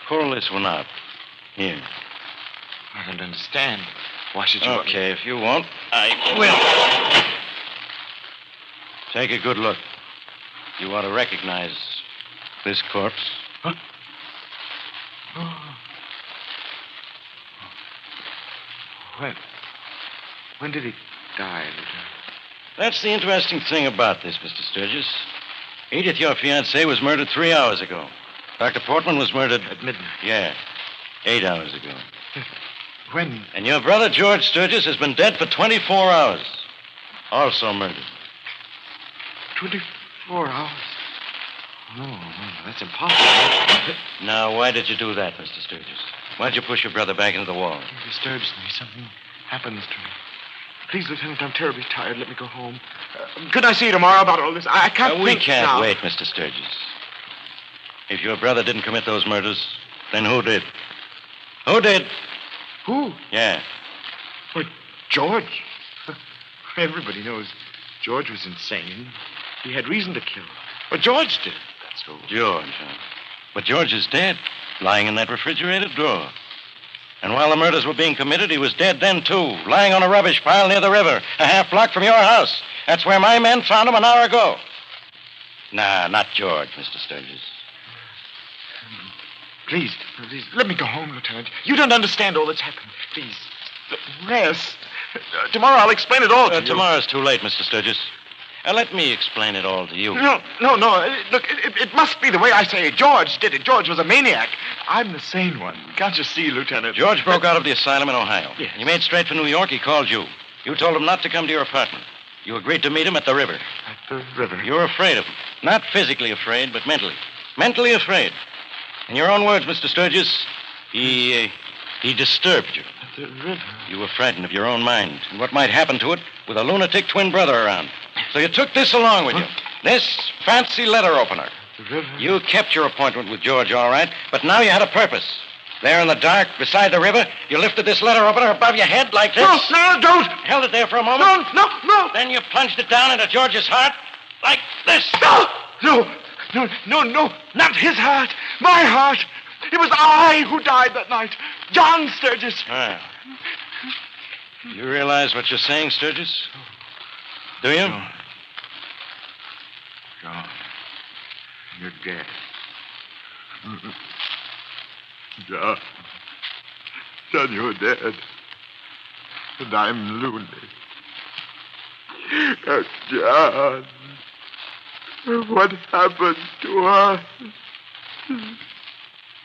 pull this one out. Here. I don't understand. Why should you... Okay, if you won't, I will. Take a good look. You ought to recognize this corpse. Huh? When did he die, Lieutenant? That's the interesting thing about this, Mr. Sturgis. Edith, your fiancée, was murdered 3 hours ago. Dr. Portman was murdered... At midnight? Yeah, 8 hours ago. When? And your brother, George Sturgis, has been dead for 24 hours. Also murdered. 24 hours. No, that's impossible. Now, why did you do that, Mr. Sturgis? Why'd you push your brother back into the wall? It disturbs me. Something happens to me. Please, Lieutenant, I'm terribly tired. Let me go home. Could I see you tomorrow about all this? I can't We think can't now. wait, Mr. Sturgis. If your brother didn't commit those murders, then who did? Who did? Who? Yeah. Well, George. Everybody knows George was insane. He had reason to kill. But George did. That's who. George, huh? But George is dead, lying in that refrigerated drawer. And while the murders were being committed, he was dead then, too, lying on a rubbish pile near the river, a half block from your house. That's where my men found him an hour ago. Nah, not George, Mr. Sturgis. Please, let me go home, Lieutenant. You don't understand all that's happened. Please, rest. Tomorrow I'll explain it all to you. Tomorrow's too late, Mr. Sturgis. Let me explain it all to you. No. Look, it must be the way I say it. George did it. George was a maniac. I'm the sane one. Can't you see, Lieutenant? George broke out of the asylum in Ohio. Yes. He made straight for New York. He called you. You told him not to come to your apartment. You agreed to meet him at the river. At the river? You were afraid of him. Not physically afraid, but mentally. Mentally afraid. In your own words, Mr. Sturgis, he disturbed you. At the river? You were frightened of your own mind and what might happen to it with a lunatic twin brother around. So you took this along with you. This fancy letter opener. The river? You kept your appointment with George, all right, but now you had a purpose. There in the dark, beside the river, you lifted this letter opener above your head like this. No, don't! Held it there for a moment. No! Then you plunged it down into George's heart like this. No, not his heart. My heart. It was I who died that night. John Sturgis. Well, you realize what you're saying, Sturgis? Do you? John, you're dead. John, you're dead. And I'm lonely. Oh, John, what happened to us?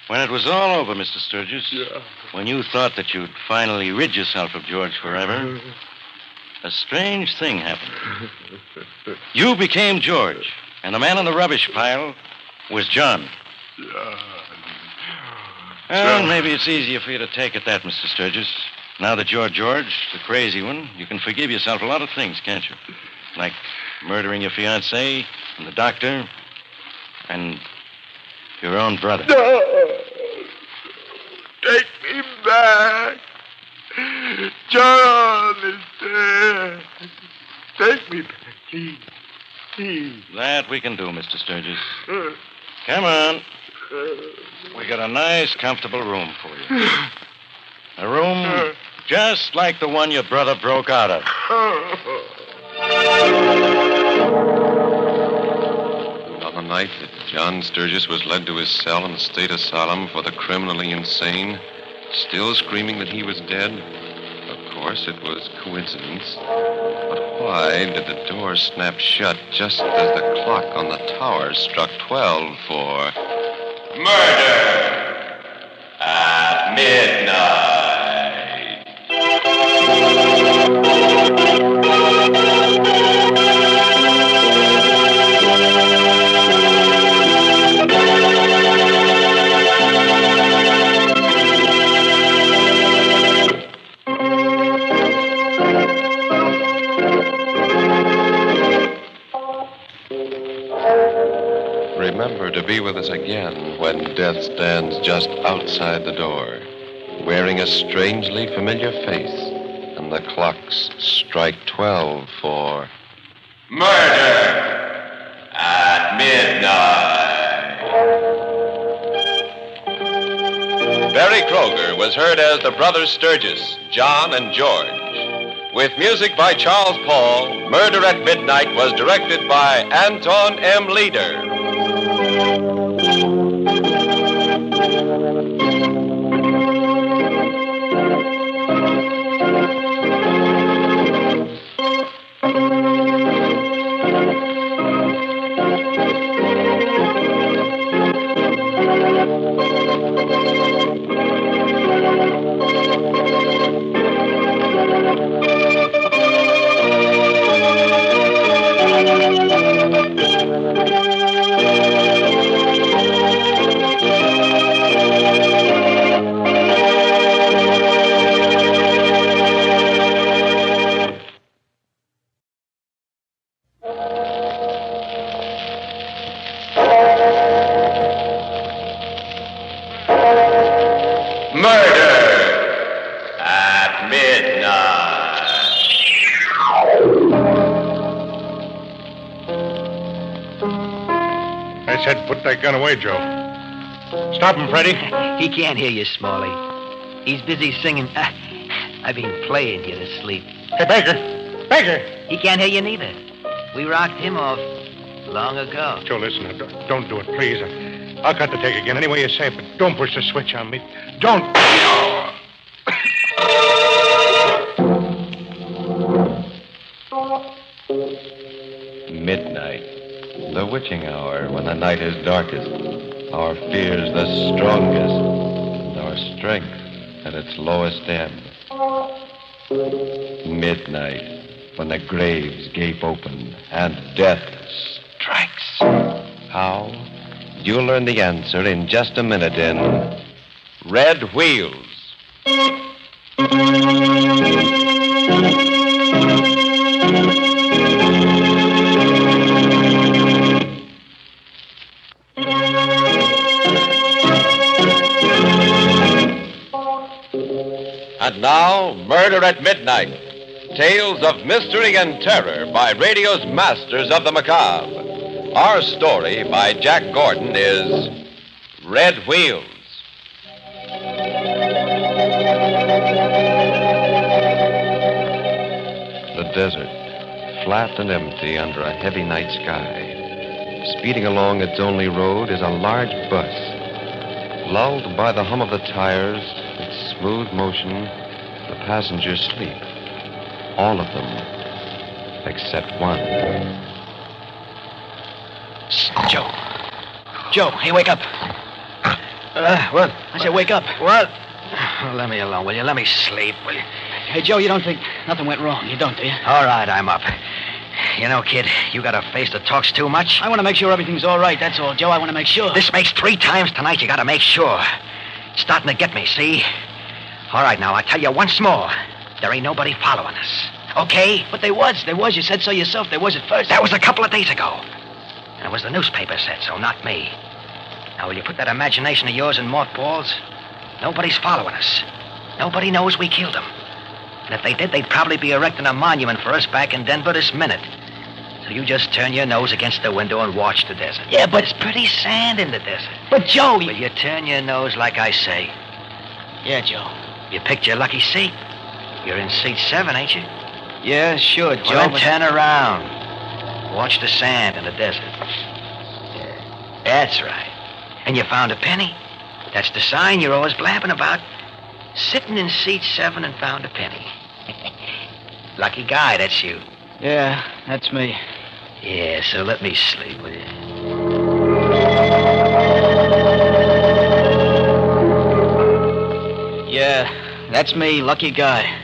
When it was all over, Mr. Sturgis, when you thought that you'd finally rid yourself of George forever, a strange thing happened. You became George, and the man on the rubbish pile was John. Well, maybe it's easier for you to take it that, Mr. Sturgis. Now that you're George, the crazy one, you can forgive yourself a lot of things, can't you? Like murdering your fiancée, and the doctor, and your own brother. No! Take me back. John is dead. Take me back, please. That we can do, Mr. Sturgis. Come on. We got a nice, comfortable room for you. A room just like the one your brother broke out of. On the night that John Sturgis was led to his cell in the state asylum for the criminally insane, still screaming that he was dead, of course it was coincidence. But why did the door snap shut just as the clock on the tower struck 12 for murder at midnight? Remember to be with us again when death stands just outside the door, wearing a strangely familiar face, and the clocks strike 12 for murder at midnight. Barry Kroger was heard as the brothers Sturgis, John and George. With music by Charles Paul, Murder at Midnight was directed by Anton M. Leader. said put that gun away, Joe. Stop him, Freddy. He can't hear you, Smalley. He's busy singing. Playing you to sleep. Hey, Baker! Baker! He can't hear you neither. We rocked him off long ago. Joe, listen, don't do it, please. I'll cut the tape again any way you say it, but don't push the switch on me. Don't. Midnight, the witching hour when the night is darkest, our fears the strongest, and our strength at its lowest ebb. Midnight, when the graves gape open and death strikes. How? You'll learn the answer in just a minute in Red Wheels. And now, Murder at Midnight. Tales of mystery and terror by radio's masters of the macabre. Our story by Jack Gordon is Red Wheels. The desert, flat and empty under a heavy night sky. Speeding along its only road is a large bus. Lulled by the hum of the tires, its smooth motion, the passengers sleep. All of them, except one. Joe. Joe, hey, wake up. What? I said wake up. What? Let me alone, will you? Let me sleep, will you? Hey, Joe, you don't think nothing went wrong? You don't, do you? All right, I'm up. You know, kid, you got a face that talks too much. I want to make sure everything's all right, that's all, Joe. I want to make sure. This makes 3 times tonight you got to make sure. It's starting to get me, see? All right, now, I tell you once more. There ain't nobody following us. Okay? But there was. You said so yourself. There was at first. That was a couple of days ago. And it was the newspaper said so, not me. Now, will you put that imagination of yours in mothballs? Nobody's following us. Nobody knows we killed him. And if they did, they'd probably be erecting a monument for us back in Denver this minute. So you just turn your nose against the window and watch the desert. Yeah, but... There's pretty sand in the desert. But, Joe... Will you turn your nose like I say? Yeah, Joe. You picked your lucky seat. You're in seat 7, ain't you? Yeah, sure, Joe. Well, then turn around. Watch the sand in the desert. Yeah, that's right. And you found a penny? That's the sign you're always blabbing about. Sitting in seat 7 and found a penny. Lucky guy, that's you. Yeah, that's me. Yeah, so let me sleep, will you? Yeah, that's me, lucky guy.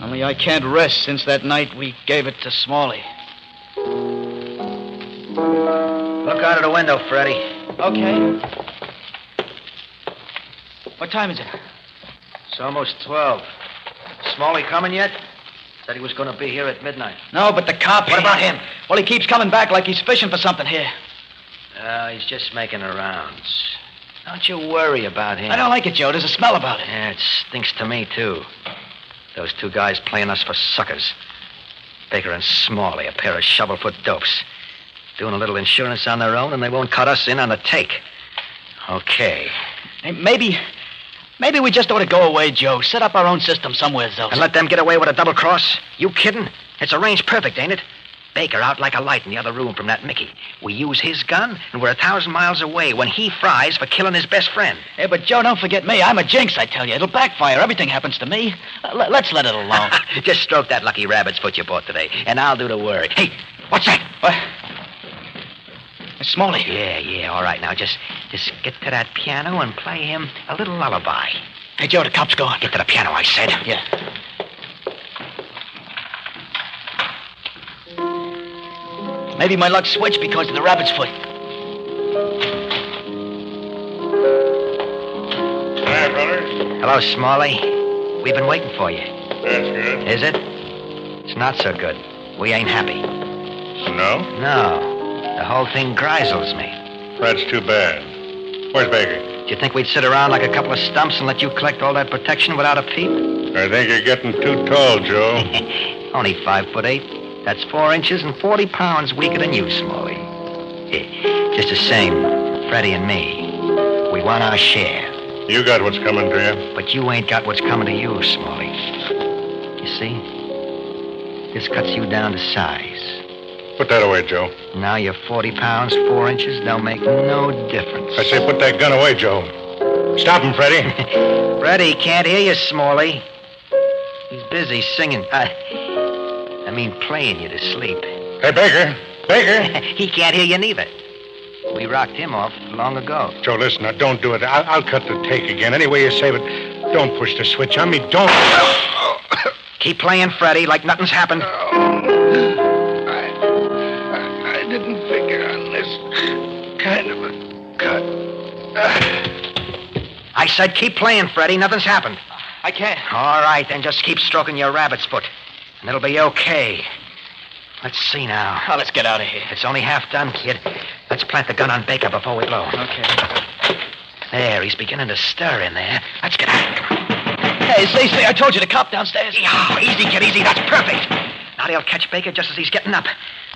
Only I can't rest since that night we gave it to Smalley. Look out of the window, Freddie. Okay. What time is it? It's almost 12. Smalley coming yet? Said he was going to be here at midnight. No, but the cop... What about him? Well, he keeps coming back like he's fishing for something here. He's just making the rounds. Don't you worry about him. I don't like it, Joe. There's a smell about it. Yeah, it stinks to me, too. Those 2 guys playing us for suckers. Baker and Smalley, a pair of shovel-foot dopes. Doing a little insurance on their own, and they won't cut us in on the take. Okay. Hey, maybe we just ought to go away, Joe. Set up our own system somewhere else. And let them get away with a double cross? You kidding? It's arranged perfect, ain't it? Baker out like a light in the other room from that Mickey. We use his gun, and we're 1,000 miles away when he fries for killing his best friend. Hey, but Joe, don't forget me. I'm a jinx, I tell you. It'll backfire. Everything happens to me. Let's let it alone. Just stroke that lucky rabbit's foot you bought today, and I'll do the work. Hey, what's that? What? It's Smalley. Yeah, all right. Now, just get to that piano and play him a little lullaby. Hey, Joe, the cop's going. Get to the piano, I said. Yeah. Maybe my luck switched because of the rabbit's foot. Hi, brother. Hello, Smalley. We've been waiting for you. That's good. Is it? It's not so good. We ain't happy. No? No. The whole thing grisels me. That's too bad. Where's Baker? Do you think we'd sit around like a couple of stumps and let you collect all that protection without a peep? I think you're getting too tall, Joe. Only 5'8". That's 4 inches and 40 pounds weaker than you, Smalley. Just the same, Freddie and me, we want our share. You got what's coming to you. But you ain't got what's coming to you, Smalley. You see? This cuts you down to size. Put that away, Joe. Now you're 40 pounds, 4 inches. They'll make no difference. I say put that gun away, Joe. Stop him, Freddie. Freddie can't hear you, Smalley. He's busy singing. I mean, playing you to sleep. Hey, Baker. Baker. He can't hear you neither. We rocked him off long ago. Joe, listen, now, don't do it. I'll cut the take again. Any way you say it, don't push the switch on me. Don't. Keep playing, Freddie, like nothing's happened. I didn't figure on this kind of a cut. I said keep playing, Freddie. Nothing's happened. I can't. All right, then just keep stroking your rabbit's foot, and it'll be okay. Let's see now. Oh, let's get out of here. It's only half done, kid. Let's plant the gun on Baker before we blow. Okay. There, he's beginning to stir in there. Let's get out. Hey, Stacey, I told you the cop downstairs. Oh, easy, kid, easy. That's perfect. Now they'll catch Baker just as he's getting up.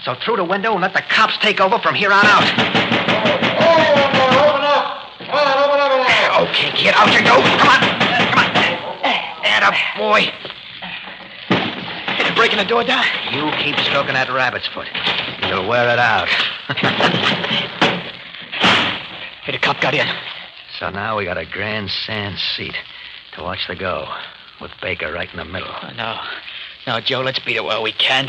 So through the window and let the cops take over from here on out. Open up! Okay, kid, out you go. Come on. And up, boy. Hey, they're breaking the door down. You keep stroking that rabbit's foot. You'll wear it out. Hey, the cop got in. So now we got a grandstand seat to watch the go, with Baker right in the middle. No, Joe, let's beat it while we can.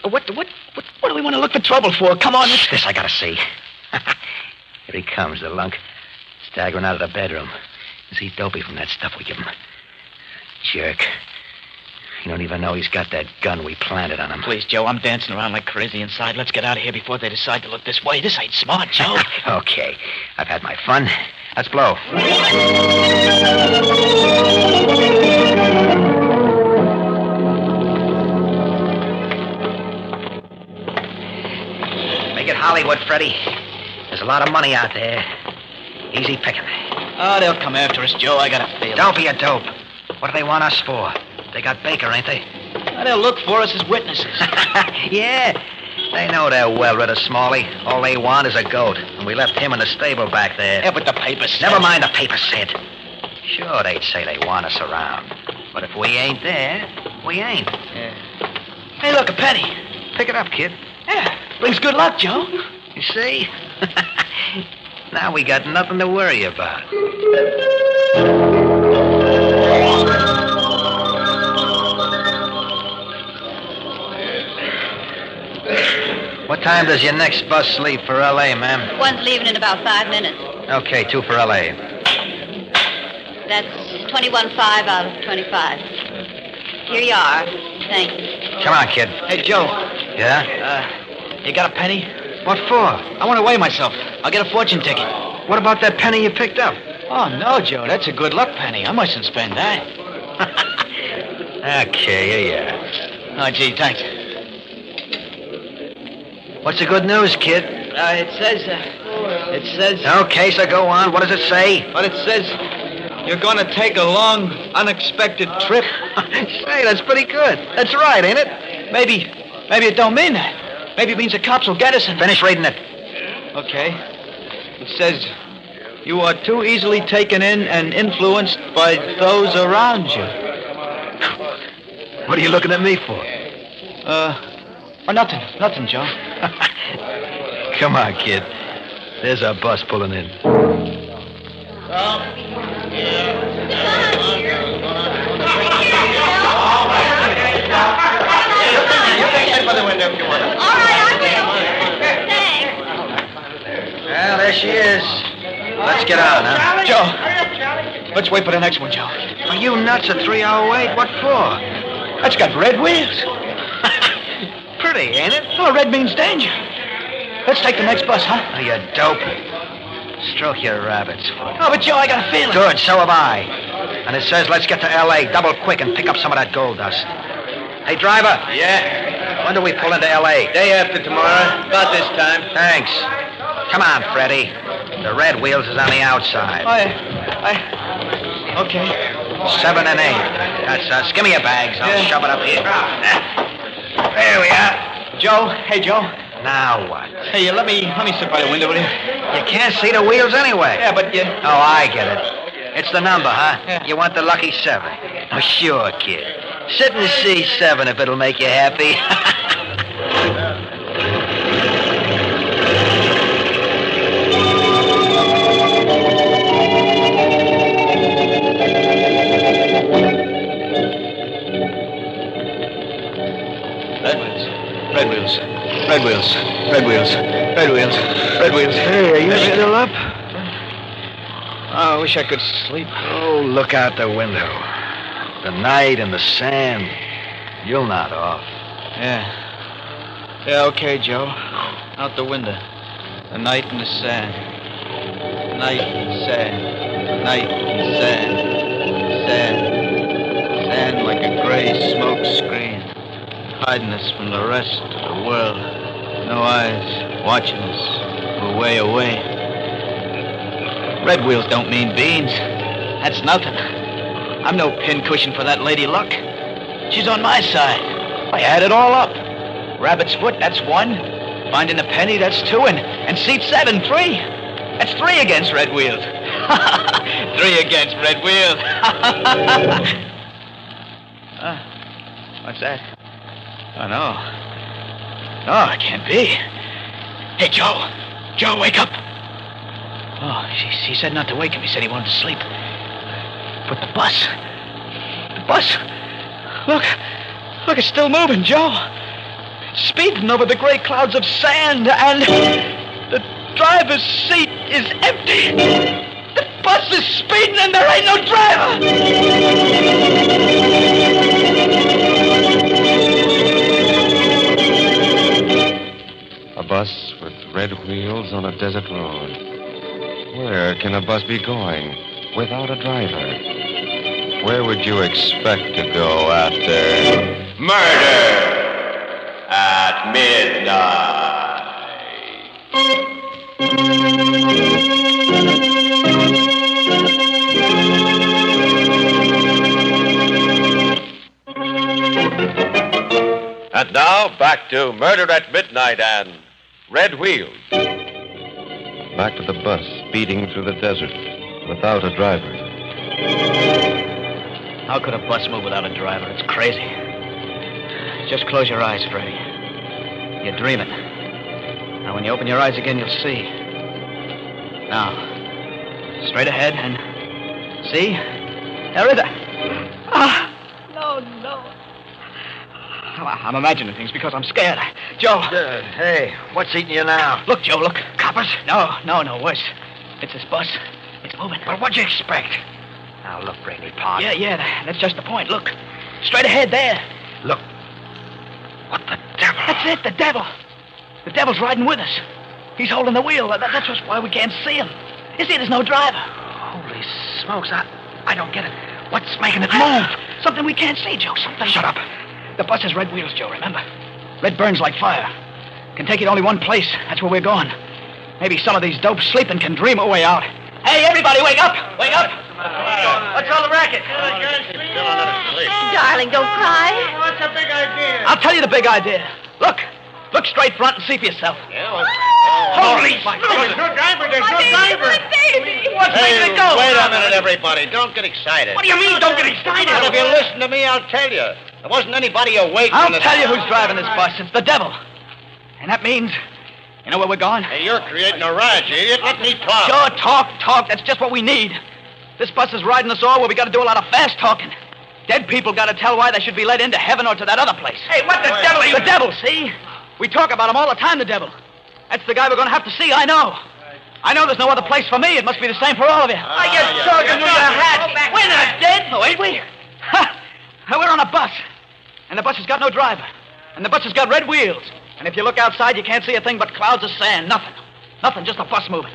What do we want to look for trouble for? Come on. This I gotta see. Here he comes, the lunk, staggering out of the bedroom. Is he dopey from that stuff we give him? Jerk. You don't even know he's got that gun we planted on him. Please, Joe, I'm dancing around like crazy inside. Let's get out of here before they decide to look this way. This ain't smart, Joe. Okay. I've had my fun. Let's blow. Make it Hollywood, Freddie. There's a lot of money out there. Easy picking. Oh, they'll come after us, Joe. I got a feeling. Don't be a dope. What do they want us for? They got Baker, ain't they? Well, they'll look for us as witnesses. Yeah. They know they're well rid of Smalley. All they want is a goat, and we left him in the stable back there. Yeah, but the paper said... Never mind the paper said. Sure, they'd say they want us around. But if we ain't there, we ain't. Yeah. Hey, look, a penny. Pick it up, kid. Yeah, brings good luck, Joe. You see? Now we got nothing to worry about. What time does your next bus leave for L.A., ma'am? One's leaving in about 5 minutes. Okay, 2 for L.A. That's 21.5 out of 25. Here you are. Thank you. Come on, kid. Hey, Joe. Yeah? You got a penny? What for? I want to weigh myself. I'll get a fortune ticket. What about that penny you picked up? Oh, no, Joe. That's a good luck penny. I mustn't spend that. Okay, here you are. Oh, gee, thanks. What's the good news, kid? It says... Okay, so go on. What does it say? But it says you're going to take a long, unexpected trip. Say, that's pretty good. That's right, ain't it? Maybe it don't mean that. Maybe it means the cops will get us and... Finish reading it. Okay. It says you are too easily taken in and influenced by those around you. What are you looking at me for? Nothing, Joe. Come on, kid. There's our bus pulling in. By the window if you want. All right, I will. Thanks. Well, there she is. Let's get on, huh? Joe, let's wait for the next one, Joe. Are you nuts? A 3-hour wait? What for? That's got red wheels. Pretty, ain't it? Oh, red means danger. Let's take the next bus, huh? Oh, you dope. Stroke your rabbit's foot. Oh, but Joe, I got a feeling. Good, so have I. And it says let's get to L.A. double quick and pick up some of that gold dust. Hey, driver. Yeah? When do we pull into L.A.? Day after tomorrow. About this time. Thanks. Come on, Freddie. The red wheels is on the outside. Okay. 7 and 8. That's us. Give me your bags. I'll shove it up here. There we are. Joe, hey, Joe. Now what? Hey, let me sit by the window, will you? You can't see the wheels anyway. Yeah, but you... Oh, I get it. It's the number, huh? Yeah. You want the lucky 7. Oh, sure, kid. Sit in the C7 if it'll make you happy. Red wheels. Red wheels. Red wheels. Red wheels. Red wheels. Hey, are you still up? Oh, I wish I could sleep. Oh, look out the window. The night and the sand. You'll nod off. Yeah. Yeah, okay, Joe. Out the window. The night and the sand. Night and sand. Night and sand. Sand. Sand like a gray smoke screen. Hiding us from the rest of the world. No eyes watching us. We're way away. Red wheels don't mean beans. That's nothing. I'm no pincushion for that lady luck. She's on my side. I add it all up. Rabbit's foot, that's 1. Finding a penny, that's 2. And seat 7, 3. That's 3 against red wheels. 3 against red wheels. What's that? Oh, no. No, it can't be. Hey, Joe. Joe, wake up. Oh, he said not to wake him. He said he wanted to sleep. But the bus. The bus. Look, it's still moving, Joe. It's speeding over the gray clouds of sand, and the driver's seat is empty. The bus is speeding, and there ain't no driver. A bus with red wheels on a desert road. Where can a bus be going without a driver? Where would you expect to go after Murder at Midnight? And now, back to Murder at Midnight and Red Wheels. Back to the bus speeding through the desert without a driver. How could a bus move without a driver? It's crazy. Just close your eyes, Freddy. You're dreaming. Now, when you open your eyes again, you'll see. Now, straight ahead and... See? There is a... No. I'm imagining things because I'm scared. Joe. Hey, what's eating you now? Look, Joe, look. Coppers? No, worse. It's this bus. It's moving. Well, what'd you expect? Now, look, Brainy Pond. Yeah, that's just the point. Look. Straight ahead there. Look. What the devil? That's it, the devil. The devil's riding with us. He's holding the wheel. That's why we can't see him. You see, there's no driver. Holy smokes, I don't get it. What's making it move? Something we can't see, Joe. Something. Shut up. The bus has red wheels, Joe, remember? Red burns like fire. Can take you to only one place. That's where we're going. Maybe some of these dopes sleeping can dream a way out. Hey, everybody, wake up! Wake up! What's all the racket? Darling, don't cry. What's the big idea? I'll tell you the big idea. Look straight front and see for yourself. Holy smokes! There's no driver! There's no driver! My baby! What's making it go? Wait a minute, everybody. Don't get excited. What do you mean, don't get excited? Well, if you listen to me, I'll tell you. There wasn't anybody awake I'll when tell you who's driving this bus. It's the devil. And that means... You know where we're going? Hey, you're creating a riot, you idiot. Let me talk. Sure, talk. That's just what we need. This bus is riding us all where we got to do a lot of fast talking. Dead people got to tell why they should be led into heaven or to that other place. Hey, what the devil are you... The devil, see? We talk about him all the time, the devil. That's the guy we're going to have to see, I know. I know there's no other place for me. It must be the same for all of you. I just talking to your hat. We're not dead, no, ain't we? Ha! We're on a bus. And the bus has got no driver. And the bus has got red wheels. And if you look outside, you can't see a thing but clouds of sand. Nothing, just a bus moving.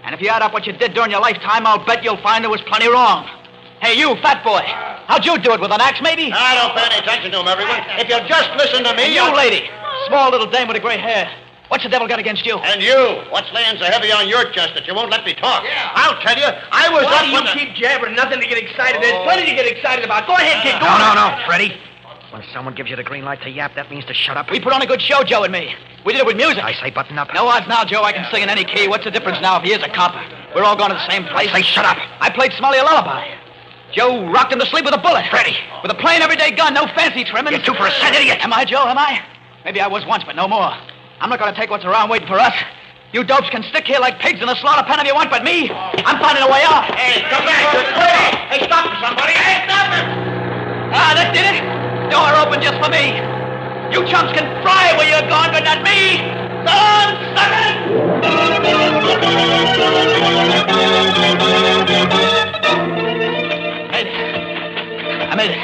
And if you add up what you did during your lifetime, I'll bet you'll find there was plenty wrong. Hey, you, fat boy. How'd you do it, with an axe, maybe? I don't pay any attention to him, everyone. If you'll just listen to me... And you, lady, small little dame with a gray hair. What's the devil got against you? And you, what's laying so heavy on your chest that you won't let me talk? Yeah. I'll tell you, I was Why up do when you keep jabbering? Nothing to get excited. There's plenty to get excited about. Go ahead, kid. Go on. No, Freddie. When someone gives you the green light to yap, that means to shut up. We put on a good show, Joe and me. We did it with music. I say button up. No odds now, Joe. I can sing in any key. What's the difference now if he is a cop? We're all going to the same place. Say shut up. I played Smully a lullaby. Joe rocked him to sleep with a bullet. Freddie. With a plain everyday gun, no fancy trimming. You're 2%, idiot. Am I, Joe? Am I? Maybe I was once, but no more. I'm not going to take what's around waiting for us. You dopes can stick here like pigs in a slaughter pen if you want, but me, I'm finding a way out. Hey, come back. Hey, stop him, somebody. Hey, stop him. Ah, that did it. Door open just for me. You chumps can fry where you're going, but not me. So long, suckers! I made it.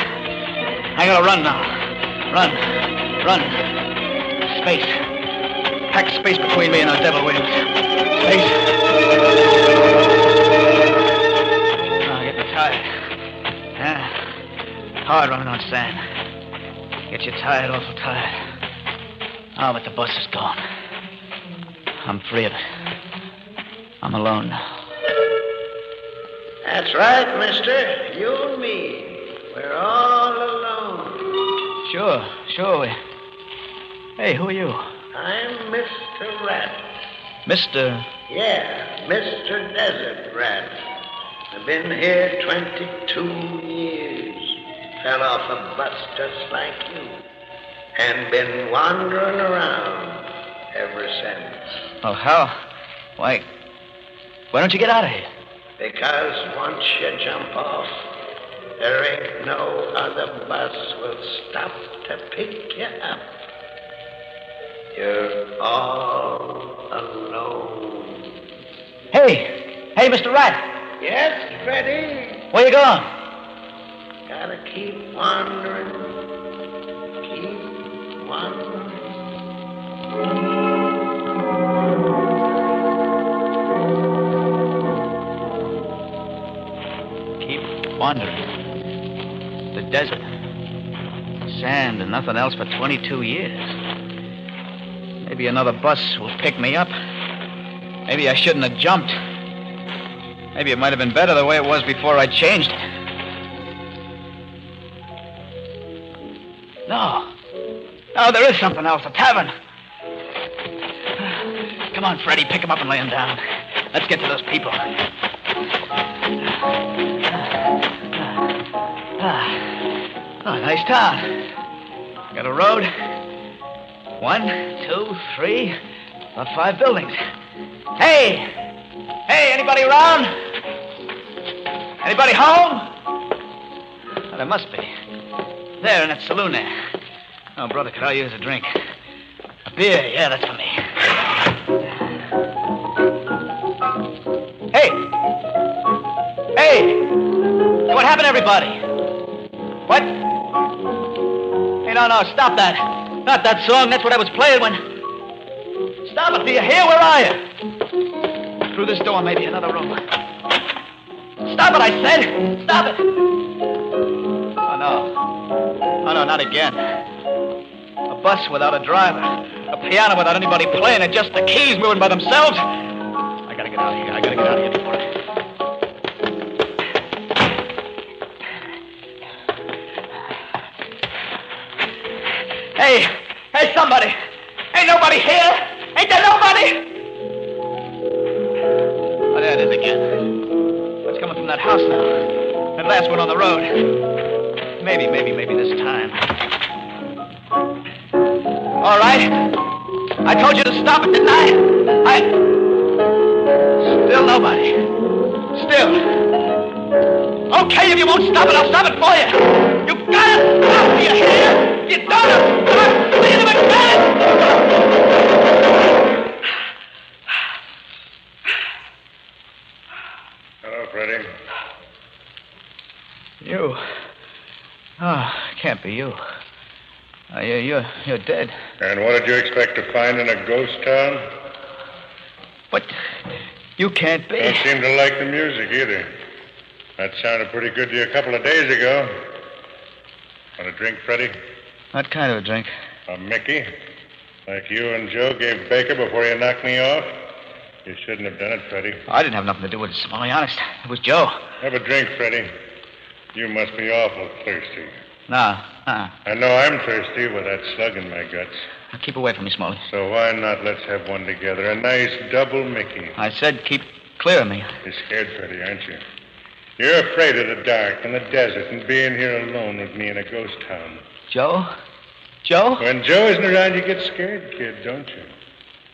I gotta run now. Run. Space. Pack space between me and those devil wings. Space. Oh, getting tired. Yeah. Hard running on sand. Get you tired, awful tired. Oh, but the bus is gone. I'm free of it. I'm alone now. That's right, mister. You and me. We're all alone. Sure. Hey, who are you? I'm Mr. Rat. Mr. Yeah, Mr. Desert Rat. I've been here 22 years. Fell off a bus just like you. And been wandering around ever since. Oh, how? Why don't you get out of here? Because once you jump off, there ain't no other bus will stop to pick you up. You're all alone. Hey, Mr. Rat. Yes, Freddie? Where you going? Gotta keep wandering. Keep wandering. Keep wandering. The desert. Sand and nothing else for 22 years. Maybe another bus will pick me up. Maybe I shouldn't have jumped. Maybe it might have been better the way it was before I changed it. No, there is something else. A tavern. Come on, Freddie. Pick him up and lay him down. Let's get to those people. Nice town. Got a road. 1, 2, 3, about 5 buildings. Hey, anybody around? Anybody home? Well, there must be. There, in that saloon there. Oh, brother, could I use a drink? A beer, yeah, that's for me. Hey, what happened, everybody? What? Hey, no, stop that. Not that song, that's what I was playing when... Stop it, do you hear? Where are you? Through this door, maybe another room. Stop it, I said! Stop it! Oh, no, not again. A bus without a driver. A piano without anybody playing it, just the keys moving by themselves. I gotta get out of here before it... Hey, somebody! Ain't nobody here! Ain't there nobody? Oh, there it is again. What's coming from that house now? That last one on the road. Maybe this time. All right. I told you to stop it, didn't I? Still nobody. Still. Okay, if you won't stop it, I'll stop it for you. You gotta stop, do you hear? You don't stop, leave him again! Hello, Freddie. You? Oh, can't be you. You're dead. And what did you expect to find in a ghost town? But you can't be. Don't seem to like the music either. That sounded pretty good to you a couple of days ago. Want a drink, Freddie? What kind of a drink? A Mickey? Like you and Joe gave Baker before you knocked me off? You shouldn't have done it, Freddie. I didn't have nothing to do with it, Smalley, honest. It was Joe. Have a drink, Freddie. You must be awful thirsty. No. I know I'm thirsty with that slug in my guts. Now, keep away from me, Smalley. So why not let's have one together? A nice double Mickey. I said keep clear of me. You're scared, Freddie, aren't you? You're afraid of the dark and the desert and being here alone with me in a ghost town. Joe? Joe? When Joe isn't around, you get scared, kid, don't you?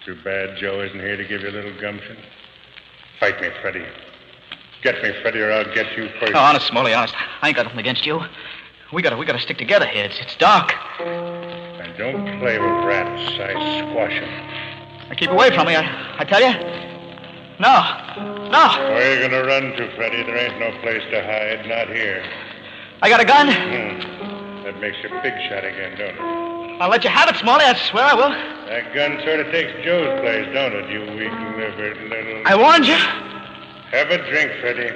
Too bad Joe isn't here to give you a little gumption. Fight me, Freddie. Get me, Freddie, or I'll get you first. No, honest, Smalley, honest. I ain't got nothing against you. We gotta stick together here. It's dark. And don't play with rats. I squash them. Now, keep away from me, I tell you. No. Where are you gonna run to, Freddie? There ain't no place to hide. Not here. I got a gun. That makes you big shot again, don't it? I'll let you have it, Smalley. I swear I will. That gun sort of takes Joe's place, don't it, you weak-livered little... I warned you. Have a drink, Freddie.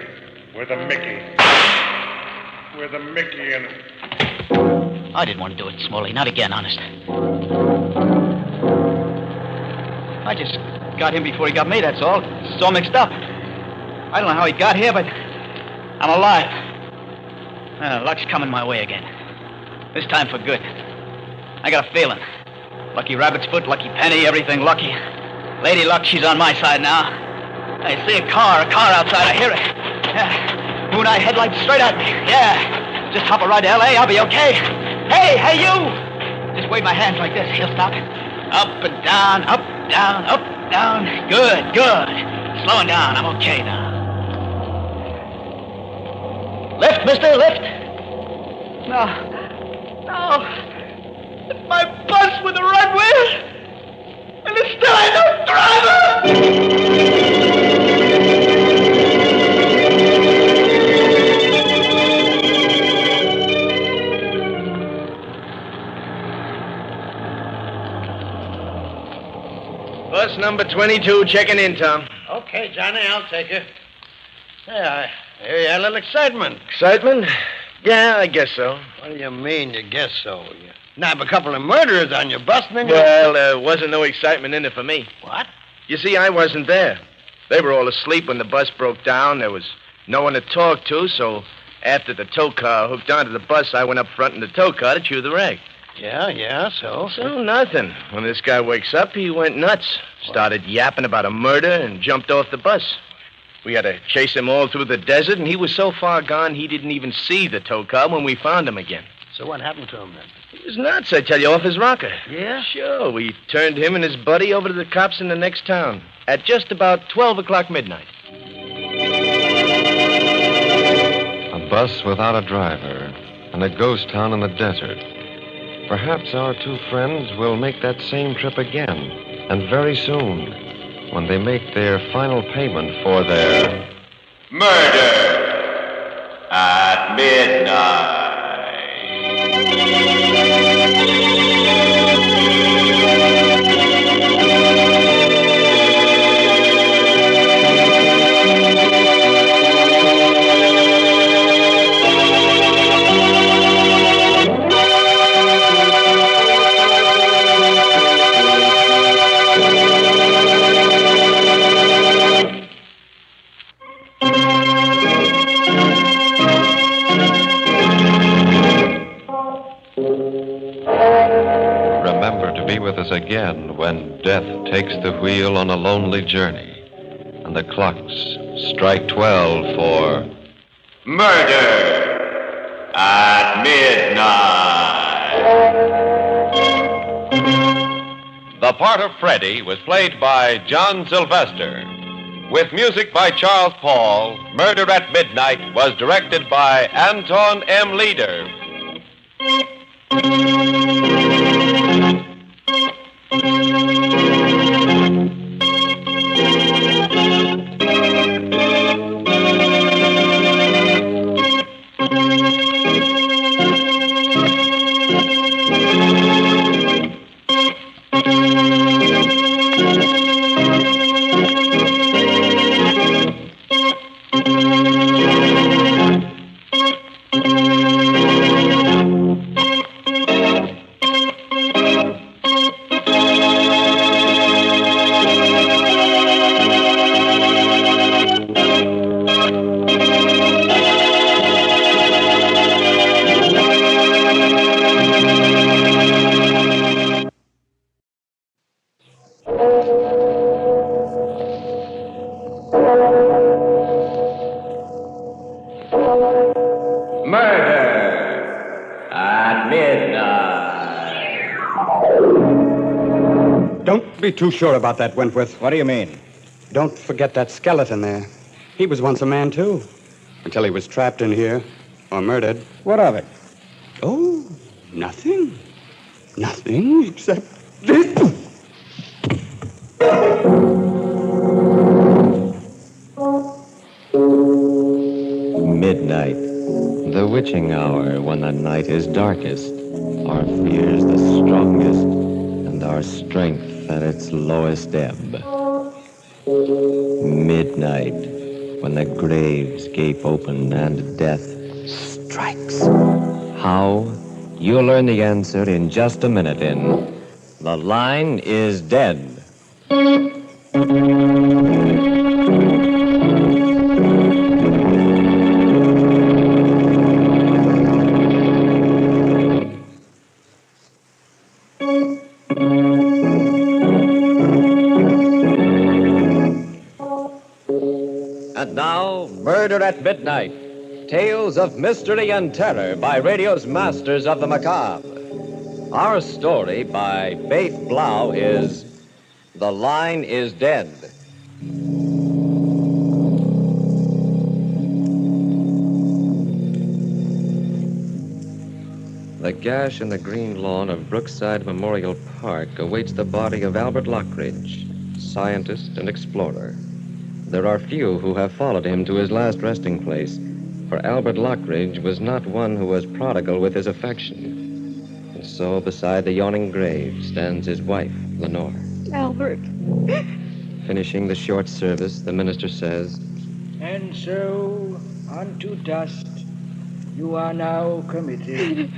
With a Mickey. With a Mickey in it. I didn't want to do it, Smalley. Not again, honest. I just got him before he got me, that's all. It's all mixed up. I don't know how he got here, but I'm alive. Luck's coming my way again. This time for good. I got a feeling. Lucky Rabbit's Foot, Lucky Penny, everything lucky. Lady Luck, she's on my side now. I see a car outside. I hear it. Yeah. Moon-eye headlights straight at me. Yeah. Just hop a ride to L.A., I'll be okay. Hey, you! Just wave my hands like this. He'll stop. Up and down, up, down, up, down. Good. Slowing down. I'm okay now. Lift, mister, lift. No. My bus with the right wheel. And there's still ain't no driver. Bus number 22 checking in, Tom. Okay, Johnny, I'll take her. Yeah, I hear you had a little excitement. Excitement? Yeah, I guess so. What do you mean, you guess so? You nab a couple of murderers on your bus, and then Well, there wasn't no excitement in it for me. What? You see, I wasn't there. They were all asleep when the bus broke down. There was no one to talk to, so after the tow car hooked onto the bus, I went up front in the tow car to chew the rag. Yeah, so? So nothing. When this guy wakes up, he went nuts. Started yapping about a murder and jumped off the bus. We had to chase him all through the desert, and he was so far gone he didn't even see the tow car when we found him again. So what happened to him then? He was nuts, I tell you, off his rocker. Yeah? Sure. We turned him and his buddy over to the cops in the next town at just about 12 o'clock midnight. A bus without a driver and a ghost town in the desert. Perhaps our two friends will make that same trip again, and very soon, when they make their final payment for their Murder at Midnight. Remember to be with us again when death takes the wheel on a lonely journey and the clocks strike 12 for Murder at Midnight. The part of Freddy was played by John Sylvester. With music by Charles Paul, Murder at Midnight was directed by Anton M. Leader. Don't be too sure about that, Wentworth. What do you mean? Don't forget that skeleton there. He was once a man, too. Until he was trapped in here or murdered. What of it? Oh, nothing. Nothing except this. Midnight, the witching hour when the night is darkest, our fears the strongest, and our strength at its lowest ebb. Midnight, when the graves gape open and death strikes. How? You'll learn the answer in just a minute in The Line is Dead. And now, Murder at Midnight. Tales of mystery and terror by radio's masters of the macabre. Our story by Faith Blau is The Line is Dead. The gash in the green lawn of Brookside Memorial Park awaits the body of Albert Lockridge, scientist and explorer. There are few who have followed him to his last resting place, for Albert Lockridge was not one who was prodigal with his affection. And so beside the yawning grave stands his wife, Lenore. Albert. Finishing the short service, the minister says, And so, unto dust, you are now committed.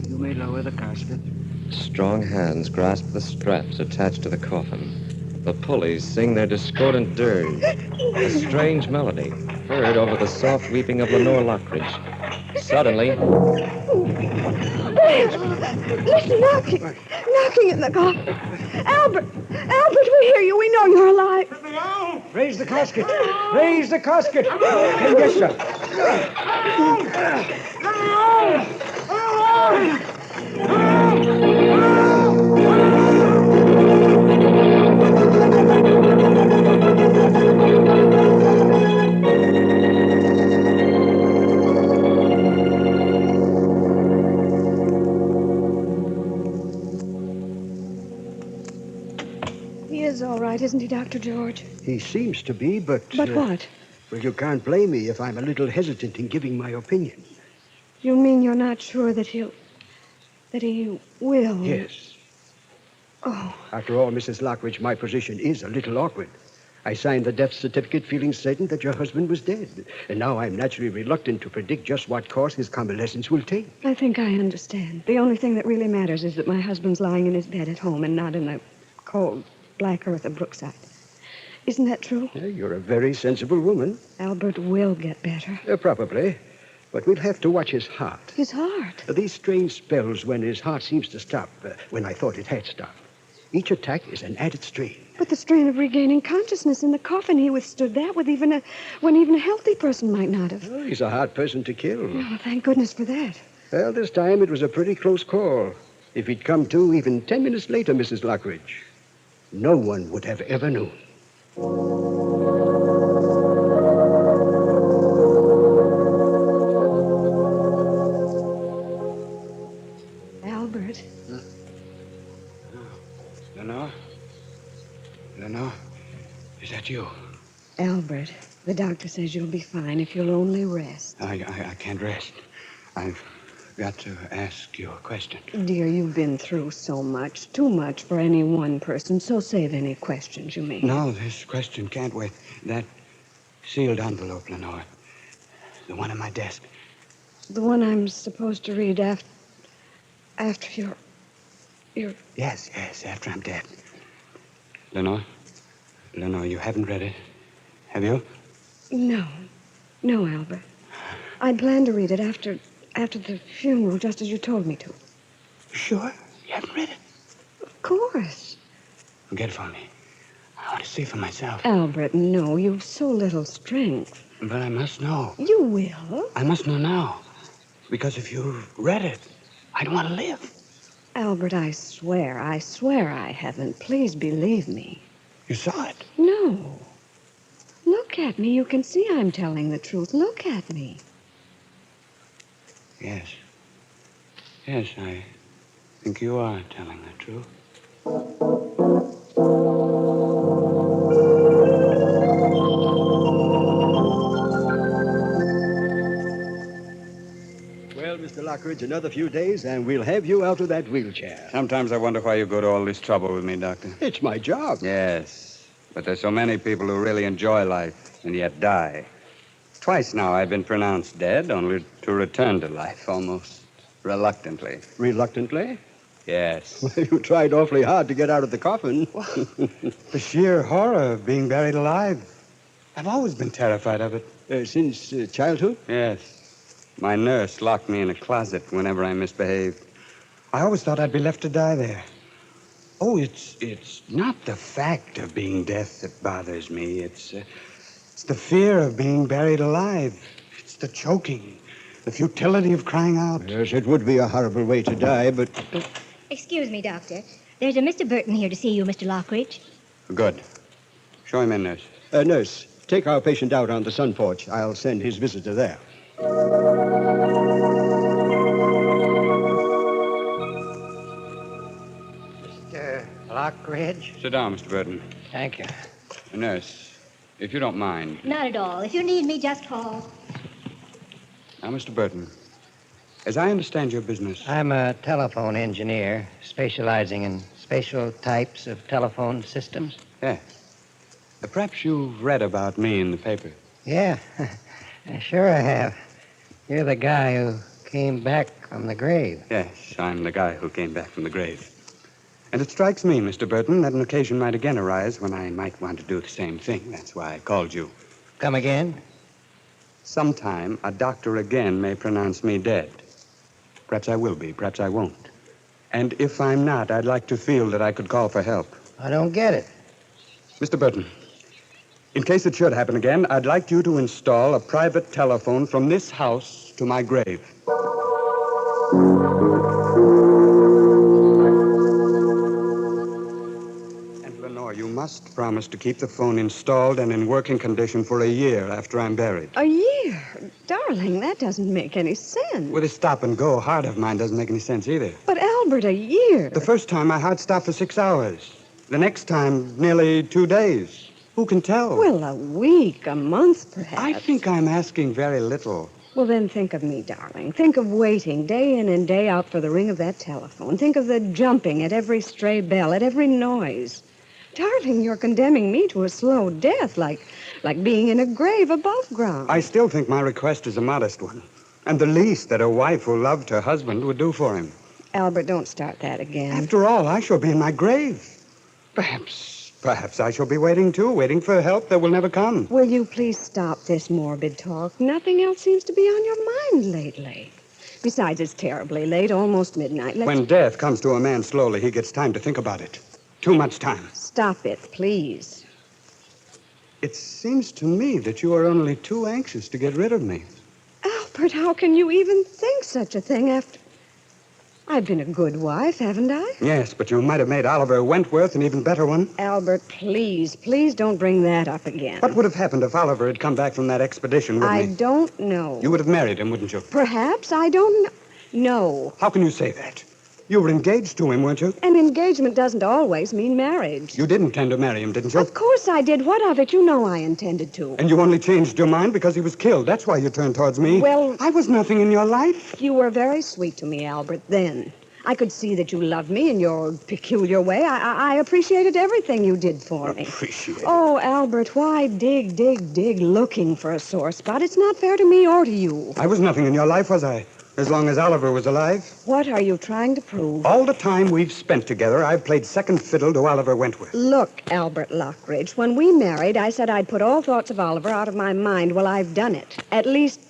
You may lower the casket. Strong hands grasp the straps attached to the coffin. The pulleys sing their discordant dirge, a strange melody heard over the soft weeping of Lenore Lockridge. Suddenly, Listen, knocking in the coffin. Albert, we hear you. We know you're alive. Raise the casket. Raise the casket. Yes, sir. He is all right, isn't he, Dr. George? He seems to be, but... But what? Well, you can't blame me if I'm a little hesitant in giving my opinion. You mean you're not sure that he will? Yes. Oh. After all, Mrs. Lockridge, my position is a little awkward. I signed the death certificate feeling certain that your husband was dead. And now I'm naturally reluctant to predict just what course his convalescence will take. I think I understand. The only thing that really matters is that my husband's lying in his bed at home and not in the cold, black earth of Brookside. Isn't that true? You're a very sensible woman. Albert will get better. Probably. But we'll have to watch his heart. His heart? These strange spells when his heart seems to stop, when I thought it had stopped. Each attack is an added strain. But the strain of regaining consciousness in the coffin, he withstood that when even a healthy person might not have. Oh, he's a hard person to kill. Oh, thank goodness for that. Well, this time it was a pretty close call. If he'd come to even 10 minutes later, Mrs. Lockridge, no one would have ever known. Albert. Lenore, is that you? Albert, the doctor says you'll be fine if you'll only rest. I can't rest. I've got to ask you a question. Dear, you've been through so much, too much for any one person, so save any questions you may. No, this question can't wait. That sealed envelope, Lenore. The one on my desk. The one I'm supposed to read after you're... Yes, after I'm dead. Lenore, you haven't read it, have you? No, Albert. I plan to read it after the funeral, just as you told me to. Sure? You haven't read it? Of course. Get it for me. I want to see for myself. Albert, no, you've so little strength. But I must know. You will. I must know now. Because if you've read it, I don't want to live. Albert, I swear I haven't. Please believe me. You saw it? No. Look at me. You can see I'm telling the truth. Look at me. Yes. Yes, I think you are telling the truth. Well, Mr. Lockridge, another few days, and we'll have you out of that wheelchair. Sometimes I wonder why you go to all this trouble with me, Doctor. It's my job. Yes, but there's so many people who really enjoy life and yet die. Twice now I've been pronounced dead, only to return to life almost reluctantly. Reluctantly? Yes. Well, you tried awfully hard to get out of the coffin. The sheer horror of being buried alive. I've always been terrified of it. Since childhood? Yes. My nurse locked me in a closet whenever I misbehaved. I always thought I'd be left to die there. Oh, it's not the fact of being death that bothers me. It's the fear of being buried alive. It's the choking, the futility of crying out. Yes, it would be a horrible way to die, but... Excuse me, Doctor. There's a Mr. Burton here to see you, Mr. Lockridge. Good. Show him in, nurse. Nurse, take our patient out on the sun porch. I'll send his visitor there. Mr. Lockridge? Sit down, Mr. Burton. Thank you. Nurse, if you don't mind. Not at all. If you need me, just call. Now, Mr. Burton, as I understand your business... I'm a telephone engineer specializing in special types of telephone systems. Yes. Perhaps you've read about me in the paper. Yeah, sure I have. You're the guy who came back from the grave. Yes, I'm the guy who came back from the grave. And it strikes me, Mr. Burton, that an occasion might again arise when I might want to do the same thing. That's why I called you. Come again? Sometime a doctor again may pronounce me dead. Perhaps I will be, perhaps I won't. And if I'm not, I'd like to feel that I could call for help. I don't get it. Mr. Burton, in case it should happen again, I'd like you to install a private telephone from this house to my grave. And Lenore, you must promise to keep the phone installed and in working condition for a year after I'm buried. A year? Darling, that doesn't make any sense. With a stop-and-go heart of mine doesn't make any sense either. But, Albert, a year? The first time my heart stopped for 6 hours. The next time, nearly 2 days. Who can tell? Well, a week, a month, perhaps. I think I'm asking very little. Well, then think of me, darling. Think of waiting day in and day out for the ring of that telephone. Think of the jumping at every stray bell, at every noise. Darling, you're condemning me to a slow death, like being in a grave above ground. I still think my request is a modest one. And the least that a wife who loved her husband would do for him. Albert, don't start that again. After all, I shall be in my grave. Perhaps I shall be waiting, too, waiting for help that will never come. Will you please stop this morbid talk? Nothing else seems to be on your mind lately. Besides, it's terribly late, almost midnight. When death comes to a man slowly, he gets time to think about it. Too much time. Stop it, please. It seems to me that you are only too anxious to get rid of me. Albert, how can you even think such a thing after... I've been a good wife, haven't I? Yes, but you might have made Oliver Wentworth an even better one. Albert, please don't bring that up again. What would have happened if Oliver had come back from that expedition with me? I don't know. You would have married him, wouldn't you? Perhaps, I don't know. No. How can you say that? You were engaged to him, weren't you? An engagement doesn't always mean marriage. You did intend to marry him, didn't you? Of course I did. What of it? You know I intended to. And you only changed your mind because he was killed. That's why you turned towards me. Well... I was nothing in your life. You were very sweet to me, Albert, then. I could see that you loved me in your peculiar way. I appreciated everything you did for me. Appreciate? Oh, Albert, why dig looking for a sore spot? It's not fair to me or to you. I was nothing in your life, was I? As long as Oliver was alive. What are you trying to prove? All the time we've spent together, I've played second fiddle to Oliver Wentworth. Look, Albert Lockridge, when we married, I said I'd put all thoughts of Oliver out of my mind. Well, I've done it. At least...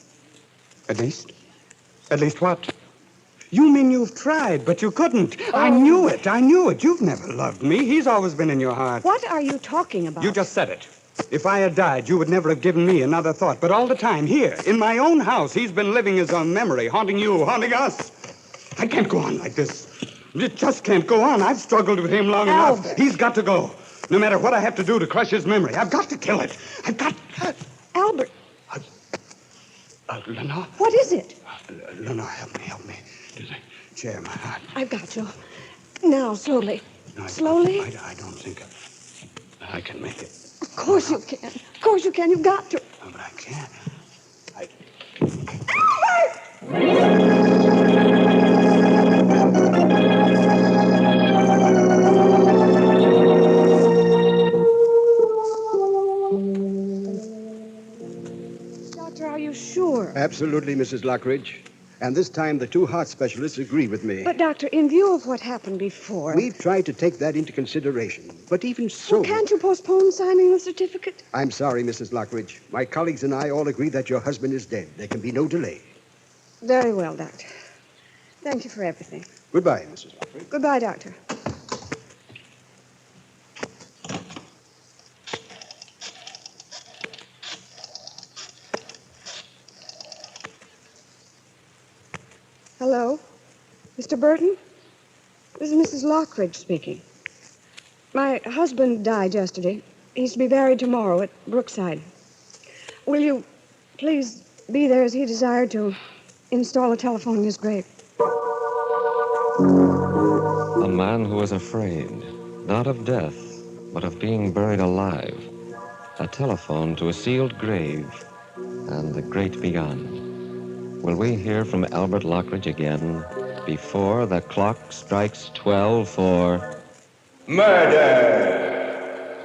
At least? At least what? You mean you've tried, but you couldn't. Oh. I knew it. You've never loved me. He's always been in your heart. What are you talking about? You just said it. If I had died, you would never have given me another thought. But all the time, here, in my own house, he's been living as a memory, haunting you, haunting us. I can't go on like this. It just can't go on. I've struggled with him long enough. He's got to go. No matter what I have to do to crush his memory, I've got to kill it. I've got... Albert. Lenore? What is it? Lenore, help me. To the chair, my heart. I've got you. Now, slowly. No, Slowly? I don't think I can make it. Of course you can. Of course you can. You've got to. No, but I can't. Doctor, are you sure? Absolutely, Mrs. Lockridge. And this time the two heart specialists agree with me. But, Doctor, in view of what happened before... We've tried to take that into consideration. But even so... Well, can't you postpone signing the certificate? I'm sorry, Mrs. Lockridge. My colleagues and I all agree that your husband is dead. There can be no delay. Very well, Doctor. Thank you for everything. Goodbye, Mrs. Lockridge. Goodbye, Doctor. Hello? Mr. Burton? This is Mrs. Lockridge speaking. My husband died yesterday. He's to be buried tomorrow at Brookside. Will you please be there as he desired to install a telephone in his grave? A man who was afraid, not of death, but of being buried alive. A telephone to a sealed grave, and the great beyond. Will we hear from Albert Lockridge again before the clock strikes 12 for... Murder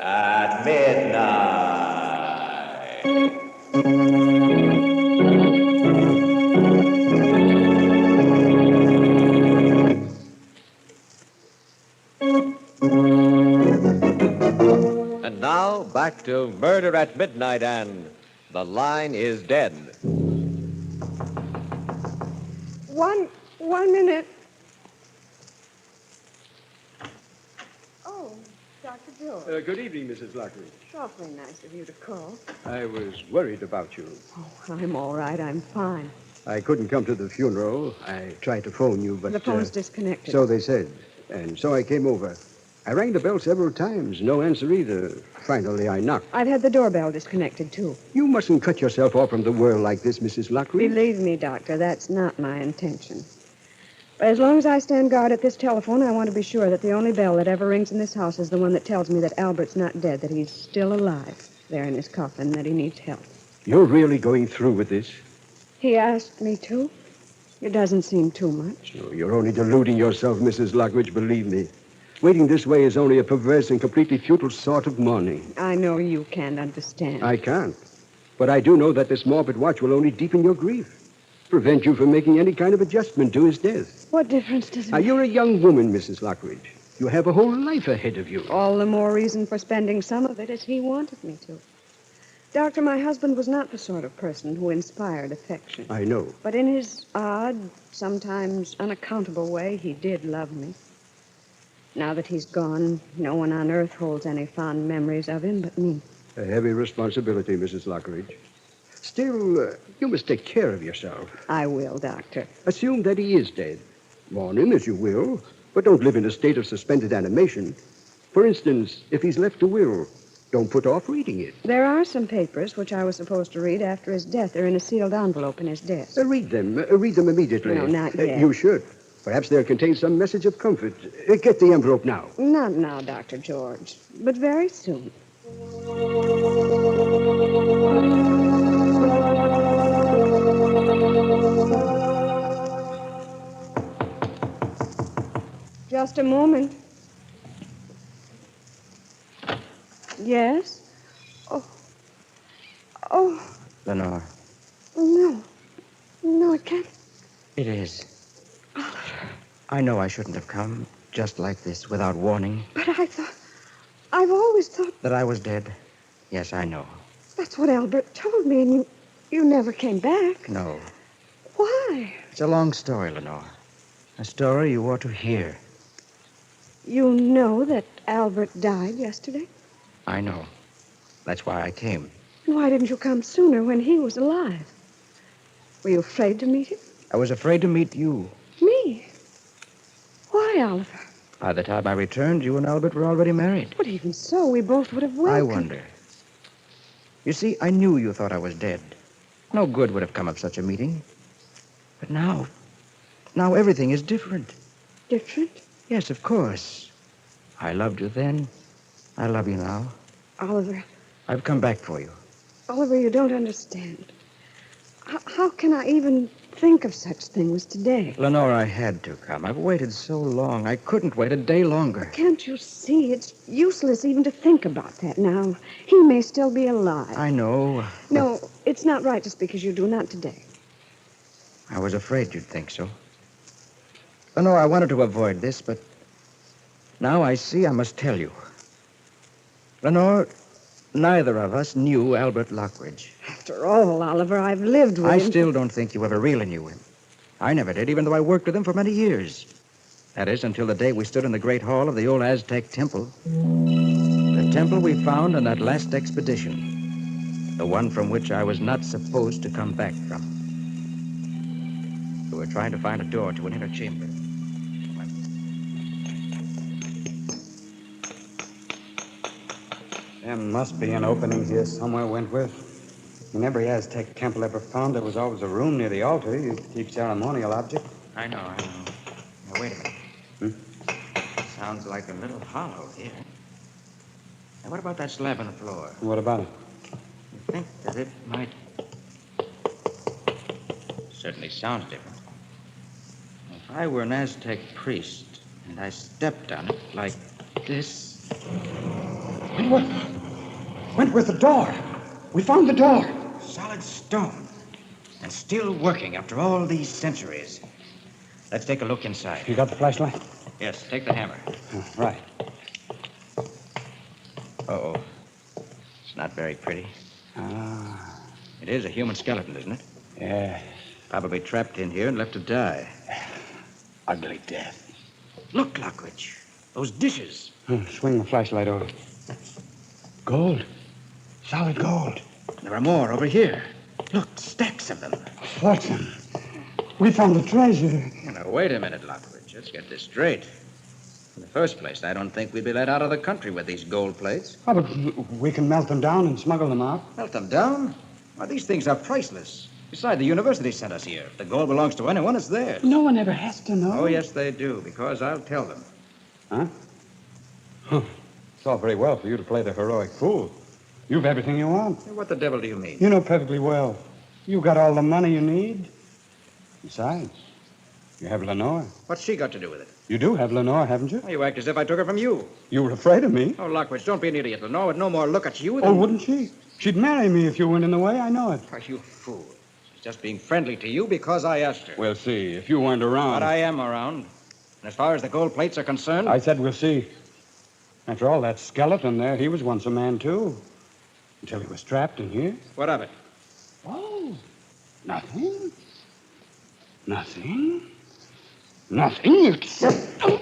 at Midnight. And now, back to Murder at Midnight and The Line is Dead. One minute. Oh, Dr. George. Good evening, Mrs. Lockridge. It's awfully nice of you to call. I was worried about you. Oh, I'm all right. I'm fine. I couldn't come to the funeral. I tried to phone you, but... The phone's disconnected. So they said. And so I came over. I rang the bell several times. No answer either. Finally, I knocked. I've had the doorbell disconnected, too. You mustn't cut yourself off from the world like this, Mrs. Lockridge. Believe me, Doctor, that's not my intention. But as long as I stand guard at this telephone, I want to be sure that the only bell that ever rings in this house is the one that tells me that Albert's not dead, that he's still alive there in his coffin, that he needs help. You're really going through with this? He asked me to. It doesn't seem too much. Oh, you're only deluding yourself, Mrs. Lockridge, believe me. Waiting this way is only a perverse and completely futile sort of mourning. I know you can't understand. I can't. But I do know that this morbid watch will only deepen your grief, prevent you from making any kind of adjustment to his death. What difference does it Now, make? you're a young woman, Mrs. Lockridge. You have a whole life ahead of you. All the more reason for spending some of it as he wanted me to. Doctor, my husband was not the sort of person who inspired affection. I know. But in his odd, sometimes unaccountable way, he did love me. Now that he's gone, no one on earth holds any fond memories of him but me. A heavy responsibility, Mrs. Lockridge. Still, you must take care of yourself. I will, Doctor. Assume that he is dead. Mourn him as you will, but don't live in a state of suspended animation. For instance, if he's left a will, don't put off reading it. There are some papers which I was supposed to read after his death. They're in a sealed envelope in his desk. Read them. Read them immediately. No, not yet. You should. Perhaps they'll contain some message of comfort. Get the envelope now. Not now, Dr. George, but very soon. Just a moment. Yes? Oh, Lenore, no. No, it can't. it is. I know I shouldn't have come just like this without warning. But I've always thought That I was dead. Yes, I know. that's what Albert told me, and you never came back. No. Why? It's a long story, Lenore. A story you ought to hear. You know that Albert died yesterday? I know. That's why I came. Why didn't you come sooner when he was alive? Were you afraid to meet him? I was afraid to meet you. Me? Why, Why, Oliver? By the time I returned, you and Albert were already married. But even so, we both would have welcomed... I wonder. You see, I knew you thought I was dead. No good would have come of such a meeting. But now everything is different. Different? Yes, of course. I loved you then. I love you now. Oliver. I've come back for you. Oliver, you don't understand. How can I even think of such things today? Lenore, I had to come. I've waited so long. I couldn't wait a day longer. Can't you see? It's useless even to think about that now. He may still be alive. I know. No, it's not right to speak as you do. Not today. I was afraid you'd think so. Lenore, I wanted to avoid this, but now I see I must tell you. Lenore, neither of us knew Albert Lockridge. After all, Oliver, I've lived with I him. still don't think you ever really knew him. I never did, even though I worked with him for many years. That is, until the day we stood in the great hall of the old Aztec temple. The temple we found on that last expedition. The one from which I was not supposed to come back from. We were trying to find a door to an inner chamber. There must be an opening here somewhere, Wentworth. In every Aztec temple ever found, there was always a room near the altar used to keep ceremonial objects. I know. Now, wait a minute. Sounds like a little hollow here. Now, what about that slab on the floor? What about it? You think that it might... Certainly sounds different. If I were an Aztec priest and I stepped on it like this... Wentworth, the door! We found the door! Solid stone. And still working after all these centuries. Let's take a look inside. You got the flashlight? Yes, take the hammer. Right. Uh-oh. It's not very pretty. Ah. It is a human skeleton, isn't it? Yeah. Probably trapped in here and left to die. Ugly death. Look, Lockridge. Those dishes. Swing the flashlight over. Gold. Solid gold. There are more over here. Look, stacks of them. Fortune. We found the treasure. Now, wait a minute, Lockridge. Let's get this straight. In the first place, I don't think we'd be let out of the country with these gold plates. Oh, but we can melt them down and smuggle them out. Melt them down? Why, these things are priceless. Besides, the university sent us here. If the gold belongs to anyone, it's theirs. No one ever has to know. Oh, yes, they do, because I'll tell them. Huh? It's all very well for you to play the heroic fool. You've everything you want. What the devil do you mean? You know perfectly well. You got all the money you need. Besides, you have Lenore. What's she got to do with it? You do have Lenore, haven't you? Well, you act as if I took her from you. You were afraid of me. Oh, Lockridge, don't be an idiot. Lenore would no more look at you than... Oh, wouldn't she? She'd marry me if you weren't in the way. I know it. Are you fool? She's just being friendly to you because I asked her. We'll see. If you weren't around... But I am around. And as far as the gold plates are concerned... I said we'll see. After all, that skeleton there, he was once a man, too. Until he was trapped in here. What of it? Oh, nothing. Nothing. Nothing except... When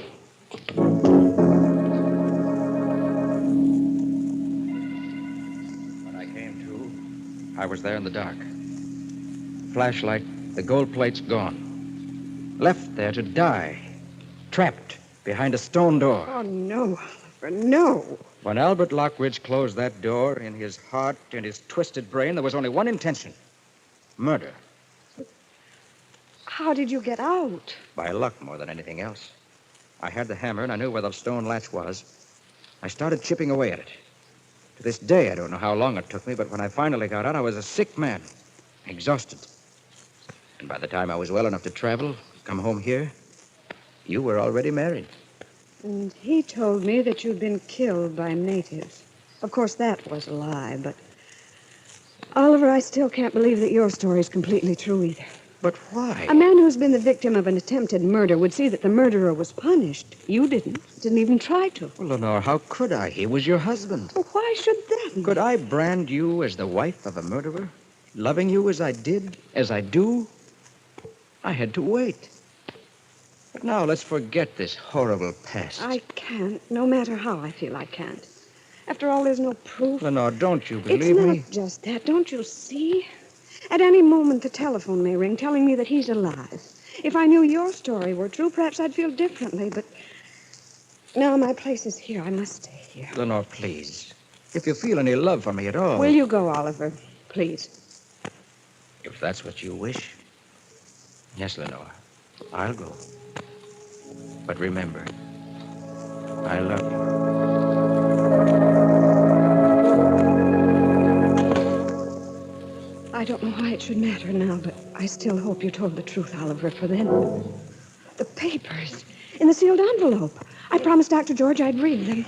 I came to, I was there in the dark. Flashlight, the gold plate's gone. Left there to die. Trapped behind a stone door. Oh, no, Oliver, no. When Albert Lockridge closed that door, in his heart and his twisted brain, there was only one intention. Murder. How did you get out? By luck more than anything else. I had the hammer and I knew where the stone latch was. I started chipping away at it. To this day, I don't know how long it took me, but when I finally got out, I was a sick man. Exhausted. And by the time I was well enough to travel, come home here, you were already married. And he told me that you'd been killed by natives. Of course, that was a lie, but... Oliver, I still can't believe that your story's completely true either. But why? A man who's been the victim of an attempted murder would see that the murderer was punished. You didn't even try to. Well, Lenore, how could I? He was your husband. Well, why should that? Could I brand you as the wife of a murderer? Loving you as I did, as I do? I had to wait. But now let's forget this horrible past. I can't, no matter how I feel I can't. After all, there's no proof. Lenore, don't you believe me? It's not just that. Don't you see? At any moment, the telephone may ring telling me that he's alive. If I knew your story were true, perhaps I'd feel differently, but No, my place is here. I must stay here. Lenore, please. If you feel any love for me at all... Will you go, Oliver? Please. If that's what you wish. Yes, Lenore. I'll go. But remember, I love you. I don't know why it should matter now, but I still hope you told the truth, Oliver, for then... The papers in the sealed envelope. I promised Dr. George I'd read them.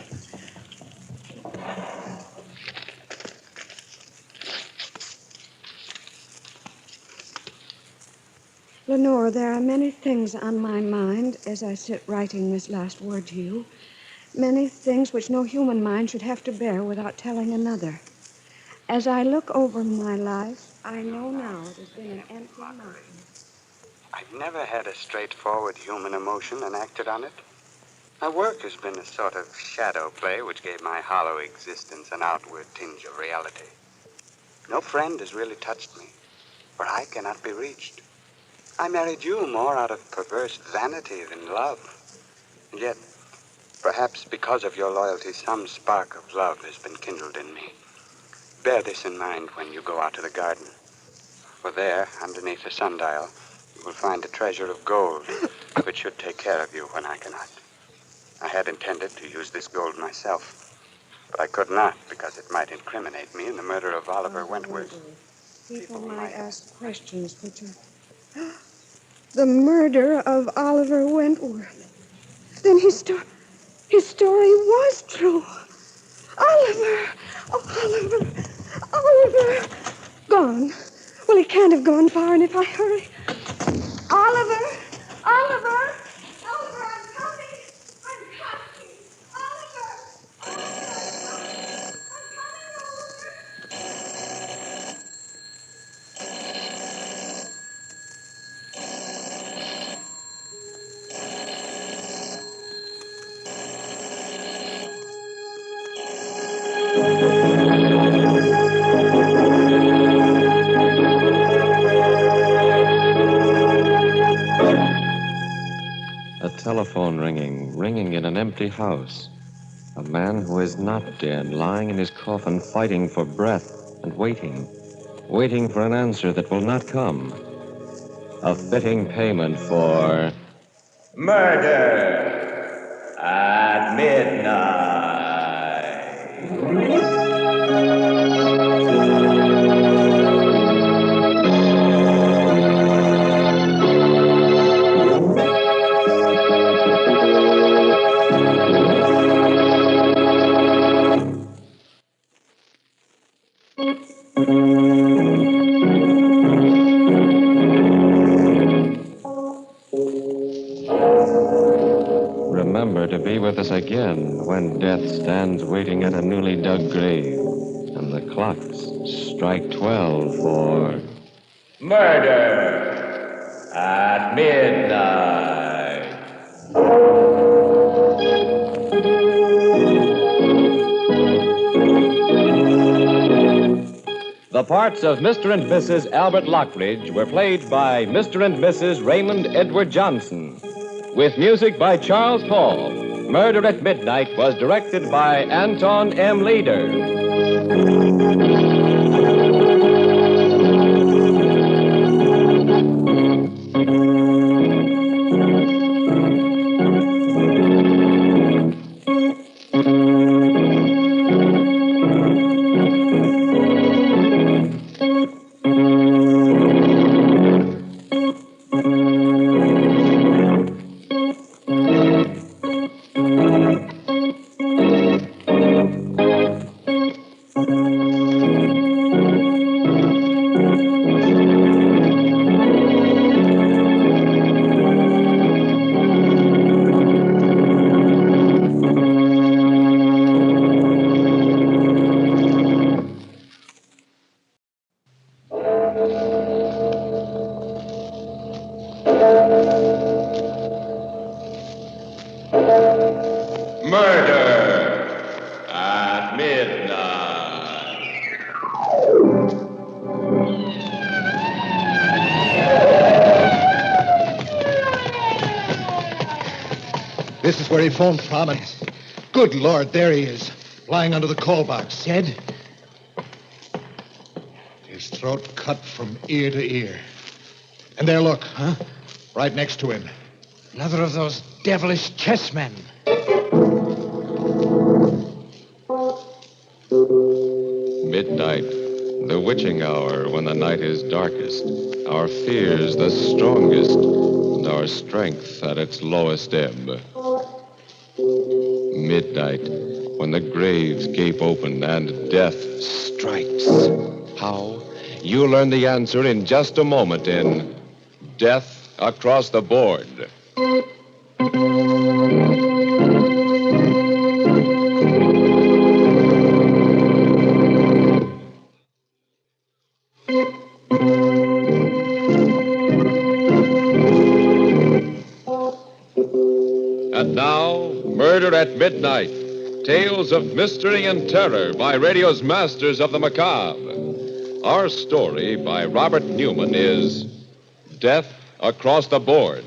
Lenore, there are many things on my mind as I sit writing this last word to you. Many things which no human mind should have to bear without telling another. As I look over my life, I know now it has been an empty mountain. I've never had a straightforward human emotion and acted on it. My work has been a sort of shadow play which gave my hollow existence an outward tinge of reality. No friend has really touched me, for I cannot be reached. I married you more out of perverse vanity than love. And yet, perhaps because of your loyalty, some spark of love has been kindled in me. Bear this in mind when you go out to the garden. For there, underneath the sundial, you will find a treasure of gold, which should take care of you when I cannot. I had intended to use this gold myself, but I could not because it might incriminate me in the murder of Oliver Wentworth. People might ask questions which are... The murder of Oliver Wentworth. Then his story was true. Oliver! Oh, Oliver! Gone. Well, he can't have gone far, and if I hurry... Oliver! Oliver! Oliver, I'm coming! I'm coming! Oliver! A telephone ringing in an empty house. A man who is not dead, lying in his coffin, fighting for breath and waiting for an answer that will not come. A fitting payment for... Murder at midnight. Remember to be with us again when death stands waiting at a newly dug grave and the clocks strike 12 for... Murder at midnight. The parts of Mr. and Mrs. Albert Lockridge were played by Mr. and Mrs. Raymond Edward Johnson, with music by Charles Paul. Murder at Midnight was directed by Anton M. Leader. is where he phoned from, and good Lord, there he is, lying under the call box. Dead? His throat cut from ear to ear. And there, look, right next to him. Another of those devilish chessmen. Midnight, the witching hour when the night is darkest, our fears the strongest, and our strength at its lowest ebb. Midnight, when the graves gape open and death strikes. How? You'll learn the answer in just a moment in Death Across the Board. And now, Murder at Midnight. Tales of mystery and terror by radio's masters of the macabre. Our story by Robert Newman is Death Across the Board.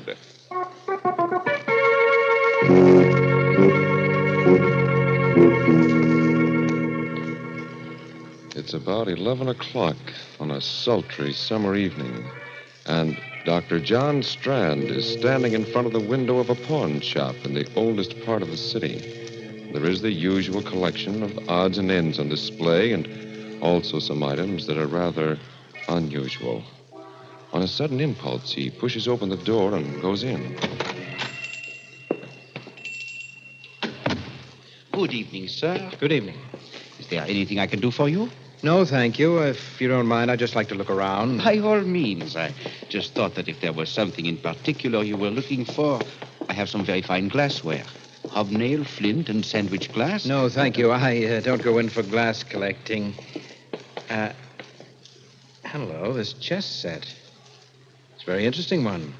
It's about 11 o'clock on a sultry summer evening, and Dr. John Strand is standing in front of the window of a pawn shop in the oldest part of the city. There is the usual collection of odds and ends on display, and also some items that are rather unusual. On a sudden impulse, he pushes open the door and goes in. Good evening, sir. Good evening. Is there anything I can do for you? No, thank you. If you don't mind, I'd just like to look around. By all means. I just thought that if there was something in particular you were looking for, I have some very fine glassware. Hobnail, flint, and sandwich glass. No, thank you. I don't go in for glass collecting. Hello, this chess set. It's a very interesting one.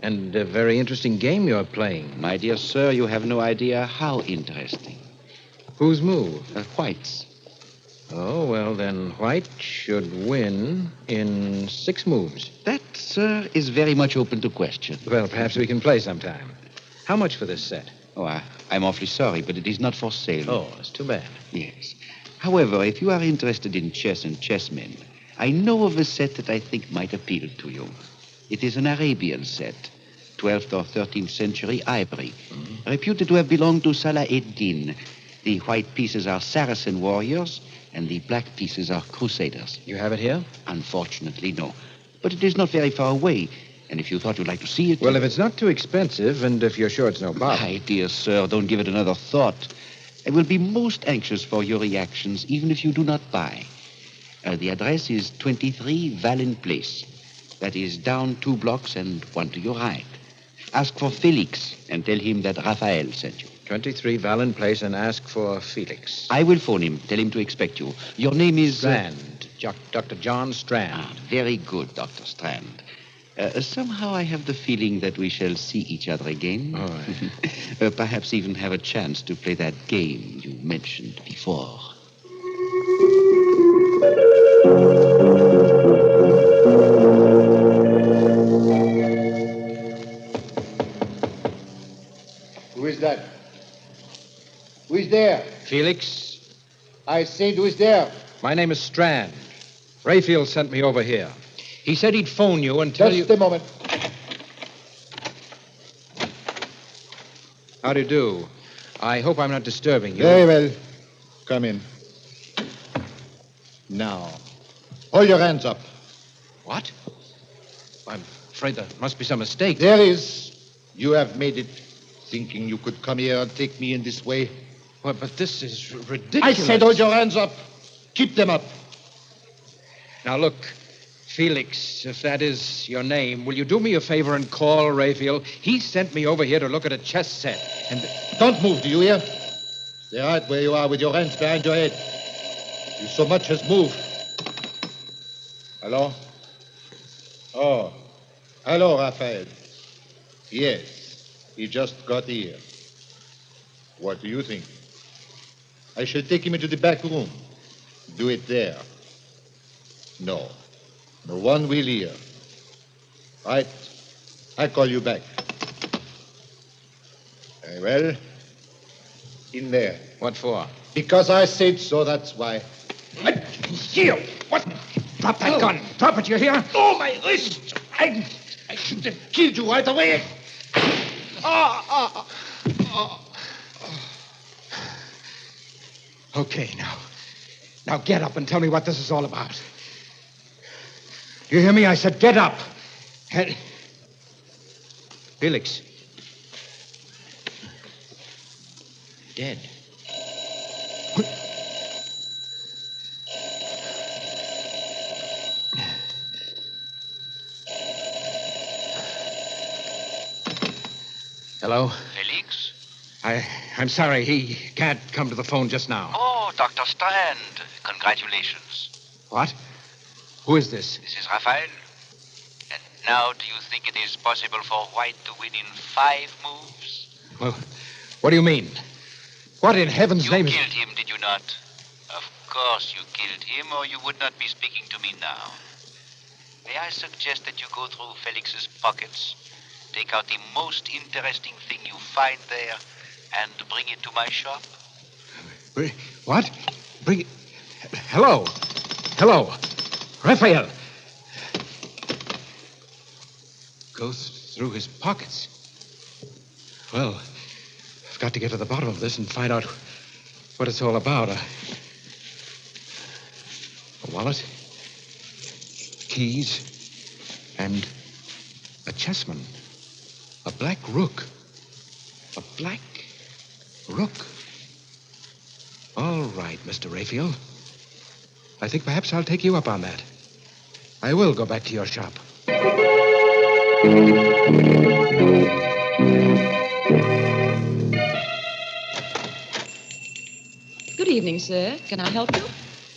And a very interesting game you're playing. My dear sir, you have no idea how interesting. Whose move? White's. Oh, well, then White should win in 6 moves. That, sir, is very much open to question. Well, perhaps we can play sometime. How much for this set? Oh, I'm awfully sorry, but it is not for sale. Oh, that's too bad. Yes. However, if you are interested in chess and chessmen, I know of a set that I think might appeal to you. It is an Arabian set, 12th or 13th century ivory, reputed to have belonged to Salah ed-Din. The white pieces are Saracen warriors, and the black pieces are crusaders. You have it here? Unfortunately, no. But it is not very far away, and if you thought you'd like to see it... Well, if it's not too expensive, and if you're sure it's no bother... My dear sir, don't give it another thought. I will be most anxious for your reactions, even if you do not buy. The address is 23 Vallon Place. That is down 2 blocks and 1 to your right. Ask for Felix and tell him that Raphael sent you. 23 Vallon Place and ask for Felix. I will phone him. Tell him to expect you. Your name is... Strand. Dr. John Strand. Very good, Dr. Strand. Somehow I have the feeling that we shall see each other again. All right. Perhaps even have a chance to play that game you mentioned before. Who is that? Who is there? Felix? I said, who is there? My name is Strand. Rayfield sent me over here. He said he'd phone you and tell you... Just a moment. How do you do? I hope I'm not disturbing you. Very well. Come in. Now, hold your hands up. What? I'm afraid there must be some mistake. There is. You have made it, thinking you could come here and take me in this way. Well, but this is ridiculous. I said hold your hands up. Keep them up. Now, look, Felix, if that is your name, will you do me a favor and call Rayfield? He sent me over here to look at a chess set. And don't move, do you hear? Stay right where you are with your hands behind your head. You so much as move. Hello? Oh. Hello, Raphael. Yes, he just got here. What do you think? I shall take him into the back room. Do it there. No. No one will hear. Right. I'll call you back. Very well. In there. What for? Because I said so, that's why. You! What? Drop that gun. Drop it, you hear? Oh, my wrist! I should have killed you right away. Okay, now. Now get up and tell me what this is all about. You hear me? I said get up. Felix. Dead. Hello? Felix? I'm sorry. He can't come to the phone just now. Oh, Dr. Strand. Congratulations. What? Who is this? This is Raphael. And now, do you think it is possible for White to win in 5 moves? Well, what do you mean? What in heaven's name is... You killed him, did you not? Of course you killed him, or you would not be speaking to me now. May I suggest that you go through Felix's pockets, take out the most interesting thing you find there, and bring it to my shop? What? Bring it... Hello? Hello? Raphael! Goes through his pockets. Well, I've got to get to the bottom of this and find out what it's all about. A wallet, keys, and a chessman. A black rook. A black rook. All right, Mr. Raphael. I think perhaps I'll take you up on that. I will go back to your shop. Good evening, sir. Can I help you?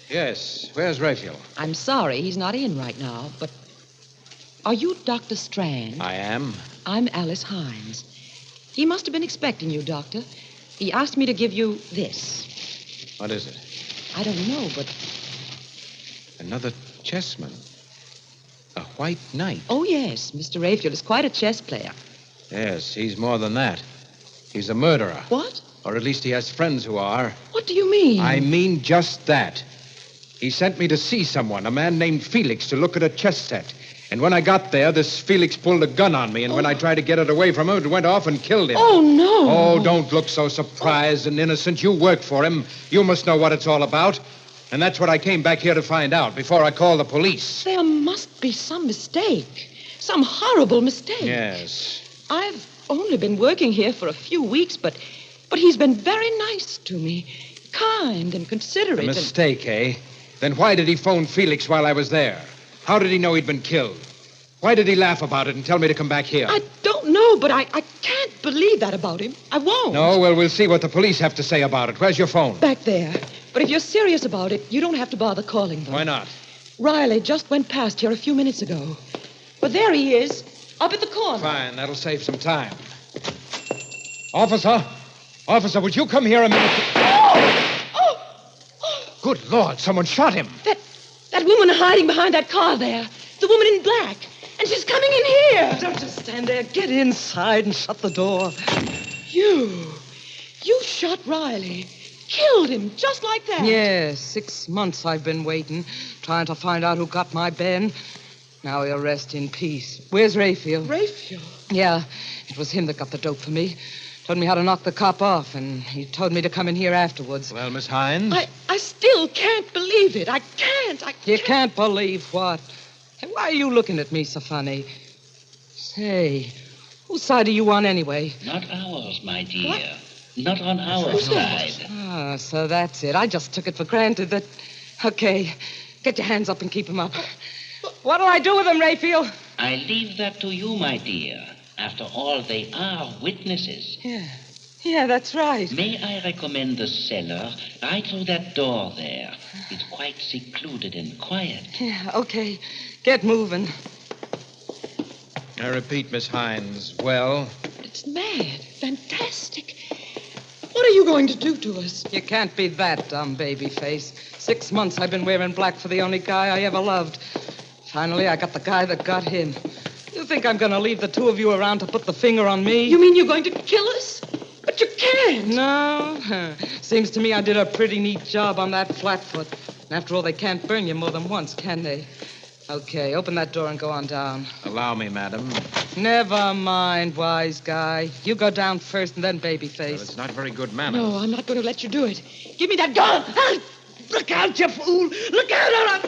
Yes. Where's Raphael? I'm sorry, he's not in right now, but... Are you Dr. Strand? I am. I'm Alice Hines. He must have been expecting you, Doctor. He asked me to give you this. What is it? I don't know, but... Another chessman. A white knight. Oh, yes. Mr. Raphael is quite a chess player. Yes, he's more than that. He's a murderer. What? Or at least he has friends who are. What do you mean? I mean just that. He sent me to see someone, a man named Felix, to look at a chess set. And when I got there, this Felix pulled a gun on me, and when I tried to get it away from him, it went off and killed him. Oh, no. Oh, don't look so surprised and innocent. You work for him. You must know what it's all about. And that's what I came back here to find out before I called the police. There must be some mistake. Some horrible mistake. Yes. I've only been working here for a few weeks, but he's been very nice to me. Kind and considerate. A mistake, eh? Then why did he phone Felix while I was there? How did he know he'd been killed? Why did he laugh about it and tell me to come back here? I don't know, but I can't believe that about him. I won't. No, well, we'll see what the police have to say about it. Where's your phone? Back there. But if you're serious about it, you don't have to bother calling them. Why not? Riley just went past here a few minutes ago. But there he is, up at the corner. Fine, that'll save some time. Officer! Officer, would you come here a minute? Oh! Good Lord, someone shot him. That woman hiding behind that car there. The woman in black. And she's coming in here. Don't just stand there. Get inside and shut the door. You shot Riley. Killed him just like that. Yes, 6 months I've been waiting, trying to find out who got my Ben. Now he'll rest in peace. Where's Raphael? Raphael? Yeah, it was him that got the dope for me. Told me how to knock the cop off, and he told me to come in here afterwards. Well, Miss Hines? I still can't believe it. I can't. You can't believe what? Hey, why are you looking at me so funny? Say, whose side are you on anyway? Not ours, my dear. What? Not on our side. Ah, so that's it. I just took it for granted that... Okay, get your hands up and keep them up. What'll I do with them, Raphael? I leave that to you, my dear. After all, they are witnesses. Yeah, that's right. May I recommend the cellar right through that door there? It's quite secluded and quiet. Yeah, okay. Get moving. I repeat, Miss Hines, well... It's mad. Fantastic. What are you going to do to us? You can't be that dumb, baby face. 6 months I've been wearing black for the only guy I ever loved. Finally, I got the guy that got him. You think I'm going to leave the two of you around to put the finger on me? You mean you're going to kill us? But can't. No. Seems to me I did a pretty neat job on that flatfoot. After all, they can't burn you more than once, can they? Okay, open that door and go on down. Allow me, madam. Never mind, wise guy. You go down first and then babyface. Well, it's not very good manners. No, I'm not going to let you do it. Give me that gun. Ah! Look out, you fool. Look out.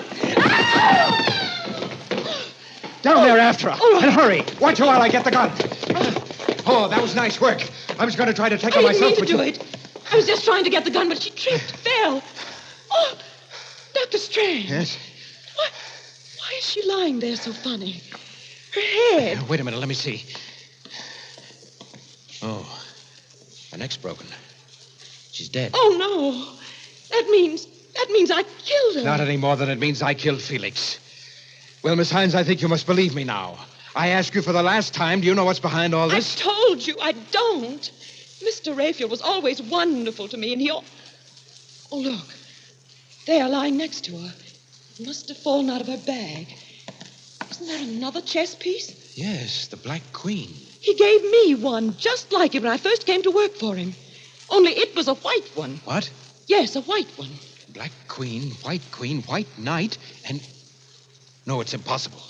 Down there after her. And hurry. Watch her while I get the gun. Oh, that was nice work. I was going to try to take her I didn't myself. mean to do it. I was just trying to get the gun, but she tripped, fell. Oh, Dr. Strand. Yes? Why is she lying there so funny? Her head. Wait a minute, let me see. Oh, her neck's broken. She's dead. Oh, no. That means I killed her. Not any more than it means I killed Felix. Well, Miss Hines, I think you must believe me now. I ask you for the last time, do you know what's behind all this? I told you I don't. Mr. Raphael was always wonderful to me, and he... Oh, look. There, lying next to her. It must have fallen out of her bag. Isn't that another chess piece? Yes, the Black Queen. He gave me one just like it when I first came to work for him. Only it was a white one. What? Yes, a white one. Black Queen, White Knight, and... No, it's impossible.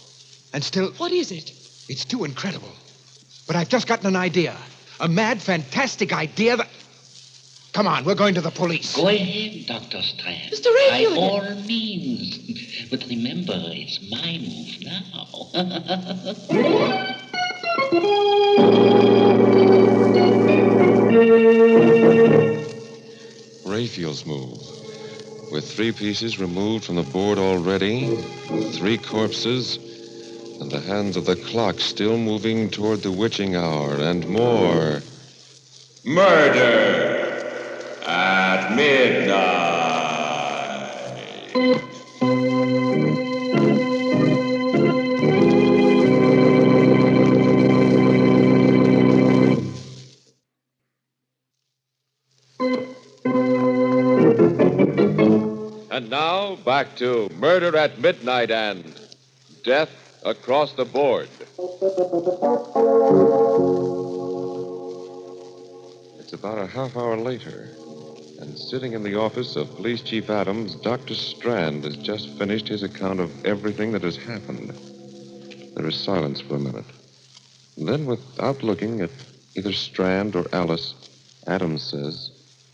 And still... What is it? It's too incredible. But I've just gotten an idea. A mad, fantastic idea that... Come on, we're going to the police. Go ahead, Dr. Strand. Mr. Raphael. By all means. But remember, it's my move now. Raphael's move. With 3 pieces removed from the board already, 3 corpses, and the hands of the clock still moving toward the witching hour, and more. Murder at midnight. And now, back to Murder at Midnight and Death Across the Board. It's about a half hour later, and sitting in the office of Police Chief Adams, Dr. Strand has just finished his account of everything that has happened. There is silence for a minute. And then, without looking at either Strand or Alice, Adams says,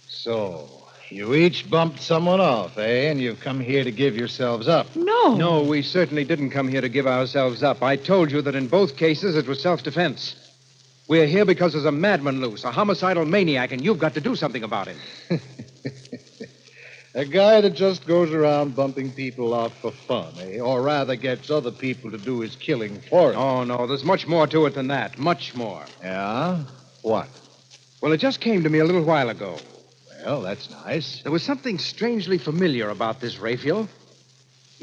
So, you each bumped someone off, eh? And you've come here to give yourselves up. No. No, we certainly didn't come here to give ourselves up. I told you that in both cases it was self-defense. We're here because there's a madman loose, a homicidal maniac, and you've got to do something about him. A guy that just goes around bumping people off for fun, eh? Or rather gets other people to do his killing for him. Oh, no, there's much more to it than that. Much more. Yeah? What? Well, it just came to me a little while ago. Well, that's nice. There was something strangely familiar about this Raphael.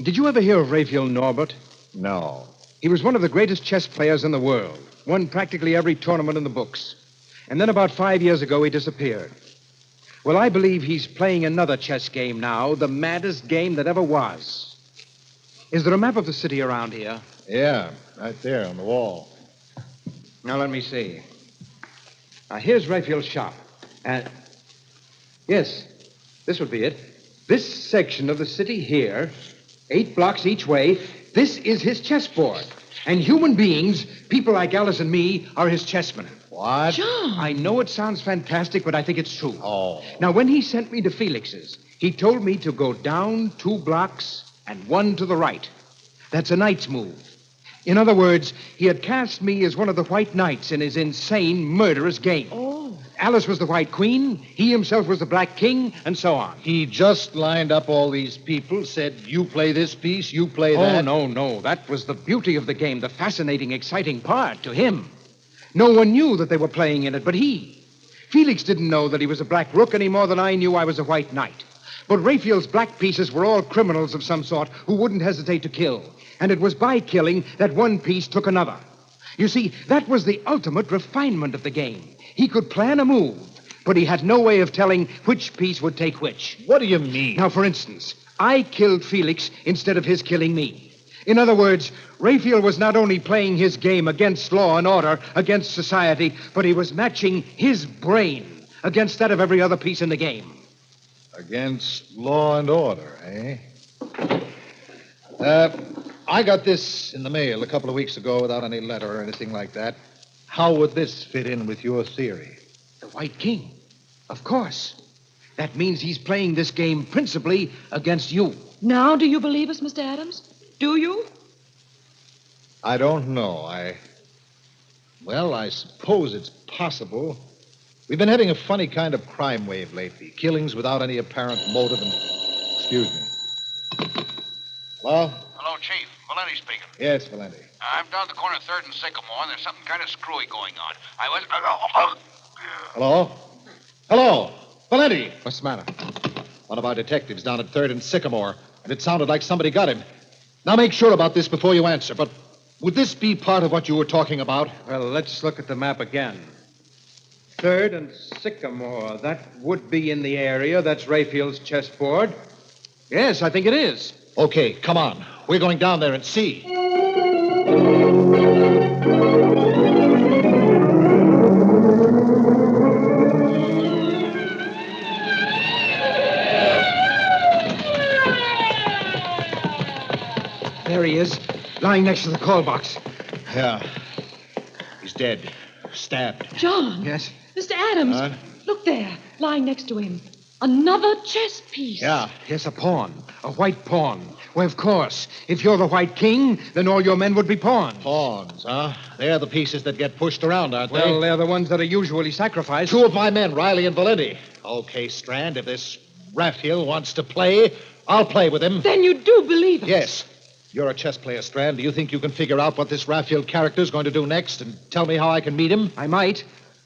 Did you ever hear of Raphael Norbert? No. He was one of the greatest chess players in the world. Won practically every tournament in the books. And then about 5 years ago, he disappeared. Well, I believe he's playing another chess game now, the maddest game that ever was. Is there a map of the city around here? Yeah, right there on the wall. Now, let me see. Now, here's Raphael's shop. And... Yes, this would be it. This section of the city here, 8 blocks each way, this is his chessboard. And human beings, people like Alice and me, are his chessmen. What? John. I know it sounds fantastic, but I think it's true. Oh. Now, when he sent me to Felix's, he told me to go down 2 blocks and 1 to the right. That's a knight's move. In other words, he had cast me as one of the white knights in his insane, murderous game. Oh. Alice was the White Queen, he himself was the Black King, and so on. He just lined up all these people, said, you play this piece, you play that. Oh, no. That was the beauty of the game, the fascinating, exciting part to him. No one knew that they were playing in it but he. Felix didn't know that he was a black rook any more than I knew I was a white knight. But Raphael's black pieces were all criminals of some sort who wouldn't hesitate to kill. And it was by killing that one piece took another. You see, that was the ultimate refinement of the game. He could plan a move, but he had no way of telling which piece would take which. What do you mean? Now, for instance, I killed Felix instead of his killing me. In other words, Raphael was not only playing his game against law and order, against society, but he was matching his brain against that of every other piece in the game. Against law and order, eh? I got this in the mail a couple of weeks ago without any letter or anything like that. How would this fit in with your theory? The White King. Of course. That means he's playing this game principally against you. Now, do you believe us, Mr. Adams? Do you? I don't know. Well, I suppose it's possible. We've been having a funny kind of crime wave lately. Killings without any apparent motive and... Excuse me. Hello? Hello, Chief. Valenti speaking. Yes, Valenti. I'm down the corner of 3rd and Sycamore, and there's something kind of screwy going on. I was... Hello? Hello? Valenti! What's the matter? One of our detectives down at 3rd and Sycamore, and it sounded like somebody got him. Now make sure about this before you answer, but would this be part of what you were talking about? Well, let's look at the map again. 3rd and Sycamore. That would be in the area. That's Rayfield's chessboard. Yes, I think it is. Okay, come on. We're going down there and see. There he is, lying next to the call box. Yeah. He's dead. Stabbed. John. Yes? Mr. Adams. Look there, lying next to him. Another chess piece. Yeah. Yes, a pawn. A white pawn. Well, of course. If you're the White King, then all your men would be pawns. Pawns, huh? They're the pieces that get pushed around, aren't they? Well, they're the ones that are usually sacrificed. 2 of my men, Riley and Valenti. Okay, Strand, if this Raphael wants to play, I'll play with him. Then you do believe it? Yes. You're a chess player, Strand. Do you think you can figure out what this Raphael character is going to do next and tell me how I can meet him? I might.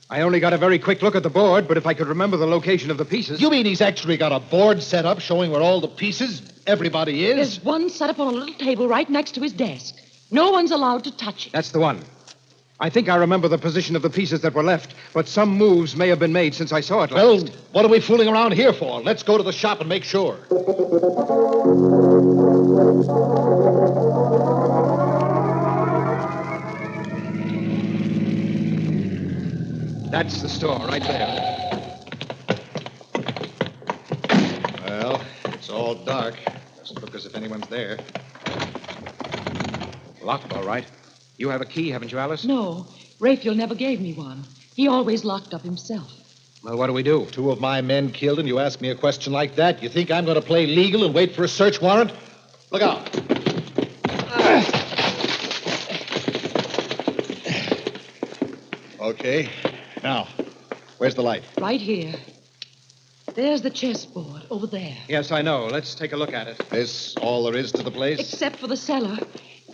I only got a very quick look at the board, but if I could remember the location of the pieces... You mean he's actually got a board set up showing where all the pieces, everybody is? There's one set up on a little table right next to his desk. No one's allowed to touch it. That's the one. I think I remember the position of the pieces that were left, but some moves may have been made since I saw it last. Well, what are we fooling around here for? Let's go to the shop and make sure. That's the store, right there. Well, it's all dark. Doesn't look as if anyone's there. Locked, all right. You have a key, haven't you, Alice? No, Raphael never gave me one. He always locked up himself. Well, what do we do? 2 of my men killed, and you ask me a question like that? You think I'm going to play legal and wait for a search warrant? Look out. Okay. Now, where's the light? Right here. There's the chessboard over there. Yes, I know. Let's take a look at it. This all there is to the place? Except for the cellar.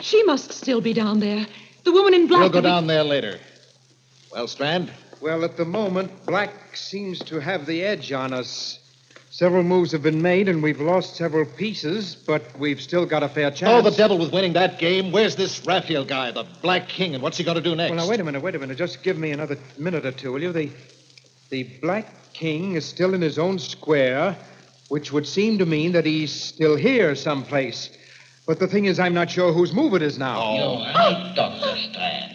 She must still be down there. The woman in black... We'll go down there later. Well, Strand? Well, at the moment, black seems to have the edge on us. Several moves have been made, and we've lost several pieces, but we've still got a fair chance. Oh, the devil with winning that game. Where's this Raphael guy, the Black King, and what's he going to do next? Well, now, wait a minute. Just give me another minute or two, will you? The Black King is still in his own square, which would seem to mean that he's still here someplace. But the thing is, I'm not sure whose move it is now. You're right, Dr. Strand.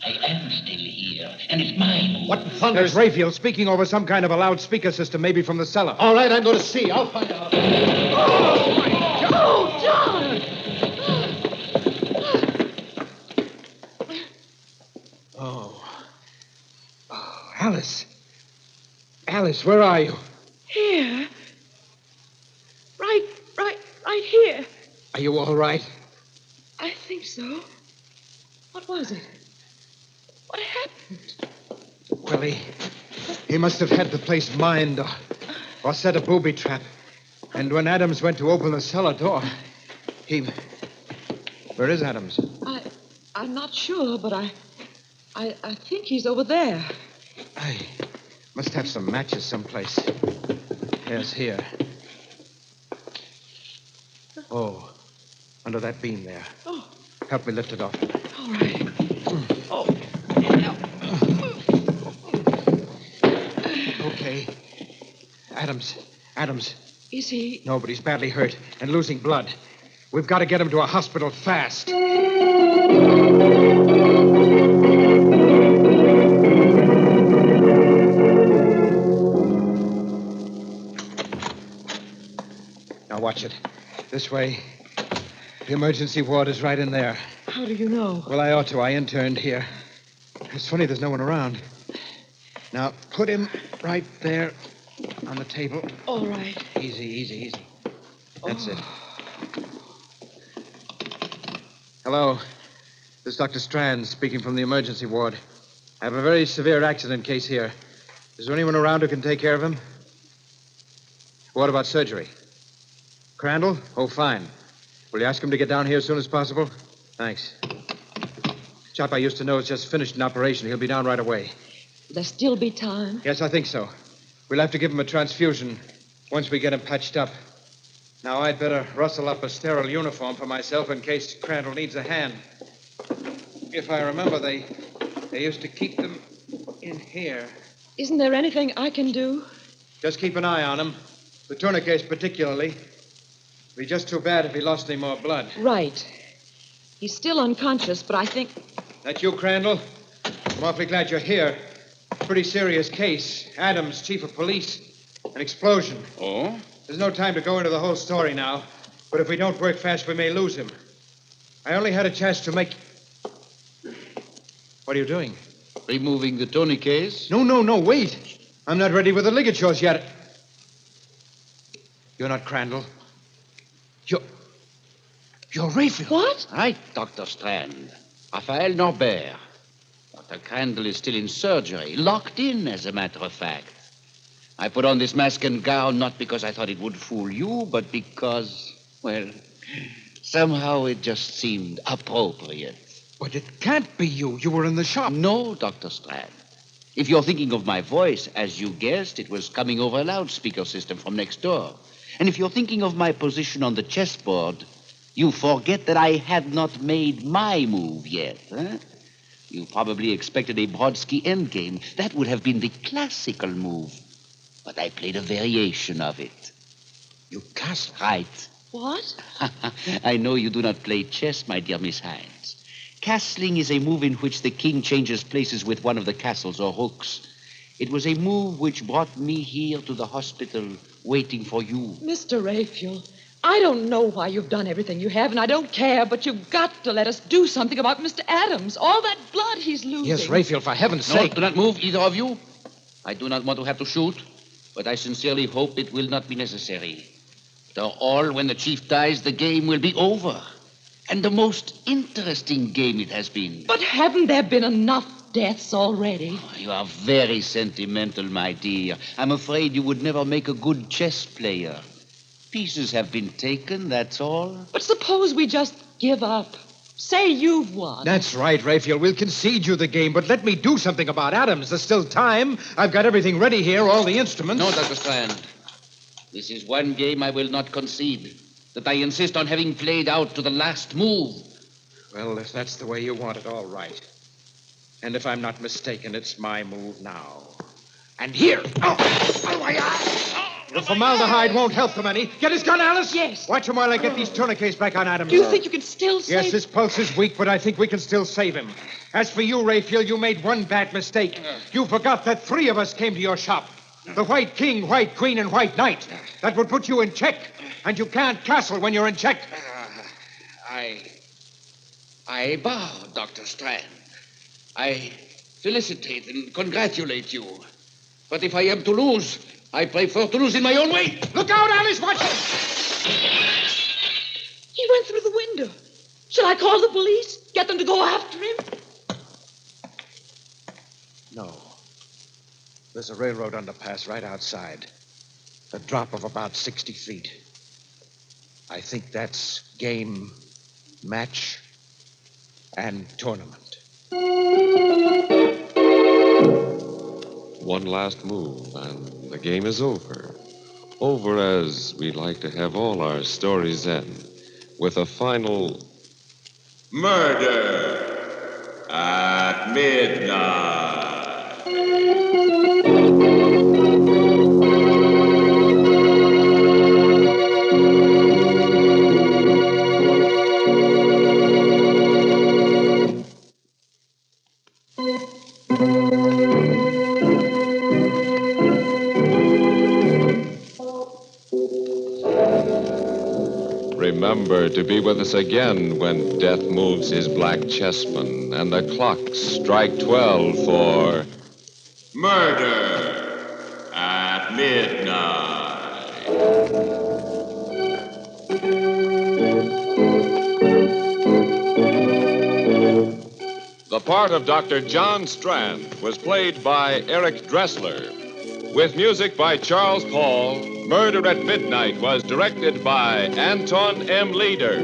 I am still here, and it's my move. What in thunder? There's Rayfield speaking over some kind of a loudspeaker system, maybe from the cellar. All right, I'm going to see. I'll find out. Oh, John! Oh, Alice. Alice, where are you? Here. Right here. Are you all right? I think so. What was it? What happened? Well, he must have had the place mined or set a booby trap. And when Adams went to open the cellar door, Where is Adams? I'm not sure, but I think he's over there. I must have some matches someplace. Yes, here. Oh, under that beam there. Oh. Help me lift it off. All right. Oh. Okay. Adams. Is he? No, but he's badly hurt and losing blood. We've got to get him to a hospital fast. Now watch it. This way. The emergency ward is right in there. How do you know? Well, I ought to. I interned here. It's funny there's no one around. Now, put him right there on the table. All right. Easy. That's it. Hello. This is Dr. Strand speaking from the emergency ward. I have a very severe accident case here. Is there anyone around who can take care of him? What about surgery? Crandall? Oh, fine. Will you ask him to get down here as soon as possible? Thanks. Chap I used to know has just finished an operation. He'll be down right away. Will there still be time? Yes, I think so. We'll have to give him a transfusion once we get him patched up. Now, I'd better rustle up a sterile uniform for myself in case Crandall needs a hand. If I remember, they used to keep them in here. Isn't there anything I can do? Just keep an eye on him. The tourniquets particularly. It'd be just too bad if he lost any more blood. Right. He's still unconscious, but I think... That you, Crandall? I'm awfully glad you're here. Pretty serious case. Adams, chief of police. An explosion. Oh? There's no time to go into the whole story now. But if we don't work fast, we may lose him. I only had a chance to make... What are you doing? Removing the tourniquets? No, wait. I'm not ready with the ligatures yet. You're not Crandall. You're Raphael. What? Right, Dr. Strand. Raphael Norbert. Dr. Crandall is still in surgery, locked in, as a matter of fact. I put on this mask and gown not because I thought it would fool you, but because, well, somehow it just seemed appropriate. But it can't be you. You were in the shop. No, Dr. Strand. If you're thinking of my voice, as you guessed, it was coming over a loudspeaker system from next door. And if you're thinking of my position on the chessboard, you forget that I had not made my move yet, huh? You probably expected a Brodsky endgame. That would have been the classical move. But I played a variation of it. You castled? Right. What? I know you do not play chess, my dear Miss Hines. Castling is a move in which the king changes places with one of the castles or rooks. It was a move which brought me here to the hospital waiting for you. Mr. Raphael, I don't know why you've done everything you have, and I don't care, but you've got to let us do something about Mr. Adams. All that blood he's losing. Yes, Raphael, for heaven's No, sake. do not move, either of you. I do not want to have to shoot, but I sincerely hope it will not be necessary. After all, when the chief dies, the game will be over. And the most interesting game it has been. But haven't there been enough deaths already? You are very sentimental, my dear. I'm afraid you would never make a good chess player. Pieces have been taken, that's all. But suppose we just give up. Say you've won. That's right, Raphael. We'll concede you the game, but let me do something about Adams. There's still time. I've got everything ready here, all the instruments. No, Dr. Strand. This is one game I will not concede. That I insist on having played out to the last move. Well, if that's the way you want it, all right. And if I'm not mistaken, it's my move now. And here. Oh, my eye. The formaldehyde won't help them any. Get his gun, Alice. Yes. Watch him while I get these tourniquets back on Adams. Do you think you can still save... Yes, his pulse is weak, but I think we can still save him. As for you, Raphael, you made one bad mistake. You forgot that 3 of us came to your shop. The White King, White Queen, and White Knight. That would put you in check. And you can't castle when you're in check. I bow, Dr. Strand. I felicitate and congratulate you. But if I am to lose, I prefer to lose in my own way. Look out, Alice! Watch him! He went through the window. Shall I call the police? Get them to go after him? No. There's a railroad underpass right outside. A drop of about 60 feet. I think that's game, match, and tournament. One last move, and the game is over. Over as we'd like to have all our stories end, with a final... Murder at Midnight. Remember to be with us again when death moves his black chessmen and the clocks strike 12 for Murder at Midnight. The part of Dr. John Strand was played by Eric Dressler. With music by Charles Paul, Murder at Midnight was directed by Anton M. Leader.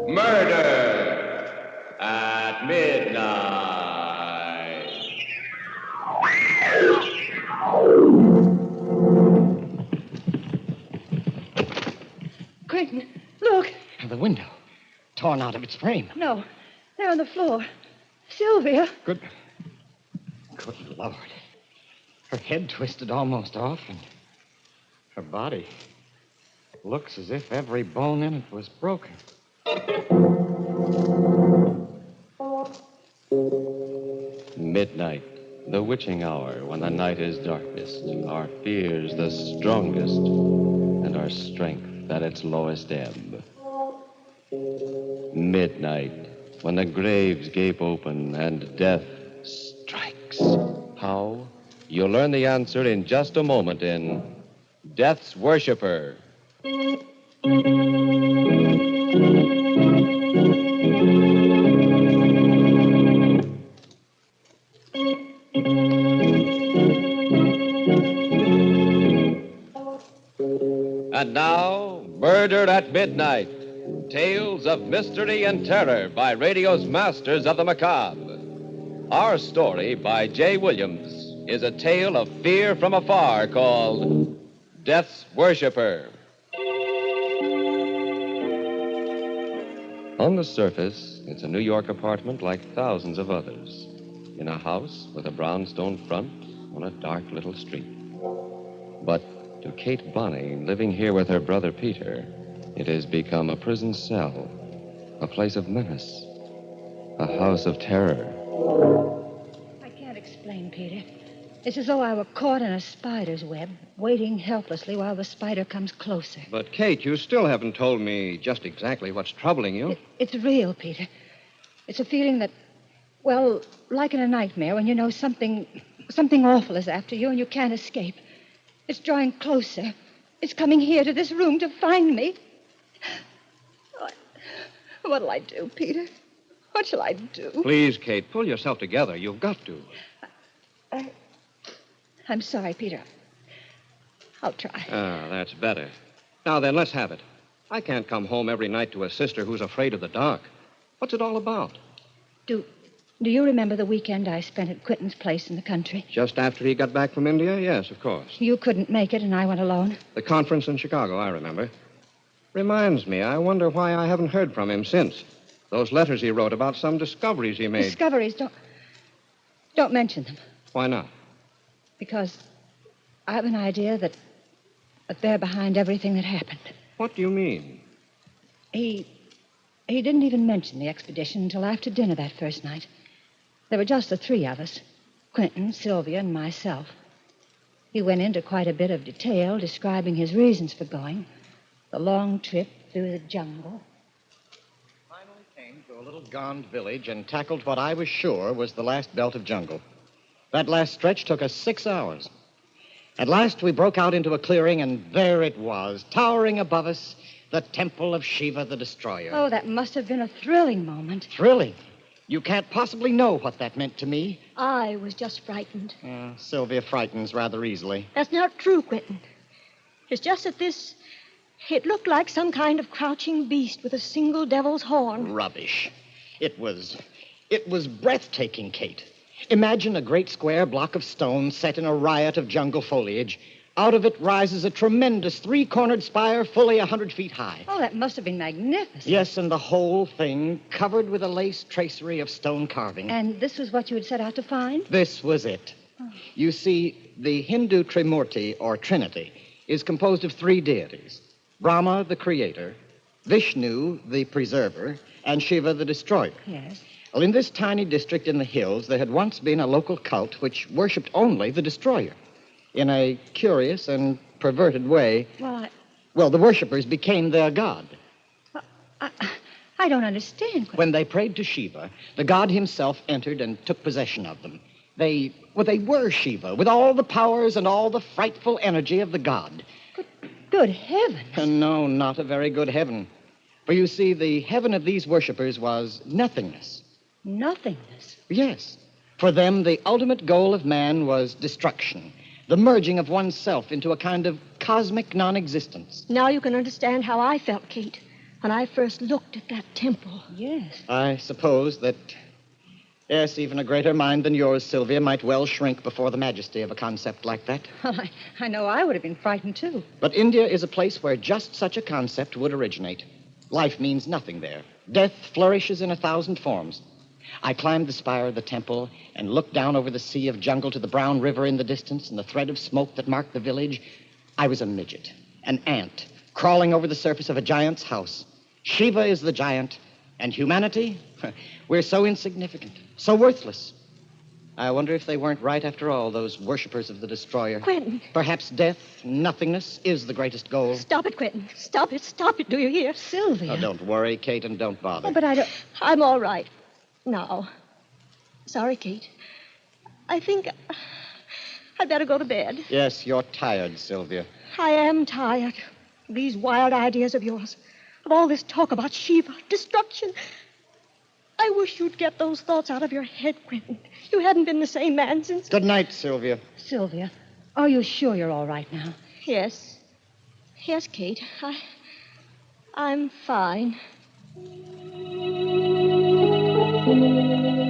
Murder at Midnight. Quentin, look. The window. Torn out of its frame. No, they're on the floor. Sylvia. Good Lord. Her head twisted almost off, and her body looks as if every bone in it was broken. Midnight, the witching hour when the night is darkest, our fears the strongest, and our strength at its lowest ebb. Midnight, when the graves gape open and death strikes. How? You'll learn the answer in just a moment in Death's Worshipper. And now, Murder at Midnight. Tales of mystery and terror by radio's masters of the macabre. Our story by J. Williams is a tale of fear from afar called Death's Worshipper. On the surface, it's a New York apartment like thousands of others. In a house with a brownstone front on a dark little street. But to Kate Bonney, living here with her brother Peter, it has become a prison cell, a place of menace, a house of terror. I can't explain, Peter. It's as though I were caught in a spider's web, waiting helplessly while the spider comes closer. But, Kate, you still haven't told me just exactly what's troubling you. It's real, Peter. It's a feeling that, well, like in a nightmare when you know something awful is after you and you can't escape. It's drawing closer. It's coming here to this room to find me. What'll I do, Peter? What shall I do? Please, Kate, pull yourself together. You've got to. I'm sorry, Peter. I'll try. Ah, that's better. Now then, let's have it. I can't come home every night to a sister who's afraid of the dark. What's it all about? Do you remember the weekend I spent at Quentin's place in the country? Just after he got back from India? Yes, of course. You couldn't make it, and I went alone. The conference in Chicago, I remember. Reminds me, I wonder why I haven't heard from him since. Those letters he wrote about some discoveries he made. Discoveries? Don't mention them. Why not? Because I have an idea that they're behind everything that happened. What do you mean? He didn't even mention the expedition until after dinner that first night. There were just the three of us, Quentin, Sylvia, and myself. He went into quite a bit of detail, describing his reasons for going. The long trip through the jungle. Finally came to a little gone village and tackled what I was sure was the last belt of jungle. That last stretch took us 6 hours. At last we broke out into a clearing, and there it was, towering above us, the temple of Shiva the Destroyer. Oh, that must have been a thrilling moment. Thrilling. You can't possibly know what that meant to me. I was just frightened. Sylvia frightens rather easily. That's not true, Quentin. It's just that it looked like some kind of crouching beast with a single devil's horn. Rubbish. It was breathtaking, Kate. Imagine a great square block of stone set in a riot of jungle foliage. Out of it rises a tremendous three-cornered spire fully 100 feet high. Oh, that must have been magnificent. Yes, and the whole thing covered with a lace tracery of stone carving. And this was what you had set out to find? This was it. Oh. You see, the Hindu Trimurti, or Trinity, is composed of three deities. Brahma, the creator, Vishnu, the preserver, and Shiva, the destroyer. Yes. Well, in this tiny district in the hills, there had once been a local cult which worshipped only the destroyer. In a curious and perverted way, well, the worshippers became their god. I don't understand. When they prayed to Shiva, the god himself entered and took possession of them. They were Shiva, with all the powers and all the frightful energy of the god. Good heavens. No, not a very good heaven. For you see, the heaven of these worshippers was nothingness. Nothingness? Yes. For them, the ultimate goal of man was destruction. The merging of oneself into a kind of cosmic non-existence. Now you can understand how I felt, Kate, when I first looked at that temple. Yes. I suppose that, yes, even a greater mind than yours, Sylvia, might well shrink before the majesty of a concept like that. Well, I know I would have been frightened, too. But India is a place where just such a concept would originate. Life means nothing there. Death flourishes in 1,000 forms. I climbed the spire of the temple and looked down over the sea of jungle to the brown river in the distance and the thread of smoke that marked the village. I was a midget, an ant, crawling over the surface of a giant's house. Shiva is the giant, and humanity, we're so insignificant, so worthless. I wonder if they weren't right after all, those worshippers of the destroyer. Quentin. Perhaps death, nothingness, is the greatest goal. Stop it, Quentin. Stop it. Do you hear? Sylvia. Oh, don't worry, Kate, and don't bother. Oh, but I'm all right. Now. Sorry, Kate. I think I'd better go to bed. Yes, you're tired, Sylvia. I am tired. These wild ideas of yours. Of all this talk about Shiva, destruction. I wish you'd get those thoughts out of your head, Quentin. You hadn't been the same man since... Good night, Sylvia. Sylvia, are you sure you're all right now? Yes. Yes, Kate. I'm fine.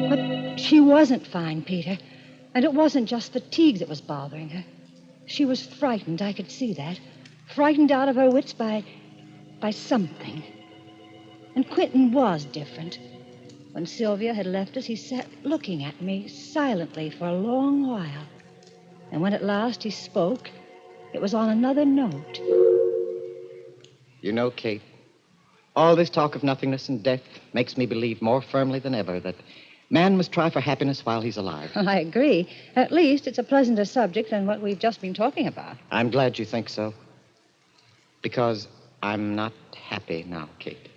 But she wasn't fine, Peter. And it wasn't just fatigue that was bothering her. She was frightened, I could see that. Frightened out of her wits by something. And Quentin was different. When Sylvia had left us, he sat looking at me silently for a long while. And when at last he spoke, it was on another note. You know, Kate, all this talk of nothingness and death makes me believe more firmly than ever that man must try for happiness while he's alive. I agree. At least it's a pleasanter subject than what we've just been talking about. I'm glad you think so. Because I'm not happy now, Kate.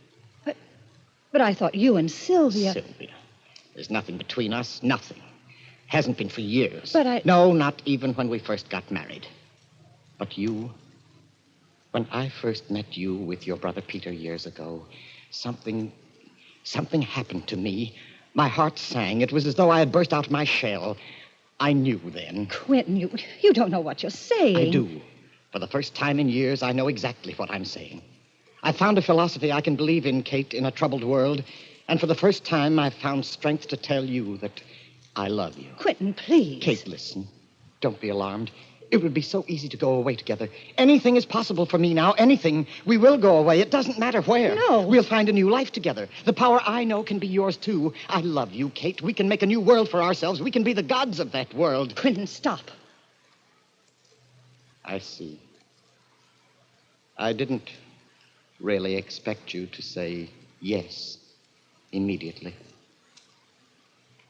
But I thought you and Sylvia... Sylvia. There's nothing between us. Nothing. Hasn't been for years. But No, not even when we first got married. But you... When I first met you with your brother Peter years ago, something happened to me. My heart sang. It was as though I had burst out of my shell. I knew then. Quentin, you don't know what you're saying. I do. For the first time in years, I know exactly what I'm saying. I found a philosophy I can believe in, Kate, in a troubled world. And for the first time, I've found strength to tell you that I love you. Quentin, please. Kate, listen. Don't be alarmed. It would be so easy to go away together. Anything is possible for me now. Anything. We will go away. It doesn't matter where. No. We'll find a new life together. The power I know can be yours, too. I love you, Kate. We can make a new world for ourselves. We can be the gods of that world. Quentin, stop. I see. I didn't really expect you to say yes immediately.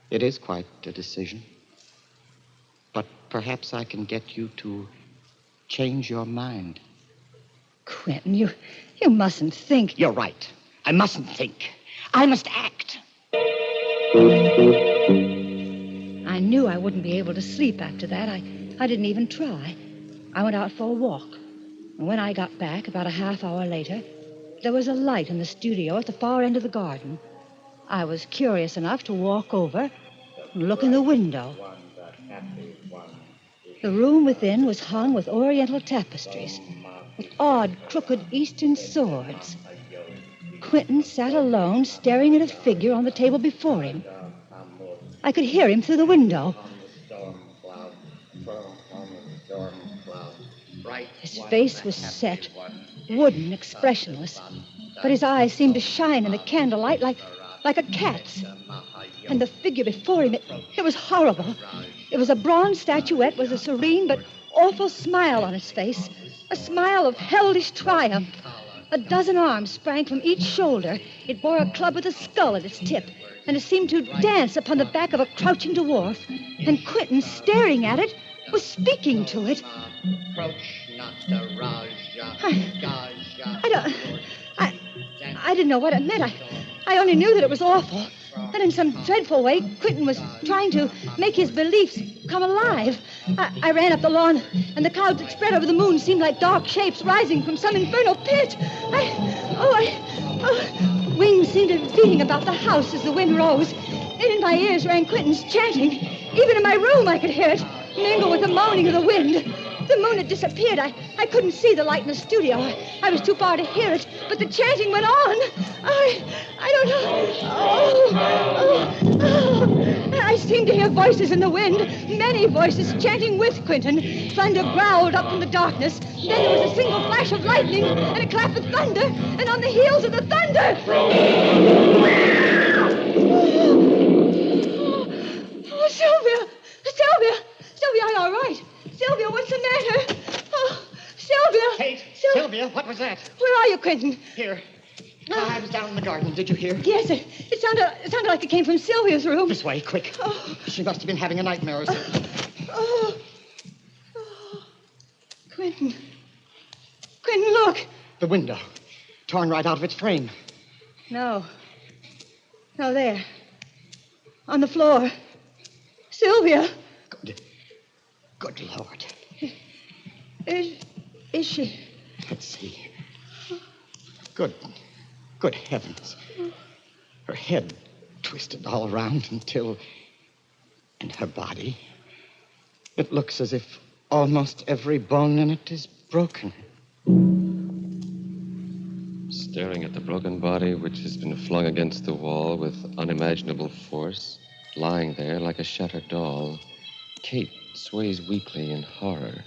It is quite a decision. But perhaps I can get you to change your mind. Quentin, you mustn't think... You're right. I mustn't think. I must act. I knew I wouldn't be able to sleep after that. I didn't even try. I went out for a walk. And when I got back, about a half hour later, there was a light in the studio at the far end of the garden. I was curious enough to walk over and look in the window. The room within was hung with oriental tapestries, with odd, crooked Eastern swords. Quentin sat alone, staring at a figure on the table before him. I could hear him through the window. His face was set, wooden, expressionless, but his eyes seemed to shine in the candlelight like a cat's. And the figure before him, it was horrible. It was a bronze statuette with a serene but awful smile on its face, a smile of hellish triumph. A dozen arms sprang from each shoulder. It bore a club with a skull at its tip, and it seemed to dance upon the back of a crouching dwarf. And Quentin, staring at it, was speaking to it. I didn't know what it meant. I only knew that it was awful. And in some dreadful way, Quentin was trying to make his beliefs come alive. I ran up the lawn, and the clouds that spread over the moon seemed like dark shapes rising from some infernal pit. Wings seemed to be beating about the house as the wind rose. And in my ears rang Quentin's chanting. Even in my room I could hear it, mingle with the moaning of the wind. The moon had disappeared. I couldn't see the light in the studio. I was too far to hear it, but the chanting went on. I don't know. I seemed to hear voices in the wind, many voices chanting with Quentin. Thunder growled up from the darkness. Then there was a single flash of lightning and a clap of thunder, and on the heels of the thunder... Oh, Sylvia! Sylvia, are you all right? Sylvia, what's the matter? Oh, Sylvia! Kate! Sylvia, what was that? Where are you, Quentin? Here. I was down in the garden. Did you hear? Yes, it sounded like it came from Sylvia's room. This way, quick. Oh. She must have been having a nightmare or something. Quentin, look. The window. Torn right out of its frame. No, there. On the floor. Sylvia. Good Lord. Is she? Let's see. Good heavens. Her head twisted all around until... And her body. It looks as if almost every bone in it is broken. Staring at the broken body which has been flung against the wall with unimaginable force, lying there like a shattered doll, Kate sways weakly in horror.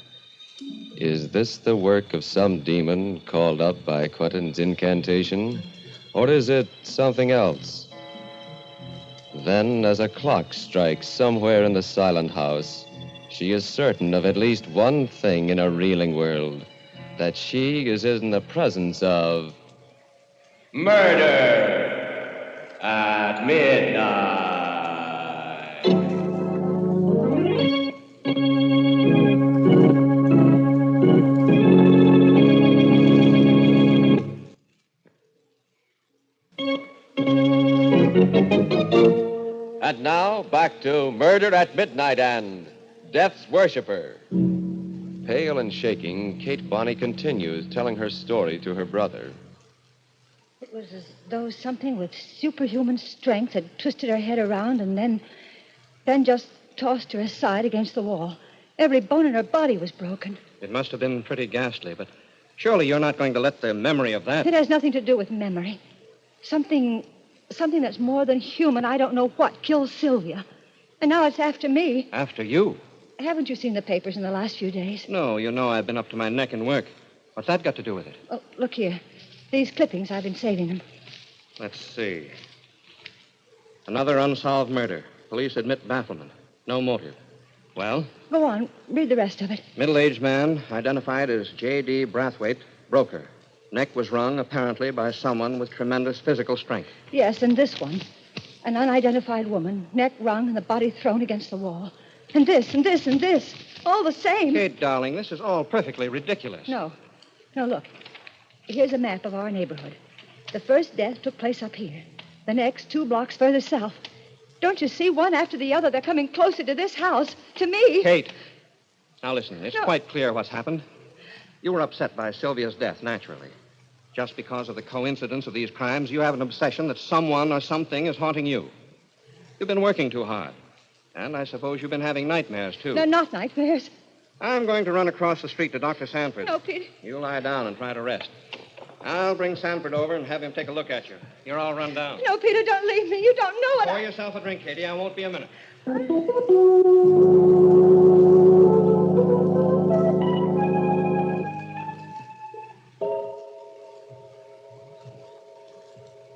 Is this the work of some demon called up by Quentin's incantation? Or is it something else? Then, as a clock strikes somewhere in the silent house, she is certain of at least one thing in a reeling world, that she is in the presence of... Murder at Midnight. And now, back to Murder at Midnight and Death's Worshipper. Pale and shaking, Kate Bonney continues telling her story to her brother. It was as though something with superhuman strength had twisted her head around and then just tossed her aside against the wall. Every bone in her body was broken. It must have been pretty ghastly, but surely you're not going to let the memory of that... It has nothing to do with memory. Something that's more than human, I don't know what, killed Sylvia. And now it's after me. After you? Haven't you seen the papers in the last few days? No, you know I've been up to my neck in work. What's that got to do with it? Oh, look here. These clippings, I've been saving them. Let's see. Another unsolved murder. Police admit bafflement. No motive. Well? Go on. Read the rest of it. Middle-aged man, identified as J.D. Brathwaite, broker. Neck was wrung, apparently, by someone with tremendous physical strength. Yes, and this one. An unidentified woman, neck wrung and the body thrown against the wall. And this, and this, and this. All the same. Kate, darling, this is all perfectly ridiculous. No, look. Here's a map of our neighborhood. The first death took place up here. The next, 2 blocks further south. Don't you see? One after the other, they're coming closer to this house, to me. Kate, now listen. It's quite clear what's happened. You were upset by Sylvia's death, naturally. Just because of the coincidence of these crimes, you have an obsession that someone or something is haunting you. You've been working too hard. And I suppose you've been having nightmares, too. They're not nightmares. I'm going to run across the street to Dr. Sanford. No, Peter. You lie down and try to rest. I'll bring Sanford over and have him take a look at you. You're all run down. No, Peter, don't leave me. You don't know what Pour yourself a drink, Katie. I won't be a minute.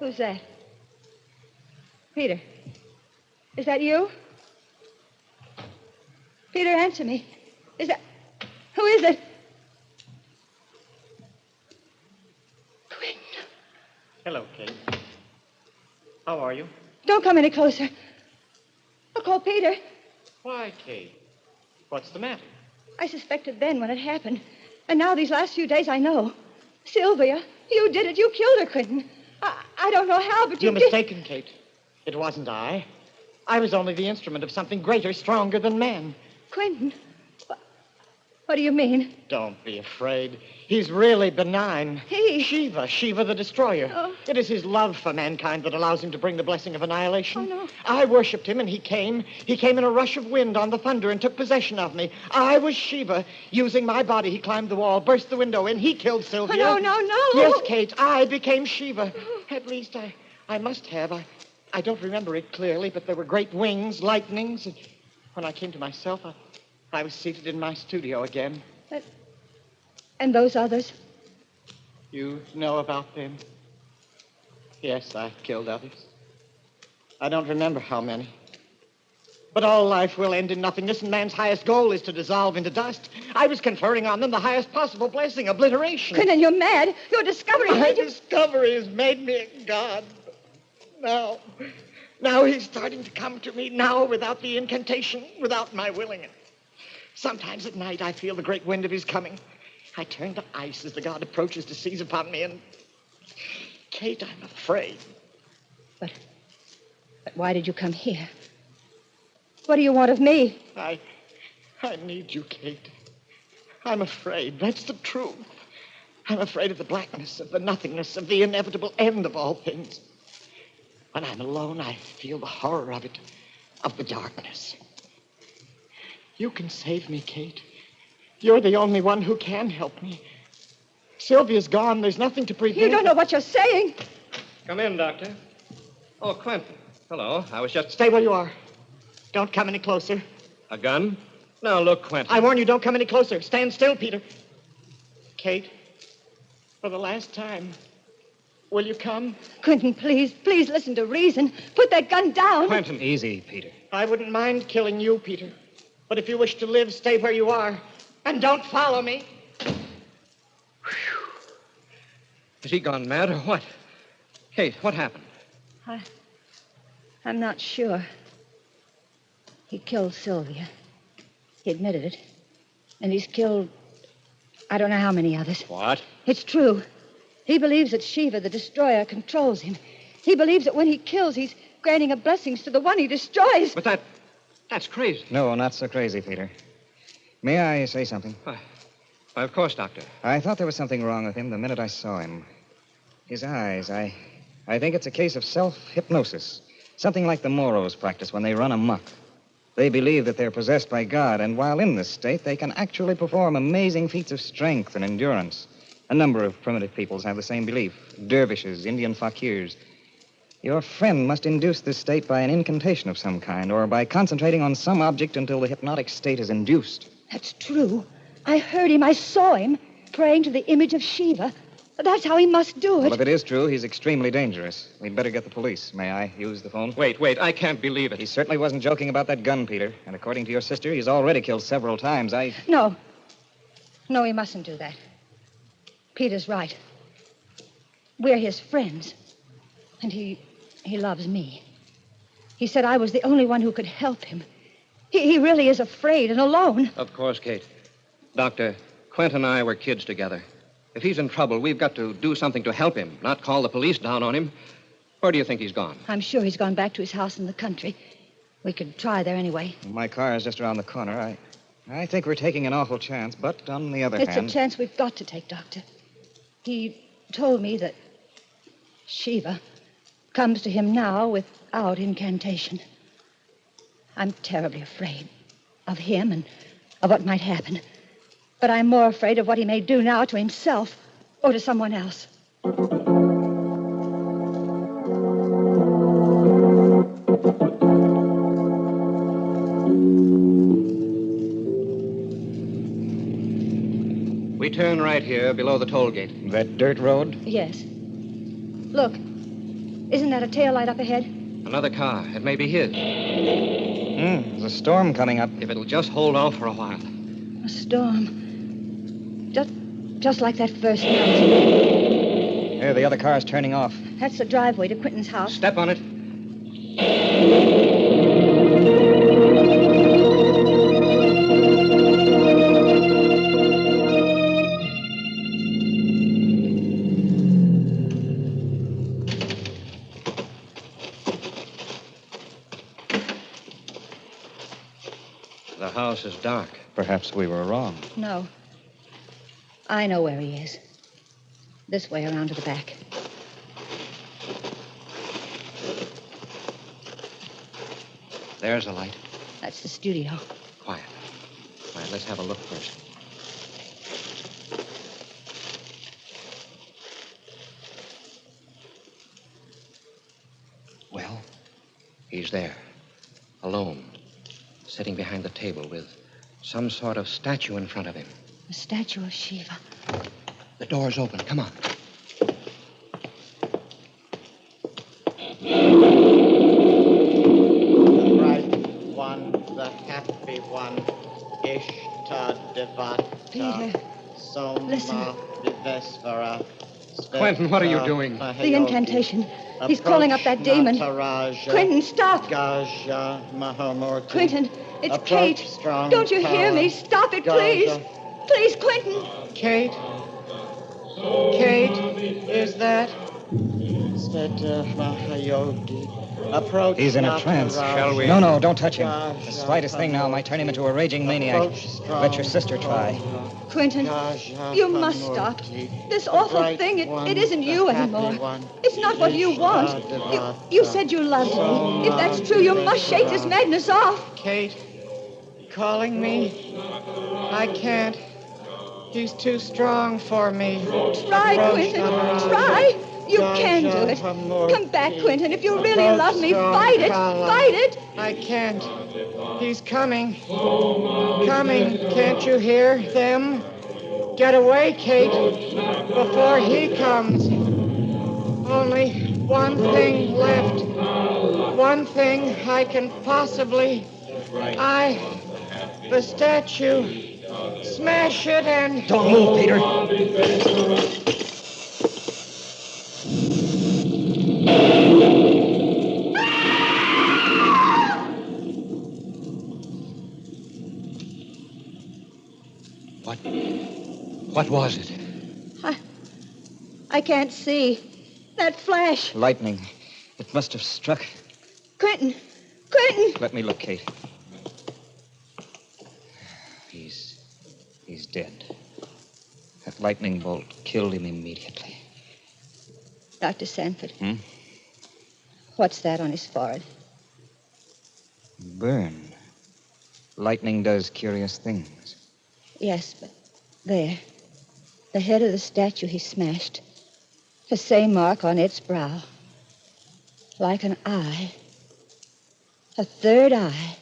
Who's that? Peter. Is that you? Peter, answer me. Is that... Who is it? Quinn. Hello, Kate. How are you? Don't come any closer. I'll call Peter. Why, Kate? What's the matter? I suspected then when it happened. And now these last few days I know. Sylvia, you did it. You killed her, Quentin. I don't know how, but You're you did. mistaken, Kate. It wasn't I. I was only the instrument of something greater, stronger than man. Quentin? What do you mean? Don't be afraid. He's really benign. He? Shiva the Destroyer. Oh. It is his love for mankind that allows him to bring the blessing of annihilation. Oh, no. I worshipped him, and he came. He came in a rush of wind on the thunder and took possession of me. I was Shiva. Using my body, he climbed the wall, burst the window in. He killed Sylvia. Oh, no. Yes, Kate, I became Shiva. At least I must have. I don't remember it clearly, but there were great wings, lightnings. And when I came to myself, I was seated in my studio again. And those others? You know about them? Yes, I killed others. I don't remember how many. But all life will end in nothingness, and man's highest goal is to dissolve into dust. I was conferring on them the highest possible blessing, obliteration. Quentin, you're mad. Your discovery... My discovery has made me a god. Now he's starting to come to me, now without the incantation, without my willing it. Sometimes at night I feel the great wind of his coming. I turn to ice as the god approaches to seize upon me, and... Kate, I'm afraid. But why did you come here? What do you want of me? I need you, Kate. I'm afraid. That's the truth. I'm afraid of the blackness, of the nothingness, of the inevitable end of all things. When I'm alone, I feel the horror of it, of the darkness. You can save me, Kate. You're the only one who can help me. Sylvia's gone. There's nothing to prevent... You don't know what you're saying. Come in, Doctor. Oh, Quentin. Hello. I was just... Stay where you are. Don't come any closer. A gun? Now, look, Quentin. I warn you, don't come any closer. Stand still, Peter. Kate, for the last time, will you come? Quentin, please listen to reason. Put that gun down. Quentin. Easy, Peter. I wouldn't mind killing you, Peter. But if you wish to live, stay where you are. And don't follow me. Has he gone mad or what? Kate, what happened? I'm not sure. He killed Sylvia. He admitted it. And he's killed... I don't know how many others. What? It's true. He believes that Shiva, the Destroyer, controls him. He believes that when he kills, he's granting a blessings to the one he destroys. But that's crazy. No, not so crazy, Peter. May I say something? Why, of course, Doctor. I thought there was something wrong with him the minute I saw him. His eyes, I think it's a case of self-hypnosis. Something like the Moros practice when they run amok. They believe that they're possessed by God, and while in this state, they can actually perform amazing feats of strength and endurance. A number of primitive peoples have the same belief. Dervishes, Indian fakirs. Your friend must induce this state by an incantation of some kind, or by concentrating on some object until the hypnotic state is induced. That's true. I heard him. I saw him praying to the image of Shiva. That's how he must do it. Well, if it is true, he's extremely dangerous. We'd better get the police. May I use the phone? Wait. I can't believe it. He certainly wasn't joking about that gun, Peter. And according to your sister, he's already killed several times. No, he mustn't do that. Peter's right. We're his friends. And he loves me. He said I was the only one who could help him. He really is afraid and alone. Of course, Kate. Doctor, Quentin and I were kids together. If he's in trouble, we've got to do something to help him, not call the police down on him. Where do you think he's gone? I'm sure he's gone back to his house in the country. We could try there anyway. My car is just around the corner. I think we're taking an awful chance, but on the other hand... It's a chance we've got to take, Doctor. He told me that Shiva comes to him now without incantation. I'm terribly afraid of him and of what might happen. But I'm more afraid of what he may do now to himself or to someone else. We turn right here below the toll gate. That dirt road? Yes. Look, isn't that a tail light up ahead? Another car. It may be his. There's a storm coming up. If it'll just hold off for a while. A storm. Just like that first night. There, the other car's turning off. That's the driveway to Quentin's house. Step on it. The house is dark. Perhaps we were wrong. No. I know where he is. This way around to the back. There's a light. That's the studio. Quiet. Quiet, let's have a look first. Well, he's there. Alone. Sitting behind the table with some sort of statue in front of him. A statue of Shiva. The door's open. Come on. The bright one, the happy one, Ishta Devata. Peter, listen. Soma Vivesvara. Quentin, what are you doing? The incantation. He's calling up that demon. Quentin, stop. Gaja Mahamurti. Quentin, it's Approach Kate. strong Don't you hear power. me? Stop it, Gaja. please. Please, Quentin. Kate? Kate, is that? Sveta Mahayodi. Approach. He's in a trance. Shall we? No, don't touch him. The slightest thing now might turn him into a raging maniac. Let your sister try. Quentin, you must stop. This awful thing, it isn't you anymore. It's not what you want. You said you loved me. If that's true, you must shake this madness off. Kate, calling me? I can't. He's too strong for me. Try, Quentin. Try. You can do it. Come back, Quentin. If you really love me, fight it. Fight it. I can't. He's coming. Coming. Can't you hear them? Get away, Kate, before he comes. Only one thing left. One thing I can possibly... the statue. Smash it and... Don't move, Peter. What was it? I can't see. That flash. Lightning. It must have struck. Quentin. Quentin. Let me look, Kate. He's dead. That lightning bolt killed him immediately. Dr. Sanford. What's that on his forehead? Burn. Lightning does curious things. Yes, but there. The head of the statue he smashed. The same mark on its brow. Like an eye. A third eye.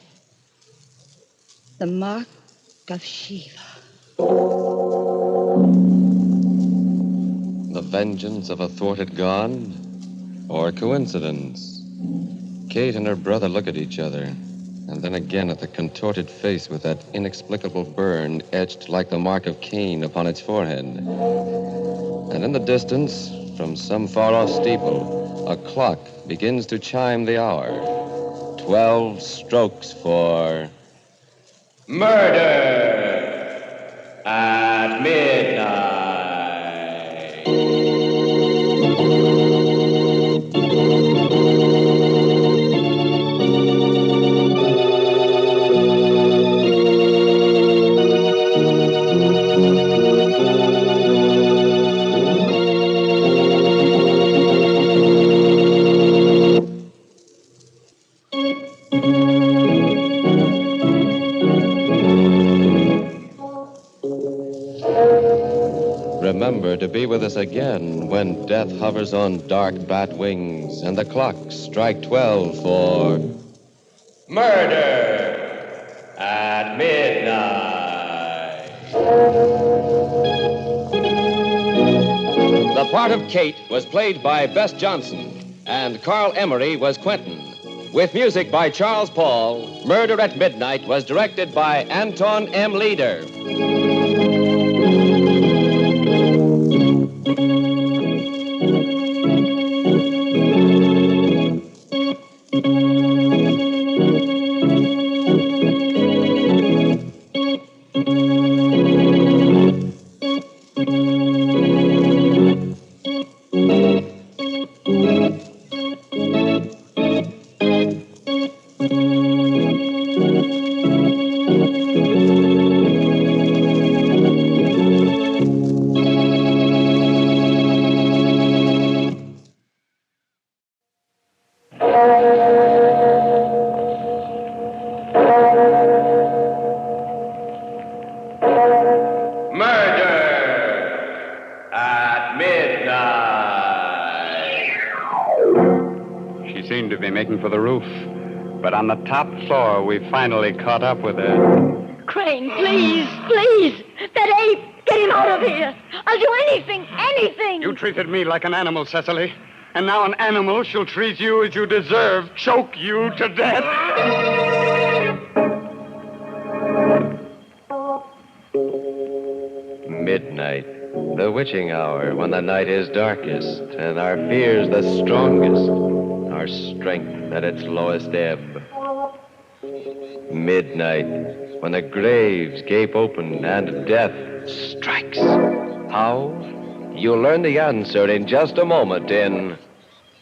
The mark of Shiva. The vengeance of a thwarted god? Or coincidence? Kate and her brother look at each other, and then again at the contorted face with that inexplicable burn etched like the mark of Cain upon its forehead. And in the distance, from some far-off steeple, a clock begins to chime the hour. 12 strokes for... Murder at midnight. Remember to be with us again when death hovers on dark bat wings and the clocks strike 12 for Murder at Midnight. The part of Kate was played by Bess Johnson, and Carl Emery was Quentin. With music by Charles Paul, Murder at Midnight was directed by Anton M. Leader. She seemed to be making for the roof, but on the top floor, we finally caught up with her. Crane, please, please. That ape, get him out of here. I'll do anything, anything. You treated me like an animal, Cecily. And now an animal shall treat you as you deserve, choke you to death. midnight, the witching hour when the night is darkest and our fears the strongest, our strength at its lowest ebb. Midnight, when the graves gape open and death strikes. How? You'll learn the answer in just a moment in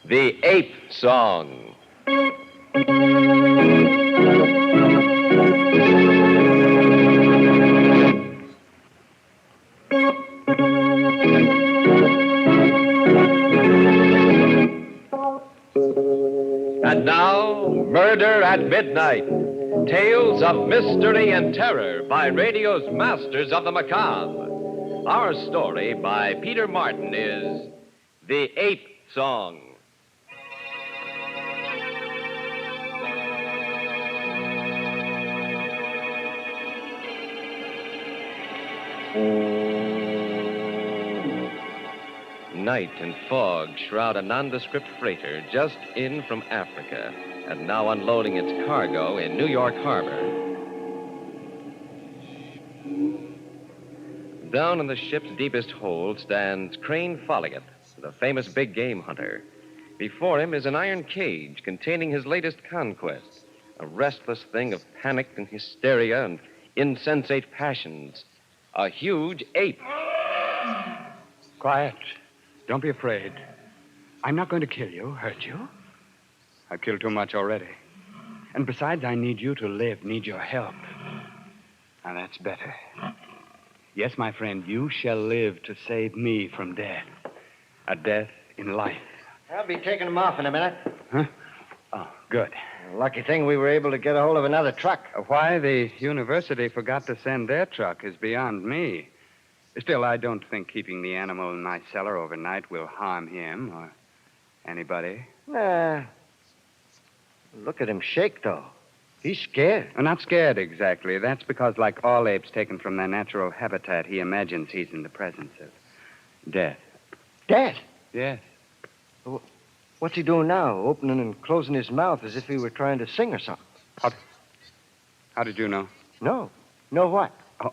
The Ape Song. And now, Murder at Midnight. Tales of mystery and terror by radio's masters of the macabre. Our story by Peter Martin is The Ape Song. Night and fog shroud a nondescript freighter just in from Africa and now unloading its cargo in New York Harbor. Down in the ship's deepest hold stands Crane Folliot, the famous big game hunter. Before him is an iron cage containing his latest conquest, a restless thing of panic and hysteria and insensate passions, a huge ape. Quiet. Don't be afraid. I'm not going to kill you, hurt you. I've killed too much already. And besides, I need you to live, need your help. Now, that's better. Yes, my friend, you shall live to save me from death. A death in life. I'll be taking them off in a minute. Huh? Oh, good. Lucky thing we were able to get a hold of another truck. Why the university forgot to send their truck is beyond me. Still, I don't think keeping the animal in my cellar overnight will harm him or anybody. Nah. Look at him shake, though. He's scared. Well, not scared exactly. That's because, like all apes taken from their natural habitat, he imagines he's in the presence of death. Death? Yes. What's he doing now? Opening and closing his mouth as if he were trying to sing or something. How did you know? No. Know what? Oh,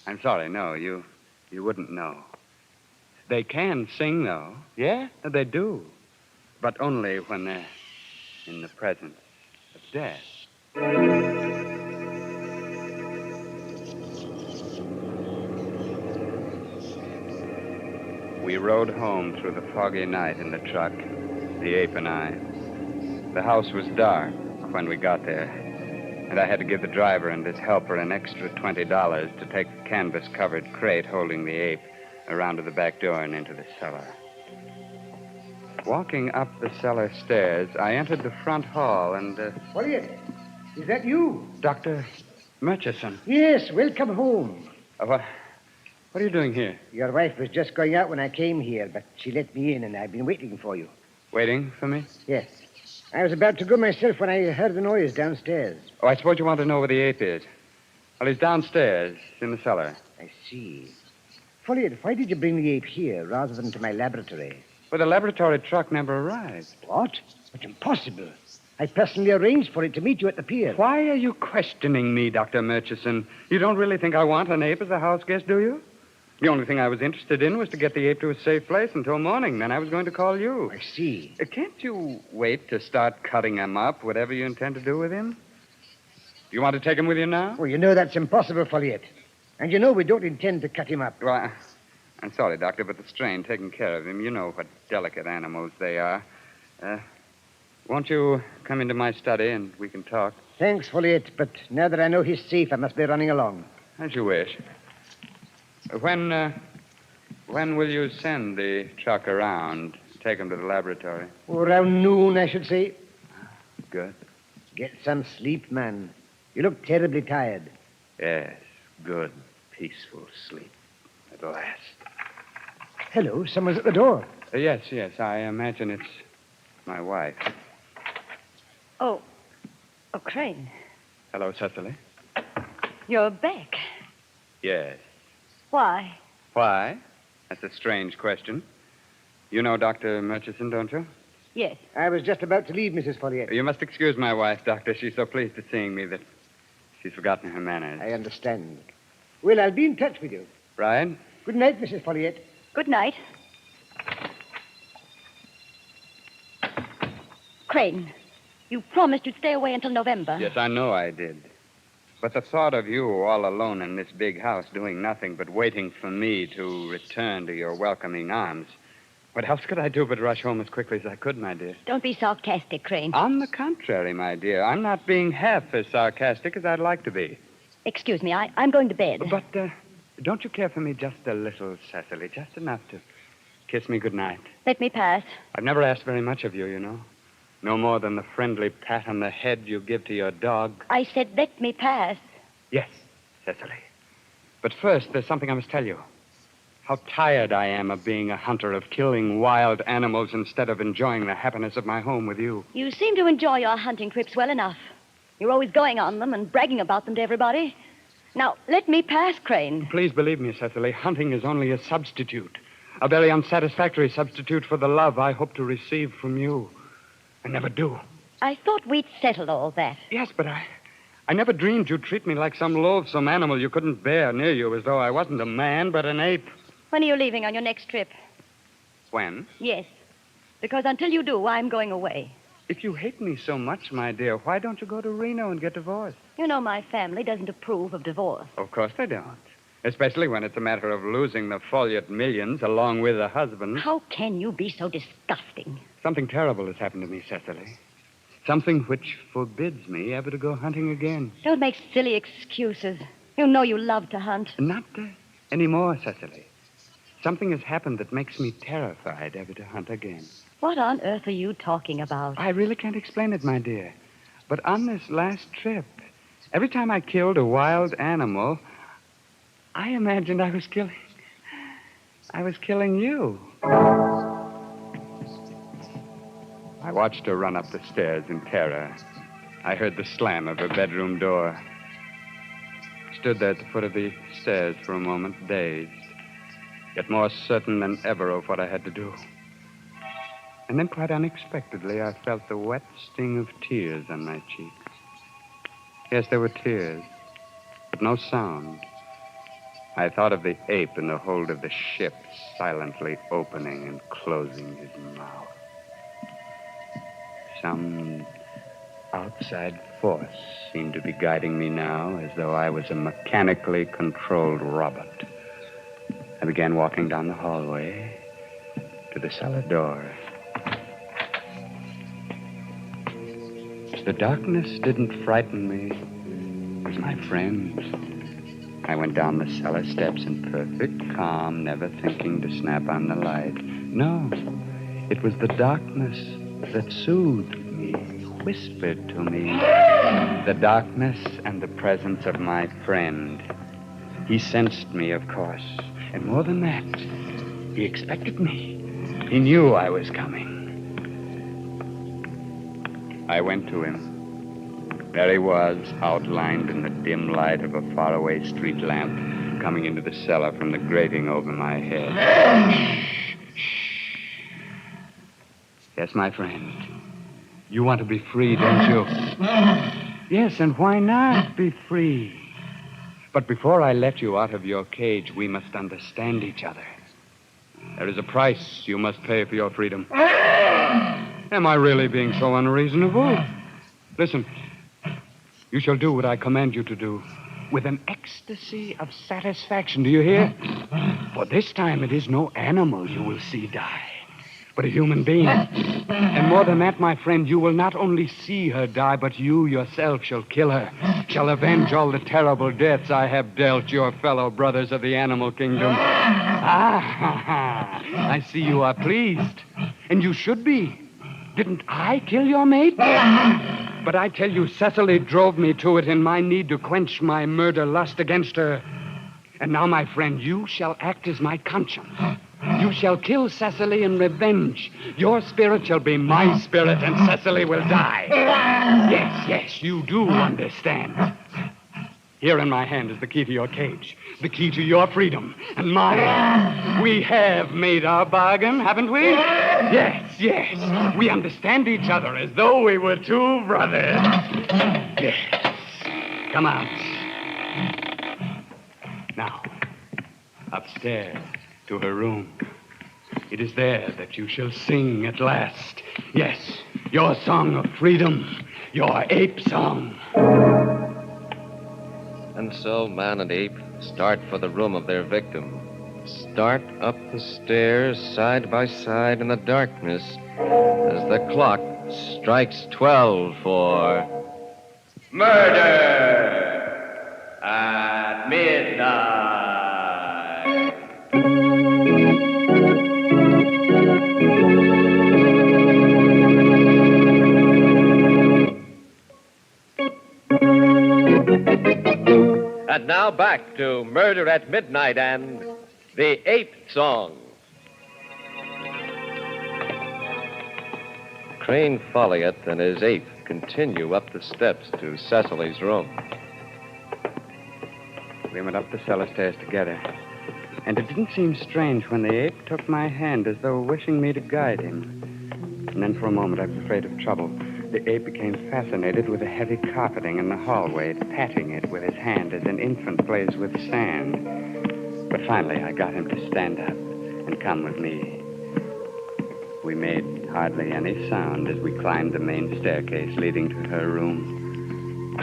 I'm sorry. No, you wouldn't know. They can sing, though. Yeah? They do. But only when they're in the presence of death. We rode home through the foggy night in the truck, the ape and I. The house was dark when we got there, and I had to give the driver and his helper an extra $20 to take the canvas-covered crate holding the ape around to the back door and into the cellar. Walking up the cellar stairs, I entered the front hall and... Elliot, is that you? Dr. Murchison. Yes, welcome home. What are you doing here? Your wife was just going out when I came here, but she let me in, and I've been waiting for you. Waiting for me? Yes. I was about to go myself when I heard the noise downstairs. Oh, I suppose you want to know where the ape is. Well, he's downstairs in the cellar. I see. Folliot, why did you bring the ape here rather than to my laboratory? Well, the laboratory truck never arrived. What? It's impossible. I personally arranged for it to meet you at the pier. Why are you questioning me, Dr. Murchison? You don't really think I want an ape as a house guest, do you? The only thing I was interested in was to get the ape to a safe place until morning. Then I was going to call you. I see. Can't you wait to start cutting him up, whatever you intend to do with him? You want to take him with you now? Well, you know that's impossible, Folliot. And you know we don't intend to cut him up. Well, I'm sorry, Doctor, but the strain taking care of him, you know what delicate animals they are. Won't you come into my study and we can talk? Thanks, Folliot, but now that I know he's safe, I must be running along. As you wish. When will you send the truck around, take him to the laboratory? Around noon, I should say. Good. Get some sleep, man. You look terribly tired. Yes, good, peaceful sleep at last. Hello, someone's at the door. Yes, I imagine it's my wife. Oh, Crane. Hello, Cecily. You're back. Yes. Why? Why? That's a strange question. You know Dr. Murchison, don't you? Yes. I was just about to leave, Mrs. Folliot. You must excuse my wife, Doctor. She's so pleased at seeing me that she's forgotten her manners. I understand. Well, I'll be in touch with you. Right? Good night, Mrs. Folliot. Good night. Crane, you promised you'd stay away until November. Yes, I know I did. But the thought of you all alone in this big house doing nothing but waiting for me to return to your welcoming arms. What else could I do but rush home as quickly as I could, my dear? Don't be sarcastic, Crane. On the contrary, my dear. I'm not being half as sarcastic as I'd like to be. Excuse me, I'm going to bed. But don't you care for me just a little, Cecily? Just enough to kiss me goodnight. Let me pass. I've never asked very much of you, you know. No more than the friendly pat on the head you give to your dog. I said let me pass. Yes, Cecily. But first, there's something I must tell you. How tired I am of being a hunter, of killing wild animals instead of enjoying the happiness of my home with you. You seem to enjoy your hunting trips well enough. You're always going on them and bragging about them to everybody. Now, let me pass, Crane. Please believe me, Cecily, hunting is only a substitute. A very unsatisfactory substitute for the love I hope to receive from you. I never do. I thought we'd settled all that. Yes, but I never dreamed you'd treat me like some loathsome animal you couldn't bear near you, as though I wasn't a man, but an ape. When are you leaving on your next trip? When? Yes, because until you do, I'm going away. If you hate me so much, my dear, why don't you go to Reno and get divorced? You know my family doesn't approve of divorce. Of course they don't. Especially when it's a matter of losing the Folliot millions along with a husband. How can you be so disgusting? Something terrible has happened to me, Cecily. Something which forbids me ever to go hunting again. Don't make silly excuses. You know you love to hunt. Not anymore, Cecily. Something has happened that makes me terrified ever to hunt again. What on earth are you talking about? I really can't explain it, my dear. But on this last trip, every time I killed a wild animal, I imagined I was killing you. I watched her run up the stairs in terror. I heard the slam of her bedroom door. Stood there at the foot of the stairs for a moment, dazed, yet more certain than ever of what I had to do. And then, quite unexpectedly, I felt the wet sting of tears on my cheeks. Yes, there were tears, but no sound. I thought of the ape in the hold of the ship, silently opening and closing his mouth. Some outside force seemed to be guiding me now, as though I was a mechanically controlled robot. I began walking down the hallway to the cellar door. The darkness didn't frighten me. It was my friend. I went down the cellar steps in perfect calm, never thinking to snap on the light. No, It was the darkness that soothed me, whispered to me. The darkness and the presence of my friend. He sensed me, of course. And more than that, he expected me. He knew I was coming. I went to him. There he was, outlined in the dim light of a faraway street lamp, coming into the cellar from the grating over my head. Yes, my friend. You want to be free, don't you? Yes, and why not be free? But before I let you out of your cage, we must understand each other. There is a price you must pay for your freedom. Am I really being so unreasonable? Listen, you shall do what I command you to do, with an ecstasy of satisfaction. Do you hear? For this time it is no animal you will see die, but a human being. And more than that, my friend, you will not only see her die, but you yourself shall kill her, shall avenge all the terrible deaths I have dealt your fellow brothers of the animal kingdom. I see you are pleased, and you should be. Didn't I kill your mate? But I tell you, Cecily drove me to it in my need to quench my murder lust against her. And now, my friend, you shall act as my conscience. You shall kill Cecily in revenge. Your spirit shall be my spirit, and Cecily will die. Yes, you do understand. Here in my hand is the key to your cage, the key to your freedom, and mine. We have made our bargain, haven't we? Yes. We understand each other as though we were two brothers. Yes. Come out. Now, upstairs to her room. It is there that you shall sing at last. Yes, your song of freedom, your ape song. And so man and ape start for the room of their victim. Start up the stairs side by side in the darkness as the clock strikes 12 for Murder at Midnight. And now back to Murder at Midnight and the Ape Song. Crane Folliot and his ape continue up the steps to Cecily's room. We went up the cellar stairs together. And it didn't seem strange when the ape took my hand as though wishing me to guide him. And then for a moment I was afraid of trouble. The ape became fascinated with the heavy carpeting in the hallway, patting it with his hand as an infant plays with sand. But finally I got him to stand up and come with me. We made hardly any sound as we climbed the main staircase leading to her room.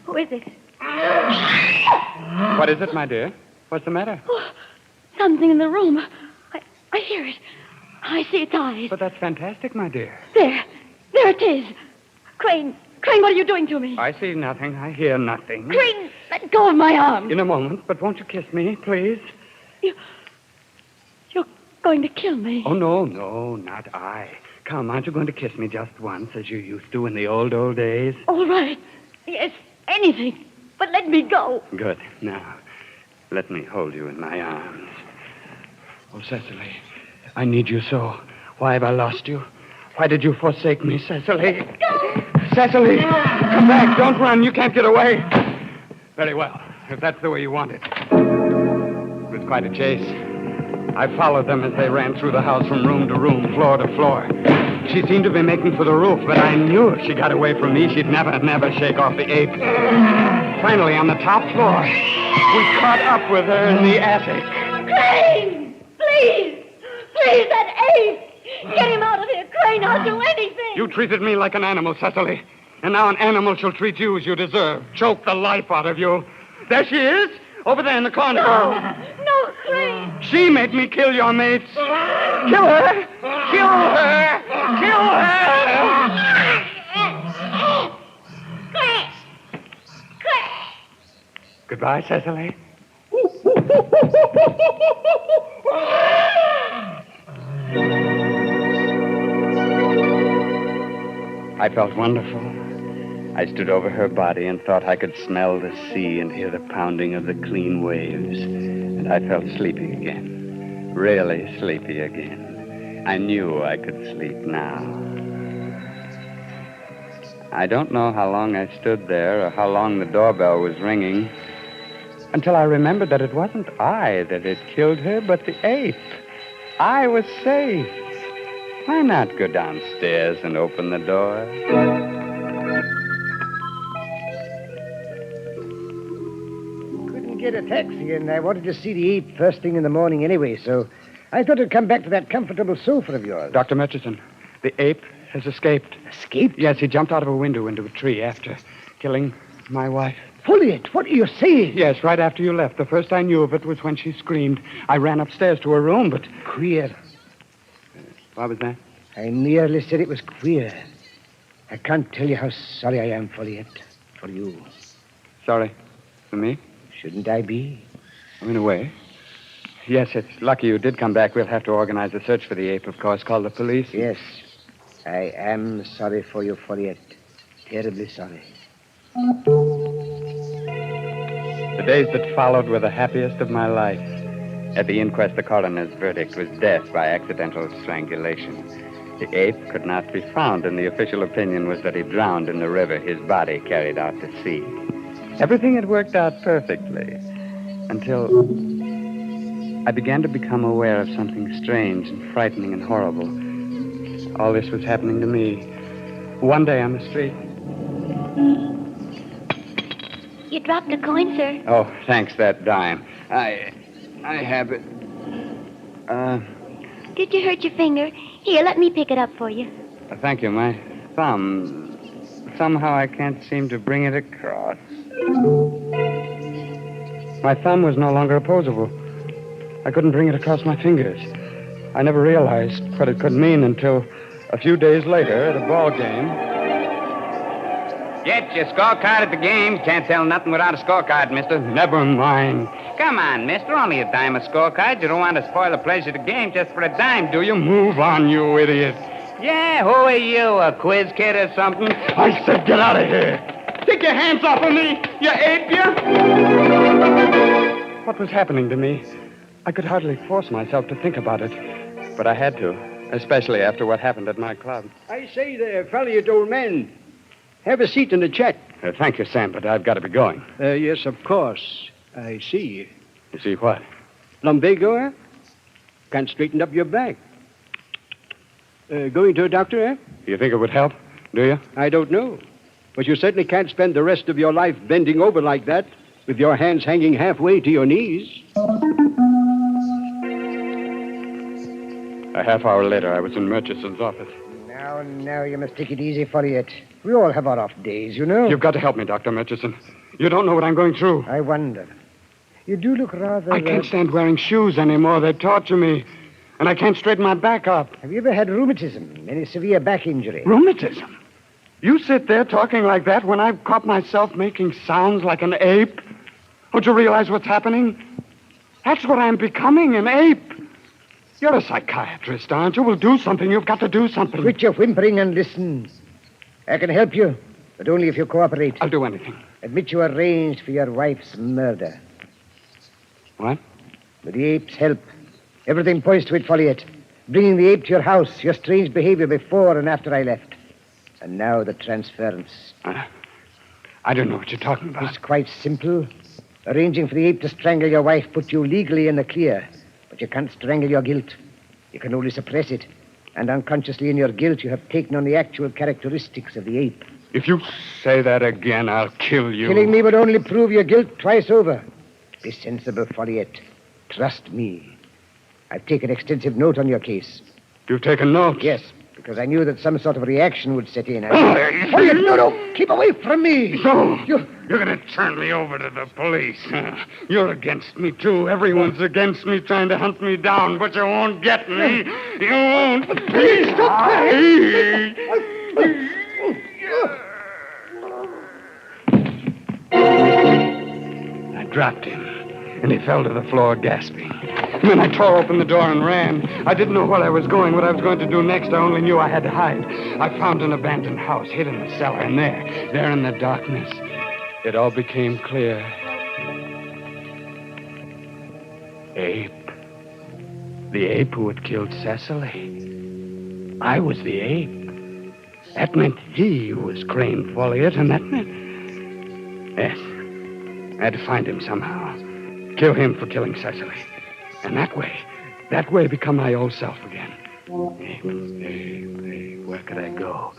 Who is it? What is it, my dear? What's the matter? Oh, something in the room. I hear it. I see its eyes. But that's fantastic, my dear. There it is. Crane, what are you doing to me? I see nothing. I hear nothing. Crane, let go of my arm. In a moment, but won't you kiss me, please? You're going to kill me. Oh, no, not I. Come, aren't you going to kiss me just once, as you used to in the old days? All right. Yes, anything. But let me go. Good. Now, let me hold you in my arms. Oh, Cecily, I need you so. Why have I lost you? Why did you forsake me, Cecily? Go! Cecily, come back. Don't run. You can't get away. Very well, if that's the way you want it. It was quite a chase. I followed them as they ran through the house from room to room, floor to floor. She seemed to be making for the roof, but I knew if she got away from me, she'd never shake off the ape. Finally, on the top floor, we caught up with her in the attic. Crane! Please, that ape! Get him out of here, Crane. I'll do anything. You treated me like an animal, Cecily. And now an animal shall treat you as you deserve. Choke the life out of you. There she is, over there in the corner. No, Crane. She made me kill your mates. Kill her! Kill her! Kill her! Crane! Goodbye, Cecily. I felt wonderful. I stood over her body and thought I could smell the sea and hear the pounding of the clean waves. And I felt sleepy again. Really sleepy again. I knew I could sleep now. I don't know how long I stood there or how long the doorbell was ringing until I remembered that it wasn't I that had killed her, but the ape. I was safe. Why not go downstairs and open the door? Couldn't get a taxi, and I wanted to see the ape first thing in the morning anyway, so I thought I'd come back to that comfortable sofa of yours. Dr. Murchison, the ape has escaped. Escaped? Yes, he jumped out of a window into a tree after killing my wife. Folliot, what are you saying? Yes, right after you left. The first I knew of it was when she screamed. I ran upstairs to her room, but... Queer. What was that? I merely said it was queer. I can't tell you how sorry I am, Folliot, for you. Sorry. For me? Shouldn't I be? In a way. Yes, it's lucky you did come back. We'll have to organize a search for the ape, of course. Call the police. Yes. I am sorry for you, Folliot. Terribly sorry. The days that followed were the happiest of my life. At the inquest, the coroner's verdict was death by accidental strangulation. The ape could not be found, and the official opinion was that he drowned in the river, his body carried out to sea. Everything had worked out perfectly until I began to become aware of something strange and frightening and horrible. All this was happening to me. One day on the street. You dropped a coin, sir. Oh, thanks, that dime. I have it. Did you hurt your finger? Here, let me pick it up for you. Thank you. My thumb. Somehow I can't seem to bring it across. My thumb was no longer opposable. I couldn't bring it across my fingers. I never realized what it could mean until a few days later at a ball game. Get your scorecard at the game. Can't tell nothing without a scorecard, mister. Never mind. Come on, mister. Only a dime a scorecard. You don't want to spoil the pleasure of the game just for a dime, do you? Move on, you idiot. Yeah, who are you, a quiz kid or something? I said get out of here. Take your hands off of me, you ape, you! What was happening to me? I could hardly force myself to think about it, but I had to, especially after what happened at my club. I say there, Folliot, old man. Have a seat in the chat. Thank you, Sam, but I've got to be going. Yes, of course. I see. You see what? Lumbago, eh? Can't straighten up your back. Going to a doctor, eh? You think it would help, do you? I don't know. But you certainly can't spend the rest of your life bending over like that, with your hands hanging halfway to your knees. A half hour later, I was in Murchison's office. Now, you must take it easy, Folliot. We all have our off days, you know. You've got to help me, Dr. Murchison. You don't know what I'm going through. I wonder. You do look rather... I can't stand wearing shoes anymore. They torture me. And I can't straighten my back up. Have you ever had rheumatism? Any severe back injury? Rheumatism? You sit there talking like that when I've caught myself making sounds like an ape? Don't you realize what's happening? That's what I'm becoming, an ape. You're a psychiatrist, aren't you? Well, do something. You've got to do something. Quit your whimpering and listen. I can help you, but only if you cooperate. I'll do anything. Admit you arranged for your wife's murder. What? With the ape's help. Everything points to it, Folliot. Bringing the ape to your house, your strange behavior before and after I left. And now the transference. I don't know what you're talking about. It's quite simple. Arranging for the ape to strangle your wife put you legally in the clear. But you can't strangle your guilt. You can only suppress it. And unconsciously in your guilt, you have taken on the actual characteristics of the ape. If you say that again, I'll kill you. Killing me would only prove your guilt twice over. Be sensible, Folliot. Trust me. I've taken extensive note on your case. You've taken note? Yes, because I knew that some sort of reaction would set in. Folliot, no, keep away from me. No, you're going to turn me over to the police. You're against me, too. Everyone's against me, trying to hunt me down, but you won't get me. You won't. Please, stop. I dropped him, and he fell to the floor gasping. And then I tore open the door and ran. I didn't know where I was going, what I was going to do next. I only knew I had to hide. I found an abandoned house, hid in the cellar, and there in the darkness, it all became clear. Ape. The ape who had killed Cecily. I was the ape. That meant he was Crane Folliot, and that meant... Yes. I had to find him somehow. Kill him for killing Cecily. And that way become my old self again. Ape, where could I go?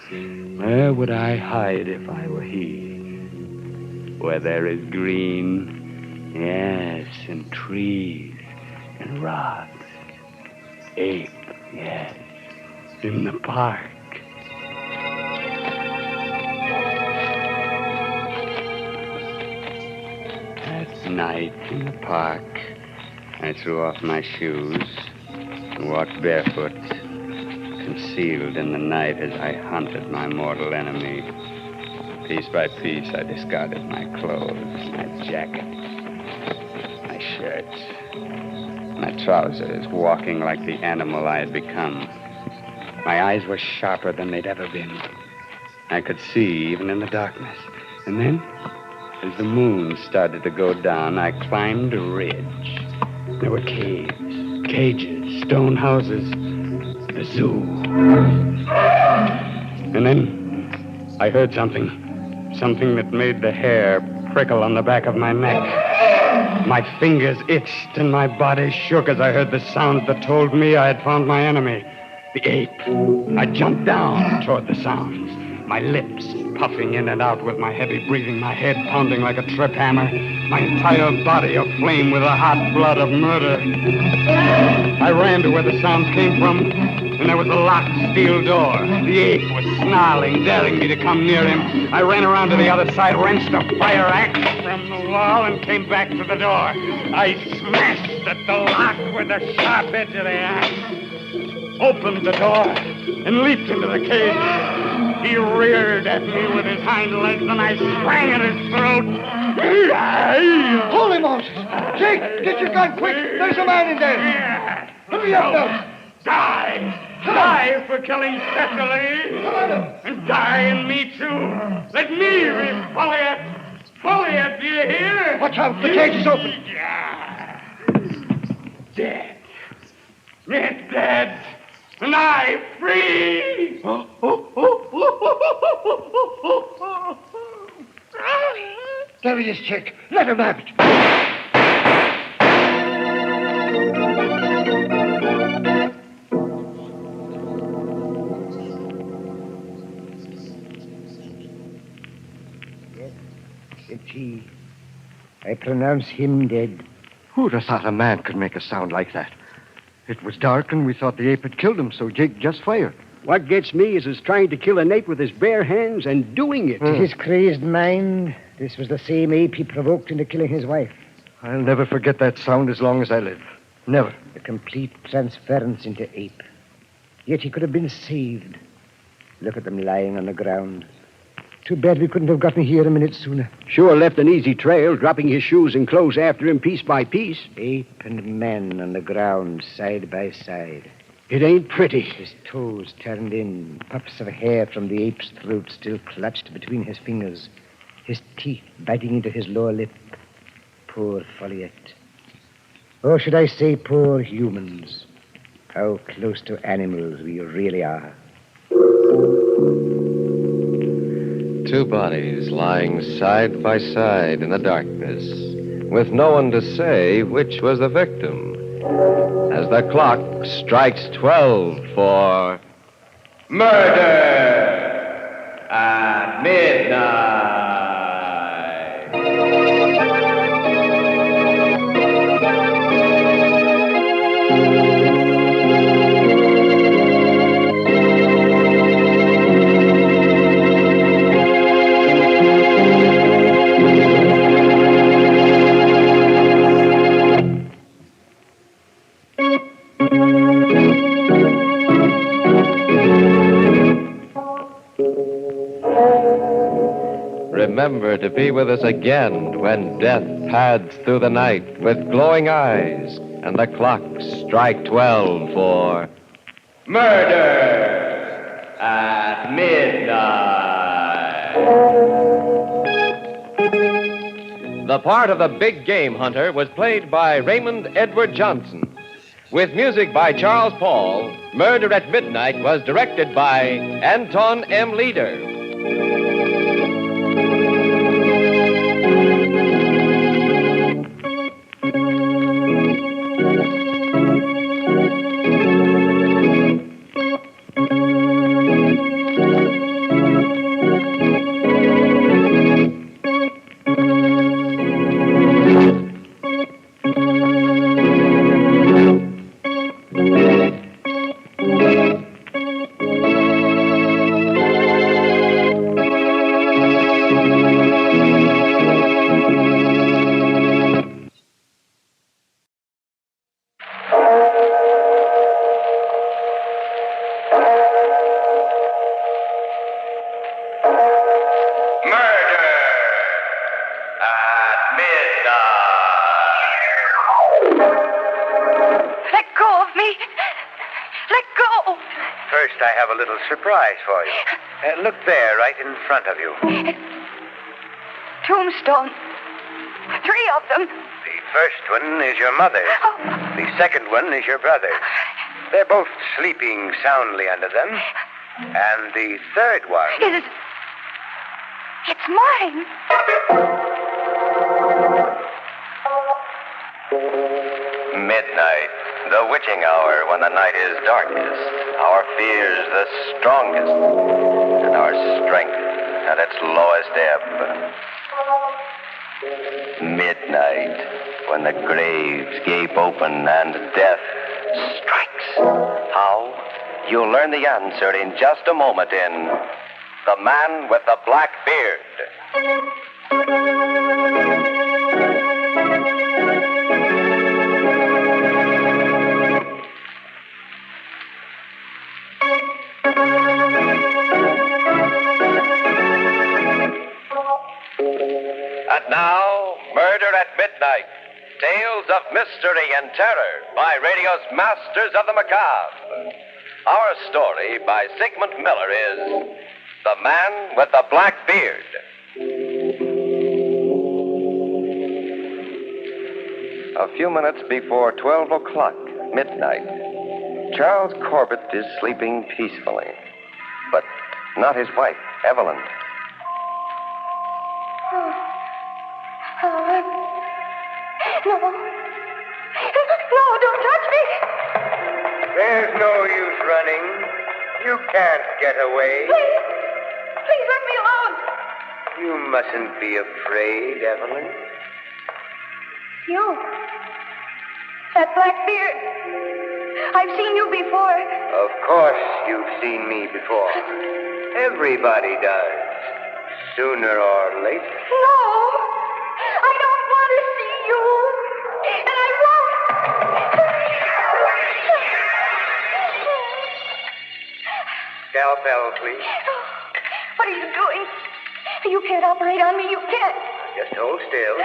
Where would I hide if I were he? Where there is green, yes, and trees, and rocks. Ape, yes, in the park. That night in the park, I threw off my shoes and walked barefoot, concealed in the night as I hunted my mortal enemy. Piece by piece, I discarded my clothes, my jacket, my shirt, my trousers, walking like the animal I had become. My eyes were sharper than they'd ever been. I could see even in the darkness. And then, as the moon started to go down, I climbed a ridge. There were caves, cages, stone houses, a zoo. And then I heard something that made the hair prickle on the back of my neck. My fingers itched and my body shook as I heard the sounds that told me I had found my enemy, the ape. I jumped down toward the sounds, my lips puffing in and out with my heavy breathing, my head pounding like a trip hammer, my entire body aflame with the hot blood of murder. I ran to where the sounds came from, and there was a locked steel door. The ape was snarling, daring me to come near him. I ran around to the other side, wrenched a fire axe from the wall, and came back to the door. I smashed at the lock with the sharp edge of the axe, opened the door, and leaped into the cage. He reared at me with his hind legs, and I sprang at his throat. Hold him, Moses! Jake, get your gun, quick! There's a man in there! Hurry up, now! Die for killing Cecily! And die and me, too! Let me be Folliot! Folliot, do you hear? Watch out, the cage is open! Dead. You're dead. And I free! There he is, Jake. Let him have it. Yes, it's he. I pronounce him dead. Who'd have thought a man could make a sound like that? It was dark, and we thought the ape had killed him, so Jake just fired. What gets me is his trying to kill an ape with his bare hands and doing it. To his crazed mind, this was the same ape he provoked into killing his wife. I'll never forget that sound as long as I live. Never. The complete transference into ape. Yet he could have been saved. Look at them lying on the ground. Too bad we couldn't have gotten here a minute sooner. Sure left an easy trail, dropping his shoes and clothes after him piece by piece. Ape and man on the ground, side by side. It ain't pretty. His toes turned in, puffs of hair from the ape's throat still clutched between his fingers, his teeth biting into his lower lip. Poor Folliot. Or should I say poor humans? How close to animals we really are. Two bodies lying side by side in the darkness, with no one to say which was the victim. As the clock strikes 12 for Murder at Midnight. Remember to be with us again when death pads through the night with glowing eyes and the clocks strike 12 for Murder at Midnight. The part of the big game hunter was played by Raymond Edward Johnson. With music by Charles Paul, Murder at Midnight was directed by Anton M. Leader. First, I have a little surprise for you. Look there, right in front of you. Tombstone. 3 of them. The first one is your mother's. The second one is your brother's. They're both sleeping soundly under them. And the third one... It's mine. Midnight, the witching hour when the night is darkest, our fears the strongest, and our strength at its lowest ebb. Midnight, when the graves gape open and death strikes. How? You'll learn the answer in just a moment in The Man with the Black Beard. And now, Murder at Midnight, Tales of Mystery and Terror by radio's Masters of the Macabre. Our story by Sigmund Miller is The Man with the Black Beard. A few minutes before 12 o'clock, midnight, Charles Corbett is sleeping peacefully, but not his wife, Evelyn. No. No, don't touch me. There's no use running. You can't get away. Please let me alone. You mustn't be afraid, Evelyn. You. That black beard. I've seen you before. Of course you've seen me before. Everybody does. Sooner or later. No. I don't want to see you. And I won't. Scalpel, please. What are you doing? You can't operate on me. You can't. Just hold still.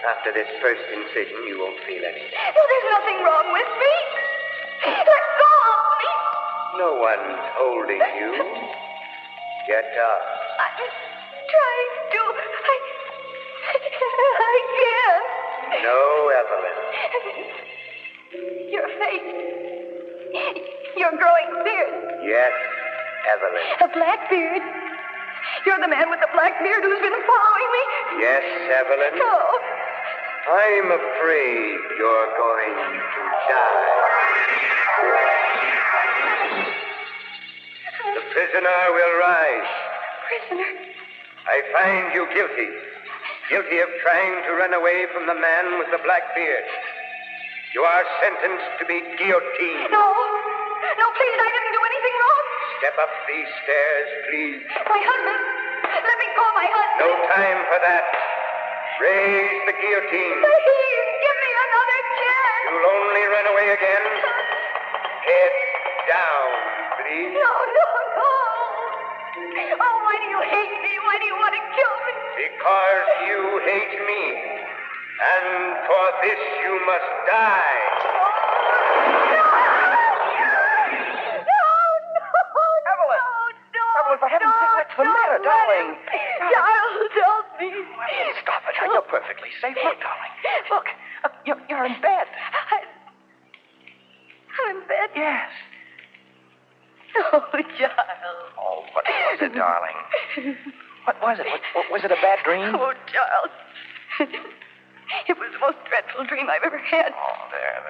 After this first incision, you won't feel anything. No, there's nothing wrong with me. Let go of me. No one's holding you. Get up. I'm trying to. I can't. No, Evelyn. Your face. Your growing beard. Yes, Evelyn. A black beard. You're the man with the black beard who's been following me. Yes, Evelyn. No. I'm afraid you're going to die. The prisoner will rise. Prisoner? I find you guilty. Guilty of trying to run away from the man with the black beard. You are sentenced to be guillotined. No. No, please, I didn't do anything wrong. Step up these stairs, please. My husband. Let me call my husband. No time for that. Raise the guillotine. Please, give me another chance. You'll only run away again. Head down, please. No. Oh, why do you hate me? Why do you want to kill me? Because you hate me. And for this you must die. Evelyn, for heaven's sake, what's the matter, darling? Charles, help me. Stop it. You're perfectly safe. Look, darling. Look, you're in bed. I'm in bed? Yes. Oh, Charles. Oh, what was it, darling? What was it? Was it a bad dream? Oh, Charles. It was the most dreadful dream I've ever had. Oh, there.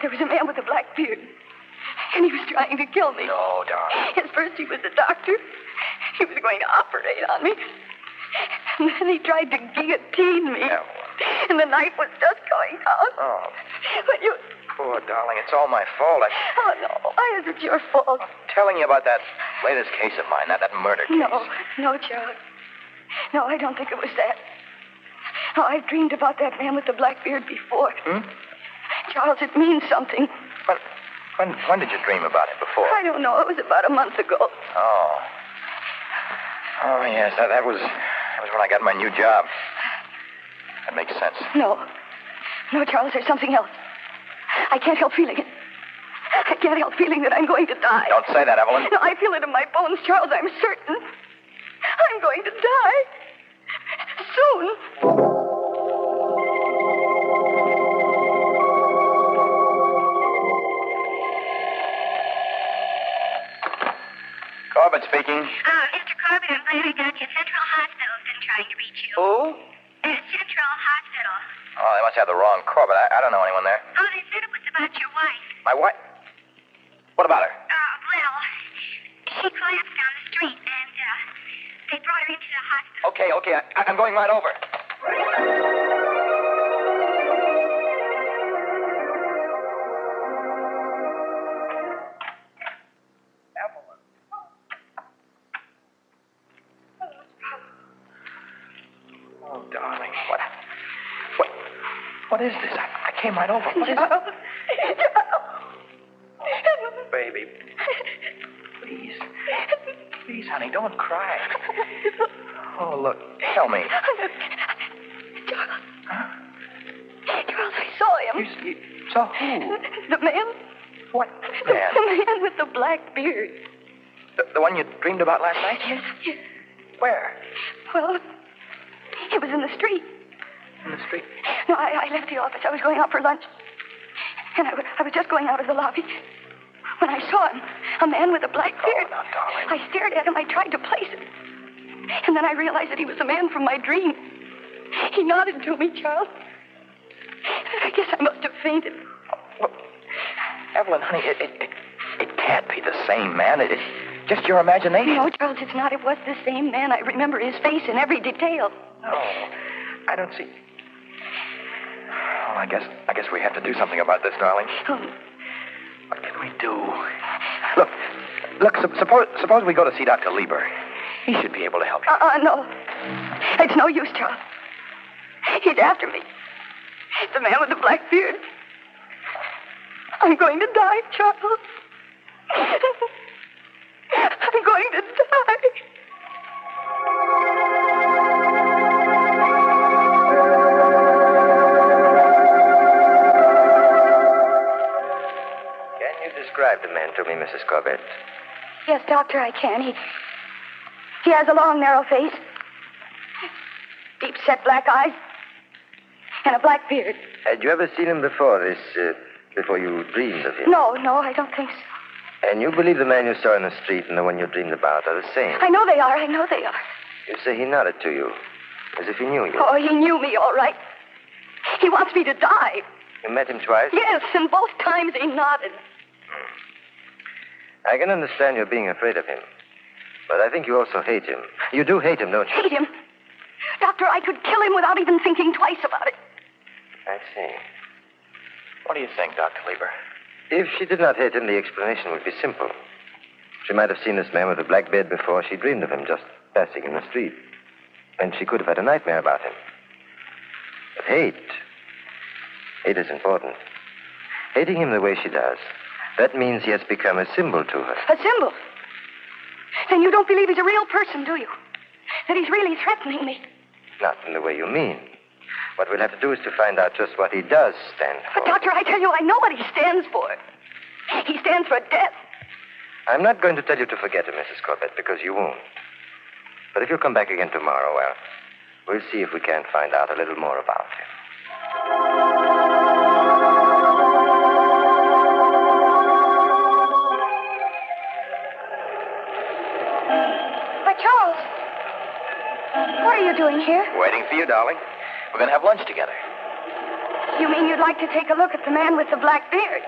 There was a man with a black beard, and he was trying to kill me. No, darling. At first, he was a doctor. He was going to operate on me. And then he tried to guillotine me. No. And the knife was just going out. Oh. But you... Poor darling, it's all my fault. Oh, no. Why is it your fault? Telling you about that latest case of mine, that murder case. No, Charles. No, I don't think it was that. No, I've dreamed about that man with the black beard before. Charles, it means something. When did you dream about it before? I don't know. It was about a month ago. Oh, yes, that was when I got my new job. That makes sense. No, Charles, there's something else. I can't help feeling it. I can't help feeling that I'm going to die. Don't say that, Evelyn. No, I feel it in my bones, Charles. I'm certain. I'm going to die. Soon. Corbett speaking. Mr. Corbett, I'm glad I got you. Central Hospital's been trying to reach you. Who? Central Hospital. Oh, they must have the wrong Corbett. I don't know anyone there. Oh, they said it was about your wife. My wife? What about her? Well, she collapsed down the street, and, they brought her into the hospital. Okay. I'm going right over. Oh, darling, what is this? I came right over. What is it? Baby. Please, honey, don't cry. Oh, look, tell me. Charles, I saw him. You saw who? The man. What man? The man with the black beard. The one you dreamed about last night? Yes. Where? Well, he was in the street. In the street? No, I left the office. I was going out for lunch. And I was just going out of the lobby when I saw him, a man with a black beard. Oh, now, darling. I stared at him. I tried to place it. And then I realized that he was the man from my dream. He nodded to me, Charles. I guess I must have fainted. Well, Evelyn, honey, it can't be the same man. It's just your imagination. No, Charles, it's not. It was the same man. I remember his face in every detail. No, I don't see. Well, I guess we have to do something about this, darling. What can we do? Look, suppose we go to see Dr. Lieber. He should be able to help you. No. It's no use, Charles. He's after me. The man with the black beard. I'm going to die, Charles. I'm going to die. Can you describe the man to me, Mrs. Corbett? Yes, Doctor, I can. He has a long, narrow face, deep-set black eyes, and a black beard. Had you ever seen him before before you dreamed of him? No, I don't think so. And you believe the man you saw in the street and the one you dreamed about are the same? I know they are. You say he nodded to you, as if he knew you. Oh, he knew me, all right. He wants me to die. You met him twice? Yes, and both times he nodded. I can understand your being afraid of him. But I think you also hate him. You do hate him, don't you? Hate him? Doctor, I could kill him without even thinking twice about it. I see. What do you think, Dr. Lieber? If she did not hate him, the explanation would be simple. She might have seen this man with a black beard before she dreamed of him just passing in the street. And she could have had a nightmare about him. But hate is important. Hating him the way she does, that means he has become a symbol to her. A symbol? Then you don't believe he's a real person, do you? That he's really threatening me? Not in the way you mean. What we'll have to do is to find out just what he does stand for. But, Doctor, I tell you, I know what he stands for. He stands for death. I'm not going to tell you to forget him, Mrs. Corbett, because you won't. But if you'll come back again tomorrow, well, we'll see if we can't find out a little more about him. But, Charles, what are you doing here? Waiting for you, darling. We're going to have lunch together. You mean you'd like to take a look at the man with the black beard?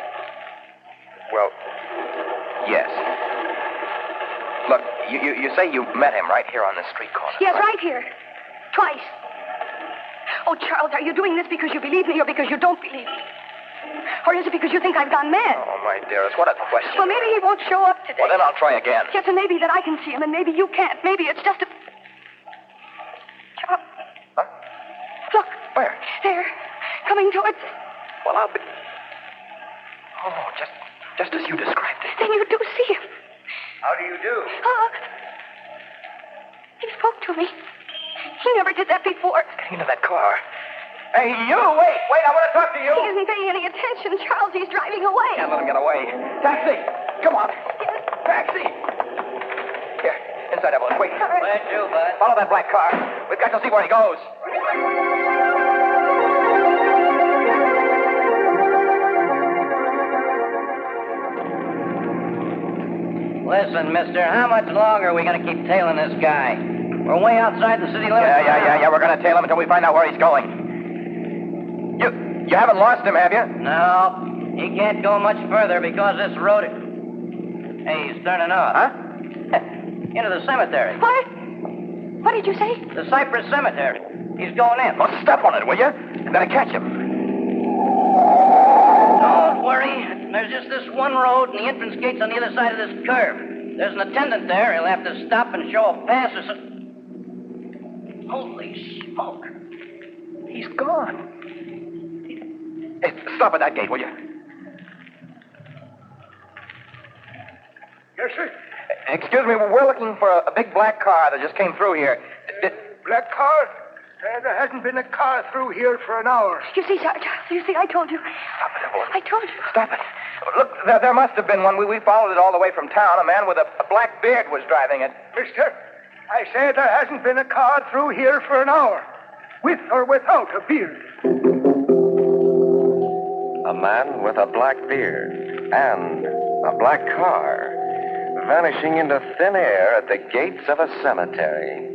Well, yes. Look, you say you met him right here on the street corner. Yes, right here. Twice. Oh, Charles, are you doing this because you believe me or because you don't believe me? Or is it because you think I've gone mad? Oh, my dearest, what a question. Well, maybe he won't show up today. Well, then I'll try again. Yes, and maybe that I can see him, and maybe you can't. Maybe it's just a... Charles. Huh? Look. Where? There. Coming towards us. Well, I'll be... Oh, just as you described it. Then you do see him. How do you do? He spoke to me. He never did that before. Get into that car. Hey, you! Wait, I want to talk to you. He isn't paying any attention, Charles. He's driving away. Can't let him get away. Taxi! Come on. Taxi! Here, inside, Evelyn. Wait. Where'd you, bud? Follow that black car. We've got to see where he goes. Listen, mister, how much longer are we going to keep tailing this guy? We're way outside the city limits. Yeah. We're going to tail him until we find out where he's going. You haven't lost him, have you? No, he can't go much further because this road... Hey, he's turning off. Huh? Into the cemetery. What? What did you say? The Cypress Cemetery. He's going in. Well, step on it, will you? I'm going to catch him. Don't worry. There's just this one road, and the entrance gate's on the other side of this curve. There's an attendant there. He'll have to stop and show a pass or something. Holy smoke. He's gone. Hey, stop at that gate, will you? Yes, sir. Excuse me, we're looking for a big black car that just came through here. Black car? There hasn't been a car through here for an hour. You see, Charles, I told you. Stop it, Evelyn. I told you. Stop it. Look, there must have been one. We followed it all the way from town. A man with a black beard was driving it. Mister, I say there hasn't been a car through here for an hour. With or without a beard. A man with a black beard and a black car vanishing into thin air at the gates of a cemetery.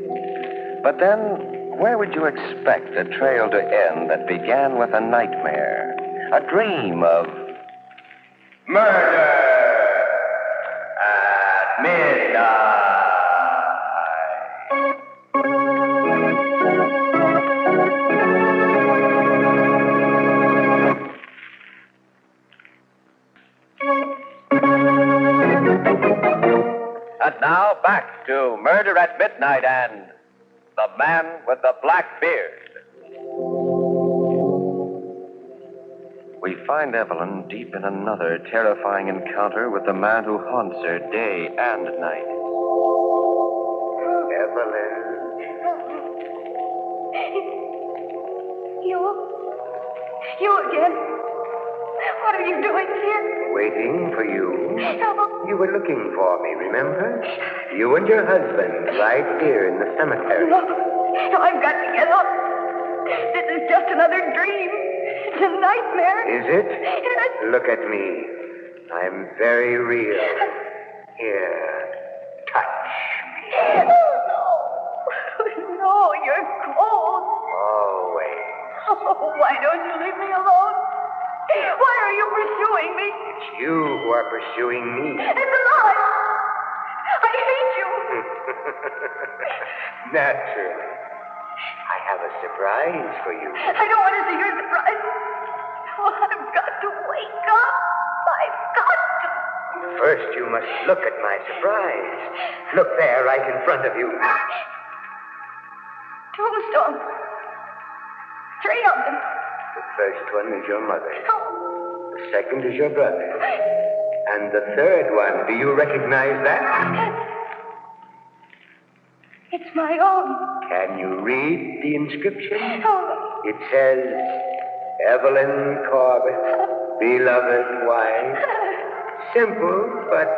But then, where would you expect the trail to end that began with a nightmare, a dream of Murder at midnight. And now back to Murder at Midnight and The Man with the Black Beard. we find Evelyn deep in another terrifying encounter with the man who haunts her day and night. Evelyn. You again? What are you doing here? Waiting for you. You were looking for me, remember? You and your husband right here in the cemetery. No, I've got to get up. This is just another dream. It's a nightmare. Is it? Look at me. I'm very real. Here, touch me. No, you're cold. Always. Oh, why don't you leave me alone? Why are you pursuing me? It's you who are pursuing me. It's a lie. I hate you. Naturally. I have a surprise for you. I don't want to see your surprise. Oh, I've got to wake up. I've got to. First, you must look at my surprise. Look there, right in front of you. Tombstones. 3 of them. The first one is your mother. The second is your brother. And the third one, do you recognize that? It's my own. Can you read the inscription? Oh, It says, Evelyn Corbett, beloved wife. Simple, but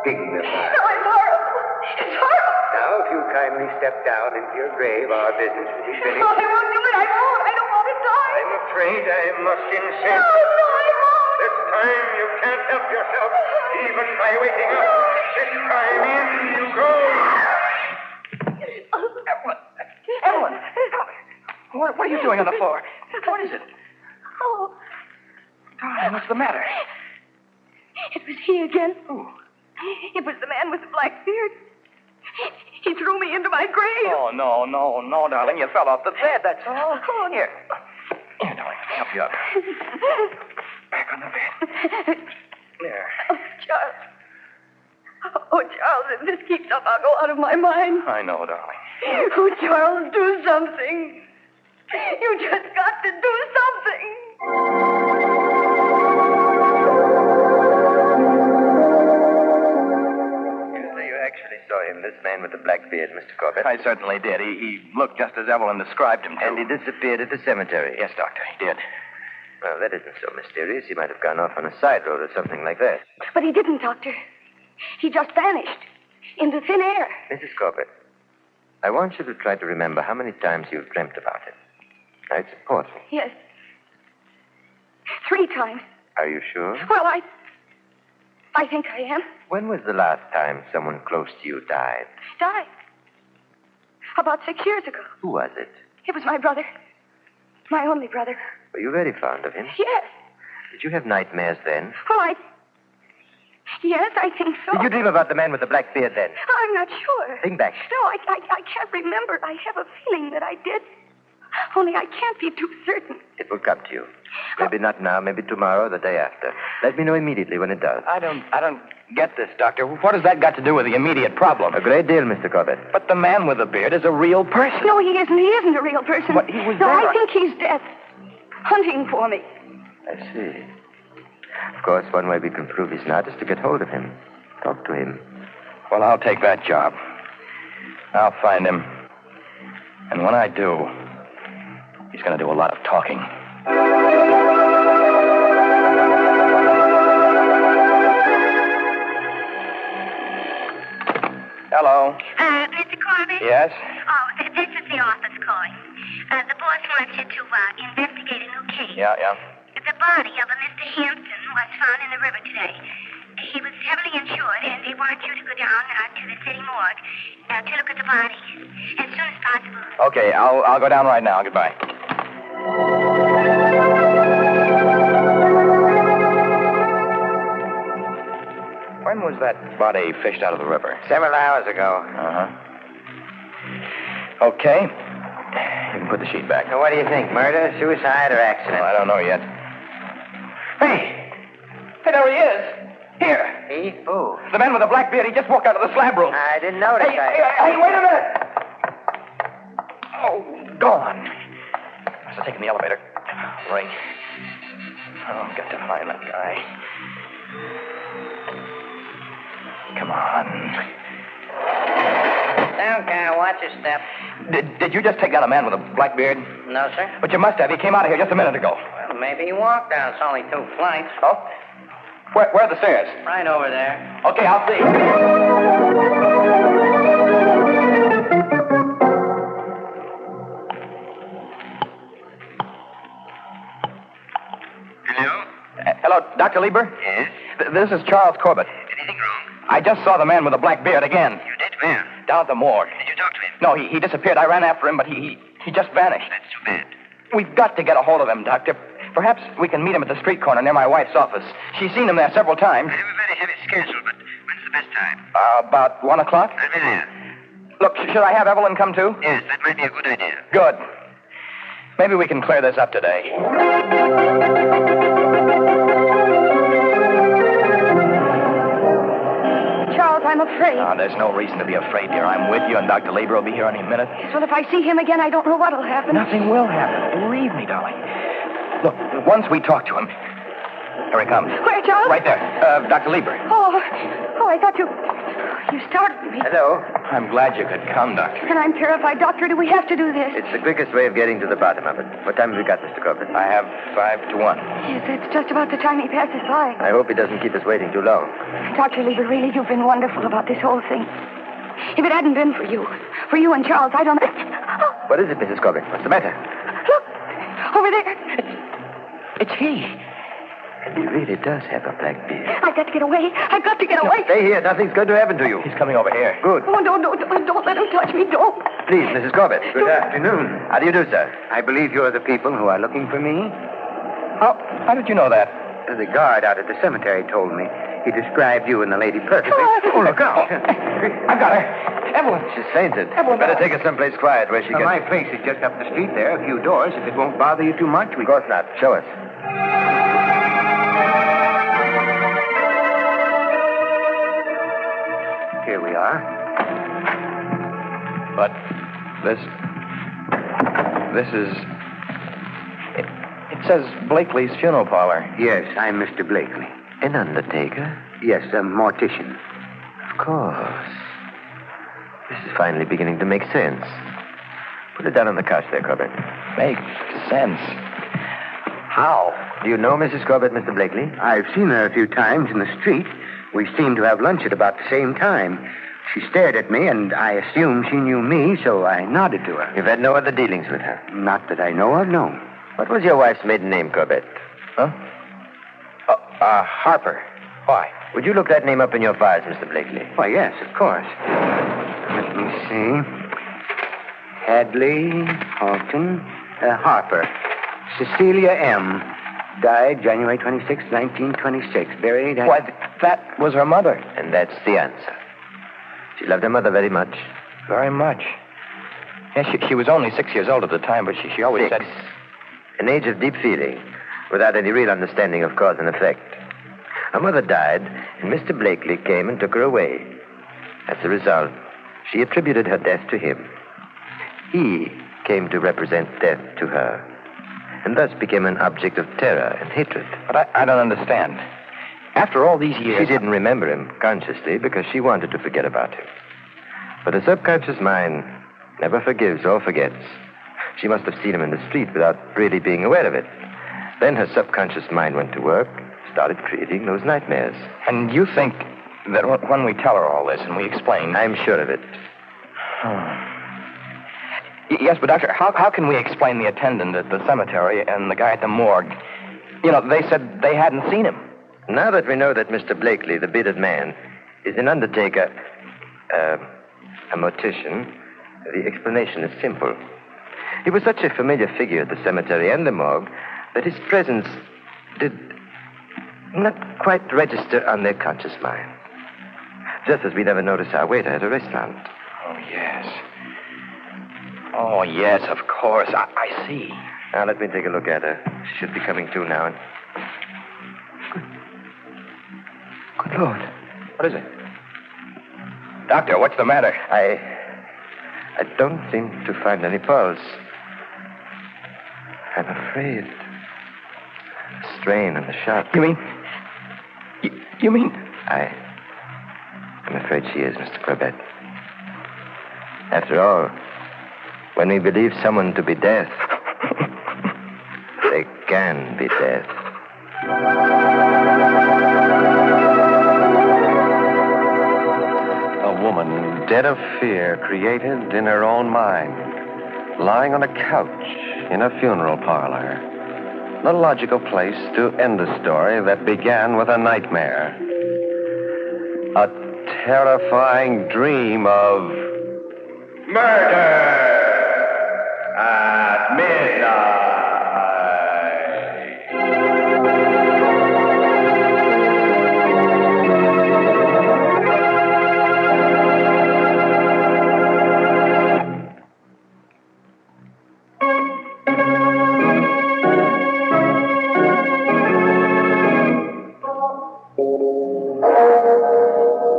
dignified. No, it's horrible. It's horrible. Now, if you kindly step down into your grave, our business will be finished. No, I won't do it. I won't. I don't want to die. I'm afraid I must insist. No, I won't. This time you can't help yourself, even by waking up. This time in you go. Evelyn! What are you doing on the floor? What is it? Oh, Darling, what's the matter? it was he again. Who? It was the man with the black beard. He threw me into my grave. Oh, no, darling. You fell off the bed, that's all. Oh, Here, darling, let me help you up. Back on the bed. There. Oh, Charles. Oh, Charles, if this keeps up, I'll go out of my mind. I know, darling. Oh, Charles, do something. You just got to do something. So you actually saw him, this man with the black beard, Mr. Corbett? I certainly did. He looked just as Evelyn described him to. And he disappeared at the cemetery? Yes, Doctor, he did. Well, that isn't so mysterious. He might have gone off on a side road or something like that. But he didn't, Doctor. He just vanished into thin air. Mrs. Corbett, I want you to try to remember how many times you've dreamt about it. Now, it's important. Yes. 3 times. Are you sure? Well, I think I am. When was the last time someone close to you died? Died. About 6 years ago. Who was it? It was my brother. My only brother. Were you very fond of him? Yes. Did you have nightmares then? Well, yes, I think so. Did you dream about the man with the black beard then? I'm not sure. Think back. No, I can't remember. I have a feeling that I did. Only I can't be too certain. It will come to you. Maybe not now, maybe tomorrow or the day after. Let me know immediately when it does. I don't get this, Doctor. What has that got to do with the immediate problem? A great deal, Mr. Corbett. But the man with the beard is a real person. No, he isn't. He isn't a real person. But he was no, there. I think he's dead. Hunting for me. I see. Of course, one way we can prove he's not is to get hold of him. Talk to him. Well, I'll take that job. I'll find him. And when I do, he's going to do a lot of talking. Hello. Mr. Corbett? Yes? Oh, this is the office calling. The boss wants you to investigate a new case. Yeah. The body of a Mr. Hampton was found in the river today. He was heavily insured, and they want you to go down to the city morgue to look at the body as soon as possible. Okay, I'll go down right now. Goodbye. When was that body fished out of the river? Several hours ago. Uh-huh. Okay. You can put the sheet back. Now, what do you think? Murder, suicide, or accident? Well, I don't know yet. Hey, there he is. Here. He? Who? The man with the black beard. He just walked out of the slab room. I didn't notice. Hey, wait a minute. Oh, gone. Must have taken the elevator. Ring. Oh, I've got to find that guy. Come on. Okay, watch your step. Did you just take down a man with a black beard? No, sir. But you must have. He came out of here just a minute ago. Well, maybe he walked down. It's only 2 flights. Oh? Where are the stairs? Right over there. Okay, I'll see. Hello? Hello, Dr. Lieber? Yes? This is Charles Corbett. Anything wrong? I just saw the man with the black beard again. You did? Where? Down at the morgue. Did you talk to him? No, he disappeared. I ran after him, but he just vanished. That's too bad. We've got to get a hold of him, Doctor. Perhaps we can meet him at the street corner near my wife's office. She's seen him there several times. I have a very heavy schedule, but when's the best time? About 1 o'clock? I'll be there. Look, should I have Evelyn come too? Yes, that might be a good idea. Good. Maybe we can clear this up today. Charles, I'm afraid. Oh, there's no reason to be afraid, dear. I'm with you, and Dr. Lieber will be here any minute. Well, if I see him again, I don't know what'll happen. Nothing will happen. Believe me, darling. Look, once we talk to him. Here he comes. Where, Charles? Right there. Dr. Lieber. Oh, I thought you You startled me. Hello. I'm glad you could come, Doctor. And I'm terrified. Doctor, do we have to do this? It's the quickest way of getting to the bottom of it. What time have we got, Mr. Corbett? I have 5 to 1. Yes, it's just about the time he passes by. I hope he doesn't keep us waiting too long. Dr. Lieber, really, you've been wonderful about this whole thing. If it hadn't been for you and Charles, I don't... What is it, Mrs. Corbett? What's the matter? Look, over there. It's he. And he really does have a black beard. I've got to get away. I've got to get away. Stay here. Nothing's going to happen to you. He's coming over here. Good. Oh, don't let him touch me. Don't. Please, Mrs. Corbett. Good afternoon. How do you do, sir? I believe you're the people who are looking for me. How did you know that? The guard out at the cemetery told me. He described you and the lady perfectly. Oh, look out. I've got her. Evelyn. She's fainted. Evelyn, Better take her someplace quiet where she can... My place is just up the street there, a few doors. If it won't bother you too much, we... Of course not. Show us. Here we are. But this is... It says Blakely's funeral parlor. Yes, I'm Mr. Blakely. An undertaker? Yes, a mortician. Of course. This is finally beginning to make sense. Put it down on the couch there, Corbett. Makes sense. How? Do you know Mrs. Corbett, Mr. Blakely? I've seen her a few times in the street. We seemed to have lunch at about the same time. She stared at me, and I assumed she knew me, so I nodded to her. You've had no other dealings with her? Not that I know of, no. What was your wife's maiden name, Corbett? Huh? Harper. Why? Would you look that name up in your files, Mr. Blakely? Why, yes, of course. Let me see. Hadley, Halton, Harper. Cecilia M. Died January 26, 1926. Buried at... Why, that was her mother. And that's the answer. She loved her mother very much. Very much. Yes, she was only 6 years old at the time, but she always said... An age of deep feeling, without any real understanding of cause and effect. Her mother died, and Mr. Blakely came and took her away. As a result, she attributed her death to him. He came to represent death to her, and thus became an object of terror and hatred. But I don't understand. After all these years... She didn't remember him consciously because she wanted to forget about him. But the subconscious mind never forgives or forgets. She must have seen him in the street without really being aware of it. Then her subconscious mind went to work, started creating those nightmares. And you think that when we tell her all this and we explain... I'm sure of it. Yes, but Doctor, how can we explain the attendant at the cemetery and the guy at the morgue? You know, they said they hadn't seen him. Now that we know that Mr. Blakely, the bearded man, is an undertaker, a mortician, the explanation is simple. He was such a familiar figure at the cemetery and the morgue that his presence did not quite register on their conscious mind. Just as we never notice our waiter at a restaurant. Oh, yes. Oh, yes, of course. I see. Now, let me take a look at her. She should be coming to now. Good Lord. What is it? Doctor, what's the matter? I don't seem to find any pulse. I'm afraid. The strain and the shock. You mean? You mean? I'm afraid she is, Mr. Corbett. After all, when we believe someone to be death, they can be death. A woman, dead of fear, created in her own mind, lying on a couch in a funeral parlor. The logical place to end a story that began with a nightmare. A terrifying dream of murder at midnight.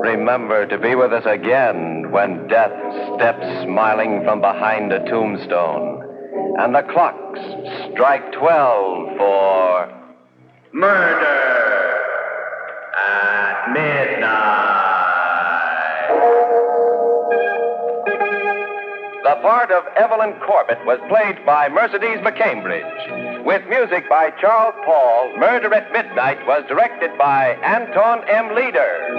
Remember to be with us again when death steps smiling from behind a tombstone and the clocks strike 12 for murder at midnight. part of Evelyn Corbett was played by Mercedes McCambridge. With music by Charles Paul, Murder at Midnight was directed by Anton M. Leader.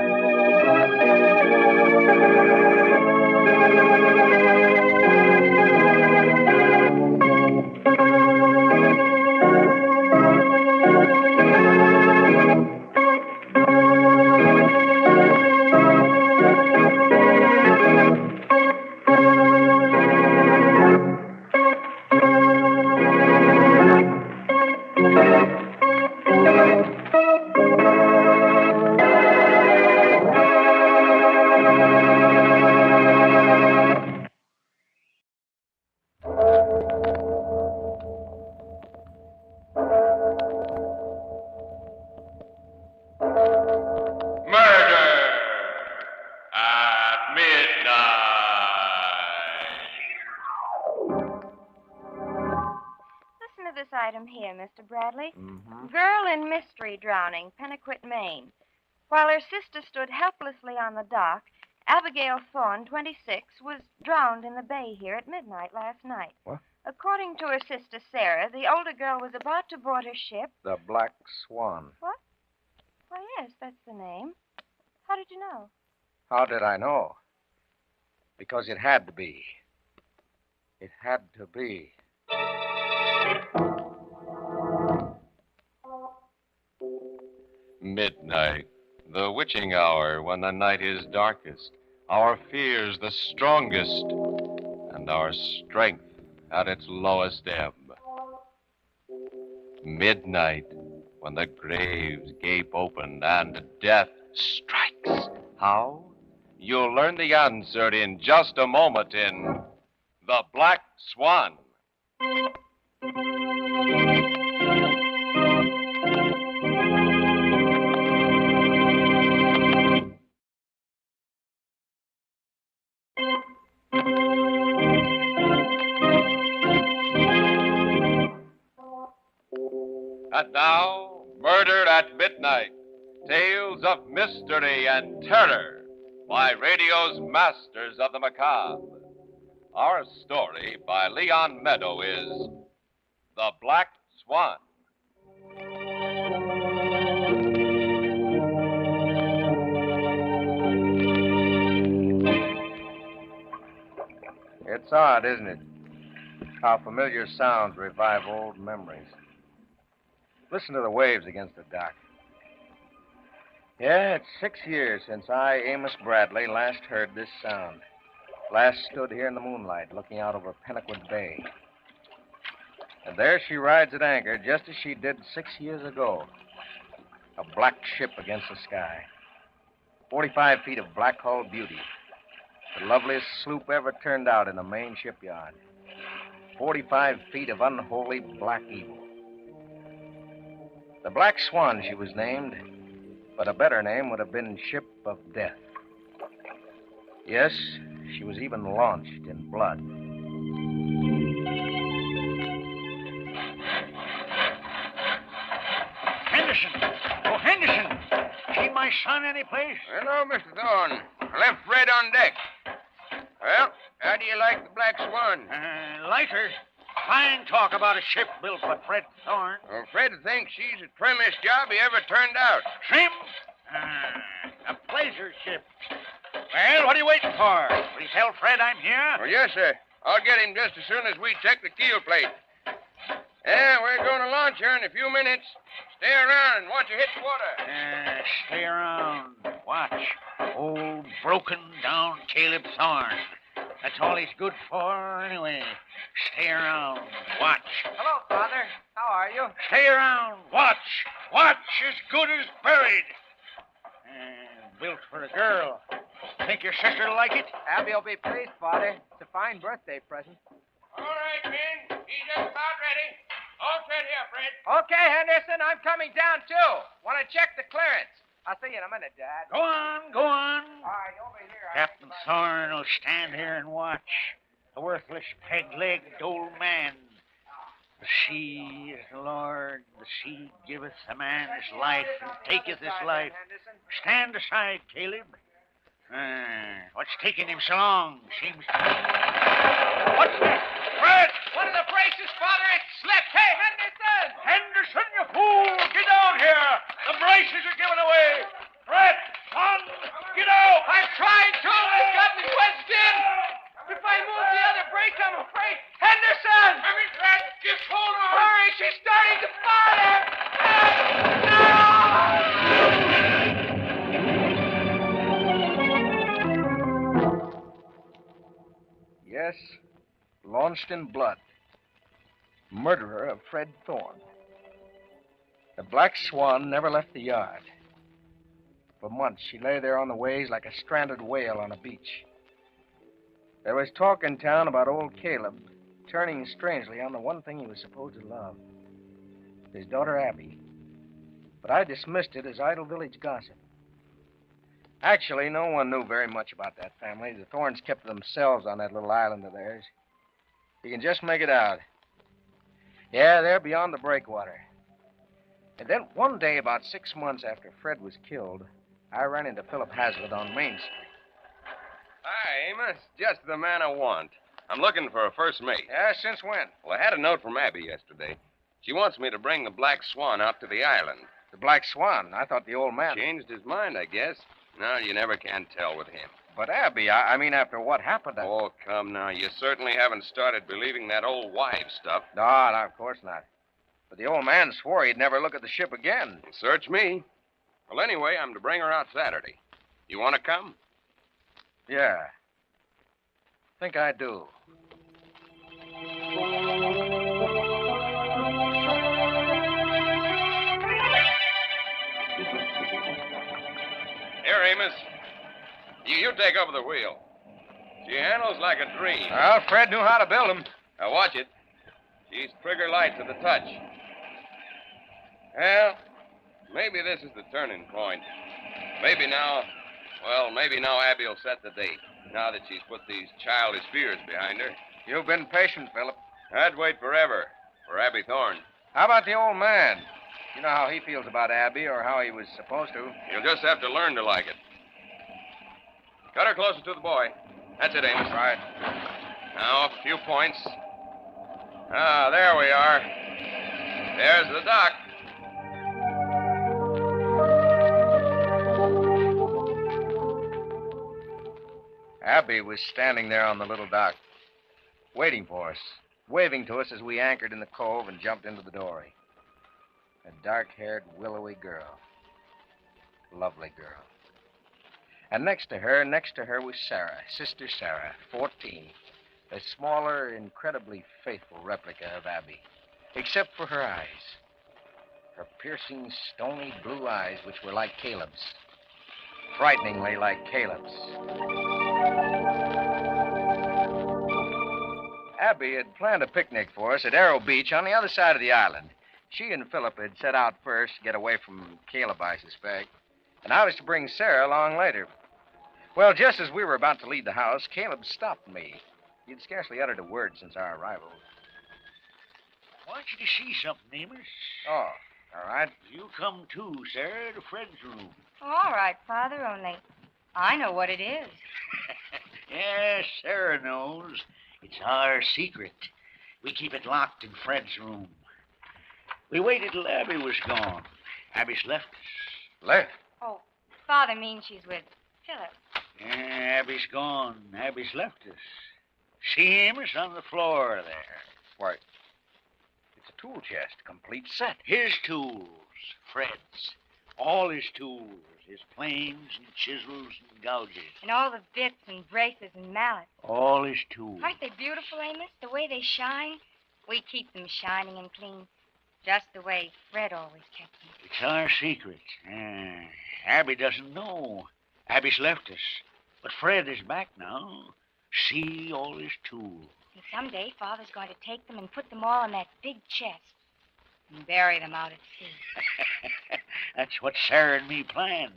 Listen to this item here, Mr. Bradley. Mm-hmm. Girl in mystery drowning, Pennaquit, Maine. While her sister stood helplessly on the dock, Abigail Thorne, 26, was drowned in the bay here at midnight last night. What? According to her sister Sarah, the older girl was about to board her ship. The Black Swan. What? Why, yes, that's the name. How did you know? How did I know? Because it had to be. It had to be. Midnight, the witching hour when the night is darkest, our fears the strongest, and our strength at its lowest ebb. Midnight, when the graves gape open and death strikes. How? You'll learn the answer in just a moment in The Black Swan. And now, Murder at Midnight, tales of mystery and terror by radio's masters of the macabre. Our story by Leon Meadow is The Black Swan. It's odd, isn't it? How familiar sounds revive old memories. Listen to the waves against the dock. Yeah, it's 6 years since I, Amos Bradley, last heard this sound. Last stood here in the moonlight looking out over Pennaquit Bay. And there she rides at anchor just as she did 6 years ago. A black ship against the sky. 45 feet of black hull beauty. The loveliest sloop ever turned out in the main shipyard. 45 feet of unholy black evil. The Black Swan, she was named, but a better name would have been Ship of Death. Yes, she was even launched in blood. Henderson! Oh, Henderson! See my son anyplace? Hello, Mr. Thorne. Left Fred on deck. Well, how do you like the Black Swan? Like her. Fine talk about a ship built by Fred Thorne. Well, Fred thinks she's the trimmest job he ever turned out. Trim? A pleasure ship. Well, what are you waiting for? Will you tell Fred I'm here? Well, yes, sir. I'll get him just as soon as we check the keel plate. Yeah, we're going to launch her in a few minutes. Stay around and watch her hit the water. Stay around. Watch. Old, broken down Caleb Thorne. That's all he's good for, anyway. Stay around. Watch. Hello, Father. How are you? Stay around. Watch. Watch as good as buried. Built for a girl. Think your sister'll like it? Abby will be pleased, Father. It's a fine birthday present. All right, men. He's just about ready. All set here, Fred. Okay, Henderson. I'm coming down, too. Want to check the clearance. I'll see you in a minute, Dad. Go on, go on. All right, over here. Captain Thorne will stand here and watch. A worthless, peg-legged old man. The sea is the Lord. The sea giveth a man his life and taketh his life. Stand aside, Caleb. What's taking him so long? Seems to What's that? Fred! One of the braces, Father, it slipped. Hey, Henderson! Henderson, you fool! Get down here! The braces are giving away! Fred! Son! Get out! I'm trying to. It's got me wedged in. If I move the other brace, I'm afraid. Henderson! Fred, just hold on! Hurry, she's starting to fire! Yes, launched in blood. Murderer of Fred Thorne. The Black Swan never left the yard. For months, she lay there on the waves like a stranded whale on a beach. There was talk in town about old Caleb turning strangely on the one thing he was supposed to love, his daughter Abby. But I dismissed it as idle village gossip. Actually, no one knew very much about that family. The Thorns kept to themselves on that little island of theirs. You can just make it out. Yeah, they're beyond the breakwater. And then one day, about 6 months after Fred was killed, I ran into Philip Hazlitt on Main Street. Hi, Amos. Just the man I want. I'm looking for a first mate. Yeah, since when? Well, I had a note from Abby yesterday. She wants me to bring the Black Swan out to the island. The Black Swan? I thought the old man... Changed his mind, I guess. No, you never can tell with him. But, Abby, I mean, after what happened... Oh, come now. You certainly haven't started believing that old wives stuff. No, of course not. But the old man swore he'd never look at the ship again. Search me. Well, anyway, I'm to bring her out Saturday. You want to come? Yeah. Think I do. Here, Amos. You take over the wheel. She handles like a dream. Well, Fred knew how to build them. Now, watch it. She's trigger light to the touch. Well, maybe this is the turning point. Maybe now Abby will set the date, now that she's put these childish fears behind her. You've been patient, Philip. I'd wait forever for Abby Thorne. How about the old man? You know how he feels about Abby, or how he was supposed to. You'll just have to learn to like it. Cut her closer to the boy. That's it, Amos. Right. Now, a few points. Ah, there we are. There's the dock. Abby was standing there on the little dock, waiting for us, waving to us as we anchored in the cove and jumped into the dory. A dark-haired, willowy girl. Lovely girl. And next to her was Sarah, Sister Sarah, 14. A smaller, incredibly faithful replica of Abby, except for her eyes. Her piercing, stony blue eyes, which were like Caleb's. Frighteningly like Caleb's. Abby had planned a picnic for us at Arrow Beach on the other side of the island. She and Philip had set out first to get away from Caleb, I suspect. And I was to bring Sarah along later. Well, just as we were about to leave the house, Caleb stopped me. He'd scarcely uttered a word since our arrival. I want you to see something, Amos. Oh, all right. You come too, Sarah, to Fred's room. All right, Father, only I know what it is. Yes, Sarah knows. It's our secret. We keep it locked in Fred's room. We waited till Abby was gone. Abby's left us. Left? Oh, Father means she's with Philip. Yeah, Abby's gone. Abby's left us. See Amos on the floor there. Why, it's a tool chest, complete set. His tools, Fred's. All his tools. His planes and chisels and gouges. And all the bits and braces and mallets. All his tools. Aren't they beautiful, Amos? The way they shine? We keep them shining and clean, just the way Fred always kept them. It's our secret. Abby doesn't know. Abby's left us. But Fred is back now. See all his tools. And someday Father's going to take them and put them all in that big chest and bury them out at sea. That's what Sarah and me planned.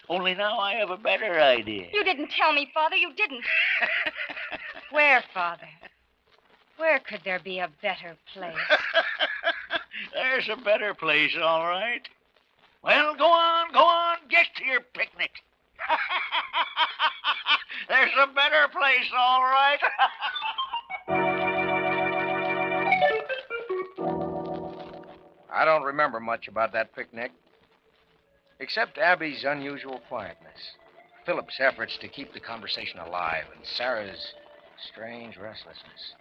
Only now I have a better idea. You didn't tell me, Father. You didn't. Where, Father? Where could there be a better place? There's a better place, all right. Well, go on. Get to your picnic. There's a better place, all right. I don't remember much about that picnic, except Abby's unusual quietness, Philip's efforts to keep the conversation alive, and Sarah's strange restlessness.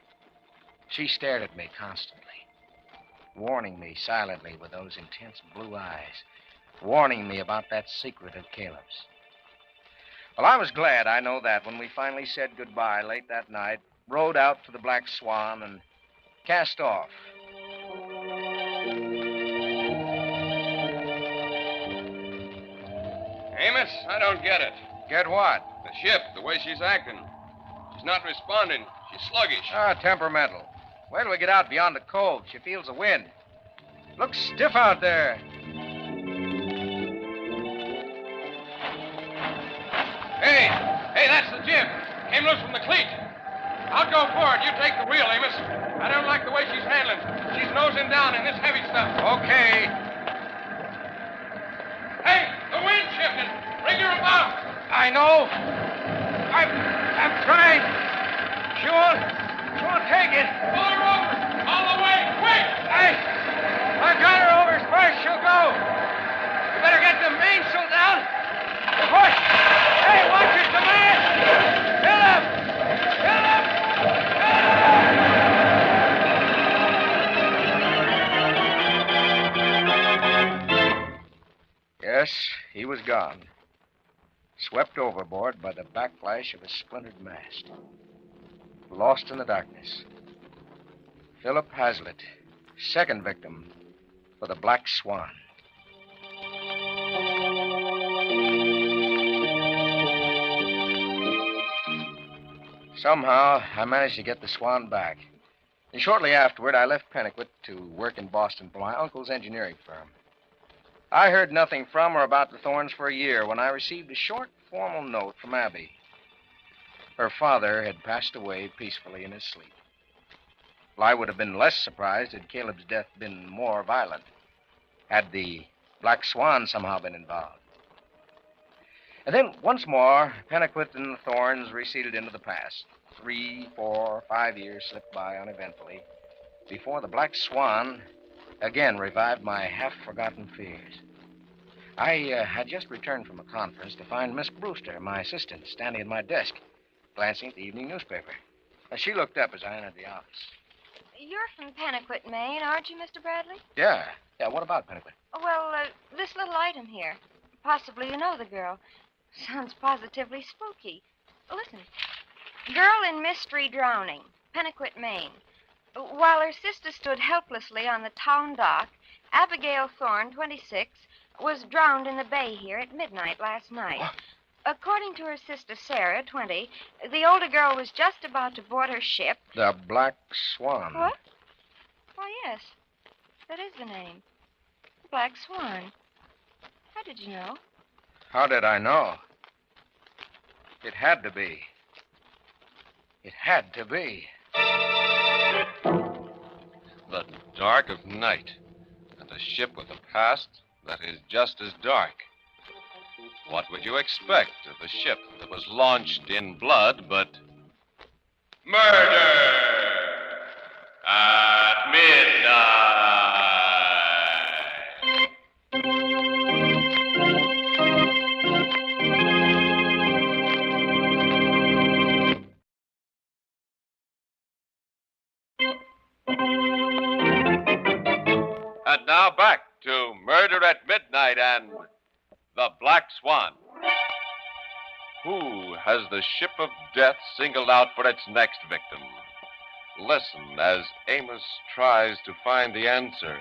She stared at me constantly, warning me silently with those intense blue eyes, warning me about that secret of Caleb's. Well, I was glad, I know that, when we finally said goodbye late that night, rowed out to the Black Swan, and cast off. Amos, I don't get it. Get what? The ship, the way she's acting. She's not responding. She's sluggish. Temperamental. Wait till we get out beyond the cove. She feels the wind. Looks stiff out there. Hey, that's the jib. Came loose from the cleat. I'll go for it. You take the wheel, Amos. I don't like the way she's handling. She's nosing down in this heavy stuff. Okay. Hey, the wind's shifting. Bring her about. I know. I'm trying. She won't take it. Pull her over. All the way. Quick. I got her over as far as she'll go. You better get the mainsail down. Push. Hey, watch it, the man. Philip. Yes, he was gone. Swept overboard by the backlash of a splintered mast. Lost in the darkness. Philip Hazlitt, second victim for the Black Swan. Somehow, I managed to get the Swan back. And shortly afterward, I left Pennicut to work in Boston for my uncle's engineering firm. I heard nothing from or about the Thorns for a year when I received a short, formal note from Abby. Her father had passed away peacefully in his sleep. Well, I would have been less surprised had Caleb's death been more violent, had the Black Swan somehow been involved. And then, once more, Pennicut and the Thorns receded into the past. 3, 4, 5 years slipped by uneventfully before the Black Swan again revived my half-forgotten fears. I had just returned from a conference to find Miss Brewster, my assistant, standing at my desk, glancing at the evening newspaper. She looked up as I entered the office. You're from Pennicut, Maine, aren't you, Mr. Bradley? Yeah, what about Pennicut? Well, this little item here. Possibly you know the girl. Sounds positively spooky. Listen. Girl in mystery drowning, Pennicut, Maine. While her sister stood helplessly on the town dock, Abigail Thorne, 26, was drowned in the bay here at midnight last night. What? According to her sister Sarah, 20, the older girl was just about to board her ship. The Black Swan. What? Why, yes. That is the name. The Black Swan. How did you know? How did I know? It had to be. It had to be. The dark of night, and a ship with a past that is just as dark. What would you expect of a ship that was launched in blood, but murder at midnight? And now back to Murder at Midnight and the Black Swan. Who has the ship of death singled out for its next victim? Listen as Amos tries to find the answer.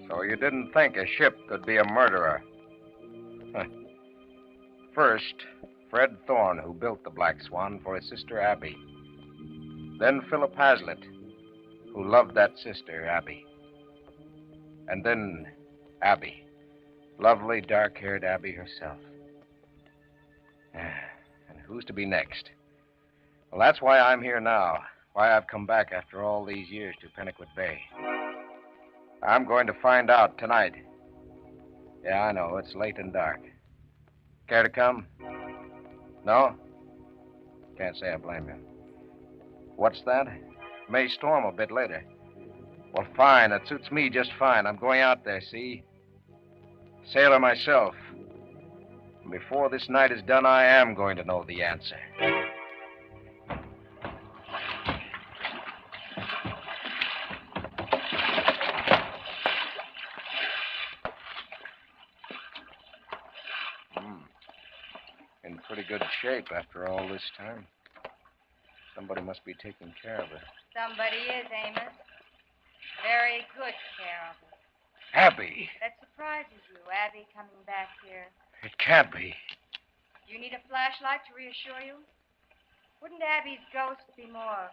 So you didn't think a ship could be a murderer? First, Fred Thorne, who built the Black Swan for his sister Abby. Then Philip Hazlitt, who loved that sister, Abby. And then Abby. Lovely, dark-haired Abby herself. And who's to be next? Well, that's why I'm here now. Why I've come back after all these years to Pennicut Bay. I'm going to find out tonight. Yeah, I know. It's late and dark. Care to come? No? Can't say I blame you. What's that? May storm a bit later. Well, fine. That suits me just fine. I'm going out there, see? Sailor myself. And before this night is done, I am going to know the answer. In pretty good shape after all this time. Somebody must be taking care of her. Somebody is, Amos. Very good care of her. Abby! That surprises you, Abby coming back here. It can't be. You need a flashlight to reassure you? Wouldn't Abby's ghost be more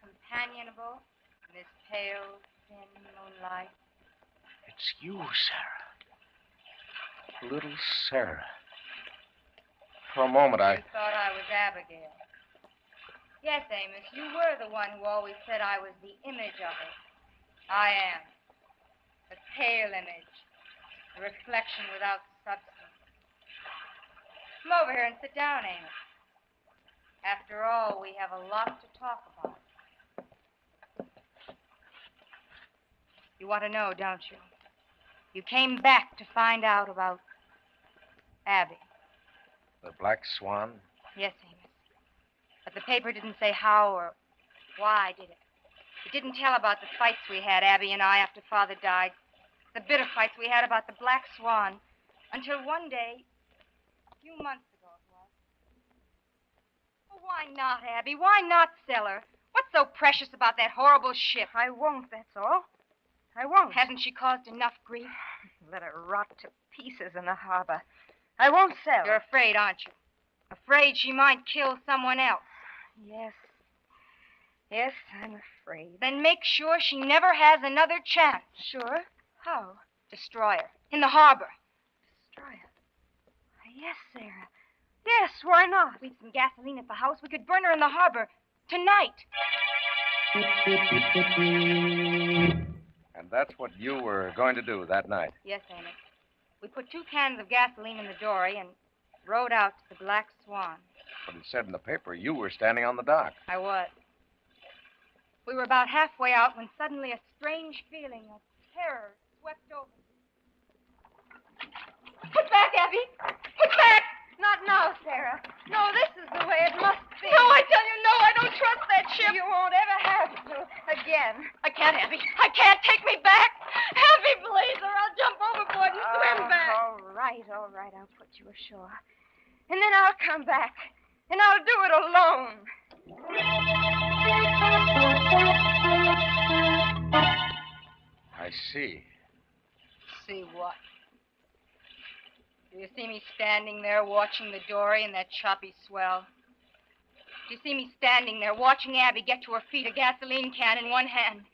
companionable in this pale, thin moonlight? It's you, Sarah. Little Sarah. For a moment, You thought I was Abigail. Yes, Amos, you were the one who always said I was the image of her. I am. A pale image. A reflection without substance. Come over here and sit down, Amos. After all, we have a lot to talk about. You want to know, don't you? You came back to find out about Abby. The Black Swan? Yes, Amos. But the paper didn't say how or why, did it? It didn't tell about the fights we had, Abby and I, after Father died. The bitter fights we had about the Black Swan. Until one day, a few months ago it was. Well, why not, Abby? Why not sell her? What's so precious about that horrible ship? I won't, that's all. I won't. Hasn't she caused enough grief? Let her rot to pieces in the harbor. I won't sell. You're afraid, aren't you? Afraid she might kill someone else. Yes. Yes, I'm afraid. Then make sure she never has another chance. Sure? How? Destroy her. In the harbor. Destroy her? Yes, Sarah. Yes, why not? Leave some gasoline at the house. We could burn her in the harbor. Tonight. And that's what you were going to do that night. Yes, Amos. We put 2 cans of gasoline in the dory and rowed out to the Black Swan. But it said in the paper you were standing on the dock. I was. We were about halfway out when suddenly a strange feeling of terror swept over me. Put back, Abby! Put back! Not now, Sarah. No, this is the way it must be. No, I tell you, no, I don't trust that ship. You won't ever have to again. I can't, Abby. I can't. Take me back. Abby, please, or I'll jump overboard and swim back. All right. I'll put you ashore. And then I'll come back. And I'll do it alone. I see. See what? Do you see me standing there watching the dory in that choppy swell? Do you see me standing there watching Abby get to her feet, a gasoline can in one hand?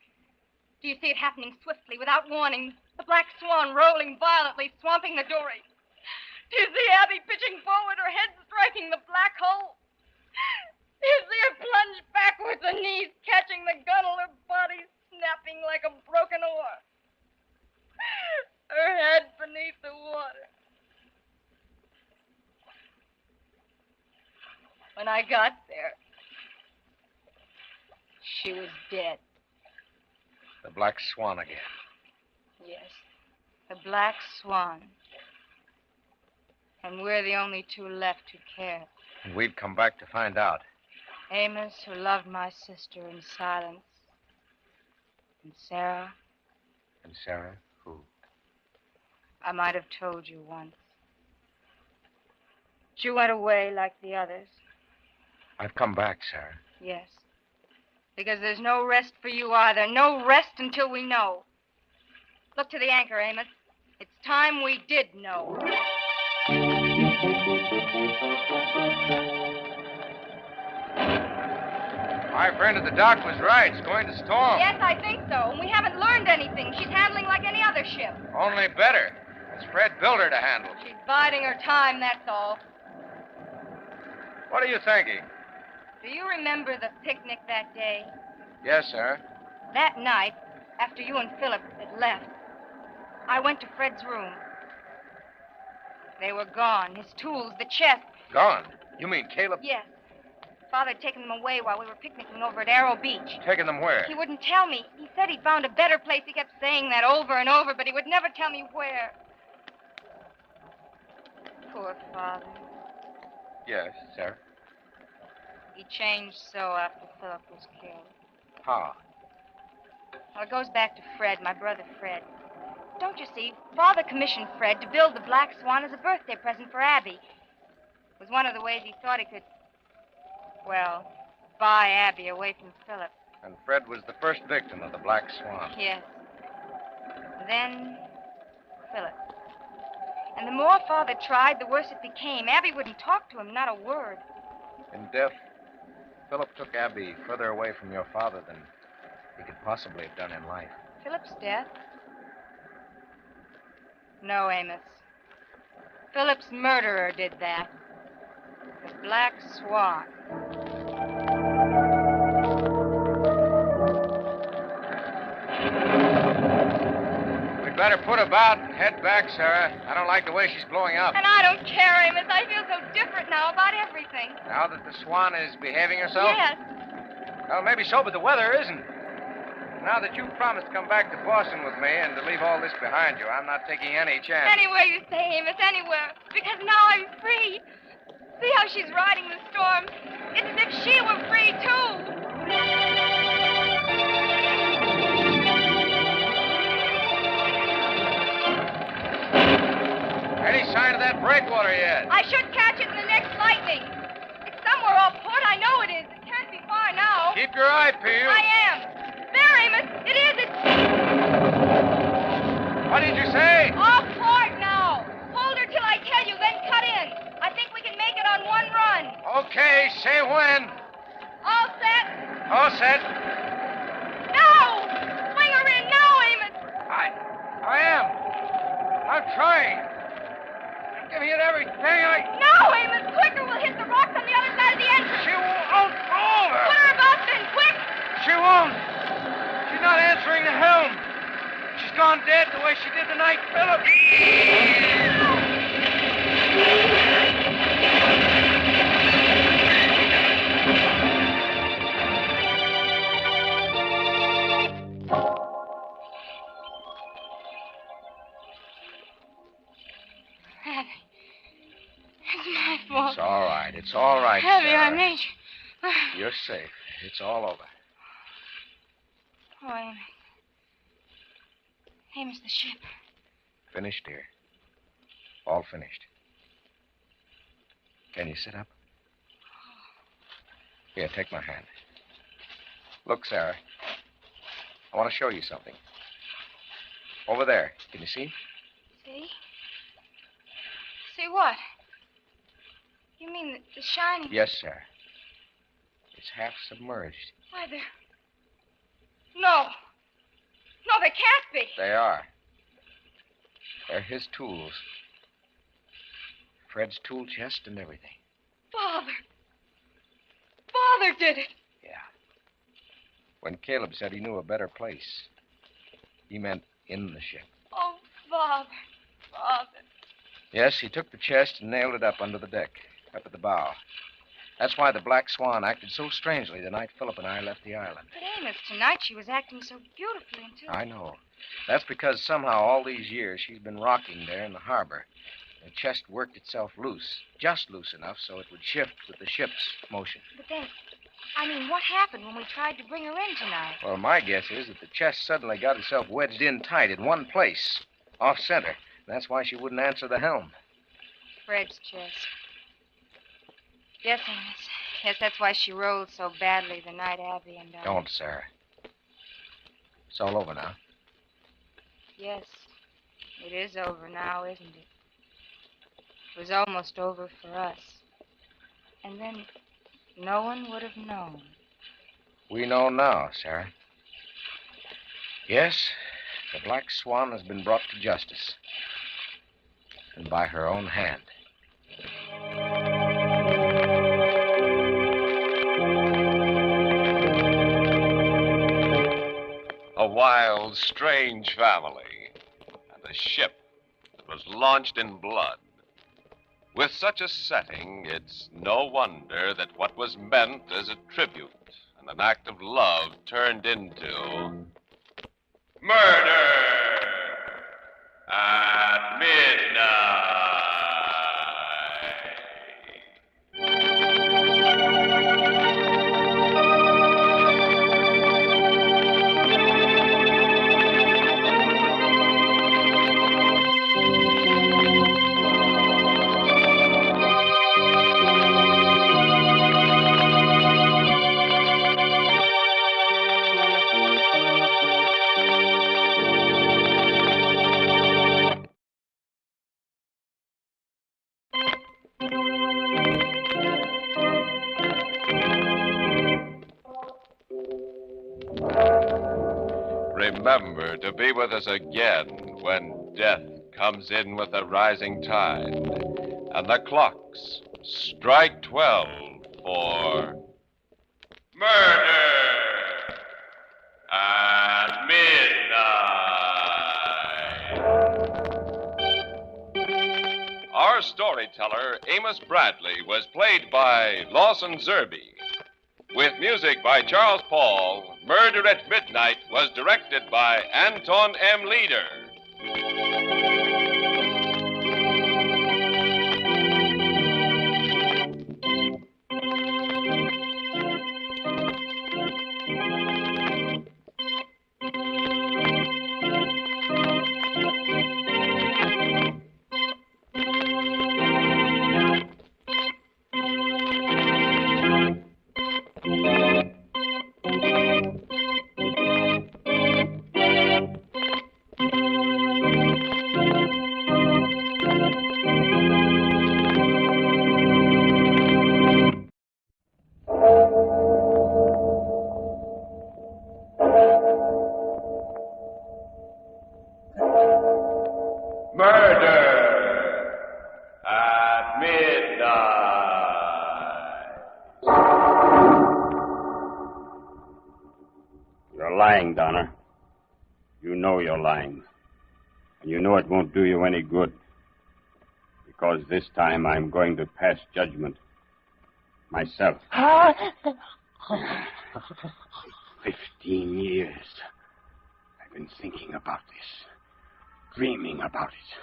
Do you see it happening swiftly, without warning, the Black Swan rolling violently, swamping the dory? Do you see Abby pitching forward, her head striking the black hole? Do you see her plunge backwards, her knees catching the gunwale, her body snapping like a broken oar? Her head beneath the water. When I got there, she was dead. The Black Swan again. Yes, the Black Swan. And we're the only 2 left who care. And we'd come back to find out. Amos, who loved my sister in silence. And Sarah. And Sarah, who? I might have told you once. She went away like the others. I've come back, Sarah. Yes. Because there's no rest for you either. No rest until we know. Look to the anchor, Amos. It's time we did know. My friend at the dock was right. It's going to storm. Yes, I think so. And we haven't learned anything. She's handling like any other ship. Only better. It's Fred built her to handle. She's biding her time, that's all. What are you thinking? Do you remember the picnic that day? Yes, sir. That night, after you and Philip had left, I went to Fred's room. They were gone. His tools, the chest. Gone? You mean Caleb? Yes. Father had taken them away while we were picnicking over at Arrow Beach. Taking them where? He wouldn't tell me. He said he'd found a better place. He kept saying that over and over, but he would never tell me where. Poor Father. Yes, Sarah. He changed so after Philip was killed. How? Well, it goes back to Fred, my brother Fred. Don't you see, Father commissioned Fred to build the Black Swan as a birthday present for Abby. It was one of the ways he thought he could, well, buy Abby away from Philip. And Fred was the first victim of the Black Swan. Yes. Then, Philip. And the more Father tried, the worse it became. Abby wouldn't talk to him, not a word. In death, Philip took Abby further away from your father than he could possibly have done in life. Philip's death? No, Amos. Philip's murderer did that. The Black Swan. We'd better put about and head back, Sarah. I don't like the way she's blowing up. And I don't care, Amos. I feel so different now about everything. Now that the Swan is behaving herself? Yes. Well, maybe so, but the weather isn't. Now that you've promised to come back to Boston with me and to leave all this behind you, I'm not taking any chance. Anywhere you say, Amos, anywhere. Because now I'm free. See how she's riding the storm? It's as if she were free, too. Any sign of that breakwater yet? I should catch it in the next lightning. It's somewhere off port. I know it is. It can't be far now. Keep your eye peeled. I am. There, Amos. It is. It's What did you say? off port now. Hold her till I tell you, then cut in. I think we can make it on one run. Okay, say when. All set? All set. Now! Swing her in now, Amos. I am. I'm trying. I'm giving it everything Now, Amos, quicker. We'll hit the rocks on the other side of the entrance. She won't go over. Put her about then, quick. She won't. She's not answering the helm. She's gone dead the way she did the night Philip. Abby. It's my fault. It's all right. It's all right, Abby, Sarah. I made you. You're safe. It's all over. Oh, Amos. Amos, the ship. Finished, dear. All finished. Can you sit up? Here, take my hand. Look, Sarah. I want to show you something. Over there. Can you see? See? See what? You mean the shining? Yes, Sarah. It's half submerged. Why, there. No. No, they can't be. They are. They're his tools. Fred's tool chest and everything. Father. Father did it. When Caleb said he knew a better place, he meant in the ship. Oh, Father. Father. Yes, he took the chest and nailed it up under the deck, up at the bow. That's why the Black Swan acted so strangely the night Philip and I left the island. But, Amos, tonight she was acting so beautifully until... I know. That's because somehow all these years she's been rocking there in the harbor. The chest worked itself loose, just loose enough so it would shift with the ship's motion. But then, I mean, what happened when we tried to bring her in tonight? Well, my guess is that the chest suddenly got itself wedged in tight in one place, off center. That's why she wouldn't answer the helm. Fred's chest. Yes, Amos. Yes, that's why she rolled so badly the night Abby and I... Don't, Sarah. It's all over now. Yes, it is over now, isn't it? It was almost over for us. And then no one would have known. We know now, Sarah. Yes, the Black Swan has been brought to justice. And by her own hand. A wild, strange family. And a ship that was launched in blood. With such a setting, it's no wonder that what was meant as a tribute and an act of love turned into murder at midnight. Remember to be with us again when death comes in with the rising tide and the clocks strike 12 for murder at midnight. Our storyteller, Amos Bradley, was played by Lawson Zerby. With music by Charles Paul, Murder at Midnight was directed by Anton M. Leader. Murder at midnight. You're lying, Donna. You know you're lying. And you know it won't do you any good. Because this time I'm going to pass judgment. Myself. 15 years. I've been thinking about this. Dreaming about it.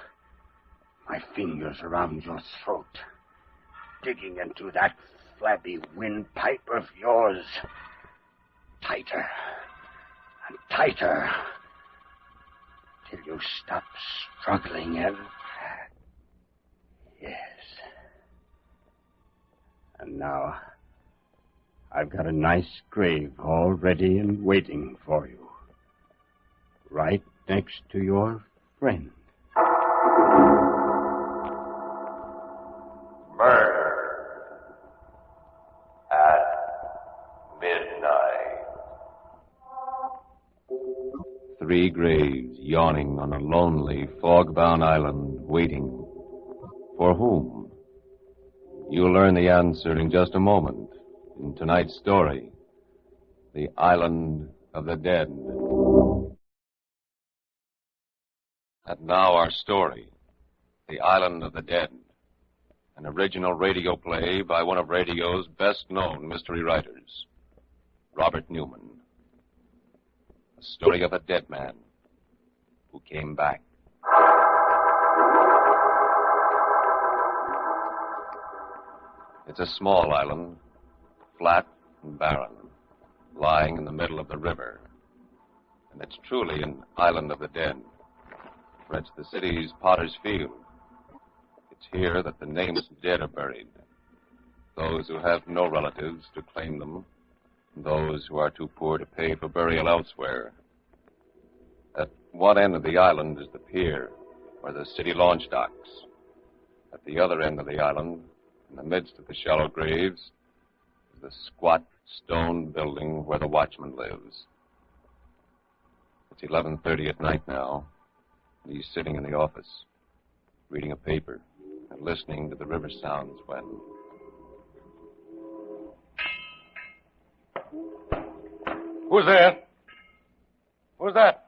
My fingers around your throat. Digging into that flabby windpipe of yours. Tighter and tighter. Till you stop struggling and... Yes. And now, I've got a nice grave all ready and waiting for you. Right next to your friend. Murder at midnight. 3 graves yawning on a lonely, fog-bound island, waiting. For whom? You'll learn the answer in just a moment in tonight's story, The Island of the Dead. And now our story, The Island of the Dead, an original radio play by one of radio's best-known mystery writers, Robert Newman. A story of a dead man who came back. It's a small island, flat and barren, lying in the middle of the river. And it's truly an island of the dead. For it's the city's Potter's Field. It's here that the nameless dead are buried. Those who have no relatives to claim them, and those who are too poor to pay for burial elsewhere. At one end of the island is the pier, where the city launch docks. At the other end of the island, in the midst of the shallow graves, is the squat stone building where the watchman lives. It's 11:30 at night now. He's sitting in the office, reading a paper and listening to the river sounds when... Who's there? Who's that?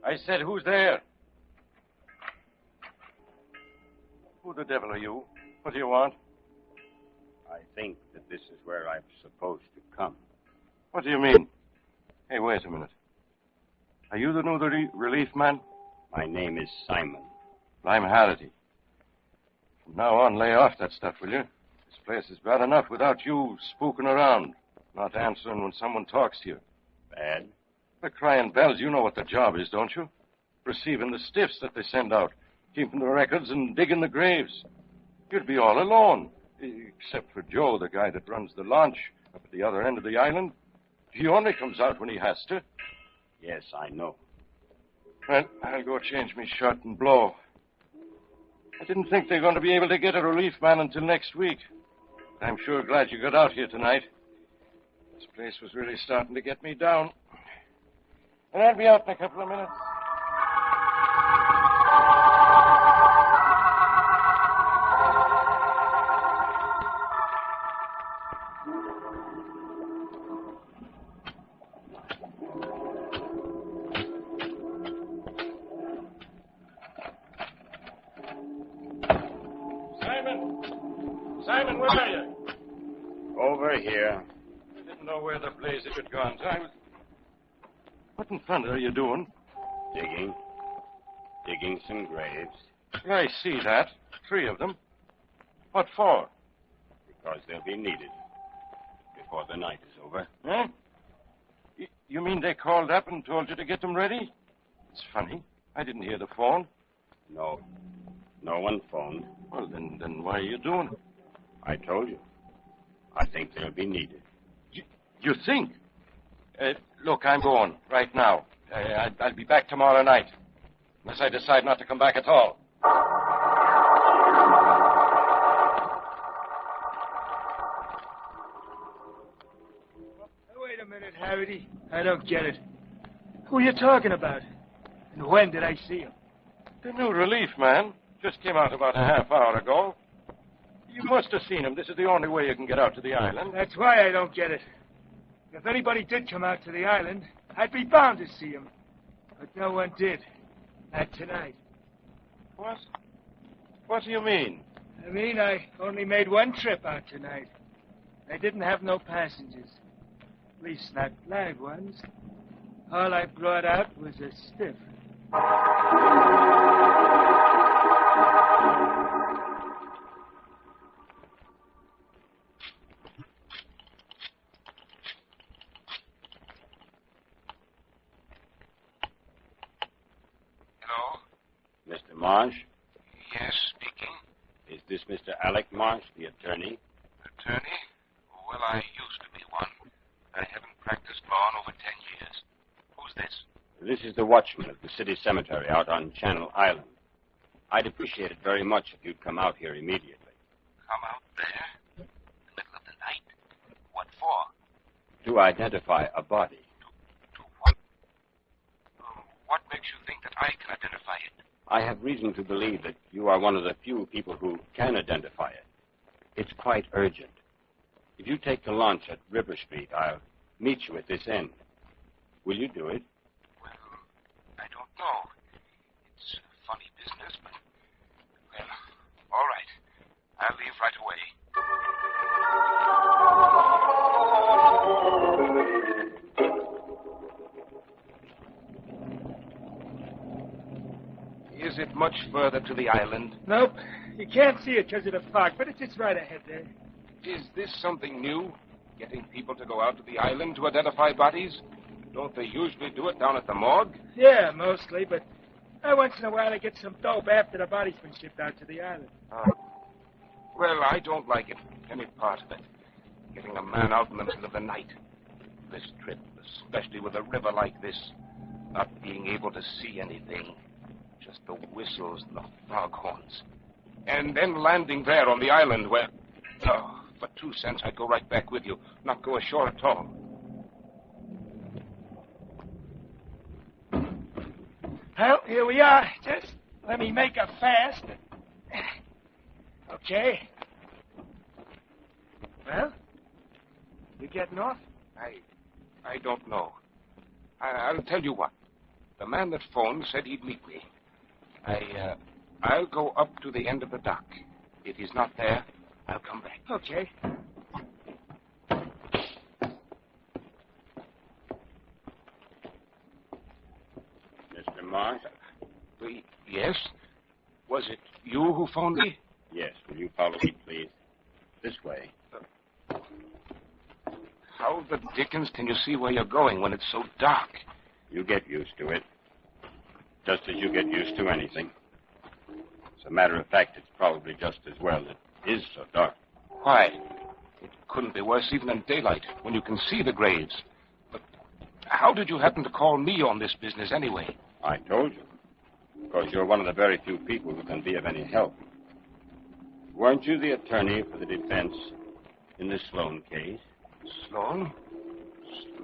I said, who's there? devil are you? What do you want? I think that this is where I'm supposed to come. What do you mean? Hey, wait a minute. Are you the new relief man? My name is Simon. I'm Halliday. From now on, lay off that stuff, will you? This place is bad enough without you spooking around, not answering when someone talks to you. Bad? The crying bells, you know what the job is, don't you? Receiving the stiffs that they send out, keeping the records and digging the graves. You'd be all alone, except for Joe, the guy that runs the launch up at the other end of the island. He only comes out when he has to. Yes, I know. Well, I'll go change me shirt and blow. I didn't think they were going to be able to get a relief man until next week. I'm sure glad you got out here tonight. This place was really starting to get me down. And I'll be out in a couple of minutes. Simon, where are you? Over here. I didn't know where the blaze had gone. What in thunder are you doing? Digging. Digging some graves. I see that. 3 of them. What for? Because they'll be needed before the night is over. Huh? You mean they called up and told you to get them ready? It's funny. I didn't hear the phone. No. No one phoned. Well, then why are you doing it? I told you. I think they'll be needed. You think? Look, I'm going right now. I'll be back tomorrow night. Unless I decide not to come back at all. Wait a minute, Harry. I don't get it. Who are you talking about? And when did I see him? The new relief man. Just came out about a half hour ago. You must have seen him. This is the only way you can get out to the island. That's why I don't get it. If anybody did come out to the island, I'd be bound to see him. But no one did. Not tonight. What? What do you mean? I mean, I only made one trip out tonight. I didn't have no passengers. At least not live ones. All I brought out was a stiff. Mr. Marsh? Yes, speaking. Is this Mr. Alec Marsh, the attorney? Attorney? Well, I used to be one. I haven't practiced law in over 10 years. Who's this? This is the watchman of the city cemetery out on Channel Island. I'd appreciate it very much if you'd come out here immediately. Come out there? In the middle of the night? What for? To identify a body. To what? What makes you think that I can identify it? I have reason to believe that you are one of the few people who can identify it. It's quite urgent. If you take the launch at River Street, I'll meet you at this end. Will you do it? Well, I don't know. It's a funny business, but... Well, all right. I'll leave right away. Is it much further to the island? Nope. You can't see it because of the fog, but it's just right ahead there. Is this something new? Getting people to go out to the island to identify bodies? Don't they usually do it down at the morgue? Yeah, mostly, but once in a while I get some dope after the body's been shipped out to the island. Well, I don't like it, any part of it. Getting a man out in the middle of the night. This trip, especially with a river like this, not being able to see anything. Just the whistles and the foghorns. And then landing there on the island where... Oh, for 2 cents, I'd go right back with you. Not go ashore at all. Well, here we are. Just let me make a fast. Okay. Well, you getting off? I don't know. I'll tell you what. The man that phoned said he'd meet me. I'll go up to the end of the dock. If he's not there, I'll come back. Okay. Mr. Marsh? Yes? Was it you who phoned me? Yes. Will you follow me, please? This way. How the dickens can you see where you're going when it's so dark? You get used to it. Just as you get used to anything. As a matter of fact, it's probably just as well that it is so dark. Why? It couldn't be worse even in daylight, when you can see the graves. But how did you happen to call me on this business anyway? I told you. Because you're one of the very few people who can be of any help. Weren't you the attorney for the defense in the Sloan case? Sloan?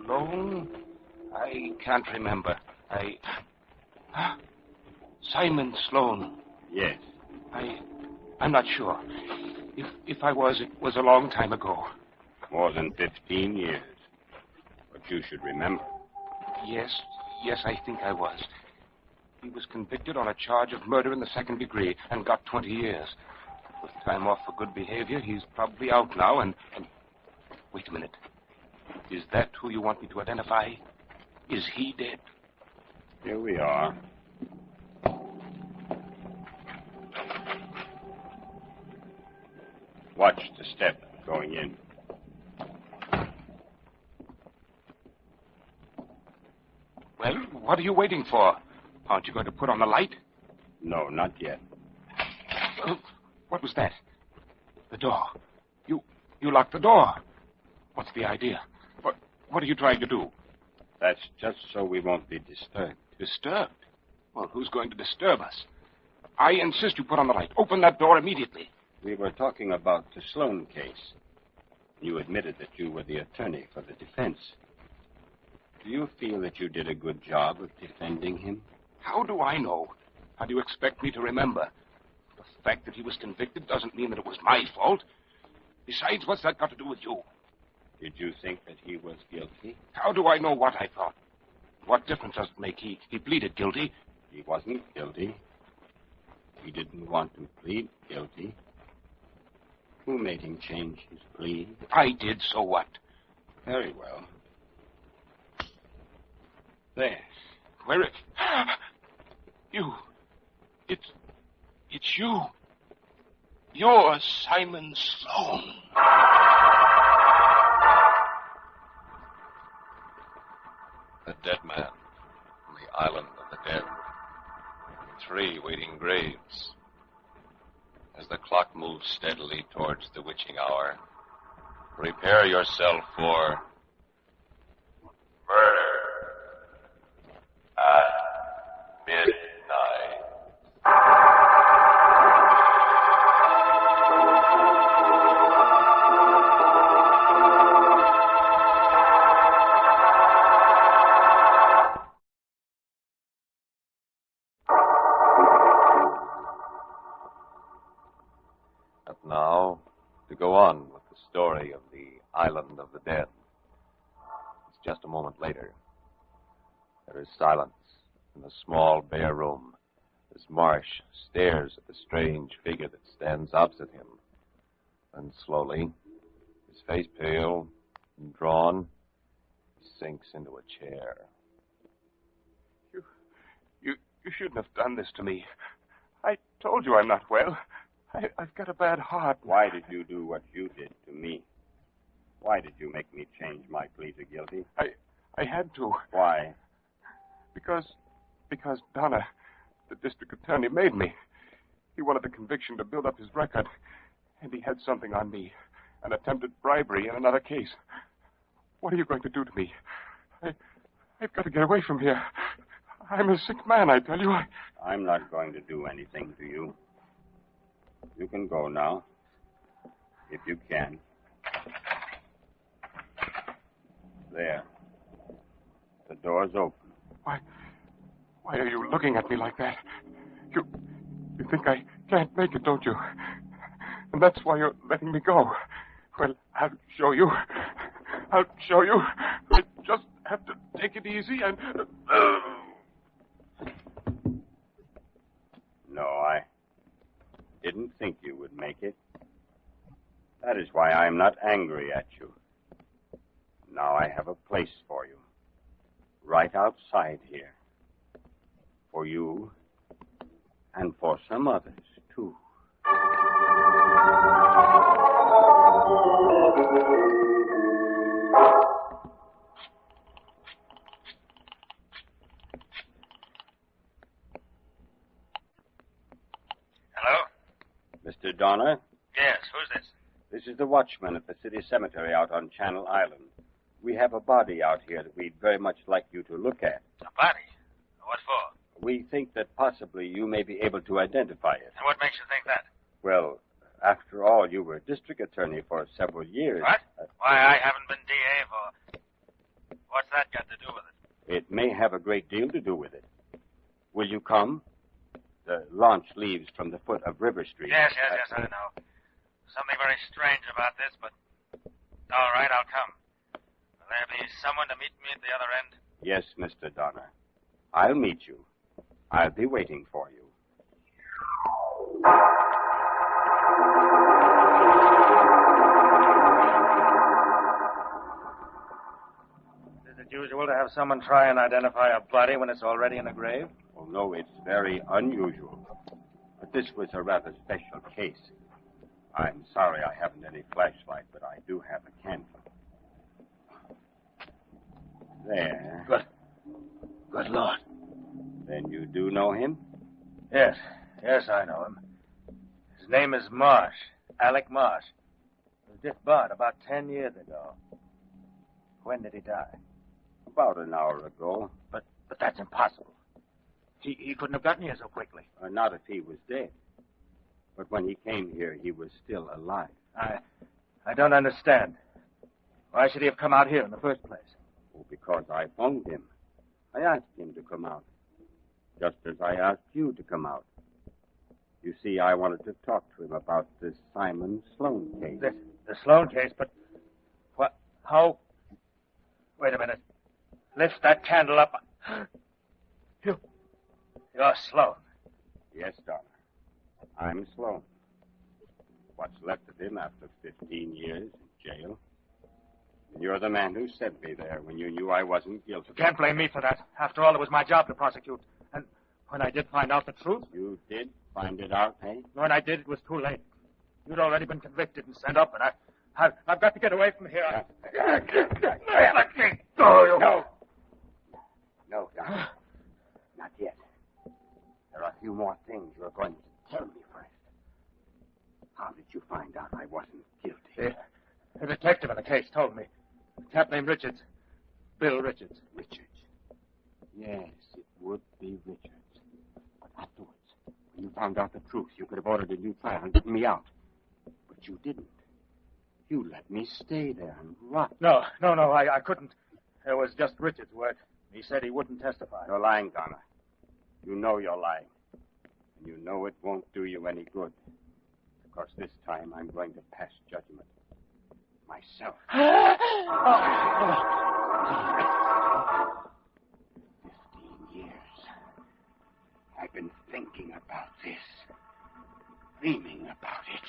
Sloan? I can't remember. Simon Sloan. Yes. I'm not sure. If I was, it was a long time ago. More than 15 years. But you should remember. Yes, I think I was. He was convicted on a charge of murder in the second degree and got 20 years. With time off for good behavior, he's probably out now and... Wait a minute. Is that who you want me to identify? Is he dead? Here we are. Watch the step going in. Well, what are you waiting for? Aren't you going to put on the light? No, not yet. What was that? The door. You locked the door. What's the idea? What are you trying to do? That's just so we won't be disturbed. Disturbed? Well, who's going to disturb us? I insist you put on the light. Open that door immediately. We were talking about the Sloan case. You admitted that you were the attorney for the defense. Do you feel that you did a good job of defending him? How do I know? How do you expect me to remember? The fact that he was convicted doesn't mean that it was my fault. Besides, what's that got to do with you? Did you think that he was guilty? How do I know what I thought? What difference does it make? He pleaded guilty. He wasn't guilty. He didn't want to plead guilty. Who made him change his plea? I did, so what? Very well. There. Where is... You. It's you. You're Simon Sloan. A dead man on the island of the dead. 3 waiting graves. As the clock moves steadily towards the witching hour, prepare yourself for murder at midnight. Now, to go on with the story of the island of the dead. It's just a moment later. There is silence in the small, bare room as Marsh stares at the strange figure that stands opposite him. Then slowly, his face pale and drawn, he sinks into a chair. You shouldn't have done this to me. I told you I'm not well. I've got a bad heart. Why did you do what you did to me? Why did you make me change my plea to guilty? I had to. Why? Because Donna, the district attorney, made me. He wanted the conviction to build up his record, and he had something on me, an attempted bribery in another case. What are you going to do to me? I've got to get away from here. I'm a sick man, I tell you. I'm not going to do anything to you. You can go now, if you can. There. The door's open. Why are you looking at me like that? You think I can't make it, don't you? And that's why you're letting me go. Well, I'll show you. I just have to take it easy and... No, didn't think you would make it. That is why I'm not angry at you. Now I have a place for you. Right outside here. For you. And for some others, too. Hello? Mr. Donner, Yes, who's this? this is the watchman at the city cemetery out on Channel Island. We have a body out here that we'd very much like you to look at. A body? What for? We think that possibly you may be able to identify it. And what makes you think that? Well, after all, you were district attorney for several years. What? Why, I haven't been DA for... What's that got to do with it? It may have a great deal to do with it. Will you come? The launch leaves from the foot of River Street. Yes, I know. Something very strange about this, but... All right, I'll come. Will there be someone to meet me at the other end? Yes, Mr. Donner. I'll meet you. I'll be waiting for you. Is it usual to have someone try and identify a body when it's already in a grave? Oh, no, it's very unusual. But this was a rather special case. I'm sorry I haven't any flashlight, but I do have a candle. There. Good Lord. Then you do know him? Yes, I know him. His name is Marsh, Alec Marsh. He was disbarred about 10 years ago. When did he die? About an hour ago. But that's impossible. He couldn't have gotten here so quickly. Not if he was dead. But when he came here, he was still alive. I don't understand. Why should he have come out here in the first place? Oh, because I phoned him. I asked him to come out. Just as I asked you to come out. You see, I wanted to talk to him about this Simon Sloan case. The Sloan case? But what? How? Wait a minute. Lift that candle up. You're Sloan. Yes, Donner. I'm Sloan. What's left of him after 15 years in jail. And you're the man who sent me there when you knew I wasn't guilty. You can't blame me for that. After all, it was my job to prosecute. And when I did find out the truth... You did find it out, eh? When I did, it was too late. You'd already been convicted and sent up, and I've got to get away from here. Let me go. No, Donner. Not yet. There are a few more things you're going to tell me first. How did you find out I wasn't guilty? The detective in the case told me. A chap named Richards. Bill Richards. Richards? Yes, it would be Richards. But afterwards, when you found out the truth, you could have ordered a new trial and gotten me out. But you didn't. You let me stay there and rot. No, I couldn't. It was just Richards' word. He said he wouldn't testify. You're lying, Donner. You know you're lying. And you know it won't do you any good. Because this time I'm going to pass judgment. Myself. 15 years. I've been thinking about this. Dreaming about it.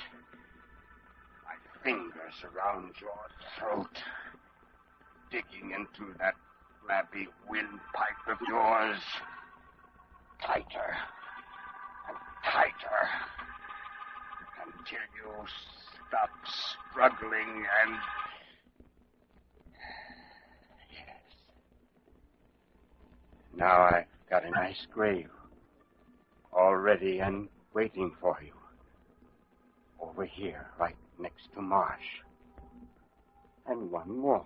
My fingers around your throat. Digging into that flabby windpipe of yours. Tighter. And tighter. Until you stop struggling and... Yes. Now I've got a nice grave. All ready and waiting for you. Over here, right next to Marsh. And one more.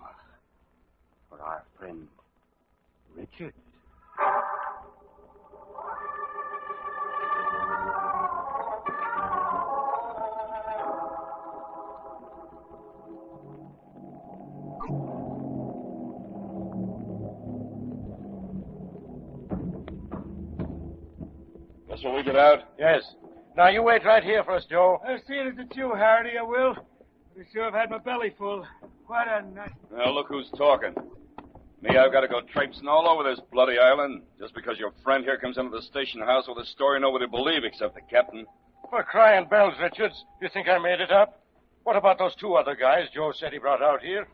For our friend, Richard. Shall we get out? Yes. Now, you wait right here for us, Joe. Seeing as it's you, Harry, I will. Be sure I've had my belly full. What a night. Well, look who's talking. Me, I've got to go traipsing all over this bloody island just because your friend here comes into the station house with a story nobody will believe except the captain. For crying bells, Richards. You think I made it up? What about those 2 other guys Joe said he brought out here?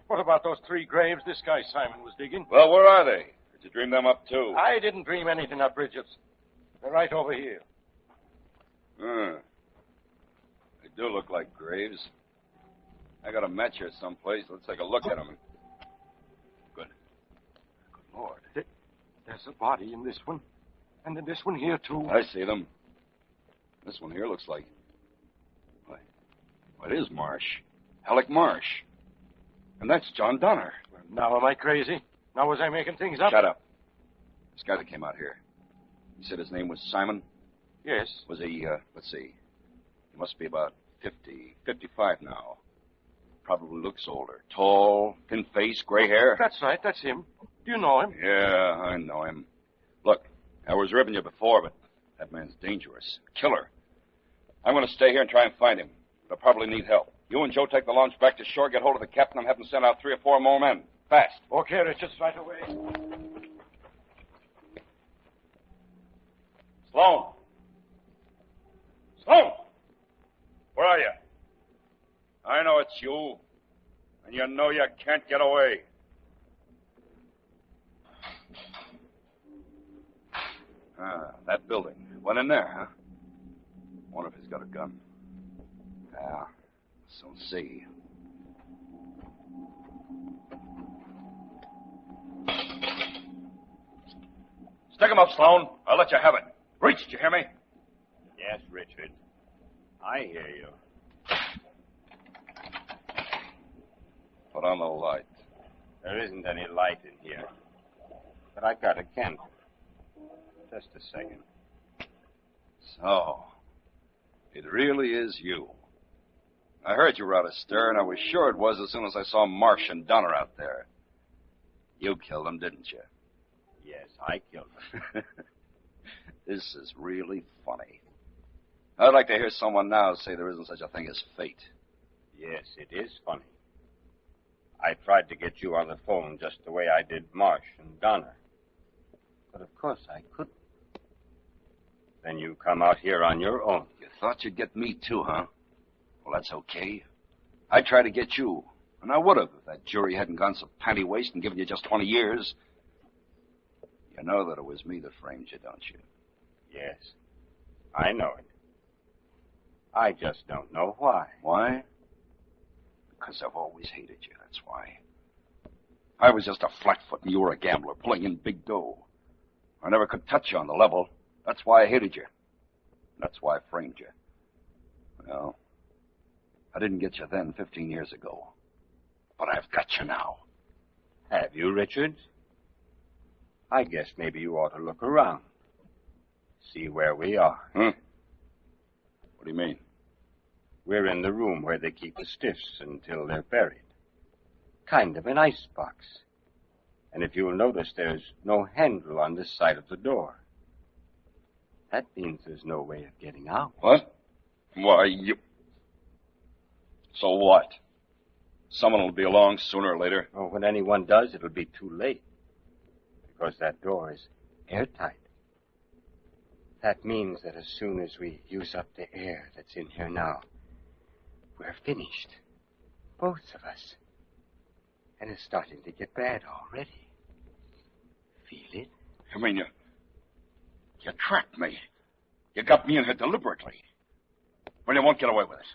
What about those 3 graves this guy Simon was digging? Well, where are they? Did you dream them up, too? I didn't dream anything up, Richards. They're right over here. They do look like graves. I got a match here someplace. Let's take a look at them. Good. Good Lord. There's a body in this one. And in this one here, too. I see them. This one here looks like... What is Marsh? Alec Marsh. And that's John Donner. Well, now am I crazy? Now was I making things up? Shut up. This guy that came out here. He said his name was Simon? Yes. Was he, let's see. He must be about 50, 55 now. Probably looks older. Tall, thin face, gray hair. That's right, that's him. Do you know him? Yeah, I know him. Look, I was ribbing you before, but that man's dangerous. Killer. I'm going to stay here and try and find him. But I'll probably need help. You and Joe take the launch back to shore, get hold of the captain. I'm having to send out 3 or 4 more men. Fast. Okay, Richards, right away. Sloan! Sloan! Where are you? I know it's you. And you know you can't get away. That building. Went in there, huh? Wonder if he's got a gun. Yeah, soon see. Stick him up, Sloan. I'll let you have it. Reach, did you hear me? Yes, Richard. I hear you. Put on the light. There isn't any light in here. But I got a candle. Just a second. So, it really is you. I heard you were out astir, and I was sure it was as soon as I saw Marsh and Donner out there. You killed them, didn't you? Yes, I killed them. This is really funny. I'd like to hear someone now say there isn't such a thing as fate. Yes, it is funny. I tried to get you on the phone just the way I did Marsh and Donner. But of course I couldn't. Then you come out here on your own. You thought you'd get me too, huh? Well, that's okay. I tried to get you, and I would have if that jury hadn't gone so panty-waist and given you just 20 years. You know that it was me that framed you, don't you? Yes, I know it. I just don't know why. Why? Because I've always hated you, that's why. I was just a flatfoot and you were a gambler, pulling in big dough. I never could touch you on the level. That's why I hated you. That's why I framed you. Well, I didn't get you then 15 years ago. But I've got you now. Have you, Richard? I guess maybe you ought to look around. See where we are. What do you mean? We're in the room where they keep the stiffs until they're buried. Kind of an icebox. And if you'll notice, there's no handle on this side of the door. That means there's no way of getting out. What? Why, you... So what? Someone will be along sooner or later. Oh, when anyone does, it'll be too late. Because that door is airtight. That means that as soon as we use up the air that's in here now, we're finished. Both of us. And it's starting to get bad already. Feel it? You mean you trapped me? You got me in here deliberately. Well, you won't get away with it.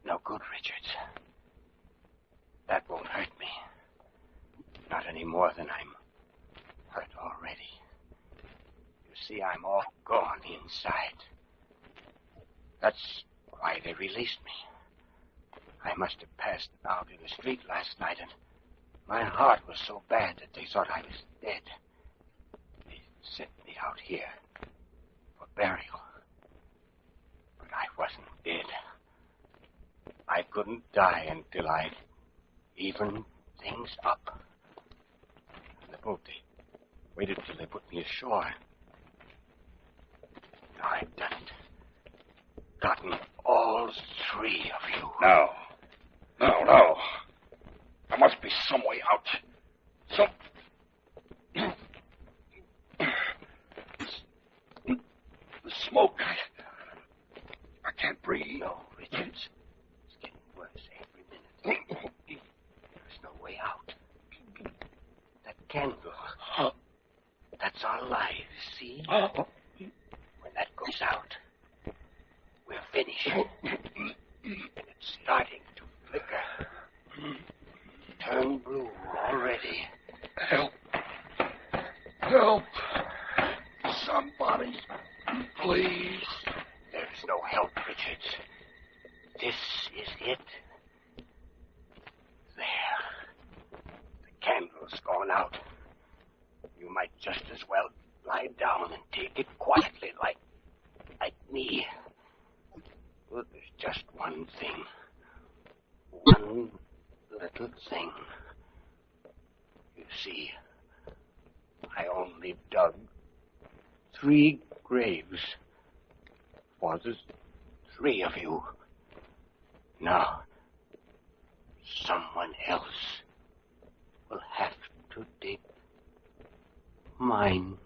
No good, Richards. That won't hurt me. Not any more than I'm hurt already. You see, I'm all gone inside. That's why they released me. I must have passed out in the street last night, and my heart was so bad that they thought I was dead. They sent me out here for burial. But I wasn't dead. I couldn't die until I'd evened things up. On the boat, they waited till they put me ashore. Now I've done it. Gotten all 3 of you. No. There must be some way out. When that goes out, we're finished. It's starting to flicker. Turn blue already. Help. Help. Somebody, please. There's no help, Richards. This is it. There. The candle's gone out. You might just as well lie down and take it quietly, like me. Well, there's just one thing. One little thing. You see, I only dug 3 graves for the 3 of you. Now, someone else will have to dig mine.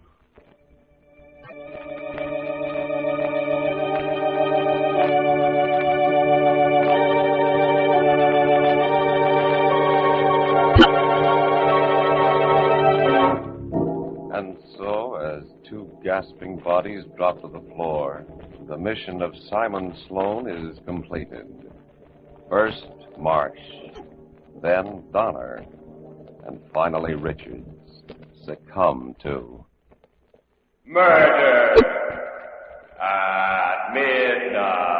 And so, as 2 gasping bodies drop to the floor, the mission of Simon Sloan is completed. First, Marsh, then Donner, and finally Richards succumb to murder at midnight.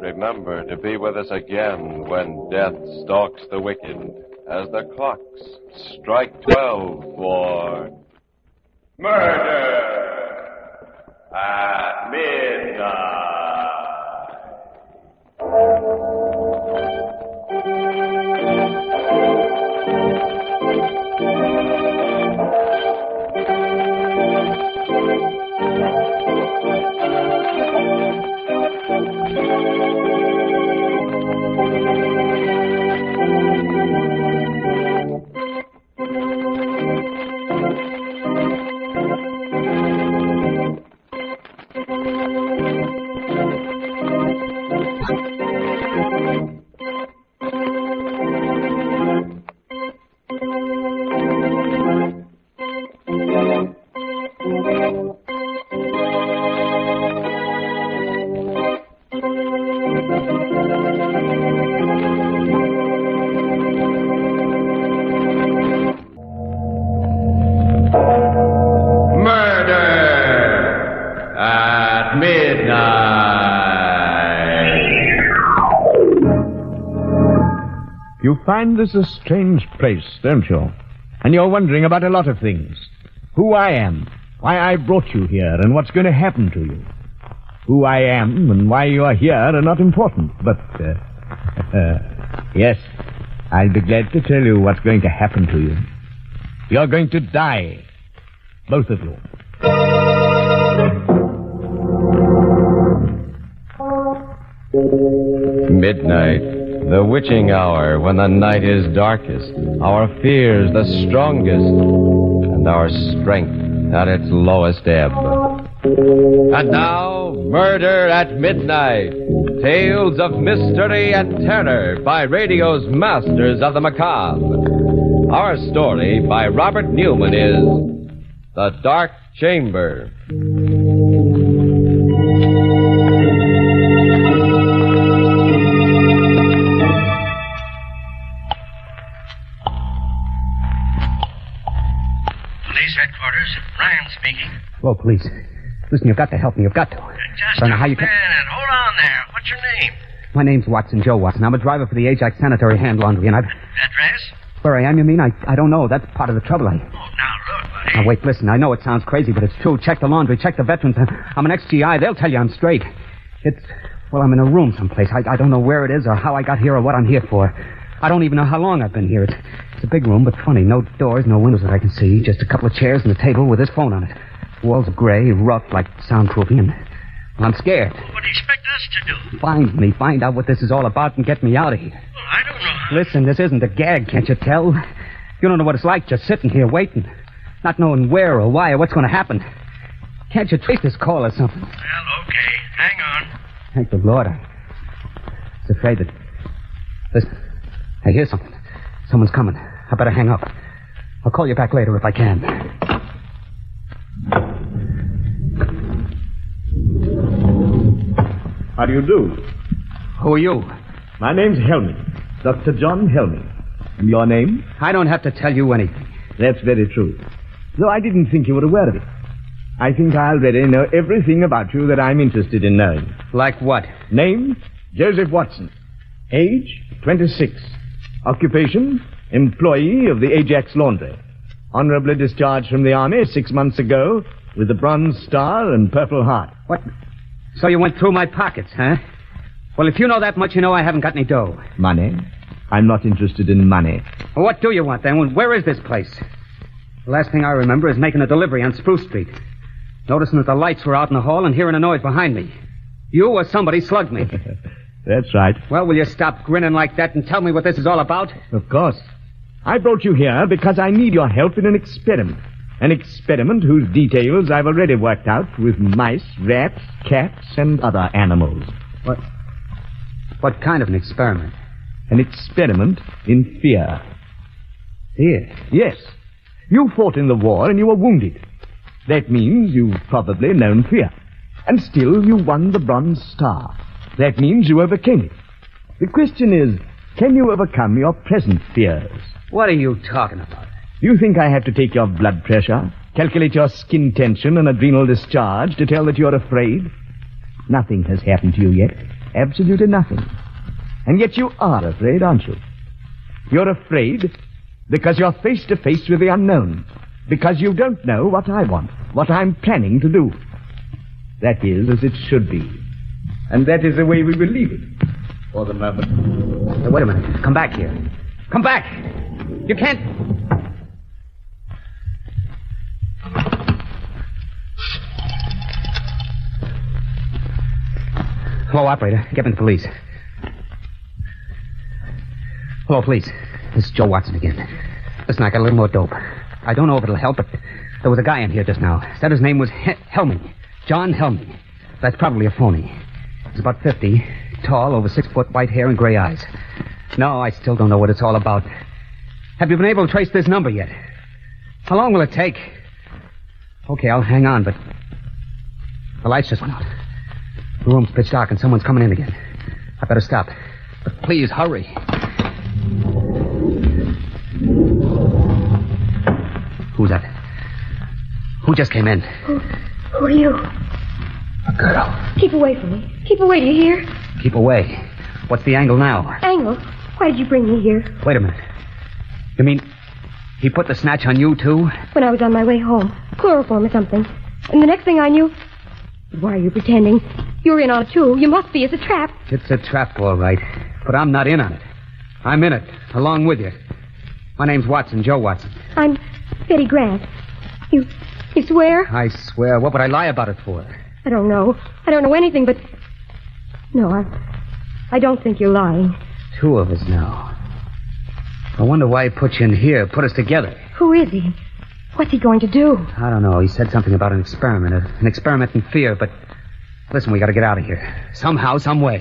Remember to be with us again when death stalks the wicked, as the clocks strike 12 for murder at midnight. You find this a strange place, don't you? And you're wondering about a lot of things. Who I am, why I brought you here, and what's going to happen to you. Who I am and why you are here are not important, but, yes, I'll be glad to tell you what's going to happen to you. You're going to die. Both of you. Midnight, the witching hour when the night is darkest, our fears the strongest, and our strength at its lowest ebb. And now, Murder at Midnight, tales of mystery and terror by radio's masters of the macabre. Our story by Robert Newman is The Dark Chamber. Police headquarters. Ryan speaking. Whoa, police. Listen, you've got to help me. You've got to. Just Don't know a how you can... minute. Hold on there. What's your name? My name's Watson, Joe Watson. I'm a driver for the Ajax Sanitary Hand Laundry, and I've... Address? Where I am, you mean? I don't know. That's part of the trouble. Now, look, buddy. Now, wait, listen. I know it sounds crazy, but it's true. Check the laundry. Check the veterans. I'm an ex-GI. They'll tell you I'm straight. Well, I'm in a room someplace. I don't know where it is or how I got here or what I'm here for. I don't even know how long I've been here. It's a big room, but funny. No doors, no windows that I can see. Just a couple of chairs and a table with this phone on it. Walls are gray, rough, like soundproofing, and... Well, I'm scared. What do you expect us to do? Find me, find out what this is all about, and get me out of here. Well, I don't know. Listen, this isn't a gag, can't you tell? You don't know what it's like just sitting here waiting, not knowing where or why or what's going to happen. Can't you trace this call or something? Well, okay. Hang on. Thank the Lord. I was afraid that... Listen, I hear something. Someone's coming. I better hang up. I'll call you back later if I can. How do you do? Who are you? My name's Helming. Dr. John Helming. And your name? I don't have to tell you anything. That's very true. Though I didn't think you were aware of it. I think I already know everything about you that I'm interested in knowing. Like what? Name, Joseph Watson. Age, 26. Occupation, employee of the Ajax Laundry. Honorably discharged from the Army 6 months ago with the Bronze Star and Purple Heart. What? So you went through my pockets, huh? Well, if you know that much, you know I haven't got any dough. Money? I'm not interested in money. Well, what do you want, then? Where is this place? The last thing I remember is making a delivery on Spruce Street. Noticing that the lights were out in the hall and hearing a noise behind me. You or somebody slugged me. That's right. Well, will you stop grinning like that and tell me what this is all about? Of course. I brought you here because I need your help in an experiment. An experiment whose details I've already worked out with mice, rats, cats, and other animals. What kind of an experiment? An experiment in fear. Fear? Yes. You fought in the war and you were wounded. That means you've probably known fear. And still you won the Bronze Star. That means you overcame it. The question is, can you overcome your present fears? What are you talking about? You think I have to take your blood pressure, calculate your skin tension and adrenal discharge to tell that you're afraid? Nothing has happened to you yet. Absolutely nothing. And yet you are afraid, aren't you? You're afraid because you're face to face with the unknown. Because you don't know what I want, what I'm planning to do. That is as it should be. And that is the way we will leave it. For the moment. Hey, wait a minute. Come back here. Come back! You can't... Hello, operator. Get me the police. Hello, police. This is Joe Watson again. Listen, I got a little more dope. I don't know if it'll help, but there was a guy in here just now. Said his name was Helming. John Helming. That's probably a phony. He's about 50, tall, over 6 foot, white hair and gray eyes. No, I still don't know what it's all about. Have you been able to trace this number yet? How long will it take? Okay, I'll hang on, but the lights just went out. The room's pitch dark and someone's coming in again. I better stop. But please, hurry. Who's that? Who just came in? Who are you? A girl. Keep away from me. Keep away, do you hear? Keep away. What's the angle now? Angle? Why did you bring me here? Wait a minute. You mean he put the snatch on you, too? When I was on my way home. Chloroform or something. And the next thing I knew... Why are you pretending? You're in on it, too. You must be. It's a trap. It's a trap, all right. But I'm not in on it. I'm in it, along with you. My name's Watson, Joe Watson. I'm Betty Grant. You swear? I swear. What would I lie about it for? I don't know. I don't know anything, but... No, I don't think you're lying. 2 of us now. I wonder why he put you in here, put us together. Who is he? What's he going to do? I don't know. He said something about an experiment in fear, but... Listen, we gotta get out of here. Somehow, some way.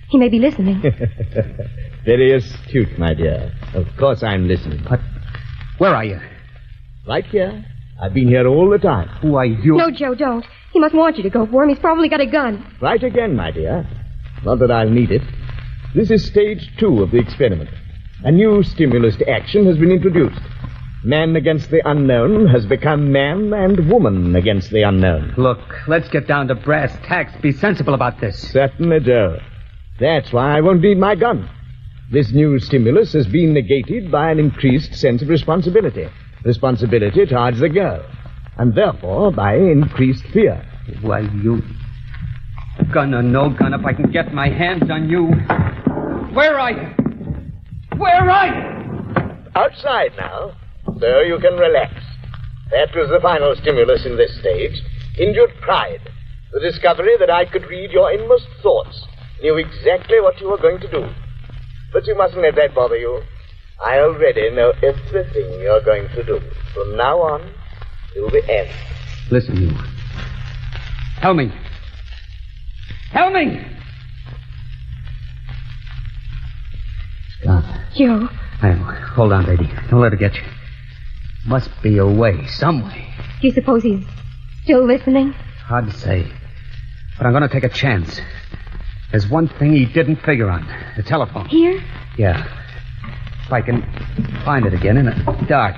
He may be listening. Very astute, my dear. Of course I'm listening. But where are you? Right here. I've been here all the time. Who are you? No, Joe, don't. He must want you to go for him. He's probably got a gun. Right again, my dear. Not that I'll need it. This is stage 2 of the experiment. A new stimulus to action has been introduced. Man against the unknown has become man and woman against the unknown. Look, let's get down to brass tacks. Be sensible about this. Certainly, Joe. That's why I won't need my gun. This new stimulus has been negated by an increased sense of responsibility. Responsibility towards the girl. And therefore by increased fear. Why, you... Gun or no gun, if I can get my hands on you... Where are you? Where are you? Outside now, so you can relax. That was the final stimulus in this stage. Injured pride. The discovery that I could read your inmost thoughts, knew exactly what you were going to do. But you mustn't let that bother you. I already know everything you're going to do, from now on till the end. Listen, you. Helming! Helming! Stop. Joe. Hold on, baby. Don't let her get you. Must be a way, some way. Do you suppose he's still listening? Hard to say. But I'm going to take a chance. There's one thing he didn't figure on. The telephone. Here? Yeah. If I can find it again in the dark.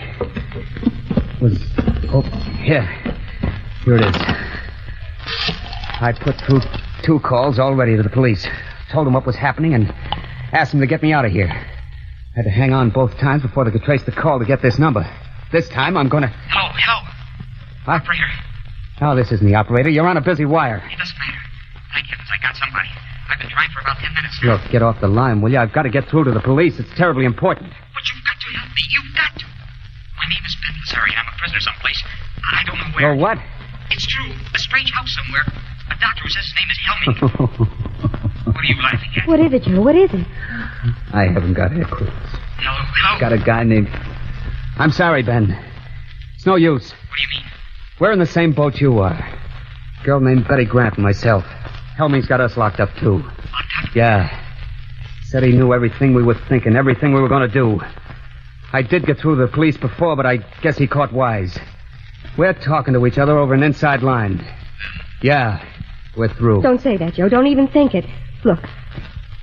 Here. Here it is. I put through 2 calls already to the police. Told them what was happening and asked them to get me out of here. Had to hang on both times before they could trace the call to get this number. This time I'm going to... Hello. What? Operator. No, this isn't the operator. You're on a busy wire. It doesn't matter. Thank heavens I got somebody. I've been trying for about 10 minutes now. Look, get off the line, will you? I've got to get through to the police. It's terribly important. But you've got to help me. You've got to. My name is Ben Lazari. I'm a prisoner someplace. I don't know where. Oh, what? It's true. A strange house somewhere. A doctor who says his name is Helming. What are you laughing at? What is it, Joe? What is it? I haven't got a clue. Hello? Got a guy named... I'm sorry, Ben. It's no use. What do you mean? We're in the same boat you are. Girl named Betty Grant and myself. Helming's got us locked up, too. Locked up? Yeah. Said he knew everything we were thinking, everything we were going to do. I did get through to the police before, but I guess he caught wise. We're talking to each other over an inside line. Yeah, we're through. Don't say that, Joe. Don't even think it. Look,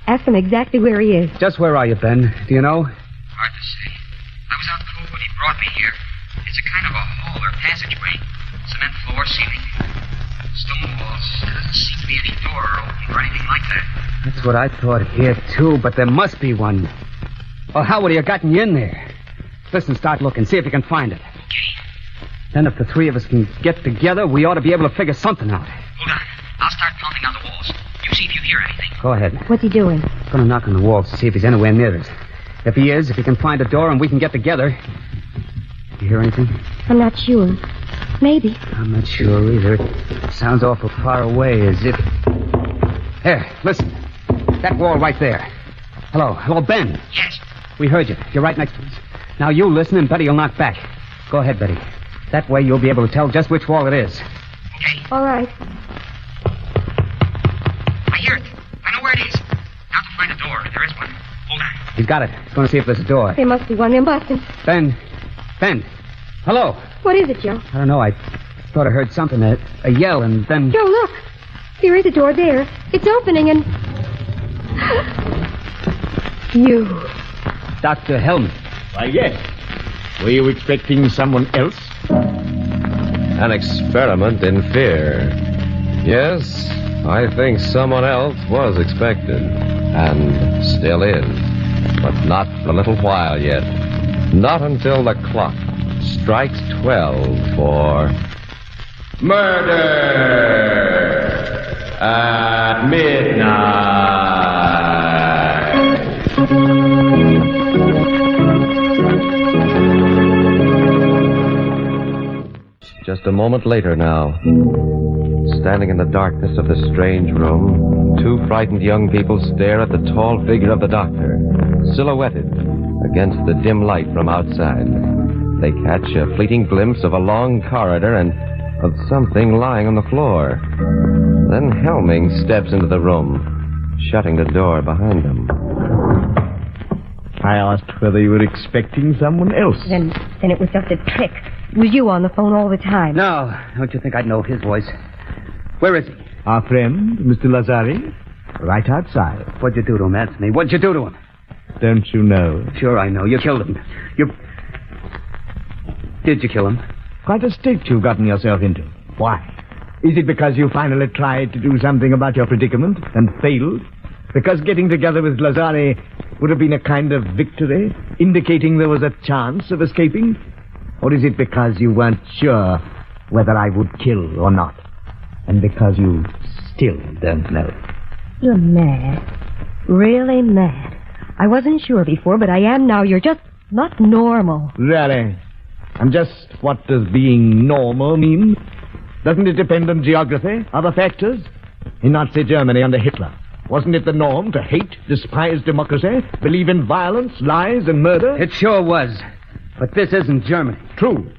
ask him exactly where he is. Just where are you, Ben? Do you know? Hard to say. I was out cold when he brought me here. It's a kind of a hall or passageway. Cement floor, ceiling. Stone walls. There doesn't seem to be any door or opening or anything like that. That's what I thought here, too, but there must be one. Or how would he have gotten you in there? Listen, start looking. See if you can find it. Okay. Then if the 3 of us can get together, we ought to be able to figure something out. Hold on. I'll start pounding on the walls. You see if you hear anything. Go ahead. What's he doing? I'm going to knock on the walls to see if he's anywhere near us. If he is, if he can find a door and we can get together... You hear anything? I'm not sure. Maybe. I'm not sure either. It sounds awful far away, as if... There, listen. That wall right there. Hello, Ben. Yes. We heard you. You're right next to us. Now you listen and Betty will knock back. Go ahead, Betty. That way you'll be able to tell just which wall it is. Okay. All right. I hear it. I know where it is. Now to find a door. There is one. Hold on. He's got it. He's going to see if there's a door. There must be one. They're busting. Ben. Hello. What is it, Joe? I don't know. I thought I heard something, a yell, and then... Joe, look. There is a door there. It's opening and... You. Dr. Helming. Why, yes. Were you expecting someone else? An experiment in fear. Yes, I think someone else was expected, and still is. But not for a little while yet. Not until the clock strikes 12 for... Murder at midnight. Just a moment later now. Standing in the darkness of the strange room, 2 frightened young people stare at the tall figure of the doctor, silhouetted against the dim light from outside. They catch a fleeting glimpse of a long corridor and of something lying on the floor. Then Helming steps into the room, shutting the door behind him. I asked whether you were expecting someone else. Then it was just a trick. It was you on the phone all the time. No, don't you think I'd know his voice? Where is he? Our friend, Mr. Lazari, right outside. What'd you do to him? Answer me. What'd you do to him? Don't you know? Sure I know. You killed him. Did you kill him? Quite a state you've gotten yourself into. Why? Is it because you finally tried to do something about your predicament and failed? Because getting together with Lazari would have been a kind of victory, indicating there was a chance of escaping? Or is it because you weren't sure whether I would kill or not? And because you still don't know? You're mad. Really mad. I wasn't sure before, but I am now. You're just not normal. Really? And just what does being normal mean? Doesn't it depend on geography, other factors? In Nazi Germany under Hitler, wasn't it the norm to hate, despise democracy, believe in violence, lies, and murder? It sure was. But this isn't Germany. True.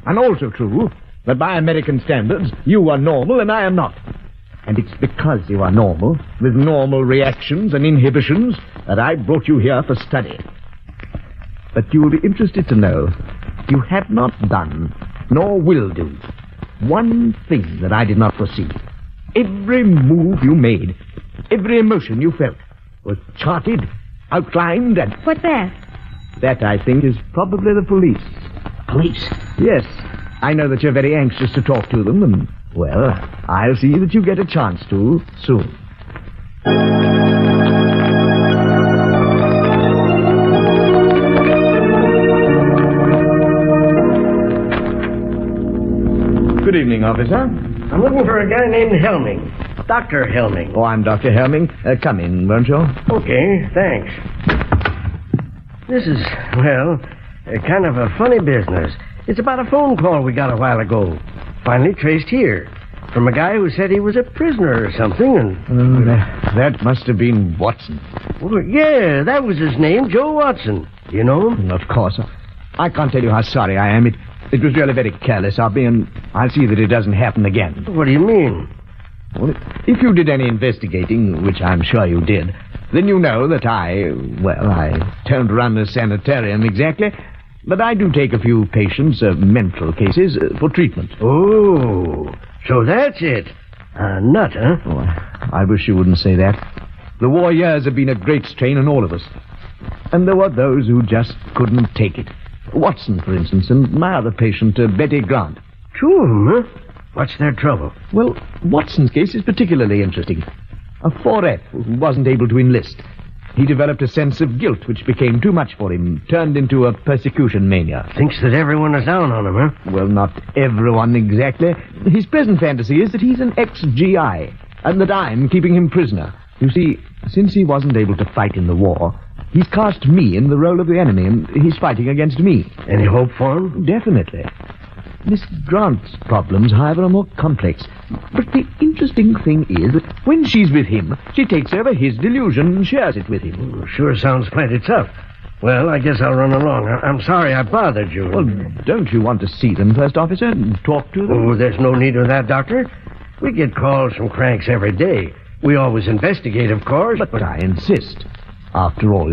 And also true that by American standards, you are normal and I am not. And it's because you are normal, with normal reactions and inhibitions, that I brought you here for study. But you will be interested to know you have not done, nor will do, one thing that I did not foresee. Every move you made, every emotion you felt, was charted, outlined, and... What's that? That, I think, is probably the police. Police? Yes. I know that you're very anxious to talk to them, and, well, I'll see that you get a chance to soon. Good evening, officer. I'm looking for a guy named Helming. Dr. Helming. Oh, I'm Dr. Helming. Come in, won't you? Okay, thanks. This is, well, kind of a funny business. It's about a phone call we got a while ago. Finally traced here. From a guy who said he was a prisoner or something, and... that must have been Watson. Well, yeah, that was his name, Joe Watson. You know him? Of course. I can't tell you how sorry I am. It was really very careless of me, and I'll see that it doesn't happen again. What do you mean? Well, if you did any investigating, which I'm sure you did, then you know that I don't run a sanitarium exactly, but I do take a few patients, mental cases, for treatment. Oh, so that's it. A nut, huh? Oh, I wish you wouldn't say that. The war years have been a great strain on all of us. And there were those who just couldn't take it. Watson, for instance, and my other patient, Betty Grant. Two of them, huh? What's their trouble? Well, Watson's case is particularly interesting. A 4F who wasn't able to enlist. He developed a sense of guilt which became too much for him, turned into a persecution mania. Thinks that everyone is down on him, huh? Well, not everyone exactly. His present fantasy is that he's an ex-GI, and that I'm keeping him prisoner. You see, since he wasn't able to fight in the war, he's cast me in the role of the enemy, and he's fighting against me. Any hope for him? Definitely. Miss Grant's problems, however, are more complex. But the interesting thing is that when she's with him, she takes over his delusion and shares it with him. Sure sounds plenty tough. Well, I guess I'll run along. I'm sorry I bothered you. Well, don't you want to see them first, officer, and talk to them? Oh, there's no need of that, Doctor. We get calls from cranks every day. We always investigate, of course. But I insist. After all,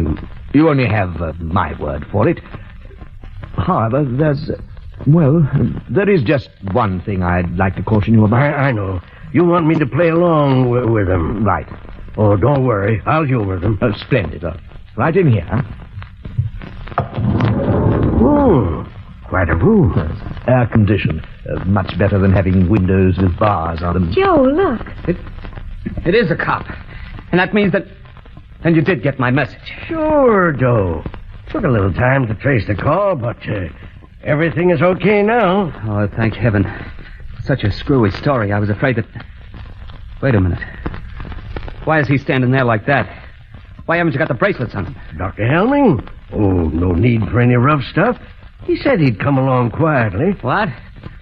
you only have my word for it. However, there is just one thing I'd like to caution you about. I know. You want me to play along with them. Right. Oh, don't worry. I'll humor them. Splendid. Right in here. Oh, quite a room. Air-conditioned. Much better than having windows with bars on them. Joe, look. It is a cop. And that means that... And you did get my message. Sure, Joe. Took a little time to trace the call, but everything is okay now. Oh, thank heaven. Such a screwy story. I was afraid that... Wait a minute. Why is he standing there like that? Why haven't you got the bracelets on him? Dr. Helming? Oh, no need for any rough stuff. He said he'd come along quietly. What?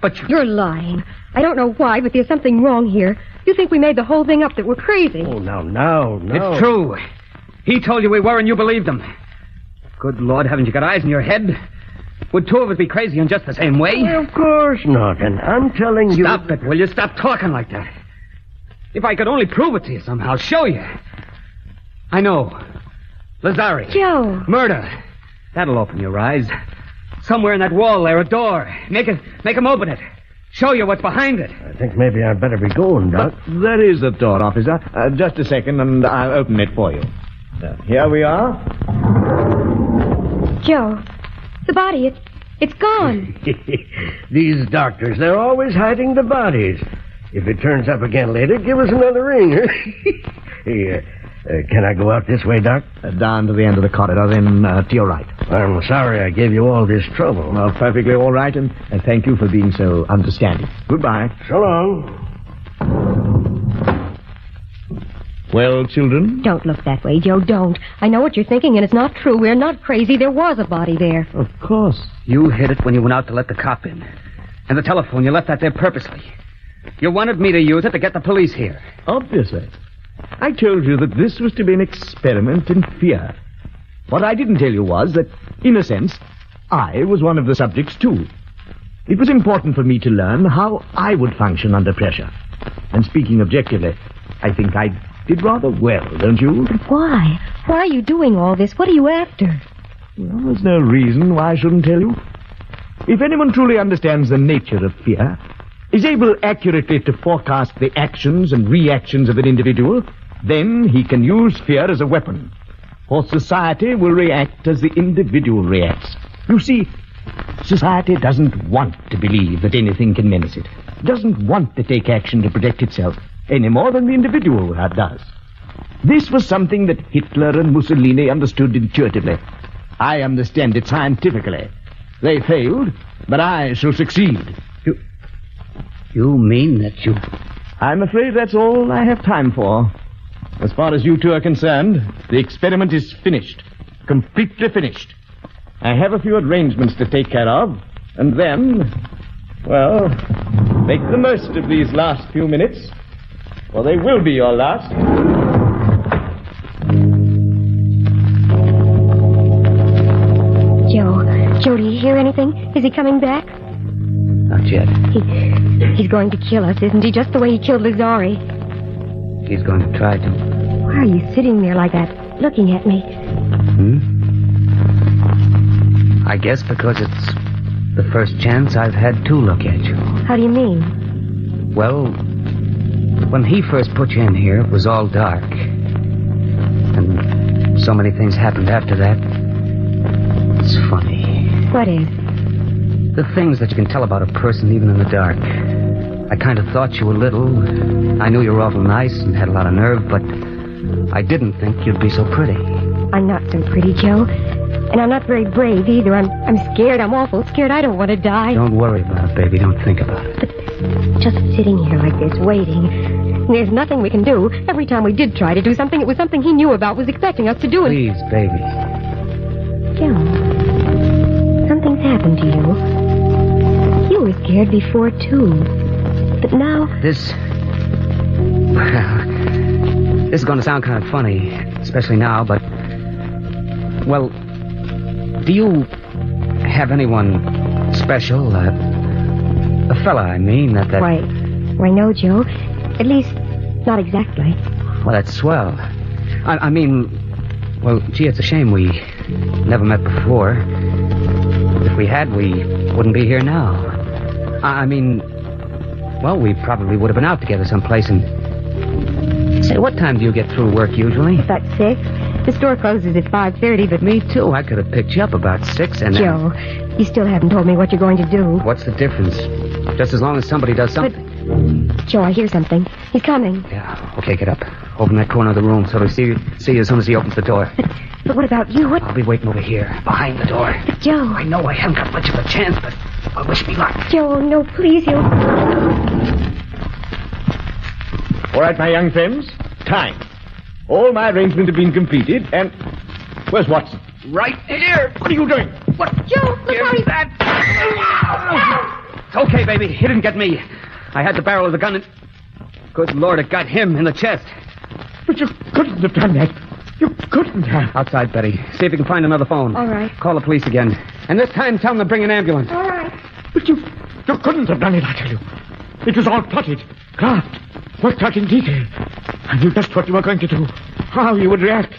But You're lying. I don't know why, but there's something wrong here. You think we made the whole thing up, that we're crazy. Oh, now. It's true. He told you we were, and you believed him. Good Lord, haven't you got eyes in your head? Would two of us be crazy in just the same way? Well, of course not, and I'm telling you... Stop it, will you? Stop talking like that. If I could only prove it to you somehow, show you. I know. Lazari. Joe. Murder. That'll open your eyes. Somewhere in that wall there, a door. Make him open it. Show you what's behind it. I think maybe I'd better be going, Doc. But there is a door, officer. Just a second, and I'll open it for you. Here we are. Joe, the body, it's gone. These doctors, they're always hiding the bodies. If it turns up again later, give us another ring. Hey, can I go out this way, Doc? Down to the end of the corridor, then to your right. I'm sorry I gave you all this trouble. Well, perfectly all right, and thank you for being so understanding. Goodbye. So long. Well, children? Don't look that way, Joe, don't. I know what you're thinking, and it's not true. We're not crazy. There was a body there. Of course. You hid it when you went out to let the cop in. And the telephone, you left that there purposely. You wanted me to use it to get the police here. Obviously. I told you that this was to be an experiment in fear. What I didn't tell you was that, in a sense, I was one of the subjects, too. It was important for me to learn how I would function under pressure. And speaking objectively, I think I did rather well, don't you? But why? Why are you doing all this? What are you after? Well, there's no reason why I shouldn't tell you. If anyone truly understands the nature of fear, is able accurately to forecast the actions and reactions of an individual, then he can use fear as a weapon. For society will react as the individual reacts. You see, society doesn't want to believe that anything can menace it. Doesn't want to take action to protect itself, any more than the individual does. This was something that Hitler and Mussolini understood intuitively. I understand it scientifically. They failed, but I shall succeed. You mean that you... I'm afraid that's all I have time for. As far as you two are concerned, the experiment is finished. Completely finished. I have a few arrangements to take care of, and then, well, make the most of these last few minutes, for they will be your last. Joe, do you hear anything? Is he coming back? Not yet. He's going to kill us, isn't he? Just the way he killed Lazari. He's going to try to. Why are you sitting there like that, looking at me? I guess because it's the first chance I've had to look at you. How do you mean? Well, when he first put you in here, it was all dark. And so many things happened after that. It's funny. What is? The things that you can tell about a person even in the dark. I kind of thought you were little. I knew you were awful nice and had a lot of nerve, but I didn't think you'd be so pretty. I'm not so pretty, Joe. And I'm not very brave either. I'm scared. I'm awful scared. I don't want to die. Don't worry about it, baby. Don't think about it. But just sitting here like this, waiting. There's nothing we can do. Every time we did try to do something, it was something he knew about, was expecting us to do. Please, baby. Joe, something's happened to you. You were scared before, too. But now... This is going to sound kind of funny, especially now, but... Well, do you have anyone special? A fella, I mean, that... Why, no, Joe. At least, not exactly. Well, that's swell. I mean, well, gee, it's a shame we never met before. If we had, we wouldn't be here now. I mean, well, we probably would have been out together someplace and... Say, what time do you get through work usually? About 6. The store closes at 5:30, but... Me too. I could have picked you up about 6 and... Joe, you still haven't told me what you're going to do. What's the difference? Just as long as somebody does something. But, Joe, I hear something. He's coming. Yeah, okay, get up. Open that corner of the room so he'll see you as soon as he opens the door. But what about you? What? I'll be waiting over here, behind the door. But, Joe... I know I haven't got much of a chance, but well, wish me luck. Joe, no, please, you... All right, my young friends. Time. All my arrangements have been completed, and... Where's Watson? Right here. What are you doing? What? Joe, look how he's... It's okay, baby. He didn't get me. I had the barrel of the gun and... Good Lord, it got him in the chest. But you couldn't have done that. You couldn't have. Outside, Betty. See if you can find another phone. All right. Call the police again. And this time, tell them to bring an ambulance. All right. But you couldn't have done it, I tell you. It was all plotted, craft, worked out in detail. I knew just what you were going to do, how you would react.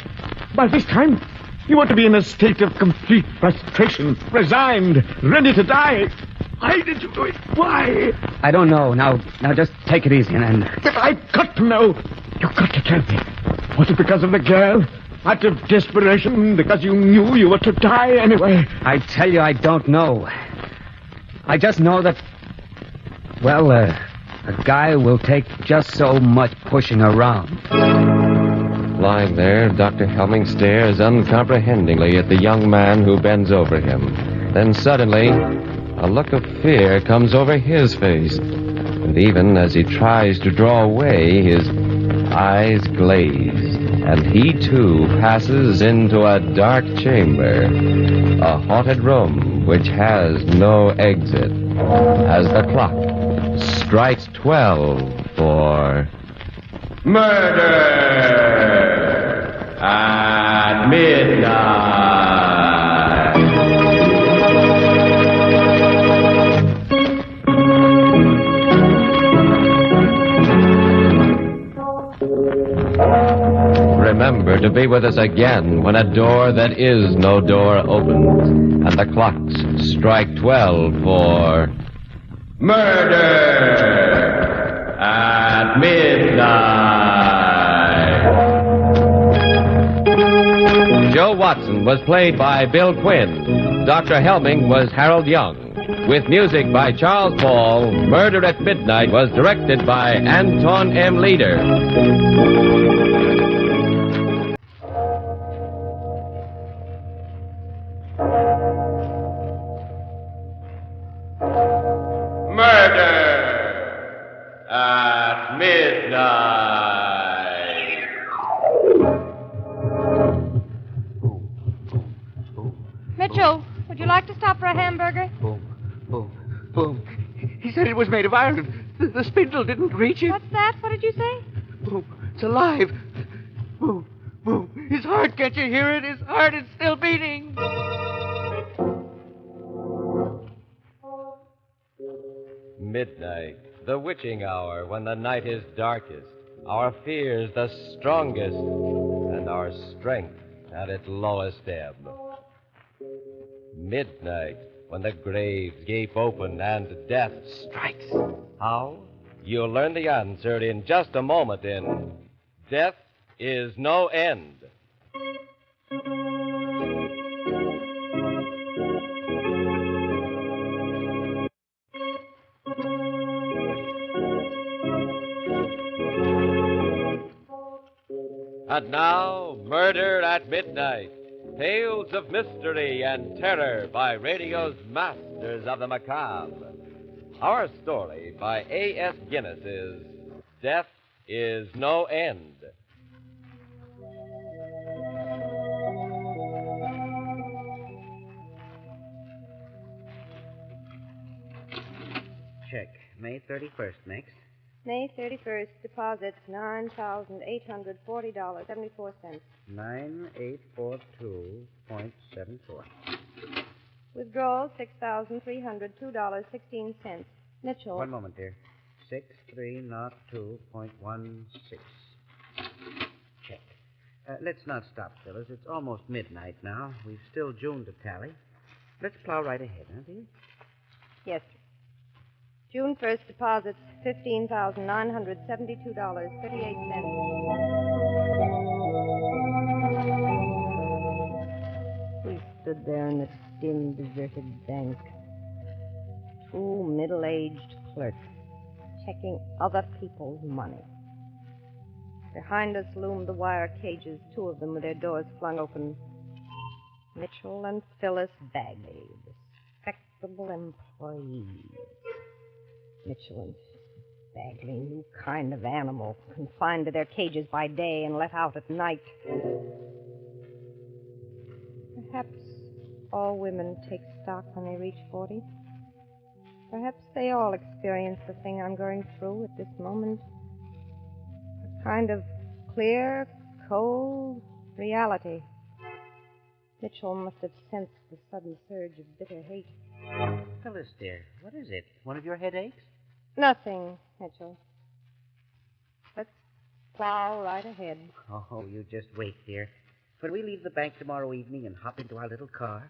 By this time, you ought to be in a state of complete frustration, resigned, ready to die. Why did you do it? Why? I don't know. Now just take it easy and... But I've got to know. You've got to tell me. Was it because of the girl? Out of desperation? Because you knew you were to die anyway? I tell you, I don't know. I just know that... Well, a guy will take just so much pushing around. Lying there, Dr. Helming stares uncomprehendingly at the young man who bends over him. Then suddenly, a look of fear comes over his face. And even as he tries to draw away, his eyes glaze. And he, too, passes into a dark chamber. A haunted room which has no exit. As the clock strikes 12 for Murder at midnight. Remember to be with us again when a door that is no door opens and the clocks strike 12 for Murder at midnight. Joe Watson was played by Bill Quinn. Dr. Helming was Harold Young. With music by Charles Paul, Murder at Midnight was directed by Anton M. Leader. At midnight. Mitchell, would you like to stop for a hamburger? Boom. He said it was made of iron. The spindle didn't reach it. What's that? What did you say? Boom. It's alive. Boom. His heart, can't you hear it? His heart is still beating. Midnight, the witching hour when the night is darkest, our fears the strongest, and our strength at its lowest ebb. Midnight, when the graves gape open and death strikes. How? You'll learn the answer in just a moment in Death is No End. And now, Murder at Midnight. Tales of mystery and terror by radio's masters of the macabre. Our story by A.S. Guinness is Death is No End. Check. May 31st next. May 31st, deposits $9,840.74. 9842.74. Withdrawals $6,302.16. Mitchell. 1 moment, dear. 6302.16. Check. Let's not stop, fellas. It's almost midnight now. We've still June to tally. Let's plow right ahead, huh, dear? Yes, sir. June 1st, deposits $15,972.38. We stood there in the dim, deserted bank. Two middle-aged clerks checking other people's money. Behind us loomed the wire cages, two of them with their doors flung open. Mitchell and Phyllis Bagley, respectable employees. Mitchell and Bagley, new kind of animal, confined to their cages by day and let out at night. Perhaps all women take stock when they reach 40. Perhaps they all experience the thing I'm going through at this moment. A kind of clear, cold reality. Mitchell must have sensed the sudden surge of bitter hate. Phyllis, dear, what is it? One of your headaches? Nothing, Mitchell. Let's plow right ahead. Oh, you just wait, dear. When we leave the bank tomorrow evening and hop into our little car,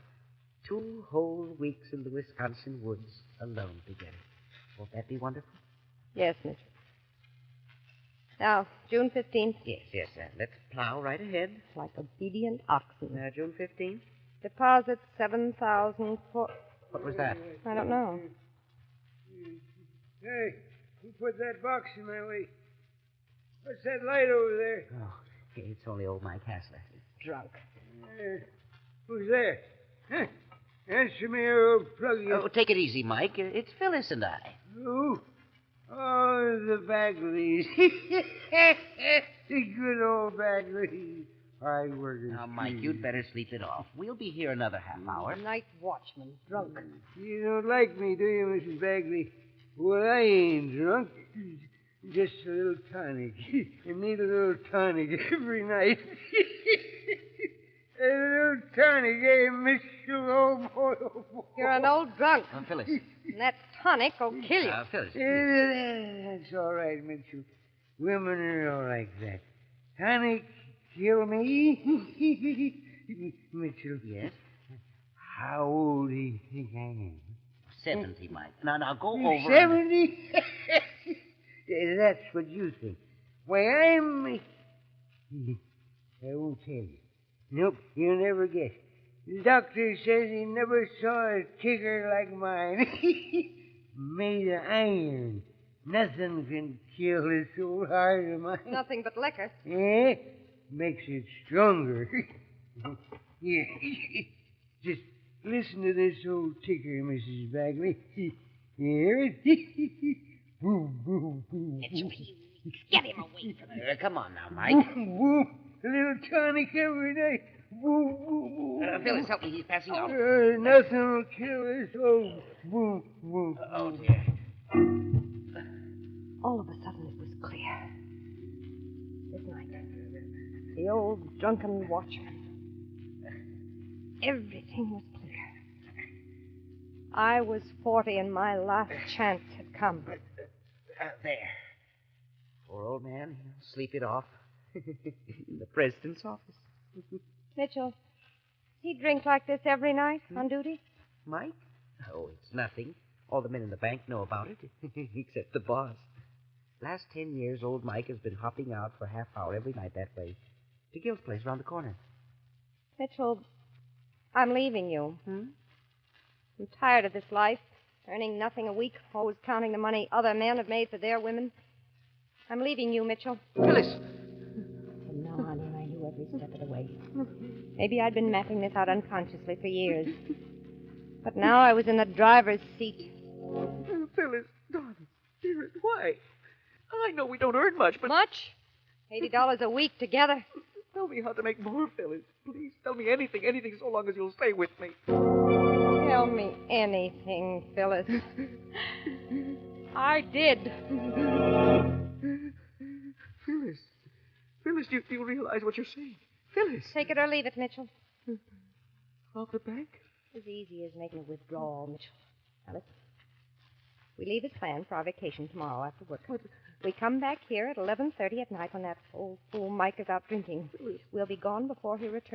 2 whole weeks in the Wisconsin woods alone together. Won't that be wonderful? Yes, Mitchell. Now, June 15th. Yes, sir. Let's plow right ahead. Like obedient oxen. June 15th. Deposit $7,000 for... What was that? I don't know. Hey, who put that box in my way? What's that light over there? Oh, it's only old Mike Hassler. Drunk. Who's there? Huh? Answer me or I'll plug you. Oh, take it easy, Mike. It's Phyllis and I. Who? Oh, the Bagleys. The good old Bagleys. Hard workers. Now, Mike, you'd better sleep it off. We'll be here another half hour. Night watchman, drunk. You don't like me, do you, Mrs. Bagley? Well, I ain't drunk. Just a little tonic. You need a little tonic every night. A little tonic, eh, Mr. Old Boy? You're an old drunk. Phyllis. And that tonic will kill you. Phyllis. That's all right, Mitchell. Women are all like that. Tonic kill me. Mitchell. Yes? How old do you think I am? 70, Mike. Now, go over. 70? That's what you think. Why, I'm... I won't tell you. Nope, you'll never guess. The doctor says he never saw a ticker like mine. Made of iron. Nothing can kill this old heart of mine. Nothing but liquor. Eh? Makes it stronger. Here. Just listen to this old ticker, Mrs. Bagley. You hear it? Boom, boom, boom. Get him away from her. Come on now, Mike. Boom, boom. A little tonic every night. Boom, boom, boom. Phyllis, help me. He's passing out. Nothing will kill us. Oh, boom, boom. Oh, dear. All of a sudden it was clear. This night, the old drunken watchman. Everything was clear. I was 40 and my last chance had come. There. Poor old man, he'll sleep it off in the president's office. Mitchell, does he drink like this every night on duty? Mike? Oh, it's nothing. All the men in the bank know about it, except the boss. Last 10 years, old Mike has been hopping out for a half hour every night that way to Gil's place around the corner. Mitchell, I'm leaving you. I'm tired of this life, earning nothing a week, always counting the money other men have made for their women. I'm leaving you, Mitchell. Phyllis! From now on, I knew every step of the way. Maybe I'd been mapping this out unconsciously for years. But now I was in the driver's seat. Phyllis, darling, dearest, why? I know we don't earn much, but... Much? $80 a week together. Tell me how to make more, Phyllis. Please, tell me anything so long as you'll stay with me. Tell me anything, Phyllis. I did. Phyllis, do you realize what you're saying? Phyllis. Take it or leave it, Mitchell. Off the bank? As easy as making a withdrawal, Mitchell. Now, listen. We leave as planned for our vacation tomorrow after work. We come back here at 11:30 at night when that old fool Mike is out drinking. We'll be gone before he returns.